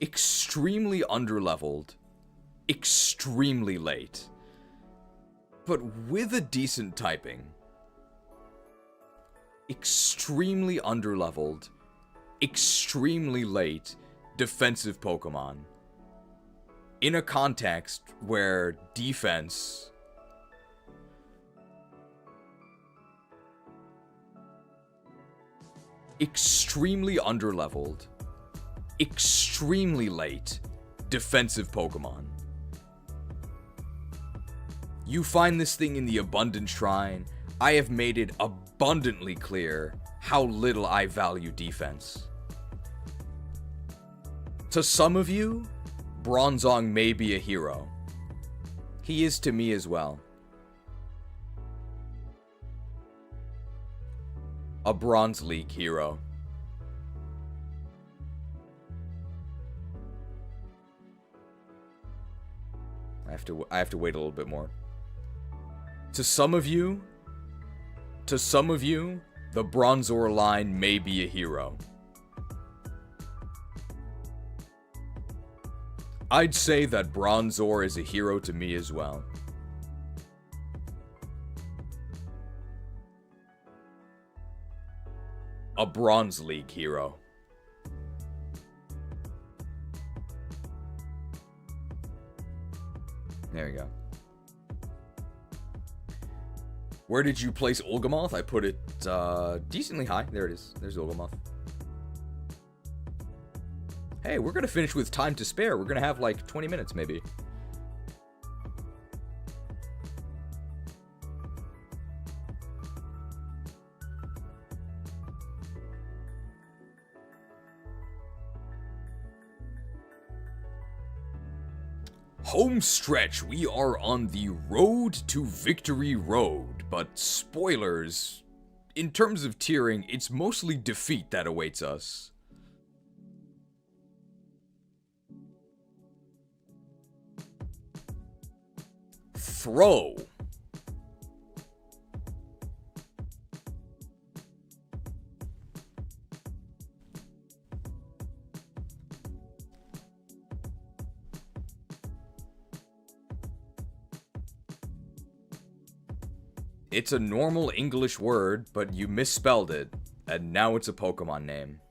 Extremely underleveled, extremely late, but with a decent typing. Extremely underleveled, extremely late, defensive Pokemon. In a context where defense extremely underleveled, extremely late, defensive Pokemon. You find this thing in the Abundant Shrine. I have made it abundantly clear how little I value defense. To some of you, Bronzong may be a hero. He is to me as well. A Bronze League hero. I have to wait a little bit more. To some of you, the Bronzor line may be a hero. I'd say that Bronzor is a hero to me as well. A Bronze League hero. There we go. Where did you place ULGAMOTH? I put it decently high. There it is. There's ULGAMOTH. Hey, we're gonna finish with time to spare. We're gonna have like 20 minutes maybe. Home stretch, we are on the road to victory road, but spoilers, in terms of tiering, it's mostly defeat that awaits us. Throw. It's a normal English word, but you misspelled it, and now it's a Pokemon name.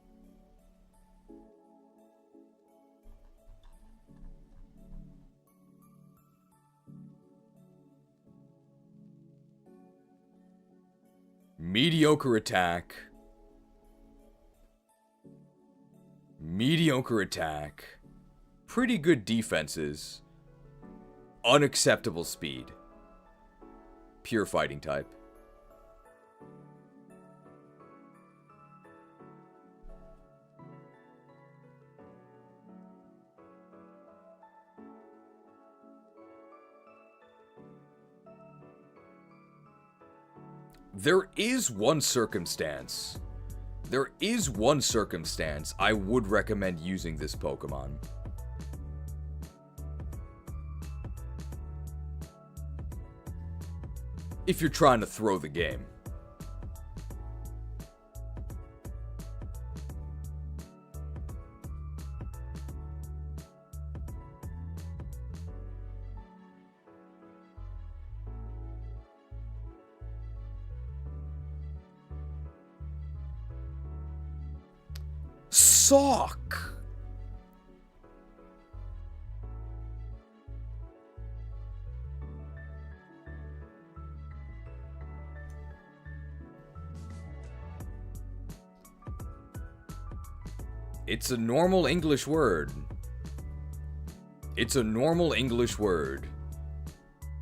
Mediocre attack. Mediocre attack. Pretty good defenses. Unacceptable speed. Pure fighting type. There is one circumstance I would recommend using this Pokemon. If you're trying to throw the game. Sock. It's a normal English word. It's a normal English word.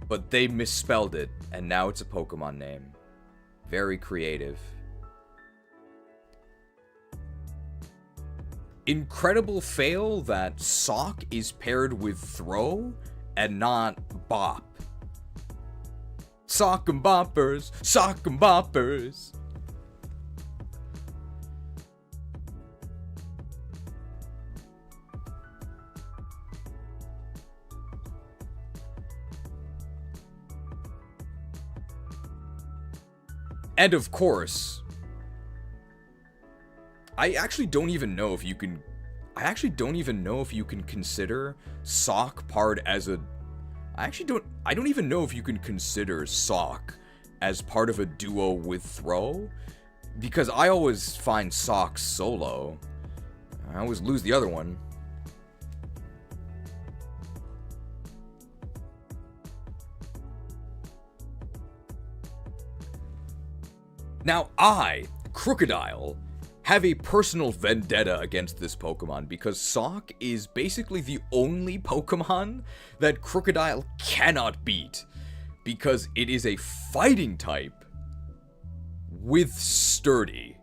But they misspelled it, and now it's a Pokemon name. Very creative. Incredible fail that Sock is paired with Throw and not Bop. Sock and boppers, sock and boppers. And of course, I actually don't even know if you can consider Sock part as a... I don't even know if you can consider Sock as part of a duo with Throw, because I always find Sock solo. I always lose the other one. Now I, Crocodile, have a personal vendetta against this Pokemon because Sock is basically the only Pokemon that Crocodile cannot beat because it is a fighting type with Sturdy.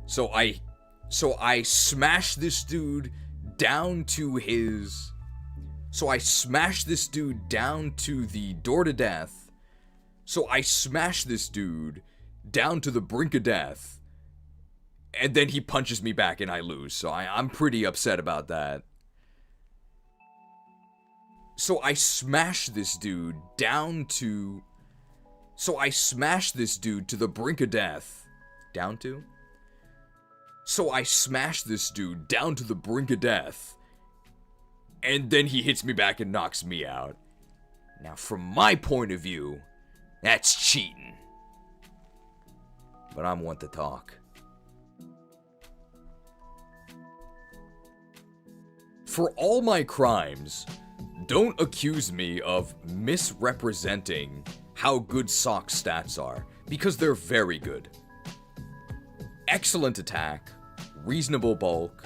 So I smash this dude down to his... So I smash this dude down to the door to death. So I smash this dude down to the brink of death, and then he punches me back and I lose, so I'm pretty upset about that. So I smash this dude down to... So I smash this dude to the brink of death. Down to? So I smash this dude down to the brink of death, and then he hits me back and knocks me out. Now, from my point of view... that's cheating. But I'm one to talk. For all my crimes, don't accuse me of misrepresenting how good Sock stats are, because they're very good. Excellent attack, reasonable bulk,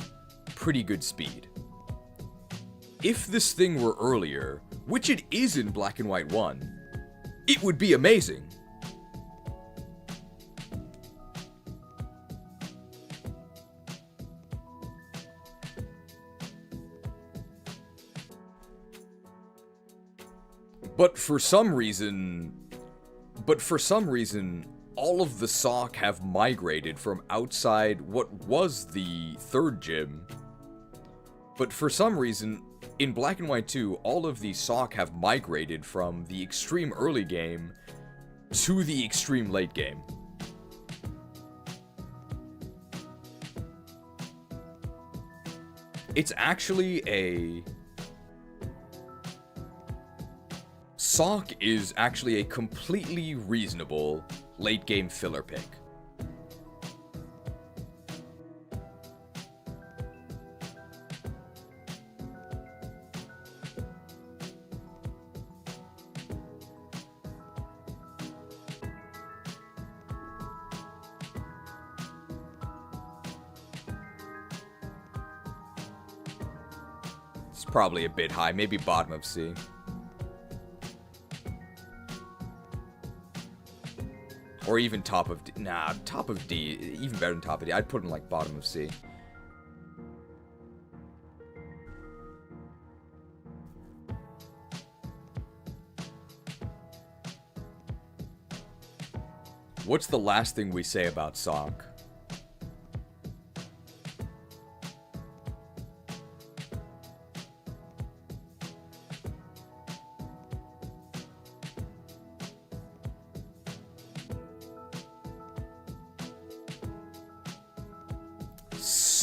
pretty good speed. If this thing were earlier, which it is in Black and White 1, it would be amazing. But for some reason, all of the Sock have migrated from outside what was the third gym. But for some reason, in Black and White 2, all of the Sock have migrated from the extreme early game to the extreme late game. It's actually a Sock is actually a completely reasonable late-game filler pick. It's probably a bit high, maybe bottom of C. Or even top of D. Nah, top of D. Even better than top of D. I'd put him like bottom of C. What's the last thing we say about Sock?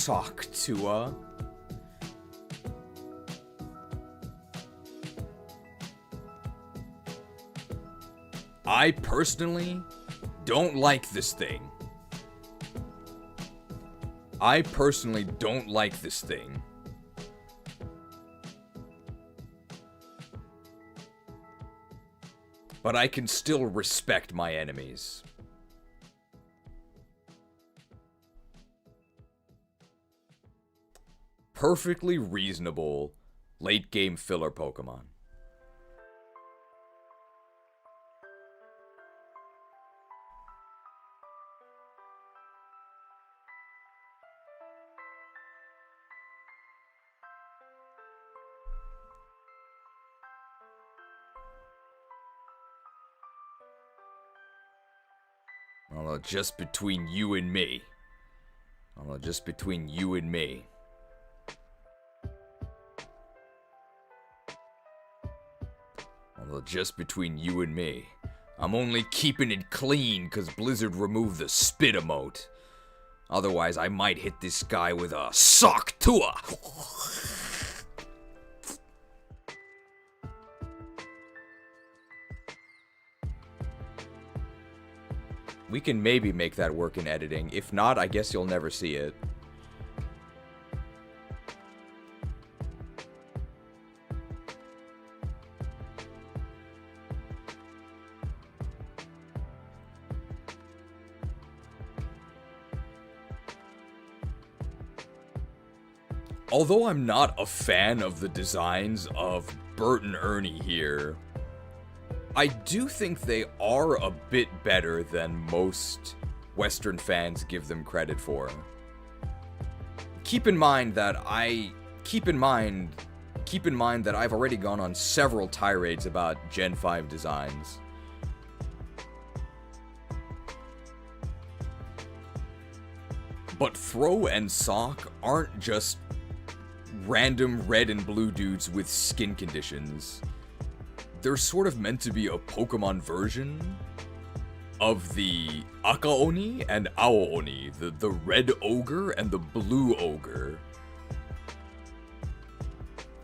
Socktua. I personally don't like this thing. I personally don't like this thing. But I can still respect my enemies. Perfectly reasonable late game filler Pokemon. Although just between you and me. Although just between you and me. Although just between you and me. I'm only keeping it clean because Blizzard removed the spit emote. Otherwise, I might hit this guy with a Socktua. We can maybe make that work in editing. If not, I guess you'll never see it. Although I'm not a fan of the designs of Bert and Ernie here, I do think they are a bit better than most Western fans give them credit for. Keep in mind that I've already gone on several tirades about Gen 5 designs. But Throw and Sock aren't just random red and blue dudes with skin conditions. They're sort of meant to be a Pokemon version of the Aka Oni and Ao Oni, the red ogre and the blue ogre,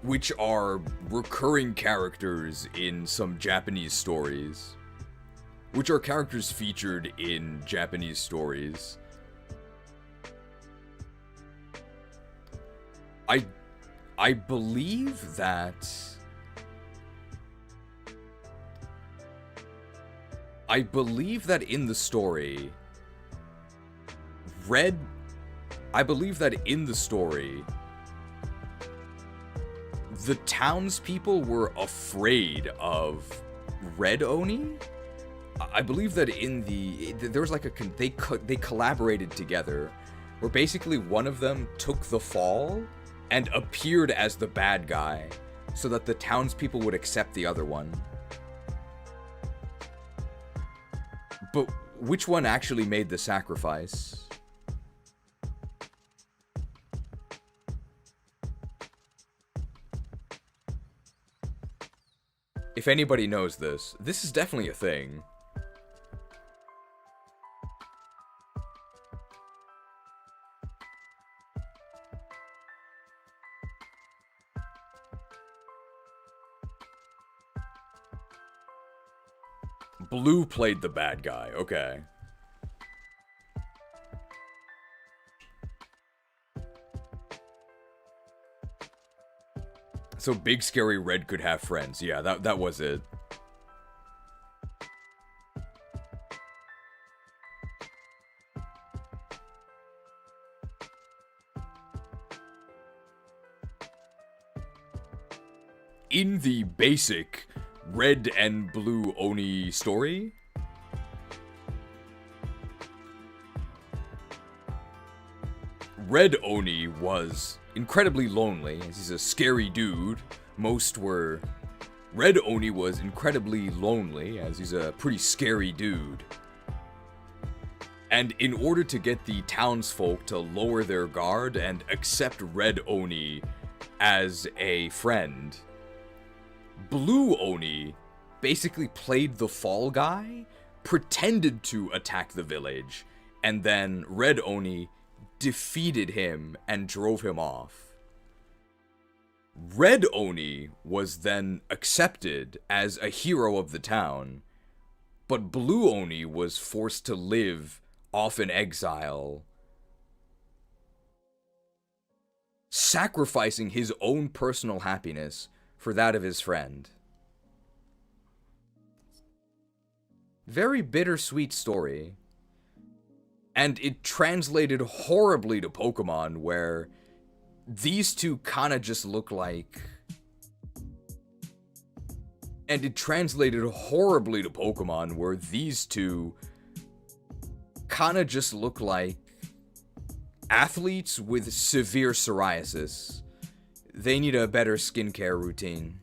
which are recurring characters in some Japanese stories, which are characters featured in Japanese stories. I believe that in the story, the townspeople were afraid of Red Oni. I believe that there was like they collaborated together, where basically one of them took the fall and appeared as the bad guy, so that the townspeople would accept the other one. But which one actually made the sacrifice? If anybody knows this is definitely a thing. Blue played the bad guy. Okay. So Big Scary Red could have friends. Yeah, that was it. In the basic Red and Blue Oni story, Red Oni was incredibly lonely, as he's a scary dude. Red Oni was incredibly lonely, as he's a pretty scary dude. And in order to get the townsfolk to lower their guard and accept Red Oni as a friend, Blue Oni basically played the fall guy, pretended to attack the village, and then Red Oni defeated him and drove him off. Red Oni was then accepted as a hero of the town, but Blue Oni was forced to live off in exile, sacrificing his own personal happiness for that of his friend. Very bittersweet story. And it translated horribly to Pokemon, where these two kind of just look like... And it translated horribly to Pokemon, where these two kind of just look like athletes with severe psoriasis. They need a better skincare routine.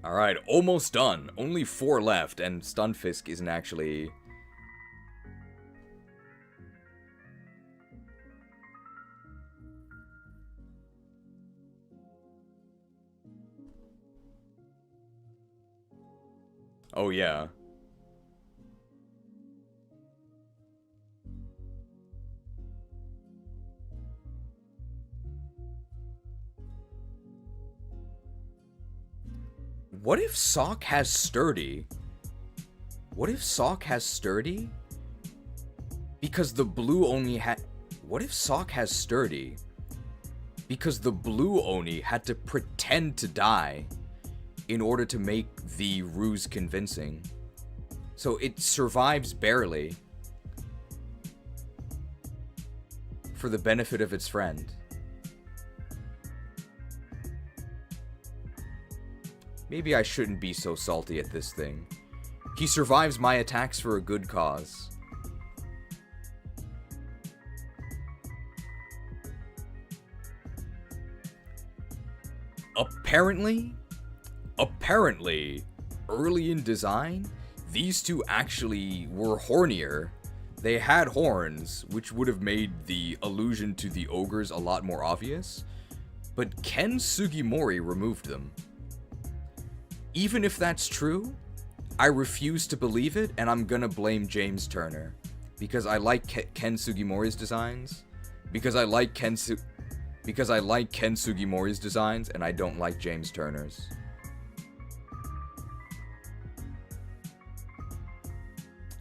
Alright, almost done. Only 4 left, and Stunfisk isn't actually... Oh, yeah. What if Sock has Sturdy? What if Sock has Sturdy? Because the blue only had... What if Sock has Sturdy? Because the blue Oni had to pretend to die in order to make the ruse convincing. So it survives barely for the benefit of its friend. Maybe I shouldn't be so salty at this thing. He survives my attacks for a good cause. Apparently, early in design, these two actually were hornier. They had horns, which would have made the allusion to the ogres a lot more obvious, but Ken Sugimori removed them. Even if that's true, I refuse to believe it, and I'm gonna blame James Turner. Because I like Ken Sugimori's designs. Because I like Ken Sugimori's designs, and I don't like James Turner's.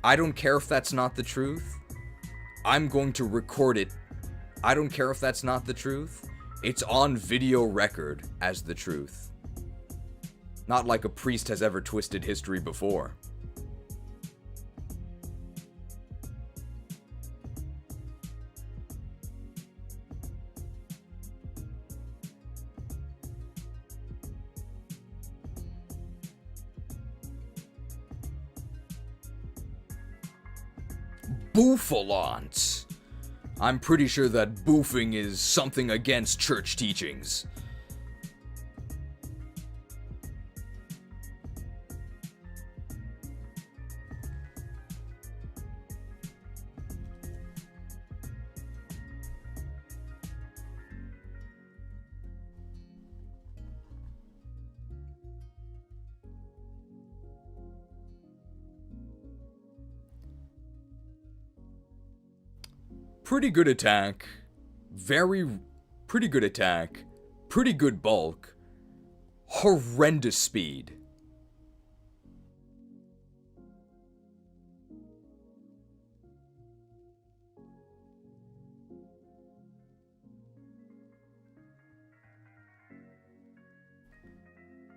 I don't care if that's not the truth. I'm going to record it. I don't care if that's not the truth. It's on video record as the truth. Not like a priest has ever twisted history before. Bouffalant. I'm pretty sure that boofing is something against church teachings. pretty good attack, pretty good attack, pretty good bulk, horrendous speed.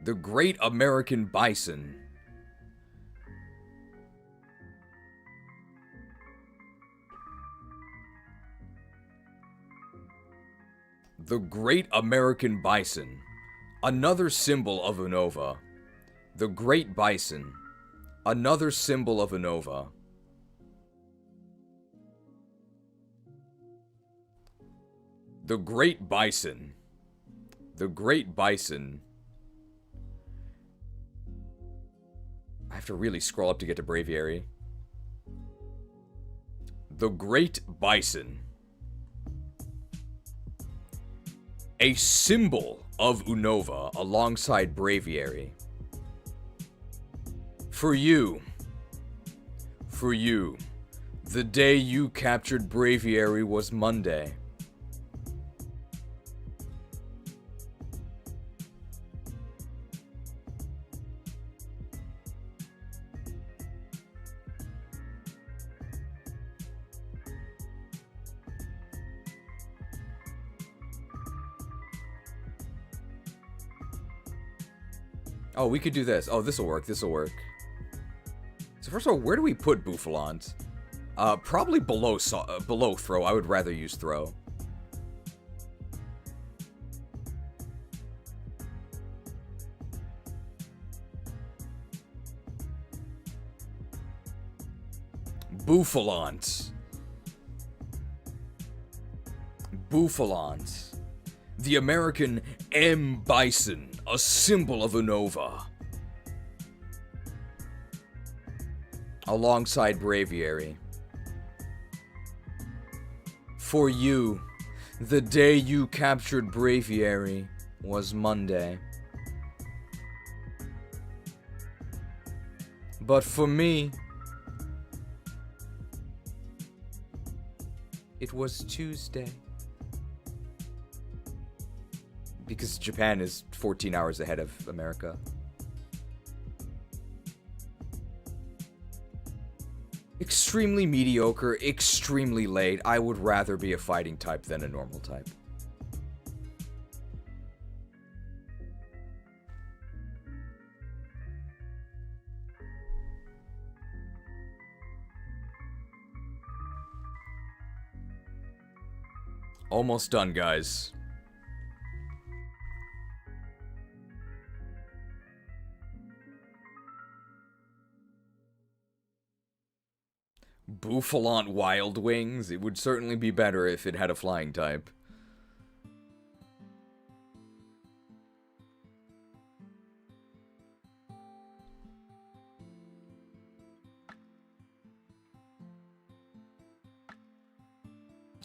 The Great American Bison. The Great American Bison. Another symbol of Unova. The Great Bison. Another symbol of Unova. The Great Bison. The Great Bison. I have to really scroll up to get to Braviary. The Great Bison. A symbol of Unova alongside Braviary. For you, the day you captured Braviary was Monday. Oh, we could do this. Oh, this'll work. This'll work. So first of all, where do we put Bouffalante? Probably below throw. I would rather use throw. Bouffalante. Bouffalante. The American M. Bison, a symbol of Unova. Alongside Braviary. For you, the day you captured Braviary was Monday. But for me, it was Tuesday. Because Japan is 14 hours ahead of America. Extremely mediocre, extremely late. I would rather be a fighting type than a normal type. Almost done, guys. Bouffalante Wild Wings. It would certainly be better if it had a flying type.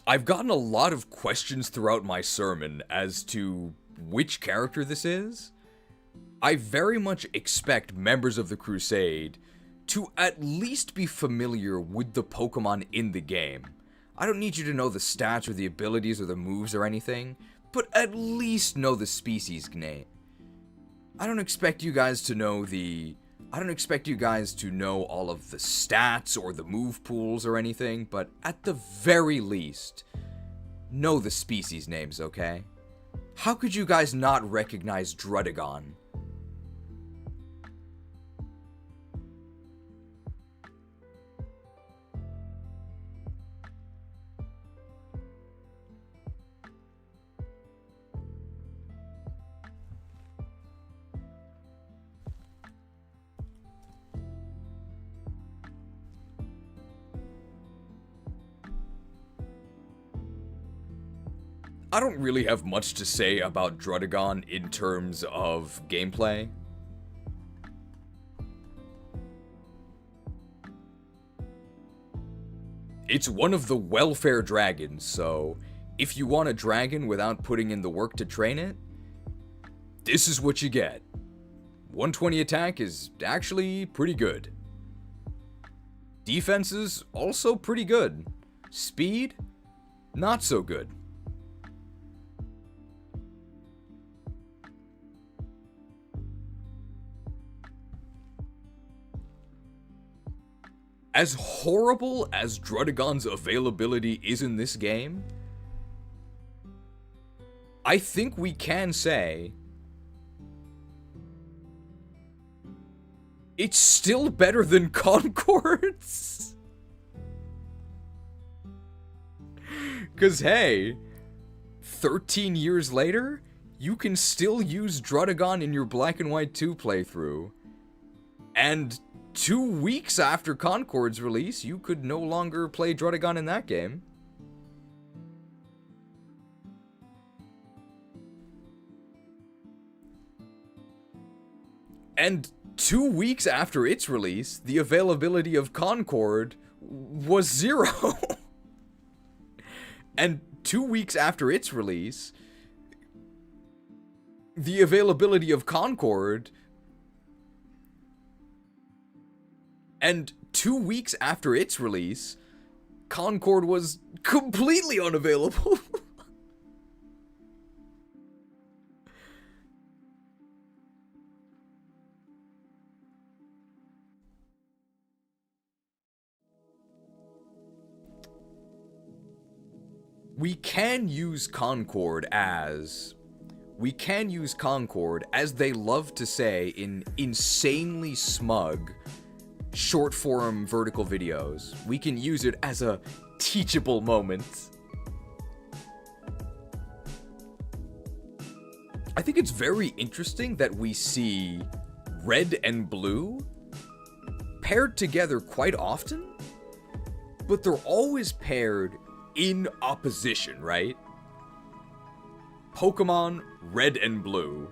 I've gotten a lot of questions throughout my sermon as to which character this is. I very much expect members of the Crusade to at least be familiar with the Pokemon in the game. I don't need you to know the stats or the abilities or the moves or anything, but at least know the species name. I don't expect you guys to know all of the stats or the move pools or anything, but at the very least, know the species names, okay? How could you guys not recognize Druddigon? I don't really have much to say about Druddigon in terms of gameplay. It's one of the welfare dragons, so if you want a dragon without putting in the work to train it, this is what you get. 120 attack is actually pretty good. Defense is also pretty good. Speed? Not so good. As horrible as Druddigon's availability is in this game, I think we can say it's still better than Concords. Because, hey, 13 years later, you can still use Druddigon in your Black and White 2 playthrough. And 2 weeks after Concord's release, you could no longer play Druddigon in that game. And 2 weeks after its release, the availability of Concord was 0. And 2 weeks after its release, the availability of Concord... And 2 weeks after its release, Concord was completely unavailable. We can use Concord as they love to say in insanely smug short form vertical videos. We can use it as a teachable moment. I think it's very interesting that we see red and blue paired together quite often, but they're always paired in opposition, right? Pokemon Red and Blue.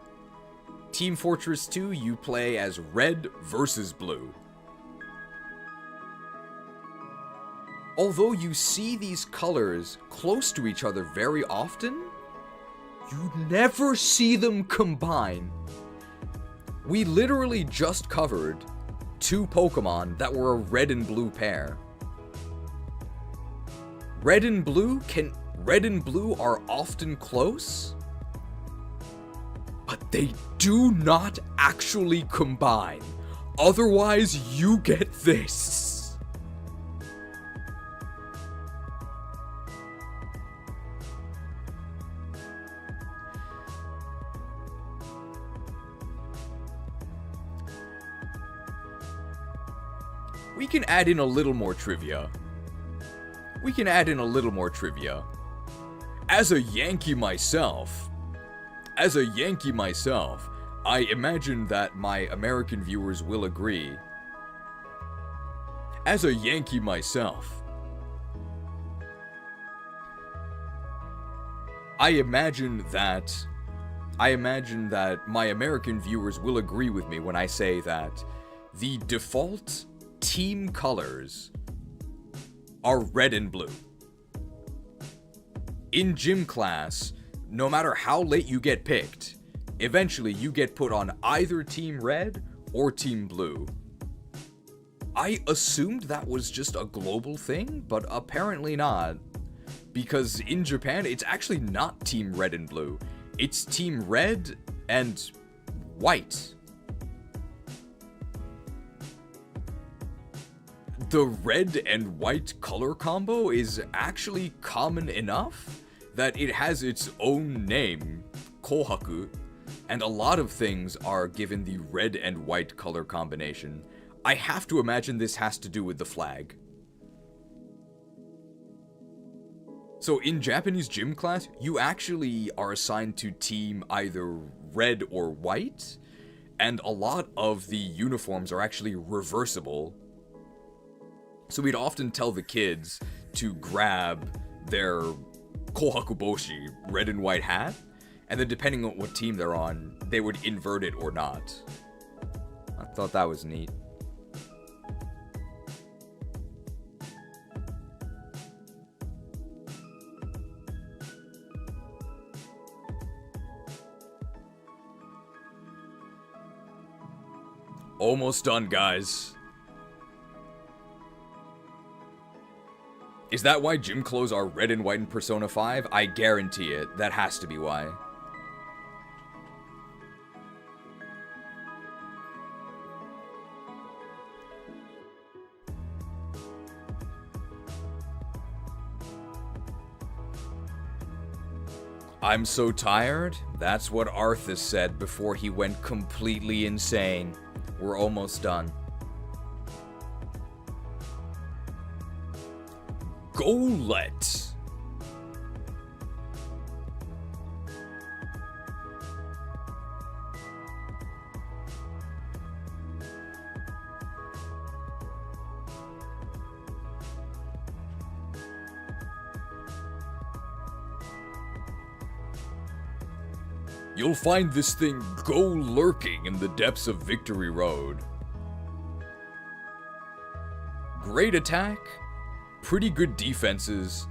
Team Fortress 2, you play as Red versus Blue. Although you see these colors close to each other very often, you never see them combine. We literally just covered 2 Pokemon that were a red and blue pair. Red and blue are often close, but they do not actually combine. Otherwise, you get this. We can add in a little more trivia. As a Yankee myself, I imagine that my American viewers will agree. As a Yankee myself, I imagine that my American viewers will agree with me when I say that the default team colors are red and blue. In gym class, no matter how late you get picked, eventually you get put on either team red or team blue. I assumed that was just a global thing, but apparently not. Because in Japan, it's actually not team red and blue. It's team red and white. The red and white color combo is actually common enough that it has its own name, Kohaku, and a lot of things are given the red and white color combination. I have to imagine this has to do with the flag. So in Japanese gym class, you actually are assigned to team either red or white, and a lot of the uniforms are actually reversible. So we'd often tell the kids to grab their Kohakuboshi, red and white hat, and then depending on what team they're on, they would invert it or not. I thought that was neat. Almost done, guys. Is that why gym clothes are red and white in Persona 5? I guarantee it. That has to be why. I'm so tired. That's what Arthas said before he went completely insane. We're almost done. Golett. You'll find this thing go lurking in the depths of Victory Road. Great attack, pretty good defenses,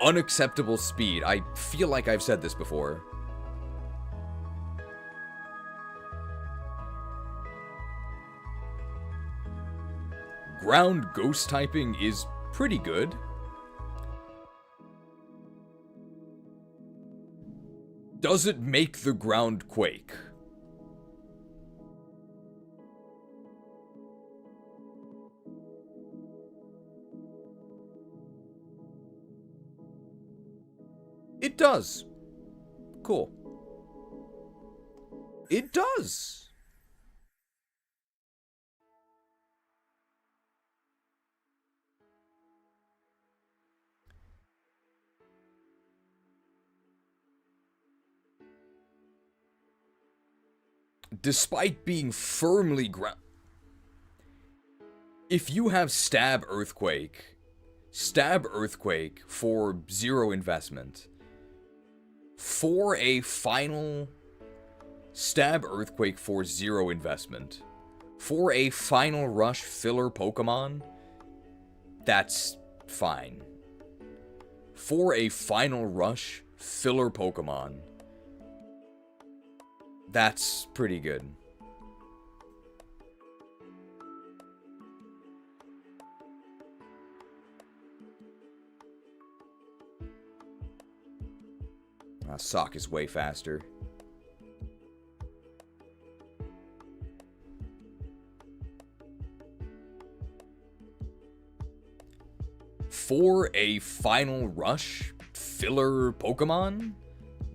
unacceptable speed. I feel like I've said this before. Ground ghost typing is pretty good. Does it make the ground quake? It does. Cool. It does. Despite being firmly ground... If you have Stab Earthquake for 0 investment, for a final Stab Earthquake for 0 investment, for a final Rush filler Pokemon, that's fine. For a final Rush filler Pokemon, that's pretty good. Sock is way faster. For a final Rush filler Pokemon,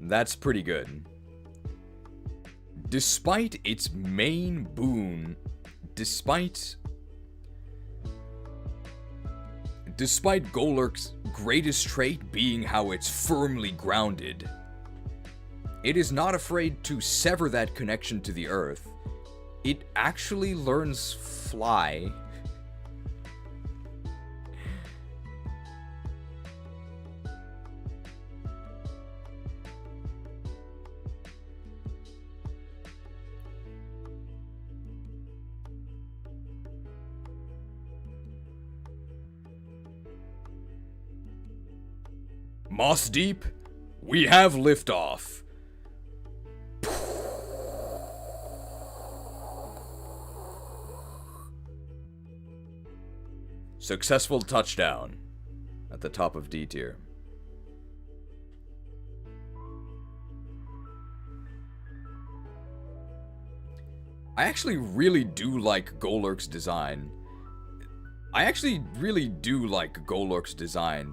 that's pretty good. Despite its main boon, despite Golurk's greatest trait being how it's firmly grounded, it is not afraid to sever that connection to the earth. It actually learns Fly. Moss Deep, we have liftoff. Successful touchdown at the top of D tier. I actually really do like Golurk's design.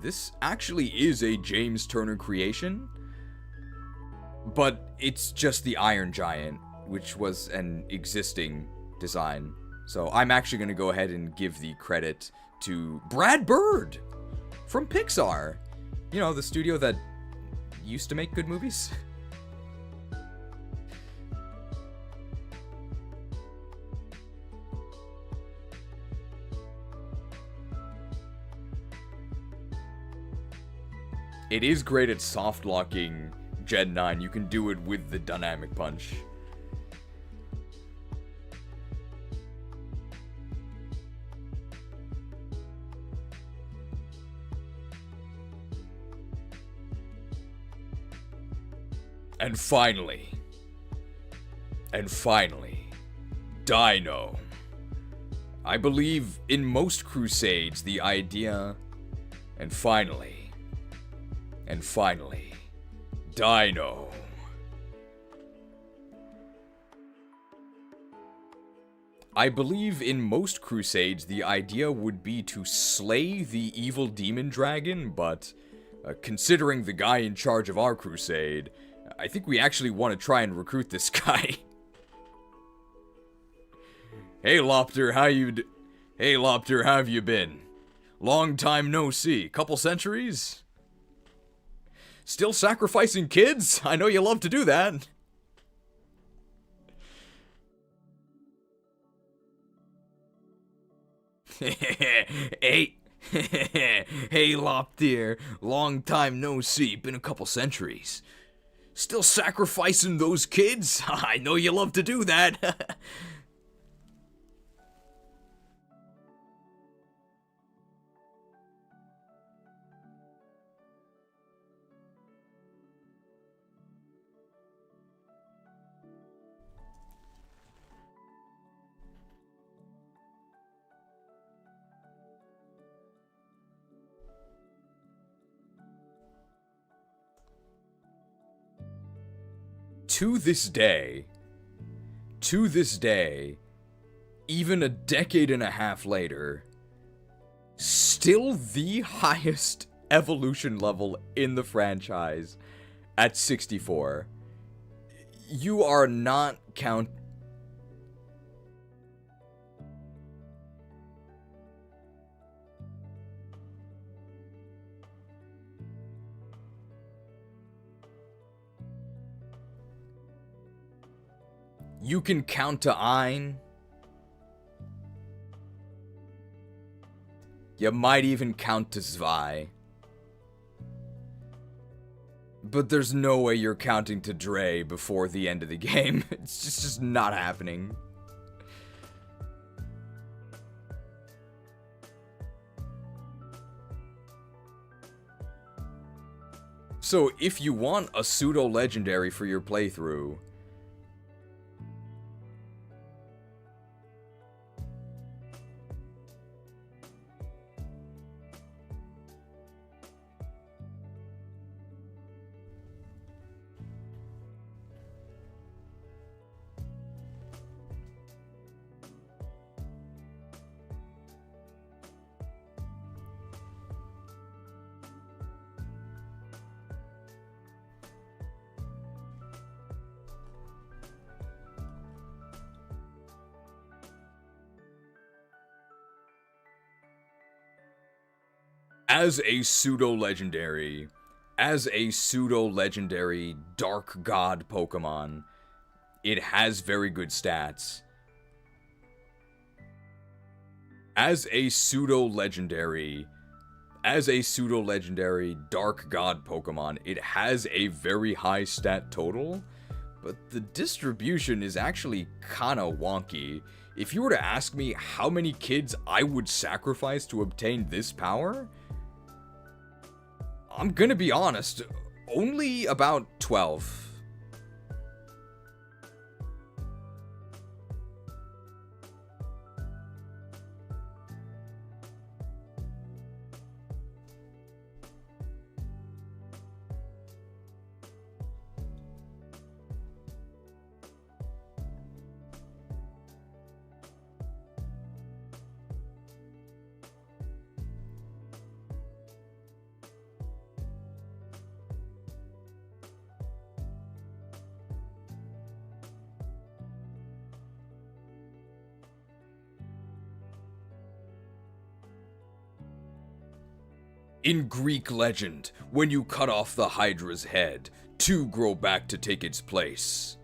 This actually is a James Turner creation, but it's just the Iron Giant, which was an existing design. So I'm actually going to go ahead and give the credit to Brad Bird from Pixar. You know, the studio that used to make good movies. It is great at soft locking Gen 9. You can do it with the dynamic punch. And finally, Dino. I believe in most Crusades, the idea And finally, Dino. I believe in most crusades the idea would be to slay the evil demon dragon, but considering the guy in charge of our crusade, I think we actually want to try and recruit this guy. Hey Lopter, how have you been? Long time no see. Couple centuries? Still sacrificing kids? I know you love to do that. Hey, hey Lopter, long time no see, been a couple centuries. Still sacrificing those kids? I know you love to do that. To this day, even a decade and a half later, still the highest evolution level in the franchise at 64. You are not You can count to Ein. You might even count to Zwei. But there's no way you're counting to Dre before the end of the game. It's just not happening. So if you want a pseudo-legendary for your playthrough, as a pseudo-legendary Dark God Pokemon, it has very good stats. As a pseudo-legendary Dark God Pokemon, it has a very high stat total, but the distribution is actually kinda wonky. If you were to ask me how many kids I would sacrifice to obtain this power, I'm gonna be honest, only about 12. In Greek legend, when you cut off the Hydra's head, two grow back to take its place.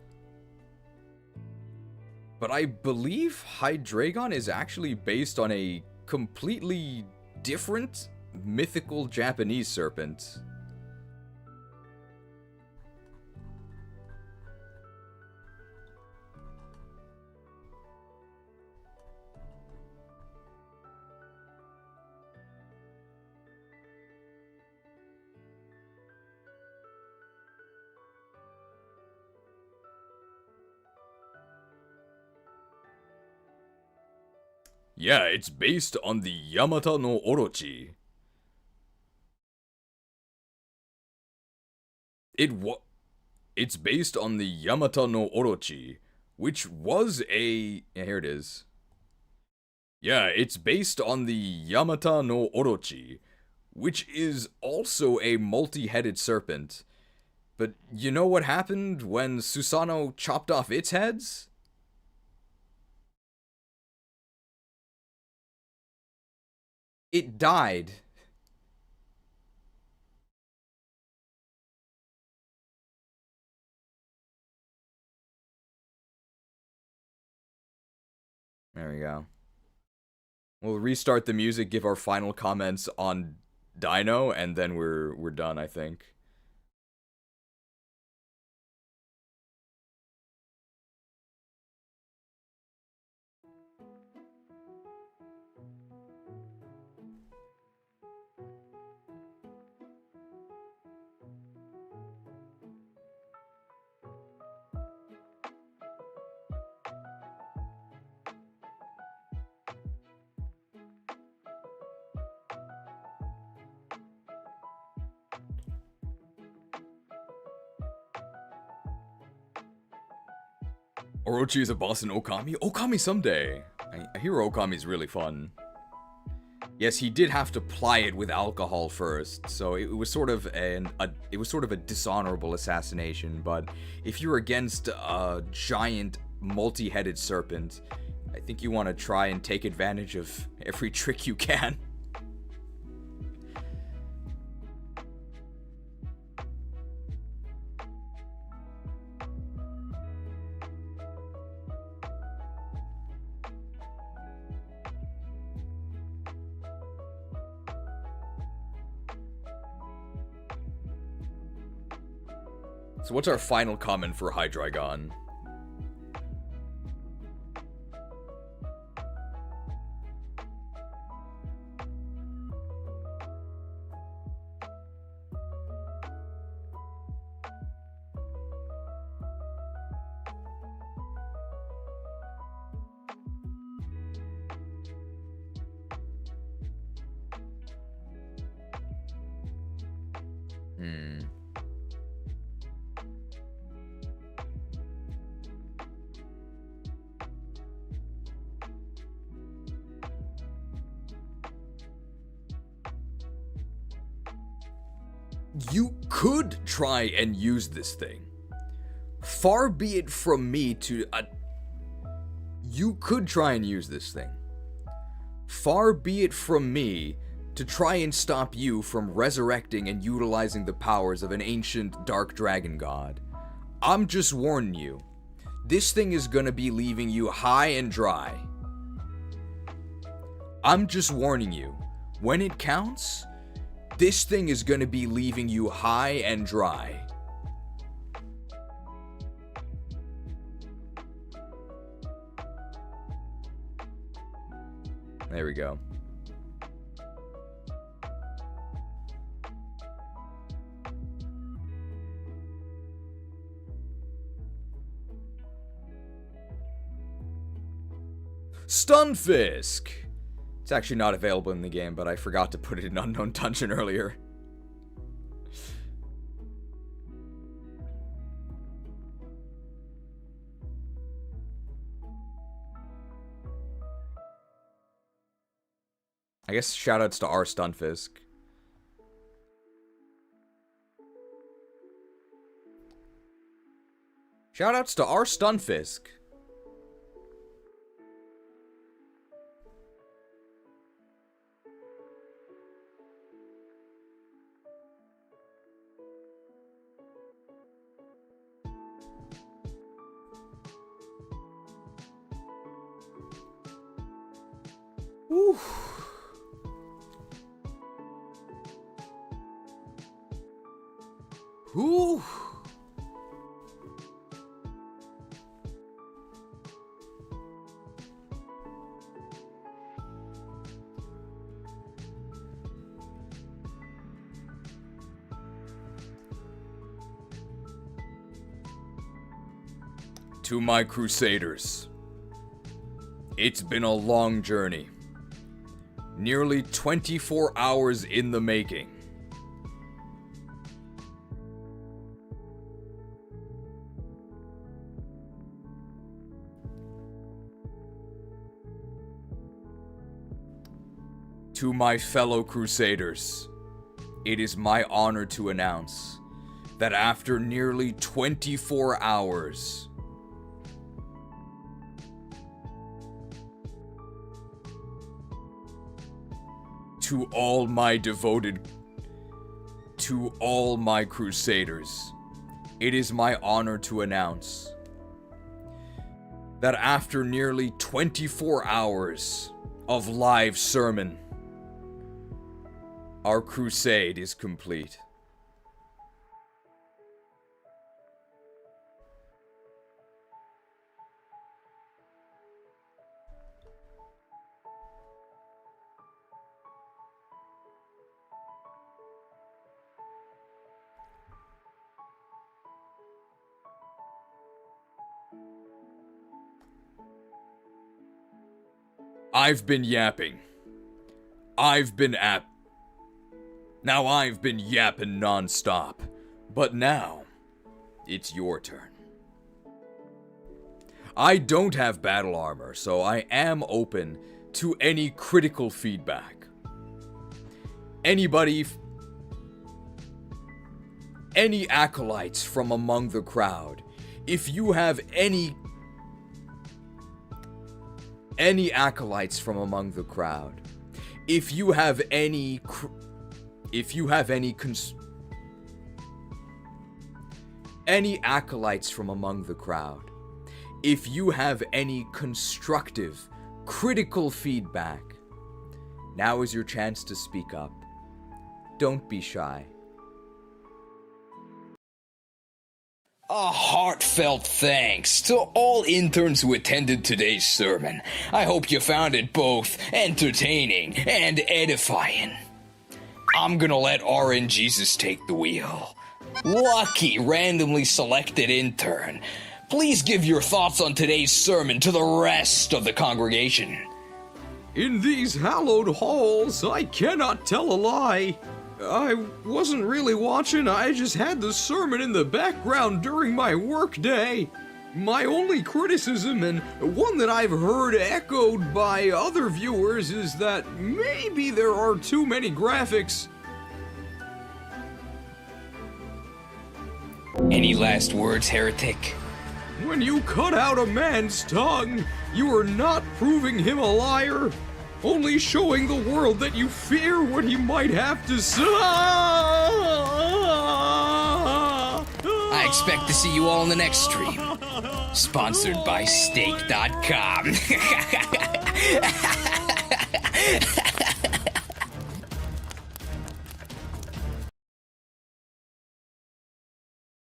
But I believe Hydreigon is actually based on a completely different mythical Japanese serpent. Yeah, it's based on the Yamata no Orochi. It's based on the Yamata no Orochi, which was a... Yeah, here it is. Yeah, it's based on the Yamata no Orochi, which is also a multi-headed serpent. But you know what happened when Susanoo chopped off its heads? It died. There we go. We'll restart the music, give our final comments on Dino, and then we're done, I think. Orochi is a boss in Okami? Okami someday! I hear Okami's really fun. Yes, he did have to ply it with alcohol first, so it was sort of a dishonorable assassination, but if you're against a giant multi-headed serpent, I think you want to try and take advantage of every trick you can. So what's our final comment for Hydreigon? You could try and use this thing. Far be it from me to... you could try and use this thing. Far be it from me to try and stop you from resurrecting and utilizing the powers of an ancient dark dragon god. I'm just warning you. This thing is gonna be leaving you high and dry. I'm just warning you. When it counts... this thing is gonna be leaving you high and dry. There we go. Stunfisk! It's actually not available in the game, but I forgot to put it in Unknown Dungeon earlier. I guess shoutouts to our Stunfisk. Shoutouts to our Stunfisk. Whew. Whew. To my Crusaders, it's been a long journey. Nearly 24 hours in the making. To my fellow Crusaders, it is my honor to announce that after nearly 24 hours, to all my Crusaders, it is my honor to announce that after nearly 24 hours of live sermon, our crusade is complete. I've been yapping. I've been yapping non-stop. But now, it's your turn. I don't have battle armor, so I am open to any critical feedback. Any acolytes from among the crowd, if you have any acolytes from among the crowd, if you have any acolytes from among the crowd, if you have any constructive, critical feedback, now is your chance to speak up. Don't be shy. A heartfelt thanks to all interns who attended today's sermon. I hope you found it both entertaining and edifying. I'm gonna let RNGesus take the wheel. Lucky randomly selected intern, please give your thoughts on today's sermon to the rest of the congregation. In these hallowed halls, I cannot tell a lie. I wasn't really watching, I just had the sermon in the background during my work day. My only criticism, and one that I've heard echoed by other viewers, is that maybe there are too many graphics. Any last words, heretic? When you cut out a man's tongue, you are not proving him a liar, only showing the world that you fear what he might have to say. I expect to see you all in the next stream. Sponsored by steak.com.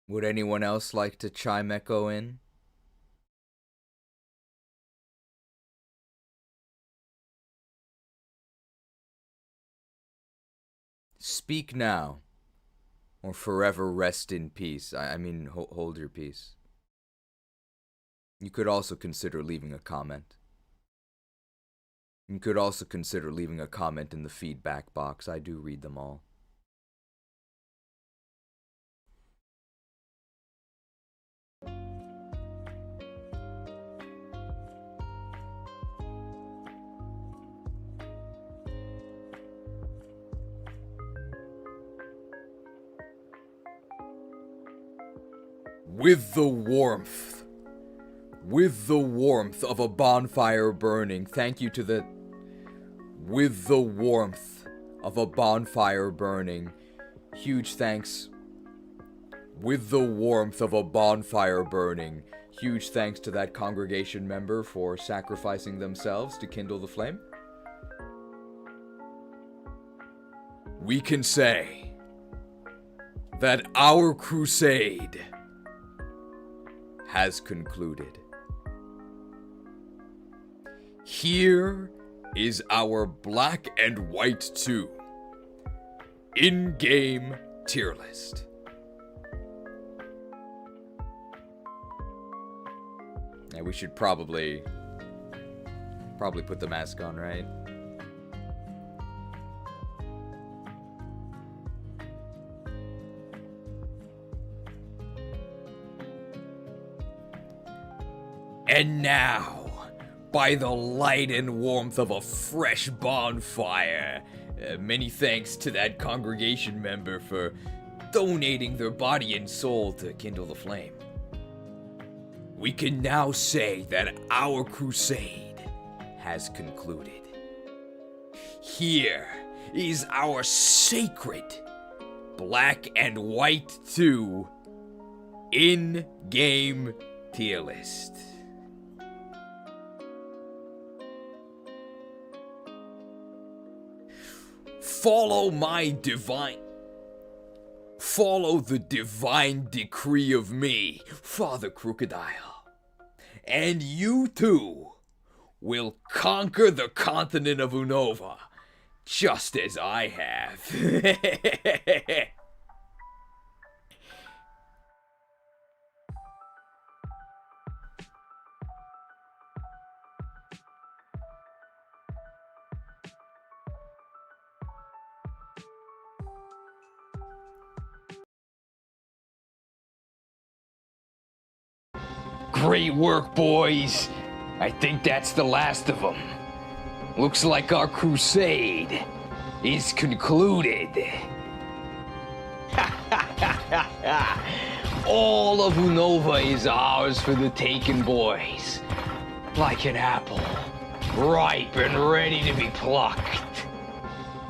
Would anyone else like to chime echo in? Speak now, or forever rest in peace. I mean, hold your peace. You could also consider leaving a comment. You could also consider leaving a comment in the feedback box. I do read them all. With the warmth of a bonfire burning. Thank you to the... With the warmth of a bonfire burning. Huge thanks. With the warmth of a bonfire burning. Huge thanks to that congregation member for sacrificing themselves to kindle the flame. We can say that our crusade has concluded. Here is our Black and White 2 in-game tier list. Yeah, we should probably put the mask on, right? And now, by the light and warmth of a fresh bonfire. Many thanks to that congregation member for donating their body and soul to kindle the flame. We can now say that our crusade has concluded. Here is our sacred Black and White 2 in-game tier list. Follow the divine decree of me, Father Crocodile, and you too will conquer the continent of Unova, just as I have. Great work, boys. I think that's the last of them. Looks like our crusade is concluded. All of Unova is ours for the taking, boys. Like an apple, ripe and ready to be plucked.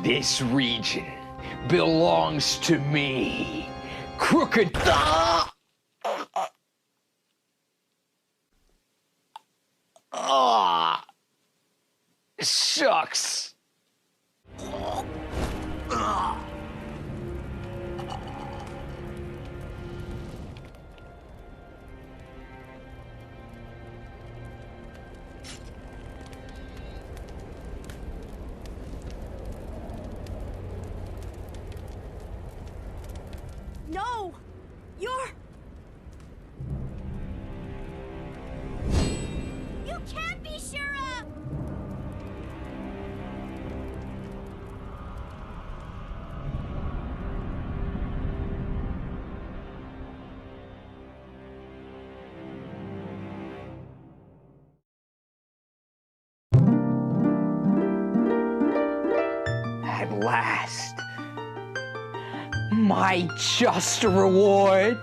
This region belongs to me. Crocodile! Ah! Shucks! No! You're... You can't be Shura! At last, my just reward.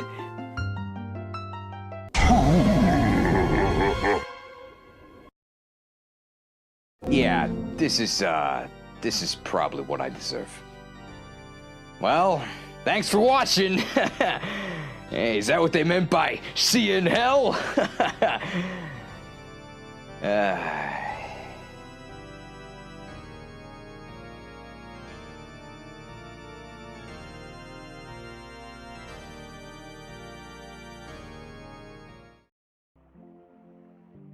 Yeah, this is probably what I deserve. Well, thanks for watching. Hey, is that what they meant by see you in hell?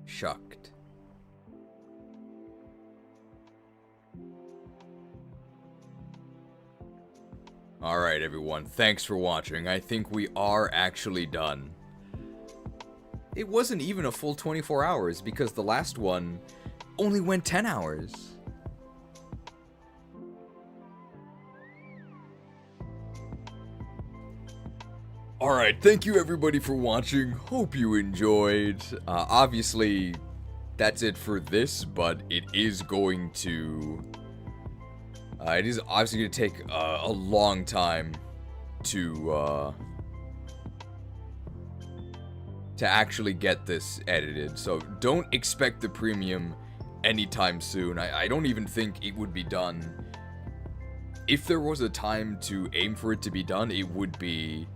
Shucked. Alright everyone, thanks for watching. I think we are actually done. It wasn't even a full 24 hours because the last one only went 10 hours. Alright, thank you everybody for watching. Hope you enjoyed. Obviously, that's it for this, but it is going to... it is obviously going to take a long time to actually get this edited. So don't expect the premium anytime soon. I don't even think it would be done. If there was a time to aim for it to be done, it would be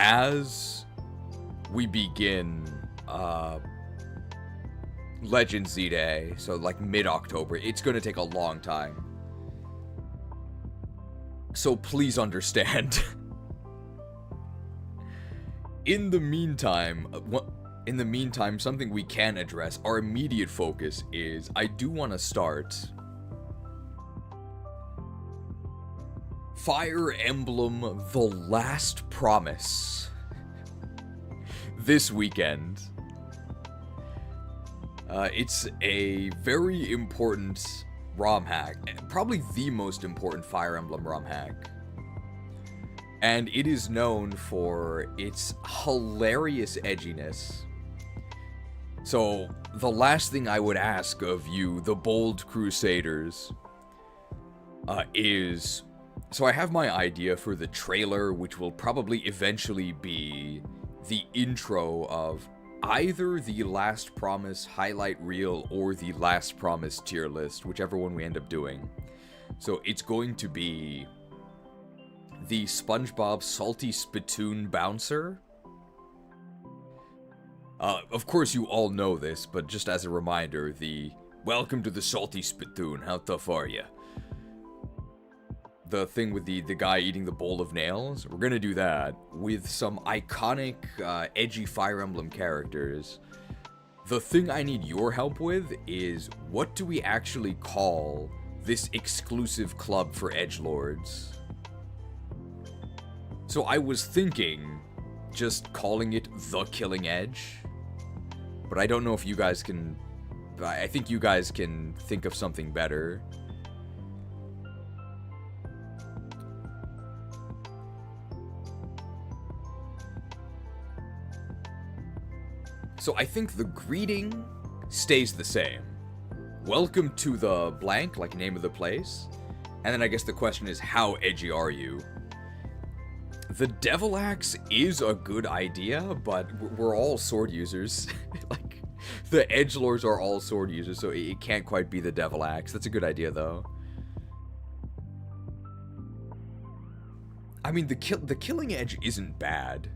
as we begin Legend Z Day, so like mid-October. It's gonna take a long time. So please understand. In the meantime, something we can address, our immediate focus is, I do want to start Fire Emblem The Last Promise this weekend. It's a very important ROM hack, probably the most important Fire Emblem ROM hack. And it is known for its hilarious edginess. So, the last thing I would ask of you, the bold crusaders, is... So I have my idea for the trailer, which will probably eventually be the intro of either the Last Promise highlight reel or the Last Promise tier list, whichever one we end up doing. So it's going to be the SpongeBob Salty Spittoon Bouncer. Of course you all know this, but just as a reminder, the Welcome to the Salty Spittoon, how tough are ya? The thing with the guy eating the bowl of nails, we're gonna do that with some iconic, edgy Fire Emblem characters. The thing I need your help with is, what do we actually call this exclusive club for edgelords? So I was thinking just calling it The Killing Edge, but I don't know if you guys can... I think you guys can think of something better. So I think the greeting stays the same. Welcome to the blank, like name of the place. And then I guess the question is, how edgy are you? The Devil Axe is a good idea, but we're all sword users. Like, the edgelords are all sword users, so it can't quite be the Devil Axe. That's a good idea, though. I mean, the Killing Edge isn't bad.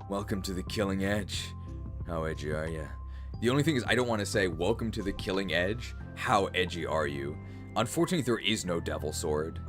Welcome to the Killing Edge. How edgy are you? The only thing is, I don't want to say, welcome to the Killing Edge. How edgy are you? Unfortunately, there is no Devil Sword.